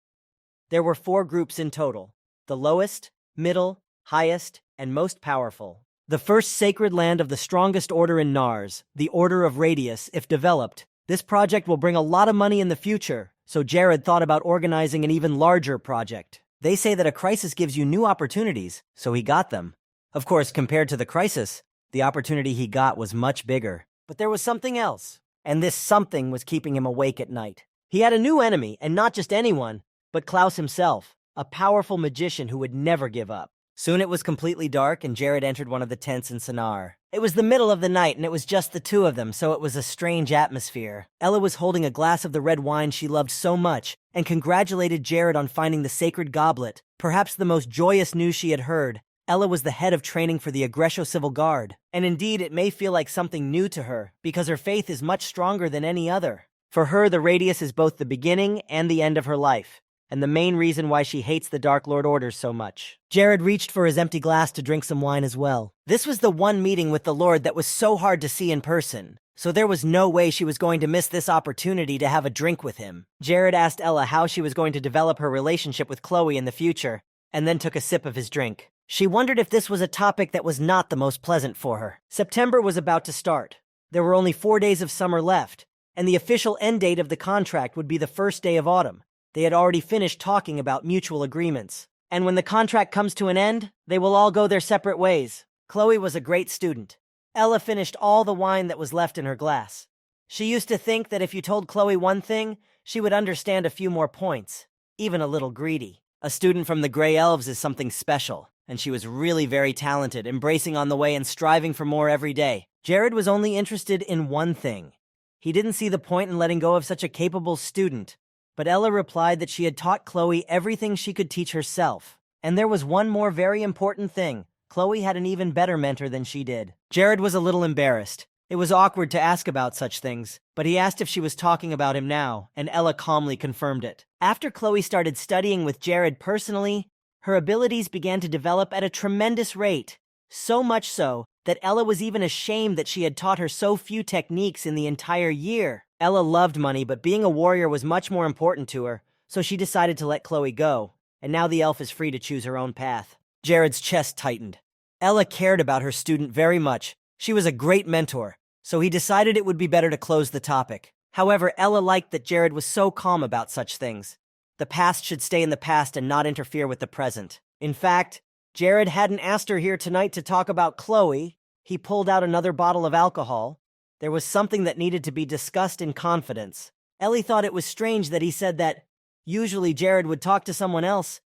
There were 4 groups in total: the lowest, middle, highest, and most powerful. The first sacred land of the strongest order in Nars, the Order of Radius, if developed. This project will bring a lot of money in the future, so Jared thought about organizing an even larger project. They say that a crisis gives you new opportunities, so he got them. Of course, compared to the crisis, the opportunity he got was much bigger. But there was something else, and this something was keeping him awake at night. He had a new enemy, and not just anyone, but Klaus himself, a powerful magician who would never give up. Soon it was completely dark, and Jared entered one of the tents in Sanar. It was the middle of the night, and it was just the 2 of them, so it was a strange atmosphere. Ella was holding a glass of the red wine she loved so much, and congratulated Jared on finding the sacred goblet, perhaps the most joyous news she had heard. Ella was the head of training for the Aggresho Civil Guard, and indeed it may feel like something new to her, because her faith is much stronger than any other. For her, the Radius is both the beginning and the end of her life, and the main reason why she hates the Dark Lord orders so much. Jared reached for his empty glass to drink some wine as well. This was the one meeting with the Lord that was so hard to see in person, so there was no way she was going to miss this opportunity to have a drink with him. Jared asked Ella how she was going to develop her relationship with Chloe in the future, and then took a sip of his drink. She wondered if this was a topic that was not the most pleasant for her. September was about to start. There were only 4 days of summer left, and the official end date of the contract would be the first day of autumn. They had already finished talking about mutual agreements. And when the contract comes to an end, they will all go their separate ways. Chloe was a great student. Ella finished all the wine that was left in her glass. She used to think that if you told Chloe one thing, she would understand a few more points, even a little greedy. A student from the Grey Elves is something special, and she was really very talented, embracing on the way and striving for more every day. Jared was only interested in one thing. He didn't see the point in letting go of such a capable student, but Ella replied that she had taught Chloe everything she could teach herself. And there was one more very important thing. Chloe had an even better mentor than she did. Jared was a little embarrassed. It was awkward to ask about such things, but he asked if she was talking about him now, and Ella calmly confirmed it. After Chloe started studying with Jared personally, her abilities began to develop at a tremendous rate. So much so that Ella was even ashamed that she had taught her so few techniques in the entire year. Ella loved money, but being a warrior was much more important to her, so she decided to let Chloe go, and now the elf is free to choose her own path. Jared's chest tightened. Ella cared about her student very much. She was a great mentor, so he decided it would be better to close the topic. However, Ella liked that Jared was so calm about such things. The past should stay in the past and not interfere with the present. In fact, Jared hadn't asked her here tonight to talk about Chloe. He pulled out another bottle of alcohol. There was something that needed to be discussed in confidence. Ellie thought it was strange that he said that usually Jared would talk to someone else,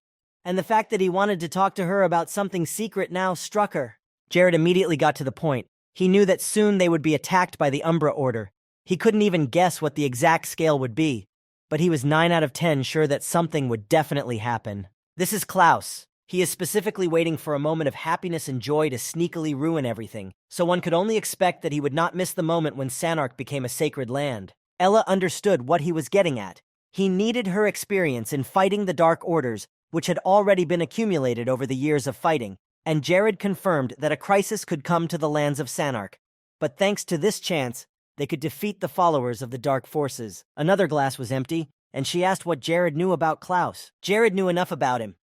and the fact that he wanted to talk to her about something secret now struck her. Jared immediately got to the point. He knew that soon they would be attacked by the Umbra Order. He couldn't even guess what the exact scale would be, but he was 9 out of 10 sure that something would definitely happen. This is Klaus. He is specifically waiting for a moment of happiness and joy to sneakily ruin everything, so one could only expect that he would not miss the moment when Sanark became a sacred land. Ella understood what he was getting at. He needed her experience in fighting the Dark Orders, which had already been accumulated over the years of fighting, and Jared confirmed that a crisis could come to the lands of Sanark. But thanks to this chance, they could defeat the followers of the Dark Forces. Another glass was empty, and she asked what Jared knew about Klaus. Jared knew enough about him.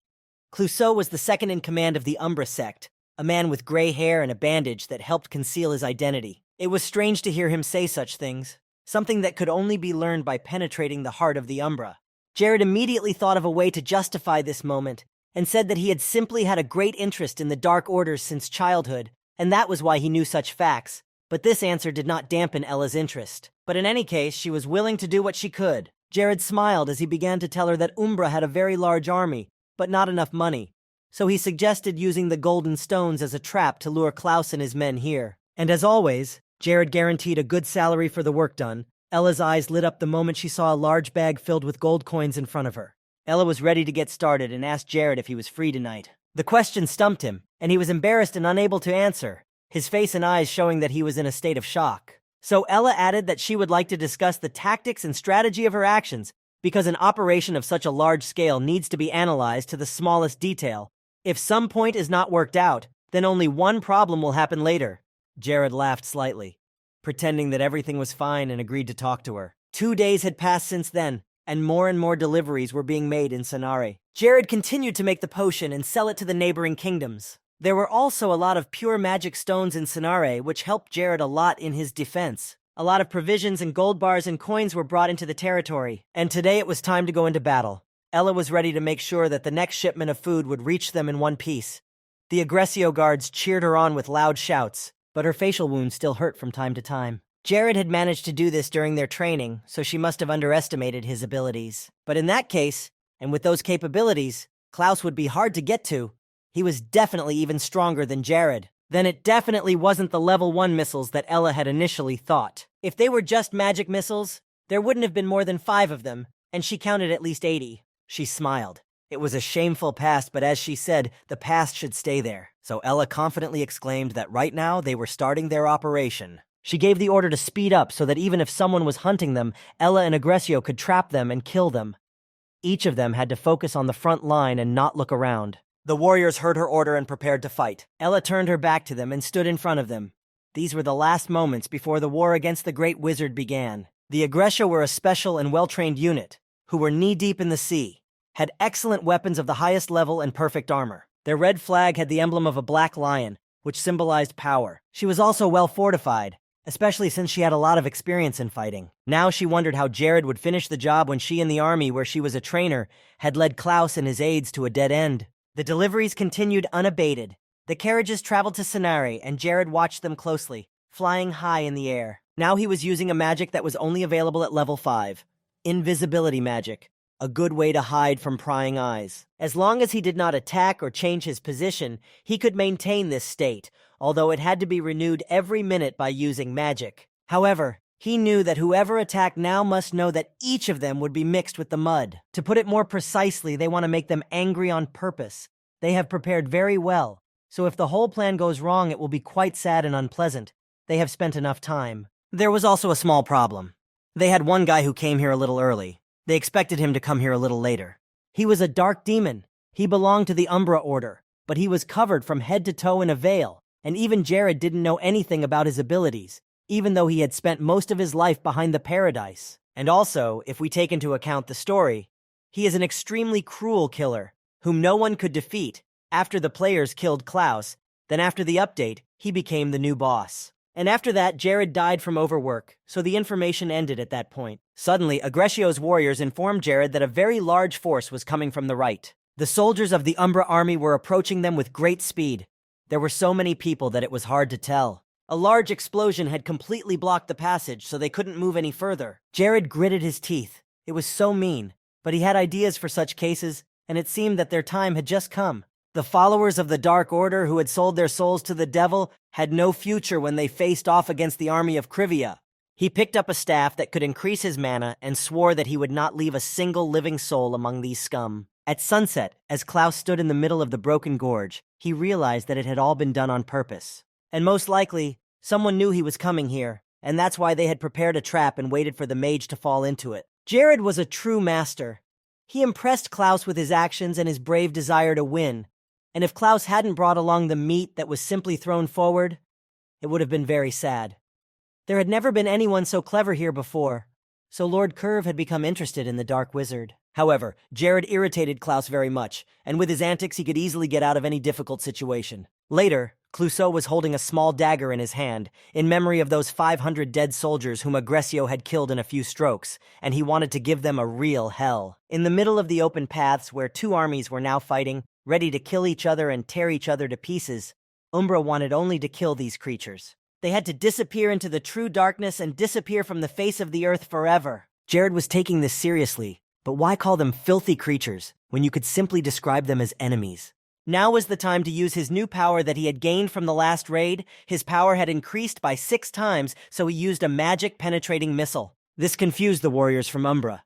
Clouseau was the second in command of the Umbra sect, a man with gray hair and a bandage that helped conceal his identity. It was strange to hear him say such things, something that could only be learned by penetrating the heart of the Umbra. Jared immediately thought of a way to justify this moment, and said that he had simply had a great interest in the Dark Orders since childhood, and that was why he knew such facts. But this answer did not dampen Ella's interest. But in any case, she was willing to do what she could. Jared smiled as he began to tell her that Umbra had a very large army, but not enough money. So he suggested using the golden stones as a trap to lure Klaus and his men here. And as always, Jared guaranteed a good salary for the work done. Ella's eyes lit up the moment she saw a large bag filled with gold coins in front of her. Ella was ready to get started and asked Jared if he was free tonight. The question stumped him, and he was embarrassed and unable to answer, his face and eyes showing that he was in a state of shock. So Ella added that she would like to discuss the tactics and strategy of her actions, because an operation of such a large scale needs to be analyzed to the smallest detail. If some point is not worked out, then only one problem will happen later. Jared laughed slightly, pretending that everything was fine, and agreed to talk to her. 2 days had passed since then, and more deliveries were being made in Sanare. Jared continued to make the potion and sell it to the neighboring kingdoms. There were also a lot of pure magic stones in Sanare, which helped Jared a lot in his defense. A lot of provisions and gold bars and coins were brought into the territory, and today it was time to go into battle. Ella was ready to make sure that the next shipment of food would reach them in one piece. The Aggressio guards cheered her on with loud shouts, but her facial wounds still hurt from time to time. Jared had managed to do this during their training, so she must have underestimated his abilities. But in that case, and with those capabilities, Klaus would be hard to get to. He was definitely even stronger than Jared. Then it definitely wasn't the level 1 missiles that Ella had initially thought. If they were just magic missiles, there wouldn't have been more than 5 of them, and she counted at least 80. She smiled. It was a shameful past, but as she said, the past should stay there. So Ella confidently exclaimed that right now they were starting their operation. She gave the order to speed up so that even if someone was hunting them, Ella and Aggressio could trap them and kill them. Each of them had to focus on the front line and not look around. The warriors heard her order and prepared to fight. Ella turned her back to them and stood in front of them. These were the last moments before the war against the Great Wizard began. The Aggressio were a special and well-trained unit, who were knee-deep in the sea, had excellent weapons of the highest level and perfect armor. Their red flag had the emblem of a black lion, which symbolized power. She was also well fortified, especially since she had a lot of experience in fighting. Now she wondered how Jared would finish the job when she and the army, where she was a trainer, had led Klaus and his aides to a dead end. The deliveries continued unabated. The carriages traveled to Sanare, and Jared watched them closely, flying high in the air. Now he was using a magic that was only available at level 5. Invisibility magic, a good way to hide from prying eyes. As long as he did not attack or change his position, he could maintain this state, although it had to be renewed every minute by using magic. However, he knew that whoever attacked now must know that each of them would be mixed with the mud. To put it more precisely, they want to make them angry on purpose. They have prepared very well, so if the whole plan goes wrong, it will be quite sad and unpleasant. They have spent enough time. There was also a small problem. They had one guy who came here a little early. They expected him to come here a little later. He was a dark demon. He belonged to the Umbra Order, but he was covered from head to toe in a veil, and even Jared didn't know anything about his abilities. even though he had spent most of his life behind the paradise. And also, if we take into account the story, he is an extremely cruel killer, whom no one could defeat. After the players killed Klaus, then after the update, he became the new boss. And after that, Jared died from overwork, so the information ended at that point. Suddenly, Aggressio's warriors informed Jared that a very large force was coming from the right. The soldiers of the Umbra army were approaching them with great speed. There were so many people that it was hard to tell. A large explosion had completely blocked the passage, so they couldn't move any further. Jared gritted his teeth. It was so mean, but he had ideas for such cases, and it seemed that their time had just come. The followers of the Dark Order who had sold their souls to the devil had no future when they faced off against the army of Krivia. He picked up a staff that could increase his mana and swore that he would not leave a single living soul among these scum. At sunset, as Klaus stood in the middle of the broken gorge, he realized that it had all been done on purpose. And most likely, someone knew he was coming here, and that's why they had prepared a trap and waited for the mage to fall into it. Jared was a true master. He impressed Klaus with his actions and his brave desire to win. And if Klaus hadn't brought along the meat that was simply thrown forward, it would have been very sad. There had never been anyone so clever here before, so Lord Curve had become interested in the Dark Wizard. However, Jared irritated Klaus very much, and with his antics he could easily get out of any difficult situation. Later, Clouseau was holding a small dagger in his hand, in memory of those 500 dead soldiers whom Aggressio had killed in a few strokes, and he wanted to give them a real hell. In the middle of the open paths where two armies were now fighting, ready to kill each other and tear each other to pieces, Umbra wanted only to kill these creatures. They had to disappear into the true darkness and disappear from the face of the earth forever. Jared was taking this seriously, but why call them filthy creatures when you could simply describe them as enemies? Now was the time to use his new power that he had gained from the last raid. His power had increased by 6 times, so he used a magic penetrating missile. This confused the warriors from Umbra.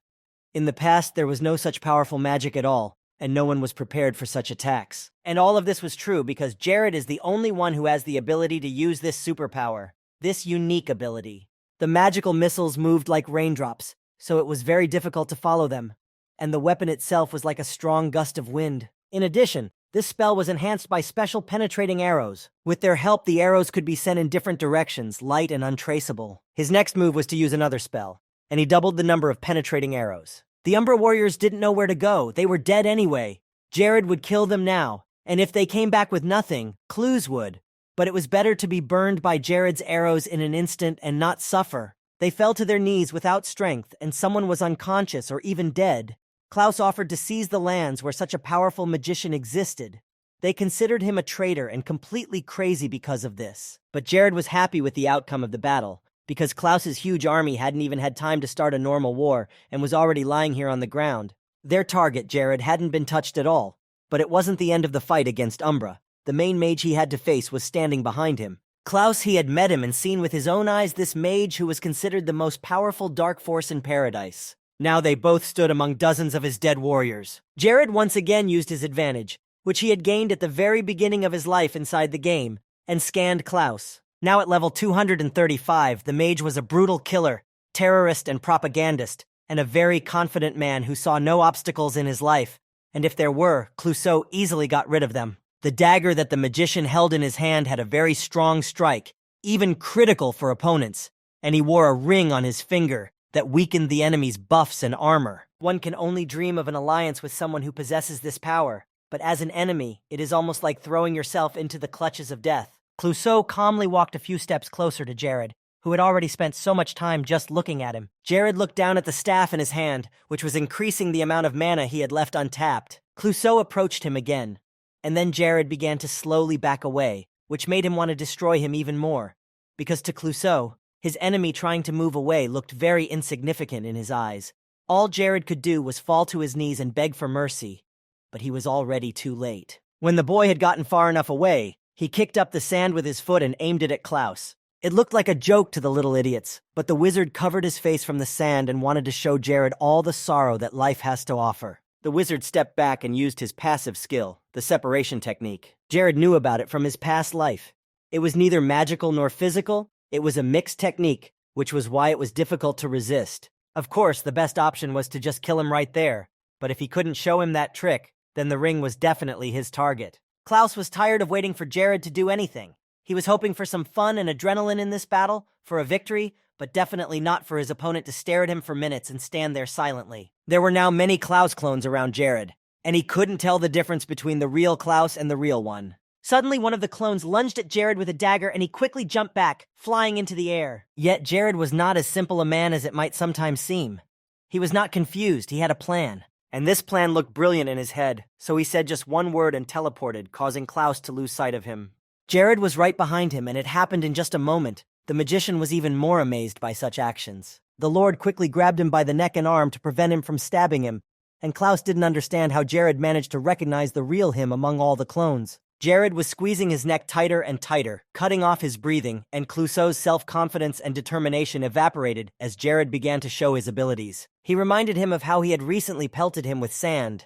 In the past, there was no such powerful magic at all, and no one was prepared for such attacks. And all of this was true because Jared is the only one who has the ability to use this superpower, this unique ability. The magical missiles moved like raindrops, so it was very difficult to follow them, and the weapon itself was like a strong gust of wind. In addition, this spell was enhanced by special penetrating arrows. With their help, the arrows could be sent in different directions, light and untraceable. His next move was to use another spell, and he doubled the number of penetrating arrows. The Umbra warriors didn't know where to go. They were dead anyway. Jared would kill them now, and if they came back with nothing, Clues would. But it was better to be burned by Jared's arrows in an instant and not suffer. They fell to their knees without strength, and someone was unconscious or even dead. Klaus offered to seize the lands where such a powerful magician existed. They considered him a traitor and completely crazy because of this. But Jared was happy with the outcome of the battle, because Klaus's huge army hadn't even had time to start a normal war and was already lying here on the ground. Their target, Jared, hadn't been touched at all, but it wasn't the end of the fight against Umbra. The main mage he had to face was standing behind him. Klaus, he had met him and seen with his own eyes this mage who was considered the most powerful dark force in paradise. Now they both stood among dozens of his dead warriors. Jared once again used his advantage, which he had gained at the very beginning of his life inside the game, and scanned Klaus. Now at level 235, the mage was a brutal killer, terrorist and propagandist, and a very confident man who saw no obstacles in his life, and if there were, Clouseau easily got rid of them. The dagger that the magician held in his hand had a very strong strike, even critical for opponents, and he wore a ring on his finger that weakened the enemy's buffs and armor. One can only dream of an alliance with someone who possesses this power, but as an enemy, it is almost like throwing yourself into the clutches of death. Clouseau calmly walked a few steps closer to Jared, who had already spent so much time just looking at him. Jared looked down at the staff in his hand, which was increasing the amount of mana he had left untapped. Clouseau approached him again, and then Jared began to slowly back away, which made him want to destroy him even more, because to Clouseau, his enemy trying to move away looked very insignificant in his eyes. All Jared could do was fall to his knees and beg for mercy, but he was already too late. When the boy had gotten far enough away, he kicked up the sand with his foot and aimed it at Klaus. It looked like a joke to the little idiots, but the wizard covered his face from the sand and wanted to show Jared all the sorrow that life has to offer. The wizard stepped back and used his passive skill, the separation technique. Jared knew about it from his past life. It was neither magical nor physical. It was a mixed technique, which was why it was difficult to resist. Of course, the best option was to just kill him right there, but if he couldn't show him that trick, then the ring was definitely his target. Klaus was tired of waiting for Jared to do anything. He was hoping for some fun and adrenaline in this battle, for a victory, but definitely not for his opponent to stare at him for minutes and stand there silently. There were now many Klaus clones around Jared, and he couldn't tell the difference between the real Klaus and the real one. Suddenly, one of the clones lunged at Jared with a dagger, and he quickly jumped back, flying into the air. Yet Jared was not as simple a man as it might sometimes seem. He was not confused, he had a plan. And this plan looked brilliant in his head, so he said just one word and teleported, causing Klaus to lose sight of him. Jared was right behind him, and it happened in just a moment. The magician was even more amazed by such actions. The Lord quickly grabbed him by the neck and arm to prevent him from stabbing him, and Klaus didn't understand how Jared managed to recognize the real him among all the clones. Jared was squeezing his neck tighter and tighter, cutting off his breathing, and Clouseau's self-confidence and determination evaporated as Jared began to show his abilities. He reminded him of how he had recently pelted him with sand,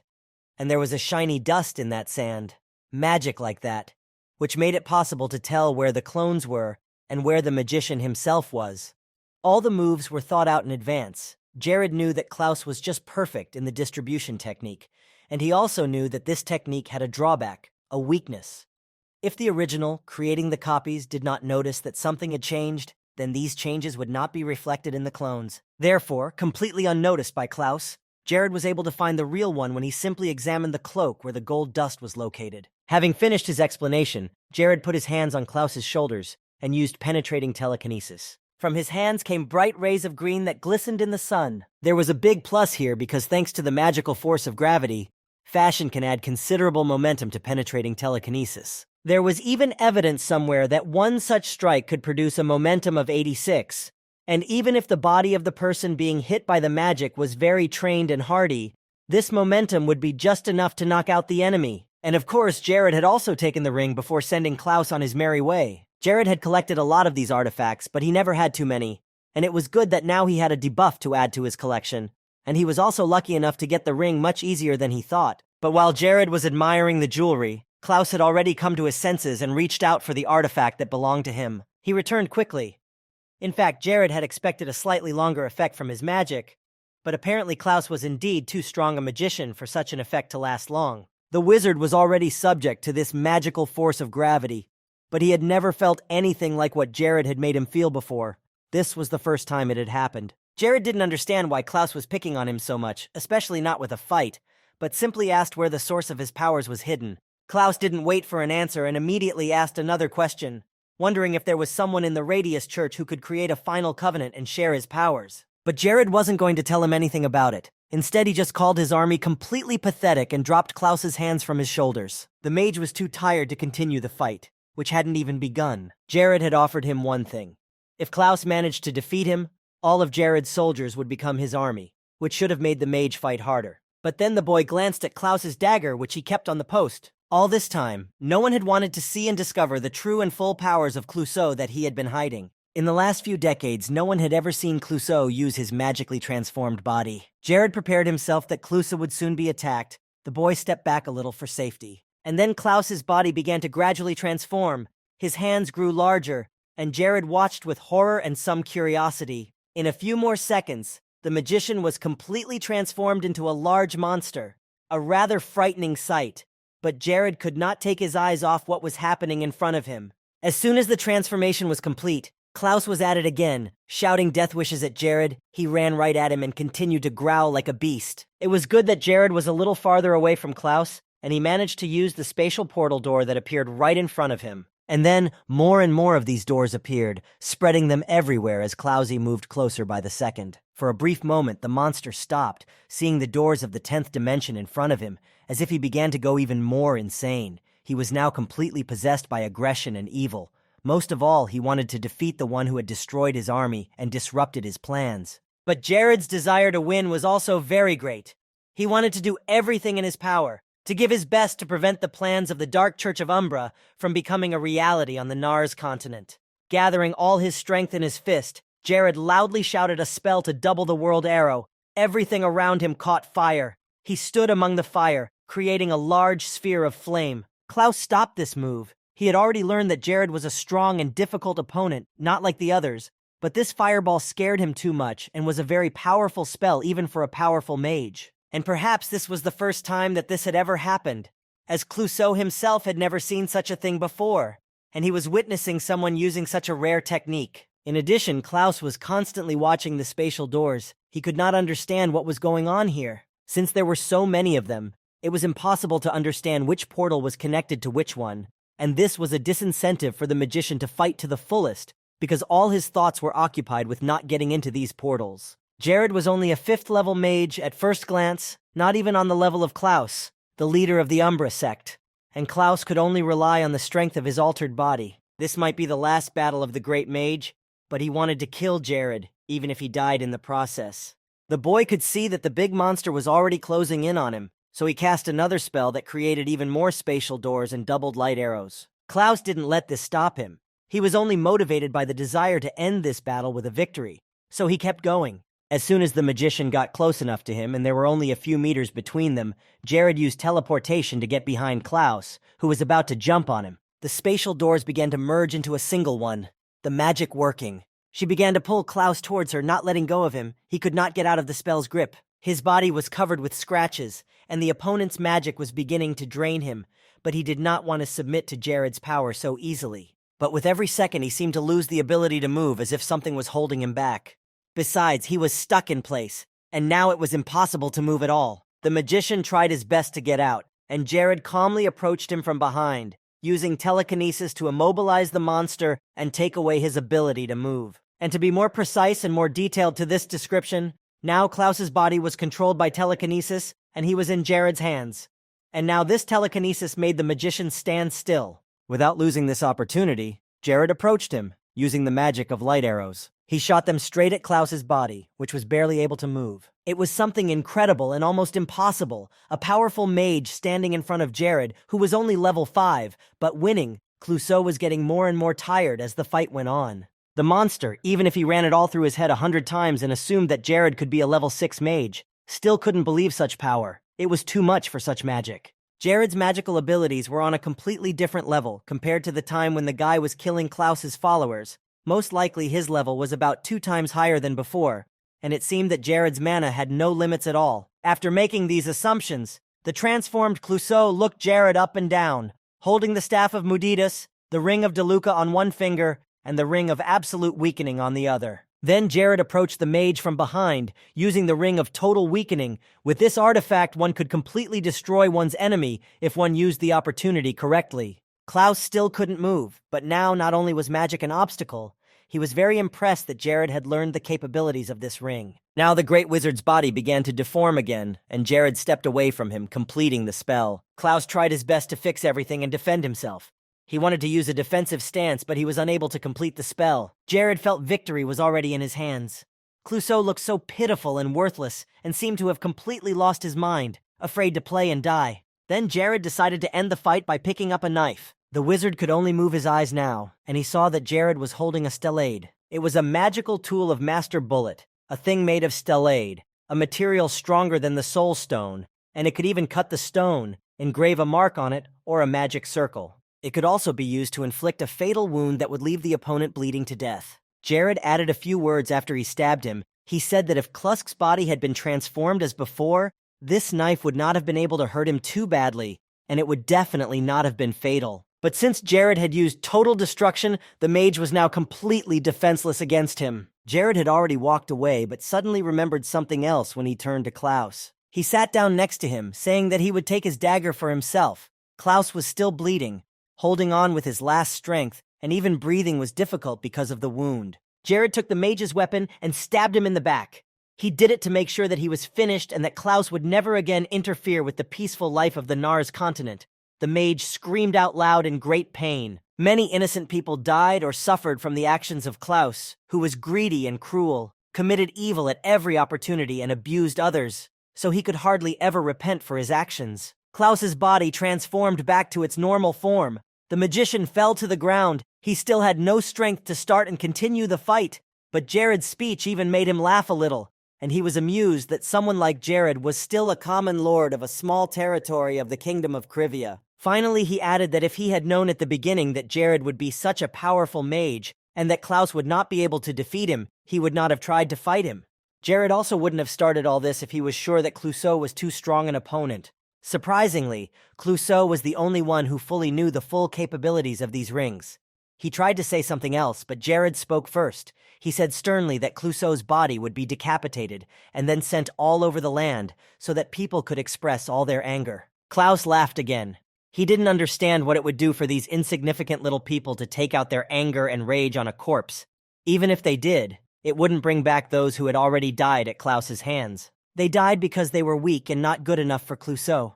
and there was a shiny dust in that sand, magic like that, which made it possible to tell where the clones were and where the magician himself was. All the moves were thought out in advance. Jared knew that Klaus was just perfect in the distribution technique, and he also knew that this technique had a drawback, a weakness. If the original, creating the copies, did not notice that something had changed, then these changes would not be reflected in the clones. Therefore, completely unnoticed by Klaus, Jared was able to find the real one when he simply examined the cloak where the gold dust was located. Having finished his explanation, Jared put his hands on Klaus's shoulders and used penetrating telekinesis. From his hands came bright rays of green that glistened in the sun. There was a big plus here because thanks to the magical force of gravity, fashion can add considerable momentum to penetrating telekinesis. There was even evidence somewhere that one such strike could produce a momentum of 86, and even if the body of the person being hit by the magic was very trained and hardy, this momentum would be just enough to knock out the enemy. And of course, Jared had also taken the ring before sending Klaus on his merry way. Jared had collected a lot of these artifacts, but he never had too many, and it was good that now he had a debuff to add to his collection, and he was also lucky enough to get the ring much easier than he thought. But while Jared was admiring the jewelry, Klaus had already come to his senses and reached out for the artifact that belonged to him. He returned quickly. In fact, Jared had expected a slightly longer effect from his magic, but apparently Klaus was indeed too strong a magician for such an effect to last long. The wizard was already subject to this magical force of gravity, but he had never felt anything like what Jared had made him feel before. This was the first time it had happened. Jared didn't understand why Klaus was picking on him so much, especially not with a fight, but simply asked where the source of his powers was hidden. Klaus didn't wait for an answer and immediately asked another question, wondering if there was someone in the Radius Church who could create a final covenant and share his powers. But Jared wasn't going to tell him anything about it. Instead, he just called his army completely pathetic and dropped Klaus's hands from his shoulders. The mage was too tired to continue the fight, which hadn't even begun. Jared had offered him one thing. If Klaus managed to defeat him, all of Jared's soldiers would become his army, which should have made the mage fight harder. But then the boy glanced at Klaus's dagger, which he kept on the post. All this time, no one had wanted to see and discover the true and full powers of Clouseau that he had been hiding. In the last few decades, no one had ever seen Clouseau use his magically transformed body. Jared prepared himself that Clouseau would soon be attacked. The boy stepped back a little for safety. And then Klaus's body began to gradually transform. His hands grew larger, and Jared watched with horror and some curiosity. In a few more seconds, the magician was completely transformed into a large monster, a rather frightening sight. But Jared could not take his eyes off what was happening in front of him. As soon as the transformation was complete, Klaus was at it again, shouting death wishes at Jared. He ran right at him and continued to growl like a beast. It was good that Jared was a little farther away from Klaus, and he managed to use the spatial portal door that appeared right in front of him. And then, more and more of these doors appeared, spreading them everywhere as Klausy moved closer by the second. For a brief moment, the monster stopped, seeing the doors of the 10th dimension in front of him, as if he began to go even more insane. He was now completely possessed by aggression and evil. Most of all, he wanted to defeat the one who had destroyed his army and disrupted his plans. But Jared's desire to win was also very great. He wanted to do everything in his power, to give his best to prevent the plans of the Dark Church of Umbra from becoming a reality on the Nars continent. Gathering all his strength in his fist, Jared loudly shouted a spell to double the world arrow. Everything around him caught fire. He stood among the fire, creating a large sphere of flame. Klaus stopped this move. He had already learned that Jared was a strong and difficult opponent, not like the others, but this fireball scared him too much and was a very powerful spell even for a powerful mage. And perhaps this was the first time that this had ever happened, as Clouseau himself had never seen such a thing before. and he was witnessing someone using such a rare technique. In addition, Klaus was constantly watching the spatial doors. He could not understand what was going on here. Since there were so many of them, it was impossible to understand which portal was connected to which one, and this was a disincentive for the magician to fight to the fullest, because all his thoughts were occupied with not getting into these portals. Jared was only a 5th-level mage at first glance, not even on the level of Klaus, the leader of the Umbra sect, and Klaus could only rely on the strength of his altered body. This might be the last battle of the great mage, but he wanted to kill Jared, even if he died in the process. The boy could see that the big monster was already closing in on him, so he cast another spell that created even more spatial doors and doubled light arrows. Klaus didn't let this stop him. He was only motivated by the desire to end this battle with a victory, so he kept going. As soon as the magician got close enough to him, and there were only a few meters between them, Jared used teleportation to get behind Klaus, who was about to jump on him. The spatial doors began to merge into a single one, the magic working. She began to pull Klaus towards her, not letting go of him. He could not get out of the spell's grip. His body was covered with scratches, and the opponent's magic was beginning to drain him, but he did not want to submit to Jared's power so easily. But with every second, he seemed to lose the ability to move, as if something was holding him back. Besides, he was stuck in place, and now it was impossible to move at all. The magician tried his best to get out, and Jared calmly approached him from behind, using telekinesis to immobilize the monster and take away his ability to move. And to be more precise and more detailed to this description, now Klaus's body was controlled by telekinesis, and he was in Jared's hands. And now this telekinesis made the magician stand still. Without losing this opportunity, Jared approached him, using the magic of light arrows. He shot them straight at Klaus's body, which was barely able to move. It was something incredible and almost impossible, a powerful mage standing in front of Jared, who was only level 5, but winning. Clouseau was getting more and more tired as the fight went on. The monster, even if he ran it all through his head 100 times and assumed that Jared could be a level 6 mage, still couldn't believe such power. It was too much for such magic. Jared's magical abilities were on a completely different level compared to the time when the guy was killing Klaus's followers. Most likely his level was about 2 times higher than before, and it seemed that Jared's mana had no limits at all. After making these assumptions, the transformed Clouseau looked Jared up and down, holding the staff of Muditus, the ring of Deluca on one finger, and the ring of absolute weakening on the other. Then Jared approached the mage from behind, using the ring of total weakening. With this artifact, one could completely destroy one's enemy if one used the opportunity correctly. Klaus still couldn't move, but now not only was magic an obstacle, he was very impressed that Jared had learned the capabilities of this ring. Now the great wizard's body began to deform again, and Jared stepped away from him, completing the spell. Klaus tried his best to fix everything and defend himself. He wanted to use a defensive stance, but he was unable to complete the spell. Jared felt victory was already in his hands. Clouseau looked so pitiful and worthless, and seemed to have completely lost his mind, afraid to play and die. Then Jared decided to end the fight by picking up a knife. The wizard could only move his eyes now, and he saw that Jared was holding a stellade. It was a magical tool of Master Bullet, a thing made of stellade, a material stronger than the soul stone, and it could even cut the stone, engrave a mark on it, or a magic circle. It could also be used to inflict a fatal wound that would leave the opponent bleeding to death. Jared added a few words after he stabbed him. He said that if Klusk's body had been transformed as before, this knife would not have been able to hurt him too badly, and it would definitely not have been fatal. But since Jared had used total destruction, the mage was now completely defenseless against him. Jared had already walked away, but suddenly remembered something else when he turned to Klaus. He sat down next to him, saying that he would take his dagger for himself. Klaus was still bleeding, holding on with his last strength, and even breathing was difficult because of the wound. Jared took the mage's weapon and stabbed him in the back. He did it to make sure that he was finished and that Klaus would never again interfere with the peaceful life of the Nars continent. The mage screamed out loud in great pain. Many innocent people died or suffered from the actions of Klaus, who was greedy and cruel, committed evil at every opportunity and abused others, so he could hardly ever repent for his actions. Klaus's body transformed back to its normal form. The magician fell to the ground. He still had no strength to start and continue the fight, but Jared's speech even made him laugh a little, and he was amused that someone like Jared was still a common lord of a small territory of the kingdom of Krivia. Finally, he added that if he had known at the beginning that Jared would be such a powerful mage, and that Klaus would not be able to defeat him, he would not have tried to fight him. Jared also wouldn't have started all this if he was sure that Clouseau was too strong an opponent. Surprisingly, Clouseau was the only one who fully knew the full capabilities of these rings. He tried to say something else, but Jared spoke first. He said sternly that Clouseau's body would be decapitated and then sent all over the land so that people could express all their anger. Klaus laughed again. He didn't understand what it would do for these insignificant little people to take out their anger and rage on a corpse. Even if they did, it wouldn't bring back those who had already died at Klaus's hands. They died because they were weak and not good enough for Clouseau.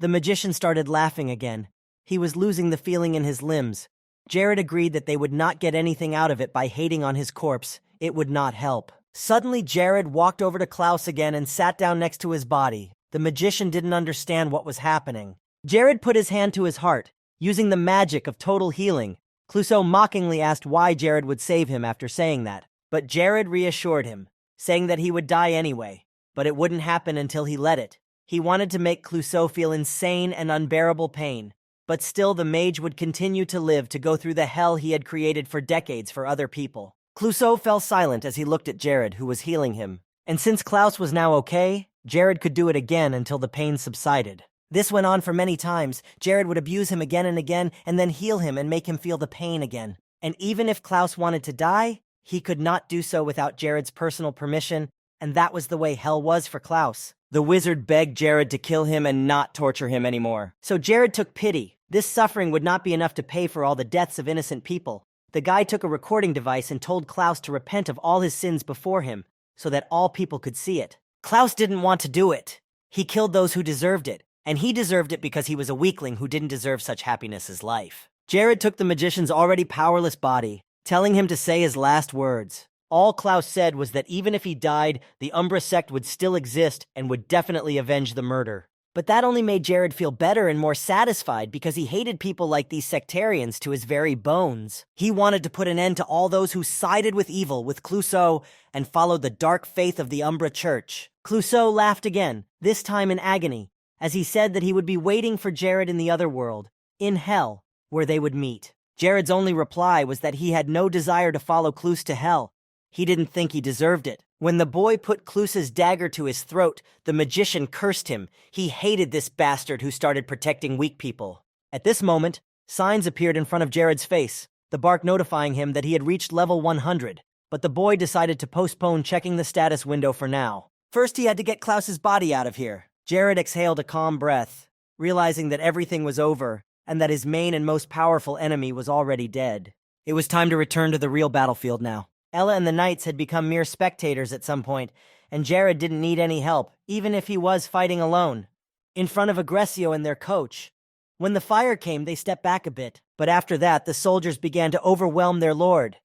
The magician started laughing again. He was losing the feeling in his limbs. Jared agreed that they would not get anything out of it by hating on his corpse. It would not help. Suddenly, Jared walked over to Klaus again and sat down next to his body. The magician didn't understand what was happening. Jared put his hand to his heart, using the magic of total healing. Clouseau mockingly asked why Jared would save him after saying that. But Jared reassured him, saying that he would die anyway, but it wouldn't happen until he let it. He wanted to make Clouseau feel insane and unbearable pain, but still the mage would continue to live to go through the hell he had created for decades for other people. Clouseau fell silent as he looked at Jared, who was healing him. And since Klaus was now okay, Jared could do it again until the pain subsided. This went on for many times. Jared would abuse him again and then heal him and make him feel the pain again. And even if Klaus wanted to die, he could not do so without Jared's personal permission, and that was the way hell was for Klaus. The wizard begged Jared to kill him and not torture him anymore. So Jared took pity. This suffering would not be enough to pay for all the deaths of innocent people. The guy took a recording device and told Klaus to repent of all his sins before him, so that all people could see it. Klaus didn't want to do it. He killed those who deserved it, and he deserved it because he was a weakling who didn't deserve such happiness as life. Jared took the magician's already powerless body, telling him to say his last words. All Klaus said was that even if he died, the Umbra sect would still exist and would definitely avenge the murder. But that only made Jared feel better and more satisfied because he hated people like these sectarians to his very bones. He wanted to put an end to all those who sided with evil, with Clouseau, and followed the dark faith of the Umbra Church. Clouseau laughed again, this time in agony, as he said that he would be waiting for Jared in the other world, in hell, where they would meet. Jared's only reply was that he had no desire to follow Klaus to hell. He didn't think he deserved it. When the boy put Klaus's dagger to his throat, the magician cursed him. He hated this bastard who started protecting weak people. At this moment, signs appeared in front of Jared's face, the bark notifying him that he had reached level 100. But the boy decided to postpone checking the status window for now. First, he had to get Klaus's body out of here. Jared exhaled a calm breath, realizing that everything was over and that his main and most powerful enemy was already dead. It was time to return to the real battlefield now. Ella and the knights had become mere spectators at some point, and Jared didn't need any help, even if he was fighting alone, in front of Aggressio and their coach. When the fire came, they stepped back a bit, but after that, the soldiers began to overwhelm their lord.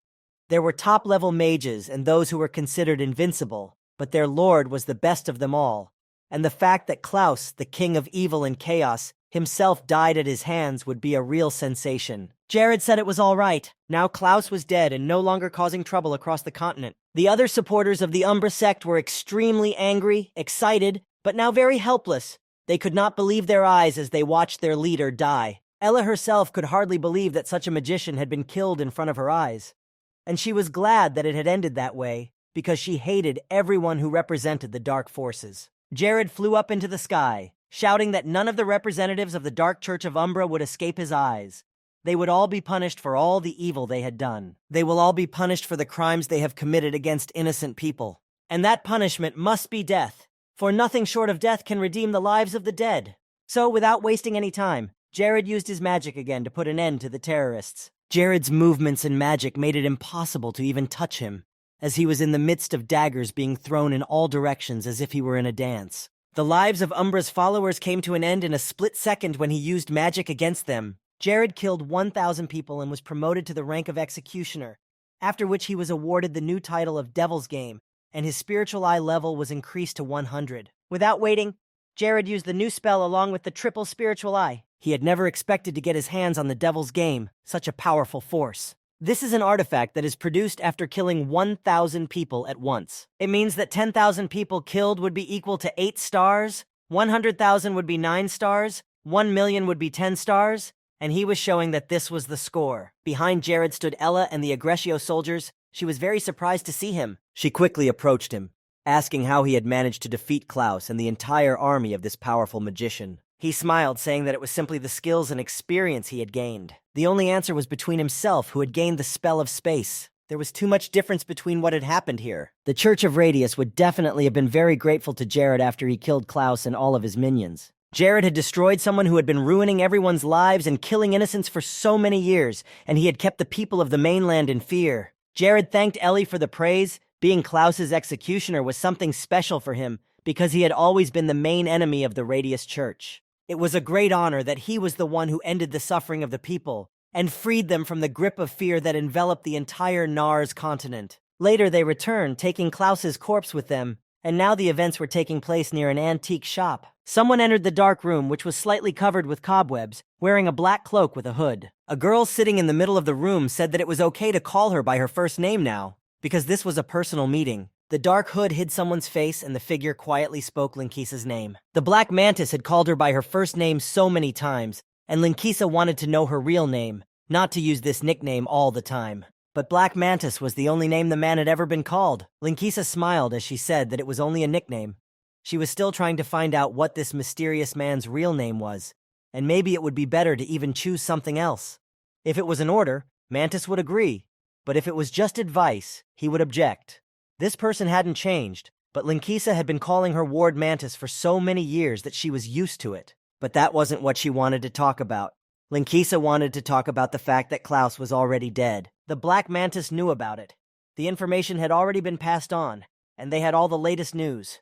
There were top-level mages and those who were considered invincible, but their lord was the best of them all, and the fact that Klaus, the king of evil and chaos, himself died at his hands would be a real sensation. Jared said it was all right. Now Klaus was dead and no longer causing trouble across the continent. The other supporters of the Umbra sect were extremely angry, excited, but now very helpless. They could not believe their eyes as they watched their leader die. Ella herself could hardly believe that such a magician had been killed in front of her eyes. And she was glad that it had ended that way, because she hated everyone who represented the dark forces. Jared flew up into the sky, shouting that none of the representatives of the Dark Church of Umbra would escape his eyes. They would all be punished for all the evil they had done. They will all be punished for the crimes they have committed against innocent people. And that punishment must be death, for nothing short of death can redeem the lives of the dead. So, without wasting any time, Jared used his magic again to put an end to the terrorists. Jared's movements and magic made it impossible to even touch him, as he was in the midst of daggers being thrown in all directions as if he were in a dance. The lives of Umbra's followers came to an end in a split second when he used magic against them. Jared killed 1,000 people and was promoted to the rank of executioner, after which he was awarded the new title of Devil's Game, and his spiritual eye level was increased to 100. Without waiting, Jared used the new spell along with the triple spiritual eye. He had never expected to get his hands on the Devil's Game, such a powerful force. This is an artifact that is produced after killing 1,000 people at once. It means that 10,000 people killed would be equal to 8 stars, 100,000 would be 9 stars, 1 million would be 10 stars, and he was showing that this was the score. Behind Jared stood Ella and the Aggressio soldiers. She was very surprised to see him. She quickly approached him, asking how he had managed to defeat Klaus and the entire army of this powerful magician. He smiled, saying that it was simply the skills and experience he had gained. The only answer was between himself, who had gained the spell of space. There was too much difference between what had happened here. The Church of Radius would definitely have been very grateful to Jared after he killed Klaus and all of his minions. Jared had destroyed someone who had been ruining everyone's lives and killing innocents for so many years, and he had kept the people of the mainland in fear. Jared thanked Ellie for the praise. Being Klaus's executioner was something special for him, because he had always been the main enemy of the Radius Church. It was a great honor that he was the one who ended the suffering of the people and freed them from the grip of fear that enveloped the entire Nars continent. Later they returned, taking Klaus's corpse with them, and now the events were taking place near an antique shop. Someone entered the dark room, which was slightly covered with cobwebs, wearing a black cloak with a hood. A girl sitting in the middle of the room said that it was okay to call her by her first name now, because this was a personal meeting. The dark hood hid someone's face, and the figure quietly spoke Linkisa's name. The Black Mantis had called her by her first name so many times, and Linkisa wanted to know her real name, not to use this nickname all the time. But Black Mantis was the only name the man had ever been called. Linkisa smiled as she said that it was only a nickname. She was still trying to find out what this mysterious man's real name was, and maybe it would be better to even choose something else. If it was an order, Mantis would agree, but if it was just advice, he would object. This person hadn't changed, but Linkisa had been calling her ward Mantis for so many years that she was used to it. But that wasn't what she wanted to talk about. Linkisa wanted to talk about the fact that Klaus was already dead. The Black Mantis knew about it. The information had already been passed on, and they had all the latest news.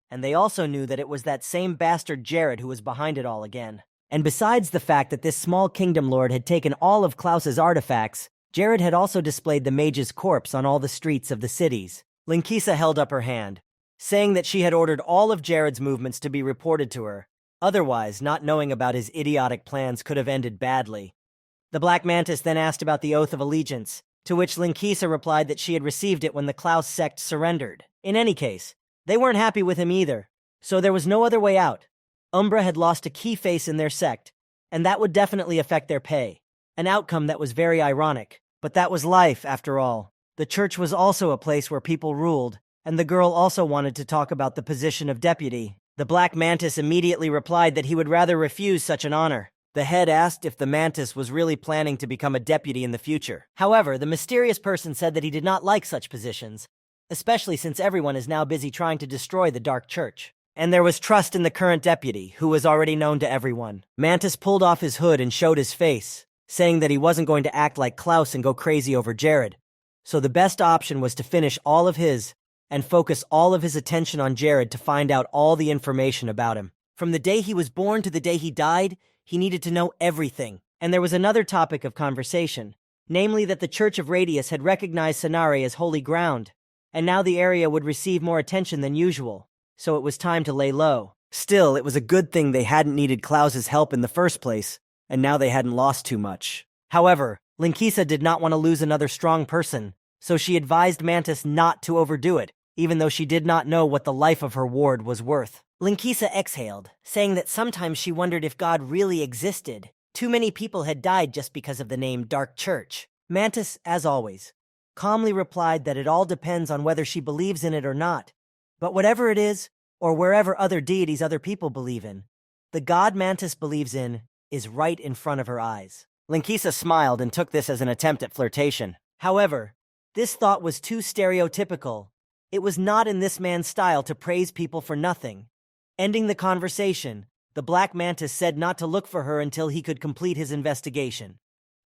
And they also knew that it was that same bastard Jared who was behind it all again. And besides the fact that this small kingdom lord had taken all of Klaus's artifacts, Jared had also displayed the mage's corpse on all the streets of the cities. Linkisa held up her hand, saying that she had ordered all of Jared's movements to be reported to her. Otherwise, not knowing about his idiotic plans could have ended badly. The Black Mantis then asked about the Oath of Allegiance, to which Linkisa replied that she had received it when the Klaus sect surrendered. In any case, they weren't happy with him either, so there was no other way out. Umbra had lost a key face in their sect, and that would definitely affect their pay. An outcome that was very ironic, but that was life after all. The church was also a place where people ruled, and the girl also wanted to talk about the position of deputy. The Black Mantis immediately replied that he would rather refuse such an honor. The head asked if the Mantis was really planning to become a deputy in the future. However, the mysterious person said that he did not like such positions, especially since everyone is now busy trying to destroy the Dark Church. And there was trust in the current deputy, who was already known to everyone. Mantis pulled off his hood and showed his face, saying that he wasn't going to act like Klaus and go crazy over Jared. So the best option was to finish all of his and focus all of his attention on Jared to find out all the information about him. From the day he was born to the day he died, he needed to know everything. And there was another topic of conversation, namely that the Church of Radius had recognized Sanare as holy ground, and now the area would receive more attention than usual, so it was time to lay low. Still, it was a good thing they hadn't needed Klaus's help in the first place, and now they hadn't lost too much. However, Linkisa did not want to lose another strong person, so she advised Mantis not to overdo it, even though she did not know what the life of her ward was worth. Linkisa exhaled, saying that sometimes she wondered if God really existed. Too many people had died just because of the name Dark Church. Mantis, as always, calmly replied that it all depends on whether she believes in it or not. But whatever it is, or wherever other deities other people believe in, the God Mantis believes in is right in front of her eyes. Linkisa smiled and took this as an attempt at flirtation. However, this thought was too stereotypical. It was not in this man's style to praise people for nothing. Ending the conversation, the Black Mantis said not to look for her until he could complete his investigation.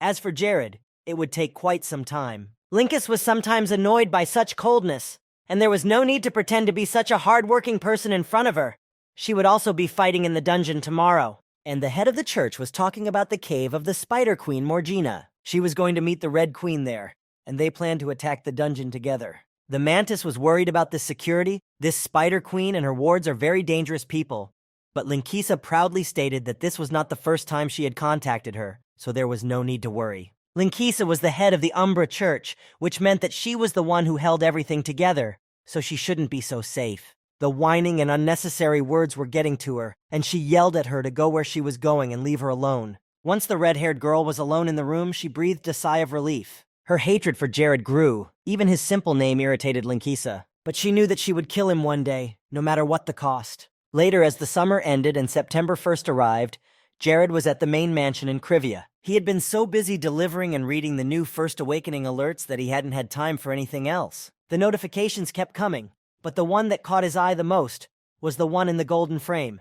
As for Jared, it would take quite some time. Linkus was sometimes annoyed by such coldness, and there was no need to pretend to be such a hard-working person in front of her. She would also be fighting in the dungeon tomorrow. And the head of the church was talking about the cave of the Spider Queen Morgina. She was going to meet the Red Queen there, and they planned to attack the dungeon together. The Mantis was worried about the security. This Spider Queen and her wards are very dangerous people. But Linkisa proudly stated that this was not the first time she had contacted her, so there was no need to worry. Linkisa was the head of the Umbra Church, which meant that she was the one who held everything together, so she shouldn't be so safe. The whining and unnecessary words were getting to her, and she yelled at her to go where she was going and leave her alone. Once the red-haired girl was alone in the room, she breathed a sigh of relief. Her hatred for Jared grew. Even his simple name irritated Linkisa, but she knew that she would kill him one day, no matter what the cost. Later, as the summer ended and September 1st arrived, Jared was at the main mansion in Krivia. He had been so busy delivering and reading the new First Awakening alerts that he hadn't had time for anything else. The notifications kept coming, but the one that caught his eye the most was the one in the golden frame.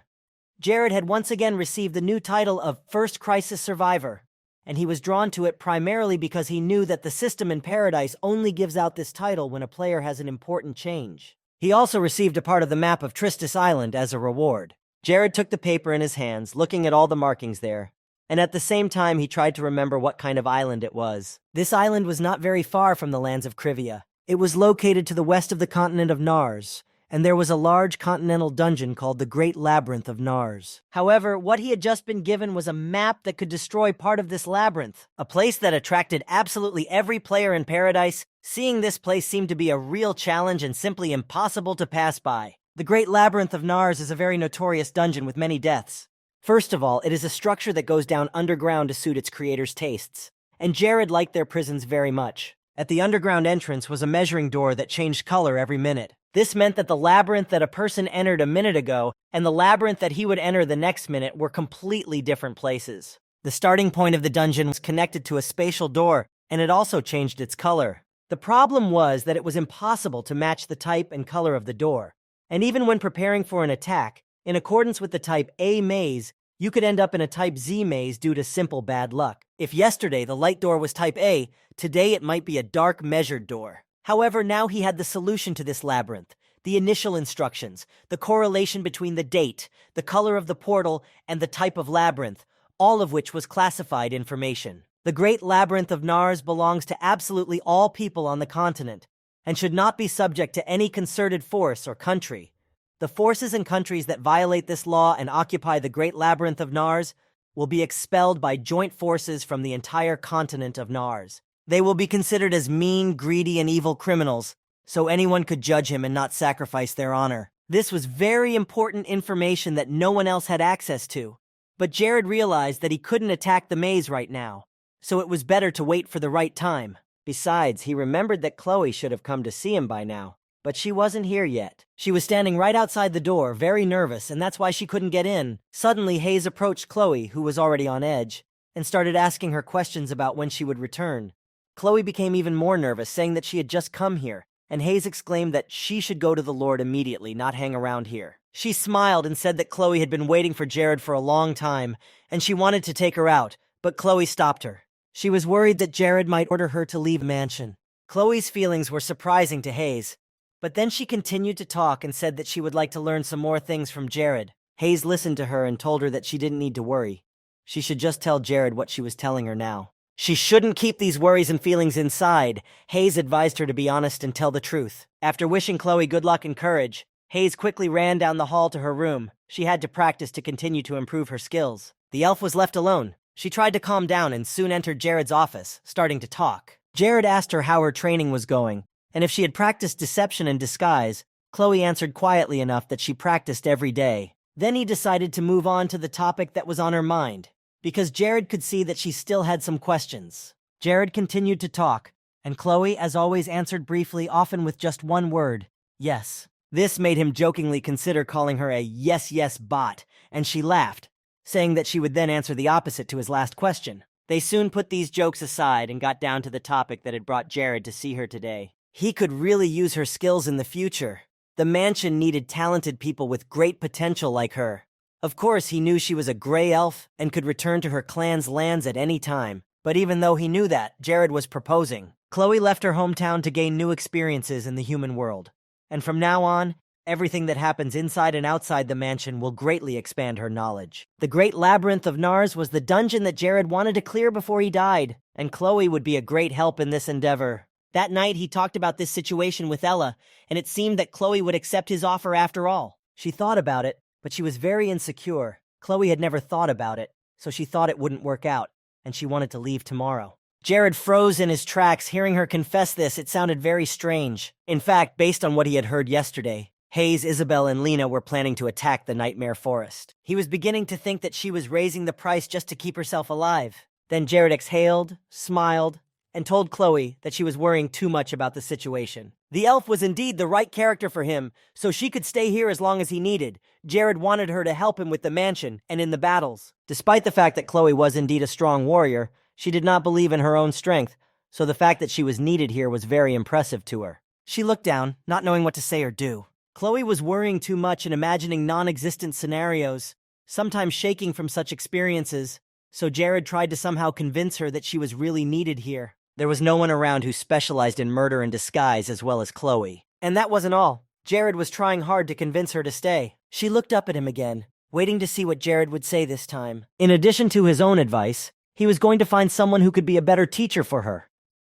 Jared had once again received the new title of First Crisis Survivor, and he was drawn to it primarily because he knew that the system in Paradise only gives out this title when a player has an important change. He also received a part of the map of Tristis Island as a reward. Jared took the paper in his hands, looking at all the markings there, and at the same time he tried to remember what kind of island it was. This island was not very far from the lands of Krivia. It was located to the west of the continent of Nars, and there was a large continental dungeon called the Great Labyrinth of Nars. However, what he had just been given was a map that could destroy part of this labyrinth, a place that attracted absolutely every player in Paradise. Seeing this place seemed to be a real challenge and simply impossible to pass by. The Great Labyrinth of Nars is a very notorious dungeon with many deaths. First of all, it is a structure that goes down underground to suit its creator's tastes, and Jared liked their prisons very much. At the underground entrance was a measuring door that changed color every minute. This meant that the labyrinth that a person entered a minute ago and the labyrinth that he would enter the next minute were completely different places. The starting point of the dungeon was connected to a spatial door, and it also changed its color. The problem was that it was impossible to match the type and color of the door, and even when preparing for an attack, in accordance with the type A maze, you could end up in a type Z maze due to simple bad luck. If yesterday the light door was type A, today it might be a dark measured door. However, now he had the solution to this labyrinth, the initial instructions, the correlation between the date, the color of the portal, and the type of labyrinth, all of which was classified information. The Great Labyrinth of Nars belongs to absolutely all people on the continent, and should not be subject to any concerted force or country. The forces and countries that violate this law and occupy the Great Labyrinth of Nars will be expelled by joint forces from the entire continent of Nars. They will be considered as mean, greedy, and evil criminals, so anyone could judge him and not sacrifice their honor. This was very important information that no one else had access to. But Jared realized that he couldn't attack the maze right now, so it was better to wait for the right time. Besides, he remembered that Chloe should have come to see him by now, but she wasn't here yet. She was standing right outside the door, very nervous, and that's why she couldn't get in. Suddenly, Hayes approached Chloe, who was already on edge, and started asking her questions about when she would return. Chloe became even more nervous, saying that she had just come here, and Hayes exclaimed that she should go to the Lord immediately, not hang around here. She smiled and said that Chloe had been waiting for Jared for a long time, and she wanted to take her out, but Chloe stopped her. She was worried that Jared might order her to leave the mansion. Chloe's feelings were surprising to Hayes, but then she continued to talk and said that she would like to learn some more things from Jared. Hayes listened to her and told her that she didn't need to worry. She should just tell Jared what she was telling her now. She shouldn't keep these worries and feelings inside. Hayes advised her to be honest and tell the truth. After wishing Chloe good luck and courage, Hayes quickly ran down the hall to her room. She had to practice to continue to improve her skills. The elf was left alone. She tried to calm down and soon entered Jared's office, starting to talk. Jared asked her how her training was going, and if she had practiced deception and disguise. Chloe answered quietly enough that she practiced every day. Then he decided to move on to the topic that was on her mind, because Jared could see that she still had some questions. Jared continued to talk, and Chloe, as always, answered briefly, often with just one word, yes. This made him jokingly consider calling her a yes bot, and she laughed, saying that she would then answer the opposite to his last question. They soon put these jokes aside and got down to the topic that had brought Jared to see her today. He could really use her skills in the future. The mansion needed talented people with great potential like her. Of course, he knew she was a gray elf and could return to her clan's lands at any time. But even though he knew that, Jared was proposing. Chloe left her hometown to gain new experiences in the human world. And from now on, everything that happens inside and outside the mansion will greatly expand her knowledge. The Great Labyrinth of Nars was the dungeon that Jared wanted to clear before he died, and Chloe would be a great help in this endeavor. That night, he talked about this situation with Ella, and it seemed that Chloe would accept his offer after all. She thought about it, but she was very insecure. Chloe had never thought about it, so she thought it wouldn't work out, and she wanted to leave tomorrow. Jared froze in his tracks. Hearing her confess this, it sounded very strange. In fact, based on what he had heard yesterday, Hayes, Isabel, and Lena were planning to attack the Nightmare Forest. He was beginning to think that she was raising the price just to keep herself alive. Then Jared exhaled, smiled, and told Chloe that she was worrying too much about the situation. The elf was indeed the right character for him, so she could stay here as long as he needed. Jared wanted her to help him with the mansion and in the battles. Despite the fact that Chloe was indeed a strong warrior, she did not believe in her own strength, so the fact that she was needed here was very impressive to her. She looked down, not knowing what to say or do. Chloe was worrying too much and imagining non-existent scenarios, sometimes shaking from such experiences, so Jared tried to somehow convince her that she was really needed here. There was no one around who specialized in murder and disguise as well as Chloe. And that wasn't all. Jared was trying hard to convince her to stay. She looked up at him again, waiting to see what Jared would say this time. In addition to his own advice, he was going to find someone who could be a better teacher for her.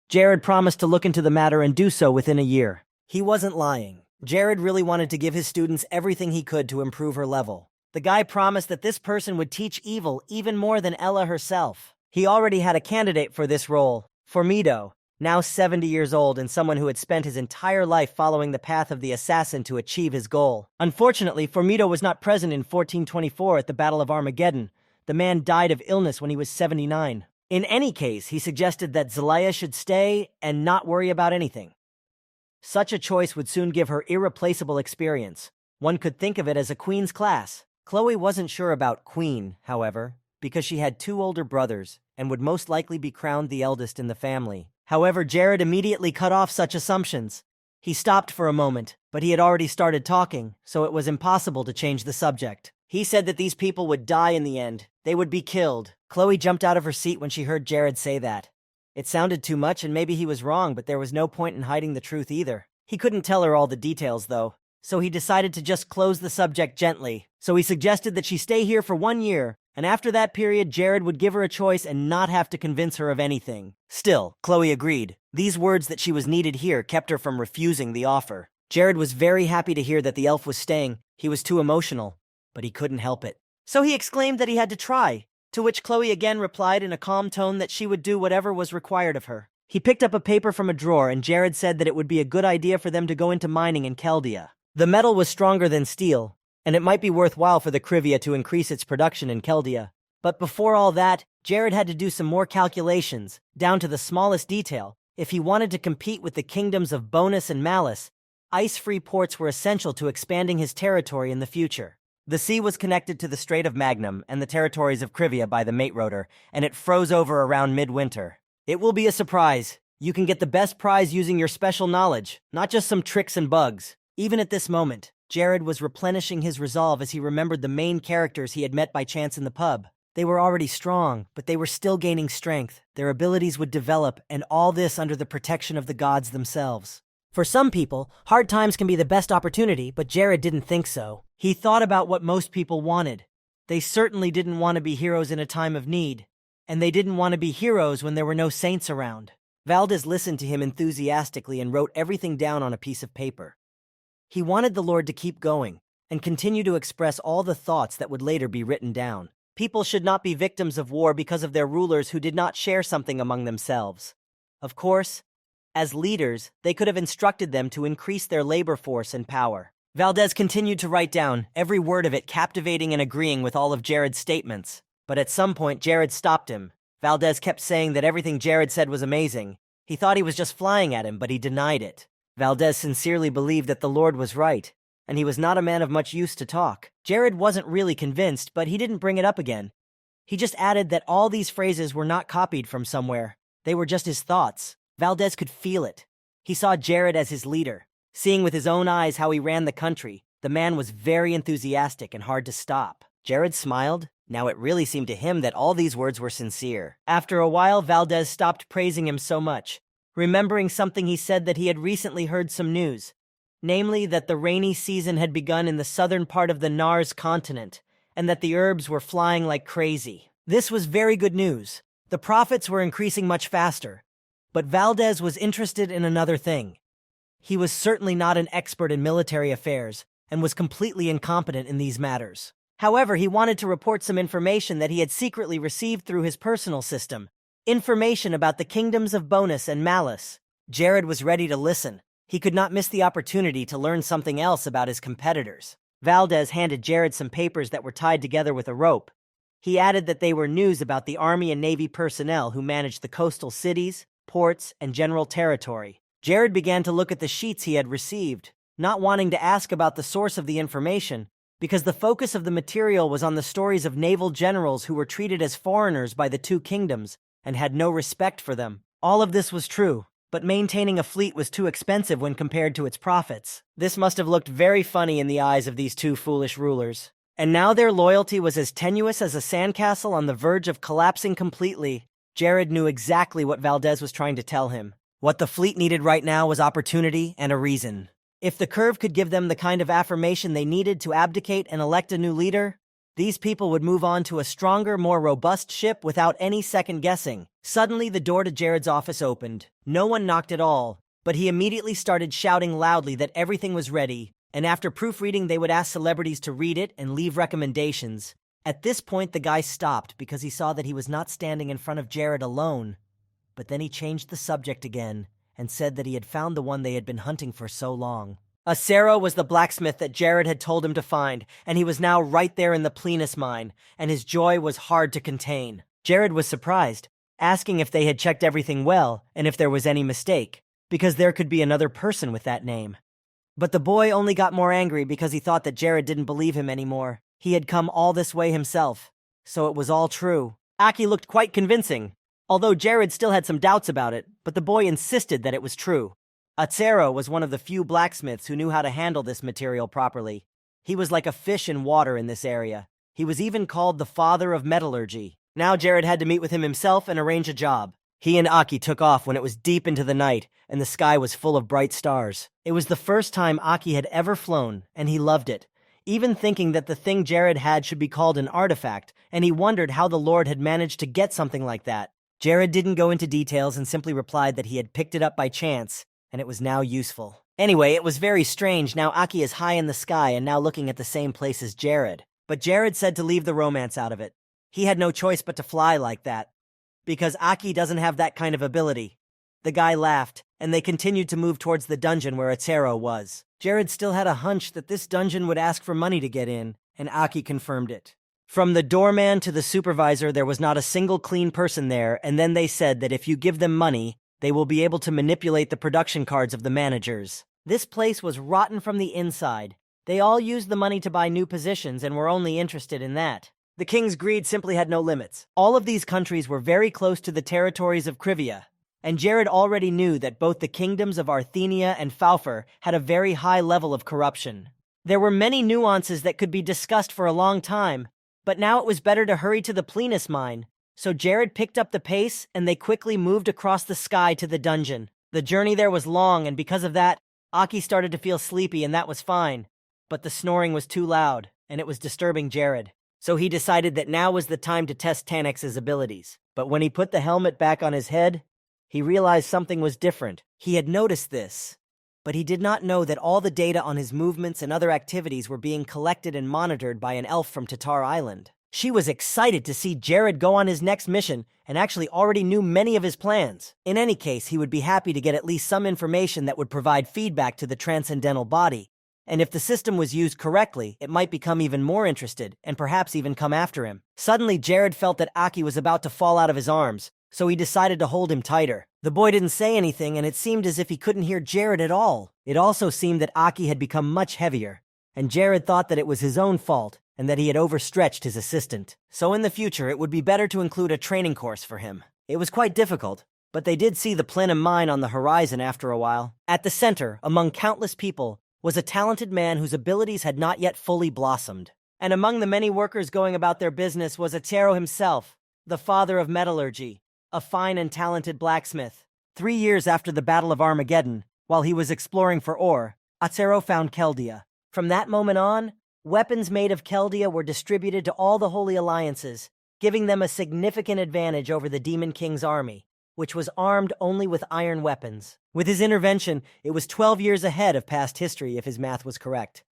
Jared promised to look into the matter and do so within a year. He wasn't lying. Jared really wanted to give his students everything he could to improve her level. The guy promised that this person would teach evil even more than Ella herself. He already had a candidate for this role, Formido, now 70 years old and someone who had spent his entire life following the path of the assassin to achieve his goal. Unfortunately, Formido was not present in 1424 at the Battle of Armageddon. The man died of illness when he was 79. In any case, he suggested that Zelaya should stay and not worry about anything. Such a choice would soon give her irreplaceable experience. One could think of it as a queen's class. Chloe wasn't sure about queen, however, because she had 2 older brothers and would most likely be crowned the eldest in the family. However, Jared immediately cut off such assumptions. He stopped for a moment, but he had already started talking, so it was impossible to change the subject. He said that these people would die in the end. They would be killed. Chloe jumped out of her seat when she heard Jared say that. It sounded too much and maybe he was wrong, but there was no point in hiding the truth either. He couldn't tell her all the details though, so he decided to just close the subject gently. So he suggested that she stay here for 1 year, and after that period Jared would give her a choice and not have to convince her of anything. Still, Chloe agreed. These words that she was needed here kept her from refusing the offer. Jared was very happy to hear that the elf was staying. He was too emotional, but he couldn't help it. So he exclaimed that he had to try, to which Chloe again replied in a calm tone that she would do whatever was required of her. He picked up a paper from a drawer and Jared said that it would be a good idea for them to go into mining in Keldia. The metal was stronger than steel, and it might be worthwhile for the Krivia to increase its production in Keldia. But before all that, Jared had to do some more calculations, down to the smallest detail. If he wanted to compete with the kingdoms of Bonus and Malice, ice-free ports were essential to expanding his territory in the future. The sea was connected to the Strait of Magnum and the territories of Krivia by the Mate Rotor, and it froze over around midwinter. It will be a surprise. You can get the best prize using your special knowledge, not just some tricks and bugs. Even at this moment, Jared was replenishing his resolve as he remembered the main characters he had met by chance in the pub. They were already strong, but they were still gaining strength. Their abilities would develop, and all this under the protection of the gods themselves. For some people, hard times can be the best opportunity, but Jared didn't think so. He thought about what most people wanted. They certainly didn't want to be heroes in a time of need, and they didn't want to be heroes when there were no saints around. Valdez listened to him enthusiastically and wrote everything down on a piece of paper. He wanted the Lord to keep going and continue to express all the thoughts that would later be written down. People should not be victims of war because of their rulers who did not share something among themselves. Of course, as leaders, they could have instructed them to increase their labor force and power. Valdez continued to write down, every word of it captivating and agreeing with all of Jared's statements. But at some point, Jared stopped him. Valdez kept saying that everything Jared said was amazing. He thought he was just flying at him, but he denied it. Valdez sincerely believed that the Lord was right, and he was not a man of much use to talk. Jared wasn't really convinced, but he didn't bring it up again. He just added that all these phrases were not copied from somewhere. They were just his thoughts. Valdez could feel it. He saw Jared as his leader. Seeing with his own eyes how he ran the country, the man was very enthusiastic and hard to stop. Jared smiled. Now it really seemed to him that all these words were sincere. After a while, Valdez stopped praising him so much, remembering something he said that he had recently heard some news, namely that the rainy season had begun in the southern part of the Nars continent, and that the herbs were flying like crazy. This was very good news. The profits were increasing much faster. But Valdez was interested in another thing. He was certainly not an expert in military affairs, and was completely incompetent in these matters. However, he wanted to report some information that he had secretly received through his personal system. Information about the kingdoms of Bonus and Malice. Jared was ready to listen. He could not miss the opportunity to learn something else about his competitors. Valdez handed Jared some papers that were tied together with a rope. He added that they were news about the Army and Navy personnel who managed the coastal cities, ports, and general territory. Jared began to look at the sheets he had received, not wanting to ask about the source of the information, because the focus of the material was on the stories of naval generals who were treated as foreigners by the two kingdoms and had no respect for them. All of this was true, but maintaining a fleet was too expensive when compared to its profits. This must have looked very funny in the eyes of these two foolish rulers. And now their loyalty was as tenuous as a sandcastle on the verge of collapsing completely. Jared knew exactly what Valdez was trying to tell him. What the fleet needed right now was opportunity and a reason. If the curve could give them the kind of affirmation they needed to abdicate and elect a new leader, these people would move on to a stronger, more robust ship without any second guessing. Suddenly, the door to Jared's office opened. No one knocked at all, but he immediately started shouting loudly that everything was ready, and after proofreading, they would ask celebrities to read it and leave recommendations. At this point, the guy stopped because he saw that he was not standing in front of Jared alone. But then he changed the subject again and said that he had found the one they had been hunting for so long. Acero was the blacksmith that Jared had told him to find, and he was now right there in the Plenus mine, and his joy was hard to contain. Jared was surprised, asking if they had checked everything well and if there was any mistake, because there could be another person with that name. But the boy only got more angry because he thought that Jared didn't believe him anymore. He had come all this way himself, so it was all true. Aki looked quite convincing, although Jared still had some doubts about it, but the boy insisted that it was true. Acero was one of the few blacksmiths who knew how to handle this material properly. He was like a fish in water in this area. He was even called the father of metallurgy. Now Jared had to meet with him himself and arrange a job. He and Aki took off when it was deep into the night and the sky was full of bright stars. It was the first time Aki had ever flown, and he loved it, even thinking that the thing Jared had should be called an artifact, and he wondered how the Lord had managed to get something like that. Jared didn't go into details and simply replied that he had picked it up by chance, and it was now useful. Anyway, it was very strange. Now Aki is high in the sky and now looking at the same place as Jared. But Jared said to leave the romance out of it. He had no choice but to fly like that, because Aki doesn't have that kind of ability. The guy laughed, and they continued to move towards the dungeon where Acero was. Jared still had a hunch that this dungeon would ask for money to get in, and Aki confirmed it. From the doorman to the supervisor, there was not a single clean person there, and then they said that if you give them money, they will be able to manipulate the production cards of the managers. This place was rotten from the inside. They all used the money to buy new positions and were only interested in that. The king's greed simply had no limits. All of these countries were very close to the territories of Krivia, and Jared already knew that both the kingdoms of Arthenia and Faufur had a very high level of corruption. There were many nuances that could be discussed for a long time, but now it was better to hurry to the Plenus mine. So Jared picked up the pace, and they quickly moved across the sky to the dungeon. The journey there was long, and because of that, Aki started to feel sleepy, and that was fine. But the snoring was too loud, and it was disturbing Jared. So he decided that now was the time to test Tanex's abilities. But when he put the helmet back on his head, he realized something was different. He had noticed this, but he did not know that all the data on his movements and other activities were being collected and monitored by an elf from Tatar Island. She was excited to see Jared go on his next mission and actually already knew many of his plans. In any case, he would be happy to get at least some information that would provide feedback to the transcendental body. And if the system was used correctly, it might become even more interested and perhaps even come after him. Suddenly, Jared felt that Aki was about to fall out of his arms, so he decided to hold him tighter. The boy didn't say anything, and it seemed as if he couldn't hear Jared at all. It also seemed that Aki had become much heavier, and Jared thought that it was his own fault and that he had overstretched his assistant. So in the future, it would be better to include a training course for him. It was quite difficult, but they did see the Plenum mine on the horizon after a while. At the center, among countless people, was a talented man whose abilities had not yet fully blossomed. And among the many workers going about their business was Acero himself, the father of metallurgy, a fine and talented blacksmith. 3 years after the Battle of Armageddon, while he was exploring for ore, Acero found Keldia. From that moment on, weapons made of Keldia were distributed to all the Holy Alliances, giving them a significant advantage over the Demon King's army, which was armed only with iron weapons. With his intervention, it was 12 years ahead of past history if his math was correct.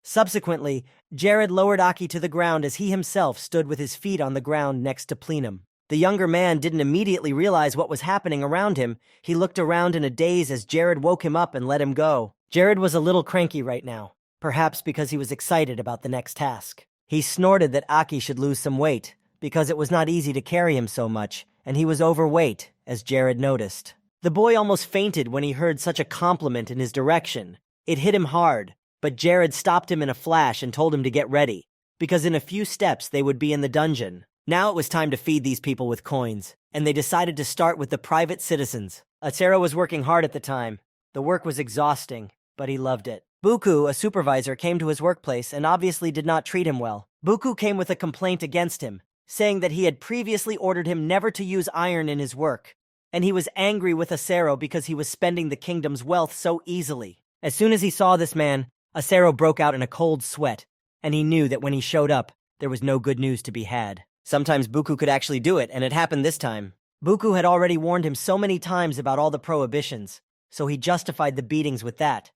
Subsequently, Jared lowered Aki to the ground as he himself stood with his feet on the ground next to Plenum. The younger man didn't immediately realize what was happening around him. He looked around in a daze as Jared woke him up and let him go. Jared was a little cranky right now, perhaps because he was excited about the next task. He snorted that Aki should lose some weight, because it was not easy to carry him so much, and he was overweight, as Jared noticed. The boy almost fainted when he heard such a compliment in his direction. It hit him hard, but Jared stopped him in a flash and told him to get ready, because in a few steps they would be in the dungeon. Now it was time to feed these people with coins, and they decided to start with the private citizens. Atsuro was working hard at the time. The work was exhausting, but he loved it. Buku, a supervisor, came to his workplace and obviously did not treat him well. Buku came with a complaint against him, saying that he had previously ordered him never to use iron in his work, and he was angry with Atsuro because he was spending the kingdom's wealth so easily. As soon as he saw this man, Atsuro broke out in a cold sweat, and he knew that when he showed up, there was no good news to be had. Sometimes Buku could actually do it, and it happened this time. Buku had already warned him so many times about all the prohibitions, so he justified the beatings with that.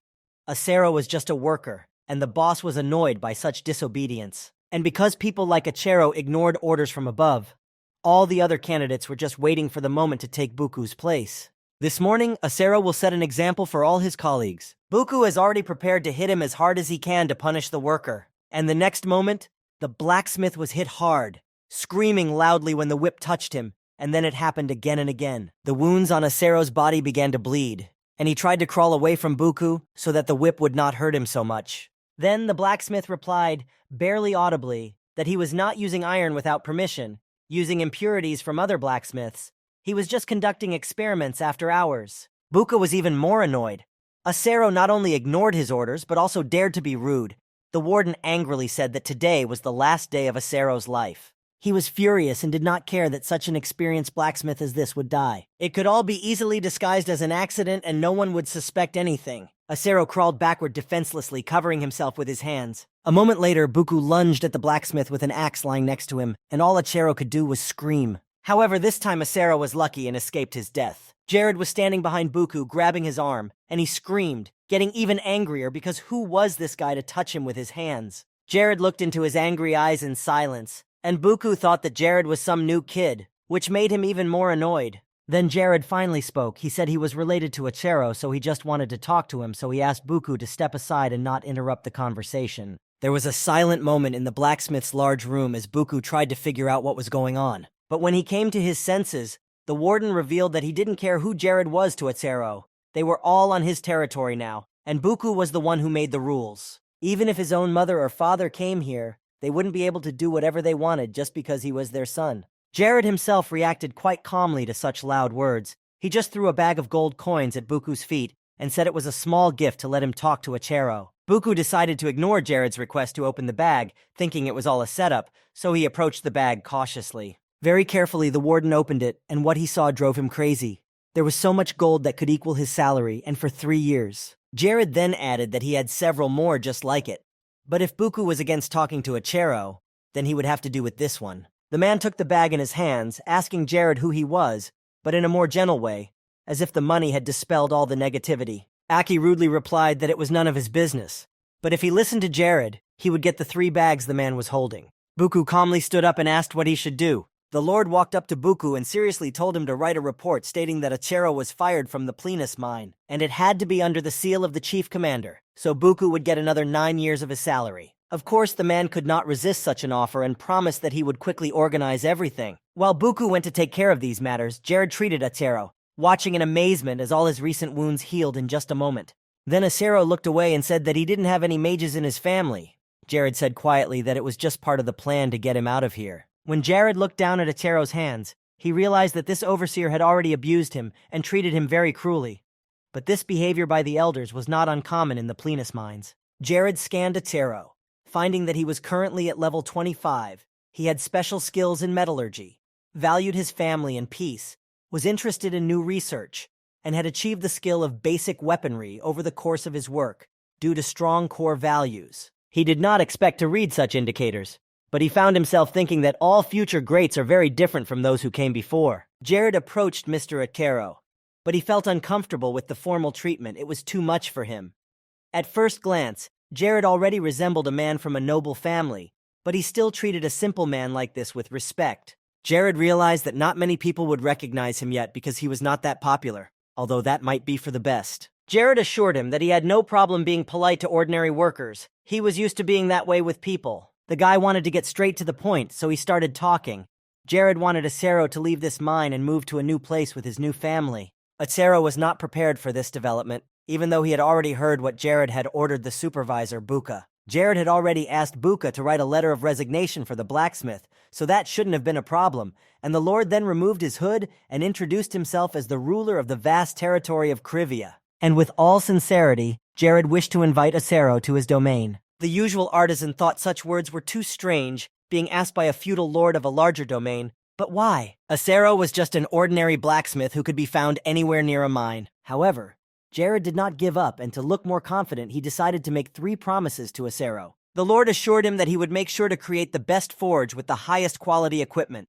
Atsuro was just a worker, and the boss was annoyed by such disobedience. And because people like Atsuro ignored orders from above, all the other candidates were just waiting for the moment to take Buku's place. This morning, Atsuro will set an example for all his colleagues. Buku has already prepared to hit him as hard as he can to punish the worker. And the next moment, the blacksmith was hit hard, screaming loudly when the whip touched him, and then it happened again and again. The wounds on Atsuro's body began to bleed, and he tried to crawl away from Buku so that the whip would not hurt him so much. Then the blacksmith replied, barely audibly, that he was not using iron without permission, using impurities from other blacksmiths. He was just conducting experiments after hours. Buku was even more annoyed. Atsuro not only ignored his orders, but also dared to be rude. The warden angrily said that today was the last day of Atsuro's life. He was furious and did not care that such an experienced blacksmith as this would die. It could all be easily disguised as an accident and no one would suspect anything. Atsuro crawled backward defenselessly, covering himself with his hands. A moment later, Buku lunged at the blacksmith with an axe lying next to him, and all Atsuro could do was scream. However, this time Atsuro was lucky and escaped his death. Jared was standing behind Buku, grabbing his arm, and he screamed, getting even angrier because who was this guy to touch him with his hands? Jared looked into his angry eyes in silence, and Buku thought that Jared was some new kid, which made him even more annoyed. Then Jared finally spoke. He said he was related to Atsuro, so he just wanted to talk to him, so he asked Buku to step aside and not interrupt the conversation. There was a silent moment in the blacksmith's large room as Buku tried to figure out what was going on. But when he came to his senses, the warden revealed that he didn't care who Jared was to Atsuro. They were all on his territory now, and Buku was the one who made the rules. Even if his own mother or father came here, they wouldn't be able to do whatever they wanted just because he was their son. Jared himself reacted quite calmly to such loud words. He just threw a bag of gold coins at Buku's feet and said it was a small gift to let him talk to Atsuro. Buku decided to ignore Jared's request to open the bag, thinking it was all a setup, so he approached the bag cautiously. Very carefully, the warden opened it, and what he saw drove him crazy. There was so much gold that could equal his salary, and for 3 years. Jared then added that he had several more just like it. But if Buku was against talking to Atsuro, then he would have to do with this one. The man took the bag in his hands, asking Jared who he was, but in a more gentle way, as if the money had dispelled all the negativity. Aki rudely replied that it was none of his business, but if he listened to Jared, he would get the 3 bags the man was holding. Buku calmly stood up and asked what he should do. The Lord walked up to Buku and seriously told him to write a report stating that Atsuro was fired from the Plenus mine, and it had to be under the seal of the chief commander, so Buku would get another 9 years of his salary. Of course, the man could not resist such an offer and promised that he would quickly organize everything. While Buku went to take care of these matters, Jared treated Atsuro, watching in amazement as all his recent wounds healed in just a moment. Then Atsuro looked away and said that he didn't have any mages in his family. Jared said quietly that it was just part of the plan to get him out of here. When Jared looked down at Atsuro's hands, he realized that this overseer had already abused him and treated him very cruelly. But this behavior by the elders was not uncommon in the Plenus mines. Jared scanned Atsuro, finding that he was currently at level 25. He had special skills in metallurgy, valued his family and peace, was interested in new research, and had achieved the skill of basic weaponry over the course of his work due to strong core values. He did not expect to read such indicators, but he found himself thinking that all future greats are very different from those who came before. Jared approached Mr. Atsuro, but he felt uncomfortable with the formal treatment. It was too much for him. At first glance, Jared already resembled a man from a noble family, but he still treated a simple man like this with respect. Jared realized that not many people would recognize him yet because he was not that popular, although that might be for the best. Jared assured him that he had no problem being polite to ordinary workers. He was used to being that way with people. The guy wanted to get straight to the point, so he started talking. Jared wanted Atsuro to leave this mine and move to a new place with his new family. Atsuro was not prepared for this development, even though he had already heard what Jared had ordered the supervisor, Buka. Jared had already asked Buka to write a letter of resignation for the blacksmith, so that shouldn't have been a problem, and the Lord then removed his hood and introduced himself as the ruler of the vast territory of Krivia. And with all sincerity, Jared wished to invite Atsuro to his domain. The usual artisan thought such words were too strange, being asked by a feudal lord of a larger domain. But why? Atsuro was just an ordinary blacksmith who could be found anywhere near a mine. However, Jared did not give up, and to look more confident, he decided to make 3 promises to Atsuro. The Lord assured him that he would make sure to create the best forge with the highest quality equipment.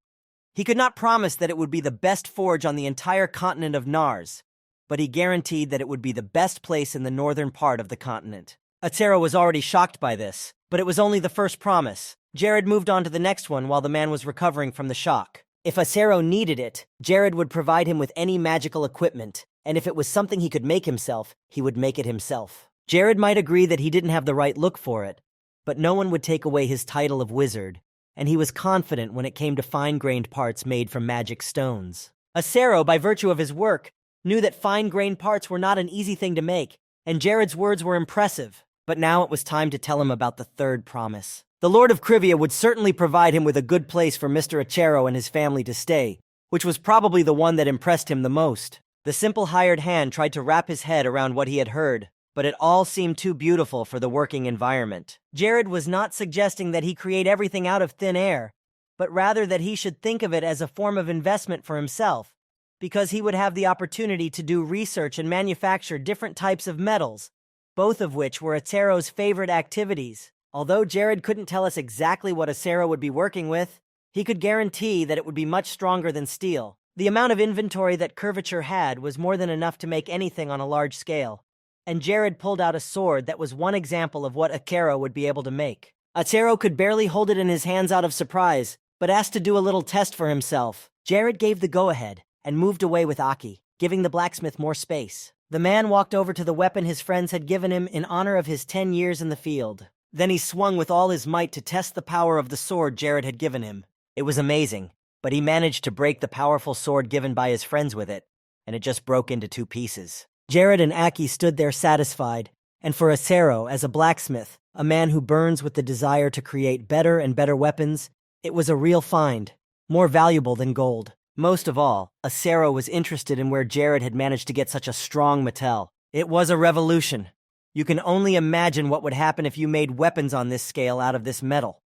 He could not promise that it would be the best forge on the entire continent of Nars, but he guaranteed that it would be the best place in the northern part of the continent. Atsuro was already shocked by this, but it was only the first promise. Jared moved on to the next one while the man was recovering from the shock. If Atsuro needed it, Jared would provide him with any magical equipment, and if it was something he could make himself, he would make it himself. Jared might agree that he didn't have the right look for it, but no one would take away his title of wizard, and he was confident when it came to fine-grained parts made from magic stones. Atsuro, by virtue of his work, knew that fine-grained parts were not an easy thing to make, and Jared's words were impressive. But now it was time to tell him about the 3rd promise. The Lord of Krivia would certainly provide him with a good place for Mr. Atsuro and his family to stay, which was probably the one that impressed him the most. The simple hired hand tried to wrap his head around what he had heard, but it all seemed too beautiful for the working environment. Jared was not suggesting that he create everything out of thin air, but rather that he should think of it as a form of investment for himself, because he would have the opportunity to do research and manufacture different types of metals, both of which were Atsuro's favorite activities. Although Jared couldn't tell us exactly what Atsuro would be working with, he could guarantee that it would be much stronger than steel. The amount of inventory that Curvature had was more than enough to make anything on a large scale, and Jared pulled out a sword that was one example of what Atsuro would be able to make. Atsuro could barely hold it in his hands out of surprise, but asked to do a little test for himself. Jared gave the go-ahead and moved away with Aki, giving the blacksmith more space. The man walked over to the weapon his friends had given him in honor of his 10 years in the field. Then he swung with all his might to test the power of the sword Jared had given him. It was amazing, but he managed to break the powerful sword given by his friends with it, and it just broke into 2 pieces. Jared and Aki stood there satisfied, and for Atsuro, as a blacksmith, a man who burns with the desire to create better and better weapons, it was a real find, more valuable than gold. Most of all, Atsuro was interested in where Jared had managed to get such a strong metal. It was a revolution. You can only imagine what would happen if you made weapons on this scale out of this metal.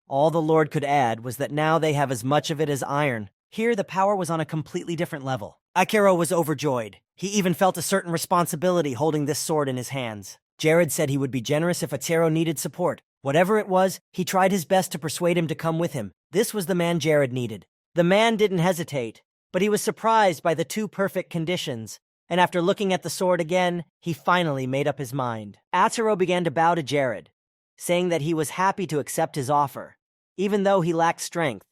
All the Lord could add was that now they have as much of it as iron. Here the power was on a completely different level. Atsuro was overjoyed. He even felt a certain responsibility holding this sword in his hands. Jared said he would be generous if Atsuro needed support. Whatever it was, he tried his best to persuade him to come with him. This was the man Jared needed. The man didn't hesitate, but he was surprised by the 2 perfect conditions. And after looking at the sword again, he finally made up his mind. Atsuro began to bow to Jared, saying that he was happy to accept his offer, even though he lacked strength.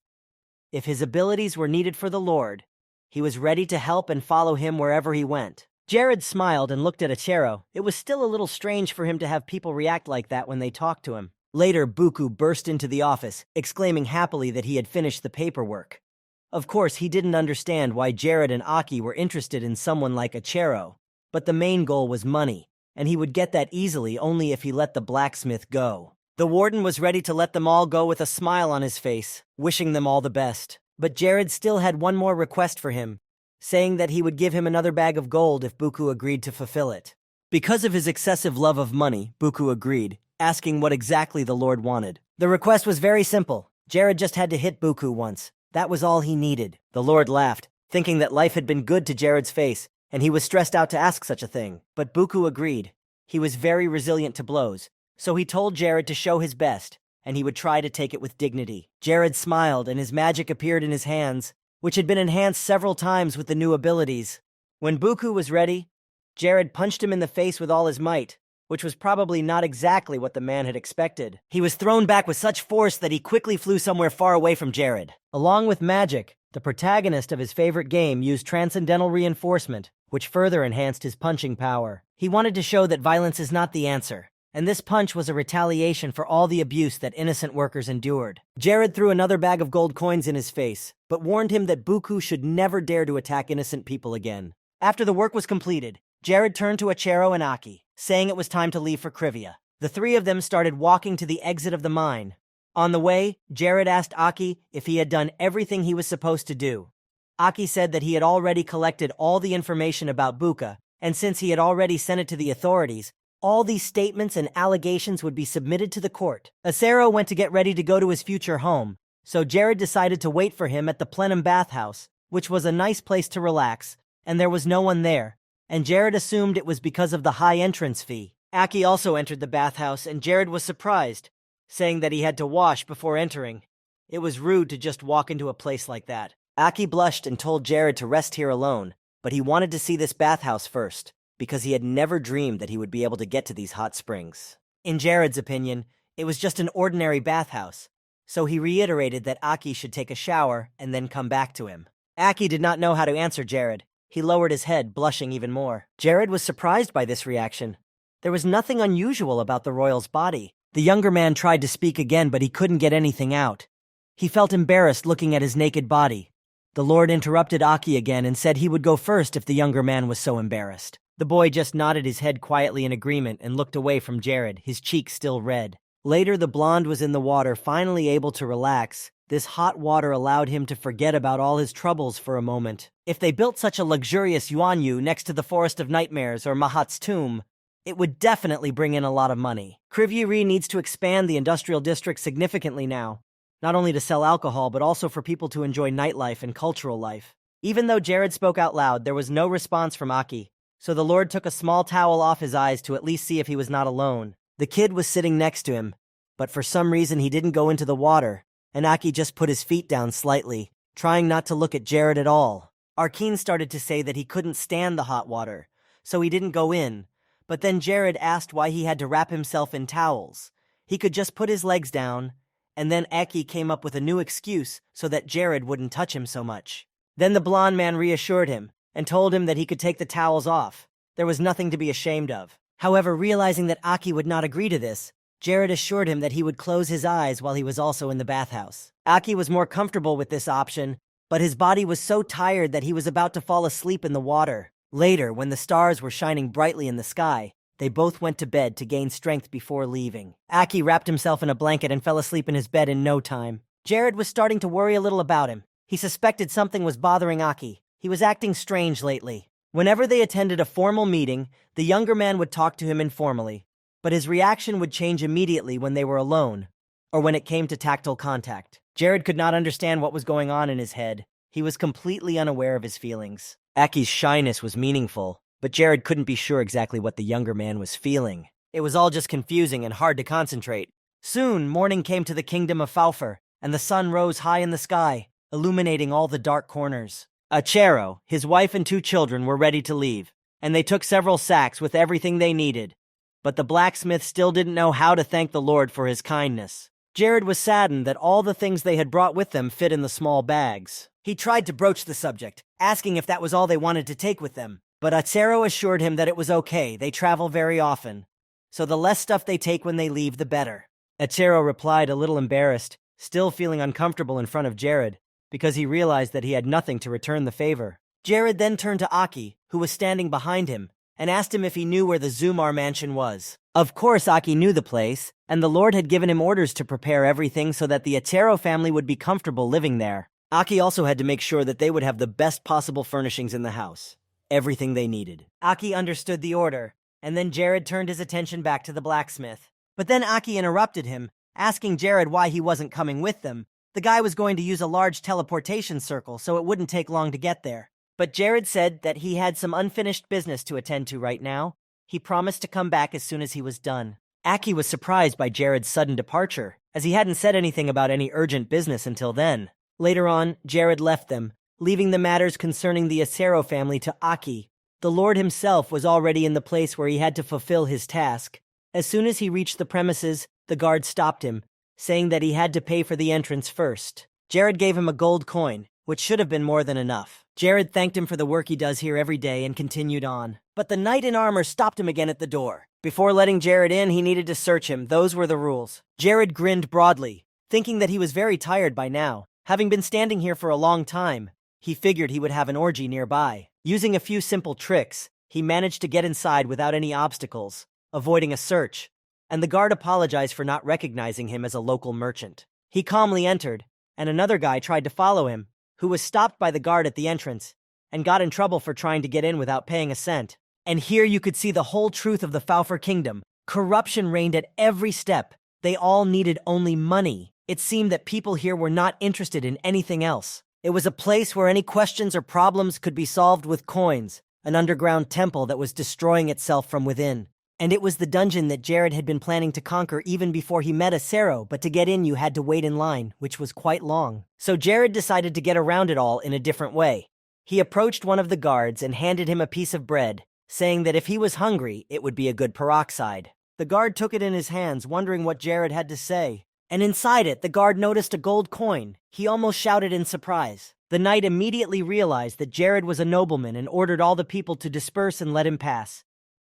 If his abilities were needed for the Lord, he was ready to help and follow him wherever he went. Jared smiled and looked at Atsuro. It was still a little strange for him to have people react like that when they talked to him. Later, Buku burst into the office, exclaiming happily that he had finished the paperwork. Of course, he didn't understand why Jared and Aki were interested in someone like Atsuro, but the main goal was money, and he would get that easily only if he let the blacksmith go. The warden was ready to let them all go with a smile on his face, wishing them all the best. But Jared still had one more request for him, saying that he would give him another bag of gold if Buku agreed to fulfill it. Because of his excessive love of money, Buku agreed, asking what exactly the Lord wanted. The request was very simple. Jared just had to hit Buku once. That was all he needed. The Lord laughed, thinking that life had been good to Jared's face, and he was stressed out to ask such a thing. But Buku agreed. He was very resilient to blows, so he told Jared to show his best, and he would try to take it with dignity. Jared smiled, and his magic appeared in his hands, which had been enhanced several times with the new abilities. When Buku was ready, Jared punched him in the face with all his might, which was probably not exactly what the man had expected. He was thrown back with such force that he quickly flew somewhere far away from Jared. Along with magic, the protagonist of his favorite game used transcendental reinforcement, which further enhanced his punching power. He wanted to show that violence is not the answer, and this punch was a retaliation for all the abuse that innocent workers endured. Jared threw another bag of gold coins in his face, but warned him that Buku should never dare to attack innocent people again. After the work was completed, Jared turned to Achero and Aki, saying it was time to leave for Krivia. The three of them started walking to the exit of the mine. On the way, Jared asked Aki if he had done everything he was supposed to do. Aki said that he had already collected all the information about Buka, and since he had already sent it to the authorities, all these statements and allegations would be submitted to the court. Acero went to get ready to go to his future home, so Jared decided to wait for him at the Plenum bathhouse, which was a nice place to relax, and there was no one there, and Jared assumed it was because of the high entrance fee. Aki also entered the bathhouse, and Jared was surprised, saying that he had to wash before entering. It was rude to just walk into a place like that. Aki blushed and told Jared to rest here alone, but he wanted to see this bathhouse first, because he had never dreamed that he would be able to get to these hot springs. In Jared's opinion, it was just an ordinary bathhouse, so he reiterated that Aki should take a shower and then come back to him. Aki did not know how to answer Jared. He lowered his head, blushing even more. Jared was surprised by this reaction. There was nothing unusual about the royal's body. The younger man tried to speak again, but he couldn't get anything out. He felt embarrassed looking at his naked body. The Lord interrupted Aki again and said he would go first if the younger man was so embarrassed. The boy just nodded his head quietly in agreement and looked away from Jared, his cheeks still red. Later, the blonde was in the water, finally able to relax. This hot water allowed him to forget about all his troubles for a moment. If they built such a luxurious Yuanyu next to the Forest of Nightmares or Mahat's tomb, it would definitely bring in a lot of money. Krivyuri needs to expand the industrial district significantly now, not only to sell alcohol but also for people to enjoy nightlife and cultural life. Even though Jared spoke out loud, there was no response from Aki, so the Lord took a small towel off his eyes to at least see if he was not alone. The kid was sitting next to him, but for some reason he didn't go into the water, and Aki just put his feet down slightly, trying not to look at Jared at all. Arkeen started to say that he couldn't stand the hot water, so he didn't go in, but then Jared asked why he had to wrap himself in towels. He could just put his legs down, and then Aki came up with a new excuse so that Jared wouldn't touch him so much. Then the blonde man reassured him and told him that he could take the towels off. There was nothing to be ashamed of. However, realizing that Aki would not agree to this, Jared assured him that he would close his eyes while he was also in the bathhouse. Aki was more comfortable with this option, but his body was so tired that he was about to fall asleep in the water. Later, when the stars were shining brightly in the sky, they both went to bed to gain strength before leaving. Aki wrapped himself in a blanket and fell asleep in his bed in no time. Jared was starting to worry a little about him. He suspected something was bothering Aki. He was acting strange lately. Whenever they attended a formal meeting, the younger man would talk to him informally, but his reaction would change immediately when they were alone, or when it came to tactile contact. Jared could not understand what was going on in his head. He was completely unaware of his feelings. Aki's shyness was meaningful, but Jared couldn't be sure exactly what the younger man was feeling. It was all just confusing and hard to concentrate. Soon, morning came to the kingdom of Faufur, and the sun rose high in the sky, illuminating all the dark corners. Achero, his wife and 2 children were ready to leave, and they took several sacks with everything they needed. But the blacksmith still didn't know how to thank the Lord for his kindness. Jared was saddened that all the things they had brought with them fit in the small bags. He tried to broach the subject, asking if that was all they wanted to take with them, but Achero assured him that it was okay, they travel very often, so the less stuff they take when they leave, the better. Achero replied, a little embarrassed, still feeling uncomfortable in front of Jared, because he realized that he had nothing to return the favor. Jared then turned to Aki, who was standing behind him, and asked him if he knew where the Zumar mansion was. Of course Aki knew the place, and the Lord had given him orders to prepare everything so that the Achero family would be comfortable living there. Aki also had to make sure that they would have the best possible furnishings in the house. Everything they needed. Aki understood the order, and then Jared turned his attention back to the blacksmith. But then Aki interrupted him, asking Jared why he wasn't coming with them. The guy was going to use a large teleportation circle, so it wouldn't take long to get there. But Jared said that he had some unfinished business to attend to right now. He promised to come back as soon as he was done. Aki was surprised by Jared's sudden departure, as he hadn't said anything about any urgent business until then. Later on, Jared left them, leaving the matters concerning the Acero family to Aki. The Lord himself was already in the place where he had to fulfill his task. As soon as he reached the premises, the guard stopped him, saying that he had to pay for the entrance first. Jared gave him a gold coin, which should have been more than enough. Jared thanked him for the work he does here every day and continued on. But the knight in armor stopped him again at the door. Before letting Jared in, he needed to search him. Those were the rules. Jared grinned broadly, thinking that he was very tired by now. Having been standing here for a long time, he figured he would have an orgy nearby. Using a few simple tricks, he managed to get inside without any obstacles, avoiding a search, and the guard apologized for not recognizing him as a local merchant. He calmly entered, and another guy tried to follow him, who was stopped by the guard at the entrance, and got in trouble for trying to get in without paying a cent. And here you could see the whole truth of the Faofer kingdom. Corruption reigned at every step. They all needed only money. It seemed that people here were not interested in anything else. It was a place where any questions or problems could be solved with coins, an underground temple that was destroying itself from within. And it was the dungeon that Jared had been planning to conquer even before he met Acero, but to get in you had to wait in line, which was quite long. So Jared decided to get around it all in a different way. He approached one of the guards and handed him a piece of bread, saying that if he was hungry, it would be a good peroxide. The guard took it in his hands, wondering what Jared had to say. And inside it, the guard noticed a gold coin. He almost shouted in surprise. The knight immediately realized that Jared was a nobleman and ordered all the people to disperse and let him pass.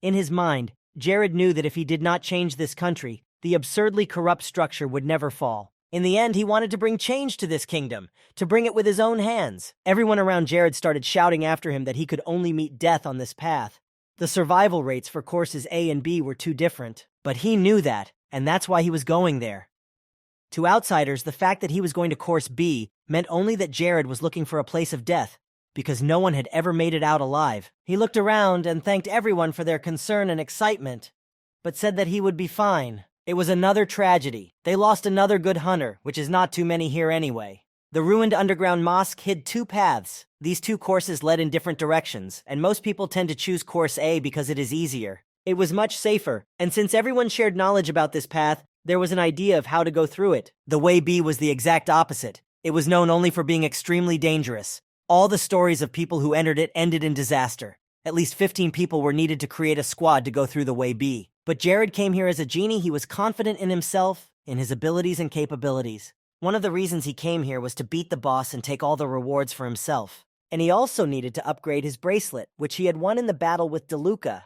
In his mind, Jared knew that if he did not change this country, the absurdly corrupt structure would never fall. In the end, he wanted to bring change to this kingdom, to bring it with his own hands. Everyone around Jared started shouting after him that he could only meet death on this path. The survival rates for courses A and B were too different, but he knew that, and that's why he was going there. To outsiders, the fact that he was going to course B meant only that Jared was looking for a place of death, because no one had ever made it out alive. He looked around and thanked everyone for their concern and excitement, but said that he would be fine. It was another tragedy. They lost another good hunter, which is not too many here anyway. The ruined underground mosque hid two paths. These two courses led in different directions, and most people tend to choose course A because it is easier. It was much safer, and since everyone shared knowledge about this path, there was an idea of how to go through it. The way B was the exact opposite. It was known only for being extremely dangerous. All the stories of people who entered it ended in disaster. At least 15 people were needed to create a squad to go through the way B. But Jared came here as a genie. He was confident in himself, in his abilities and capabilities. One of the reasons he came here was to beat the boss and take all the rewards for himself. And he also needed to upgrade his bracelet, which he had won in the battle with DeLuca.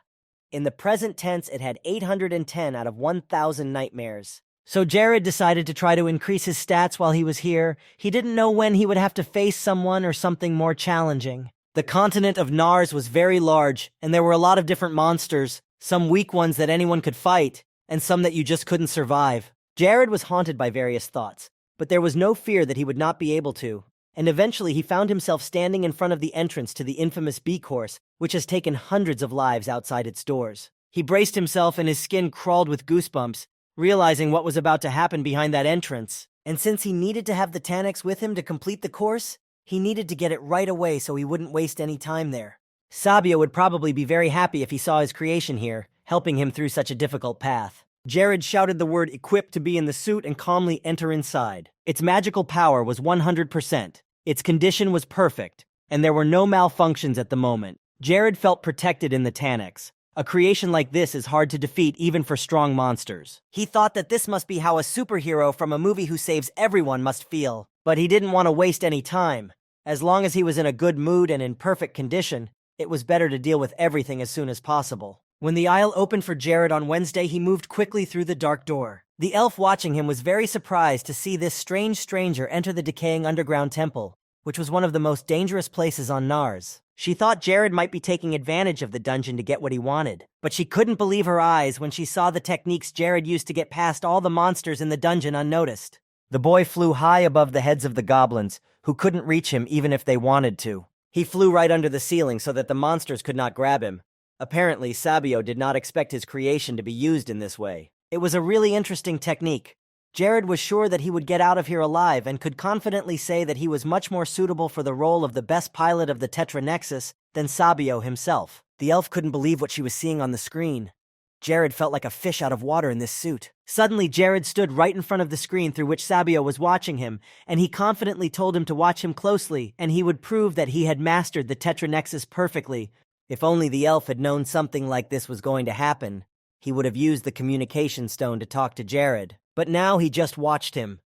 In the present tense, it had 810 out of 1,000 nightmares. So Jared decided to try to increase his stats while he was here. He didn't know when he would have to face someone or something more challenging. The continent of Nars was very large, and there were a lot of different monsters, some weak ones that anyone could fight, and some that you just couldn't survive. Jared was haunted by various thoughts, but there was no fear that he would not be able to. And eventually he found himself standing in front of the entrance to the infamous B course, which has taken hundreds of lives outside its doors. He braced himself and his skin crawled with goosebumps, realizing what was about to happen behind that entrance. And since he needed to have the Taniks with him to complete the course, he needed to get it right away so he wouldn't waste any time there. Sabio would probably be very happy if he saw his creation here, helping him through such a difficult path. Jared shouted the word equipped to be in the suit and calmly enter inside. Its magical power was 100%. Its condition was perfect, and there were no malfunctions at the moment. Jared felt protected in the Taniks. A creation like this is hard to defeat even for strong monsters. He thought that this must be how a superhero from a movie who saves everyone must feel, but he didn't want to waste any time. As long as he was in a good mood and in perfect condition, it was better to deal with everything as soon as possible. When the aisle opened for Jared on Wednesday, he moved quickly through the dark door. The elf watching him was very surprised to see this strange stranger enter the decaying underground temple, which was one of the most dangerous places on Nars. She thought Jared might be taking advantage of the dungeon to get what he wanted, but she couldn't believe her eyes when she saw the techniques Jared used to get past all the monsters in the dungeon unnoticed. The boy flew high above the heads of the goblins, who couldn't reach him even if they wanted to. He flew right under the ceiling so that the monsters could not grab him. Apparently, Sabio did not expect his creation to be used in this way. It was a really interesting technique. Jared was sure that he would get out of here alive and could confidently say that he was much more suitable for the role of the best pilot of the Tetra Nexus than Sabio himself. The elf couldn't believe what she was seeing on the screen. Jared felt like a fish out of water in this suit. Suddenly, Jared stood right in front of the screen through which Sabio was watching him, and he confidently told him to watch him closely, and he would prove that he had mastered the Tetra Nexus perfectly. If only the elf had known something like this was going to happen, he would have used the communication stone to talk to Jared. But now he just watched him.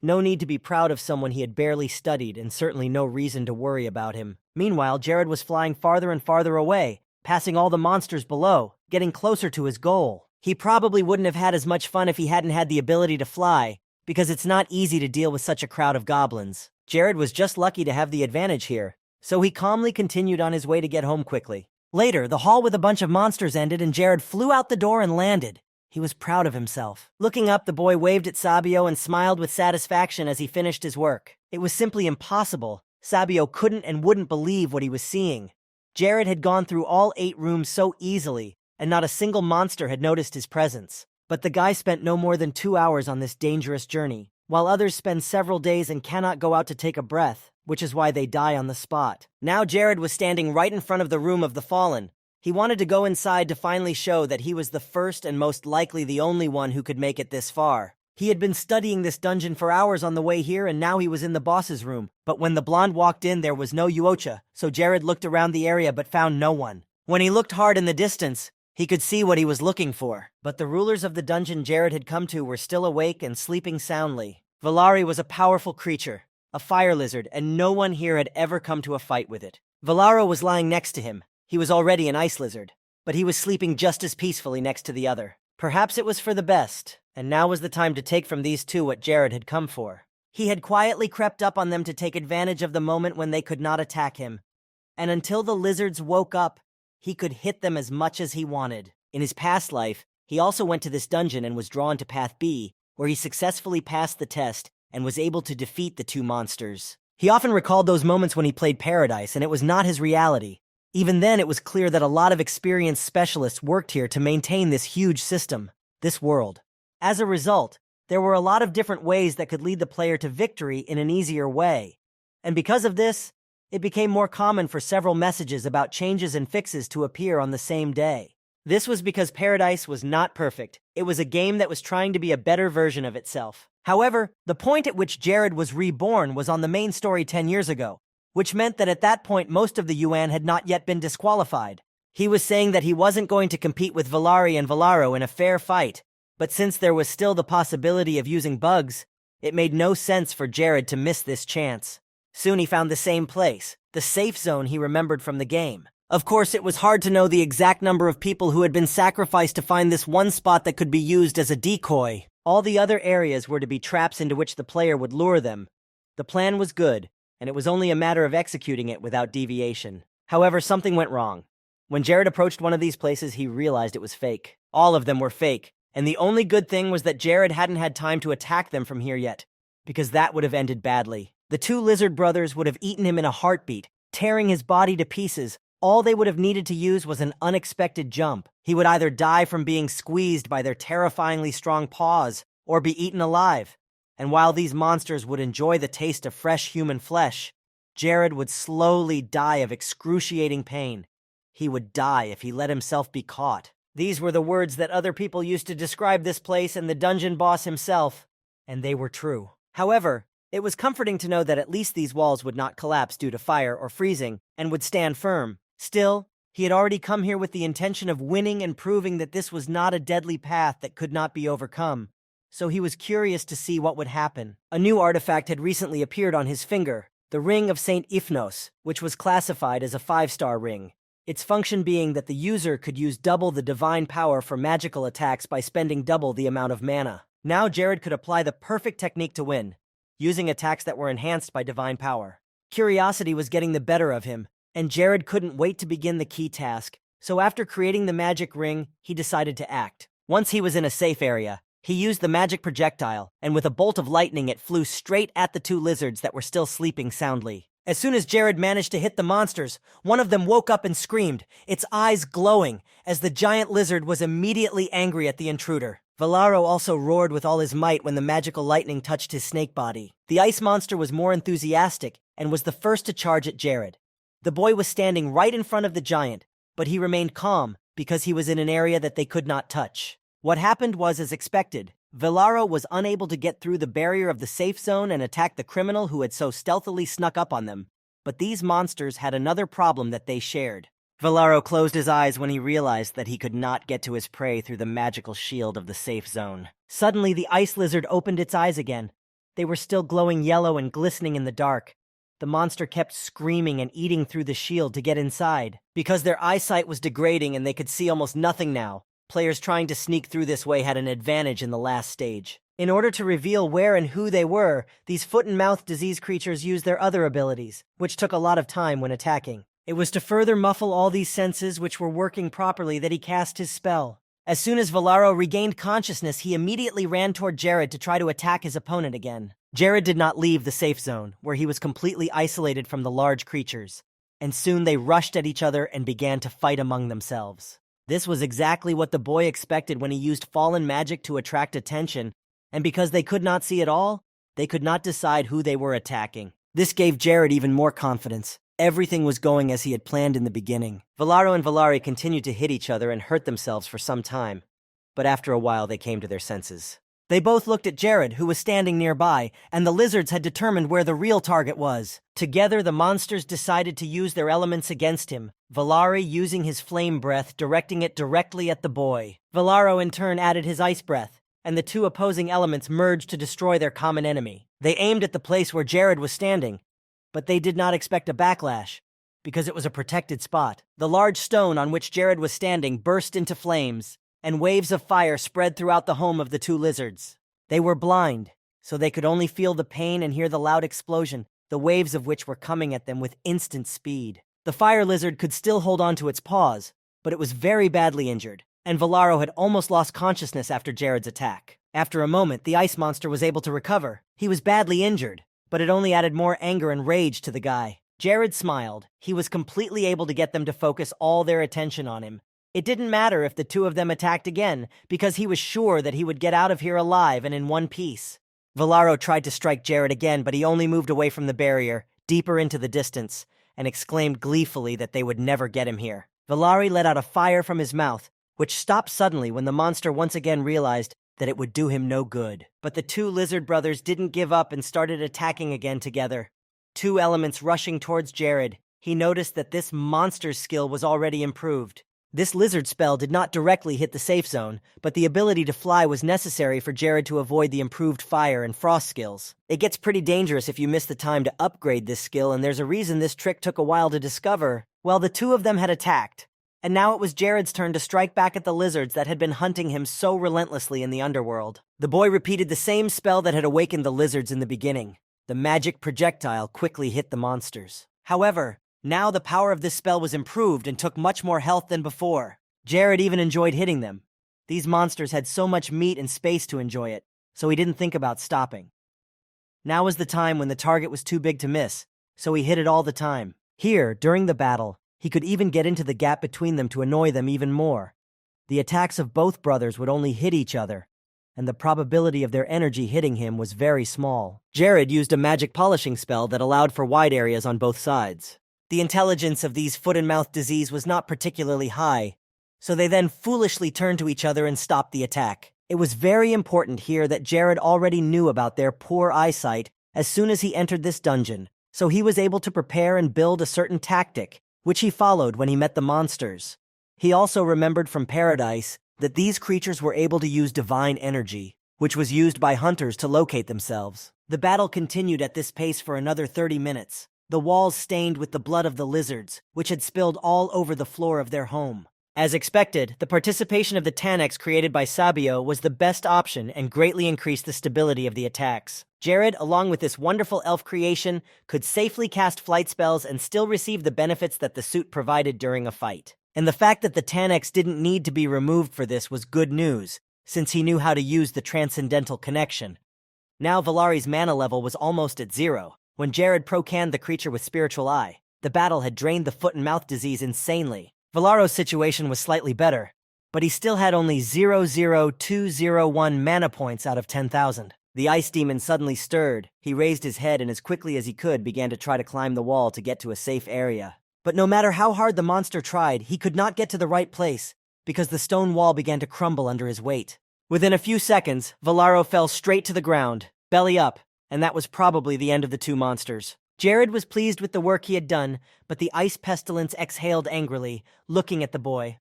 No need to be proud of someone he had barely studied, and certainly no reason to worry about him. Meanwhile, Jared was flying farther and farther away, passing all the monsters below, getting closer to his goal. He probably wouldn't have had as much fun if he hadn't had the ability to fly, because it's not easy to deal with such a crowd of goblins. Jared was just lucky to have the advantage here, so he calmly continued on his way to get home quickly. Later, the hall with a bunch of monsters ended and Jared flew out the door and landed. He was proud of himself. Looking up, the boy waved at Sabio and smiled with satisfaction as he finished his work. It was simply impossible. Sabio couldn't and wouldn't believe what he was seeing. Jared had gone through all 8 rooms so easily, and not a single monster had noticed his presence. But the guy spent no more than 2 hours on this dangerous journey, while others spend several days and cannot go out to take a breath, which is why they die on the spot. Now Jared was standing right in front of the Room of the Fallen. He wanted to go inside to finally show that he was the first and most likely the only one who could make it this far. He had been studying this dungeon for hours on the way here, and now he was in the boss's room. But when the blonde walked in, there was no Yuocha, so Jared looked around the area but found no one. When he looked hard in the distance, he could see what he was looking for. But the rulers of the dungeon Jared had come to were still awake and sleeping soundly. Valari was a powerful creature, a fire lizard, and no one here had ever come to a fight with it. Valaro was lying next to him. He was already an ice lizard, but he was sleeping just as peacefully next to the other. Perhaps it was for the best, and now was the time to take from these two what Jared had come for. He had quietly crept up on them to take advantage of the moment when they could not attack him, and until the lizards woke up, he could hit them as much as he wanted. In his past life, he also went to this dungeon and was drawn to Path B, where he successfully passed the test and was able to defeat the 2 monsters. He often recalled those moments when he played Paradise, and it was not his reality. Even then, it was clear that a lot of experienced specialists worked here to maintain this huge system, this world. As a result, there were a lot of different ways that could lead the player to victory in an easier way. And because of this, it became more common for several messages about changes and fixes to appear on the same day. This was because Paradise was not perfect. It was a game that was trying to be a better version of itself. However, the point at which Jared was reborn was on the main story 10 years ago, which meant that at that point most of the Yuan had not yet been disqualified. He was saying that he wasn't going to compete with Valari and Valaro in a fair fight, but since there was still the possibility of using bugs, it made no sense for Jared to miss this chance. Soon he found the same place, the safe zone he remembered from the game. Of course, it was hard to know the exact number of people who had been sacrificed to find this one spot that could be used as a decoy. All the other areas were to be traps into which the player would lure them. The plan was good, and it was only a matter of executing it without deviation. However, something went wrong. When Jared approached one of these places, he realized it was fake. All of them were fake, and the only good thing was that Jared hadn't had time to attack them from here yet, because that would have ended badly. The 2 lizard brothers would have eaten him in a heartbeat, tearing his body to pieces. All they would have needed to use was an unexpected jump. He would either die from being squeezed by their terrifyingly strong paws, or be eaten alive. And while these monsters would enjoy the taste of fresh human flesh, Jared would slowly die of excruciating pain. He would die if he let himself be caught. These were the words that other people used to describe this place and the dungeon boss himself, and they were true. However, it was comforting to know that at least these walls would not collapse due to fire or freezing, and would stand firm. Still, he had already come here with the intention of winning and proving that this was not a deadly path that could not be overcome. So he was curious to see what would happen. A new artifact had recently appeared on his finger, the Ring of St. Ifnos, which was classified as a 5-star ring. Its function being that the user could use double the divine power for magical attacks by spending double the amount of mana. Now Jared could apply the perfect technique to win, using attacks that were enhanced by divine power. Curiosity was getting the better of him, and Jared couldn't wait to begin the key task. So after creating the magic ring, he decided to act. Once he was in a safe area, he used the magic projectile, and with a bolt of lightning it flew straight at the 2 lizards that were still sleeping soundly. As soon as Jared managed to hit the monsters, one of them woke up and screamed, its eyes glowing, as the giant lizard was immediately angry at the intruder. Valaro also roared with all his might when the magical lightning touched his snake body. The ice monster was more enthusiastic and was the first to charge at Jared. The boy was standing right in front of the giant, but he remained calm because he was in an area that they could not touch. What happened was as expected. Valaro was unable to get through the barrier of the safe zone and attack the criminal who had so stealthily snuck up on them. But these monsters had another problem that they shared. Valaro closed his eyes when he realized that he could not get to his prey through the magical shield of the safe zone. Suddenly, the ice lizard opened its eyes again. They were still glowing yellow and glistening in the dark. The monster kept screaming and eating through the shield to get inside. Because their eyesight was degrading and they could see almost nothing now, players trying to sneak through this way had an advantage in the last stage. In order to reveal where and who they were, these foot-and-mouth disease creatures used their other abilities, which took a lot of time when attacking. It was to further muffle all these senses which were working properly that he cast his spell. As soon as Valaro regained consciousness, he immediately ran toward Jared to try to attack his opponent again. Jared did not leave the safe zone, where he was completely isolated from the large creatures, and soon they rushed at each other and began to fight among themselves. This was exactly what the boy expected when he used fallen magic to attract attention, and because they could not see it all, they could not decide who they were attacking. This gave Jared even more confidence. Everything was going as he had planned in the beginning. Valaro and Valari continued to hit each other and hurt themselves for some time, but after a while they came to their senses. They both looked at Jared, who was standing nearby, and the lizards had determined where the real target was. Together, the monsters decided to use their elements against him, Valari using his flame breath, directing it directly at the boy. Valaro in turn added his ice breath, and the two opposing elements merged to destroy their common enemy. They aimed at the place where Jared was standing, but they did not expect a backlash, because it was a protected spot. The large stone on which Jared was standing burst into flames, and waves of fire spread throughout the home of the two lizards. They were blind, so they could only feel the pain and hear the loud explosion, the waves of which were coming at them with instant speed. The fire lizard could still hold on to its paws, but it was very badly injured, and Valaro had almost lost consciousness after Jared's attack. After a moment, the ice monster was able to recover. He was badly injured, but it only added more anger and rage to the guy. Jared smiled. He was completely able to get them to focus all their attention on him. It didn't matter if the two of them attacked again, because he was sure that he would get out of here alive and in one piece. Valaro tried to strike Jared again, but he only moved away from the barrier, deeper into the distance, and exclaimed gleefully that they would never get him here. Valari let out a fire from his mouth, which stopped suddenly when the monster once again realized that it would do him no good. But the two lizard brothers didn't give up and started attacking again together. Two elements rushing towards Jared. He noticed that this monster's skill was already improved. This lizard spell did not directly hit the safe zone, but the ability to fly was necessary for Jared to avoid the improved fire and frost skills. It gets pretty dangerous if you miss the time to upgrade this skill, and there's a reason this trick took a while to discover. Well, the two of them had attacked, and now it was Jared's turn to strike back at the lizards that had been hunting him so relentlessly in the underworld. The boy repeated the same spell that had awakened the lizards in the beginning. The magic projectile quickly hit the monsters. However, now the power of this spell was improved and took much more health than before. Jared even enjoyed hitting them. These monsters had so much meat and space to enjoy it, so he didn't think about stopping. Now was the time when the target was too big to miss, so he hit it all the time. Here, during the battle, he could even get into the gap between them to annoy them even more. The attacks of both brothers would only hit each other, and the probability of their energy hitting him was very small. Jared used a magic polishing spell that allowed for wide areas on both sides. The intelligence of these foot-and-mouth disease was not particularly high, so they then foolishly turned to each other and stopped the attack. It was very important here that Jared already knew about their poor eyesight as soon as he entered this dungeon, so he was able to prepare and build a certain tactic, which he followed when he met the monsters. He also remembered from Paradise that these creatures were able to use divine energy, which was used by hunters to locate themselves. The battle continued at this pace for another 30 minutes, the walls stained with the blood of the lizards, which had spilled all over the floor of their home. As expected, the participation of the Tannex created by Sabio was the best option and greatly increased the stability of the attacks. Jared, along with this wonderful elf creation, could safely cast flight spells and still receive the benefits that the suit provided during a fight. And the fact that the Tannex didn't need to be removed for this was good news, since he knew how to use the transcendental connection. Now Valari's mana level was almost at 0. When Jared pro-canned the creature with Spiritual Eye, the battle had drained the foot-and-mouth disease insanely. Valaro's situation was slightly better, but he still had only 0.00201 mana points out of 10,000. The ice demon suddenly stirred. He raised his head and as quickly as he could began to try to climb the wall to get to a safe area. But no matter how hard the monster tried, he could not get to the right place because the stone wall began to crumble under his weight. Within a few seconds, Valaro fell straight to the ground, belly up, and that was probably the end of the two monsters. Jared was pleased with the work he had done, but the ice pestilence exhaled angrily, looking at the boy.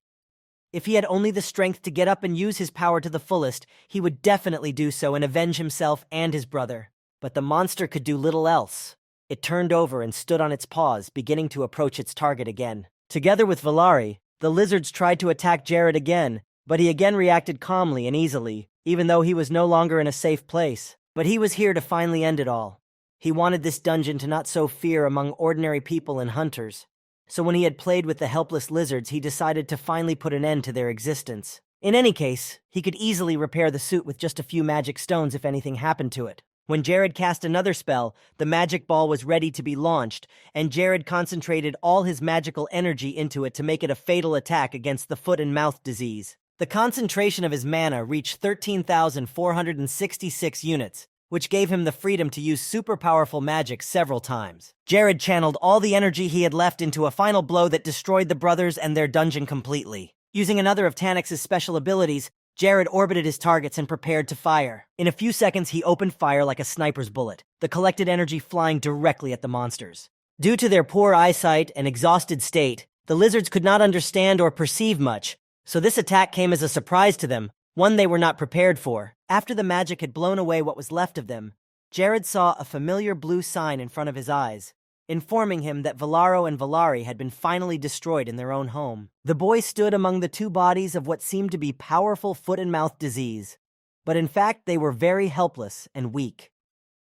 If he had only the strength to get up and use his power to the fullest, he would definitely do so and avenge himself and his brother. But the monster could do little else. It turned over and stood on its paws, beginning to approach its target again. Together with Valari, the lizards tried to attack Jared again, but he again reacted calmly and easily, even though he was no longer in a safe place. But he was here to finally end it all. He wanted this dungeon to not sow fear among ordinary people and hunters. So when he had played with the helpless lizards, he decided to finally put an end to their existence. In any case, he could easily repair the suit with just a few magic stones if anything happened to it. When Jared cast another spell, the magic ball was ready to be launched, and Jared concentrated all his magical energy into it to make it a fatal attack against the foot and mouth disease. The concentration of his mana reached 13,466 units, which gave him the freedom to use super powerful magic several times. Jared channeled all the energy he had left into a final blow that destroyed the brothers and their dungeon completely. Using another of Taniks's special abilities, Jared orbited his targets and prepared to fire. In a few seconds, he opened fire like a sniper's bullet, the collected energy flying directly at the monsters. Due to their poor eyesight and exhausted state, the lizards could not understand or perceive much, so this attack came as a surprise to them, one they were not prepared for. After the magic had blown away what was left of them, Jared saw a familiar blue sign in front of his eyes, informing him that Valaro and Valari had been finally destroyed in their own home. The boy stood among the two bodies of what seemed to be powerful foot-and-mouth disease, but in fact they were very helpless and weak.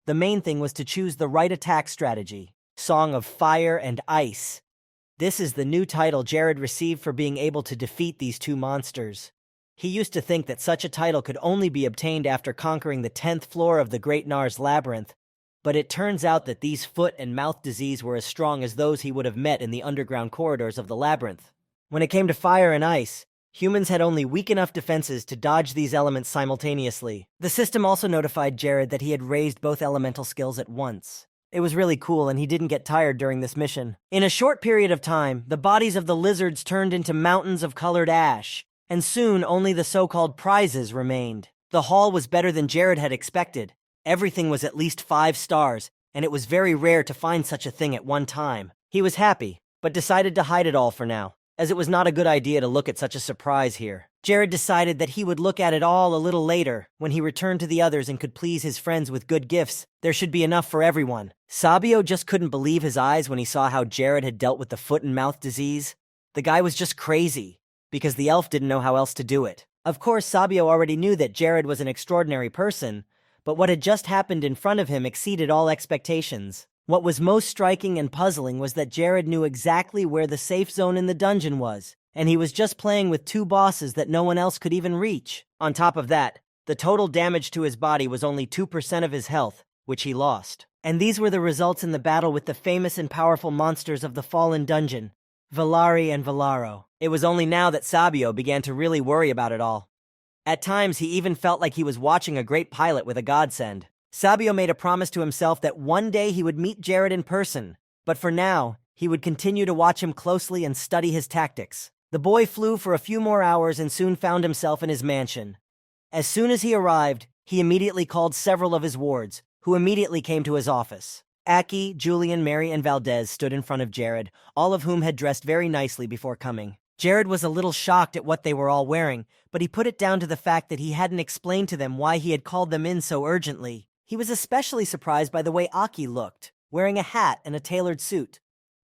The main thing was to choose the right attack strategy. Song of Fire and Ice. This is the new title Jared received for being able to defeat these two monsters. He used to think that such a title could only be obtained after conquering the 10th floor of the Great Nar's Labyrinth, but it turns out that these foot and mouth disease were as strong as those he would have met in the underground corridors of the labyrinth. When it came to fire and ice, humans had only weak enough defenses to dodge these elements simultaneously. The system also notified Jared that he had raised both elemental skills at once. It was really cool, and he didn't get tired during this mission. In a short period of time, the bodies of the lizards turned into mountains of colored ash, and soon only the so-called prizes remained. The haul was better than Jared had expected. Everything was at least 5 stars, and it was very rare to find such a thing at one time. He was happy, but decided to hide it all for now, as it was not a good idea to look at such a surprise here. Jared decided that he would look at it all a little later, when he returned to the others and could please his friends with good gifts. There should be enough for everyone. Sabio just couldn't believe his eyes when he saw how Jared had dealt with the foot and mouth disease. The guy was just crazy, because the elf didn't know how else to do it. Of course, Sabio already knew that Jared was an extraordinary person, but what had just happened in front of him exceeded all expectations. What was most striking and puzzling was that Jared knew exactly where the safe zone in the dungeon was, and he was just playing with 2 bosses that no one else could even reach. On top of that, the total damage to his body was only 2% of his health, which he lost. And these were the results in the battle with the famous and powerful monsters of the Fallen Dungeon, Valari and Valaro. It was only now that Sabio began to really worry about it all. At times, he even felt like he was watching a great pilot with a godsend. Sabio made a promise to himself that one day he would meet Jared in person, but for now, he would continue to watch him closely and study his tactics. The boy flew for a few more hours and soon found himself in his mansion. As soon as he arrived, he immediately called several of his wards, who immediately came to his office. Aki, Julian, Mary, and Valdez stood in front of Jared, all of whom had dressed very nicely before coming. Jared was a little shocked at what they were all wearing, but he put it down to the fact that he hadn't explained to them why he had called them in so urgently. He was especially surprised by the way Aki looked, wearing a hat and a tailored suit.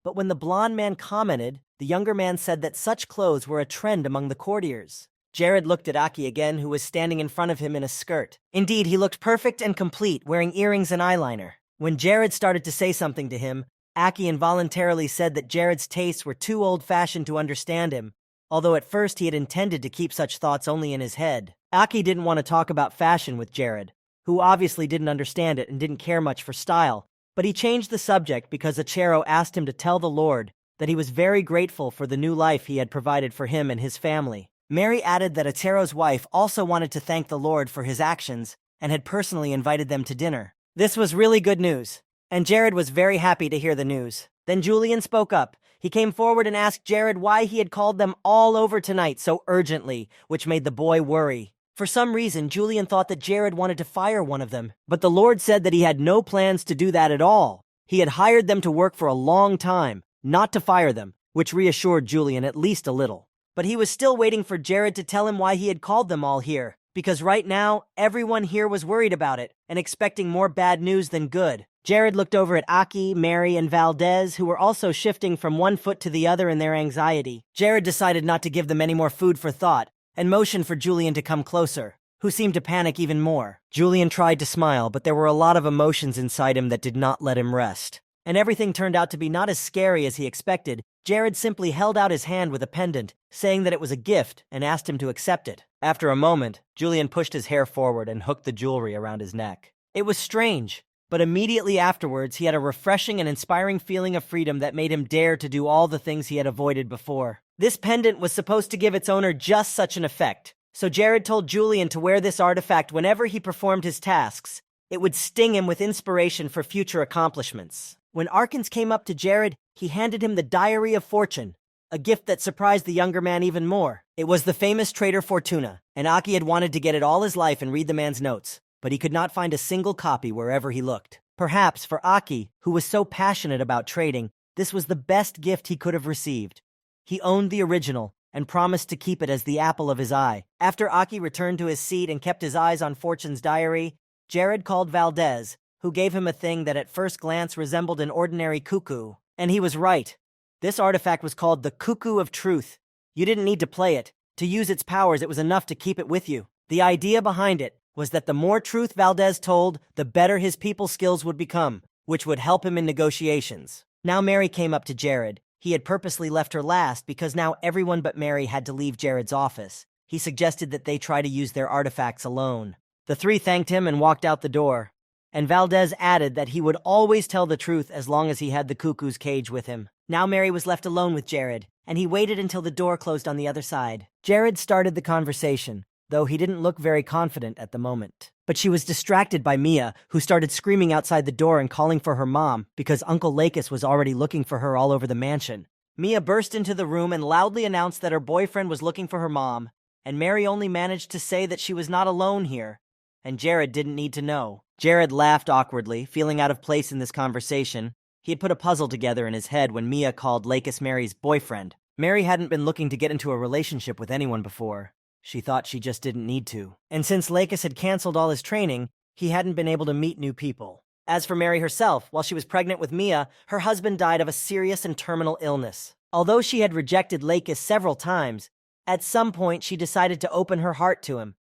But when the blonde man commented, the younger man said that such clothes were a trend among the courtiers. Jared looked at Aki again, who was standing in front of him in a skirt. Indeed, he looked perfect and complete, wearing earrings and eyeliner. When Jared started to say something to him, Aki involuntarily said that Jared's tastes were too old-fashioned to understand him, although at first he had intended to keep such thoughts only in his head. Aki didn't want to talk about fashion with Jared, who obviously didn't understand it and didn't care much for style, but he changed the subject because Achero asked him to tell the Lord that he was very grateful for the new life he had provided for him and his family. Mary added that Achero's wife also wanted to thank the Lord for his actions and had personally invited them to dinner. This was really good news, and Jared was very happy to hear the news. Then Julian spoke up. He came forward and asked Jared why he had called them all over tonight so urgently, which made the boy worry. For some reason, Julian thought that Jared wanted to fire one of them, but the Lord said that he had no plans to do that at all. He had hired them to work for a long time, not to fire them, which reassured Julian at least a little. But he was still waiting for Jared to tell him why he had called them all here, because right now, everyone here was worried about it and expecting more bad news than good. Jared looked over at Aki, Mary, and Valdez, who were also shifting from one foot to the other in their anxiety. Jared decided not to give them any more food for thought and motioned for Julian to come closer. who seemed to panic even more. Julian tried to smile, but there were a lot of emotions inside him that did not let him rest. And everything turned out to be not as scary as he expected. Jared simply held out his hand with a pendant, saying that it was a gift, and asked him to accept it. After a moment, Julian pushed his hair forward and hooked the jewelry around his neck. It was strange, but immediately afterwards he had a refreshing and inspiring feeling of freedom that made him dare to do all the things he had avoided before. This pendant was supposed to give its owner just such an effect, so Jared told Julian to wear this artifact whenever he performed his tasks. It would sting him with inspiration for future accomplishments. When Arkans came up to Jared, he handed him the Diary of Fortune, a gift that surprised the younger man even more. It was the famous trader Fortuna, and Aki had wanted to get it all his life and read the man's notes, but he could not find a single copy wherever he looked. Perhaps for Aki, who was so passionate about trading, this was the best gift he could have received. He owned the original and promised to keep it as the apple of his eye. After Aki returned to his seat and kept his eyes on Fortune's diary, Jared called Valdez, who gave him a thing that at first glance resembled an ordinary cuckoo. And he was right. This artifact was called the Cuckoo of Truth. You didn't need to play it. To use its powers, it was enough to keep it with you. The idea behind it was that the more truth Valdez told, the better his people skills would become, which would help him in negotiations. Now Mary came up to Jared. He had purposely left her last because now everyone but Mary had to leave Jared's office. He suggested that they try to use their artifacts alone. The three thanked him and walked out the door. And Valdez added that he would always tell the truth as long as he had the cuckoo's cage with him. Now Mary was left alone with Jared, and he waited until the door closed on the other side. Jared started the conversation, though he didn't look very confident at the moment. But she was distracted by Mia, who started screaming outside the door and calling for her mom because Uncle Lakis was already looking for her all over the mansion. Mia burst into the room and loudly announced that her boyfriend was looking for her mom, and Mary only managed to say that she was not alone here, and Jared didn't need to know. Jared laughed awkwardly, feeling out of place in this conversation. He had put a puzzle together in his head when Mia called Lakis Mary's boyfriend. Mary hadn't been looking to get into a relationship with anyone before. She thought she just didn't need to. And since Lakis had canceled all his training, he hadn't been able to meet new people. As for Mary herself, while she was pregnant with Mia, her husband died of a serious and terminal illness. Although she had rejected Lakis several times, at some point she decided to open her heart to him.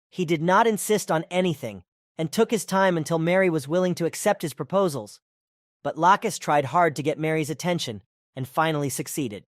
He did not insist on anything, and took his time until Mary was willing to accept his proposals. But Lakis tried hard to get Mary's attention, and finally succeeded.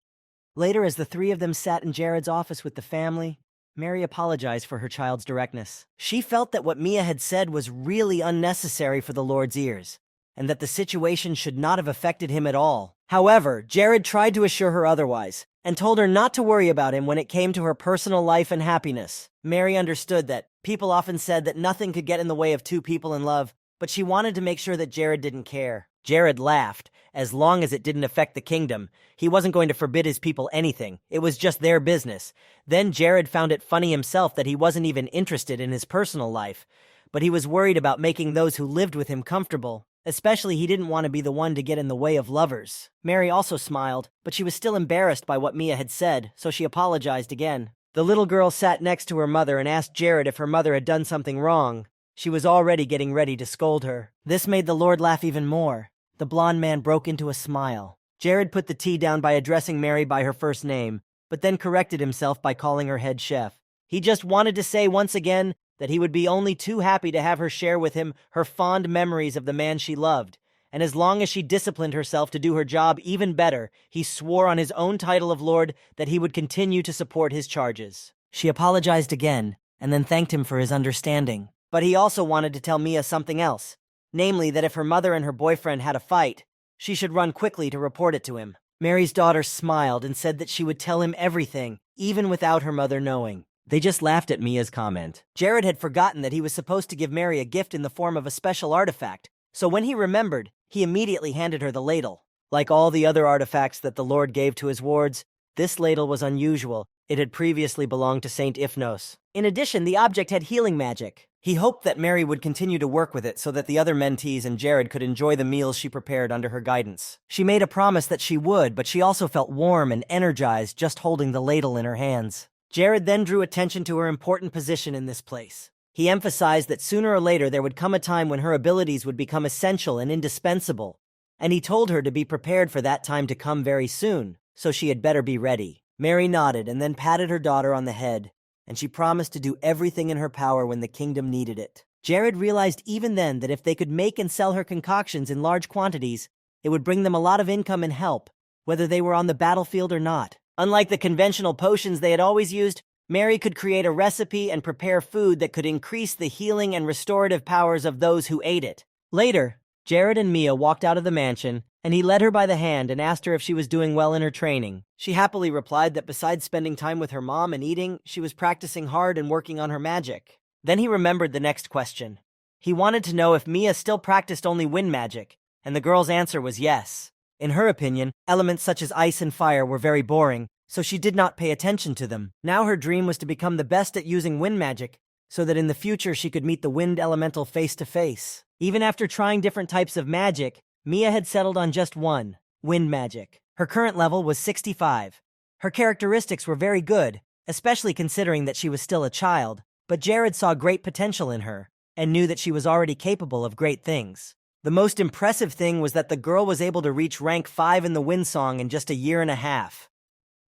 Later, as the three of them sat in Jared's office with the family, Mary apologized for her child's directness. She felt that what Mia had said was really unnecessary for the Lord's ears, and that the situation should not have affected him at all. However, Jared tried to assure her otherwise, and told her not to worry about him when it came to her personal life and happiness. Mary understood that people often said that nothing could get in the way of two people in love, but she wanted to make sure that Jared didn't care. Jared laughed. As long as it didn't affect the kingdom, he wasn't going to forbid his people anything. It was just their business. Then Jared found it funny himself that he wasn't even interested in his personal life, but he was worried about making those who lived with him comfortable. Especially, he didn't want to be the one to get in the way of lovers. Mary also smiled, but she was still embarrassed by what Mia had said, so she apologized again. The little girl sat next to her mother and asked Jared if her mother had done something wrong. She was already getting ready to scold her. This made the Lord laugh even more. The blonde man broke into a smile. Jared put the tea down by addressing Mary by her first name, but then corrected himself by calling her head chef. He just wanted to say once again that he would be only too happy to have her share with him her fond memories of the man she loved, and as long as she disciplined herself to do her job even better, he swore on his own title of Lord that he would continue to support his charges. She apologized again, and then thanked him for his understanding. But he also wanted to tell Mia something else, namely that if her mother and her boyfriend had a fight, she should run quickly to report it to him. Mary's daughter smiled and said that she would tell him everything, even without her mother knowing. They just laughed at Mia's comment. Jared had forgotten that he was supposed to give Mary a gift in the form of a special artifact, so when he remembered, he immediately handed her the ladle. Like all the other artifacts that the Lord gave to his wards, this ladle was unusual. It had previously belonged to Saint Ifnos. In addition, the object had healing magic. He hoped that Mary would continue to work with it so that the other mentees and Jared could enjoy the meals she prepared under her guidance. She made a promise that she would, but she also felt warm and energized just holding the ladle in her hands. Jared then drew attention to her important position in this place. He emphasized that sooner or later there would come a time when her abilities would become essential and indispensable, and he told her to be prepared for that time to come very soon, so she had better be ready. Mary nodded and then patted her daughter on the head, and she promised to do everything in her power when the kingdom needed it. Jared realized even then that if they could make and sell her concoctions in large quantities, it would bring them a lot of income and help, whether they were on the battlefield or not. Unlike the conventional potions they had always used, Mary could create a recipe and prepare food that could increase the healing and restorative powers of those who ate it. Later, Jared and Mia walked out of the mansion, and he led her by the hand and asked her if she was doing well in her training. She happily replied that besides spending time with her mom and eating, she was practicing hard and working on her magic. Then he remembered the next question. He wanted to know if Mia still practiced only wind magic, and the girl's answer was yes. In her opinion, elements such as ice and fire were very boring, so she did not pay attention to them. Now her dream was to become the best at using wind magic, so that in the future she could meet the wind elemental face to face. Even after trying different types of magic, Mia had settled on just one, wind magic. Her current level was 65. Her characteristics were very good, especially considering that she was still a child, but Jared saw great potential in her, and knew that she was already capable of great things. The most impressive thing was that the girl was able to reach rank 5 in the wind song in just a year and a half.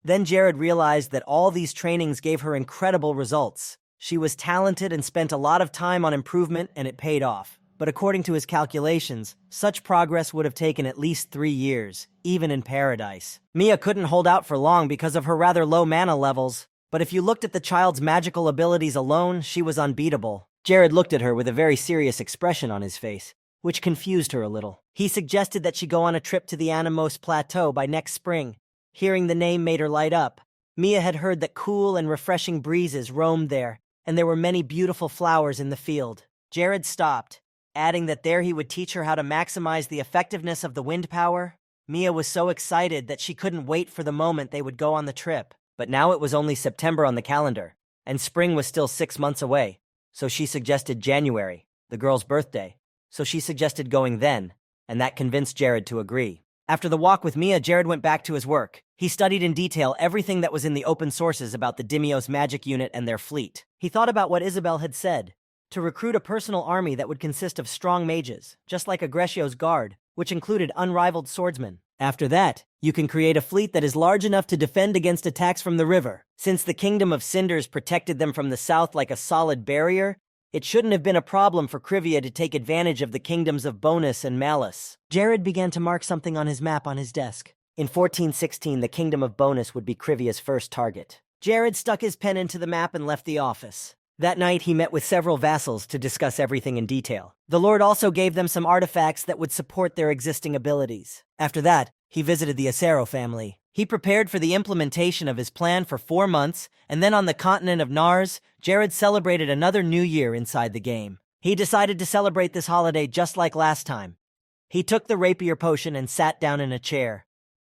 Then Jared realized that all these trainings gave her incredible results. She was talented and spent a lot of time on improvement, and it paid off. But according to his calculations, such progress would have taken at least 3 years, even in paradise. Mia couldn't hold out for long because of her rather low mana levels, but if you looked at the child's magical abilities alone, she was unbeatable. Jared looked at her with a very serious expression on his face, which confused her a little. He suggested that she go on a trip to the Animos Plateau by next spring. Hearing the name made her light up. Mia had heard that cool and refreshing breezes roamed there, and there were many beautiful flowers in the field. Jared stopped, adding that there he would teach her how to maximize the effectiveness of the wind power. Mia was so excited that she couldn't wait for the moment they would go on the trip. But now it was only September on the calendar, and spring was still 6 months away, so she suggested January, the girl's birthday. So she suggested going then, and that convinced Jared to agree. After the walk with Mia, Jared went back to his work. He studied in detail everything that was in the open sources about the Dimios magic unit and their fleet. He thought about what Isabel had said, to recruit a personal army that would consist of strong mages, just like Agressio's guard, which included unrivaled swordsmen. After that, you can create a fleet that is large enough to defend against attacks from the river. Since the Kingdom of Cinders protected them from the south like a solid barrier, it shouldn't have been a problem for Krivia to take advantage of the kingdoms of Bonus and Malice. Jared began to mark something on his map on his desk. In 1416, the Kingdom of Bonus would be Krivia's first target. Jared stuck his pen into the map and left the office. That night, he met with several vassals to discuss everything in detail. The Lord also gave them some artifacts that would support their existing abilities. After that, he visited the Acero family. He prepared for the implementation of his plan for 4 months, and then on the continent of Nars, Jared celebrated another new year inside the game. He decided to celebrate this holiday just like last time. He took the rapier potion and sat down in a chair.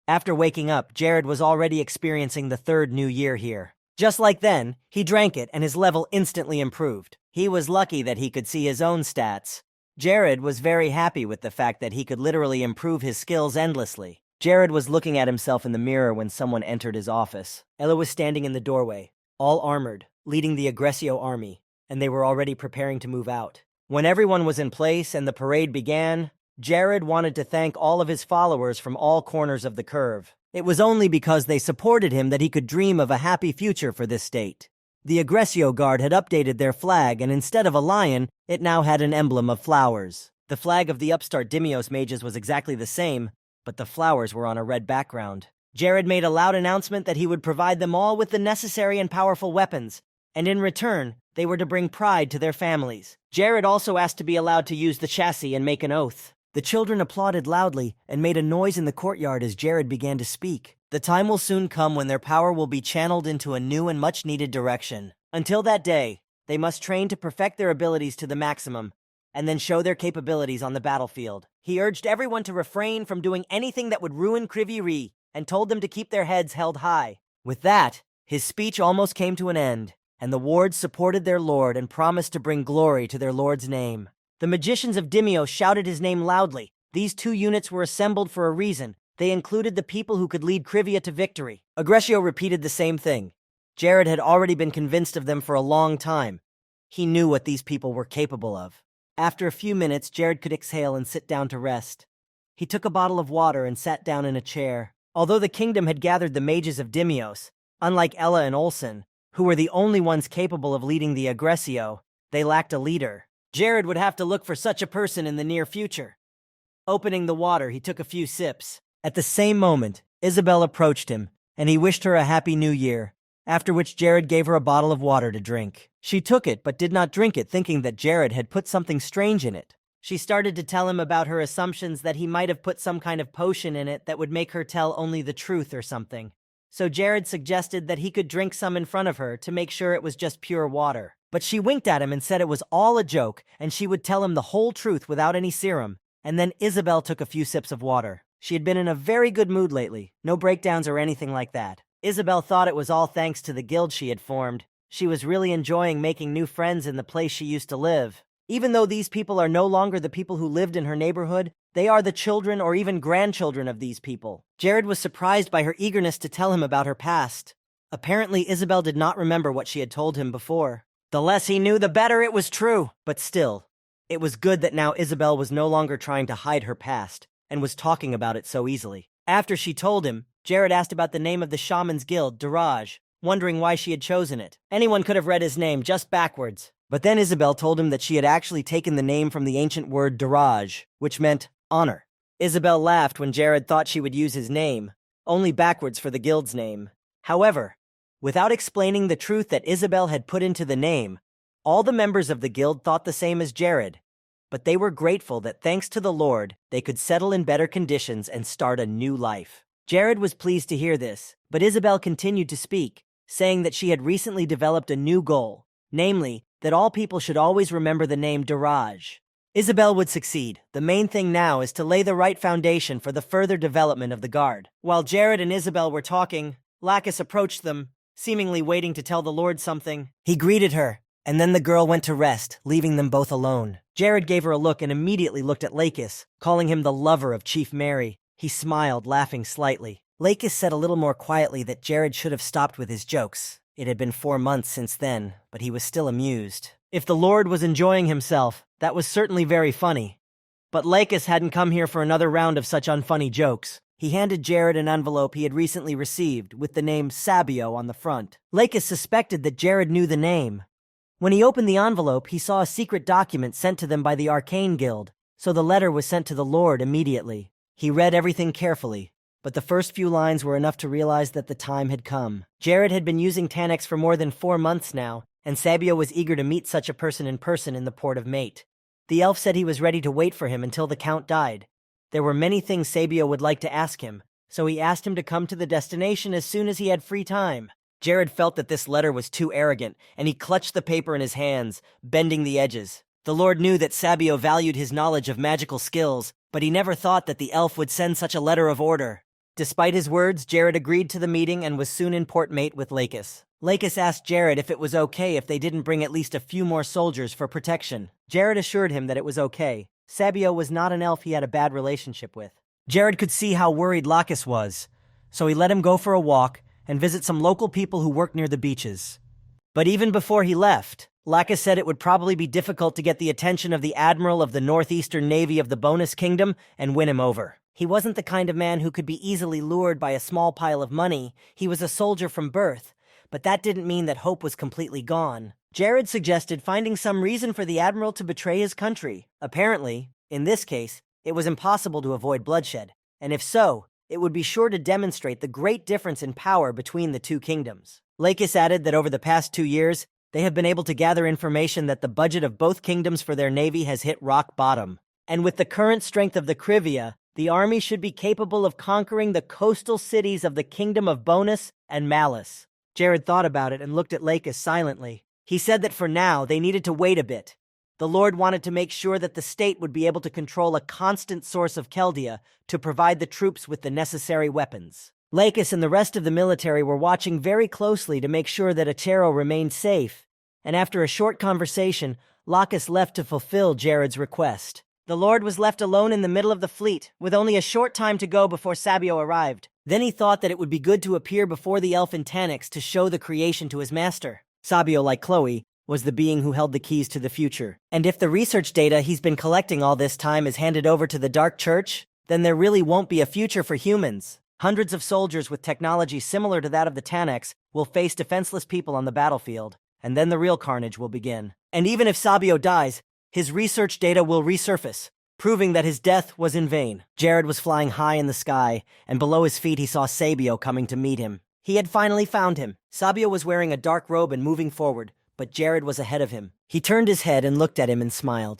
After waking up, Jared was already experiencing the 3rd new year here. Just like then, he drank it and his level instantly improved. He was lucky that he could see his own stats. Jared was very happy with the fact that he could literally improve his skills endlessly. Jared was looking at himself in the mirror when someone entered his office. Ella was standing in the doorway, all armored, leading the Aggressio army, and they were already preparing to move out. When everyone was in place and the parade began, Jared wanted to thank all of his followers from all corners of the curve. It was only because they supported him that he could dream of a happy future for this state. The Aggressio Guard had updated their flag, and instead of a lion, it now had an emblem of flowers. The flag of the upstart Dimios mages was exactly the same, but the flowers were on a red background. Jared made a loud announcement that he would provide them all with the necessary and powerful weapons, and in return, they were to bring pride to their families. Jared also asked to be allowed to use the chassis and make an oath. The children applauded loudly and made a noise in the courtyard as Jared began to speak. The time will soon come when their power will be channeled into a new and much-needed direction. Until that day, they must train to perfect their abilities to the maximum, and then show their capabilities on the battlefield. He urged everyone to refrain from doing anything that would ruin Kriviri, and told them to keep their heads held high. With that, his speech almost came to an end, and the wards supported their lord and promised to bring glory to their lord's name. The magicians of Dimio shouted his name loudly. These 2 units were assembled for a reason. They included the people who could lead Krivia to victory. Aggressio repeated the same thing. Jared had already been convinced of them for a long time. He knew what these people were capable of. After a few minutes, Jared could exhale and sit down to rest. He took a bottle of water and sat down in a chair. Although the kingdom had gathered the mages of Dimios, unlike Ella and Olsen, who were the only ones capable of leading the Aggressio. They lacked a leader. Jared would have to look for such a person in the near future. Opening the water, he took a few sips. At the same moment, Isabel approached him, and he wished her a happy new year, after which Jared gave her a bottle of water to drink. She took it but did not drink it, thinking that Jared had put something strange in it. She started to tell him about her assumptions that he might have put some kind of potion in it that would make her tell only the truth or something. So Jared suggested that he could drink some in front of her to make sure it was just pure water. But she winked at him and said it was all a joke and she would tell him the whole truth without any serum. And then Isabel took a few sips of water. She had been in a very good mood lately, no breakdowns or anything like that. Isabel thought it was all thanks to the guild she had formed. She was really enjoying making new friends in the place she used to live. Even though these people are no longer the people who lived in her neighborhood, they are the children or even grandchildren of these people. Jared was surprised by her eagerness to tell him about her past. Apparently, Isabel did not remember what she had told him before. The less he knew, the better it was true. But still, it was good that now Isabel was no longer trying to hide her past and was talking about it so easily. After she told him, Jared asked about the name of the shaman's guild, Daraj, wondering why she had chosen it. Anyone could have read his name just backwards. But then Isabel told him that she had actually taken the name from the ancient word Daraj, which meant honor. Isabel laughed when Jared thought she would use his name, only backwards for the guild's name. However, without explaining the truth that Isabel had put into the name, all the members of the guild thought the same as Jared. But they were grateful that thanks to the Lord, they could settle in better conditions and start a new life. Jared was pleased to hear this, but Isabel continued to speak, saying that she had recently developed a new goal, namely, that all people should always remember the name Daraj. Isabel would succeed. The main thing now is to lay the right foundation for the further development of the guard. While Jared and Isabel were talking, Lacus approached them, seemingly waiting to tell the Lord something. He greeted her, and then the girl went to rest, leaving them both alone. Jared gave her a look and immediately looked at Lacus, calling him the lover of Chief Mary. He smiled, laughing slightly. Lacus said a little more quietly that Jared should have stopped with his jokes. It had been 4 months since then, but he was still amused. If the Lord was enjoying himself, that was certainly very funny. But Lacus hadn't come here for another round of such unfunny jokes. He handed Jared an envelope he had recently received, with the name Sabio on the front. Lacus suspected that Jared knew the name. When he opened the envelope, he saw a secret document sent to them by the Arcane Guild, so the letter was sent to the Lord immediately. He read everything carefully, but the first few lines were enough to realize that the time had come. Jared had been using Tannex for more than 4 months now, and Sabio was eager to meet such a person in person in the port of Mate. The elf said he was ready to wait for him until the Count died. There were many things Sabio would like to ask him, so he asked him to come to the destination as soon as he had free time. Jared felt that this letter was too arrogant, and he clutched the paper in his hands, bending the edges. The Lord knew that Sabio valued his knowledge of magical skills, but he never thought that the elf would send such a letter of order. Despite his words, Jared agreed to the meeting and was soon in Port Mate with Lacus. Lacus asked Jared if it was okay if they didn't bring at least a few more soldiers for protection. Jared assured him that it was okay. Sabio was not an elf he had a bad relationship with. Jared could see how worried Lacus was, so he let him go for a walk and visit some local people who worked near the beaches. But even before he left, Lacus said it would probably be difficult to get the attention of the Admiral of the Northeastern Navy of the Bonus Kingdom and win him over. He wasn't the kind of man who could be easily lured by a small pile of money. He was a soldier from birth, but that didn't mean that hope was completely gone. Jared suggested finding some reason for the Admiral to betray his country. Apparently, in this case, it was impossible to avoid bloodshed, and if so, it would be sure to demonstrate the great difference in power between the two kingdoms. Lacus added that over the past 2 years, they have been able to gather information that the budget of both kingdoms for their navy has hit rock bottom. And with the current strength of the Krivia, the army should be capable of conquering the coastal cities of the Kingdom of Bonus and Malice. Jared thought about it and looked at Lacus silently. He said that for now, they needed to wait a bit. The Lord wanted to make sure that the state would be able to control a constant source of Keldia to provide the troops with the necessary weapons. Lacus and the rest of the military were watching very closely to make sure that Achero remained safe, and after a short conversation, Lacus left to fulfill Jared's request. The Lord was left alone in the middle of the fleet, with only a short time to go before Sabio arrived. Then he thought that it would be good to appear before the elf in Tannex to show the creation to his master. Sabio, like Chloe, was the being who held the keys to the future. And if the research data he's been collecting all this time is handed over to the Dark Church, then there really won't be a future for humans. Hundreds of soldiers with technology similar to that of the Tannex will face defenseless people on the battlefield, and then the real carnage will begin. And even if Sabio dies, his research data will resurface, proving that his death was in vain. Jared was flying high in the sky, and below his feet he saw Sabio coming to meet him. He had finally found him. Sabio was wearing a dark robe and moving forward, but Jared was ahead of him. He turned his head and looked at him and smiled.